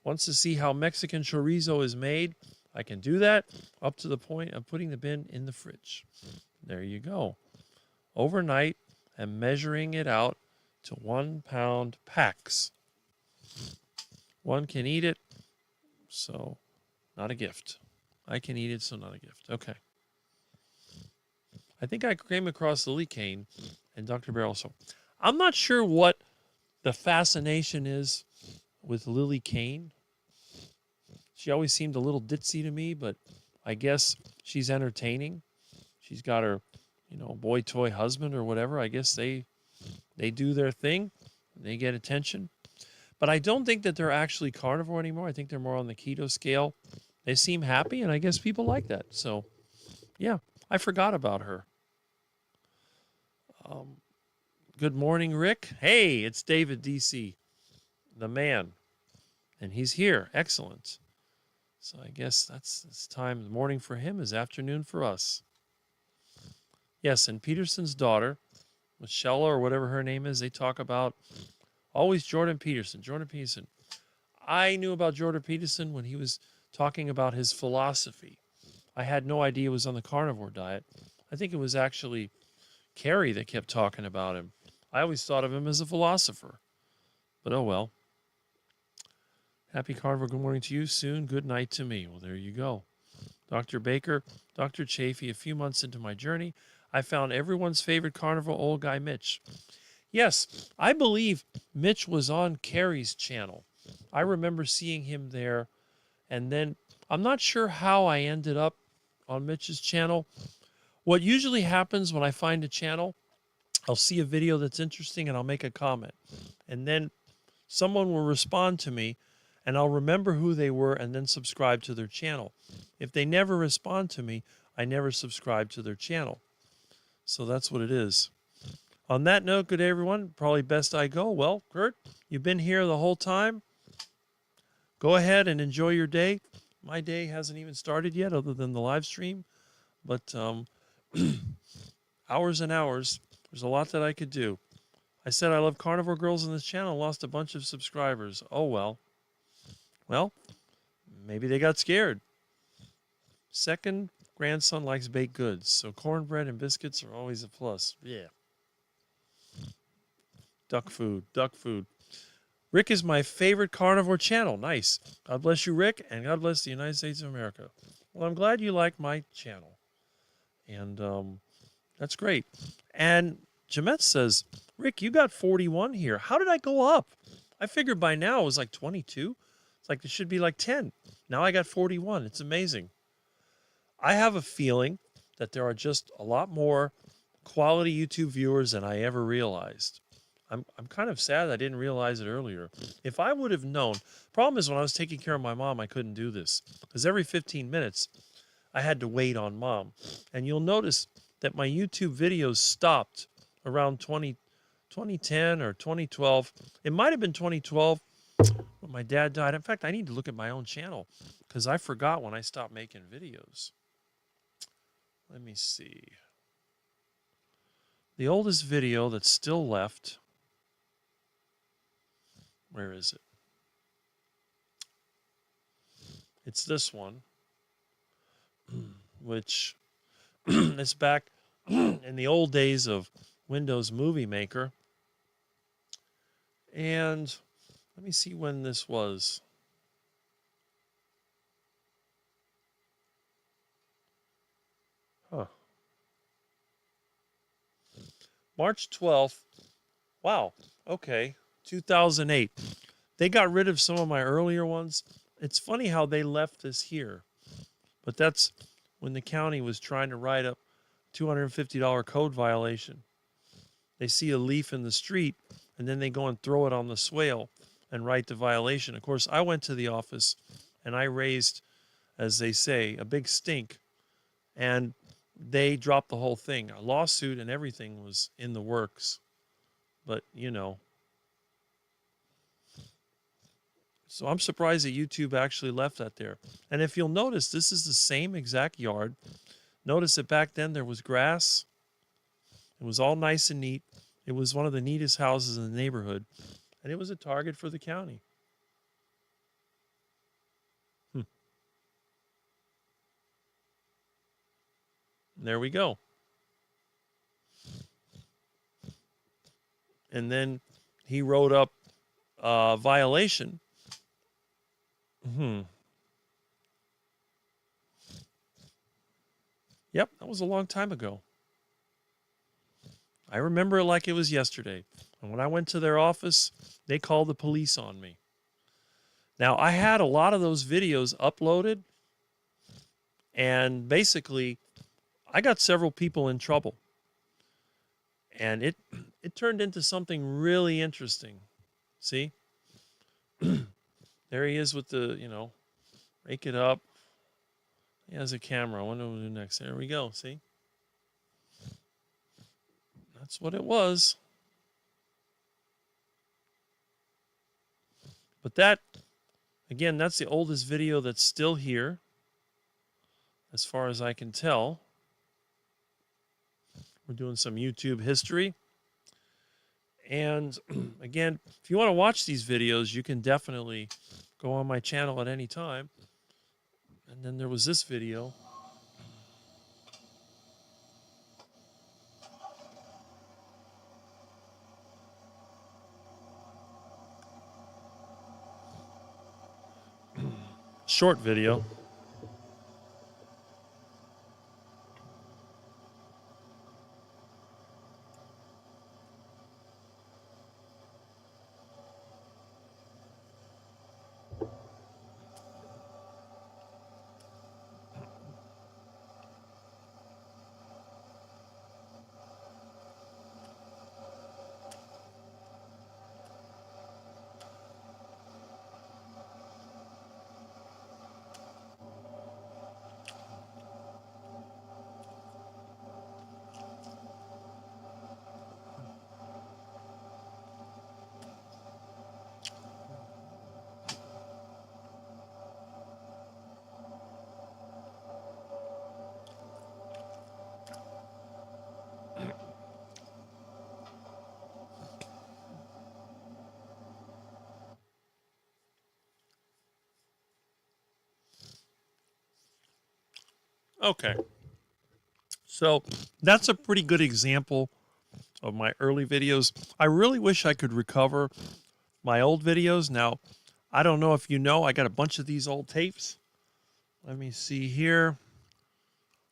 wants to see how Mexican chorizo is made, I can do that up to the point of putting the bin in the fridge. There you go. Overnight and measuring it out to 1 pound packs. One can eat it, so not a gift. I can eat it, so not a gift. Okay. I think I came across Lily Kane and Dr. Bear also. I'm not sure what the fascination is with Lily Kane. She always seemed a little ditzy to me, but I guess she's entertaining. She's got her, boy toy husband or whatever. I guess they do their thing. They get attention. But I don't think that they're actually carnivore anymore. I think they're more on the keto scale. They seem happy, and I guess people like that. So, yeah, I forgot about her. Good morning, Rick. Hey, it's David DC, the man. And he's here. Excellent. So I guess it's time. The morning for him is afternoon for us. Yes, and Peterson's daughter, Michelle or whatever her name is, they talk about always Jordan Peterson. Jordan Peterson. I knew about Jordan Peterson when he was talking about his philosophy. I had no idea it was on the carnivore diet. I think it was actually Carrie that kept talking about him. I always thought of him as a philosopher. But oh well. Happy carnivore. Good morning to you. Soon. Good night to me. Well, there you go. Dr. Baker, Dr. Chafee, a few months into my journey, I found everyone's favorite carnivore old guy, Mitch. Yes, I believe Mitch was on Carrie's channel. I remember seeing him there, and then I'm not sure how I ended up on Mitch's channel. What usually happens when I find a channel, I'll see a video that's interesting and I'll make a comment. And then someone will respond to me and I'll remember who they were and then subscribe to their channel. If they never respond to me, I never subscribe to their channel. So that's what it is. On that note, good day, everyone. Probably best I go. Well, Kurt, you've been here the whole time. Go ahead and enjoy your day. My day hasn't even started yet other than the live stream. But hours and hours. There's a lot that I could do. I said I love carnivore girls in this channel. Lost a bunch of subscribers. Oh, well. Well, maybe they got scared. Second grandson likes baked goods, so cornbread and biscuits are always a plus. Yeah. Duck food, duck food. Rick is my favorite carnivore channel. Nice. God bless you, Rick, and God bless the United States of America. Well, I'm glad you like my channel. And that's great. And Jamet says, Rick, you got 41 here. How did I go up? I figured by now it was like 22. It's like it should be like 10. Now I got 41. It's amazing. I have a feeling that there are just a lot more quality YouTube viewers than I ever realized. I'm kind of sad I didn't realize it earlier. If I would have known, problem is when I was taking care of my mom, I couldn't do this because every 15 minutes I had to wait on mom. And you'll notice that my YouTube videos stopped around 2010 or 2012. It might have been 2012 when my dad died. In fact, I need to look at my own channel because I forgot when I stopped making videos. Let me see. The oldest video that's still left. Where is it? It's this one, which is back in the old days of Windows Movie Maker. And let me see when this was. Huh. March 12th. Wow. Okay. 2008. They got rid of some of my earlier ones. It's funny how they left this here. But that's when the county was trying to write up $250 code violation. They see a leaf in the street, and then they go and throw it on the swale and write the violation. Of course, I went to the office, and I raised, as they say, a big stink. And they dropped the whole thing. A lawsuit and everything was in the works. But, you know. So I'm surprised that YouTube actually left that there. And if you'll notice, this is the same exact yard. Notice that back then there was grass. It was all nice and neat. It was one of the neatest houses in the neighborhood. And it was a target for the county. There we go. And then he wrote up violation. Yep, that was a long time ago. I remember it like it was yesterday. And when I went to their office, they called the police on me. Now, I had a lot of those videos uploaded, and basically, I got several people in trouble. And it turned into something really interesting. See? There he is with the, rake it up. He has a camera. I wonder what we'll do next. There we go. See? That's what it was. But that, again, that's the oldest video that's still here, as far as I can tell. We're doing some YouTube history. And again, if you want to watch these videos, you can definitely go on my channel at any time. And then there was this video. Short video. Okay. So that's a pretty good example of my early videos. I really wish I could recover my old videos. Now, I don't know if you know, I got a bunch of these old tapes. Let me see here.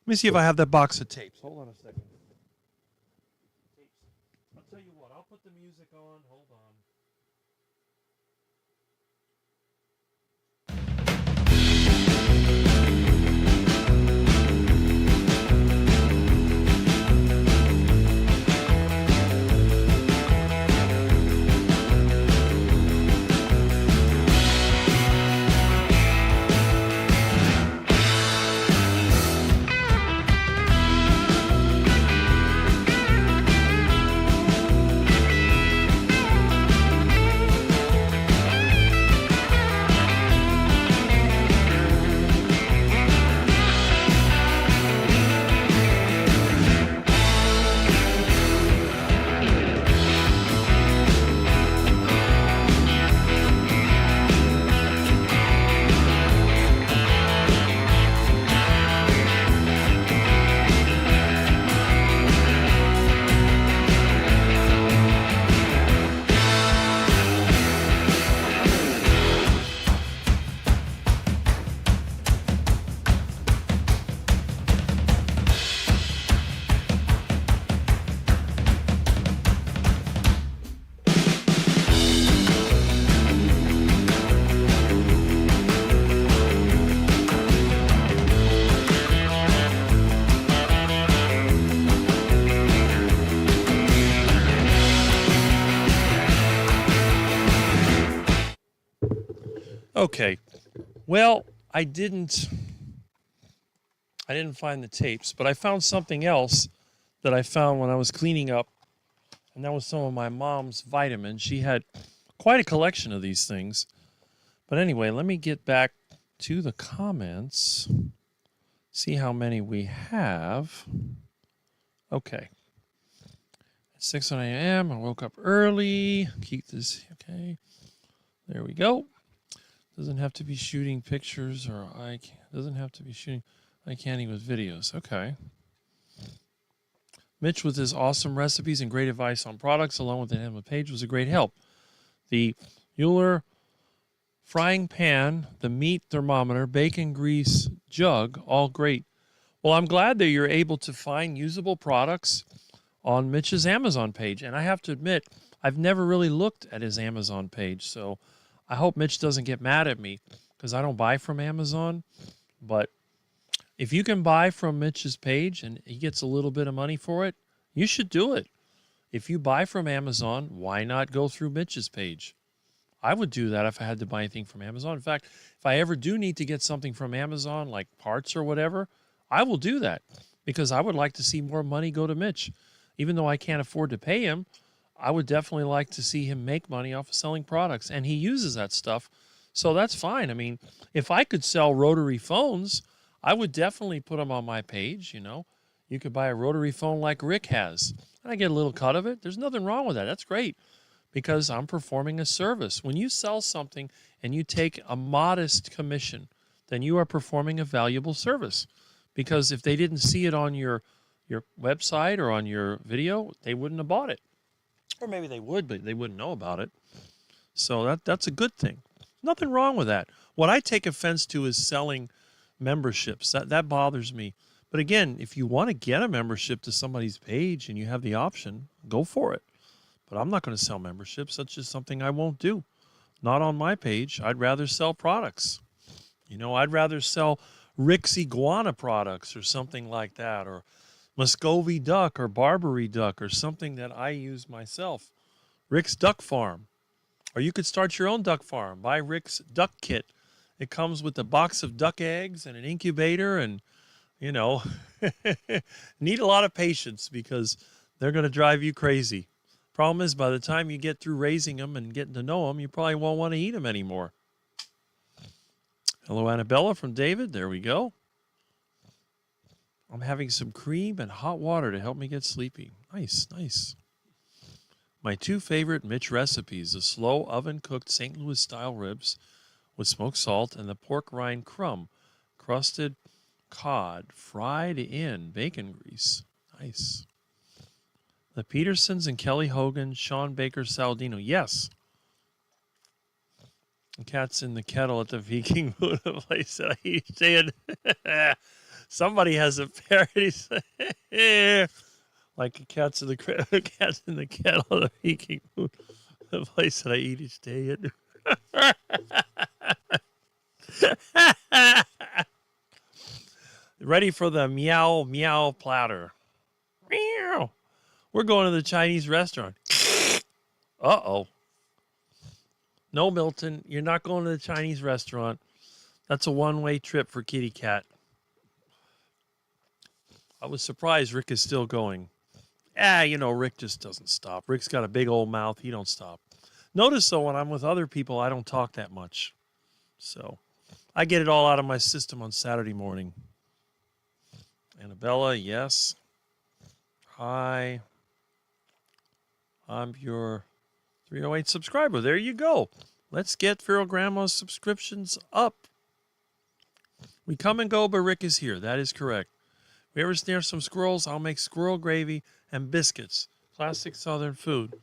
Let me see if I have that box of tapes. Hold on a second. Tapes. I'll tell you what, I'll put the music on. Hold on. Okay. Well, I didn't find the tapes, but I found something else that I found when I was cleaning up, and that was some of my mom's vitamins. She had quite a collection of these things. But anyway, let me get back to the comments, see how many we have. Okay. At 6:09 a.m., I woke up early. Keep this, okay. There we go. Doesn't have to be shooting pictures or doesn't have to be shooting eye candy with videos. Okay. Mitch with his awesome recipes and great advice on products along with the Emma page was a great help. The Mueller frying pan, the meat thermometer, bacon grease jug, all great. Well, I'm glad that you're able to find usable products on Mitch's Amazon page. And I have to admit, I've never really looked at his Amazon page. So I hope Mitch doesn't get mad at me because I don't buy from Amazon. But if you can buy from Mitch's page and he gets a little bit of money for it, you should do it. If you buy from Amazon, why not go through Mitch's page? I would do that if I had to buy anything from Amazon. In fact, if I ever do need to get something from Amazon, like parts or whatever, I will do that because I would like to see more money go to Mitch. Even though I can't afford to pay him, I would definitely like to see him make money off of selling products. And he uses that stuff. So that's fine. I mean, if I could sell rotary phones, I would definitely put them on my page. You know, you could buy a rotary phone like Rick has, and I get a little cut of it. There's nothing wrong with that. That's great because I'm performing a service. When you sell something and you take a modest commission, then you are performing a valuable service. Because if they didn't see it on your website or on your video, they wouldn't have bought it. Or maybe they would, but they wouldn't know about it. So that's a good thing. Nothing wrong with that. What I take offense to is selling memberships. That bothers me. But again, if you want to get a membership to somebody's page and you have the option, go for it. But I'm not going to sell memberships. That's just something I won't do. Not on my page. I'd rather sell products. You know, I'd rather sell Rick's iguana products or something like that, or Muscovy duck or Barbary duck or something that I use myself. Rick's Duck Farm. Or you could start your own duck farm. Buy Rick's Duck Kit. It comes with a box of duck eggs and an incubator and, you know, need a lot of patience because they're going to drive you crazy. Problem is, by the time you get through raising them and getting to know them, you probably won't want to eat them anymore. Hello, Annabella from David. There we go. I'm having some cream and hot water to help me get sleepy. Nice, nice. My two favorite Mitch recipes, the slow oven-cooked St. Louis-style ribs with smoked salt and the pork rind crumb, crusted cod fried in bacon grease. Nice. The Petersons and Kelly Hogan, Sean Baker Saladino. Yes. The cat's in the kettle at the Viking food place that I eat each day. Somebody has a parody. Like a cat's in the kettle at the Viking food place that I eat each day. Ready for the meow meow platter. Meow. We're going to the Chinese restaurant. Uh-oh. No, Milton, you're not going to the Chinese restaurant. That's a one-way trip for Kitty Cat. I was surprised Rick is still going. You know, Rick just doesn't stop. Rick's got a big old mouth. He don't stop. Notice, though, when I'm with other people, I don't talk that much. So I get it all out of my system on Saturday morning. Annabella, yes. Hi. I'm your 308 subscriber. There you go. Let's get Feral Grandma's subscriptions up. We come and go, but Rick is here. That is correct. If we ever snare some squirrels, I'll make squirrel gravy and biscuits. Classic Southern food.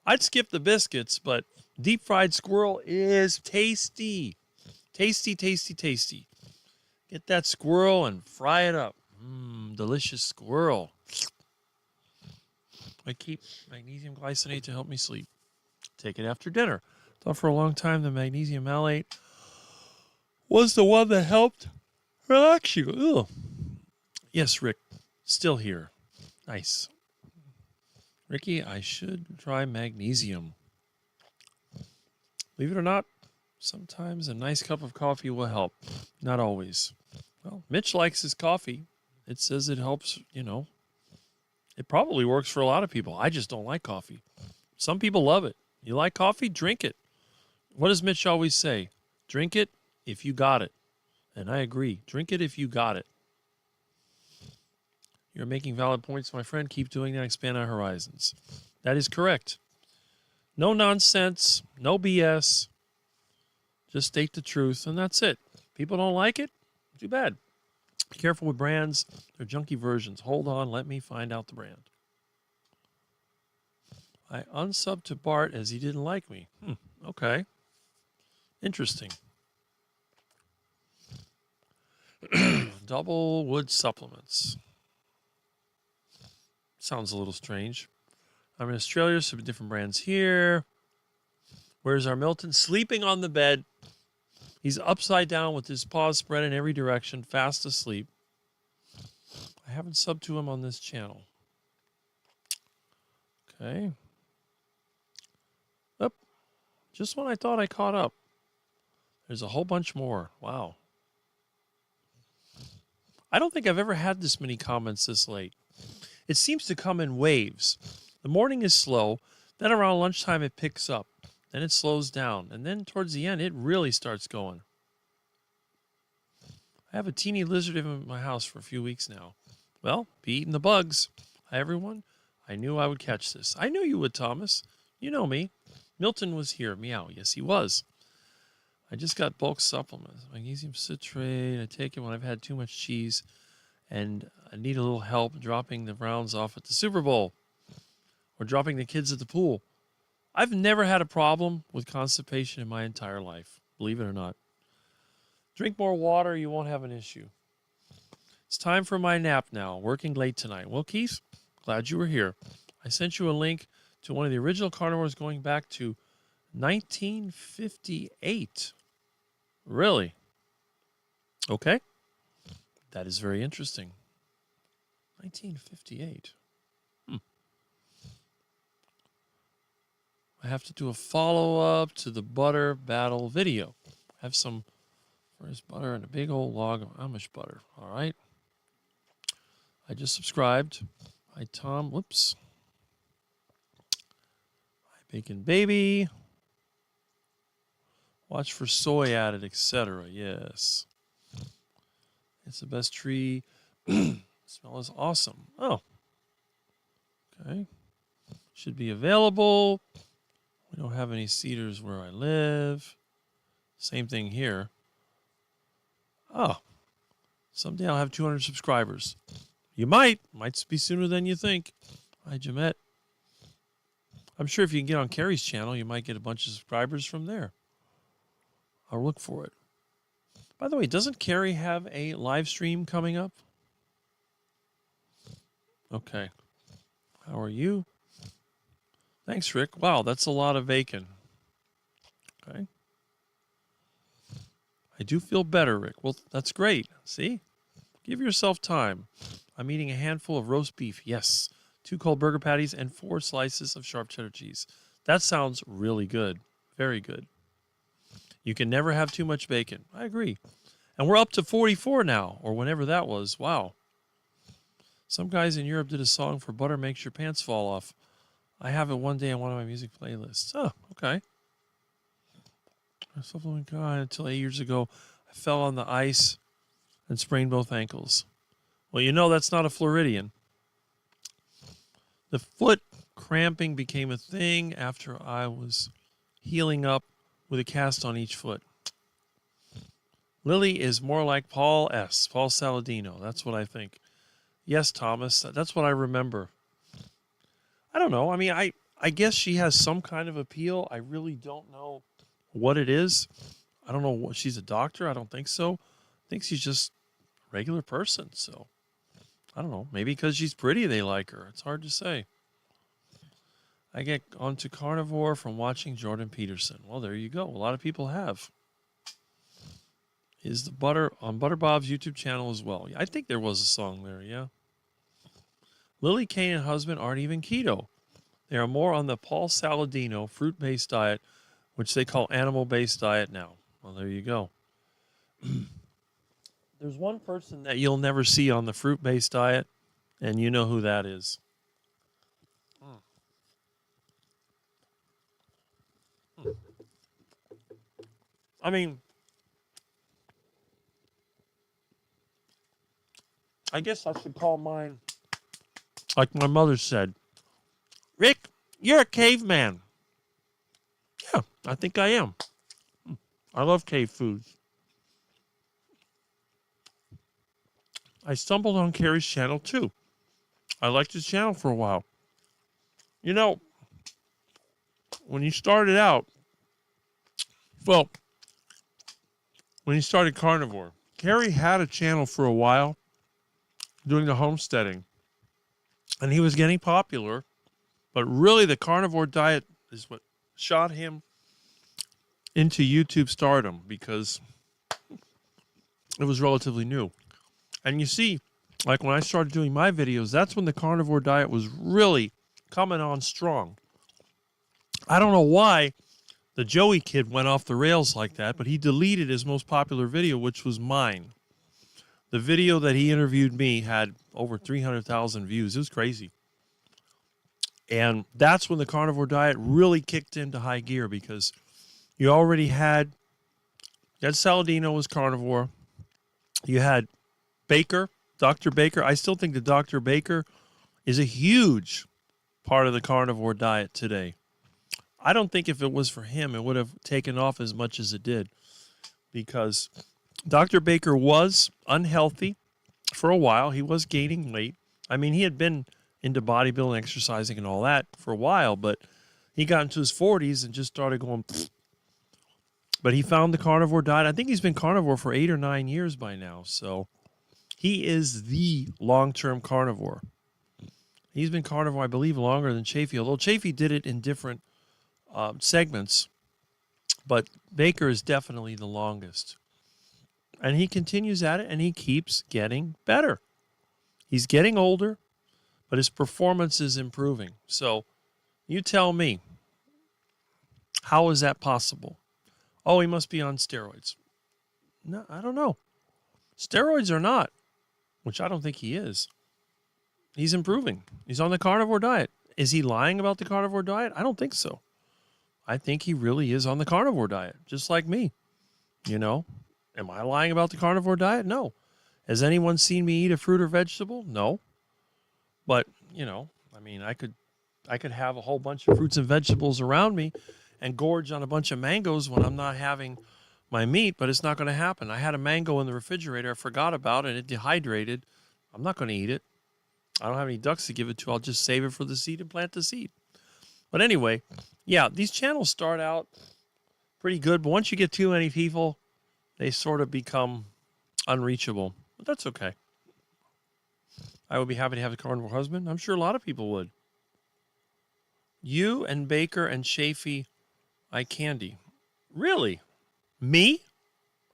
I'd skip the biscuits, but deep fried squirrel is tasty. Tasty, tasty, tasty. Get that squirrel and fry it up. Delicious squirrel. I keep magnesium glycinate to help me sleep. Take it after dinner. Thought for a long time the magnesium malate was the one that helped relax you. Ugh. Yes, Rick. Still here. Nice. Ricky, I should try magnesium. Believe it or not, sometimes a nice cup of coffee will help. Not always. Well, Mitch likes his coffee. It says it helps, you know. It probably works for a lot of people. I just don't like coffee. Some people love it. You like coffee? Drink it. What does Mitch always say? Drink it if you got it. And I agree. Drink it if you got it. You're making valid points, my friend. Keep doing that. Expand our horizons. That is correct. No nonsense. No BS. Just state the truth, and that's it. People don't like it? Too bad. Be careful with brands. They're junky versions. Hold on. Let me find out the brand. I unsubbed to Bart as he didn't like me. Okay. Interesting. Double wood supplements. Sounds a little strange. I'm in Australia, some different brands here. Where's our Milton? Sleeping on the bed. He's upside down with his paws spread in every direction, fast asleep. I haven't subbed to him on this channel. Okay. Up. Just when I thought I caught up. There's a whole bunch more. Wow. I don't think I've ever had this many comments this late. It seems to come in waves. The morning is slow. Then around lunchtime it picks up. Then it slows down. And then towards the end it really starts going. I have a teeny lizard in my house for a few weeks now. Well, be eating the bugs. Hi, everyone. I knew I would catch this. I knew you would, Thomas. You know me. Milton was here. Meow. Yes, he was. I just got bulk supplements. Magnesium citrate. I take it when I've had too much cheese. And I need a little help dropping the rounds off at the Super Bowl. Or dropping the kids at the pool. I've never had a problem with constipation in my entire life. Believe it or not. Drink more water. You won't have an issue. It's time for my nap now. Working late tonight. Well, Keith, glad you were here. I sent you a link to one of the original carnivores going back to 1958. Really? Okay. That is very interesting. 1958. I have to do a follow-up to the butter battle video. I have some fresh butter and a big old log of Amish butter. All right. I just subscribed. Hi, Tom. Whoops. Hi, Bacon Baby. Watch for soy added, etc. Yes. It's the best tree. Smell is awesome. Oh. Okay. Should be available. We don't have any cedars where I live. Same thing here. Oh. Someday I'll have 200 subscribers. You might. Might be sooner than you think. Hi, Jamette. I'm sure if you can get on Carrie's channel, you might get a bunch of subscribers from there. I'll look for it. By the way, doesn't Carrie have a live stream coming up? Okay. How are you? Thanks, Rick. Wow, that's a lot of bacon. Okay. I do feel better, Rick. Well, that's great. See? Give yourself time. I'm eating a handful of roast beef. Yes. 2 cold burger patties and 4 slices of sharp cheddar cheese. That sounds really good. Very good. You can never have too much bacon. I agree. And we're up to 44 now, or whenever that was. Wow. Some guys in Europe did a song for Butter Makes Your Pants Fall Off. I have it one day on one of my music playlists. Oh, okay. Supplement guy until 8 years ago. I fell on the ice and sprained both ankles. Well, you know that's not a Floridian. The foot cramping became a thing after I was healing up with a cast on each foot. Lily is more like Paul Saladino. That's what I think. Yes, Thomas, that's what I remember. I don't know. I mean, I guess she has some kind of appeal. I really don't know what it is. I don't know what she's a doctor. I don't think so. I think she's just a regular person. So I don't know. Maybe because she's pretty, they like her. It's hard to say. I get onto carnivore from watching Jordan Peterson. Well, there you go. A lot of people have. Is the butter on Butter Bob's YouTube channel as well? I think there was a song there, yeah. Lily Kane and husband aren't even keto. They are more on the Paul Saladino fruit-based diet, which they call animal-based diet now. Well, there you go. There's one person that you'll never see on the fruit-based diet, and you know who that is. I mean, I guess I should call mine, like my mother said, Rick, you're a caveman. Yeah, I think I am. I love cave foods. I stumbled on Carrie's channel too. I liked his channel for a while. You know, when you started out, Well, when he started Carnivore, Carrie had a channel for a while doing the homesteading, and he was getting popular, but really the carnivore diet is what shot him into YouTube stardom because it was relatively new. And you see, like when I started doing my videos, that's when the carnivore diet was really coming on strong. I don't know why the Joey kid went off the rails like that, but he deleted his most popular video, which was mine. The video that he interviewed me had over 300,000 views. It was crazy. And that's when the carnivore diet really kicked into high gear because you already had Saladino was carnivore. You had Baker, Dr. Baker. I still think that Dr. Baker is a huge part of the carnivore diet today. I don't think if it was for him, it would have taken off as much as it did because Dr. Baker was unhealthy for a while. He was gaining weight. I mean, he had been into bodybuilding, exercising, and all that for a while, but he got into his 40s and just started going. But he found the carnivore diet. I think he's been carnivore for 8 or 9 years by now. So he is the long-term carnivore. He's been carnivore, I believe, longer than Chafee, although Chafee did it in different segments. But Baker is definitely the longest. And he continues at it, and he keeps getting better. He's getting older, but his performance is improving. So you tell me, how is that possible? Oh, he must be on steroids. No, I don't know. Steroids or not, which I don't think he is. He's improving. He's on the carnivore diet. Is he lying about the carnivore diet? I don't think so. I think he really is on the carnivore diet, just like me. You know, am I lying about the carnivore diet? No. Has anyone seen me eat a fruit or vegetable? No. But, you know, I mean, I could have a whole bunch of fruits and vegetables around me and gorge on a bunch of mangoes when I'm not having my meat, but it's not going to happen. I had a mango in the refrigerator. I forgot about it. It dehydrated. I'm not going to eat it. I don't have any ducks to give it to. I'll just save it for the seed and plant the seed. But anyway, yeah, these channels start out pretty good, but once you get too many people, they sort of become unreachable. But that's okay. I would be happy to have a carnivore husband. I'm sure a lot of people would. You and Baker and Chafee, I candy. Really? Me?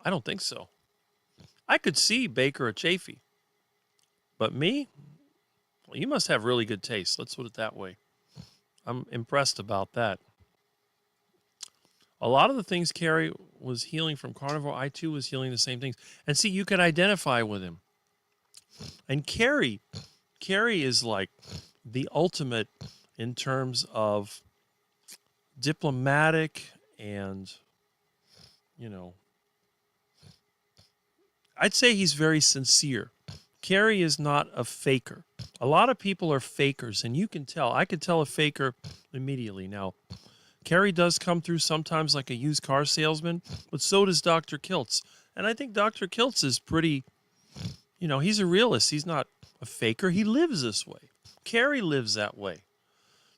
I don't think so. I could see Baker or Chafee. But me? Well, you must have really good taste. Let's put it that way. I'm impressed about that. A lot of the things Carrie was healing from carnivore, I too was healing the same things. And see, you can identify with him. And Carrie is like the ultimate in terms of diplomatic and, you know, I'd say he's very sincere. Carrie is not a faker. A lot of people are fakers, and you can tell. I could tell a faker immediately. Now, Carrie does come through sometimes like a used car salesman, but so does Dr. Kiltz. And I think Dr. Kiltz is pretty, you know, he's a realist. He's not a faker. He lives this way. Carrie lives that way.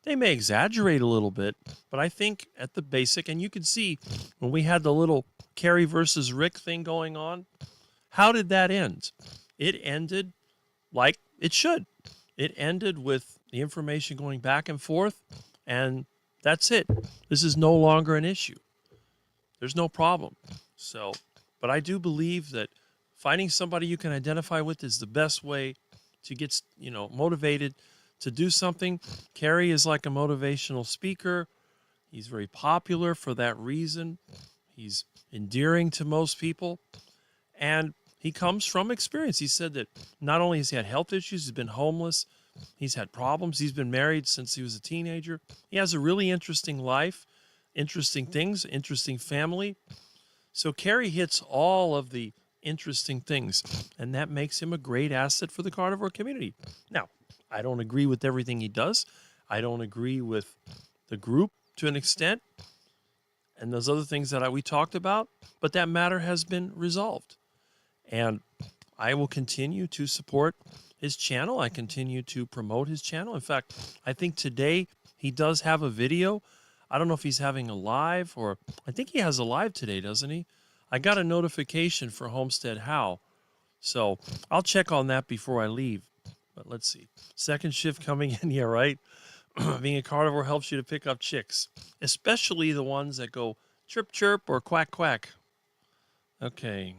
They may exaggerate a little bit, but I think at the basic, and you can see when we had the little Carrie versus Rick thing going on, how did that end? It ended like it should. It ended with the information going back and forth, and that's it. This is no longer an issue. There's no problem. So, but I do believe that finding somebody you can identify with is the best way to get, you know, motivated to do something. Carrie is like a motivational speaker. He's very popular for that reason. He's endearing to most people. And he comes from experience. He said that not only has he had health issues, he's been homeless, he's had problems, he's been married since he was a teenager. He has a really interesting life, interesting things, interesting family. So Carrie hits all of the interesting things, and that makes him a great asset for the carnivore community. Now, I don't agree with everything he does. I don't agree with the group to an extent, and those other things that we talked about, but that matter has been resolved. And I will continue to support his channel. I continue to promote his channel. In fact, I think today he does have a video. I don't know if he's having a live, or I think he has a live today, doesn't he? I got a notification for Homestead How. So I'll check on that before I leave. But let's see. Second shift coming in. Yeah, right. Being a carnivore helps you to pick up chicks, especially the ones that go chirp chirp or quack quack. Okay.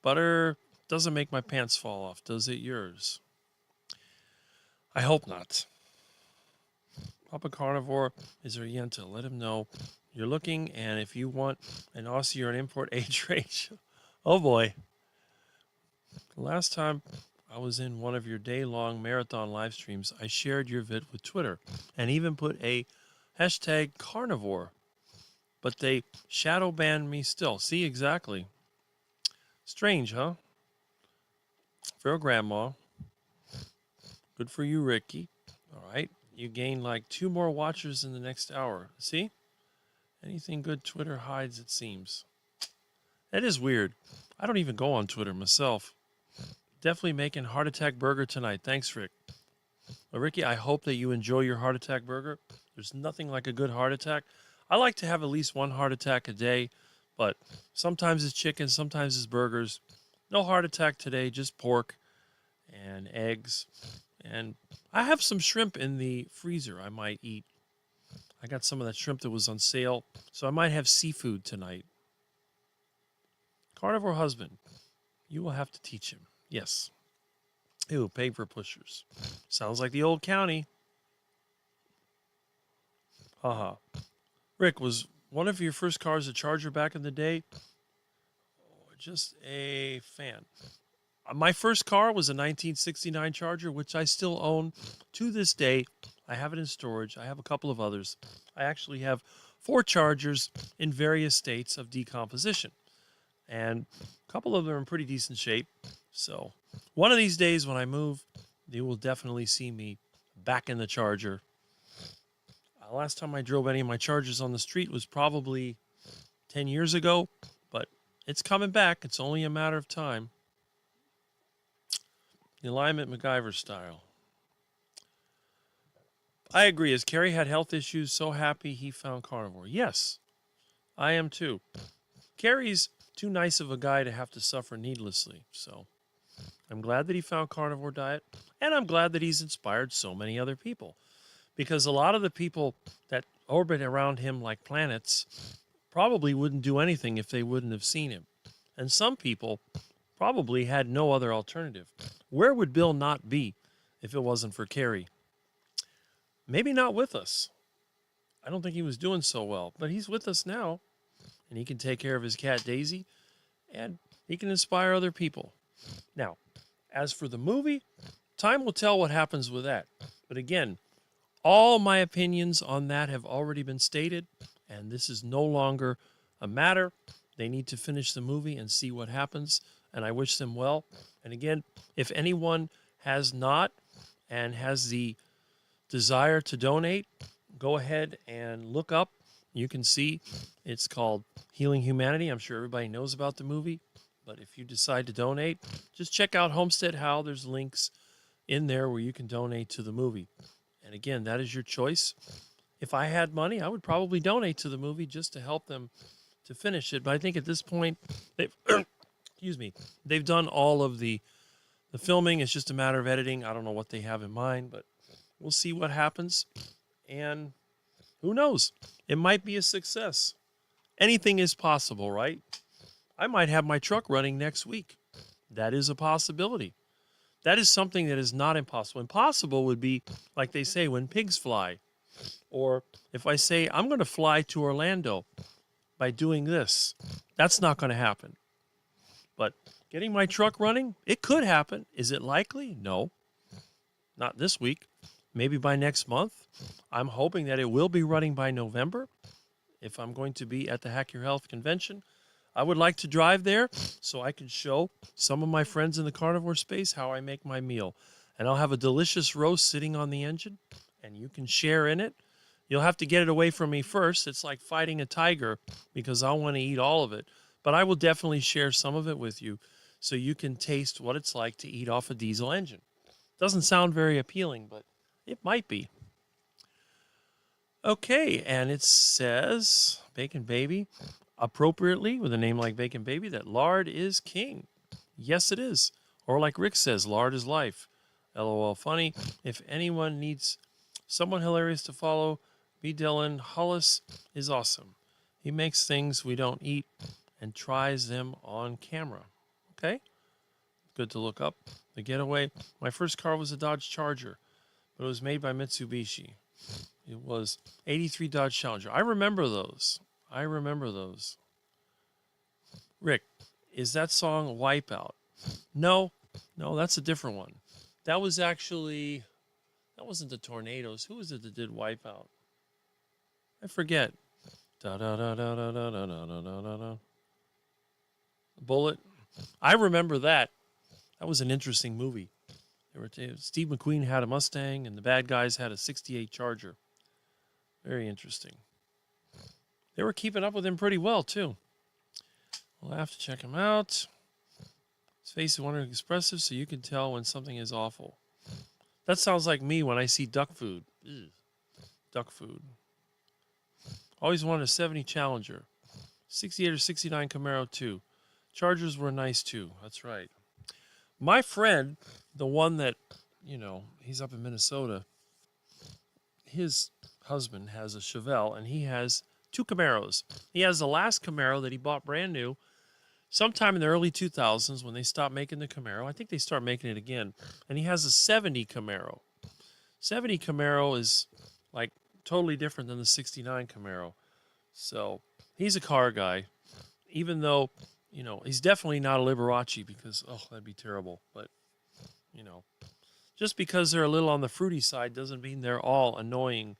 Butter doesn't make my pants fall off, does it yours? I hope not. Papa Carnivore is Oriental. Let him know you're looking, and if you want an Aussie or an import age range. Oh boy. The last time I was in one of your day-long marathon live streams, I shared your vid with Twitter and even put a hashtag carnivore, but they shadow banned me still. See, exactly. Strange, huh? For a grandma. Good for you, Ricky. All right. You gain like 2 more watchers in the next hour. See? Anything good Twitter hides, it seems. That is weird. I don't even go on Twitter myself. Definitely making heart attack burger tonight. Thanks, Rick. Well, Ricky, I hope that you enjoy your heart attack burger. There's nothing like a good heart attack. I like to have at least 1 heart attack a day, but sometimes it's chicken, sometimes it's burgers. No heart attack today, just pork and eggs. And I have some shrimp in the freezer I might eat. I got some of that shrimp that was on sale, so I might have seafood tonight. Carnivore husband, you will have to teach him. Yes. Ew, paid for pushers. Sounds like the old county. Haha. Rick, was one of your first cars a Charger back in the day? Or just a fan? My first car was a 1969 Charger, which I still own to this day. I have it in storage. I have a couple of others. I actually have 4 Chargers in various states of decomposition. And a couple of them are in pretty decent shape. So one of these days when I move, you will definitely see me back in the Charger. Last time I drove any of my Chargers on the street was probably 10 years ago, but it's coming back. It's only a matter of time. The alignment MacGyver style. I agree. As Kerry had health issues, so happy he found carnivore. Yes, I am too. Kerry's too nice of a guy to have to suffer needlessly, so I'm glad that he found carnivore diet, and I'm glad that he's inspired so many other people. Because a lot of the people that orbit around him like planets probably wouldn't do anything if they wouldn't have seen him. And some people probably had no other alternative. Where would Bill not be if it wasn't for Kerry? Maybe not with us. I don't think he was doing so well, but he's with us now. And he can take care of his cat Daisy, and he can inspire other people. Now, as for the movie, time will tell what happens with that. But again, all my opinions on that have already been stated, and this is no longer a matter. They need to finish the movie and see what happens, and I wish them well. And again, if anyone has not and has the desire to donate, go ahead and look up. You can see it's called Healing Humanity. I'm sure everybody knows about the movie, but if you decide to donate, just check out Homestead How. There's links in there where you can donate to the movie. And again, that is your choice. If I had money, I would probably donate to the movie just to help them to finish it. But I think at this point, they've done all of the filming. It's just a matter of editing. I don't know what they have in mind, but we'll see what happens. And who knows? It might be a success. Anything is possible, right? I might have my truck running next week. That is a possibility. That is something that is not impossible. Impossible would be, like they say, when pigs fly. Or if I say, I'm going to fly to Orlando by doing this. That's not going to happen. But getting my truck running, it could happen. Is it likely? No. Not this week. Maybe by next month. I'm hoping that it will be running by November. If I'm going to be at the Hack Your Health convention, I would like to drive there so I can show some of my friends in the carnivore space how I make my meal. And I'll have a delicious roast sitting on the engine, and you can share in it. You'll have to get it away from me first. It's like fighting a tiger because I want to eat all of it. But I will definitely share some of it with you so you can taste what it's like to eat off a diesel engine. Doesn't sound very appealing, but it might be. Okay, and it says, Bacon Baby, appropriately with a name like Bacon Baby, that lard is king. Yes, it is. Or like Rick says, lard is life. LOL funny. If anyone needs someone hilarious to follow, B. Dylan Hollis is awesome. He makes things we don't eat and tries them on camera. Okay? Good to look up. The Getaway. My first car was a Dodge Charger, but it was made by Mitsubishi. It was 83 Dodge Challenger. I remember those. Rick, is that song Wipeout? No, that's a different one. That was actually, that wasn't the Tornadoes. Who was it that did Wipeout? I forget. Da da da da da da da da da da da. Bullet. I remember that. That was an interesting movie. Steve McQueen had a Mustang, and the bad guys had a '68 Charger. Very interesting. They were keeping up with him pretty well too. We'll have to check him out. His face is wonderfully expressive, so you can tell when something is awful. That sounds like me when I see duck food. Ugh. Duck food. Always wanted a 70 Challenger. 68 or 69 Camaro too. Chargers were nice too. That's right. My friend, the one that, he's up in Minnesota, his husband has a Chevelle, and he has 2 Camaros. He has the last Camaro that he bought brand new sometime in the early 2000s when they stopped making the Camaro. I think they start making it again. And he has a 70 Camaro. 70 Camaro is like totally different than the 69 Camaro. So he's a car guy, even though, he's definitely not a Liberace because, that'd be terrible. But, just because they're a little on the fruity side doesn't mean they're all annoying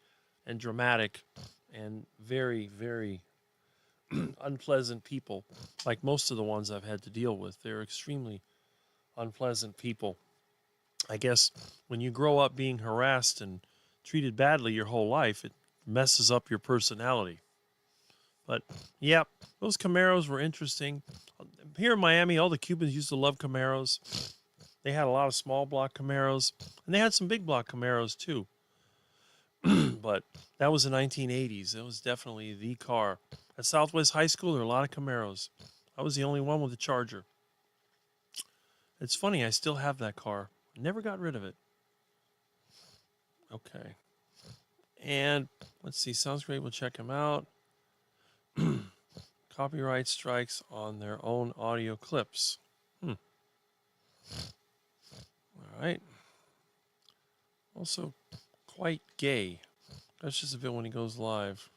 and dramatic and very, very unpleasant people, like most of the ones I've had to deal with. They're extremely unpleasant people. I guess when you grow up being harassed and treated badly your whole life, it messes up your personality. But yeah, those Camaros were interesting. Here in Miami, all the Cubans used to love Camaros. They had a lot of small block Camaros, and they had some big block Camaros too. But that was the 1980s. It was definitely the car. At Southwest High School, there were a lot of Camaros. I was the only one with a Charger. It's funny, I still have that car. Never got rid of it. Okay. And let's see, sounds great. We'll check them out. Copyright strikes on their own audio clips. All right. Also, quite gay. That's just a bit when he goes live.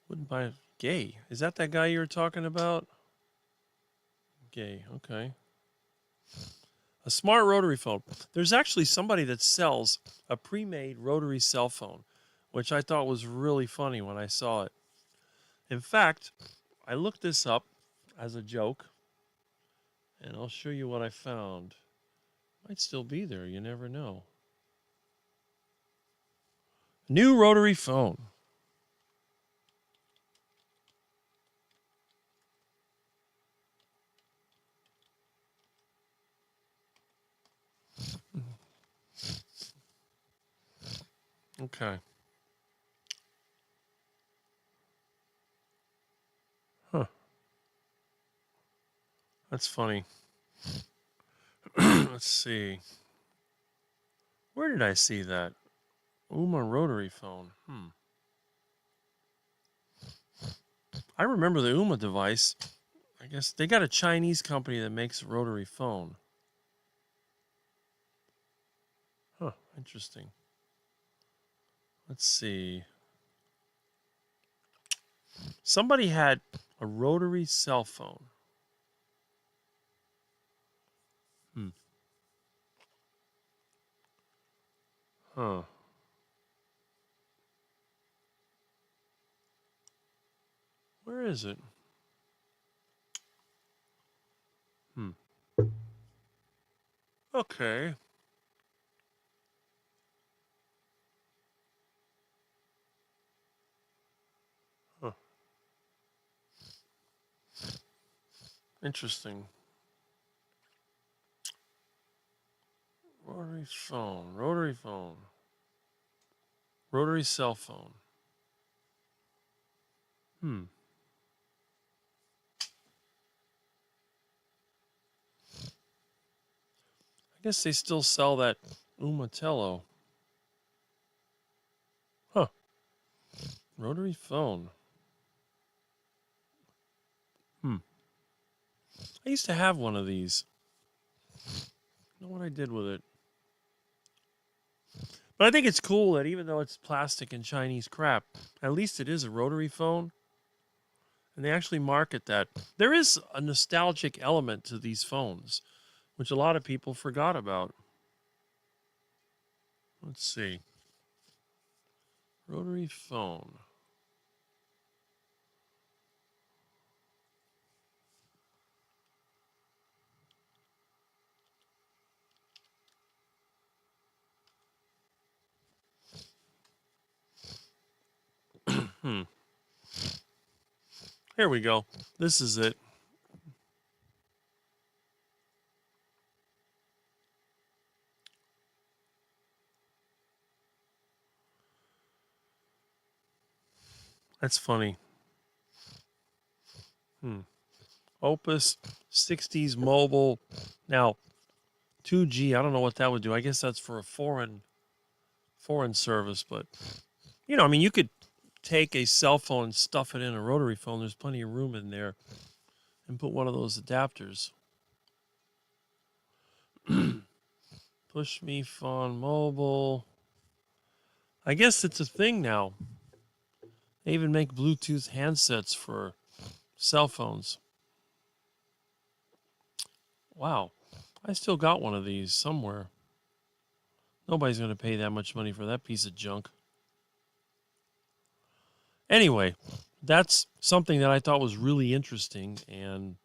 Wouldn't buy gay. Is that guy you were talking about? Gay. Okay. A smart rotary phone. There's actually somebody that sells a pre-made rotary cell phone, which I thought was really funny when I saw it. In fact, I looked this up as a joke, and I'll show you what I found. Might still be there. You never know. New rotary phone. Okay. Huh. That's funny. Let's see. Where did I see that? Uma rotary phone. I remember the Uma device. I guess they got a Chinese company that makes a rotary phone. Huh, interesting. Let's see. Somebody had a rotary cell phone. Huh. Where is it? Okay. Huh. Interesting. Rotary phone. Rotary phone. Rotary cell phone. I guess they still sell that Umatello. Huh. Rotary phone. I used to have one of these. I don't know what I did with it. But I think it's cool that even though it's plastic and Chinese crap, at least it is a rotary phone. And they actually market that. There is a nostalgic element to these phones, which a lot of people forgot about. Let's see. Rotary phone. Here we go. This is it. That's funny. Opus 60s mobile. Now, 2G, I don't know what that would do. I guess that's for a foreign service, but I mean, you could take a cell phone and stuff it in a rotary phone. There's plenty of room in there, and put one of those adapters. Push me phone mobile. I guess it's a thing now. They even make Bluetooth handsets for cell phones. Wow. I still got one of these somewhere. Nobody's going to pay that much money for that piece of junk. Anyway, that's something that I thought was really interesting, and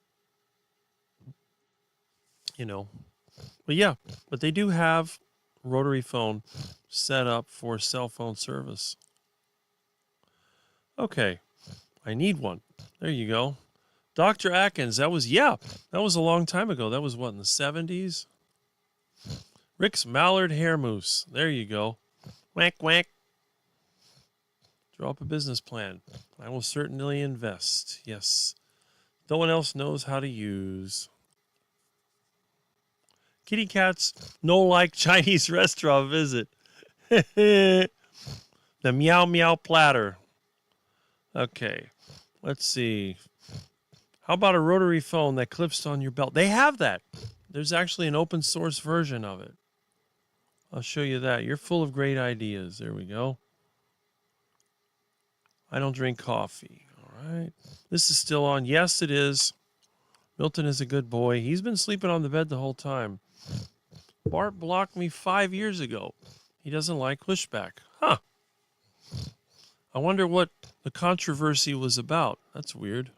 but they do have rotary phone set up for cell phone service. Okay, I need one. There you go. Dr. Atkins, that was a long time ago. That was what, in the 70s? Rick's Mallard Hair Mousse. There you go. Whack, whack. Draw up a business plan. I will certainly invest. Yes. No one else knows how to use. Kitty cats no like Chinese restaurant visit. The meow meow platter. Okay. Let's see. How about a rotary phone that clips on your belt? They have that. There's actually an open source version of it. I'll show you that. You're full of great ideas. There we go. I don't drink coffee. All right. This is still on. Yes, it is. Milton is a good boy. He's been sleeping on the bed the whole time. Bart blocked me 5 years ago. He doesn't like pushback. Huh. I wonder what the controversy was about. That's weird.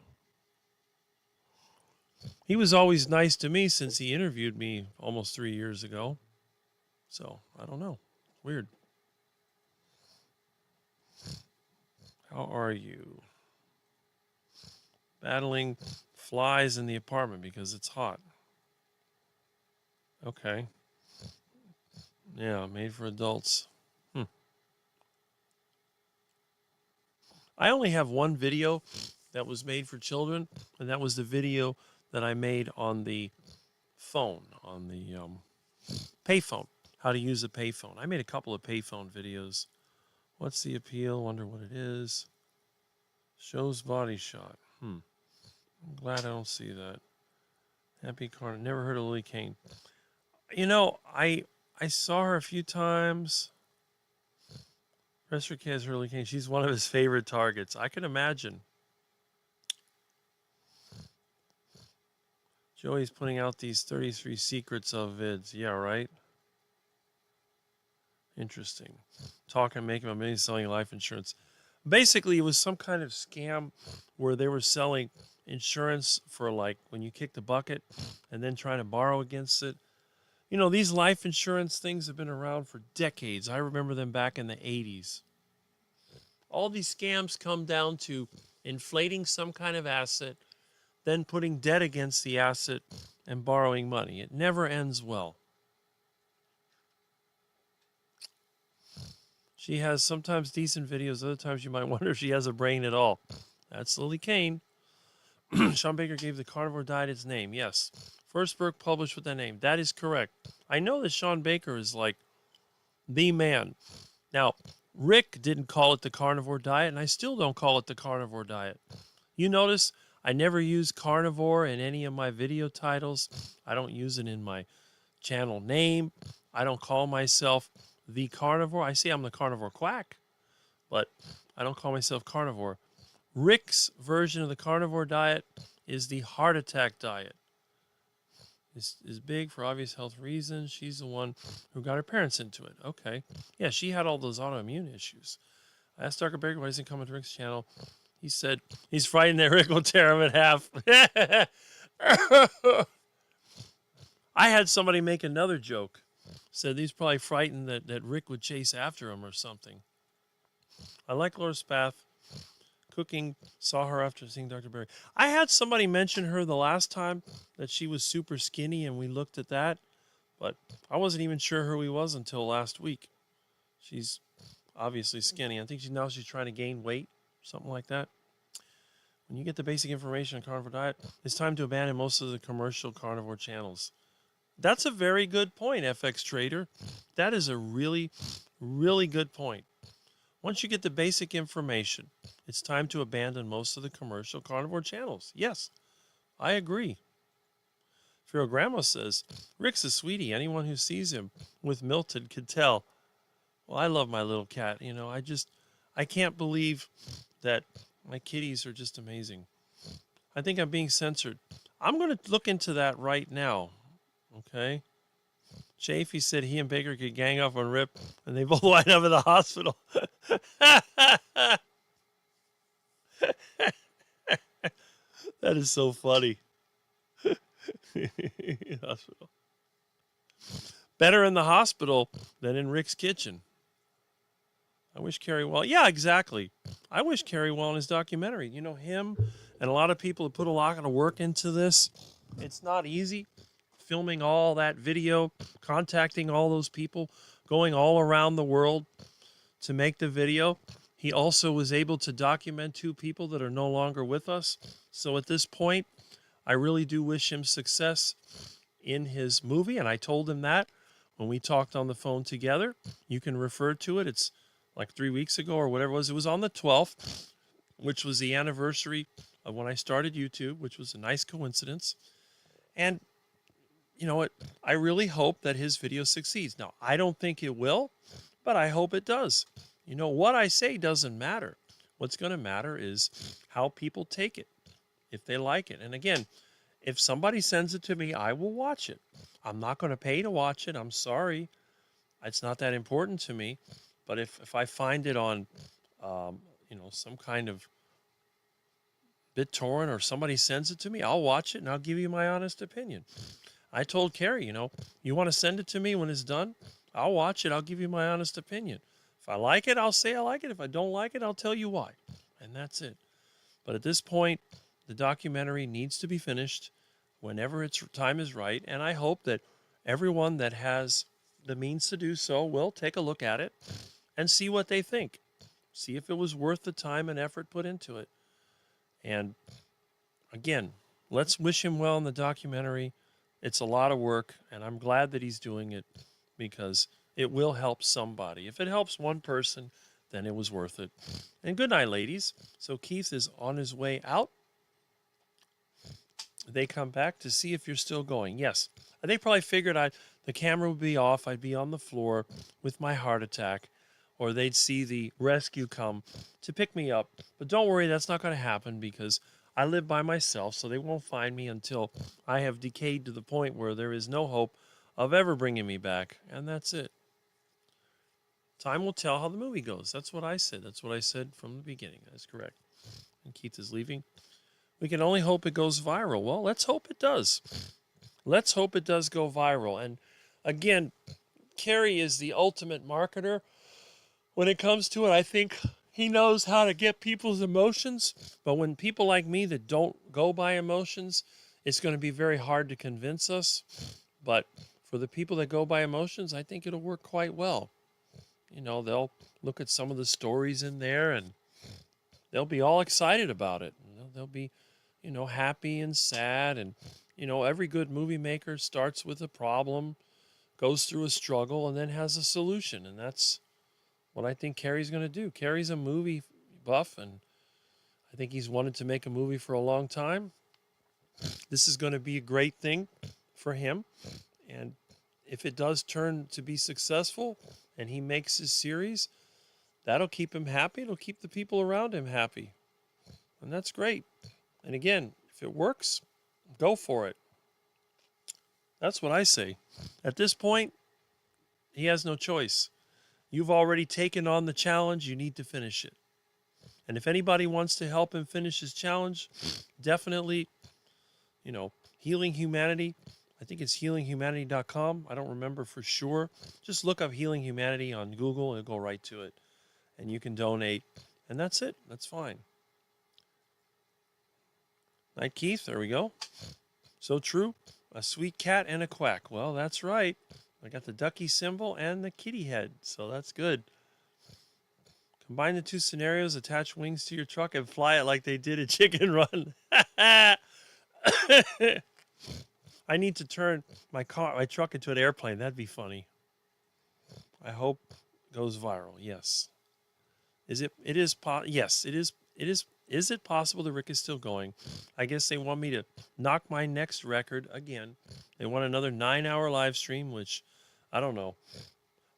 He was always nice to me since he interviewed me almost 3 years ago. So, I don't know. Weird. How are you? Battling flies in the apartment because it's hot. Okay. Yeah, made for adults. I only have one video that was made for children, and that was the video that I made on the phone, on the payphone, how to use a payphone. I made a couple of payphone videos. What's the appeal? Wonder what it is. Shows body shot. I'm glad I don't see that. Happy Carnivore. Never heard of Lily Kane. I saw her a few times. Rester has Lily Kane. She's one of his favorite targets. I can imagine. Joey's putting out these 33 secrets of vids. Yeah, right? Interesting. Talking, making a million, selling life insurance. Basically, it was some kind of scam where they were selling insurance for, like, when you kick the bucket and then trying to borrow against it. These life insurance things have been around for decades. I remember them back in the 80s. All these scams come down to inflating some kind of asset, then putting debt against the asset and borrowing money. It never ends well. She has sometimes decent videos. Other times you might wonder if she has a brain at all. That's Lily Kane. Sean Baker gave the carnivore diet its name. Yes. First book published with that name. That is correct. I know that Sean Baker is like the man. Now, Rick didn't call it the carnivore diet, and I still don't call it the carnivore diet. You notice I never use carnivore in any of my video titles. I don't use it in my channel name. I don't call myself the carnivore. I say I'm the carnivore quack, but I don't call myself carnivore. Rick's version of the carnivore diet is the heart attack diet. This is big for obvious health reasons. She's the one who got her parents into it. Okay. Yeah, she had all those autoimmune issues. I asked Dr. Baker why he doesn't come to Rick's channel. He said he's frightened that Rick will tear him in half. I had somebody make another joke. Said he's probably frightened that Rick would chase after him or something. I like Laura Spath. Cooking, saw her after seeing Dr. Berry. I had somebody mention her the last time that she was super skinny, and we looked at that, but I wasn't even sure who he was until last week. She's obviously skinny. I think she's trying to gain weight, something like that. When you get the basic information on carnivore diet, it's time to abandon most of the commercial carnivore channels. That's a very good point, FX Trader. That is a really, really good point. Once you get the basic information, it's time to abandon most of the commercial carnivore channels. Yes, I agree. Pharaoh Grandma says, Rick's a sweetie. Anyone who sees him with Milton could tell. Well, I love my little cat. You know, I can't believe that my kitties are just amazing. I think I'm being censored. I'm going to look into that right now. Okay? Chafee said he and Baker could gang up on Rip, and they both wind up in the hospital. That is so funny. Hospital. Better in the hospital than in Rick's kitchen. I wish Kerry well. Yeah, exactly. I wish Kerry well in his documentary. You know, him and a lot of people have put a lot of work into this. It's not easy. Filming all that video, contacting all those people, going all around the world to make the video. He also was able to document 2 people that are no longer with us. So at this point, I really do wish him success in his movie. And I told him that when we talked on the phone together. You can refer to it. It's like 3 weeks ago or whatever it was. It was on the 12th, which was the anniversary of when I started YouTube, which was a nice coincidence. And you know what? I really hope that his video succeeds. Now, I don't think it will, but I hope it does. You know, what I say doesn't matter. What's going to matter is how people take it, if they like it. And again, if somebody sends it to me, I will watch it. I'm not going to pay to watch it. I'm sorry. It's not that important to me. But if I find it on, you know, some kind of BitTorrent or somebody sends it to me, I'll watch it and I'll give you my honest opinion. I told Carrie, you know, you want to send it to me when it's done? I'll watch it. I'll give you my honest opinion. If I like it, I'll say I like it. If I don't like it, I'll tell you why. And that's it. But at this point, the documentary needs to be finished whenever its time is right. And I hope that everyone that has the means to do so will take a look at it and see what they think. See if it was worth the time and effort put into it. And again, let's wish him well in the documentary. It's a lot of work, and I'm glad that he's doing it because it will help somebody. If it helps one person, then it was worth it. And good night, ladies. So Keith is on his way out. They come back to see if you're still going. Yes. They probably figured the camera would be off. I'd be on the floor with my heart attack, or they'd see the rescue come to pick me up. But don't worry, that's not going to happen because I live by myself, so they won't find me until I have decayed to the point where there is no hope of ever bringing me back, and that's it. Time will tell how the movie goes. That's what I said. That's what I said from the beginning. That's correct. And Keith is leaving. We can only hope it goes viral. Well, let's hope it does. Let's hope it does go viral. And again, Kerry is the ultimate marketer. When it comes to it, I think he knows how to get people's emotions, but when people like me that don't go by emotions, it's going to be very hard to convince us. But for the people that go by emotions, I think it'll work quite well. they'll look at some of the stories in there and they'll be all excited about it. They'll be, happy and sad. And, every good movie maker starts with a problem, goes through a struggle, and then has a solution. And that's what I think Carrie's going to do. Carrie's a movie buff, and I think he's wanted to make a movie for a long time. This is going to be a great thing for him. And if it does turn to be successful and he makes his series, that'll keep him happy. It'll keep the people around him happy. And that's great. And again, if it works, go for it. That's what I say. At this point, he has no choice. You've already taken on the challenge. You need to finish it. And if anybody wants to help him finish his challenge, definitely, Healing Humanity. I think it's healinghumanity.com. I don't remember for sure. Just look up Healing Humanity on Google and it'll go right to it. And you can donate. And that's it. That's fine. Night Keith, there we go. So true. A sweet cat and a quack. Well, that's right. I got the ducky symbol and the kitty head. So that's good. Combine the two scenarios, attach wings to your truck, and fly it like they did at Chicken Run. I need to turn my truck into an airplane. That'd be funny. I hope it goes viral. Yes. Yes, it is. Is it possible that Rick is still going? I guess they want me to knock my next record again. They want another 9-hour live stream, which I don't know.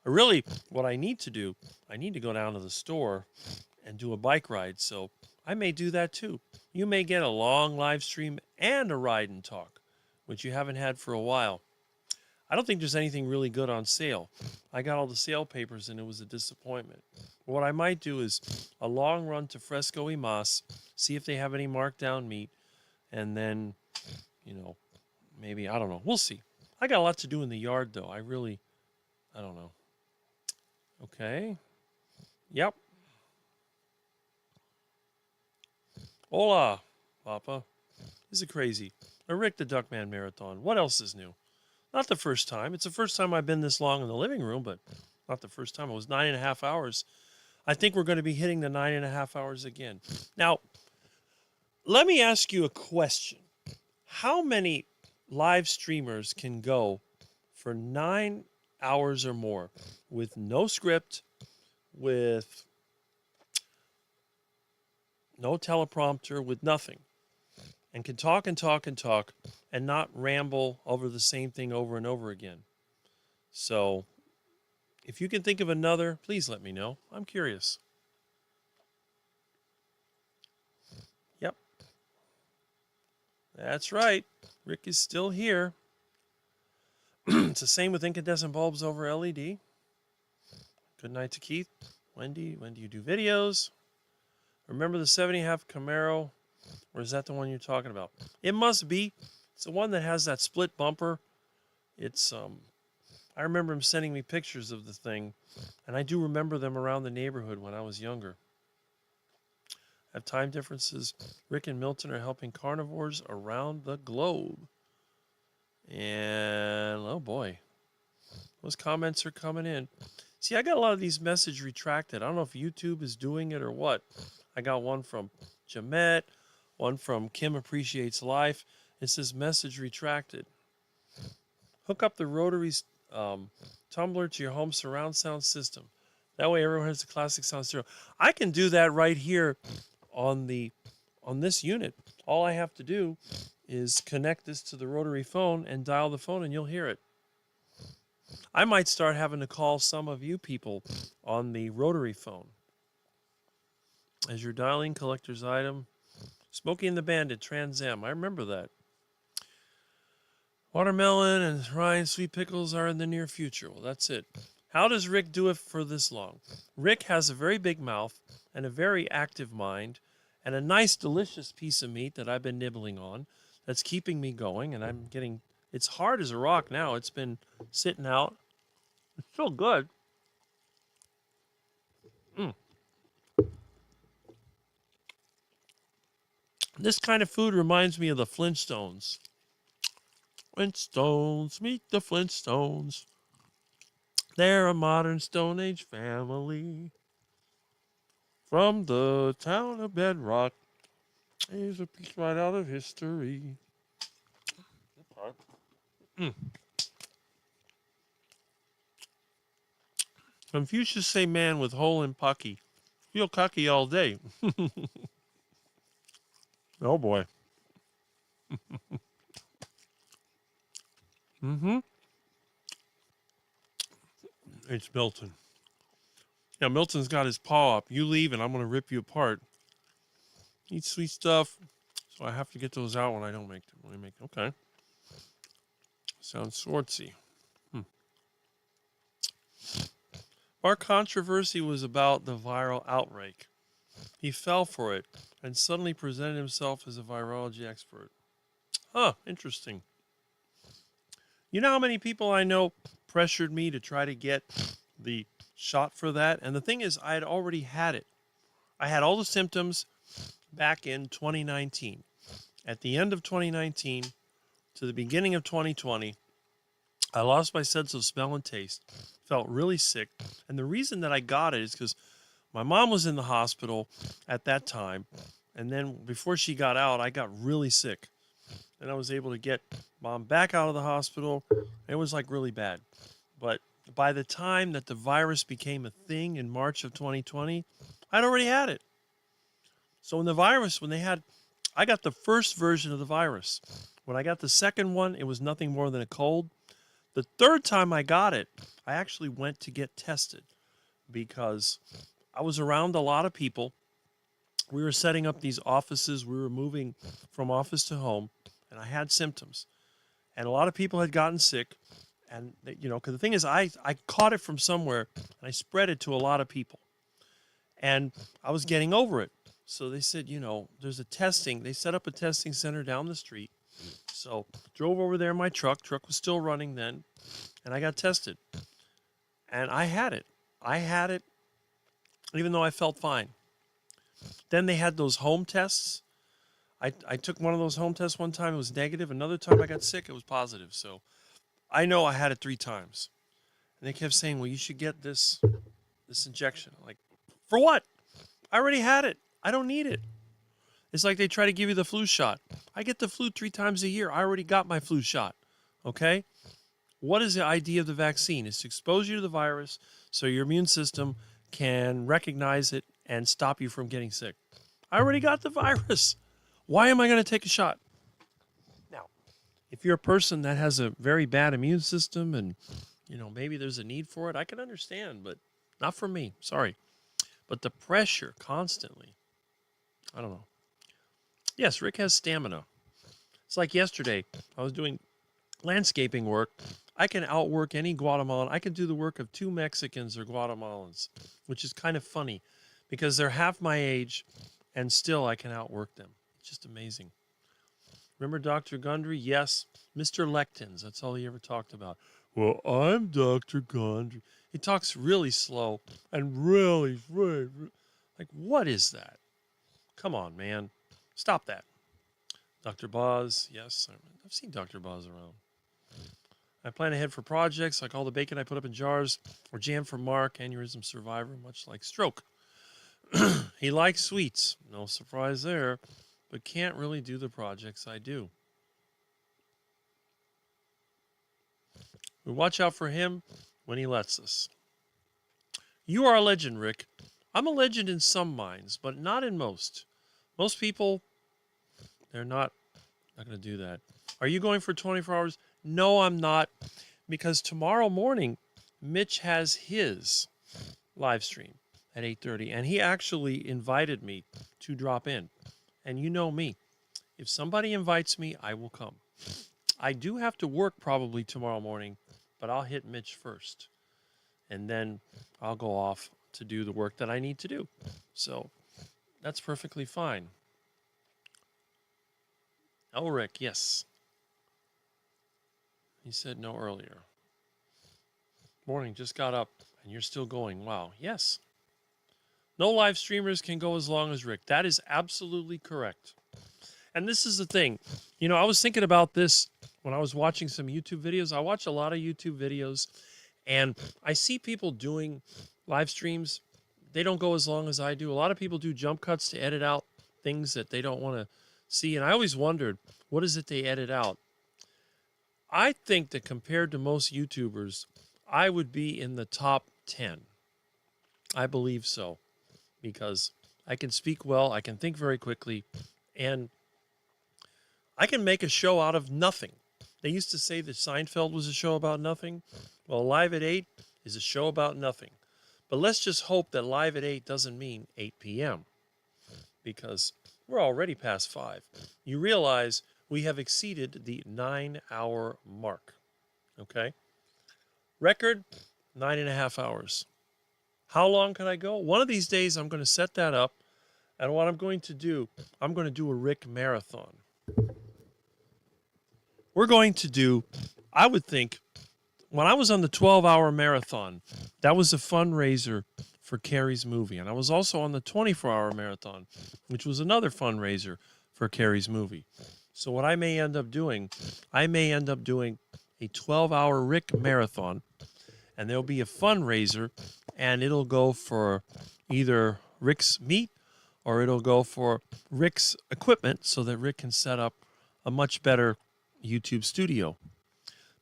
Really, what I need to do, I need to go down to the store and do a bike ride. So I may do that too. You may get a long live stream and a ride and talk, which you haven't had for a while. I don't think there's anything really good on sale. I got all the sale papers and it was a disappointment. What I might do is a long run to Fresco y Mas, see if they have any markdown meat, and then, maybe, I don't know. We'll see. I got a lot to do in the yard, though. I don't know. Okay. Yep. Hola, Papa. This is crazy. A Rick the Duckman Marathon. What else is new? Not the first time. It's the first time I've been this long in the living room, but not the first time. It was 9.5 hours. I think we're going to be hitting the 9.5 hours again. Now, let me ask you a question. How many live streamers can go for 9 hours or more with no script, with no teleprompter, with nothing, and can talk and talk and talk and not ramble over the same thing over and over again? So, if you can think of another, please let me know. I'm curious. Yep. That's right. Rick is still here. It's the same with incandescent bulbs over LED. Good night to Keith. Wendy, when do you do videos? Remember the 70.5 Camaro? Or is that the one you're talking about? It must be. It's the one that has that split bumper. It's I remember him sending me pictures of the thing, and I do remember them around the neighborhood when I was younger. Have time differences. Rick and Milton are helping carnivores around the globe. And, oh boy, those comments are coming in. See, I got a lot of these messages retracted. I don't know if YouTube is doing it or what. I got one from Jamet, one from Kim Appreciates Life. It says message retracted. Hook up the Rotary's tumbler to your home surround sound system. That way everyone has the classic sound stereo. I can do that right here on this unit. All I have to do is connect this to the rotary phone and dial the phone and you'll hear it. I might start having to call some of you people on the rotary phone. As you're dialing collector's item, Smokey and the Bandit, Trans Am. I remember that. Watermelon and Ryan sweet pickles are in the near future. Well, that's it. How does Rick do it for this long? Rick has a very big mouth and a very active mind and a nice, delicious piece of meat that I've been nibbling on that's keeping me going, and I'm getting, it's hard as a rock now. It's been sitting out. It's still good. This kind of food reminds me of the Flintstones. Flintstones, meet the Flintstones. They're a modern Stone Age family from the town of Bedrock. Here's a piece right out of history. Confucius say man with hole and pucky. Feel cocky all day. Oh boy. Mm-hmm. It's Milton. Yeah, Milton's got his paw up. You leave and I'm going to rip you apart. Eat sweet stuff. So I have to get those out when I don't make them. When I make them. Okay. Sounds swartzy. Our controversy was about the viral outbreak. He fell for it and suddenly presented himself as a virology expert. Huh, interesting. You know how many people I know pressured me to try to get the shot for that? And the thing is, I had already had it. I had all the symptoms back in 2019. At the end of 2019 to the beginning of 2020, I lost my sense of smell and taste, felt really sick. And the reason that I got it is because my mom was in the hospital at that time. And then before she got out, I got really sick. And I was able to get mom back out of the hospital. It was like really bad. But by the time that the virus became a thing in March of 2020, I'd already had it. So I got the first version of the virus. When I got the second one, it was nothing more than a cold. The third time I got it, I actually went to get tested because I was around a lot of people. We were setting up these offices. We were moving from office to home, and I had symptoms. And a lot of people had gotten sick. And, because the thing is, I caught it from somewhere, and I spread it to a lot of people. And I was getting over it. So they said, there's a testing. They set up a testing center down the street. So drove over there in my truck. Truck was still running then. And I got tested. And I had it. Even though I felt fine. Then they had those home tests. I took one of those home tests one time. It was negative. Another time I got sick. It was positive. So I know I had it 3 times. And they kept saying, well, you should get this injection. I'm like, for what? I already had it. I don't need it. It's like they try to give you the flu shot. I get the flu 3 times a year. I already got my flu shot. Okay? What is the idea of the vaccine? It's to expose you to the virus so your immune system can recognize it and stop you from getting sick. I already got the virus. Why am I going to take a shot? Now, if you're a person that has a very bad immune system and, maybe there's a need for it, I can understand, but not for me. Sorry. But the pressure constantly, I don't know. Yes, Rick has stamina. It's like yesterday, I was doing landscaping work. I can outwork any Guatemalan. I can do the work of 2 Mexicans or Guatemalans, which is kind of funny because they're half my age and still I can outwork them. It's just amazing. Remember Dr. Gundry? Yes, Mr. Lectins. That's all he ever talked about. Well, I'm Dr. Gundry. He talks really slow and really, like, what is that? Come on, man. Stop that. Dr. Boz, yes, I've seen Dr. Boz around. I plan ahead for projects like all the bacon I put up in jars or jam for Mark, aneurysm survivor, much like stroke. He likes sweets, no surprise there, but can't really do the projects I do. We watch out for him when he lets us. You are a legend, Rick. I'm a legend in some minds, but not in most. Most people, they're not going to do that. Are you going for 24 hours? No, I'm not, because tomorrow morning, Mitch has his live stream at 8:30, and he actually invited me to drop in. And you know me. If somebody invites me, I will come. I do have to work probably tomorrow morning, but I'll hit Mitch first. And then I'll go off to do the work that I need to do. So that's perfectly fine. Elric, yes. He said no earlier. Morning, just got up, and you're still going. Wow, yes. No live streamers can go as long as Rick. That is absolutely correct. And this is the thing. I was thinking about this when I was watching some YouTube videos. I watch a lot of YouTube videos, And I see people doing live streams. They don't go as long as I do. A lot of people do jump cuts to edit out things that they don't want to see. And I always wondered, what is it they edit out? I think that compared to most YouTubers, I would be in the top 10. I believe so, because I can speak well, I can think very quickly, and I can make a show out of nothing. They used to say that Seinfeld was a show about nothing. Well, Live at 8 is a show about nothing. But let's just hope that Live at 8 doesn't mean 8 p.m. because we're already past 5. You realize we have exceeded the 9-hour mark. Okay? Record, 9.5 hours. How long can I go? One of these days I'm going to set that up. And what I'm going to do, I'm going to do a Rick marathon. We're going to do, I would think, when I was on the 12-hour marathon, that was a fundraiser for Carrie's movie. And I was also on the 24-hour marathon, which was another fundraiser for Carrie's movie. So what I may end up doing a 12-hour Rick marathon, and there'll be a fundraiser, and it'll go for either Rick's meat or it'll go for Rick's equipment so that Rick can set up a much better YouTube studio.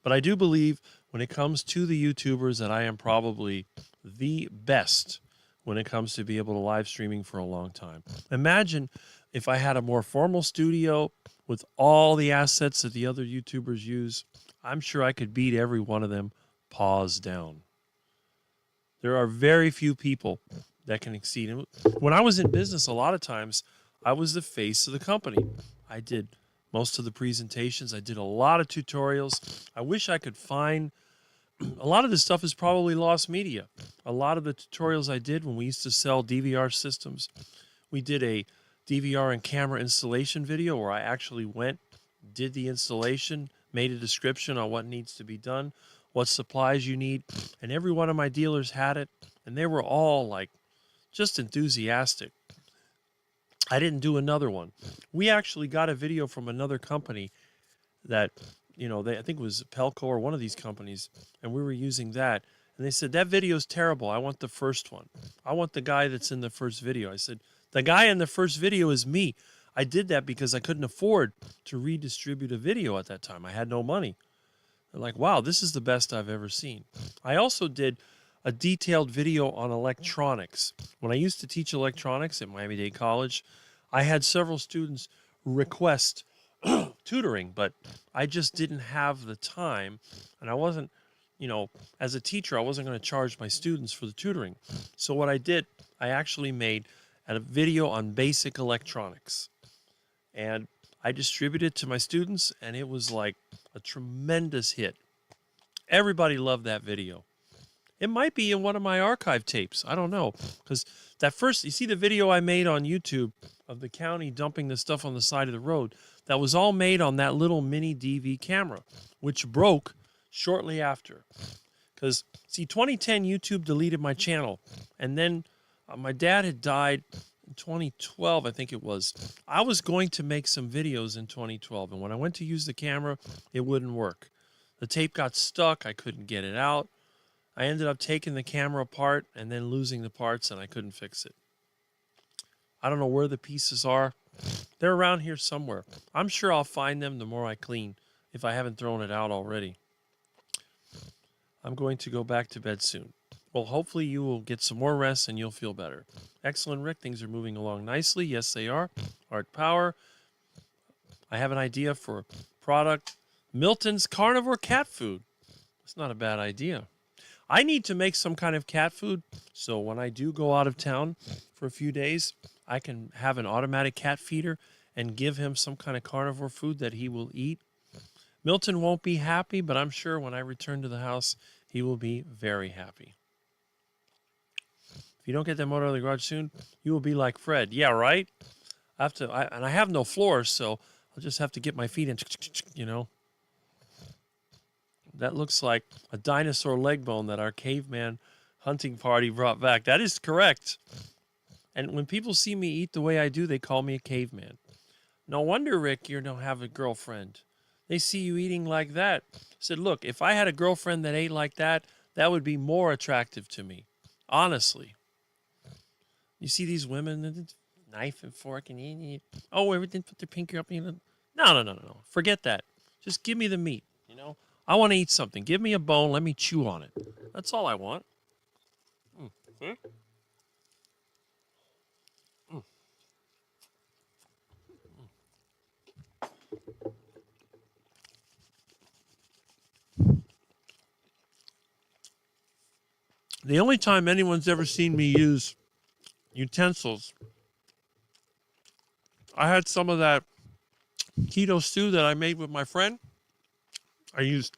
But I do believe when it comes to the YouTubers that I am probably the best when it comes to be able to live streaming for a long time. Imagine if I had a more formal studio with all the assets that the other YouTubers use. I'm sure I could beat every one of them paws down. There are very few people that can exceed him. When I was in business, a lot of times I was the face of the company. I did most of the presentations. I did a lot of tutorials. I wish I could find, a lot of this stuff is probably lost media. A lot of the tutorials I did when we used to sell DVR systems, we did a DVR and camera installation video where I actually went, did the installation, made a description on what needs to be done, what supplies you need, and every one of my dealers had it, and they were all like just enthusiastic. I didn't do another one. We actually got a video from another company that, I think it was Pelco or one of these companies, and we were using that. And they said, that video is terrible. I want the first one. I want the guy that's in the first video. I said, the guy in the first video is me. I did that because I couldn't afford to redistribute a video at that time. I had no money. They're like, wow, this is the best I've ever seen. I also did a detailed video on electronics. When I used to teach electronics at Miami-Dade College, I had several students request tutoring, but I just didn't have the time, and I wasn't, as a teacher, I wasn't going to charge my students for the tutoring. So what I did, I actually made a video on basic electronics, and I distributed it to my students, and it was like a tremendous hit. Everybody loved that video. It might be in one of my archive tapes. I don't know. Because that first, you see the video I made on YouTube of the county dumping the stuff on the side of the road? That was all made on that little mini DV camera, which broke shortly after. Because, see, 2010, YouTube deleted my channel. And then my dad had died in 2012, I think it was. I was going to make some videos in 2012. And when I went to use the camera, it wouldn't work. The tape got stuck. I couldn't get it out. I ended up taking the camera apart and then losing the parts, and I couldn't fix it. I don't know where the pieces are. They're around here somewhere. I'm sure I'll find them the more I clean, if I haven't thrown it out already. I'm going to go back to bed soon. Well, hopefully you will get some more rest and you'll feel better. Excellent, Rick. Things are moving along nicely. Yes, they are. Art Power. I have an idea for a product. Milton's carnivore cat food. It's not a bad idea. I need to make some kind of cat food, so when I do go out of town for a few days, I can have an automatic cat feeder and give him some kind of carnivore food that he will eat. Milton won't be happy, but I'm sure when I return to the house, he will be very happy. If you don't get that motor out of the garage soon, you will be like Fred. Yeah, right? I have no floors, so I'll just have to get my feet in, That looks like a dinosaur leg bone that our caveman hunting party brought back. That is correct. And when people see me eat the way I do, they call me a caveman. No wonder, Rick, you don't have a girlfriend. They see you eating like that. I said, look, if I had a girlfriend that ate like that, That would be more attractive to me, honestly. You see these women, knife and fork, and everything, put their pinky up. No. Forget that. Just give me the meat. I want to eat something. Give me a bone. Let me chew on it. That's all I want. See? The only time anyone's ever seen me use utensils, I had some of that keto stew that I made with my friend. I used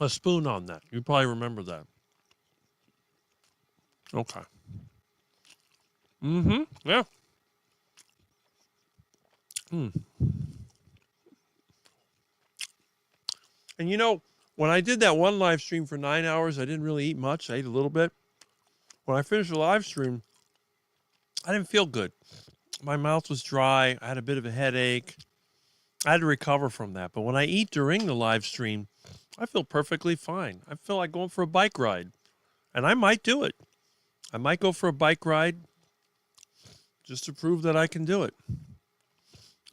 a spoon on that. You probably remember that. Okay. Yeah. And when I did that one live stream for 9 hours, I didn't really eat much. I ate a little bit. When I finished the live stream, I didn't feel good. My mouth was dry. I had a bit of a headache. I had to recover from that. But when I eat during the live stream, I feel perfectly fine. I feel like going for a bike ride. And I might do it. I might go for a bike ride just to prove that I can do it.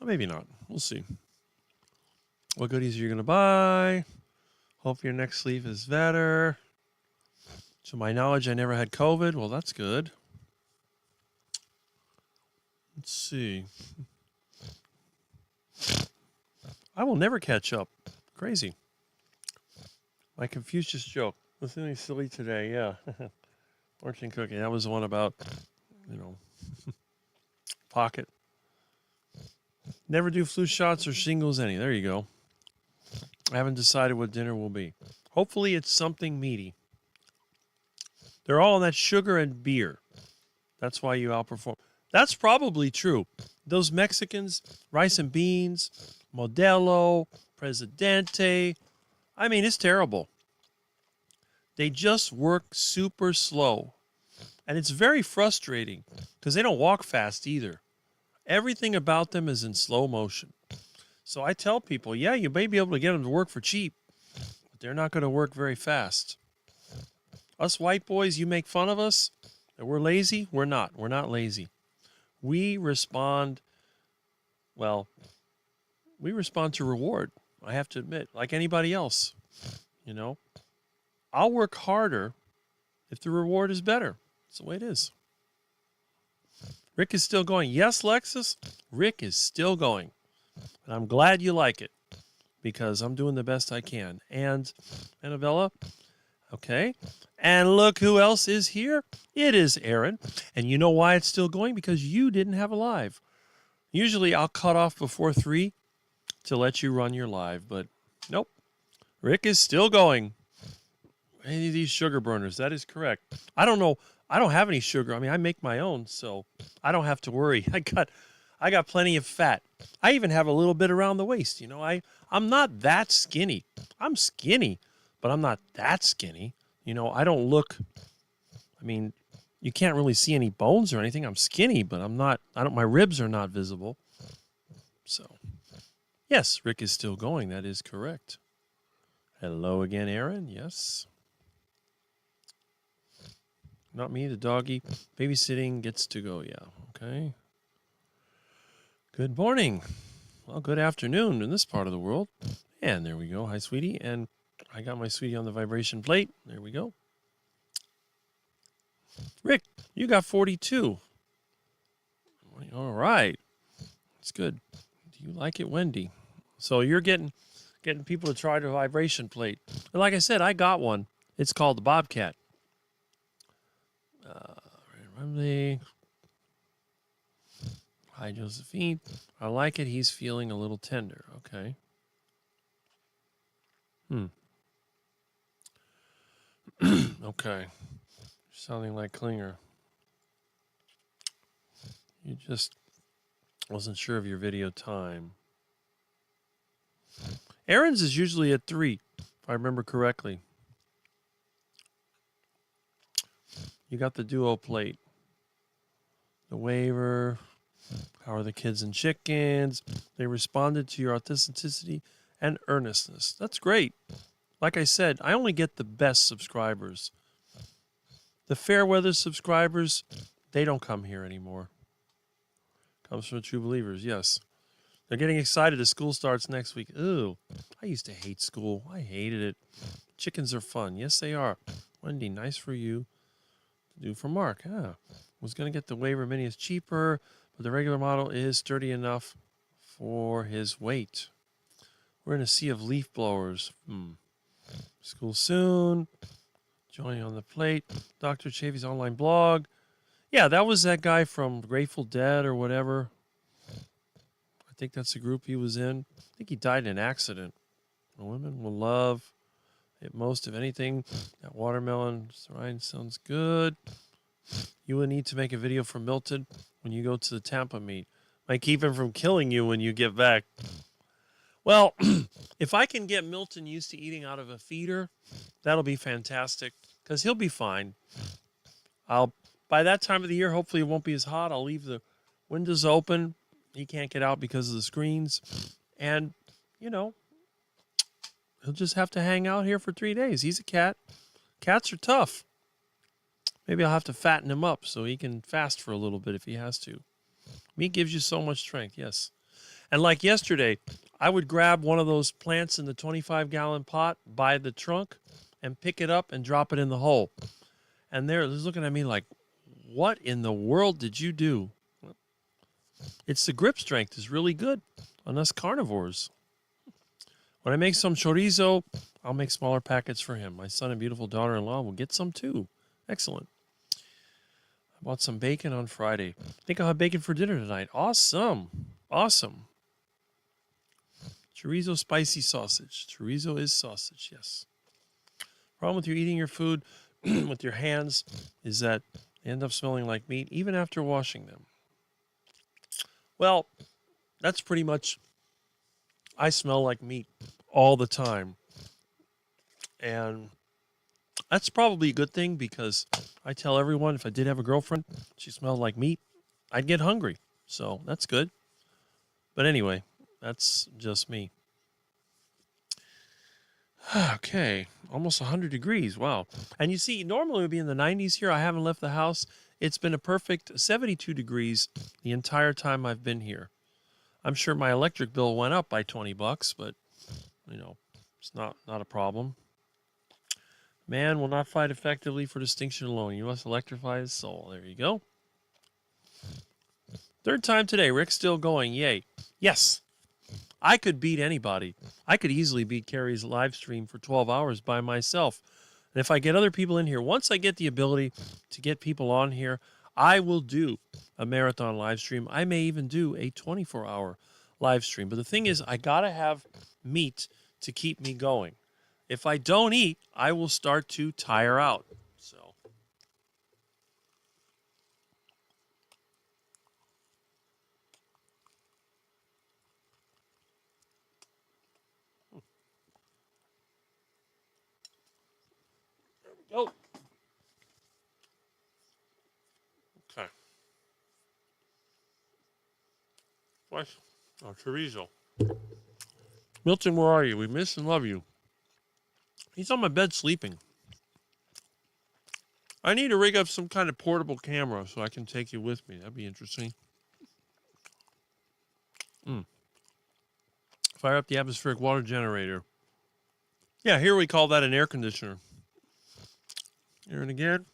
Or maybe not. We'll see. What goodies are you going to buy? Hope your next sleep is better. To my knowledge, I never had COVID. Well, that's good. Let's see. I will never catch up. Crazy. My Confucius joke. Listening silly today, yeah. Fortune cookie. That was the one about, pocket. Never do flu shots or shingles any. There you go. I haven't decided what dinner will be. Hopefully it's something meaty. They're all on that sugar and beer. That's why you outperform. That's probably true. Those Mexicans, rice and beans, Modelo, Presidente. I mean, it's terrible. They just work super slow. And it's very frustrating because they don't walk fast either. Everything about them is in slow motion. So I tell people, yeah, you may be able to get them to work for cheap, but they're not going to work very fast. Us white boys, you make fun of us that we're lazy. We're not. We're not lazy. We respond to reward. I have to admit, like anybody else, I'll work harder if the reward is better. That's the way it is. Rick is still going. Yes, Lexus, Rick is still going. And I'm glad you like it because I'm doing the best I can. And Annabella, okay. And look who else is here. It is Aaron. And you know why it's still going? Because you didn't have a live. Usually I'll cut off before 3 to let you run your live, but nope. Rick is still going. Any of these sugar burners, that is correct. I don't know. I don't have any sugar. I mean, I make my own, so I don't have to worry. I got plenty of fat. I even have a little bit around the waist. I'm not that skinny. I'm skinny, but I'm not that skinny. I don't look, you can't really see any bones or anything. I'm skinny, but my ribs are not visible. So, yes, Rick is still going. That is correct. Hello again, Aaron. Yes. Not me, the doggy. Babysitting gets to go. Yeah. Okay. Good morning. Well, good afternoon in this part of the world. And there we go. Hi, sweetie. And I got my sweetie on the vibration plate. There we go. Rick, you got 42. All right. That's good. Do you like it, Wendy? So you're getting people to try the vibration plate. And like I said, I got one. It's called the Bobcat. Hi, Josephine. I like it. He's feeling a little tender. Okay. Okay. Sounding like Klinger. You just wasn't sure of your video time. Aaron's is usually at 3, if I remember correctly. You got the duo plate. The waiver. How are the kids and chickens? They responded to your authenticity and earnestness. That's great. Like I said, I only get the best subscribers. The fair weather subscribers, they don't come here anymore. Comes from the true believers, yes. They're getting excited as school starts next week. Ooh, I used to hate school. I hated it. Chickens are fun. Yes, they are. Wendy, nice for you to do for Mark. Was going to get the waiver mini. It's cheaper, but the regular model is sturdy enough for his weight. We're in a sea of leaf blowers. School soon. Joining on the plate. Dr. Chavy's online blog. Yeah, that was that guy from Grateful Dead or whatever. I think that's the group he was in. I think he died in an accident. Women will love it most of anything. That watermelon rind sounds good. You will need to make a video for Milton when you go to the Tampa meet. Might keep him from killing you when you get back. Well, if I can get Milton used to eating out of a feeder, that'll be fantastic because he'll be fine. By that time of the year, hopefully it won't be as hot. I'll leave the windows open. He can't get out because of the screens. And, he'll just have to hang out here for 3 days. He's a cat. Cats are tough. Maybe I'll have to fatten him up so he can fast for a little bit if he has to. Meat gives you so much strength, yes. And like yesterday, I would grab one of those plants in the 25-gallon pot by the trunk and pick it up and drop it in the hole. And they're looking at me like, what in the world did you do? It's the grip strength is really good on us carnivores. When I make some chorizo, I'll make smaller packets for him. My son and beautiful daughter-in-law will get some too. Excellent. I bought some bacon on Friday. I think I'll have bacon for dinner tonight. Awesome. Awesome. Chorizo spicy sausage. Chorizo is sausage, yes. Problem with you eating your food with your hands is that they end up smelling like meat even after washing them. Well, that's pretty much, I smell like meat all the time. And that's probably a good thing because I tell everyone if I did have a girlfriend, she smelled like meat, I'd get hungry. So that's good. But anyway, that's just me. Okay, almost 100 degrees. Wow. And you see, normally it would be in the 90s here. I haven't left the house. It's been a perfect 72 degrees the entire time I've been here. I'm sure my electric bill went up by $20, but, it's not a problem. Man will not fight effectively for distinction alone. You must electrify his soul. There you go. Third time today. Rick's still going. Yay. Yes. I could beat anybody. I could easily beat Carrie's live stream for 12 hours by myself. And if I get other people in here, once I get the ability to get people on here, I will do a marathon live stream. I may even do a 24-hour live stream. But the thing is, I got to have meat to keep me going. If I don't eat, I will start to tire out. So. There we go. Okay. What? Oh, chorizo. Milton, where are you? We miss and love you. He's on my bed sleeping. I need to rig up some kind of portable camera so I can take you with me. That'd be interesting. Fire up the atmospheric water generator. Yeah, here we call that an air conditioner. Here and again.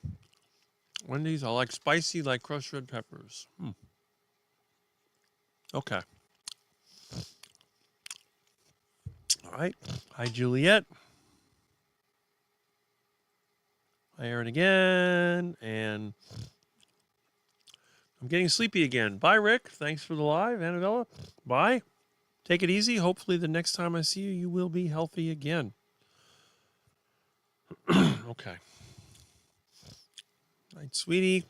Wendy's, I like spicy like crushed red peppers. Okay. All right. Hi, Juliet. Hi, Aaron again. And I'm getting sleepy again. Bye, Rick. Thanks for the live. Annabella, bye. Take it easy. Hopefully the next time I see you, you will be healthy again. Okay. Night, sweetie.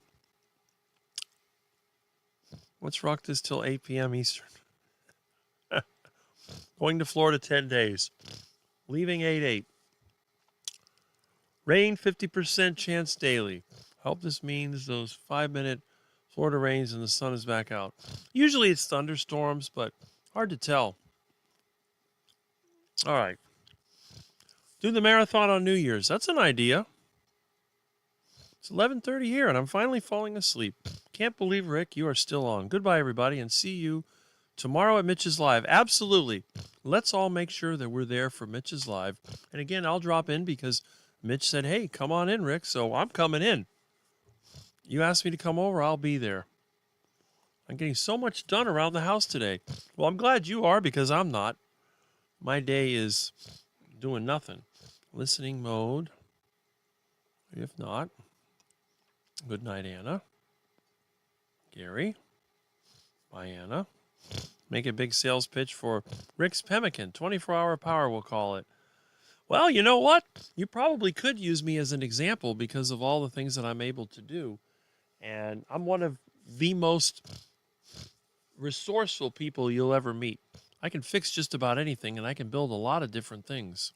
Let's rock this till 8 p.m. Eastern. Going to Florida 10 days. Leaving 8/8. Rain 50% chance daily. I hope this means those 5-minute Florida rains and the sun is back out. Usually it's thunderstorms, but hard to tell. All right. Do the marathon on New Year's. That's an idea. It's 11:30 here, and I'm finally falling asleep. Can't believe, Rick, you are still on. Goodbye, everybody, and see you tomorrow at Mitch's Live. Absolutely. Let's all make sure that we're there for Mitch's Live. And again, I'll drop in because Mitch said, hey, come on in, Rick. So I'm coming in. You asked me to come over, I'll be there. I'm getting so much done around the house today. Well, I'm glad you are because I'm not. My day is doing nothing. Listening mode. If not, good night, Anna. Gary. Bye, Anna. Make a big sales pitch for Rick's Pemmican. 24-hour power, we'll call it. Well, you know what? You probably could use me as an example because of all the things that I'm able to do. And I'm one of the most resourceful people you'll ever meet. I can fix just about anything, and I can build a lot of different things.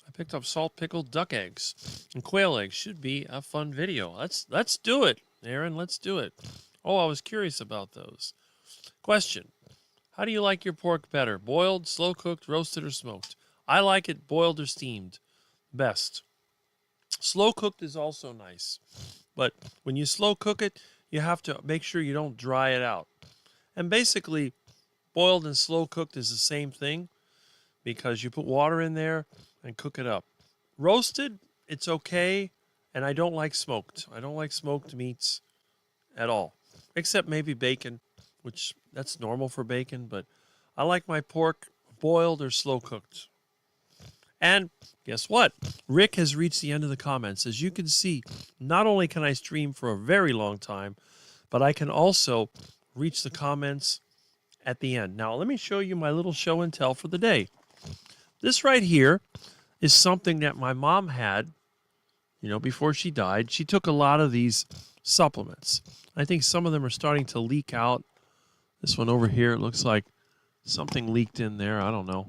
I picked up salt pickled duck eggs and quail eggs. Should be a fun video. Let's do it, Aaron. Let's do it. Oh, I was curious about those. Question: how do you like your pork better? Boiled, slow cooked, roasted, or smoked? I like it boiled or steamed. Best. Slow cooked is also nice, but when you slow cook it, you have to make sure you don't dry it out. And basically, boiled and slow cooked is the same thing because you put water in there and cook it up. Roasted, it's okay, and I don't like smoked. I don't like smoked meats at all, except maybe bacon, which that's normal for bacon, but I like my pork boiled or slow cooked. And guess what? Rick has reached the end of the comments. As you can see, not only can I stream for a very long time, but I can also reach the comments at the end. Now, let me show you my little show and tell for the day. This right here is something that my mom had, before she died. She took a lot of these supplements. I think some of them are starting to leak out. This one over here, it looks like something leaked in there. I don't know.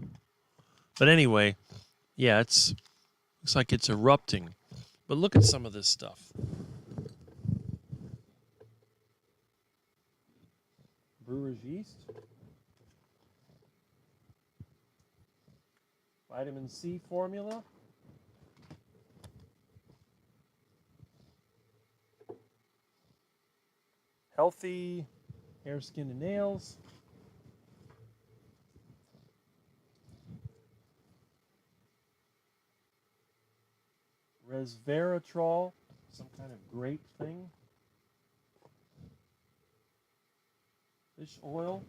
But anyway, yeah, looks like it's erupting. But look at some of this stuff. Brewer's yeast. Vitamin C formula. Healthy hair, skin, and nails. Resveratrol, some kind of grape thing. Fish oil.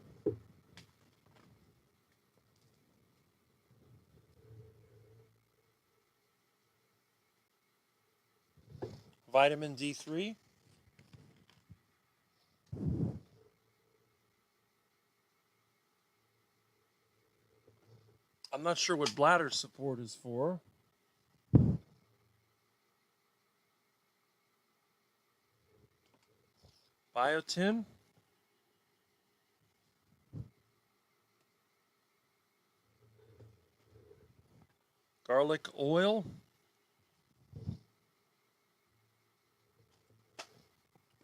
Vitamin D3. I'm not sure what bladder support is for. Biotin. Garlic oil.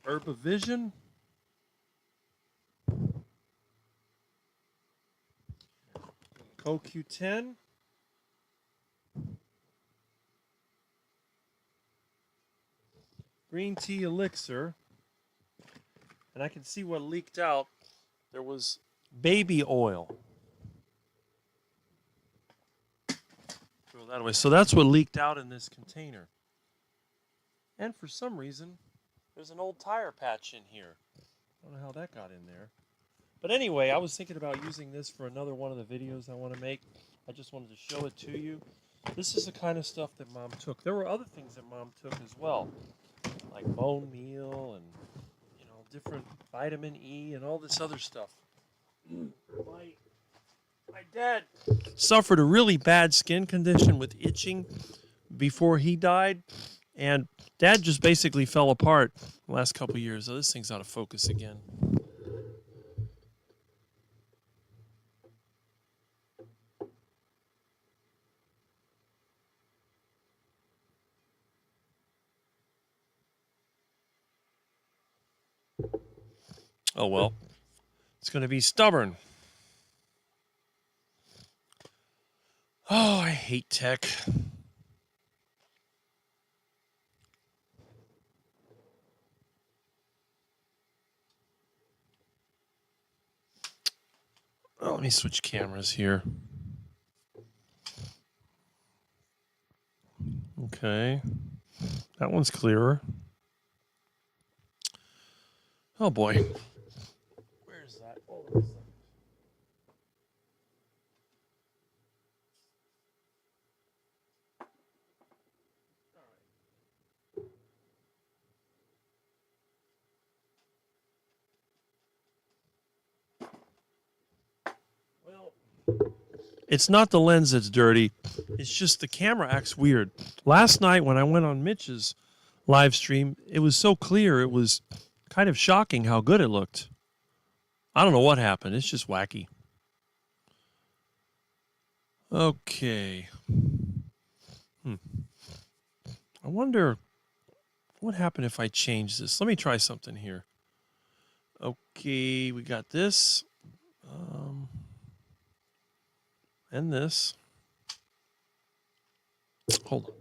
Herbavision. CoQ10. Green tea elixir. And I can see what leaked out. There was baby oil. Throw that away. So that's what leaked out in this container. And for some reason, there's an old tire patch in here. I don't know how that got in there. But anyway, I was thinking about using this for another one of the videos I want to make. I just wanted to show it to you. This is the kind of stuff that Mom took. There were other things that Mom took as well, like bone meal and different vitamin E and all this other stuff. My dad suffered a really bad skin condition with itching before he died, and Dad just basically fell apart the last couple of years. So this thing's out of focus again. Oh well, it's going to be stubborn. Oh, I hate tech. Oh, let me switch cameras here. Okay. That one's clearer. Oh boy. Where's that? Oh, there's that. Well, it's not the lens that's dirty. It's just the camera acts weird. Last night when I went on Mitch's live stream, it was so clear. It was kind of shocking how good it looked. I don't know what happened. It's just wacky. Okay. I wonder what happened if I change this. Let me try something here. Okay, we got this. And this. Hold on.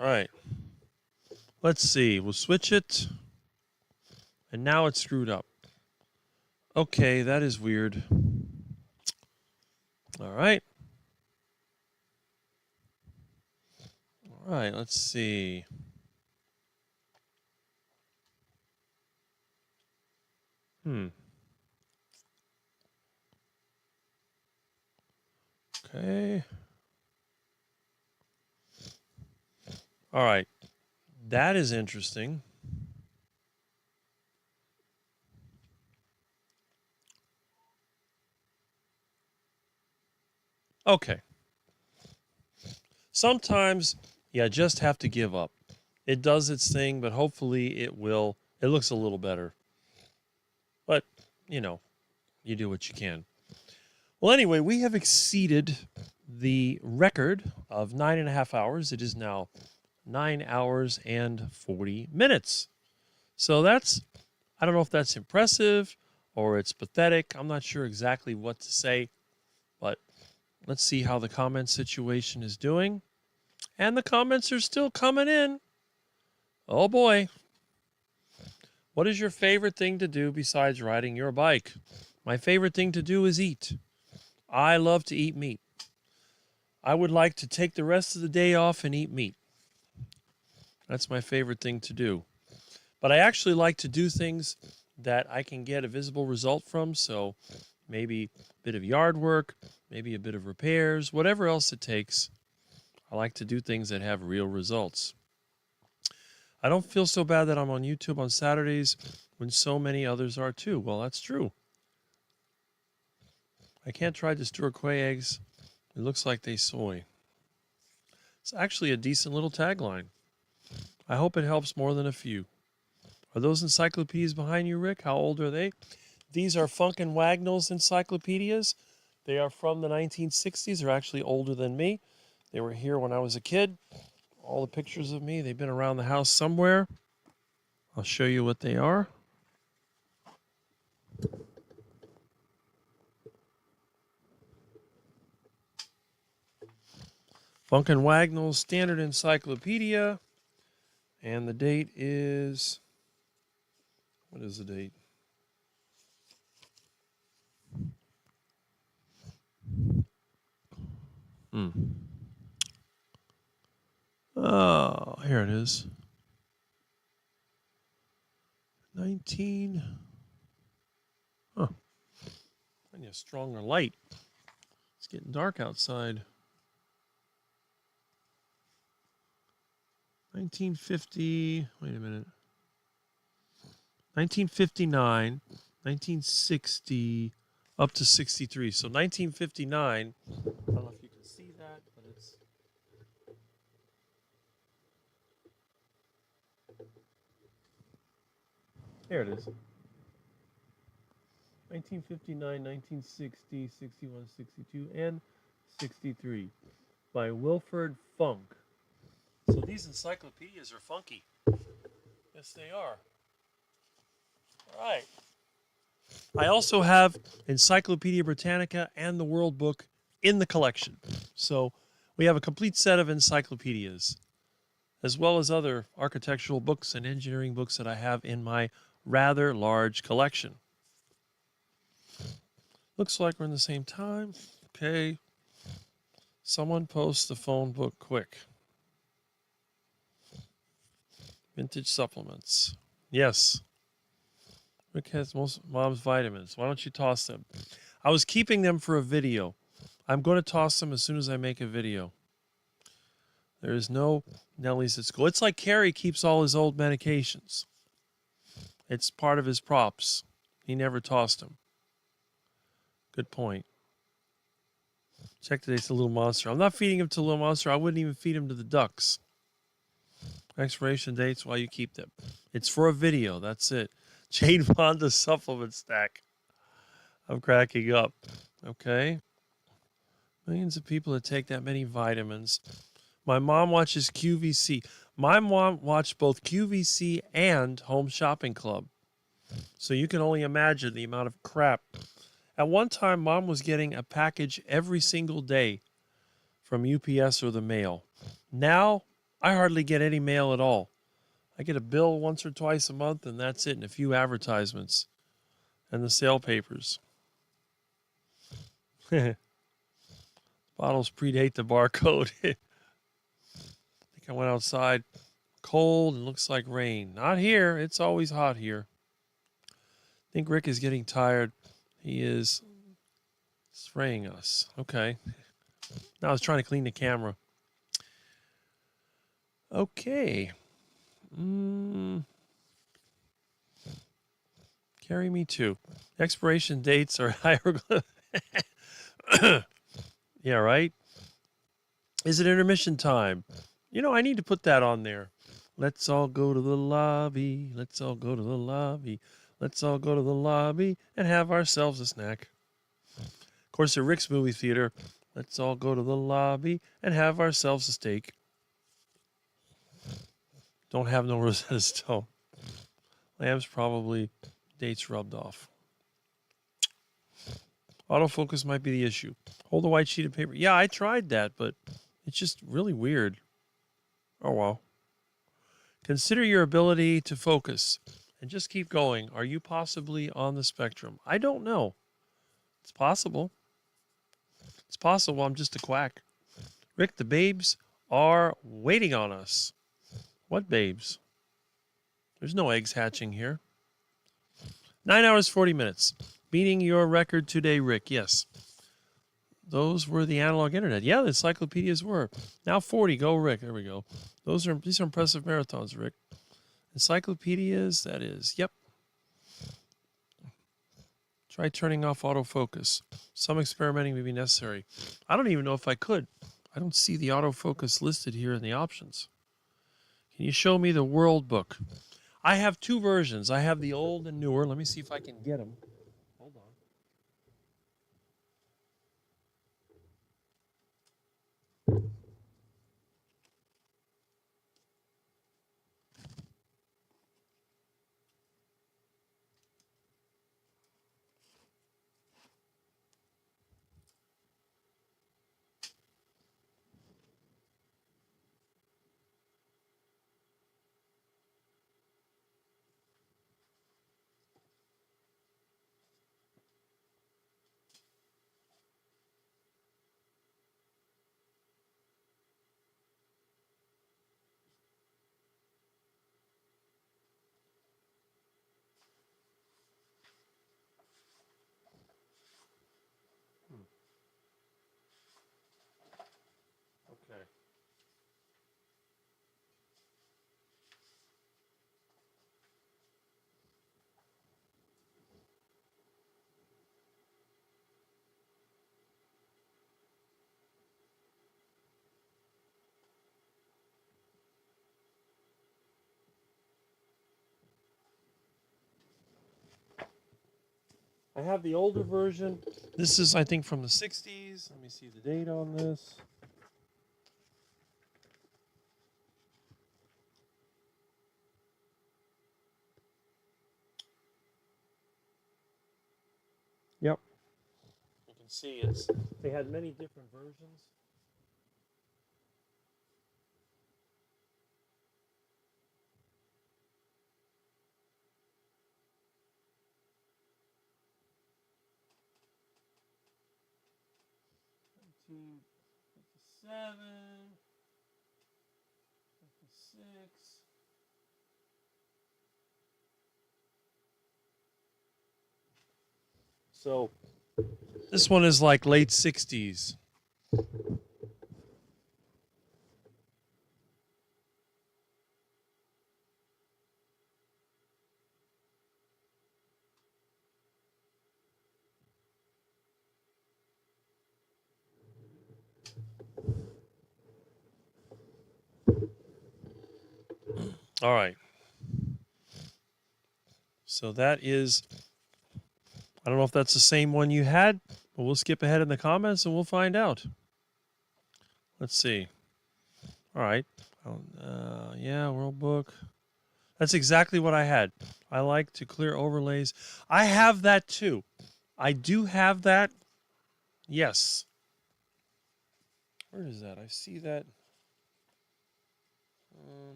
All right. Let's see. We'll switch it. And now it's screwed up. Okay, that is weird. All right. All right, let's see. Okay. All right. That is interesting. Okay. Sometimes you just have to give up. It does its thing, but hopefully it will. It looks a little better. But, you know, you do what you can. Well, anyway, we have exceeded the record of 9.5 hours. It is now 9 hours and 40 minutes. So that's, I don't know if that's impressive or it's pathetic. I'm not sure exactly what to say, but let's see how the comment situation is doing. And the comments are still coming in. Oh boy. What is your favorite thing to do besides riding your bike? My favorite thing to do is eat. I love to eat meat. I would like to take the rest of the day off and eat meat. That's my favorite thing to do. But I actually like to do things that I can get a visible result from. So maybe a bit of yard work, maybe a bit of repairs, whatever else it takes. I like to do things that have real results. I don't feel so bad that I'm on YouTube on Saturdays when so many others are too. Well, that's true. I can't try to stir quail eggs. It looks like they soy. It's actually a decent little tagline. I hope it helps more than a few. Are those encyclopedias behind you, Rick? How old are they? These are Funk and Wagnall's encyclopedias. They are from the 1960s. They're actually older than me. They were here when I was a kid. All the pictures of me, they've been around the house somewhere. I'll show you what they are. Funk and Wagnall's Standard Encyclopedia. And the date is, what is the date? Oh, here it is. 19. Huh. I need a stronger light. It's getting dark outside. 1950. Wait a minute. 1959, 1960, up to 63. So 1959. I don't know if you can see that, but it's. There it is. 1959, 1960, 61, 62, and 63 by Wilfred Funk. So these encyclopedias are funky. Yes, they are. All right. I also have Encyclopedia Britannica and the World Book in the collection. So we have a complete set of encyclopedias, as well as other architectural books and engineering books that I have in my rather large collection. Looks like we're in the same time. Okay. Someone post the phone book quick. Vintage supplements. Yes. Rick has most mom's vitamins. Why don't you toss them? I was keeping them for a video. I'm going to toss them as soon as I make a video. There is no Nellies at school. It's like Carrie keeps all his old medications. It's part of his props. He never tossed them. Good point. Check today's to Little Monster. I'm not feeding him to Little Monster. I wouldn't even feed him to the ducks. Expiration dates while you keep them. It's for a video. That's it. Jane Fonda supplement stack. I'm cracking up. Okay. Millions of people that take that many vitamins. My mom watches QVC. My mom watched both QVC and Home Shopping Club. So you can only imagine the amount of crap. At one time, Mom was getting a package every single day from UPS or the mail. Now, I hardly get any mail at all. I get a bill once or twice a month, and that's it, and a few advertisements and the sale papers. Bottles predate the barcode. I think I went outside. Cold and looks like rain. Not here. It's always hot here. I think Rick is getting tired. He is spraying us. Okay. Now I was trying to clean the camera. Okay. Carry me too. Expiration dates are hieroglyphic. Yeah, right? Is it intermission time? You know, I need to put that on there. Let's all go to the lobby. Let's all go to the lobby. Let's all go to the lobby and have ourselves a snack. Of course, at Rick's movie theater, let's all go to the lobby and have ourselves a steak. Don't have no Rosetta Stone. Lamb's probably dates rubbed off. Autofocus might be the issue. Hold a white sheet of paper. Yeah, I tried that, but it's just really weird. Oh, well. Consider your ability to focus and just keep going. Are you possibly on the spectrum? I don't know. It's possible. It's possible I'm just a quack. Rick, the babes are waiting on us. What babes? There's no eggs hatching here. 9 hours, 40 minutes. Beating your record today, Rick. Yes. Those were the analog internet. Yeah, the encyclopedias were. Now 40. Go, Rick. There we go. These are impressive marathons, Rick. Encyclopedias, that is. Yep. Try turning off autofocus. Some experimenting may be necessary. I don't even know if I could. I don't see the autofocus listed here in the options. Can you show me the World Book? I have two versions. I have the old and newer. Let me see if I can get them. Hold on. I have the older version. This is, I think, from the 60s. Let me see the date on this. Yep. You can see they had many different versions. Two, 57, 56. So this one is like late 60s. All right. So that is, I don't know if that's the same one you had, but we'll skip ahead in the comments and we'll find out. Let's see. All right. Yeah, World Book. That's exactly what I had. I like to clear overlays. I have that too. I do have that. Yes. Where is that? I see that.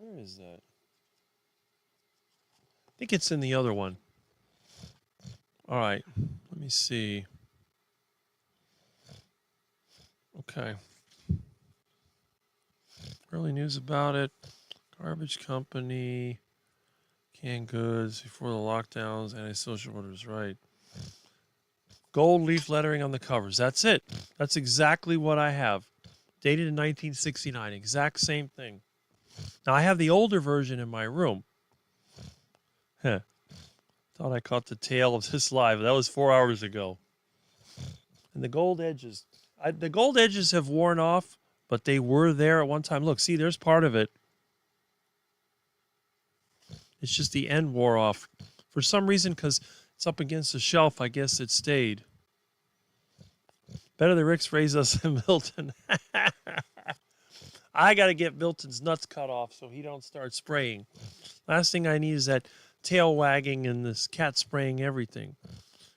Where is that? I think it's in the other one. All right. Let me see. Okay. Early news about it. Garbage company. Canned goods before the lockdowns. Antisocial orders. Right. Gold leaf lettering on the covers. That's it. That's exactly what I have. Dated in 1969. Exact same thing. Now, I have the older version in my room. Huh. Thought I caught the tail of this live. That was 4 hours ago. And the gold edges. The gold edges have worn off, but they were there at one time. Look, see, there's part of it. It's just the end wore off. For some reason, because it's up against the shelf, I guess it stayed. Better the Ricks raise us than Milton. I got to get Milton's nuts cut off so he don't start spraying. Last thing I need is that tail wagging and this cat spraying everything.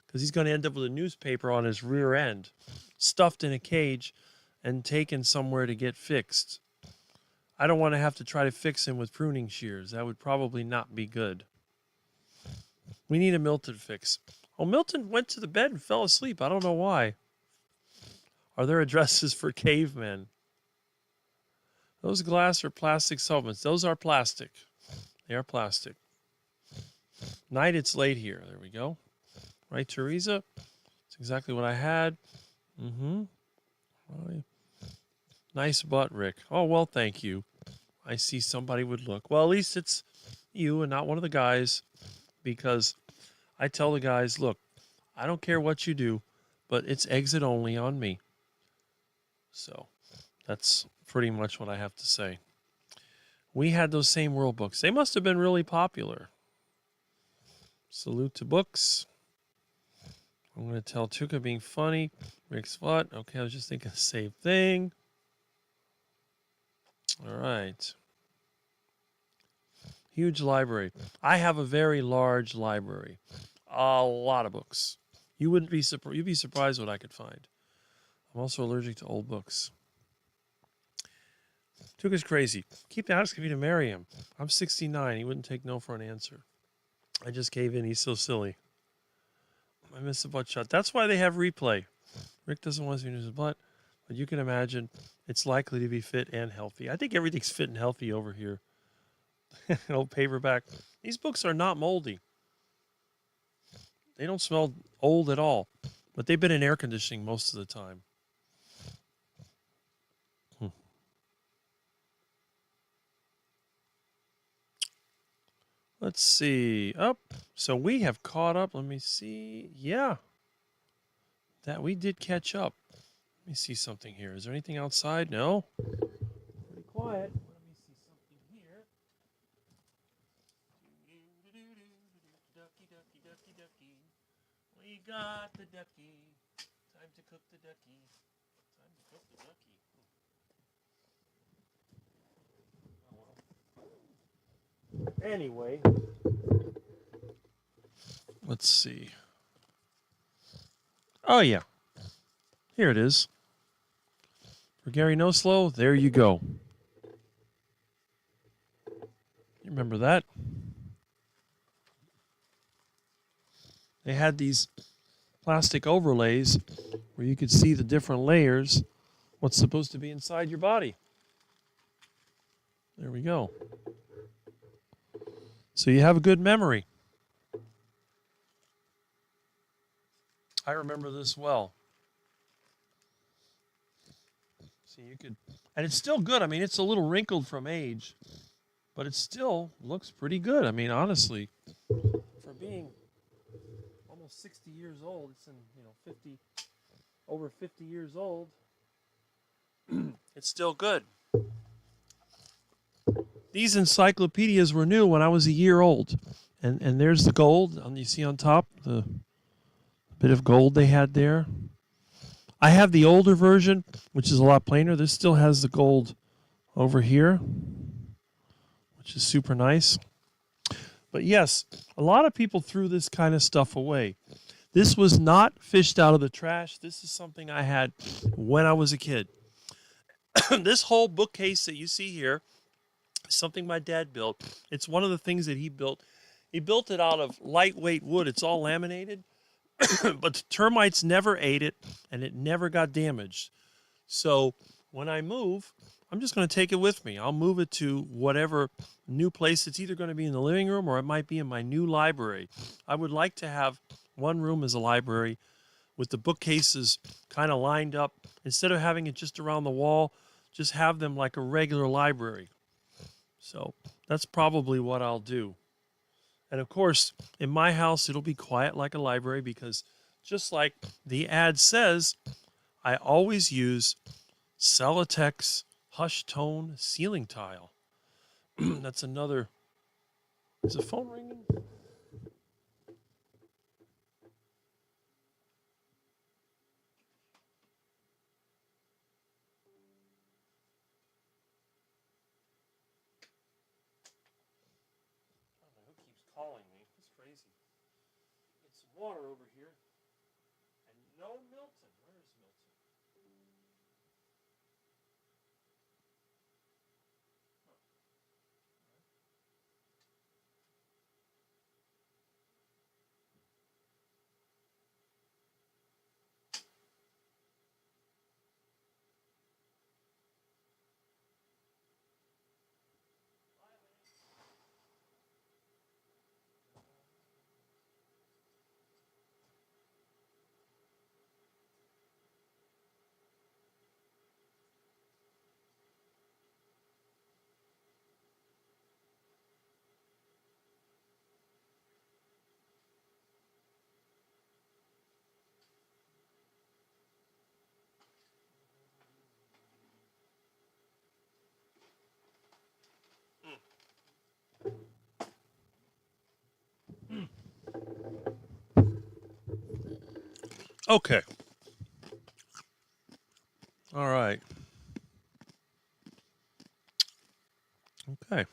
Because he's going to end up with a newspaper on his rear end, stuffed in a cage and taken somewhere to get fixed. I don't want to have to try to fix him with pruning shears. That would probably not be good. We need a Milton fix. Oh, Milton went to the bed and fell asleep. I don't know why. Are there addresses for cavemen? Those glass or plastic supplements. Those are plastic. They are plastic. Night, it's late here. There we go. Right, Teresa? That's exactly what I had. Mm-hmm. Nice butt, Rick. Oh, well, thank you. I see somebody would look. Well, at least it's you and not one of the guys, because I tell the guys, look, I don't care what you do, but it's exit only on me. So that's pretty much what I have to say. We had those same world books. They must have been really popular. Salute to books. I'm going to tell Tuca being funny. Rick's what? Okay, I was just thinking the same thing. All right. Huge library. I have a very large library. A lot of books. You'd be surprised what I could find. I'm also allergic to old books. Tuca's crazy. Keep asking me to marry him. I'm 69. He wouldn't take no for an answer. I just gave in. He's so silly. I missed a butt shot. That's why they have replay. Rick doesn't want to use his butt, but you can imagine it's likely to be fit and healthy. I think everything's fit and healthy over here. An old paperback. These books are not moldy. They don't smell old at all, but they've been in air conditioning most of the time. Let's see. So we have caught up. Let me see. Yeah. That we did catch up. Let me see something here. Is there anything outside? No. Pretty quiet. Let me see something here. ducky, ducky, ducky, ducky. We got the ducky. Time to cook the ducky. Time to cook the ducky. Oh, well. Anyway, let's see. Oh, yeah. Here it is. For Gary No Slow, there you go. You remember that? They had these plastic overlays where you could see the different layers, what's supposed to be inside your body. There we go. So you have a good memory. I remember this well. See, you could, and it's still good. I mean, it's a little wrinkled from age, but it still looks pretty good. I mean, honestly, for being almost 60 years old, it's in, 50, over 50 years old, it's still good. These encyclopedias were new when I was a year old. And there's the gold. You see on top, the bit of gold they had there. I have the older version, which is a lot plainer. This still has the gold over here, which is super nice. But yes, a lot of people threw this kind of stuff away. This was not fished out of the trash. This is something I had when I was a kid. This whole bookcase that you see here is something my dad built. It's one of the things that he built. He built it out of lightweight wood. It's all laminated, but the termites never ate it, and it never got damaged. So when I move, I'm just going to take it with me. I'll move it to whatever new place. It's either going to be in the living room or it might be in my new library. I would like to have one room as a library with the bookcases kind of lined up. Instead of having it just around the wall, just have them like a regular library. So that's probably what I'll do. And of course, in my house, it'll be quiet like a library because just like the ad says, I always use Celotex Hush Tone Ceiling Tile. That's another. Is the phone ringing? I don't know who keeps calling me. It's crazy. It's water over here. And no Milton. Where is Milton? Okay. All right. Okay.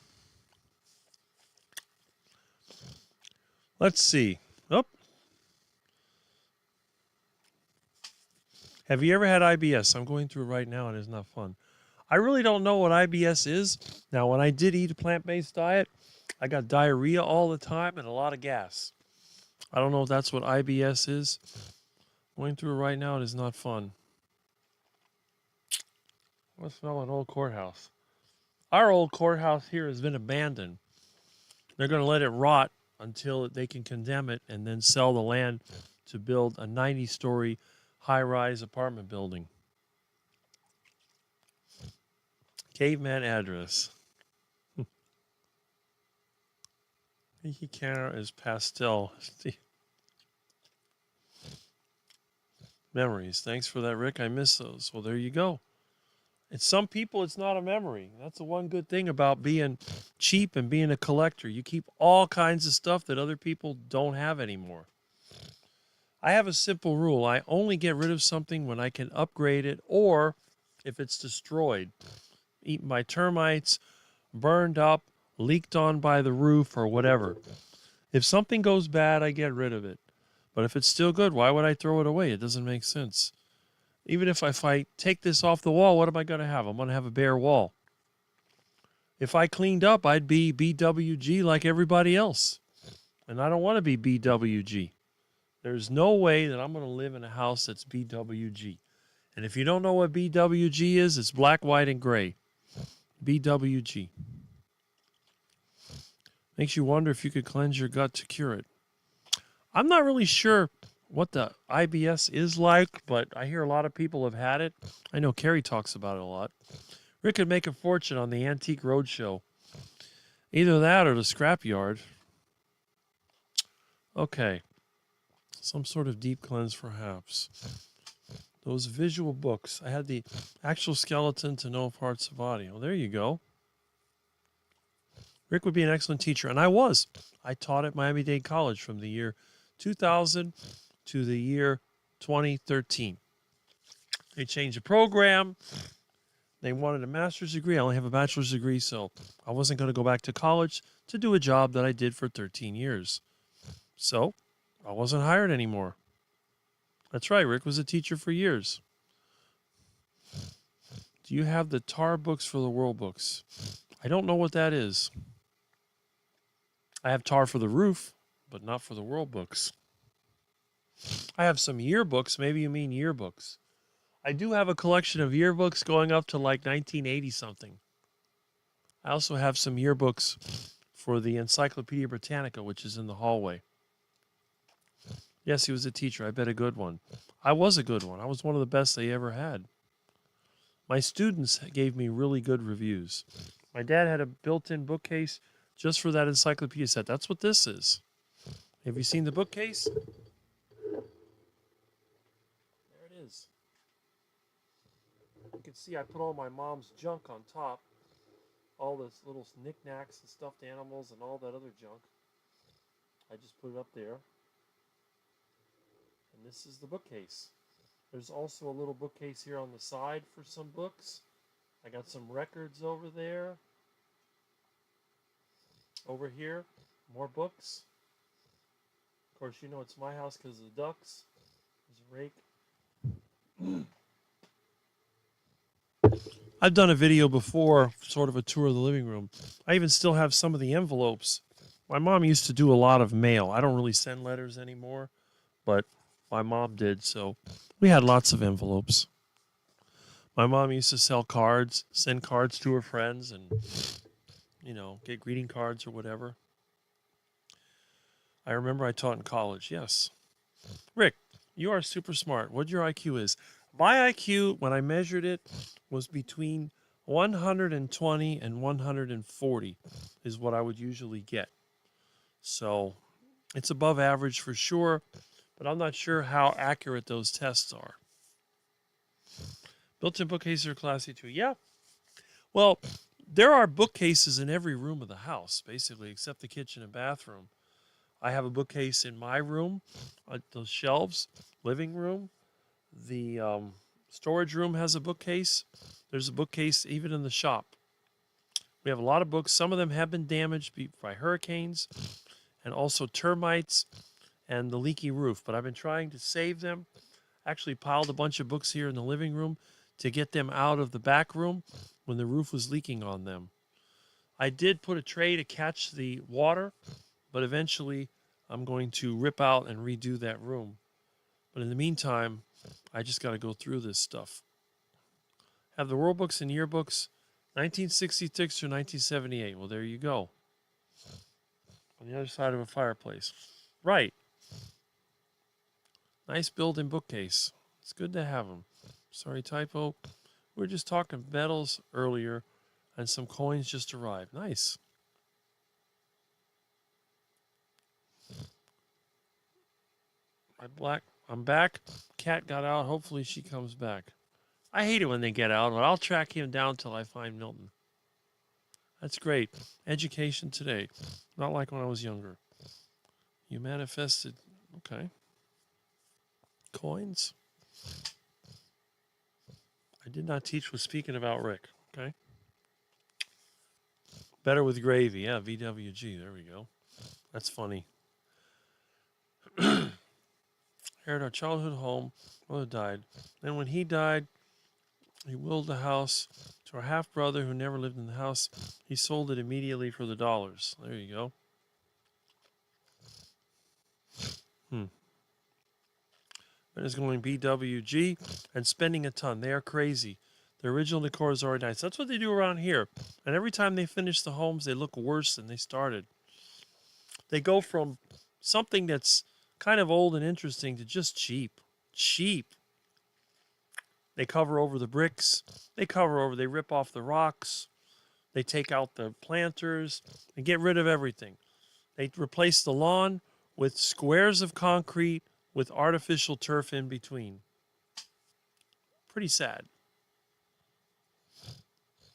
Let's see. Oh. Have you ever had IBS? I'm going through it right now and it's not fun. I really don't know what IBS is. Now, when I did eat a plant-based diet, I got diarrhea all the time and a lot of gas. I don't know if that's what IBS is. Going through it right now, it is not fun. I smell an old courthouse. Our old courthouse here has been abandoned. They're going to let it rot until they can condemn it and then sell the land to build a 90-story high-rise apartment building. Caveman address. Mickey Canner is pastel. Memories. Thanks for that, Rick. I miss those. Well, there you go. And some people, it's not a memory. That's the one good thing about being cheap and being a collector. You keep all kinds of stuff that other people don't have anymore. I have a simple rule. I only get rid of something when I can upgrade it or if it's destroyed, eaten by termites, burned up, leaked on by the roof, or whatever. If something goes bad, I get rid of it. But if it's still good, why would I throw it away? It doesn't make sense. Even if I take this off the wall, what am I going to have? I'm going to have a bare wall. If I cleaned up, I'd be BWG like everybody else. And I don't want to be BWG. There's no way that I'm going to live in a house that's BWG. And if you don't know what BWG is, it's black, white, and gray. BWG. Makes you wonder if you could cleanse your gut to cure it. I'm not really sure what the IBS is like, but I hear a lot of people have had it. I know Carrie talks about it a lot. Rick could make a fortune on the Antique Roadshow. Either that or the scrapyard. Okay. Some sort of deep cleanse, perhaps. Those visual books. I had the actual skeleton to know parts of body. Well, there you go. Rick would be an excellent teacher, and I was. I taught at Miami-Dade College from the year 2000 to the year 2013. They changed the program. They wanted a master's degree. I only have a bachelor's degree, so I wasn't going to go back to college to do a job that I did for 13 years. So I wasn't hired anymore. That's right. Rick was a teacher for years. Do you have the tar books for the world books? I don't know what that is. I have tar for the roof, but not for the world books. I have some yearbooks. Maybe you mean yearbooks. I do have a collection of yearbooks going up to like 1980 something. I also have some yearbooks for the Encyclopedia Britannica, which is in the hallway. Yes, he was a teacher. I bet a good one. I was a good one. I was one of the best they ever had. My students gave me really good reviews. My dad had a built-in bookcase just for that encyclopedia set. That's what this is. Have you seen the bookcase? There it is. You can see I put all my mom's junk on top. All this little knickknacks and stuffed animals and all that other junk. I just put it up there. And this is the bookcase. There's also a little bookcase here on the side for some books. I got some records over there. Over here, more books. Of course, you know it's my house because of the ducks. There's a rake. I've done a video before, sort of a tour of the living room. I even still have some of the envelopes. My mom used to do a lot of mail. I don't really send letters anymore, but my mom did, so we had lots of envelopes. My mom used to sell cards, send cards to her friends, and, you know, get greeting cards or whatever. I remember I taught in college, yes. Rick, you are super smart. What your IQ is? My IQ, when I measured it, was between 120 and 140 is what I would usually get. So it's above average for sure, but I'm not sure how accurate those tests are. Built-in bookcases are classy too. Yeah. Well, there are bookcases in every room of the house, basically, except the kitchen and bathroom. I have a bookcase in my room, those shelves, living room. The storage room has a bookcase. There's a bookcase even in the shop. We have a lot of books. Some of them have been damaged by hurricanes and also termites and the leaky roof. But I've been trying to save them. Actually piled a bunch of books here in the living room to get them out of the back room when the roof was leaking on them. I did put a tray to catch the water, but eventually I'm going to rip out and redo that room. But in the meantime, I just got to go through this stuff. Have the world books and yearbooks, 1966 or 1978. Well, there you go. On the other side of a fireplace. Right. Nice built-in bookcase. It's good to have them. Sorry, typo. We were just talking medals earlier, and some coins just arrived. Nice. I'm back. Cat got out. Hopefully she comes back. I hate it when they get out, but I'll track him down till I find Milton. That's great. Education today. Not like when I was younger. You manifested. Okay. Coins. I did not teach with speaking about Rick. Okay. Better with gravy. Yeah, VWG. There we go. That's funny. Here at our childhood home, mother died. Then when he died, he willed the house to our half brother who never lived in the house. He sold it immediately for the dollars. There you go. Ben is going BWG and spending a ton. They are crazy. The original decor is already nice. That's what they do around here. And every time they finish the homes, they look worse than they started. They go from something that's kind of old and interesting to just cheap. Cheap. They cover over the bricks. They rip off the rocks. They take out the planters. They get rid of everything. They replace the lawn with squares of concrete with artificial turf in between. Pretty sad.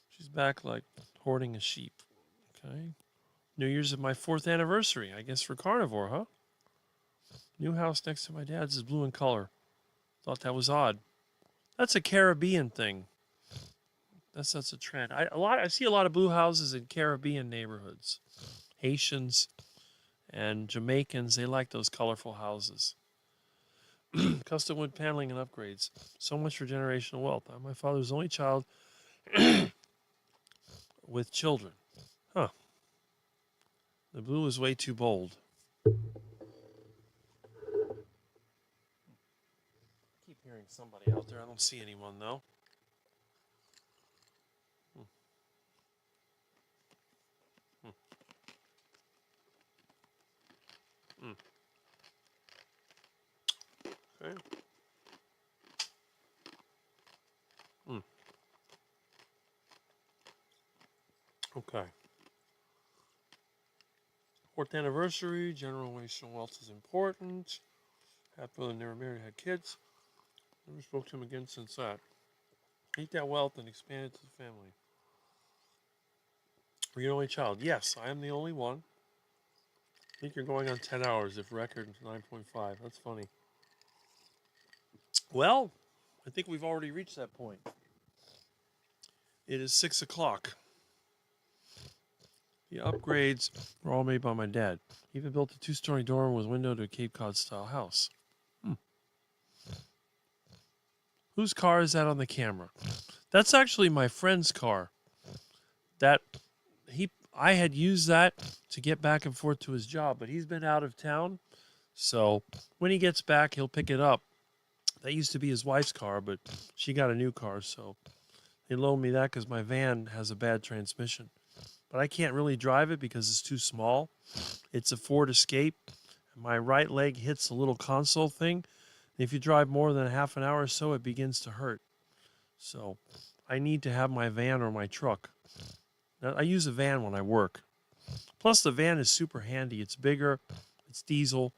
She's back like hoarding a sheep. Okay. New Year's is my 4th anniversary, I guess, for carnivore, huh? New house next to my dad's is blue in color. Thought that was odd. That's a Caribbean thing. That's a trend. I see a lot of blue houses in Caribbean neighborhoods. Haitians and Jamaicans, they like those colorful houses. Custom wood paneling and upgrades. So much for generational wealth. I'm my father's only child with children. Huh. The blue is way too bold. Keep hearing somebody out there. I don't see anyone though. Okay. Okay. 4th anniversary, generational wealth is important. Half brother never married, had kids. Never spoke to him again since that. Eat that wealth and expand it to the family. Are you the only child? Yes, I am the only one. I think you're going on 10 hours if record 9.5. That's funny. Well, I think we've already reached that point. It is 6 o'clock. The upgrades were all made by my dad. He even built a 2-story dormer with window to a Cape Cod style house. Whose car is that on the camera? That's actually my friend's car. I had used that to get back and forth to his job, but he's been out of town. So when he gets back, he'll pick it up. That used to be his wife's car, but she got a new car, so they loaned me that because my van has a bad transmission. But I can't really drive it because it's too small. It's a Ford Escape. My right leg hits the little console thing. If you drive more than a half an hour or so, it begins to hurt. So I need to have my van or my truck. Now, I use a van when I work. Plus, the van is super handy. It's bigger. It's diesel.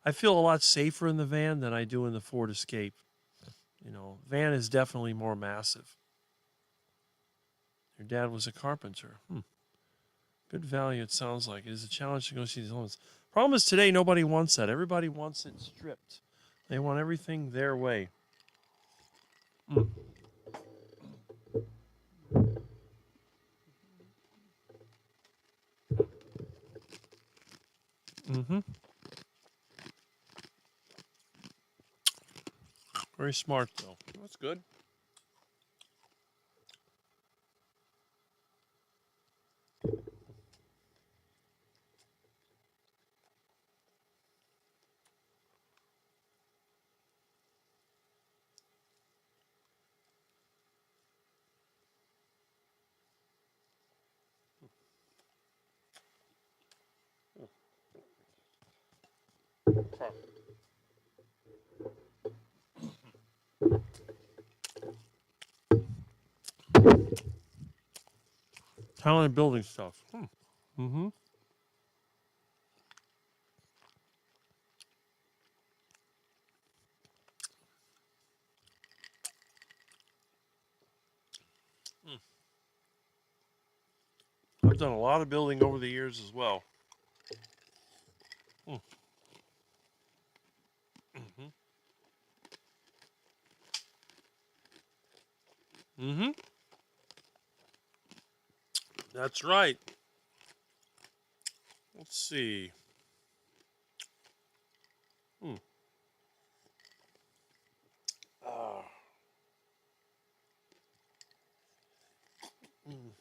I feel a lot safer in the van than I do in the Ford Escape. You know, van is definitely more massive. Your dad was a carpenter. Good value, it sounds like. It is a challenge to go see these homes. Problem is today, nobody wants that. Everybody wants it stripped. They want everything their way. Very smart, though. That's good. Talented building stuff. I've done a lot of building over the years as well. Mm. Mm-hmm. Mm-hmm. That's right. Let's see. Hmm. Uh, mm.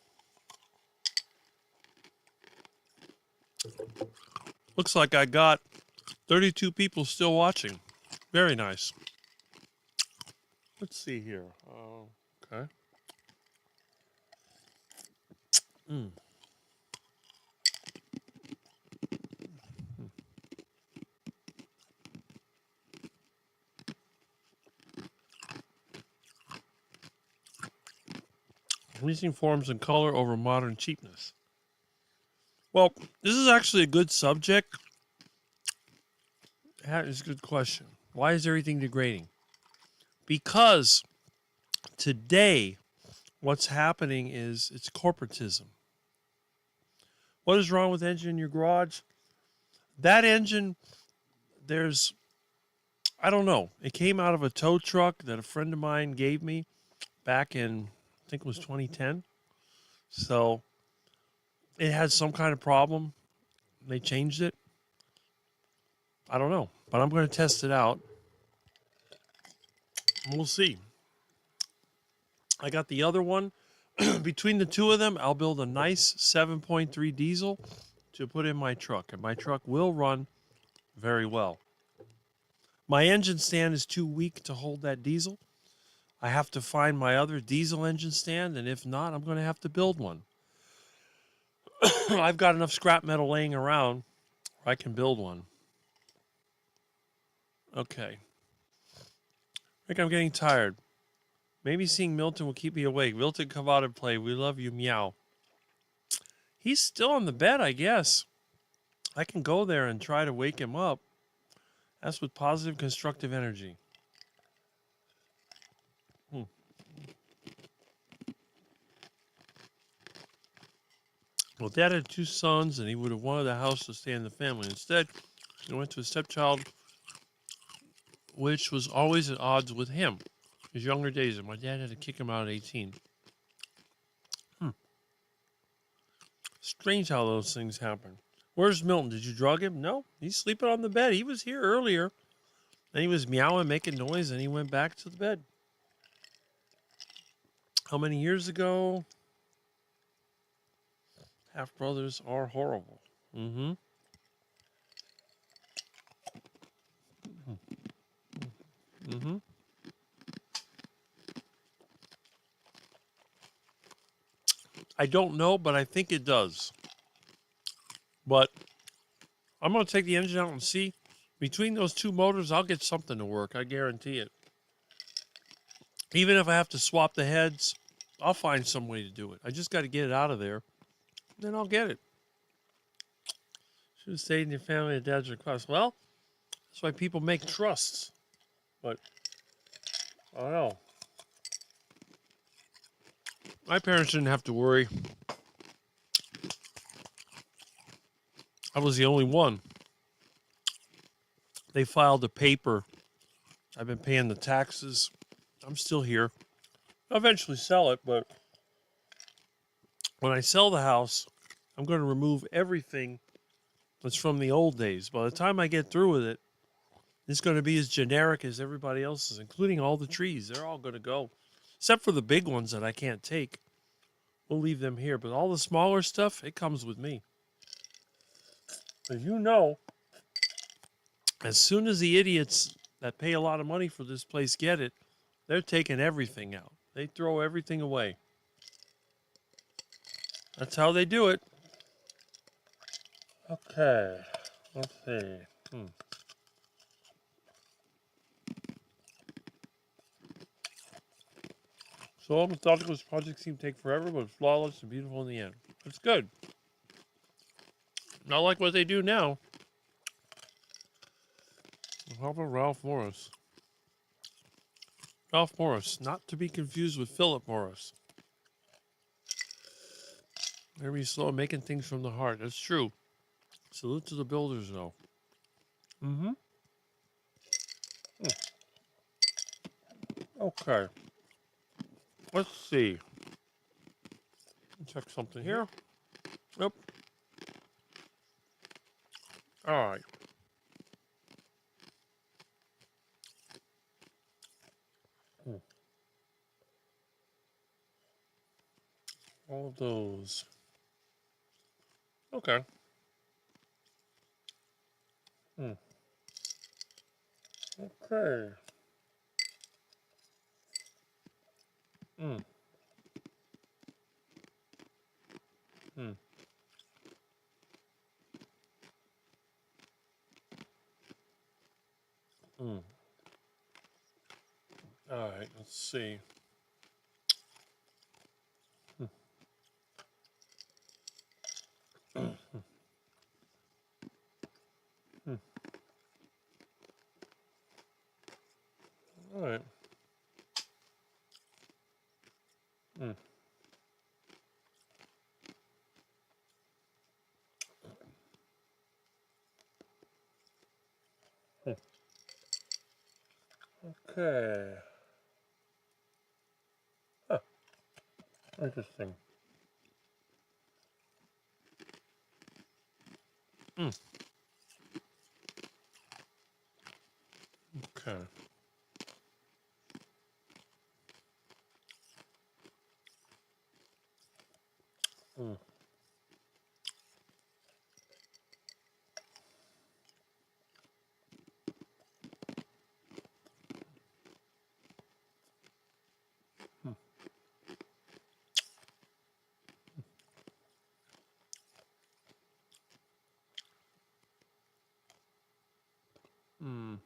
Looks like I got 32 people still watching. Very nice. Let's see here. Okay. Mm. Pleasing forms and color over modern cheapness. Well, this is actually a good subject. That is a good question. Why is everything degrading? Because today, what's happening is it's corporatism. What is wrong with the engine in your garage? That engine, I don't know. It came out of a tow truck that a friend of mine gave me back in, I think it was 2010. So it had some kind of problem. They changed it. I don't know, but I'm going to test it out. And we'll see. I got the other one. Between the two of them, I'll build a nice 7.3 diesel to put in my truck, and my truck will run very well. My engine stand is too weak to hold that diesel. I have to find my other diesel engine stand, and if not, I'm going to have to build one. I've got enough scrap metal laying around where I can build one. Okay. Rick, I'm getting tired. Maybe seeing Milton will keep me awake. Milton, come out and play. We love you, meow. He's still on the bed, I guess. I can go there and try to wake him up. That's with positive, constructive energy. Well, Dad had 2 sons, and he would have wanted the house to stay in the family. Instead, he went to a stepchild, which was always at odds with him. His younger days, and my dad had to kick him out at 18. Strange how those things happen. Where's Milton? Did you drug him? No, he's sleeping on the bed. He was here earlier, and he was meowing, making noise, and he went back to the bed. How many years ago? Half brothers are horrible. Mm-hmm. Mm-hmm. I don't know, but I think it does. But I'm going to take the engine out and see. Between those 2 motors, I'll get something to work. I guarantee it. Even if I have to swap the heads, I'll find some way to do it. I just got to get it out of there. Then I'll get it. Should have stayed in your family at Dad's request. Well, that's why people make trusts. But I don't know. My parents didn't have to worry. I was the only one. They filed a paper. I've been paying the taxes. I'm still here. I'll eventually sell it, but when I sell the house, I'm going to remove everything that's from the old days. By the time I get through with it, it's going to be as generic as everybody else's, including all the trees. They're all going to go, except for the big ones that I can't take. We'll leave them here, but all the smaller stuff, it comes with me. As you know, as soon as the idiots that pay a lot of money for this place get it, they're taking everything out. They throw everything away. That's how they do it. Okay, let's see. So all methodical, this project seemed to take forever, but it's flawless and beautiful in the end. It's good. Not like what they do now. How about Ralph Morris? Ralph Morris, not to be confused with Philip Morris. Very slow, making things from the heart. That's true. Salute to the builders, though. Mm-hmm. Okay. Let's see. Check something here. Yep. All right. All of those. Okay. Okay. Mm. Mm. Mm. All right. Let's see. All right. Mm. Okay. Huh. Interesting. Mm. Okay. Mm. Mm. Mm.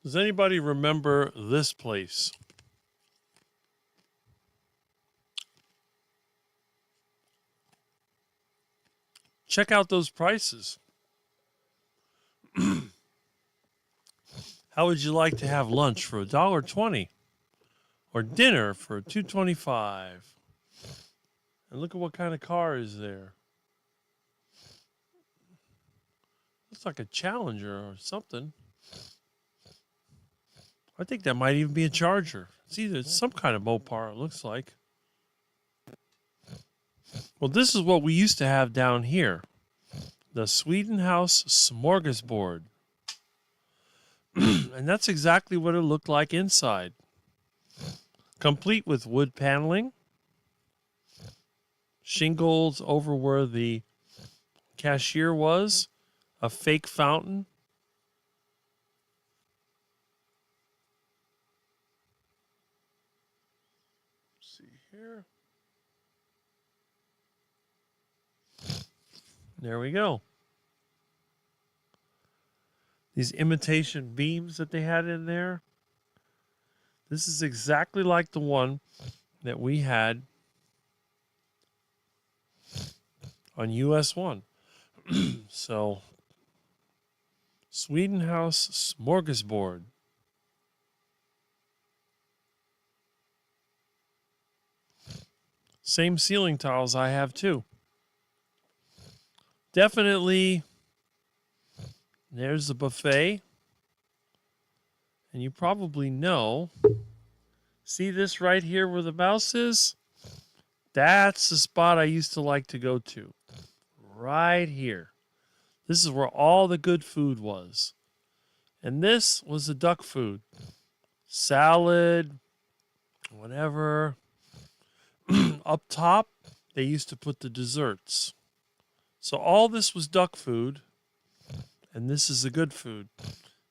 Does anybody remember this place? Check out those prices. How would you like to have lunch for $1.20 or dinner for $2.25? And look at what kind of car is there. Looks like a Challenger or something. I think that might even be a Charger. It's some kind of Mopar, it looks like. Well, this is what we used to have down here. The Sweden House Smorgasbord. And that's exactly what it looked like inside. Complete with wood paneling, shingles over where the cashier was, a fake fountain. Let's see here. There we go. These imitation beams that they had in there. This is exactly like the one that we had on US 1. So, Sweden House Smorgasbord. Same ceiling tiles I have too. Definitely, there's the buffet. And you probably know, see this right here where the mouse is? That's the spot I used to like to go to. Right here. This is where all the good food was. And this was the duck food. Salad, whatever. Up top, they used to put the desserts. So all this was duck food, and this is the good food.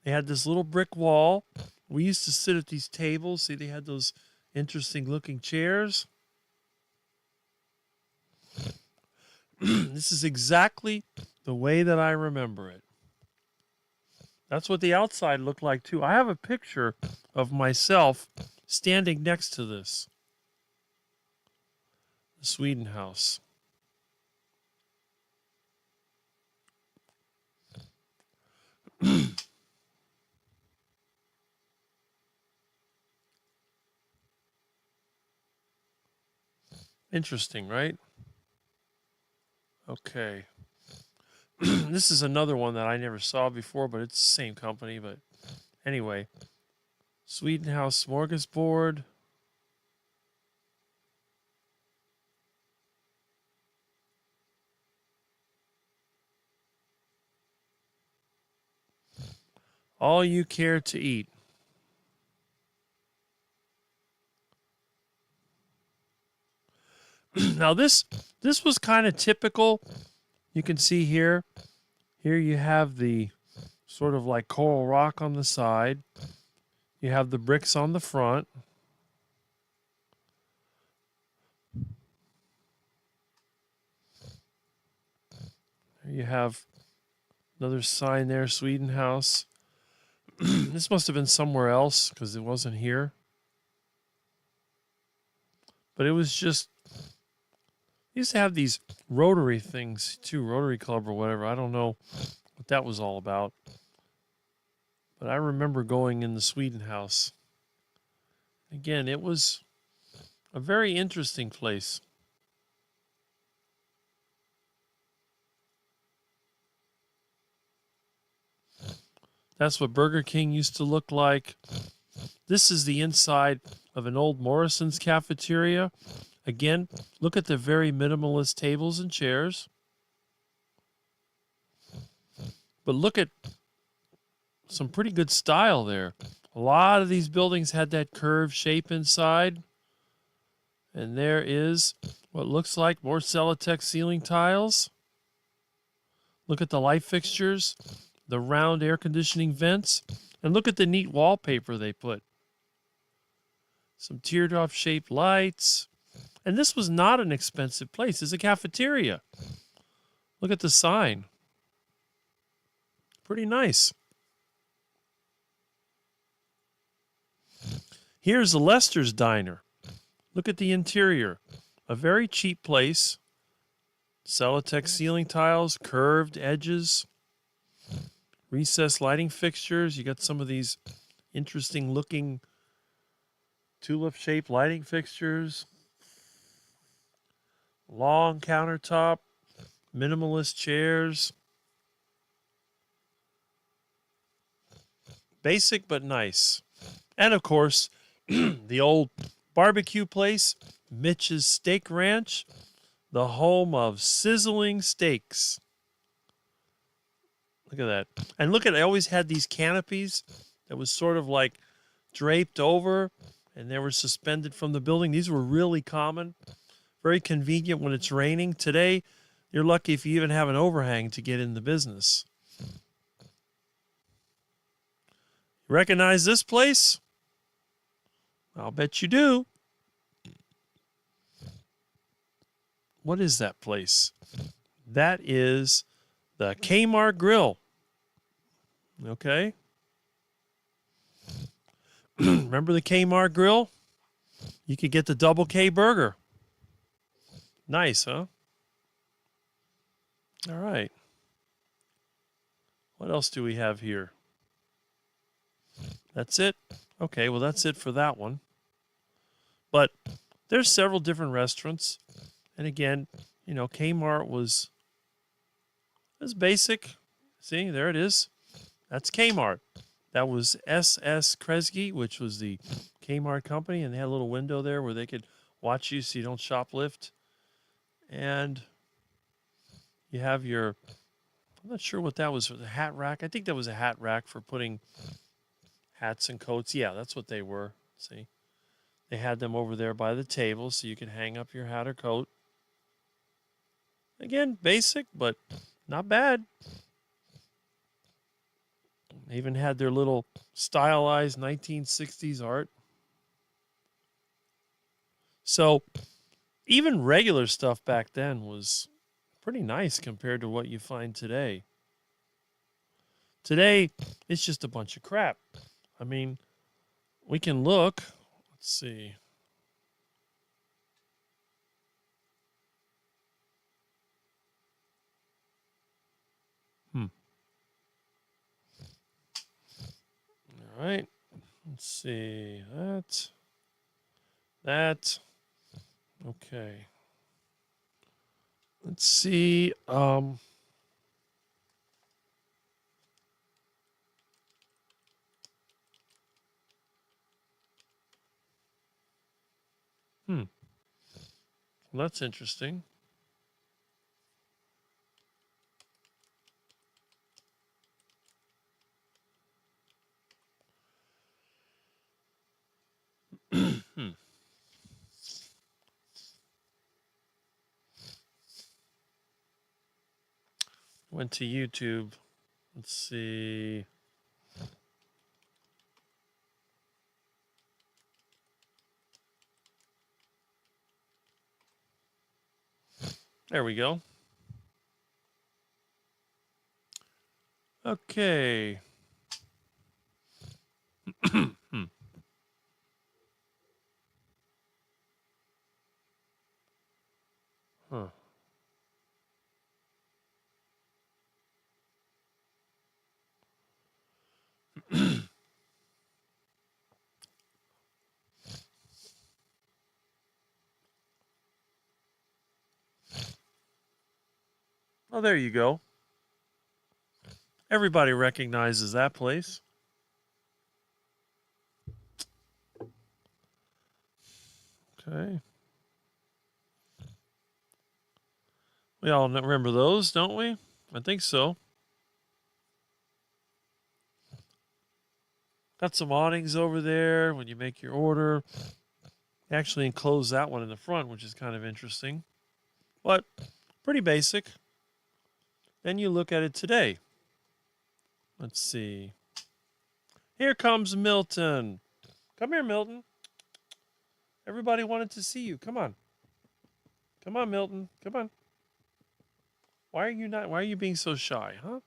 They had this little brick wall. We used to sit at these tables. See, they had those interesting looking chairs. This is exactly the way that I remember it. That's what the outside looked like too. I have a picture of myself standing next to this. The Sweden House. Interesting, right? Okay. This is another one that I never saw before, but it's the same company. But anyway, Sweden House Smorgasbord. All you care to eat. Now this was kind of typical. You can see here. Here you have the sort of like coral rock on the side. You have the bricks on the front. You have another sign there, Sweden House. This must have been somewhere else because it wasn't here. But it was just, used to have these rotary things too, Rotary Club or whatever. I don't know what that was all about. But I remember going in the Sweden House. Again, it was a very interesting place. That's what Burger King used to look like. This is the inside of an old Morrison's cafeteria. Again, look at the very minimalist tables and chairs. But look at some pretty good style there. A lot of these buildings had that curved shape inside. And there is what looks like more Celotex ceiling tiles. Look at the light fixtures, the round air conditioning vents, and look at the neat wallpaper they put. Some teardrop shaped lights. And this was not an expensive place. It's a cafeteria. Look at the sign. Pretty nice. Here's the Lester's Diner. Look at the interior. A very cheap place. Celotex ceiling tiles, curved edges, recessed lighting fixtures. You got some of these interesting looking tulip-shaped lighting fixtures. Long countertop, minimalist chairs. Basic but nice. And of course, the old barbecue place, Mitch's Steak Ranch, the home of sizzling steaks. Look at that. And look at, I always had these canopies that was sort of like draped over and they were suspended from the building. These were really common, very convenient when it's raining. Today, you're lucky if you even have an overhang to get in the business. Recognize this place? I'll bet you do. What is that place? That is the Kmart Grill. Okay. Remember the Kmart Grill? You could get the double K burger. Nice, huh? All right. What else do we have here? That's it? Okay, well, that's it for that one. But there's several different restaurants. And again, you know, Kmart was basic. See, there it is. That's Kmart. That was S.S. Kresge, which was the Kmart company. And they had a little window there where they could watch you so you don't shoplift. And you have your, I'm not sure what that was, for the hat rack. I think that was a hat rack for putting hats and coats. Yeah, that's what they were. See, they had them over there by the table so you could hang up your hat or coat. Again, basic, but not bad. They even had their little stylized 1960s art. So even regular stuff back then was pretty nice compared to what you find today. Today, it's just a bunch of crap. I mean, we can look. Let's see. All right. Let's see. That. Okay. Let's see. Well, that's interesting. Went to YouTube. Let's see. There we go. Okay. Huh. Oh, there you go. Everybody recognizes that place. Okay. We all remember those, don't we? I think so. Got some awnings over there when you make your order. They actually enclose that one in the front, which is kind of interesting. But pretty basic. Then you look at it today. Let's see. Here comes Milton. Come here, Milton. Everybody wanted to see you. Come on. Come on, Milton. Come on. Why are you being so shy, huh?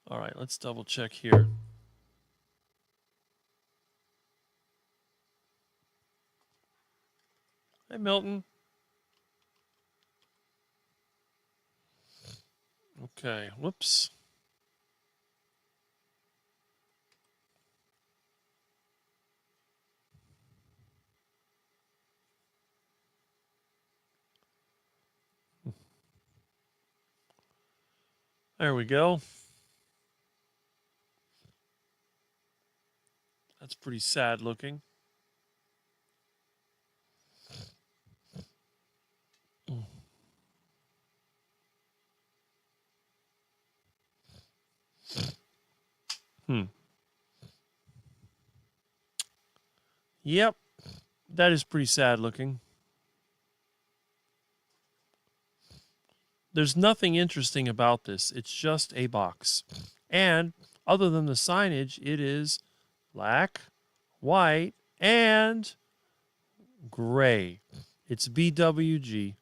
All right, let's double check here. Hey, Milton. Okay, whoops. There we go. That's pretty sad looking. Yep, that is pretty sad looking. There's nothing interesting about this. It's just a box. And other than the signage, it is black, white, and gray. It's BWG.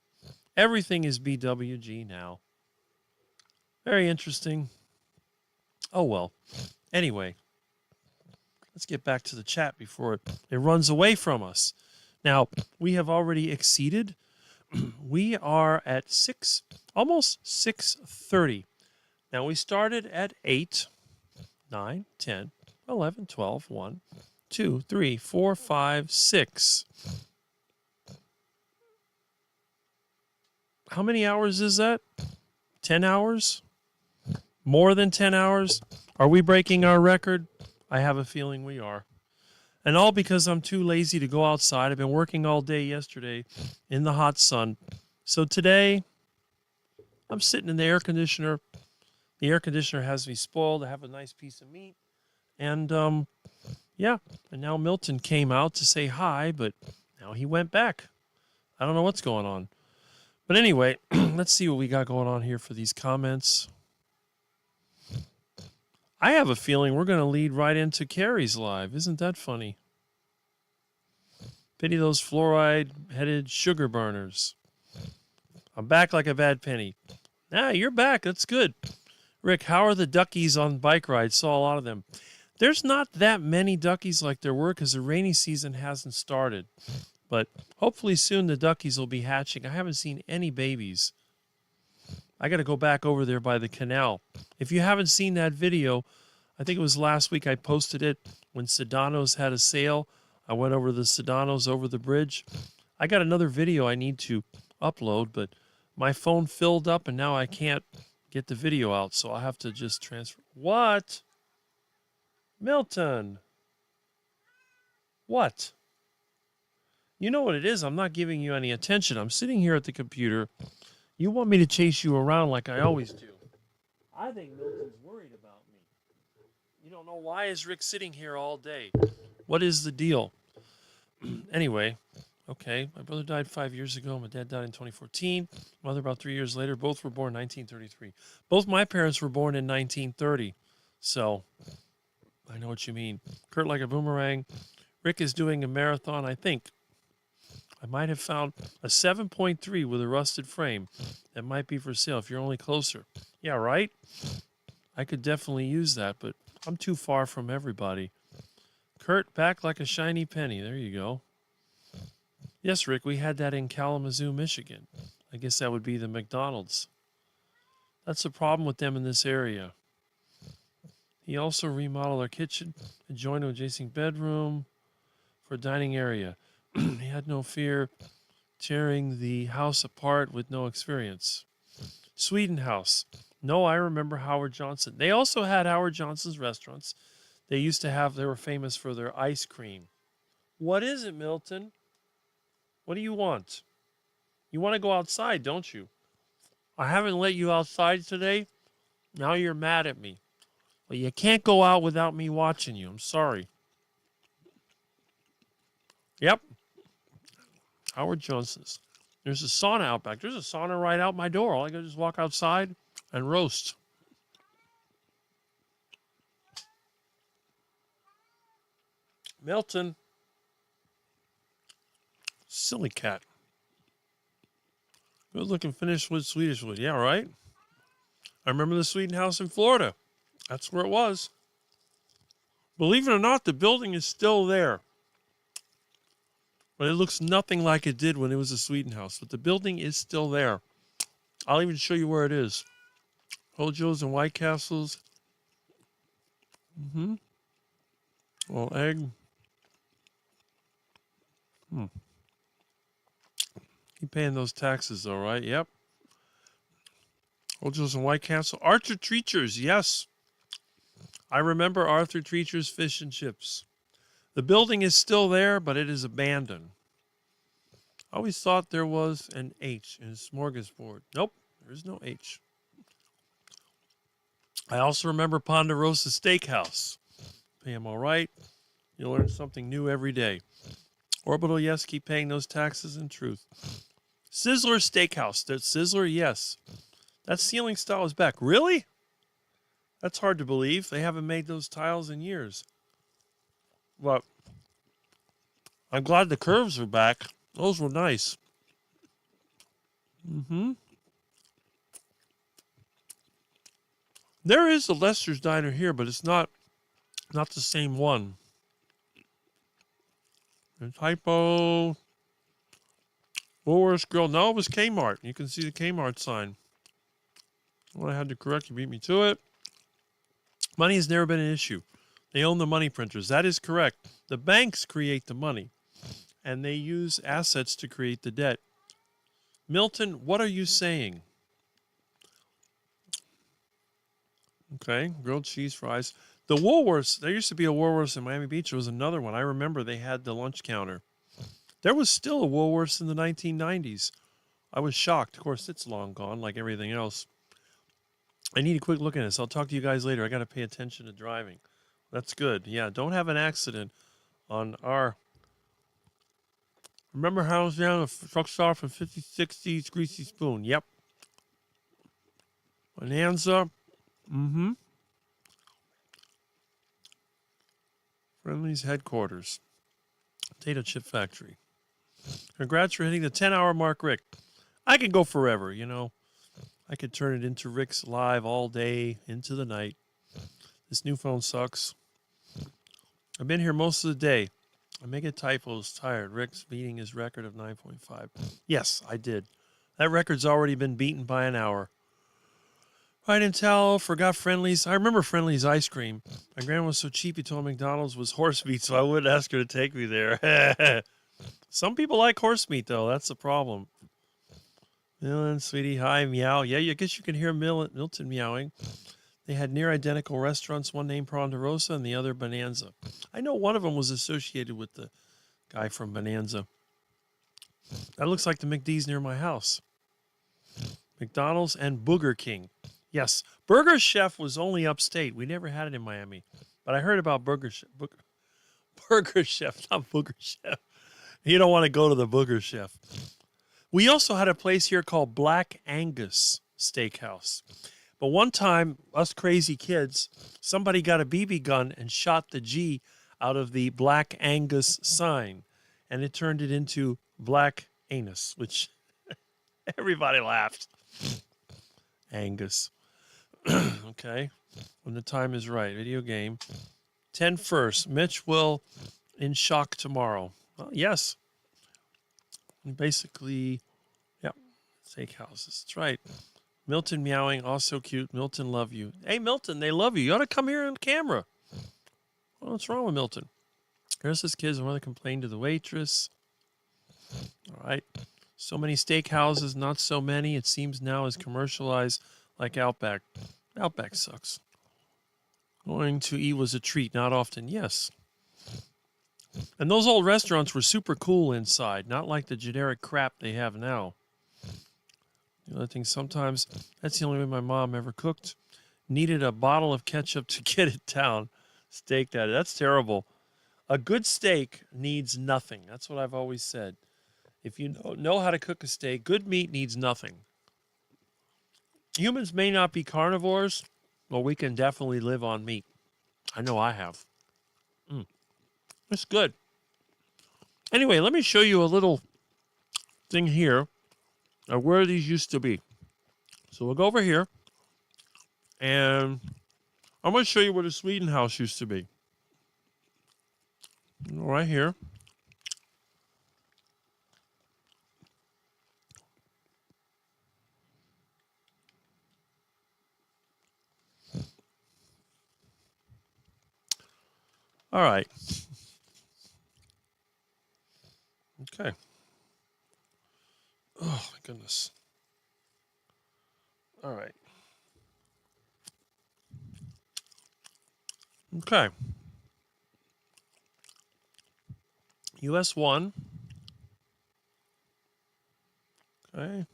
Everything is BWG now. Very interesting. Oh, well. Anyway, let's get back to the chat before it runs away from us. Now, we have already exceeded. We are at almost 6:30. Now, we started at 8, 9, 10, 11, 12, 1, 2, 3, 4, 5, 6. How many hours is that? 10 hours? More than 10 hours? Are we breaking our record? I have a feeling we are. And all because I'm too lazy to go outside. I've been working all day yesterday in the hot sun. So today, I'm sitting in the air conditioner. The air conditioner has me spoiled. I have a nice piece of meat. And, yeah. And now Milton came out to say hi, but now he went back. I don't know what's going on. But anyway, let's see what we got going on here for these comments. I have a feeling we're going to lead right into Carrie's live. Isn't that funny? Pity those fluoride-headed sugar burners. I'm back like a bad penny. You're back. That's good. Rick, how are the duckies on bike rides? Saw a lot of them. There's not that many duckies like there were because the rainy season hasn't started. But hopefully soon the duckies will be hatching. I haven't seen any babies. I got to go back over there by the canal. If you haven't seen that video, I think it was last week I posted it when Sedano's had a sale. I went over the Sedano's over the bridge. I got another video I need to upload, but my phone filled up and now I can't get the video out, so I'll have to just transfer. What? Milton. What? You know what it is? I'm not giving you any attention. I'm sitting here at the computer. You want me to chase you around like I always do. I think Milton's worried about me. You don't know why is Rick sitting here all day? What is the deal? Anyway, okay, my brother died 5 years ago. My dad died in 2014. Mother about 3 years later. Both were born in 1933. Both my parents were born in 1930. So I know what you mean. Kurt like a boomerang. Rick is doing a marathon, I think. I might have found a 7.3 with a rusted frame that might be for sale if you're only closer. Yeah, right? I could definitely use that, but I'm too far from everybody. Kurt, back like a shiny penny. There you go. Yes, Rick, we had that in Kalamazoo, Michigan. I guess that would be the McDonald's. That's the problem with them in this area. He also remodeled our kitchen, adjoined an adjacent bedroom for a dining area. He had no fear tearing the house apart with no experience. Sweden House. No, I remember Howard Johnson. They also had Howard Johnson's restaurants. They were famous for their ice cream. What is it, Milton? What do you want? You want to go outside, don't you? I haven't let you outside today. Now you're mad at me. Well, you can't go out without me watching you. I'm sorry. Yep. Howard Johnson's. There's a sauna out back. There's a sauna right out my door. All I got to do is walk outside and roast. Milton. Silly cat. Good looking finished wood, Swedish wood. Yeah, right? I remember the Sweden house in Florida. That's where it was. Believe it or not, the building is still there. But it looks nothing like it did when it was a Sweden house. But the building is still there. I'll even show you where it is. Hojo's and White Castles. Well, egg. Keep paying those taxes though, right? Yep. Hojo's and White Castle. Arthur Treacher's, yes. I remember Arthur Treacher's fish and chips. The building is still there, but it is abandoned. I always thought there was an H in Smorgasbord. Nope, there is no H. I also remember Ponderosa Steakhouse. Pay them all right. You'll learn something new every day. Orbital, yes, keep paying those taxes in truth. Sizzler Steakhouse. That's Sizzler, yes. That ceiling style is back. Really? That's hard to believe. They haven't made those tiles in years. But I'm glad the curves are back. Those were nice. There is a Lester's Diner here, but it's not the same one. The typo. Woolworths Grill. No, it was Kmart. You can see the Kmart sign. Well, I had to correct you. Beat me to it. Money has never been an issue. They own the money printers. That is correct. The banks create the money, and they use assets to create the debt. Milton, what are you saying? Okay, grilled cheese fries. The Woolworths, there used to be a Woolworths in Miami Beach. There was another one. I remember they had the lunch counter. There was still a Woolworths in the 1990s. I was shocked. Of course, it's long gone like everything else. I need a quick look at this. I'll talk to you guys later. I got to pay attention to driving. That's good. Yeah, don't have an accident on our... Remember how I was down a truck stop from 5060's Greasy Spoon? Yep. Bonanza. Friendly's headquarters. Potato chip factory. Congrats for hitting the 10-hour mark, Rick. I could go forever, you know. I could turn it into Rick's Live all day, into the night. This new phone sucks. I've been here most of the day. I make a typos. Tired. Rick's beating his record of 9.5. Yes, I did. That record's already been beaten by an hour. I didn't tell. Forgot Friendly's. I remember Friendly's ice cream. My grandma was so cheap, he told McDonald's was horse meat, so I wouldn't ask her to take me there. Some people like horse meat, though. That's the problem. Milton, sweetie, hi, meow. Yeah, I guess you can hear Milton meowing. They had near identical restaurants, one named Ponderosa and the other Bonanza. I know one of them was associated with the guy from Bonanza. That looks like the McD's near my house. McDonald's and Booger King. Yes, Burger Chef was only upstate. We never had it in Miami. But I heard about Burger Chef. Burger Chef, not Booger Chef. You don't want to go to the Booger Chef. We also had a place here called Black Angus Steakhouse. But one time, us crazy kids, somebody got a BB gun and shot the G out of the Black Angus sign. And it turned it into Black Anus, which everybody laughed. Angus. Okay. When the time is right. Video game. 10 first. Mitch will in shock tomorrow. Well, yes. Basically, yeah. Steakhouses. That's right. Milton meowing, also cute. Milton love you. Hey, Milton, they love you. You ought to come here on camera. Well, what's wrong with Milton? Here's this kid's mother complained to the waitress. All right. So many steakhouses, not so many. It seems now is commercialized like Outback. Outback sucks. Going to eat was a treat, not often. Yes. And those old restaurants were super cool inside, not like the generic crap they have now. The other thing, sometimes that's the only way my mom ever cooked. Needed a bottle of ketchup to get it down. Steak that. That's terrible. A good steak needs nothing. That's what I've always said. If you know how to cook a steak, good meat needs nothing. Humans may not be carnivores, but we can definitely live on meat. I know I have. It's good. Anyway, let me show you a little thing here of where these used to be. So we'll go over here, and I'm going to show you where the Sweden house used to be. Right here. All right. Okay. Oh, my goodness. All right. Okay. US 1. Okay.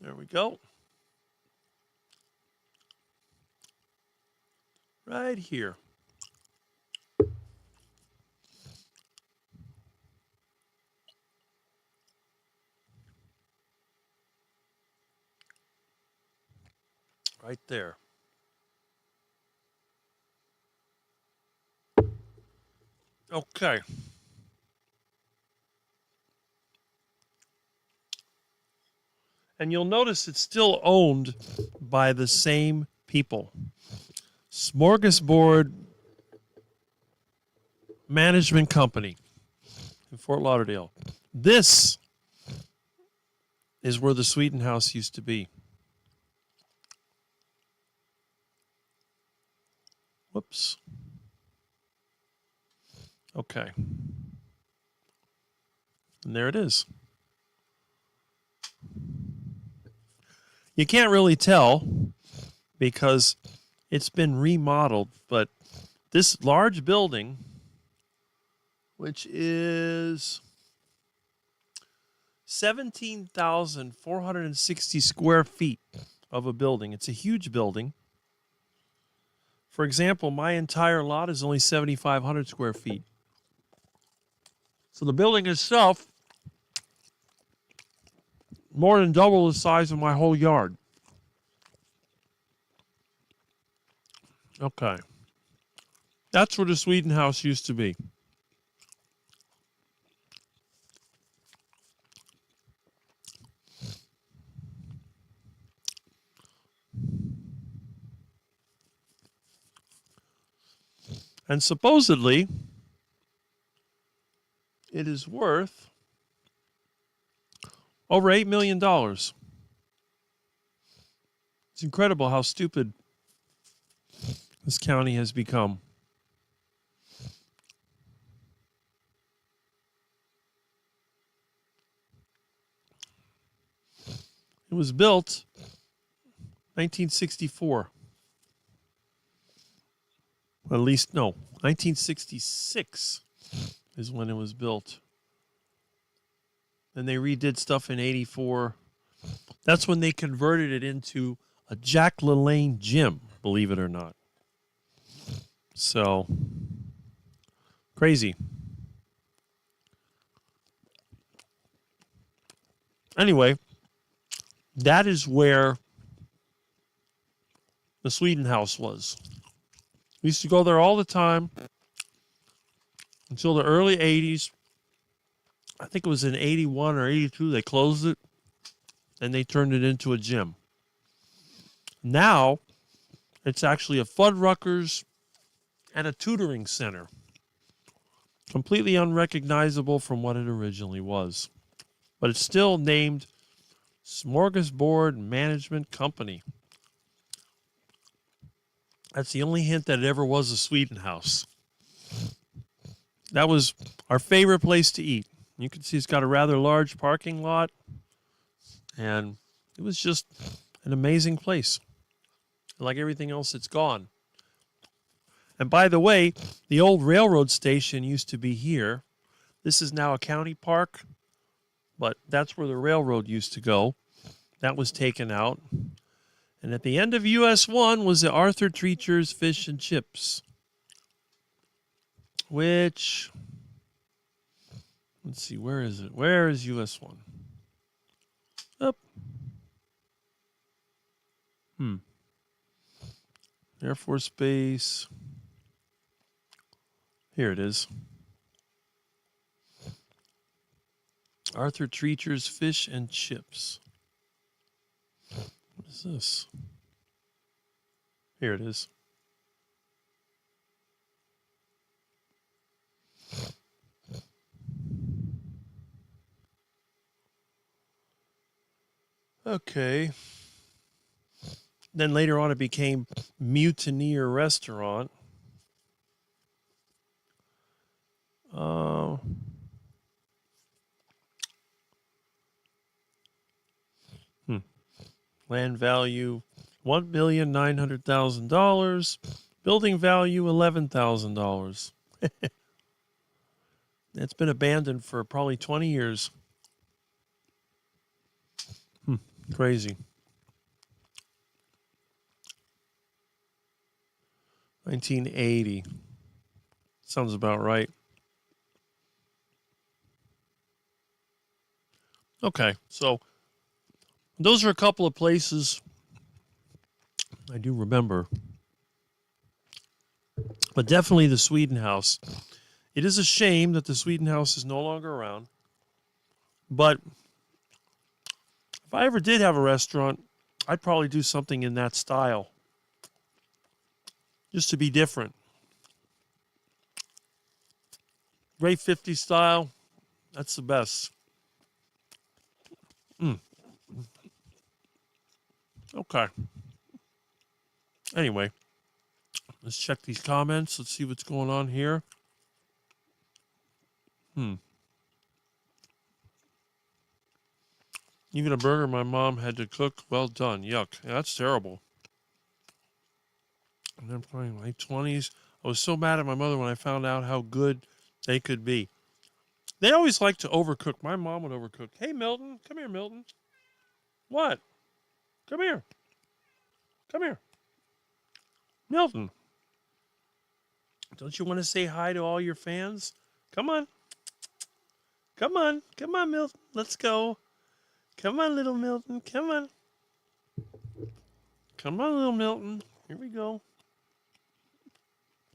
There we go. Right here. Right there. Okay. And you'll notice it's still owned by the same people. Smorgasbord Management Company in Fort Lauderdale. This is where the Sweden house used to be. Whoops. Okay. And there it is. You can't really tell because it's been remodeled, but this large building, which is 17,460 square feet of a building. It's a huge building. For example, my entire lot is only 7,500 square feet. So the building itself, more than double the size of my whole yard. Okay. That's where the Sweden house used to be. And supposedly, it is worth over $8 million. It's incredible how stupid this county has become. It was built 1964. At least, no, 1966 is when it was built. Then they redid stuff in 84. That's when they converted it into a Jack LaLanne gym, believe it or not. So, crazy. Anyway, that is where the Sweden House was. We used to go there all the time until the early 80s. I think it was in 81 or 82 they closed it, and they turned it into a gym. Now, it's actually a Fuddruckers and a tutoring center. Completely unrecognizable from what it originally was. But it's still named Smorgasbord Management Company. That's the only hint that it ever was a Sweden House. That was our favorite place to eat. You can see it's got a rather large parking lot. And it was just an amazing place. Like everything else, it's gone. And by the way, the old railroad station used to be here. This is now a county park, but that's where the railroad used to go. That was taken out. And at the end of US 1 was the Arthur Treacher's Fish and Chips, which, let's see, where is it? Where is US 1? Up. Air Force Base. Here it is. Arthur Treacher's Fish and Chips. What is this? Here it is. Okay. Then later on it became Mutineer Restaurant. Land value $1,900,000. Building value $11,000. It's been abandoned for probably 20 years. Crazy. 1980. Sounds about right. Okay, so those are a couple of places I do remember. But definitely the Sweden House. It is a shame that the Sweden House is no longer around. But if I ever did have a restaurant, I'd probably do something in that style. Just to be different. Great 50s style. That's the best. Okay. Anyway, let's check these comments. Let's see what's going on here. Even a burger my mom had to cook. Well done. Yuck. Yeah, that's terrible. And I'm playing my 20s. I was so mad at my mother when I found out how good they could be. They always like to overcook. My mom would overcook. Hey, Milton. Come here, Milton. What? Come here. Come here. Milton. Don't you want to say hi to all your fans? Come on. Come on. Come on, Milton. Let's go. Come on, little Milton. Come on. Come on, little Milton. Here we go.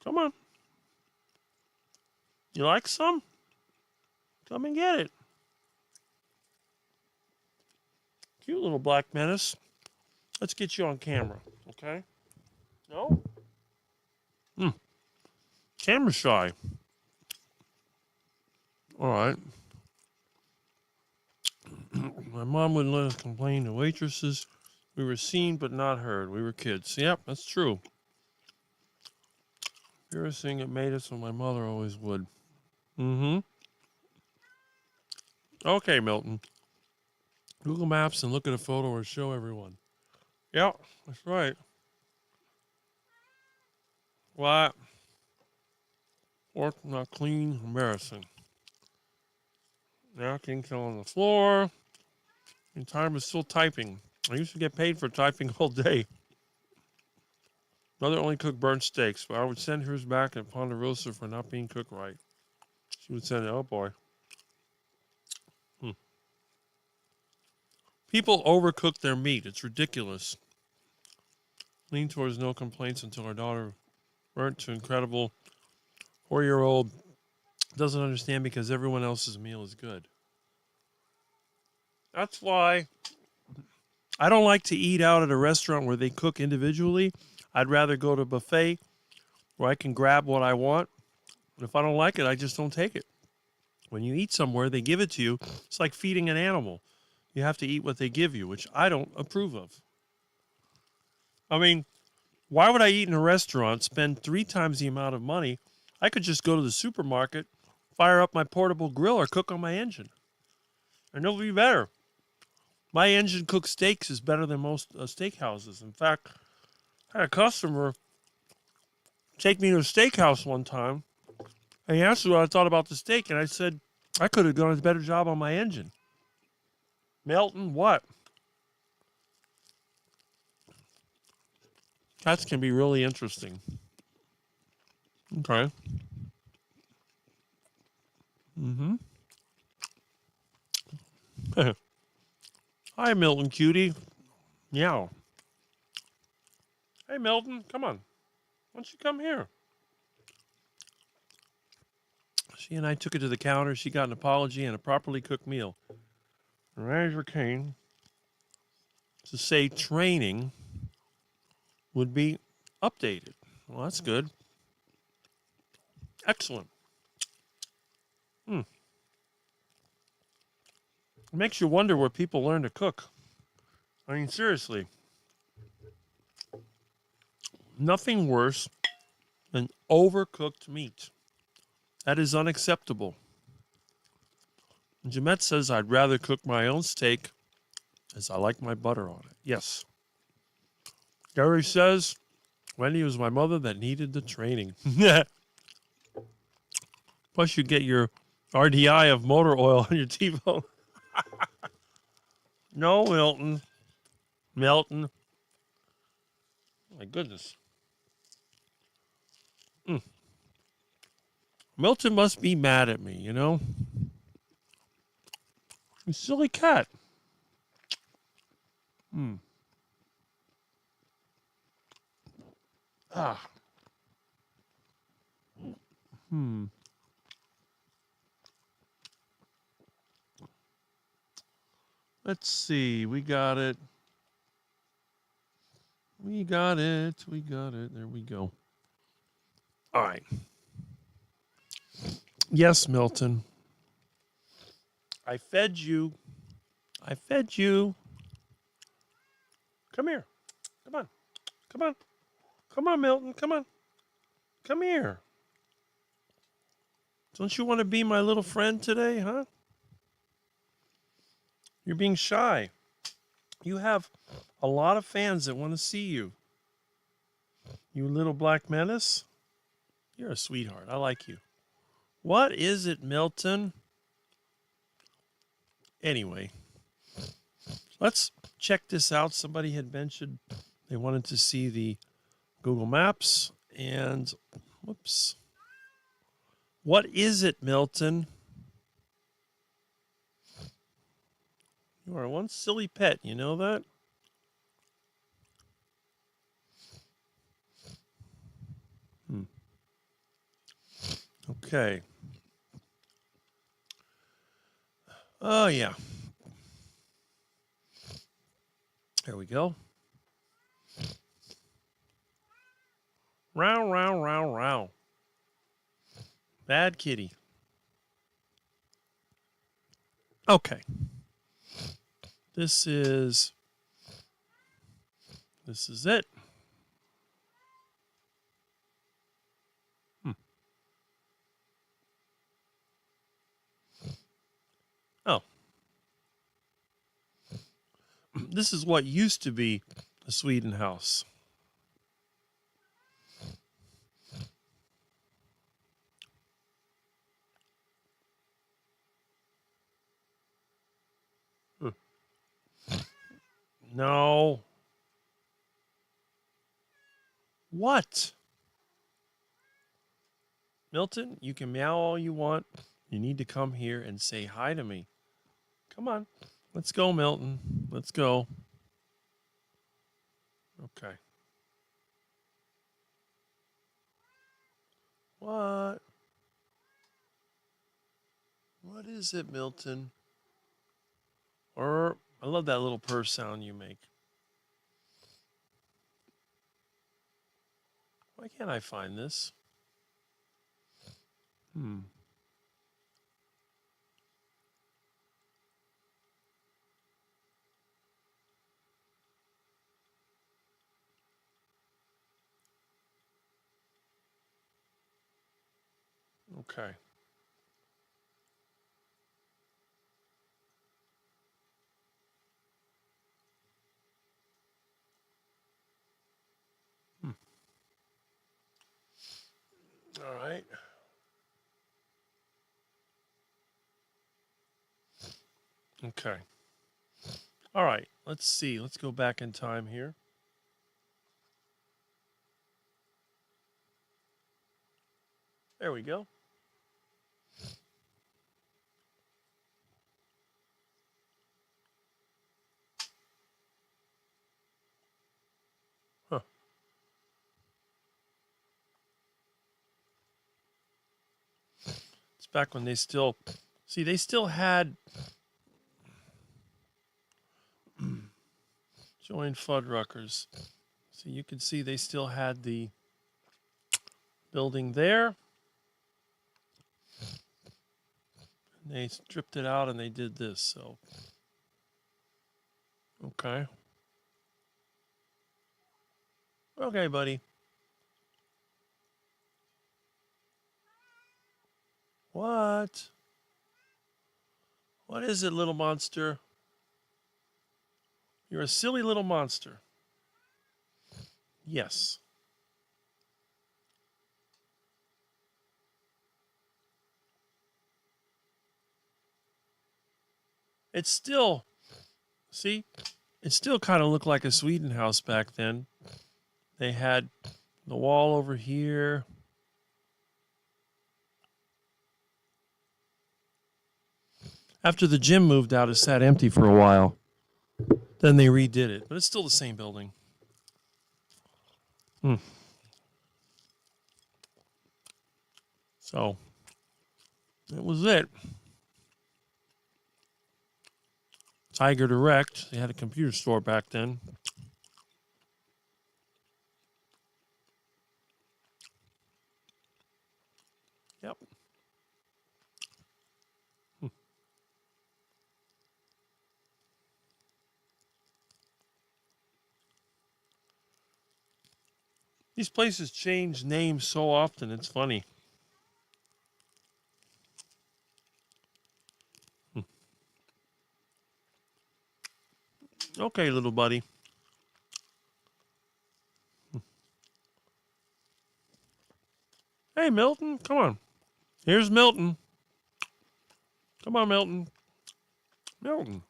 Come on. You like some? Come and get it. Cute little black menace. Let's get you on camera, okay? No? Camera shy. All right. My mom wouldn't let us complain to waitresses. We were seen but not heard. We were kids. Yep, that's true. Purest thing that made us when my mother always would. Mm-hmm. Okay, Milton. Google Maps and look at a photo or show everyone. Yep, that's right. What? Fork not clean, embarrassing. Napkins on the floor. And time is still typing. I used to get paid for typing all day. Mother only cooked burnt steaks, but I would send hers back at Ponderosa for not being cooked right. She would send it, oh boy. People overcook their meat. It's ridiculous. Lean towards no complaints until our daughter burnt to incredible 4-year-old doesn't understand because everyone else's meal is good. That's why I don't like to eat out at a restaurant where they cook individually. I'd rather go to a buffet where I can grab what I want. And if I don't like it, I just don't take it. When you eat somewhere, they give it to you. It's like feeding an animal. You have to eat what they give you, which I don't approve of. I mean, why would I eat in a restaurant, spend 3 times the amount of money? I could just go to the supermarket, fire up my portable grill, or cook on my engine. And it'll be better. My engine cooked steaks is better than most steakhouses. In fact, I had a customer take me to a steakhouse one time, and he asked me what I thought about the steak, and I said, I could have done a better job on my engine. Melton, what? That can be really interesting. Okay. Mm-hmm. Hi, Milton cutie. Meow. Hey, Milton, come on. Why don't you come here? She and I took it to the counter. She got an apology and a properly cooked meal. The manager came to say training would be updated. Well, that's good. Excellent. It makes you wonder where people learn to cook. I mean, seriously. Nothing worse than overcooked meat. That is unacceptable. Jeanette says I'd rather cook my own steak as I like my butter on it. Yes. Gary says Wendy was my mother that needed the training. Plus, you get your RDI of motor oil on your T-bone. No, Milton. Milton. My goodness. Milton must be mad at me, you know? You silly cat. Ah. Let's see. We got it. We got it. We got it. There we go. All right. Yes, Milton. I fed you. I fed you. Come here. Come on. Come on. Come on, Milton. Come on. Come here. Don't you want to be my little friend today, huh? You're being shy. You have a lot of fans that want to see you. You little black menace. You're a sweetheart. I like you. What is it, Milton? Anyway, let's check this out. Somebody had mentioned they wanted to see the Google Maps. And, whoops. What is it, Milton? You are one silly pet. You know that? Okay. Oh, yeah. There we go. Row, row, row, row. Bad kitty. Okay. This is it. Oh. This is what used to be the Sweden house. No. What? Milton, you can meow all you want. You need to come here and say hi to me. Come on. Let's go, Milton. Let's go. Okay. What? What is it, Milton? Or I love that little purr sound you make. Why can't I find this? Okay. All right. Okay. All right. Let's see. Let's go back in time here. There we go. Huh. It's back when they still, see, they still had join Fuddruckers. So you can see they still had the building there. And they stripped it out and they did this. So, okay. Okay, buddy. What? What is it, little monster? You're a silly little monster. Yes. It's still, see, it still kind of looked like a Sweden house back then. They had the wall over here. After the gym moved out, it sat empty for a while. Then they redid it, but it's still the same building. So, that was it. Tiger Direct. They had a computer store back then. Yep. These places change names so often, it's funny. Okay, little buddy. Hey, Milton, come on. Here's Milton. Come on, Milton. Milton.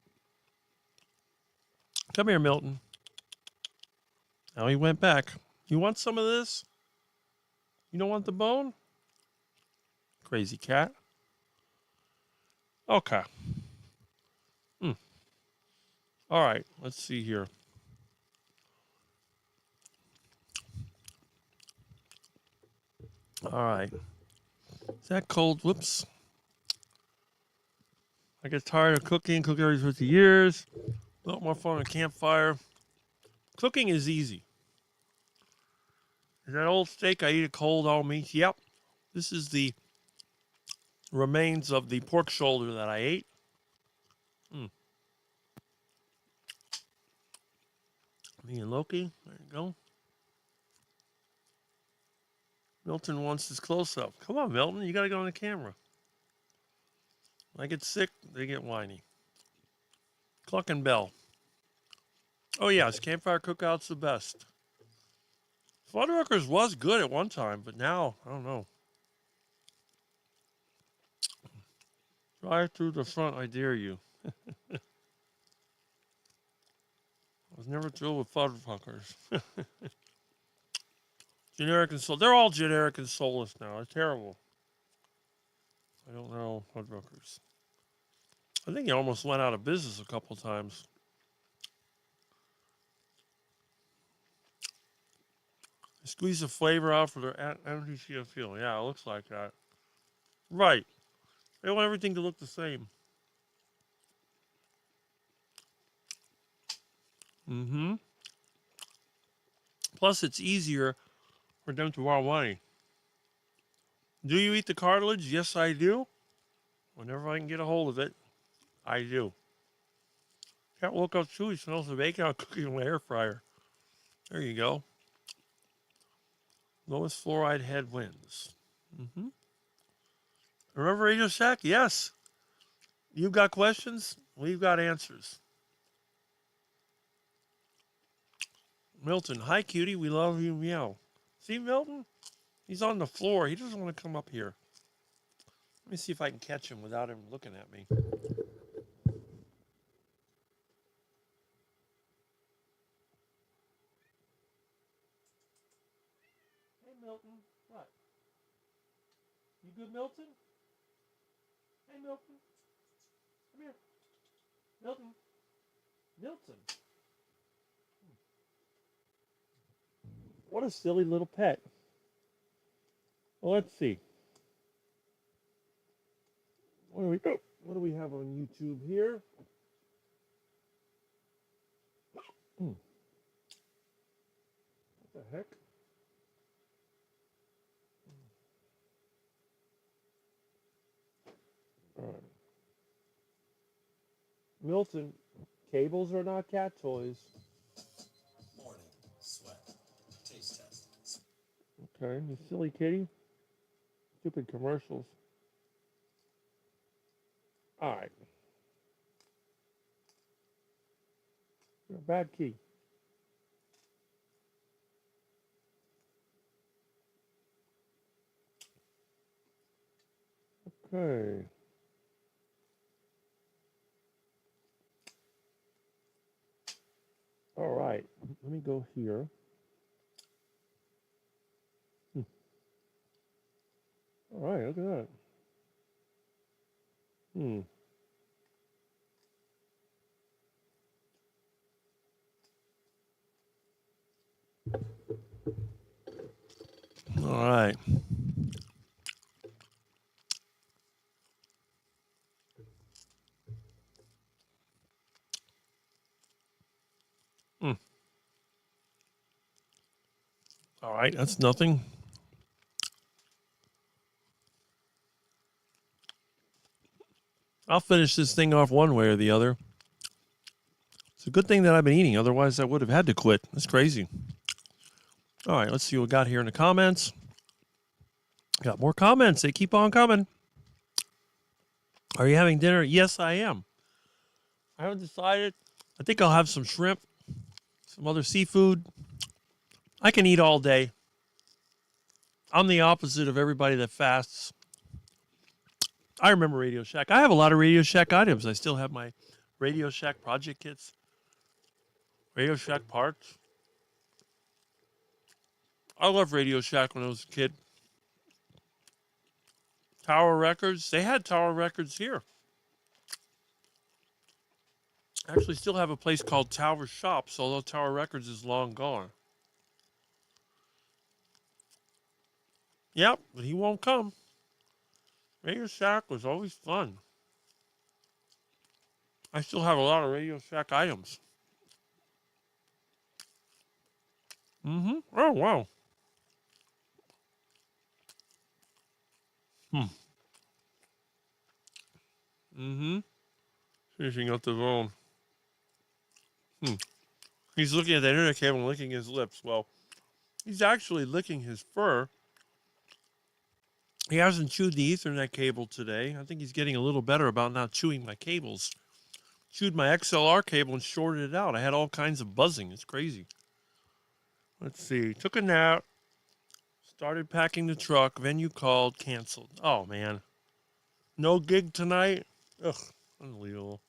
Come here, Milton. Now he went back. You want some of this? You don't want the bone? Crazy cat. Okay. All right, let's see here. All right. Is that cold? Whoops. I get tired of cooking. Cook every 50 years. A lot more fun on a campfire. Cooking is easy. Is that old steak I eat it cold, all meat? Yep. This is the remains of the pork shoulder that I ate. Me and Loki. There you go. Milton wants his close-up. Come on, Milton. You got to go on the camera. When I get sick, they get whiny. Cluck and bell. Oh, yes. Campfire Cookout's the best. Fuddruckers was good at one time, but now, I don't know. Drive through the front, I dare you. I was never thrilled with Fuddruckers. Generic and soul. They're all generic and soulless now. It's terrible. I don't know Fuddruckers. I think he almost went out of business a couple times. Squeeze the flavor out for their energy feel. Yeah, it looks like that. Right. They want everything to look the same. Mm-hmm. Plus, it's easier for them to borrow money. Do you eat the cartilage? Yes, I do. Whenever I can get a hold of it, I do. Cat woke up too. He smells the bacon I'm cooking in my air fryer. There you go. Lowest fluoride head wins. Mm-hmm. Remember Radio Shack? Yes. You've got questions? We've got answers. Milton, hi, cutie. We love you, meow. See, Milton? He's on the floor. He doesn't want to come up here. Let me see if I can catch him without him looking at me. Hey, Milton. What? You good, Milton? Hey, Milton. Come here. Milton. Milton. What a silly little pet. Well, let's see. What do we have on YouTube here? What the heck? All right. Milton, cables are not cat toys. Morning sweat. Taste test. Okay, you silly kitty. Stupid commercials. All right. You're a bad key. Okay. All right. Let me go here. All right, look at that. All right. All right, that's nothing. I'll finish this thing off one way or the other. It's a good thing that I've been eating. Otherwise, I would have had to quit. That's crazy. All right, let's see what we got here in the comments. Got more comments. They keep on coming. Are you having dinner? Yes, I am. I haven't decided. I think I'll have some shrimp, some other seafood. I can eat all day. I'm the opposite of everybody that fasts. I remember Radio Shack. I have a lot of Radio Shack items. I still have my Radio Shack project kits, Radio Shack parts. I loved Radio Shack when I was a kid. Tower Records. They had Tower Records here. I actually still have a place called Tower Shops, although Tower Records is long gone. Yep, but he won't come. Radio Shack was always fun. I still have a lot of Radio Shack items. Oh, wow. Mm-hmm. Finishing up the phone. He's looking at the internet cable and licking his lips. Well, he's actually licking his fur. He hasn't chewed the Ethernet cable today. I think he's getting a little better about not chewing my cables. Chewed my XLR cable and shorted it out. I had all kinds of buzzing. It's crazy. Let's see. Took a nap. Started packing the truck. Venue called. Canceled. Oh, man. No gig tonight? Ugh. Unbelievable.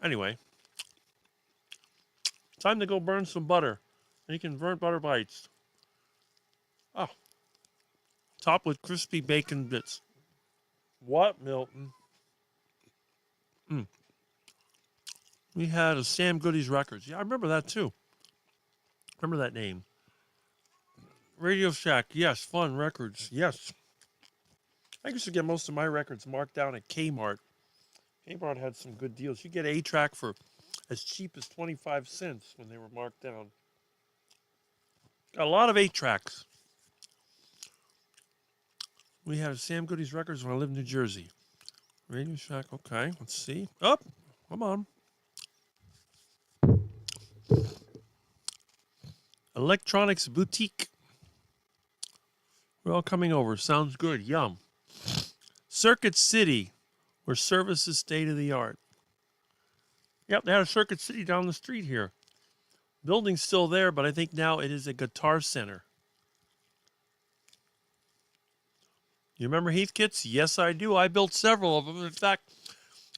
Anyway. Time to go burn some butter. And you can burn butter bites. Oh. Topped with crispy bacon bits. What, Milton? We had a Sam Goody's Records. Yeah, I remember that too. Remember that name. Radio Shack. Yes. Fun Records. Yes. I used to get most of my records marked down at Kmart. Kmart had some good deals. You get a track for as cheap as 25 cents when they were marked down. Got a lot of 8-tracks. We had Sam Goody's Records when I lived in New Jersey. Radio Shack. Okay, let's see. Oh, come on. Electronics Boutique. We're all coming over. Sounds good. Yum. Circuit City, where service is state of the art. Yep, they had a Circuit City down the street here. Building's still there, but I think now it is a guitar center. You remember Heathkits? Yes, I do. I built several of them. In fact,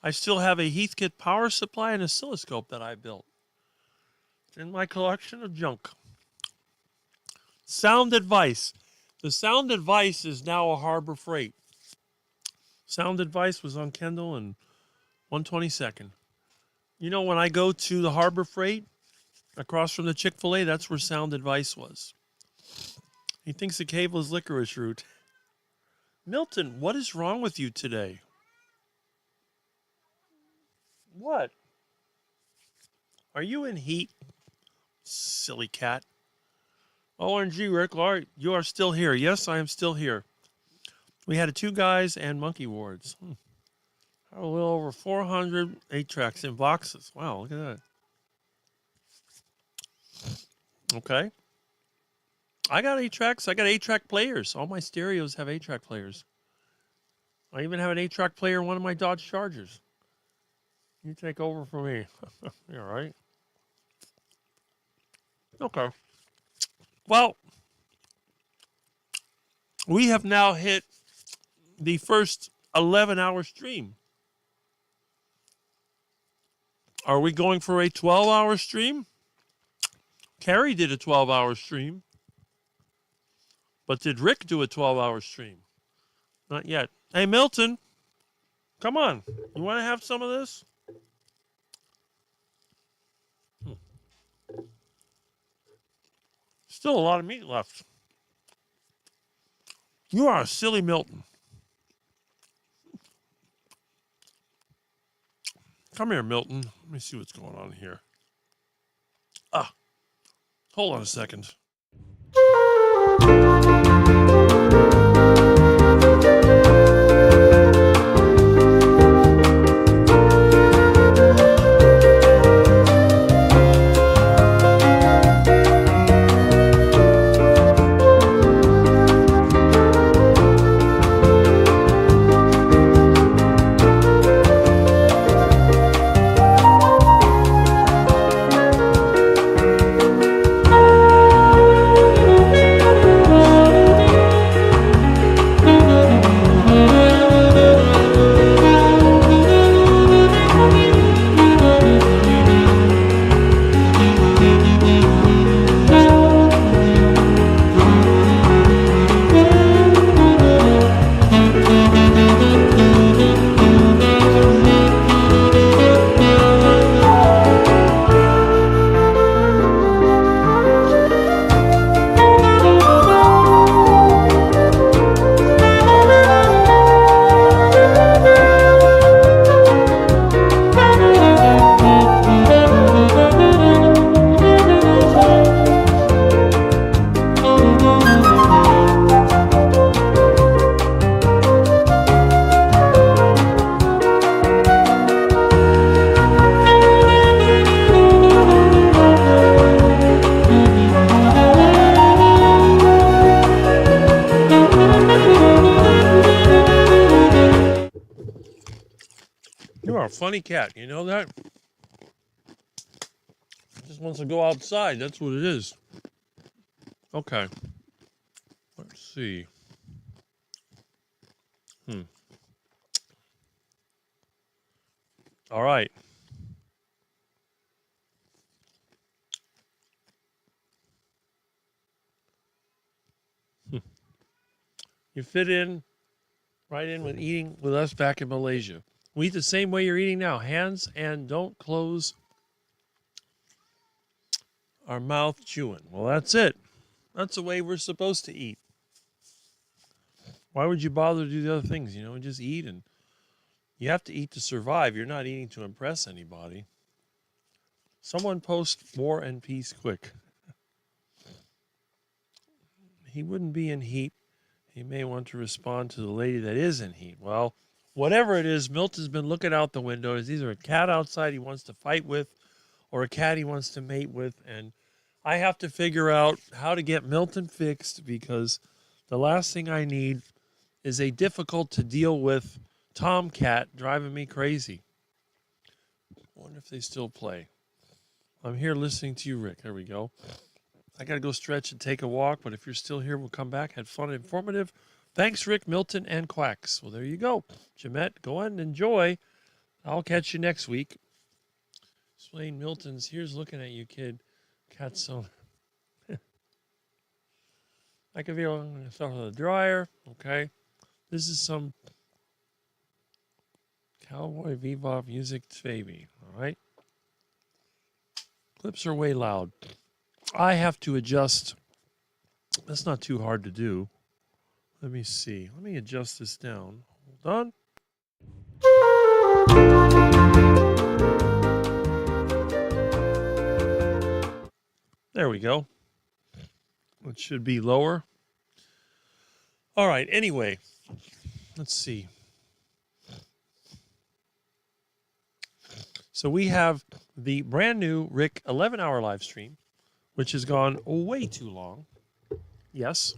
I still have a Heathkit power supply and oscilloscope that I built. It's in my collection of junk. Sound Advice. The Sound Advice is now a Harbor Freight. Sound Advice was on Kendall and 122nd. You know, when I go to the Harbor Freight, across from the Chick-fil-A, that's where Sound Advice was. He thinks the cable is licorice root. Milton, what is wrong with you today? What? Are you in heat? Silly cat. OMG, Rick, Larry, you are still here. Yes, I am still here. We had 2 guys and monkey wards. A little over 400 8-tracks in boxes. Wow, look at that. Okay. I got 8-tracks. I got 8-track players. All my stereos have 8-track players. I even have an 8-track player in one of my Dodge Chargers. You take over for me. You all right? Okay. Well, we have now hit the first 11-hour stream. Are we going for a 12-hour stream? Carrie did a 12-hour stream. But did Rick do a 12-hour stream? Not yet. Hey, Milton, come on. You want to have some of this? Still a lot of meat left. You are a silly Milton. Come here, Milton. Let me see what's going on here. Hold on a second. You are a funny cat. You know that? Just wants to go outside. That's what it is. Okay. Let's see. All right. You fit in right in with eating with us back in Malaysia. We eat the same way you're eating now. Hands and don't close our mouth chewing. Well, that's it. That's the way we're supposed to eat. Why would you bother to do the other things? Just eat, and you have to eat to survive. You're not eating to impress anybody. Someone post War and Peace quick. He wouldn't be in heat. He may want to respond to the lady that is in heat. Well, whatever it is, Milton's been looking out the window. Is either a cat outside he wants to fight with or a cat he wants to mate with. And I have to figure out how to get Milton fixed, because the last thing I need is a difficult to deal with tomcat driving me crazy. I wonder if they still play. I'm here listening to you, Rick. There we go. I got to go stretch and take a walk, but if you're still here, we'll come back. Had fun and informative. Thanks, Rick, Milton, and Quacks. Well, there you go. Jamette, go on and enjoy. I'll catch you next week. Explain Milton's. Here's looking at you, kid. Cat's on. I can feel I'm going to start with a dryer. Okay. This is some Cowboy Bebop music, baby. All right. Clips are way loud. I have to adjust. That's not too hard to do. Let me see. Let me adjust this down. Hold on. There we go. It should be lower. All right. Anyway, let's see. So we have the brand new Rick 11-hour live stream, which has gone way too long. Yes.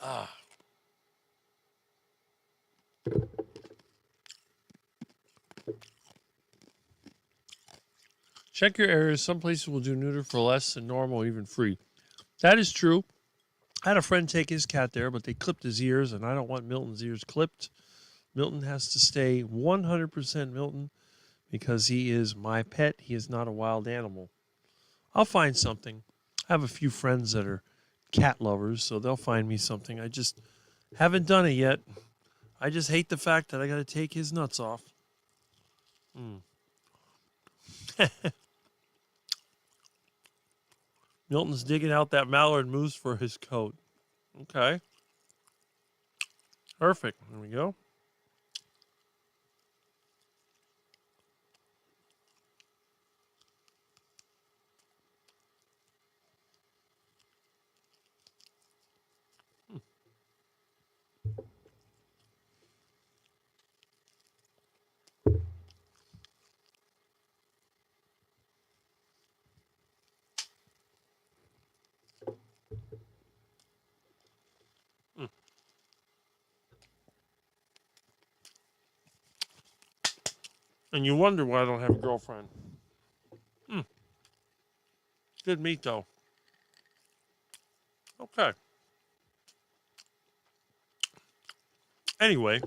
Ah. Check your areas. Some places will do neuter for less than normal, even free. That is true. I had a friend take his cat there, but they clipped his ears, and I don't want Milton's ears clipped. Milton has to stay 100% Milton because he is my pet. He is not a wild animal. I'll find something. I have a few friends that are cat lovers, so they'll find me something. I just haven't done it yet. I just hate the fact that I got to take his nuts off. Milton's digging out that mallard moose for his coat. Okay. Perfect. There we go. And you wonder why I don't have a girlfriend. Good meat, though. Okay. Anyway.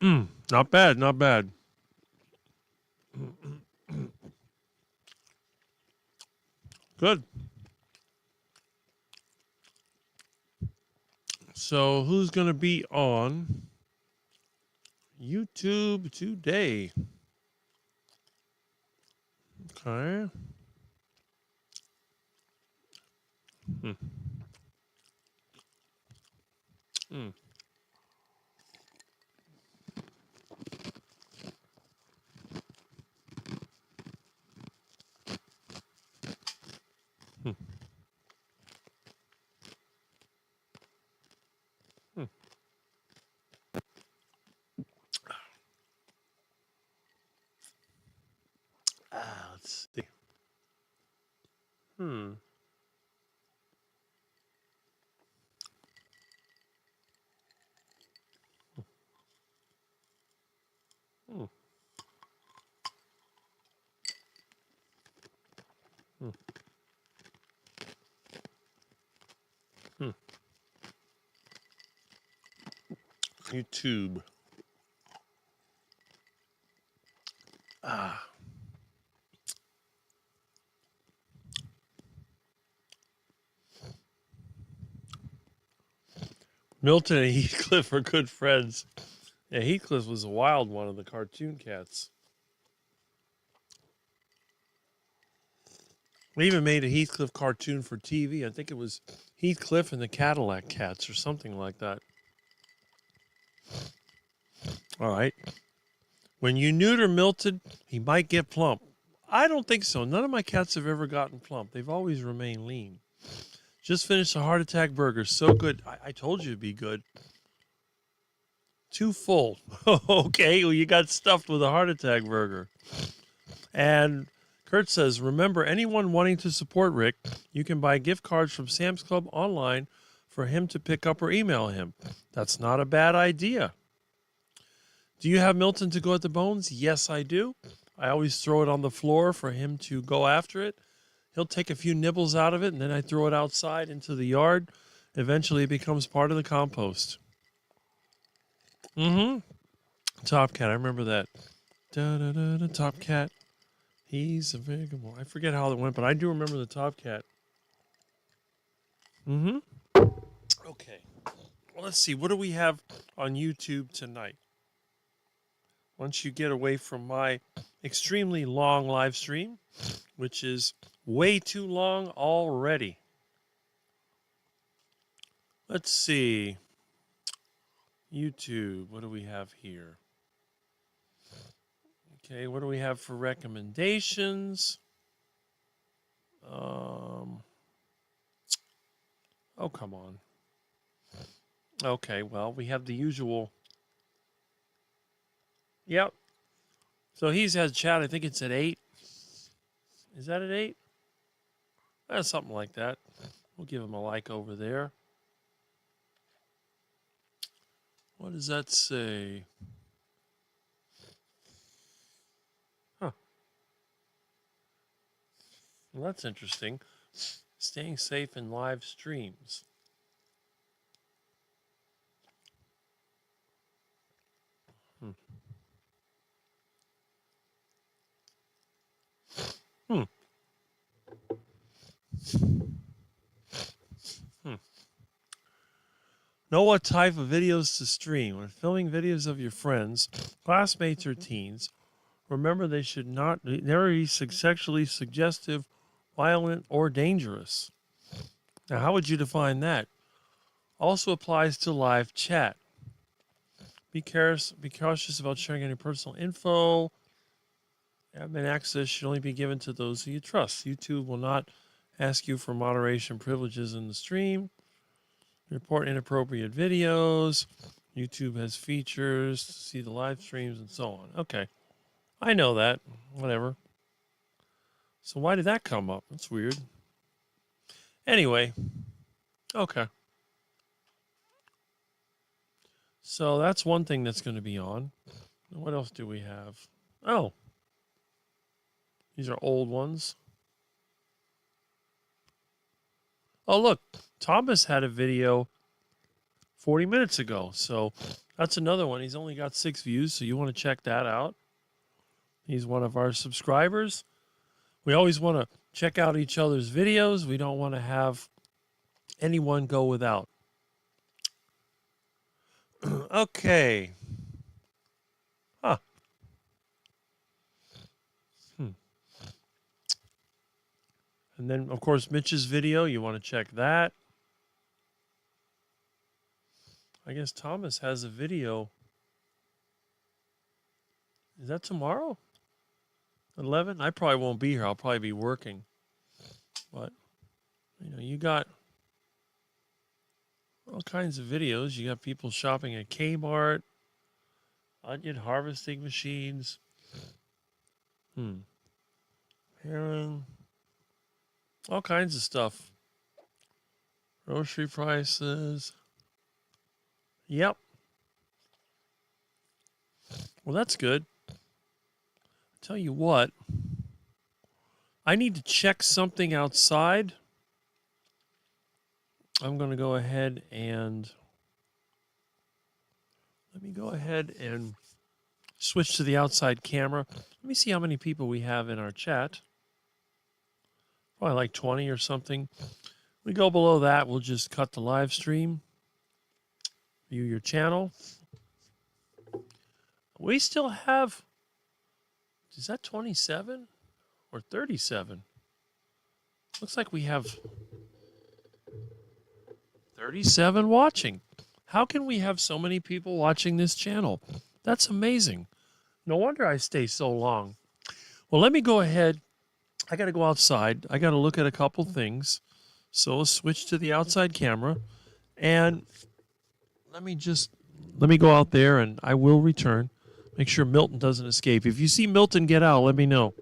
Not bad, not bad. Good. So, who's going to be on YouTube today? Okay. Let's see. Hmm. Hmm. Hmm. Hmm. YouTube. Ah. Milton and Heathcliff are good friends. Yeah, Heathcliff was a wild one of the cartoon cats. They even made a Heathcliff cartoon for TV. I think it was Heathcliff and the Cadillac Cats or something like that. All right. When you neuter Milton, he might get plump. I don't think so. None of my cats have ever gotten plump. They've always remained lean. Just finished a heart attack burger. So good. I told you it'd be good. Too full. Okay, well, you got stuffed with a heart attack burger. And Kurt says, remember, anyone wanting to support Rick, you can buy gift cards from Sam's Club online for him to pick up or email him. That's not a bad idea. Do you have Milton to go at the bones? Yes, I do. I always throw it on the floor for him to go after it. He'll take a few nibbles out of it, and then I throw it outside into the yard. Eventually, it becomes part of the compost. Mm-hmm. Top Cat, I remember that. Da-da-da-da, Top Cat. He's a very good boy. I forget how it went, but I do remember the Top Cat. Mm-hmm. Okay. Well, let's see. What do we have on YouTube tonight? Once you get away from my extremely long live stream, which is way too long already. Let's see. YouTube, what do we have here? Okay, what do we have for recommendations? Oh, come on. Okay, well, we have the usual. Yep. So he's had chat, I think it's at 8. Is that at 8? Something like that. We'll give him a like over there. What does that say? Huh. Well, that's interesting. Staying safe in live streams. Hmm. Hmm. Hmm. Know what type of videos to stream. When filming videos of your friends, classmates, or teens, remember they should not never be sexually suggestive, violent, or dangerous. Now, how would you define that? Also applies to live chat. Be cautious about sharing any personal info. Admin access should only be given to those who you trust. YouTube will not ask you for moderation privileges in the stream. Report inappropriate videos. YouTube has features to see the live streams and so on. Okay. I know that. Whatever. So why did that come up? That's weird. Anyway. Okay. So that's one thing that's going to be on. What else do we have? Oh. These are old ones. Oh, look. Thomas had a video 40 minutes ago. So that's another one. He's only got 6 views, so you want to check that out. He's one of our subscribers. We always want to check out each other's videos. We don't want to have anyone go without. Okay. Huh. And then, of course, Mitch's video. You want to check that. I guess Thomas has a video. Is that tomorrow? 11? I probably won't be here. I'll probably be working. But, you got all kinds of videos. You got people shopping at Kmart, onion harvesting machines. Hearing all kinds of stuff. Grocery prices. Yep. Well, that's good. Tell you what, I need to check something outside. I'm going to go ahead and let me go ahead and switch to the outside camera. Let me see how many people we have in our chat. Probably like 20 or something. We go below that, we'll just cut the live stream. View your channel. We still have, is that 27 or 37? Looks like we have 37 watching. How can we have so many people watching this channel? That's amazing. No wonder I stay so long. Well, let me go ahead. I got to go outside. I got to look at a couple things. So let's switch to the outside camera. And let me go out there and I will return. Make sure Milton doesn't escape. If you see Milton get out, let me know.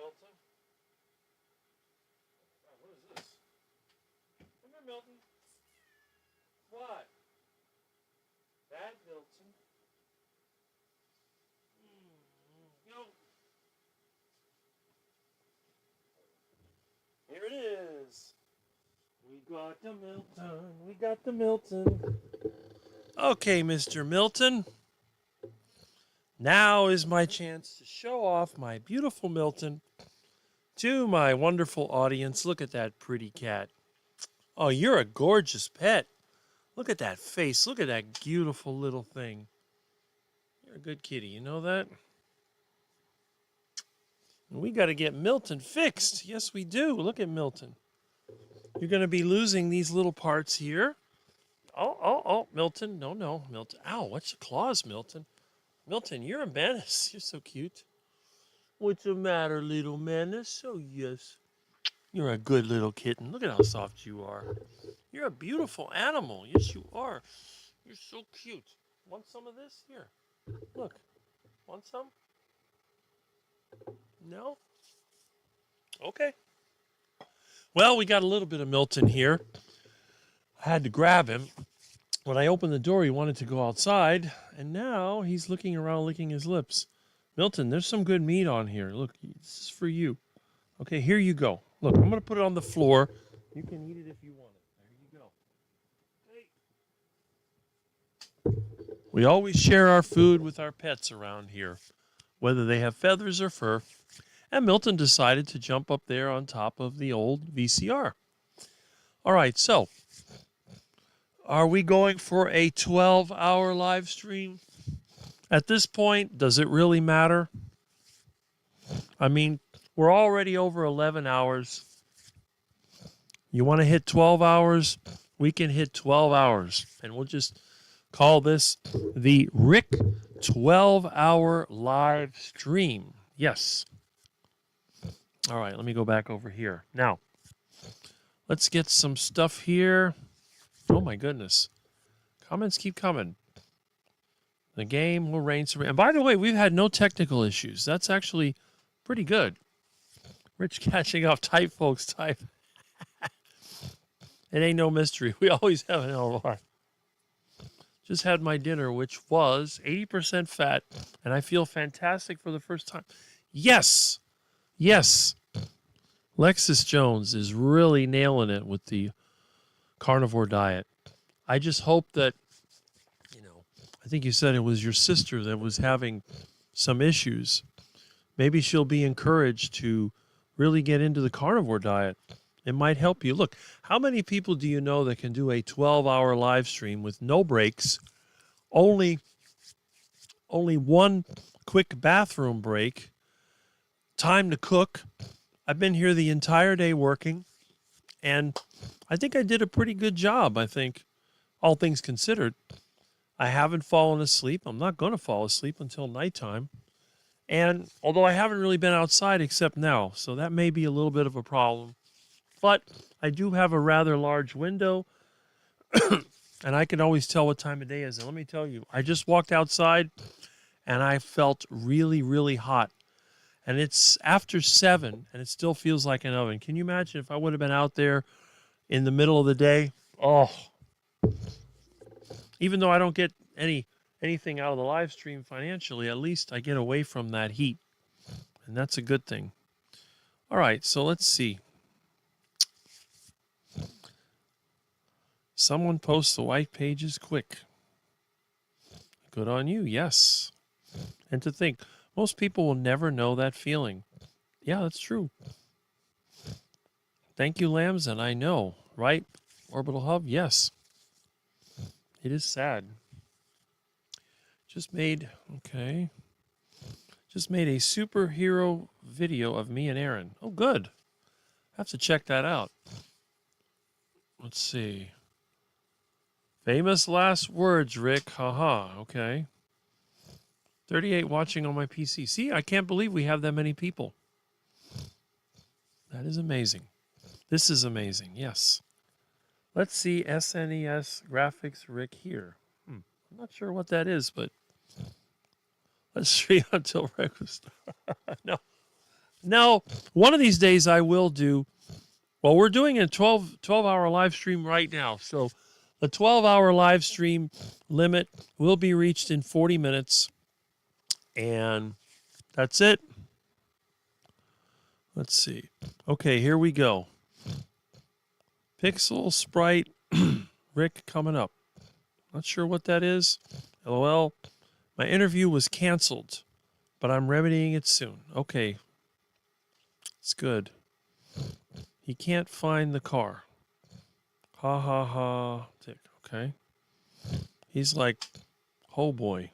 Milton? Oh, what is this? Come here, Milton. What? Bad Milton. Go. Here it is. We got the Milton. We got the Milton. Okay, Mr. Milton. Now is my chance to show off my beautiful Milton to my wonderful audience. Look at that pretty cat. Oh, you're a gorgeous pet. Look at that face. Look at that beautiful little thing. You're a good kitty. You know that? And we got to get Milton fixed. Yes, we do. Look at Milton. You're going to be losing these little parts here. Oh, Milton. No, Milton. Ow, what's your claws, Milton? Milton, you're a menace. You're so cute. What's the matter, little menace? Oh, yes. You're a good little kitten. Look at how soft you are. You're a beautiful animal. Yes, you are. You're so cute. Want some of this? Here. Look. Want some? No? Okay. Well, we got a little bit of Milton here. I had to grab him. When I opened the door, he wanted to go outside, and now he's looking around, licking his lips. Milton, there's some good meat on here. Look, this is for you. Okay, here you go. Look, I'm going to put it on the floor. You can eat it if you want it. There you go. Hey. We always share our food with our pets around here, whether they have feathers or fur. And Milton decided to jump up there on top of the old VCR. All right, so are we going for a 12-hour live stream? At this point, does it really matter? I mean, we're already over 11 hours. You want to hit 12 hours? We can hit 12 hours. And we'll just call this the Rick 12-hour live stream. Yes. All right, let me go back over here. Now, let's get some stuff here. Oh, my goodness. Comments keep coming. The game will reign supreme. And by the way, we've had no technical issues. That's actually pretty good. Rich catching up. Type, folks, type. It ain't no mystery. We always have an LR. Just had my dinner, which was 80% fat, and I feel fantastic for the first time. Yes. Yes. Lexus Jones is really nailing it with the carnivore diet. I just hope that, I think you said it was your sister that was having some issues. Maybe she'll be encouraged to really get into the carnivore diet. It might help you. Look, how many people do you know that can do a 12-hour live stream with no breaks, only one quick bathroom break, time to cook? I've been here the entire day working, and I think I did a pretty good job, I think, all things considered. I haven't fallen asleep. I'm not going to fall asleep until nighttime. And although I haven't really been outside except now, so that may be a little bit of a problem. But I do have a rather large window, and I can always tell what time of day it is. And let me tell you, I just walked outside, and I felt really, really hot. And it's after 7, and it still feels like an oven. Can you imagine if I would have been out there in the middle of the day? Oh, even though I don't get anything out of the live stream financially, at least I get away from that heat. And that's a good thing. All right, so let's see. Someone posts the white pages quick. Good on you, yes. And to think, most people will never know that feeling. Yeah, that's true. Thank you, Lambs, and I know, right? Orbital Hub, yes. It is sad. Just made a superhero video of me and Aaron. Oh, good. Have to check that out. Let's see. Famous last words, Rick. Haha, okay. 38 watching on my PC. See, I can't believe we have that many people. That is amazing. This is amazing, yes. Let's see SNES graphics, Rick, here. I'm not sure what that is, but let's see until breakfast. No, one of these days I will do. Well, we're doing a 12-hour live stream right now. So the 12-hour live stream limit will be reached in 40 minutes. And that's it. Let's see. Okay, here we go. Pixel Sprite Rick coming up. Not sure what that is. LOL. My interview was canceled, but I'm remedying it soon. Okay. It's good. He can't find the car. Ha ha ha. Tick. Okay. He's like, oh boy.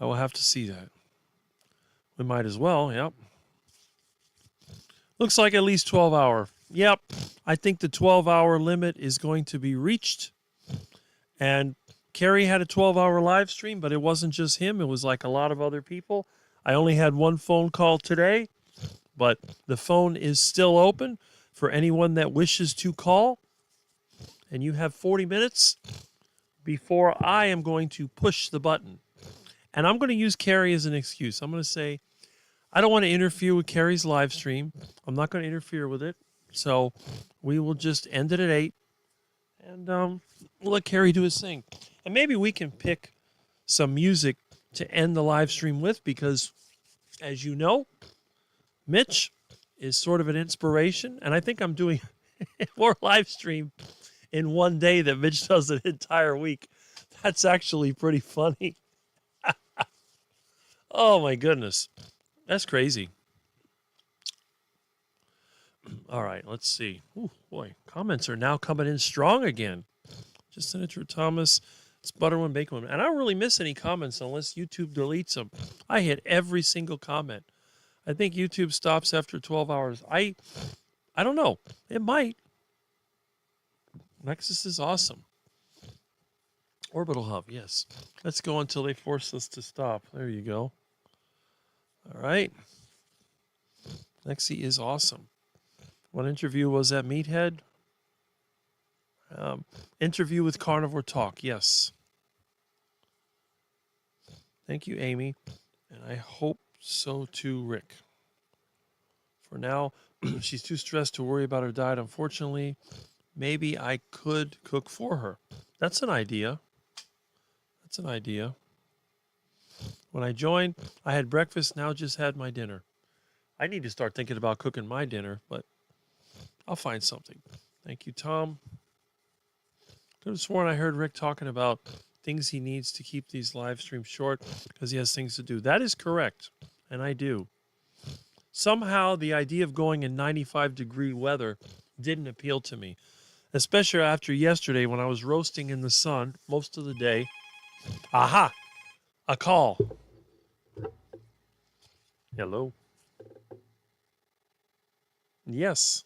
I will have to see that. We might as well, yep. Looks like at least 12-hour. Yep. I think the 12-hour limit is going to be reached. And Kerry had a 12-hour live stream, but it wasn't just him. It was like a lot of other people. I only had one phone call today, but the phone is still open for anyone that wishes to call. And you have 40 minutes before I am going to push the button. And I'm going to use Kerry as an excuse. I'm going to say, I don't want to interfere with Kerry's live stream. I'm not going to interfere with it. So we will just end it at 8. And we'll let Kerry do his thing. And maybe we can pick some music to end the live stream with because, as you know, Mitch is sort of an inspiration. And I think I'm doing more live stream in one day than Mitch does an entire week. That's actually pretty funny. Oh, my goodness. That's crazy. All right, let's see. Ooh, boy, comments are now coming in strong again. Just Senator Thomas, it's Butterman, Bakerman. And I don't really miss any comments unless YouTube deletes them. I hit every single comment. I think YouTube stops after 12 hours. I don't know. It might. Nexus is awesome. Orbital Hub, yes. Let's go until they force us to stop. There you go. All right. Lexi is awesome. What interview was that, Meathead? Interview with Carnivore Talk, yes. Thank you, Amy. And I hope so too, Rick. For now, she's too stressed to worry about her diet. Unfortunately, maybe I could cook for her. That's an idea. That's an idea. When I joined, I had breakfast, now just had my dinner. I need to start thinking about cooking my dinner, but I'll find something. Thank you, Tom. Could have sworn I heard Rick talking about things he needs to keep these live streams short because he has things to do. That is correct, and I do. Somehow the idea of going in 95-degree weather didn't appeal to me, especially after yesterday when I was roasting in the sun most of the day. Aha! A call. Hello? Yes.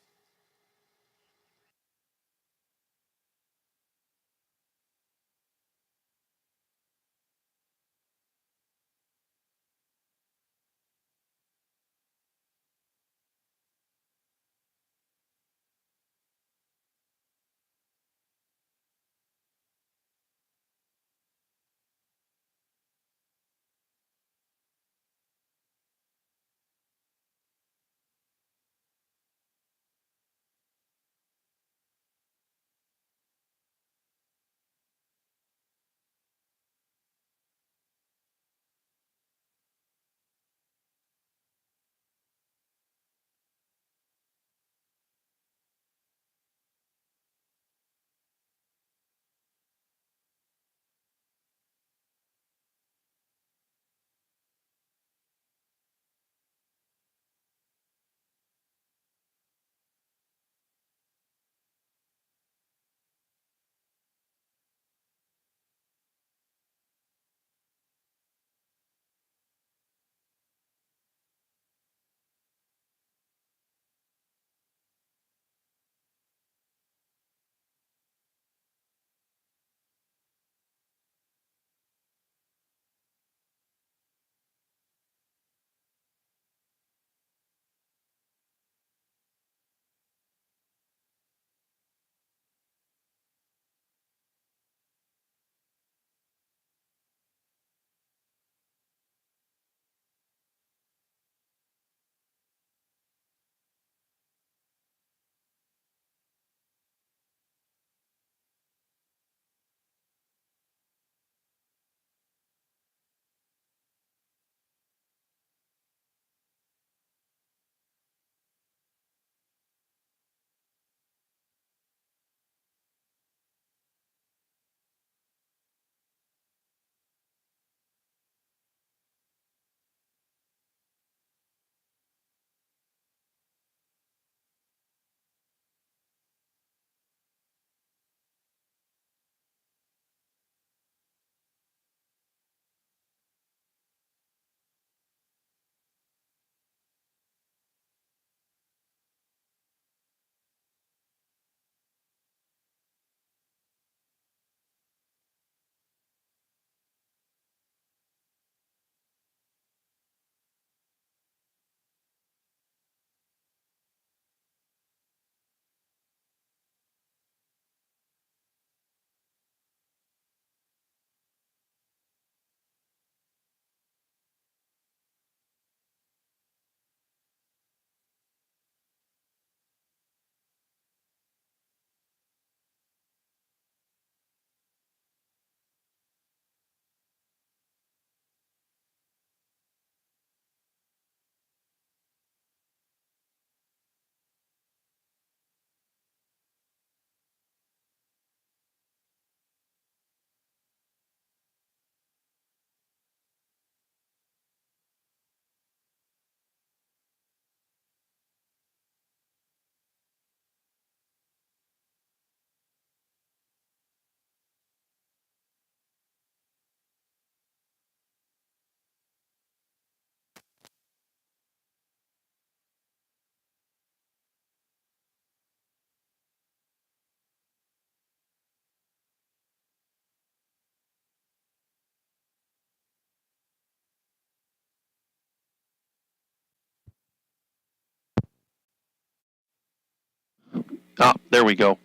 Ah, there we go.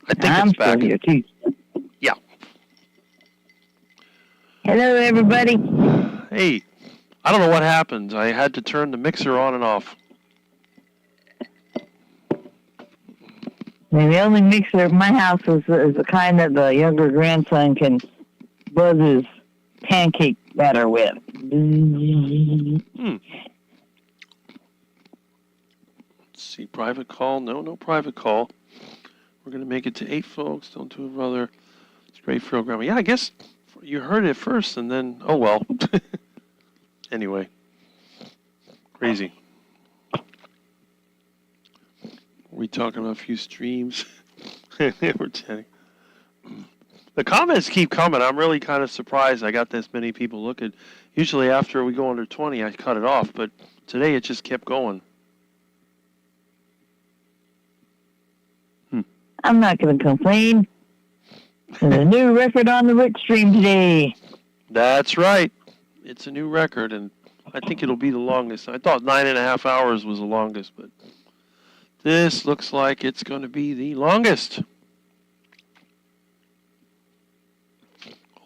I think I'm it's back. still here too. Yeah. Hello, everybody. Hey, I don't know what happened. I had to turn the mixer on and off. The only mixer at my house is the kind that the younger grandson can buzz his pancake batter with. Let's see, private call. No private call. We're going to make it to 8 folks. Don't do it, brother. It's great programming. Yeah, I guess you heard it first, and then, oh, well. Anyway. Crazy. We talking about a few streams. We're chatting. The comments keep coming. I'm really kind of surprised I got this many people looking. Usually after we go under 20, I cut it off, but today it just kept going. I'm not going to complain. There's a new record on the Rick stream today. That's right. It's a new record, and I think it'll be the longest. I thought 9.5 hours was the longest, but this looks like it's going to be the longest.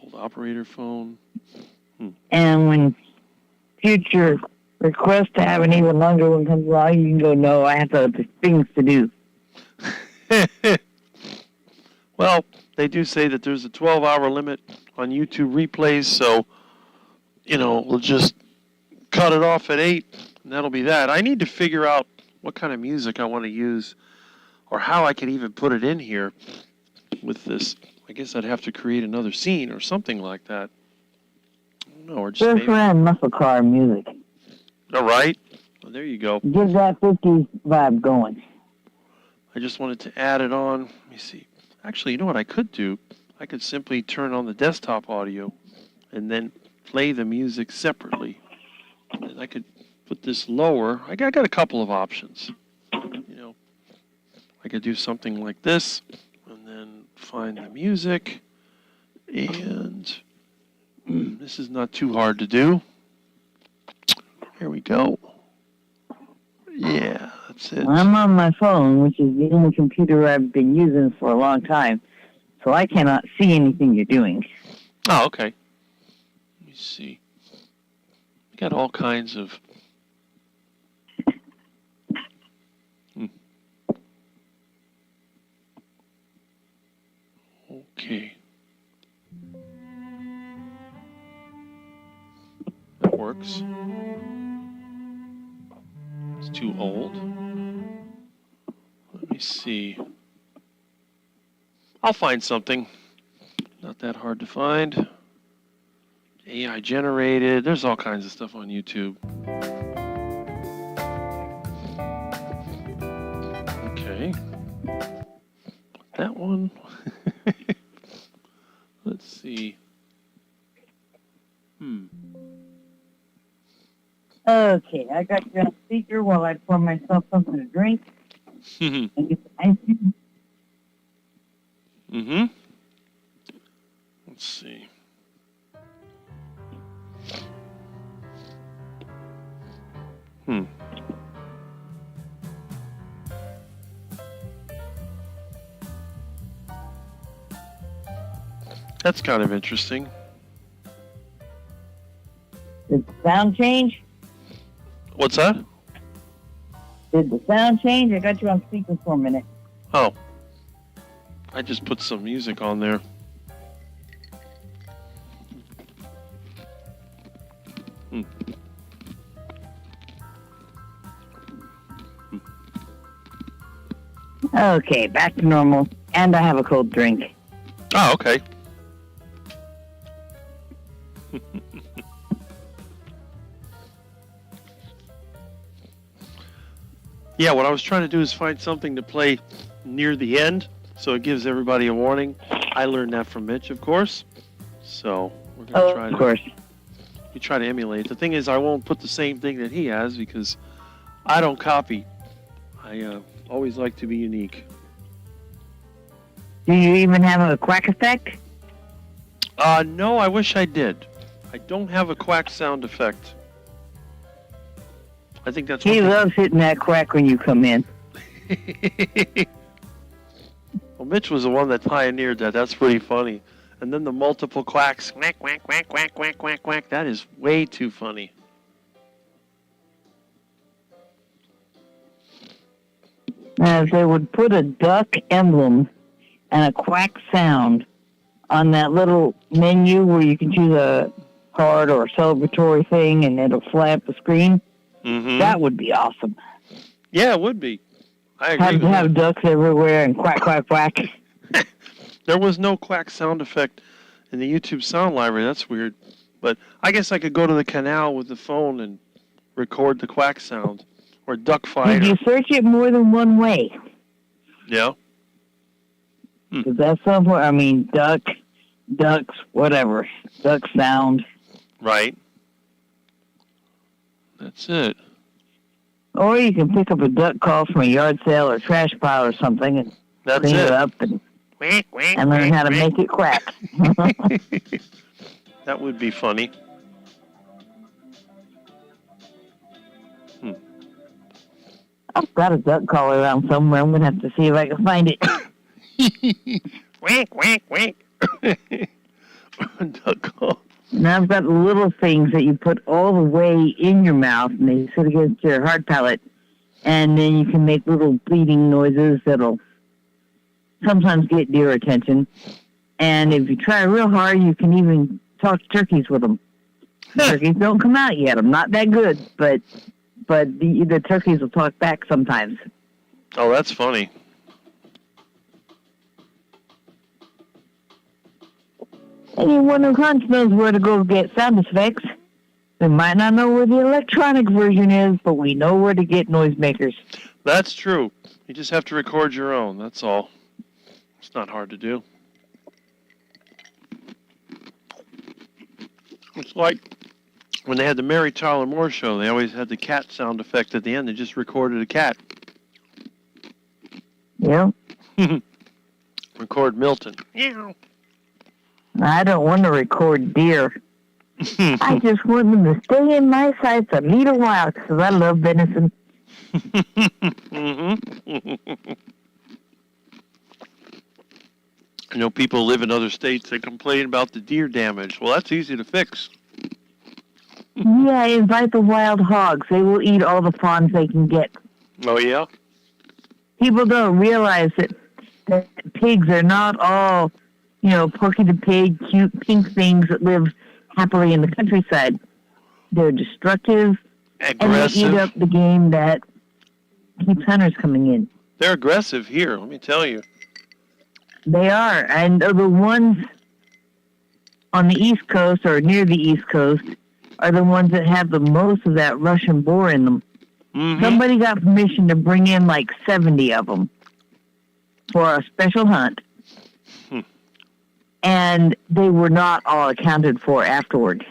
Old operator phone. And when future request to have an even longer one comes along, you can go, no, I have other things to do. Well, they do say that there's a 12-hour limit on YouTube replays, so, we'll just cut it off at 8, and that'll be that. I need to figure out what kind of music I want to use or how I can even put it in here with this. I guess I'd have to create another scene or something like that. I don't know, or just maybe... Around muscle car music. All right. Well, there you go. Give that 50s vibe going. I just wanted to add it on. Let me see. Actually, you know what I could do? I could simply turn on the desktop audio and then play the music separately. And I could put this lower. I got a couple of options. I could do something like this and then find the music. And this is not too hard to do. Here we go. Yeah, that's it. I'm on my phone, which is the only computer I've been using for a long time, so I cannot see anything you're doing. Oh, okay. Let me see. We got all kinds of... Okay. That works. It's too old. Let me see. I'll find something. Not that hard to find. AI generated. There's all kinds of stuff on YouTube. Okay. That one. Let's see. Okay, I got you on speaker while I pour myself something to drink and get the ice cream. Let's see. That's kind of interesting. Did the sound change? What's that? Did the sound change? I got you on speaker for a minute. Oh. I just put some music on there. Okay, back to normal. And I have a cold drink. Oh, okay. Yeah, what I was trying to do is find something to play near the end, so it gives everybody a warning. I learned that from Mitch, of course. So we're gonna try to. Of course. We try to emulate. The thing is, I won't put the same thing that he has because I don't copy. I always like to be unique. Do you even have a quack effect? No, I wish I did. I don't have a quack sound effect. I think that's. He loves hitting that quack when you come in. Well, Mitch was the one that pioneered that. That's pretty funny. And then the multiple quacks. Quack, quack, quack, quack, quack, quack, quack. That is way too funny. If they would put a duck emblem and a quack sound on that little menu where you can choose a card or a celebratory thing and it'll fly up the screen, that would be awesome. Yeah, it would be. I agree with have that. ducks everywhere and quack, quack, quack. There was no quack sound effect in the YouTube sound library. That's weird. But I guess I could go to the canal with the phone and record the quack sound. Or duck Did fighter. you search it more than one way? Yeah. Because that's somewhere, I mean, ducks, whatever. Duck sound. Right. That's it. Or you can pick up a duck call from a yard sale or trash pile or something and That's clean it it. up and learn how to make it quack. That would be funny. I've got a duck call around somewhere. I'm going to have to see if I can find it. Quack, quack, quack. Duck call. Now I've got little things that you put all the way in your mouth and they sit against your hard palate. And then you can make little bleeding noises that'll sometimes get deer attention. And if you try real hard, you can even talk turkeys with them. Turkeys don't come out yet. I'm not that good, but the turkeys will talk back sometimes. Oh, that's funny. Anyone who hunts knows where to go get sound effects. We might not know where the electronic version is, but we know where to get noisemakers. That's true. You just have to record your own. That's all. It's not hard to do. It's like when they had the Mary Tyler Moore show, they always had the cat sound effect at the end. They just recorded a cat. Yeah. Record Milton. Meow. I don't want to record deer. I just want them to stay in my sights a little while because I love venison. I know people live in other states that complain about the deer damage. Well, that's easy to fix. Yeah, invite the wild hogs. They will eat all the fawns they can get. Oh, yeah? People don't realize that pigs are not all, Porky the Pig, cute pink things that live happily in the countryside. They're destructive, Aggressive. and they eat up the game that keeps hunters coming in. They're aggressive here, let me tell you. They are, and the ones on the East Coast or near the East Coast are the ones that have the most of that Russian boar in them. Mm-hmm. Somebody got permission to bring in like 70 of them for a special hunt. And they were not all accounted for afterwards.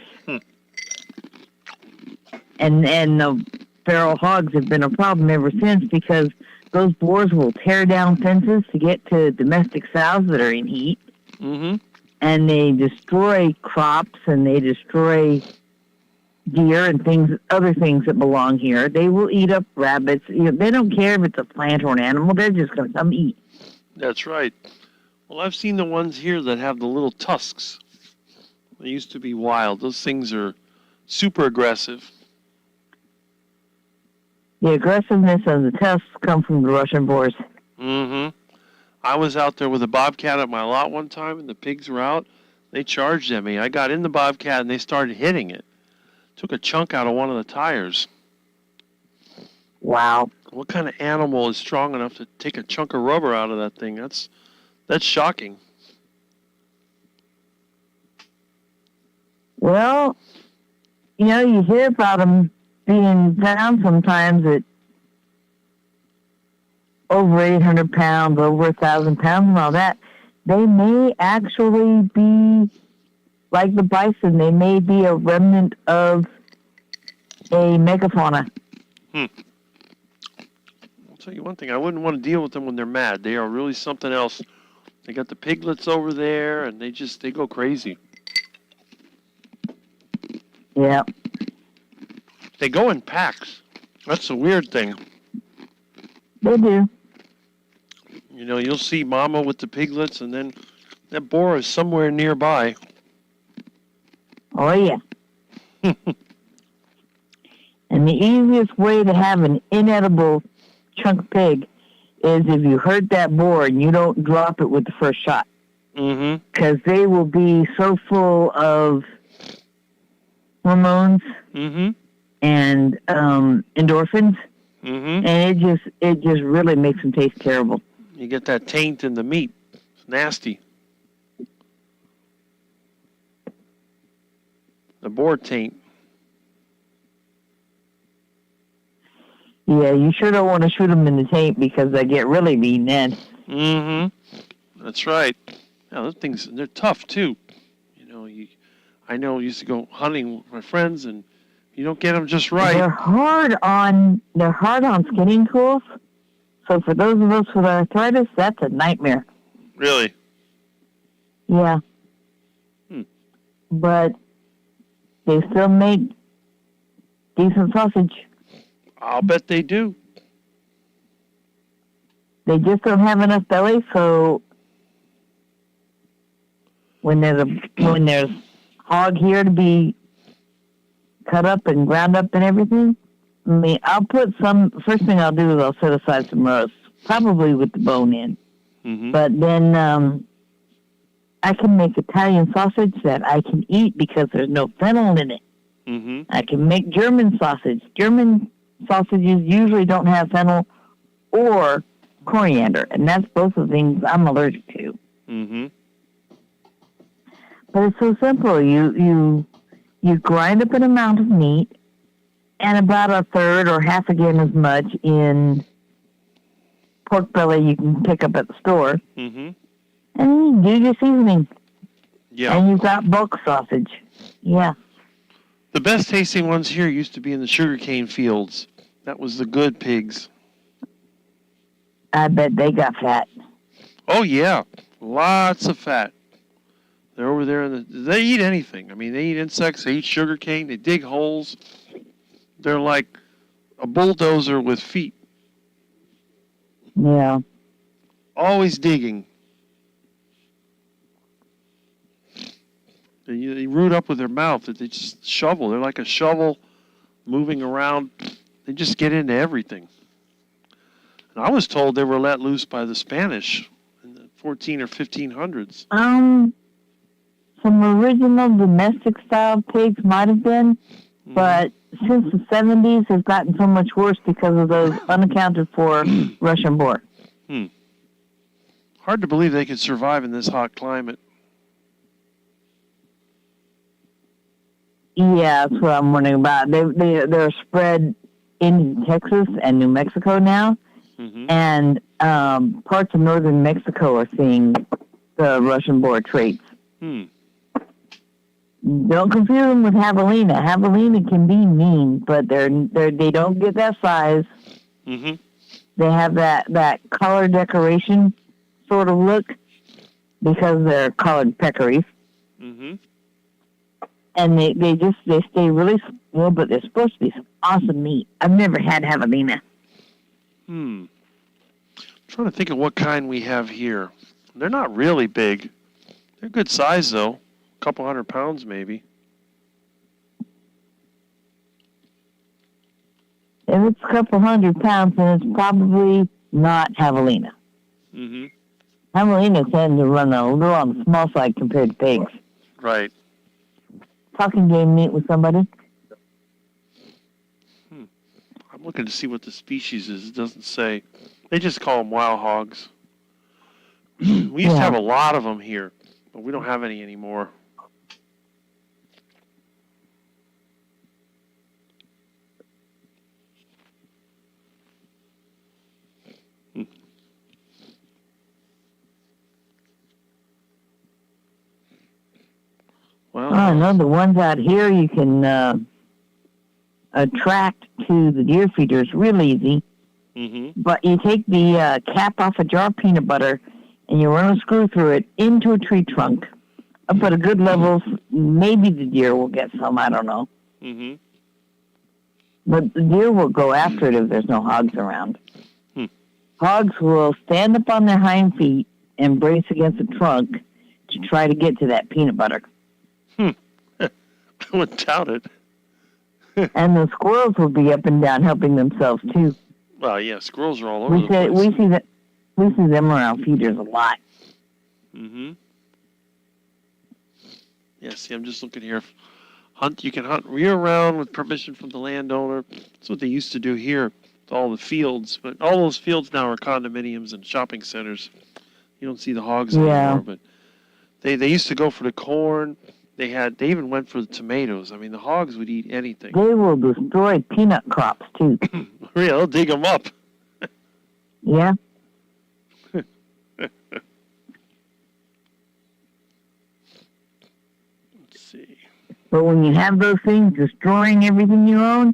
And the feral hogs have been a problem ever since because those boars will tear down fences to get to domestic sows that are in heat. Mm-hmm. And they destroy crops and they destroy deer and other things that belong here. They will eat up rabbits. They don't care if it's a plant or an animal. They're just going to come eat. That's right. Well, I've seen the ones here that have the little tusks. They used to be wild. Those things are super aggressive. The aggressiveness of the tusks come from the Russian boars. Mm-hmm. I was out there with a bobcat at my lot one time, and the pigs were out. They charged at me. I got in the bobcat, and they started hitting it. Took a chunk out of one of the tires. Wow. What kind of animal is strong enough to take a chunk of rubber out of that thing? That's shocking. Well, you hear about them being found sometimes at over 800 pounds, over 1,000 pounds and all that. They may actually be like the bison. They may be a remnant of a megafauna. I'll tell you one thing. I wouldn't want to deal with them when they're mad. They are really something else. They got the piglets over there, and they go crazy. Yeah. They go in packs. That's the weird thing. They do. You'll see mama with the piglets, and then that boar is somewhere nearby. Oh, yeah. And the easiest way to have an inedible chunk pig is if you hurt that boar and you don't drop it with the first shot. Mm-hmm. Because they will be so full of hormones Mm-hmm. and endorphins Mm-hmm. and it just really makes them taste terrible. You get that taint in the meat. It's nasty. The boar taint. Yeah, you sure don't want to shoot them in the taint because they get really mean then. Mm-hmm. That's right. Yeah, those things, they're tough, too. You know, I know I used to go hunting with my friends, and you don't get them just right. They're hard on skinning tools. So for those of us with arthritis, that's a nightmare. Really? Yeah. But they still make decent sausage. I'll bet they do. They just don't have enough belly, so when there's hog here to be cut up and ground up and everything, I mean, first thing I'll do is I'll set aside some roast, probably with the bone in. Mm-hmm. But then I can make Italian sausage that I can eat because there's no fennel in it. Mm-hmm. I can make German sausage. German sausages usually don't have fennel or coriander, and that's both of the things I'm allergic to. Mm-hmm. But it's so simple. You grind up an amount of meat and about a third or half again as much in pork belly you can pick up at the store. Mm-hmm. And you do your seasoning. Yeah. And you've got bulk sausage. Yeah. The best tasting ones here used to be in the sugarcane fields. That was the good pigs. I bet they got fat. Oh, yeah. Lots of fat. They're over there. They eat anything. I mean, they eat insects. They eat sugarcane. They dig holes. They're like a bulldozer with feet. Yeah. Always digging. They root up with their mouth. They just shovel. They're like a shovel moving around. They just get into everything. And I was told they were let loose by the Spanish in the 14 or 1500s. Some original domestic style pigs might have been, but since the 70s, they've gotten so much worse because of those unaccounted for Russian boar. Hard to believe they could survive in this hot climate. Yeah, that's what I'm wondering about. They're spread in Texas and New Mexico now, and parts of northern Mexico are seeing the Russian boar traits. Don't confuse them with javelina. Javelina can be mean, but they don't get that size. They have that color decoration sort of look because they're colored peccaries. And they stay really small, but they're supposed to be some awesome meat. I've never had javelina. I'm trying to think of what kind we have here. They're not really big. They're good size, though. A couple 100 pounds, maybe. If it's a couple 100 pounds, then it's probably not javelina. Javelina tend to run a little on the small side compared to pigs. Right. Talking game meat with somebody. I'm looking to see what the species is. It doesn't say. They just call them wild hogs. We used to have a lot of them here, but we don't have any anymore. Well, I know the ones out here you can attract to the deer feeders real easy. But you take the cap off a jar of peanut butter and you run a screw through it into a tree trunk up at a good level. Maybe the deer will get some, I don't know. But the deer will go after it if there's no hogs around. Hogs will stand up on their hind feet and brace against the trunk to try to get to that peanut butter. I wouldn't doubt it. And the squirrels will be up and down helping themselves too. Well, yeah, squirrels are all over the place. We see them around feeders a lot. Yeah, see, I'm just looking here. You can hunt year-round with permission from the landowner. That's what they used to do here. all the fields. But all those fields now are condominiums and shopping centers. You don't see the hogs anymore. But they used to go for the corn. They even went for the tomatoes. I mean, the hogs would eat anything. They will destroy peanut crops, too. Yeah, they'll dig them up. Yeah. Let's see. But when you have those things destroying everything you own,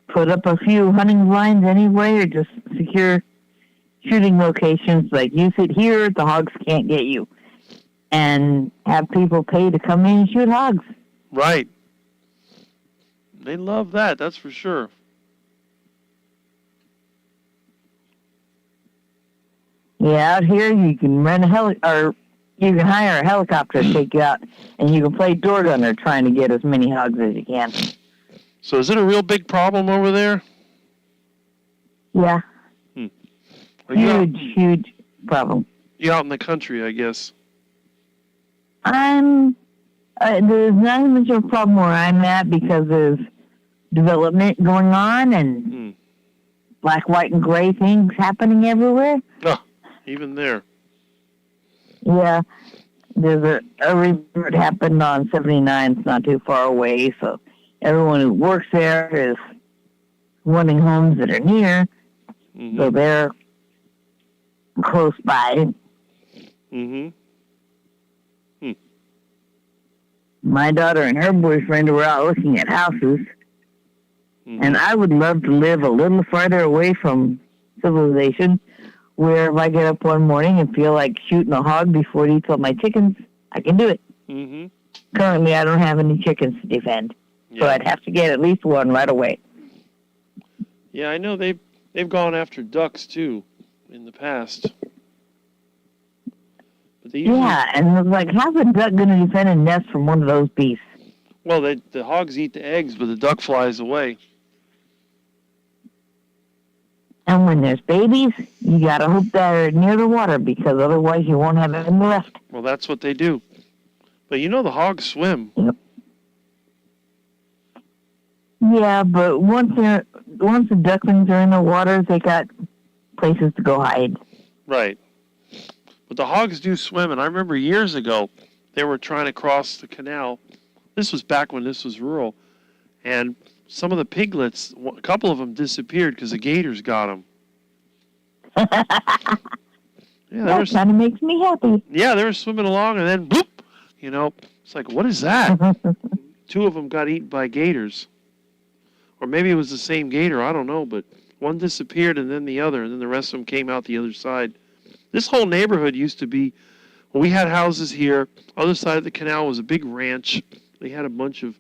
put up a few hunting blinds anyway, or just secure shooting locations. Like, you sit here, the hogs can't get you. And have people pay to come in and shoot hogs. Right. They love that, that's for sure. Yeah, out here you can rent or you can hire a helicopter to take you out, and you can play door gunner trying to get as many hogs as you can. So is it a real big problem over there? Yeah. Huge problem. You're out in the country, I guess. There's not much of a problem where I'm at because there's development going on and black, white, and gray things happening everywhere. Oh, even there. Yeah. There's a revert happened on 79. It's not too far away, so everyone who works there is wanting homes that are near, so they're close by. My daughter and her boyfriend were out looking at houses, and I would love to live a little farther away from civilization, where if I get up one morning and feel like shooting a hog before it eats all my chickens, I can do it. Currently, I don't have any chickens to defend, so I'd have to get at least one right away. Yeah, I know they've gone after ducks, too, in the past. Yeah, and like, how's a duck going to defend a nest from one of those beasts? Well, the hogs eat the eggs, but the duck flies away. And when there's babies, you got to hope they're near the water, because otherwise you won't have any left. Well, that's what they do. But you know the hogs swim. Yep. Yeah, but once the ducklings are in the water, they got places to go hide. Right. But the hogs do swim, and I remember years ago, they were trying to cross the canal. This was back when this was rural. And some of the piglets, a couple of them disappeared because the gators got them. That kind of makes me happy. Yeah, they were swimming along, and then, bloop, it's like, what is that? Two of them got eaten by gators. Or maybe it was the same gator, I don't know, but one disappeared and then the other, and then the rest of them came out the other side. This whole neighborhood used to be, we had houses here. Other side of the canal was a big ranch. They had they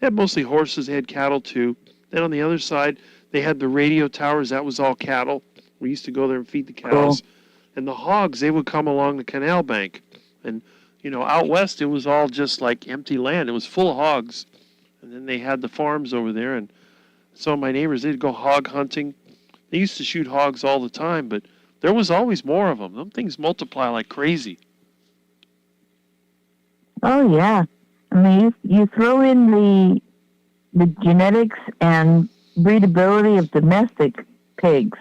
had mostly horses. They had cattle too. Then on the other side, they had the radio towers. That was all cattle. We used to go there and feed the cows. Cool. And the hogs, they would come along the canal bank. And, out west, it was all just like empty land. It was full of hogs. And then they had the farms over there. And some of my neighbors, they'd go hog hunting. They used to shoot hogs all the time, but there was always more of them. Them things multiply like crazy. Oh, yeah. I mean, you throw in the genetics and breedability of domestic pigs,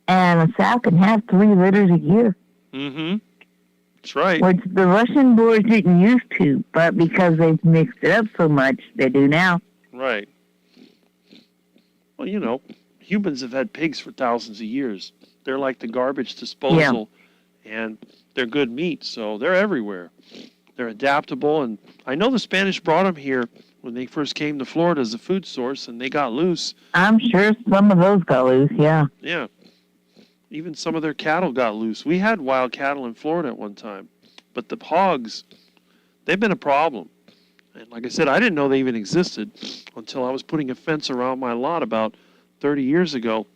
and a sow can have 3 litters a year. That's right. Which the Russian boys didn't used to, but because they've mixed it up so much, they do now. Right. Well, humans have had pigs for thousands of years. They're like the garbage disposal, and they're good meat, so they're everywhere. They're adaptable, and I know the Spanish brought them here when they first came to Florida as a food source, and they got loose. I'm sure some of those got loose, yeah. Yeah. Even some of their cattle got loose. We had wild cattle in Florida at one time, but the hogs, they've been a problem. And like I said, I didn't know they even existed until I was putting a fence around my lot about 30 years ago.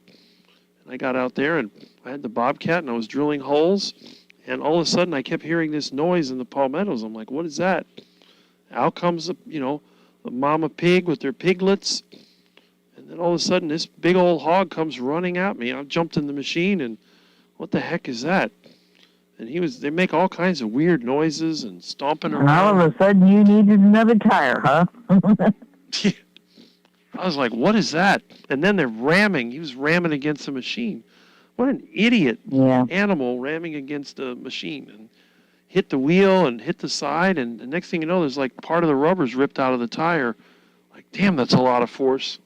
And I got out there, and I had the bobcat, and I was drilling holes, and all of a sudden I kept hearing this noise in the palmettos. I'm like, what is that? Out comes, a mama pig with their piglets, and then all of a sudden this big old hog comes running at me. I jumped in the machine, and what the heck is that? And they make all kinds of weird noises and stomping around. And all of a sudden you needed another tire, huh? I was like, what is that? And then they're ramming. He was ramming against a machine. What an idiot Yeah. animal ramming against a machine. And hit the wheel and hit the side. And the next thing you know, there's like part of the rubber's ripped out of the tire. Like, damn, that's a lot of force.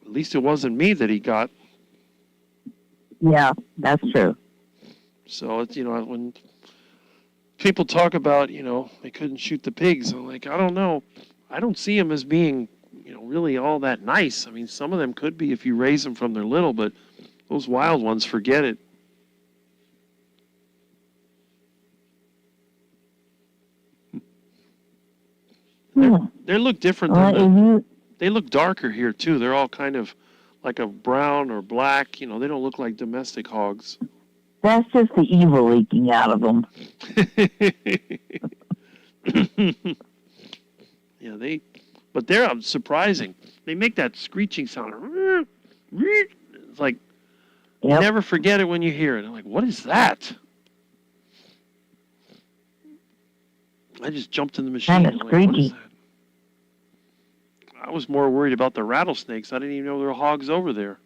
At least it wasn't me that he got. Yeah, that's true. So, it's, when people talk about, they couldn't shoot the pigs, I'm like, I don't know. I don't see them as being, really all that nice. I mean, some of them could be if you raise them from they're little, but those wild ones, forget it. They look different than they look darker here, too. They're all kind of like a brown or black. They don't look like domestic hogs. That's just the evil leaking out of them. Yeah, but they're surprising. They make that screeching sound. It's like, Yep. never forget it when you hear it. I'm like, what is that? I just jumped in the machine. Kinda I'm like, what is screechy. that? I was more worried about the rattlesnakes. I didn't even know there were hogs over there.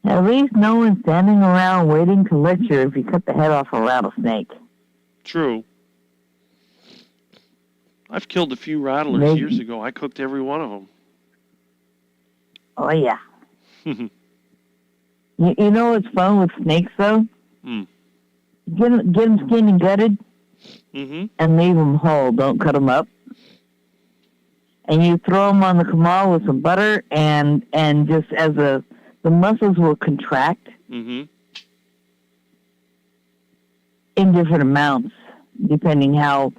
At least no one's standing around waiting to lecture if you cut the head off a rattlesnake. True. I've killed a few rattlers years ago. I cooked every one of them. Oh, yeah. You know what's fun with snakes, though? Get them skinned and gutted and leave them whole. Don't cut them up. And you throw them on the comal with some butter, and just as the muscles will contract in different amounts, depending how,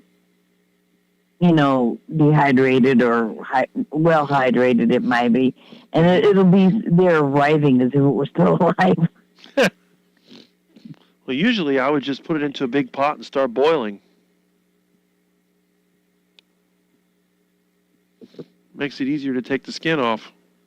dehydrated or well hydrated it might be. And it'll be there writhing as if it were still alive. Well, usually I would just put it into a big pot and start boiling. Makes it easier to take the skin off.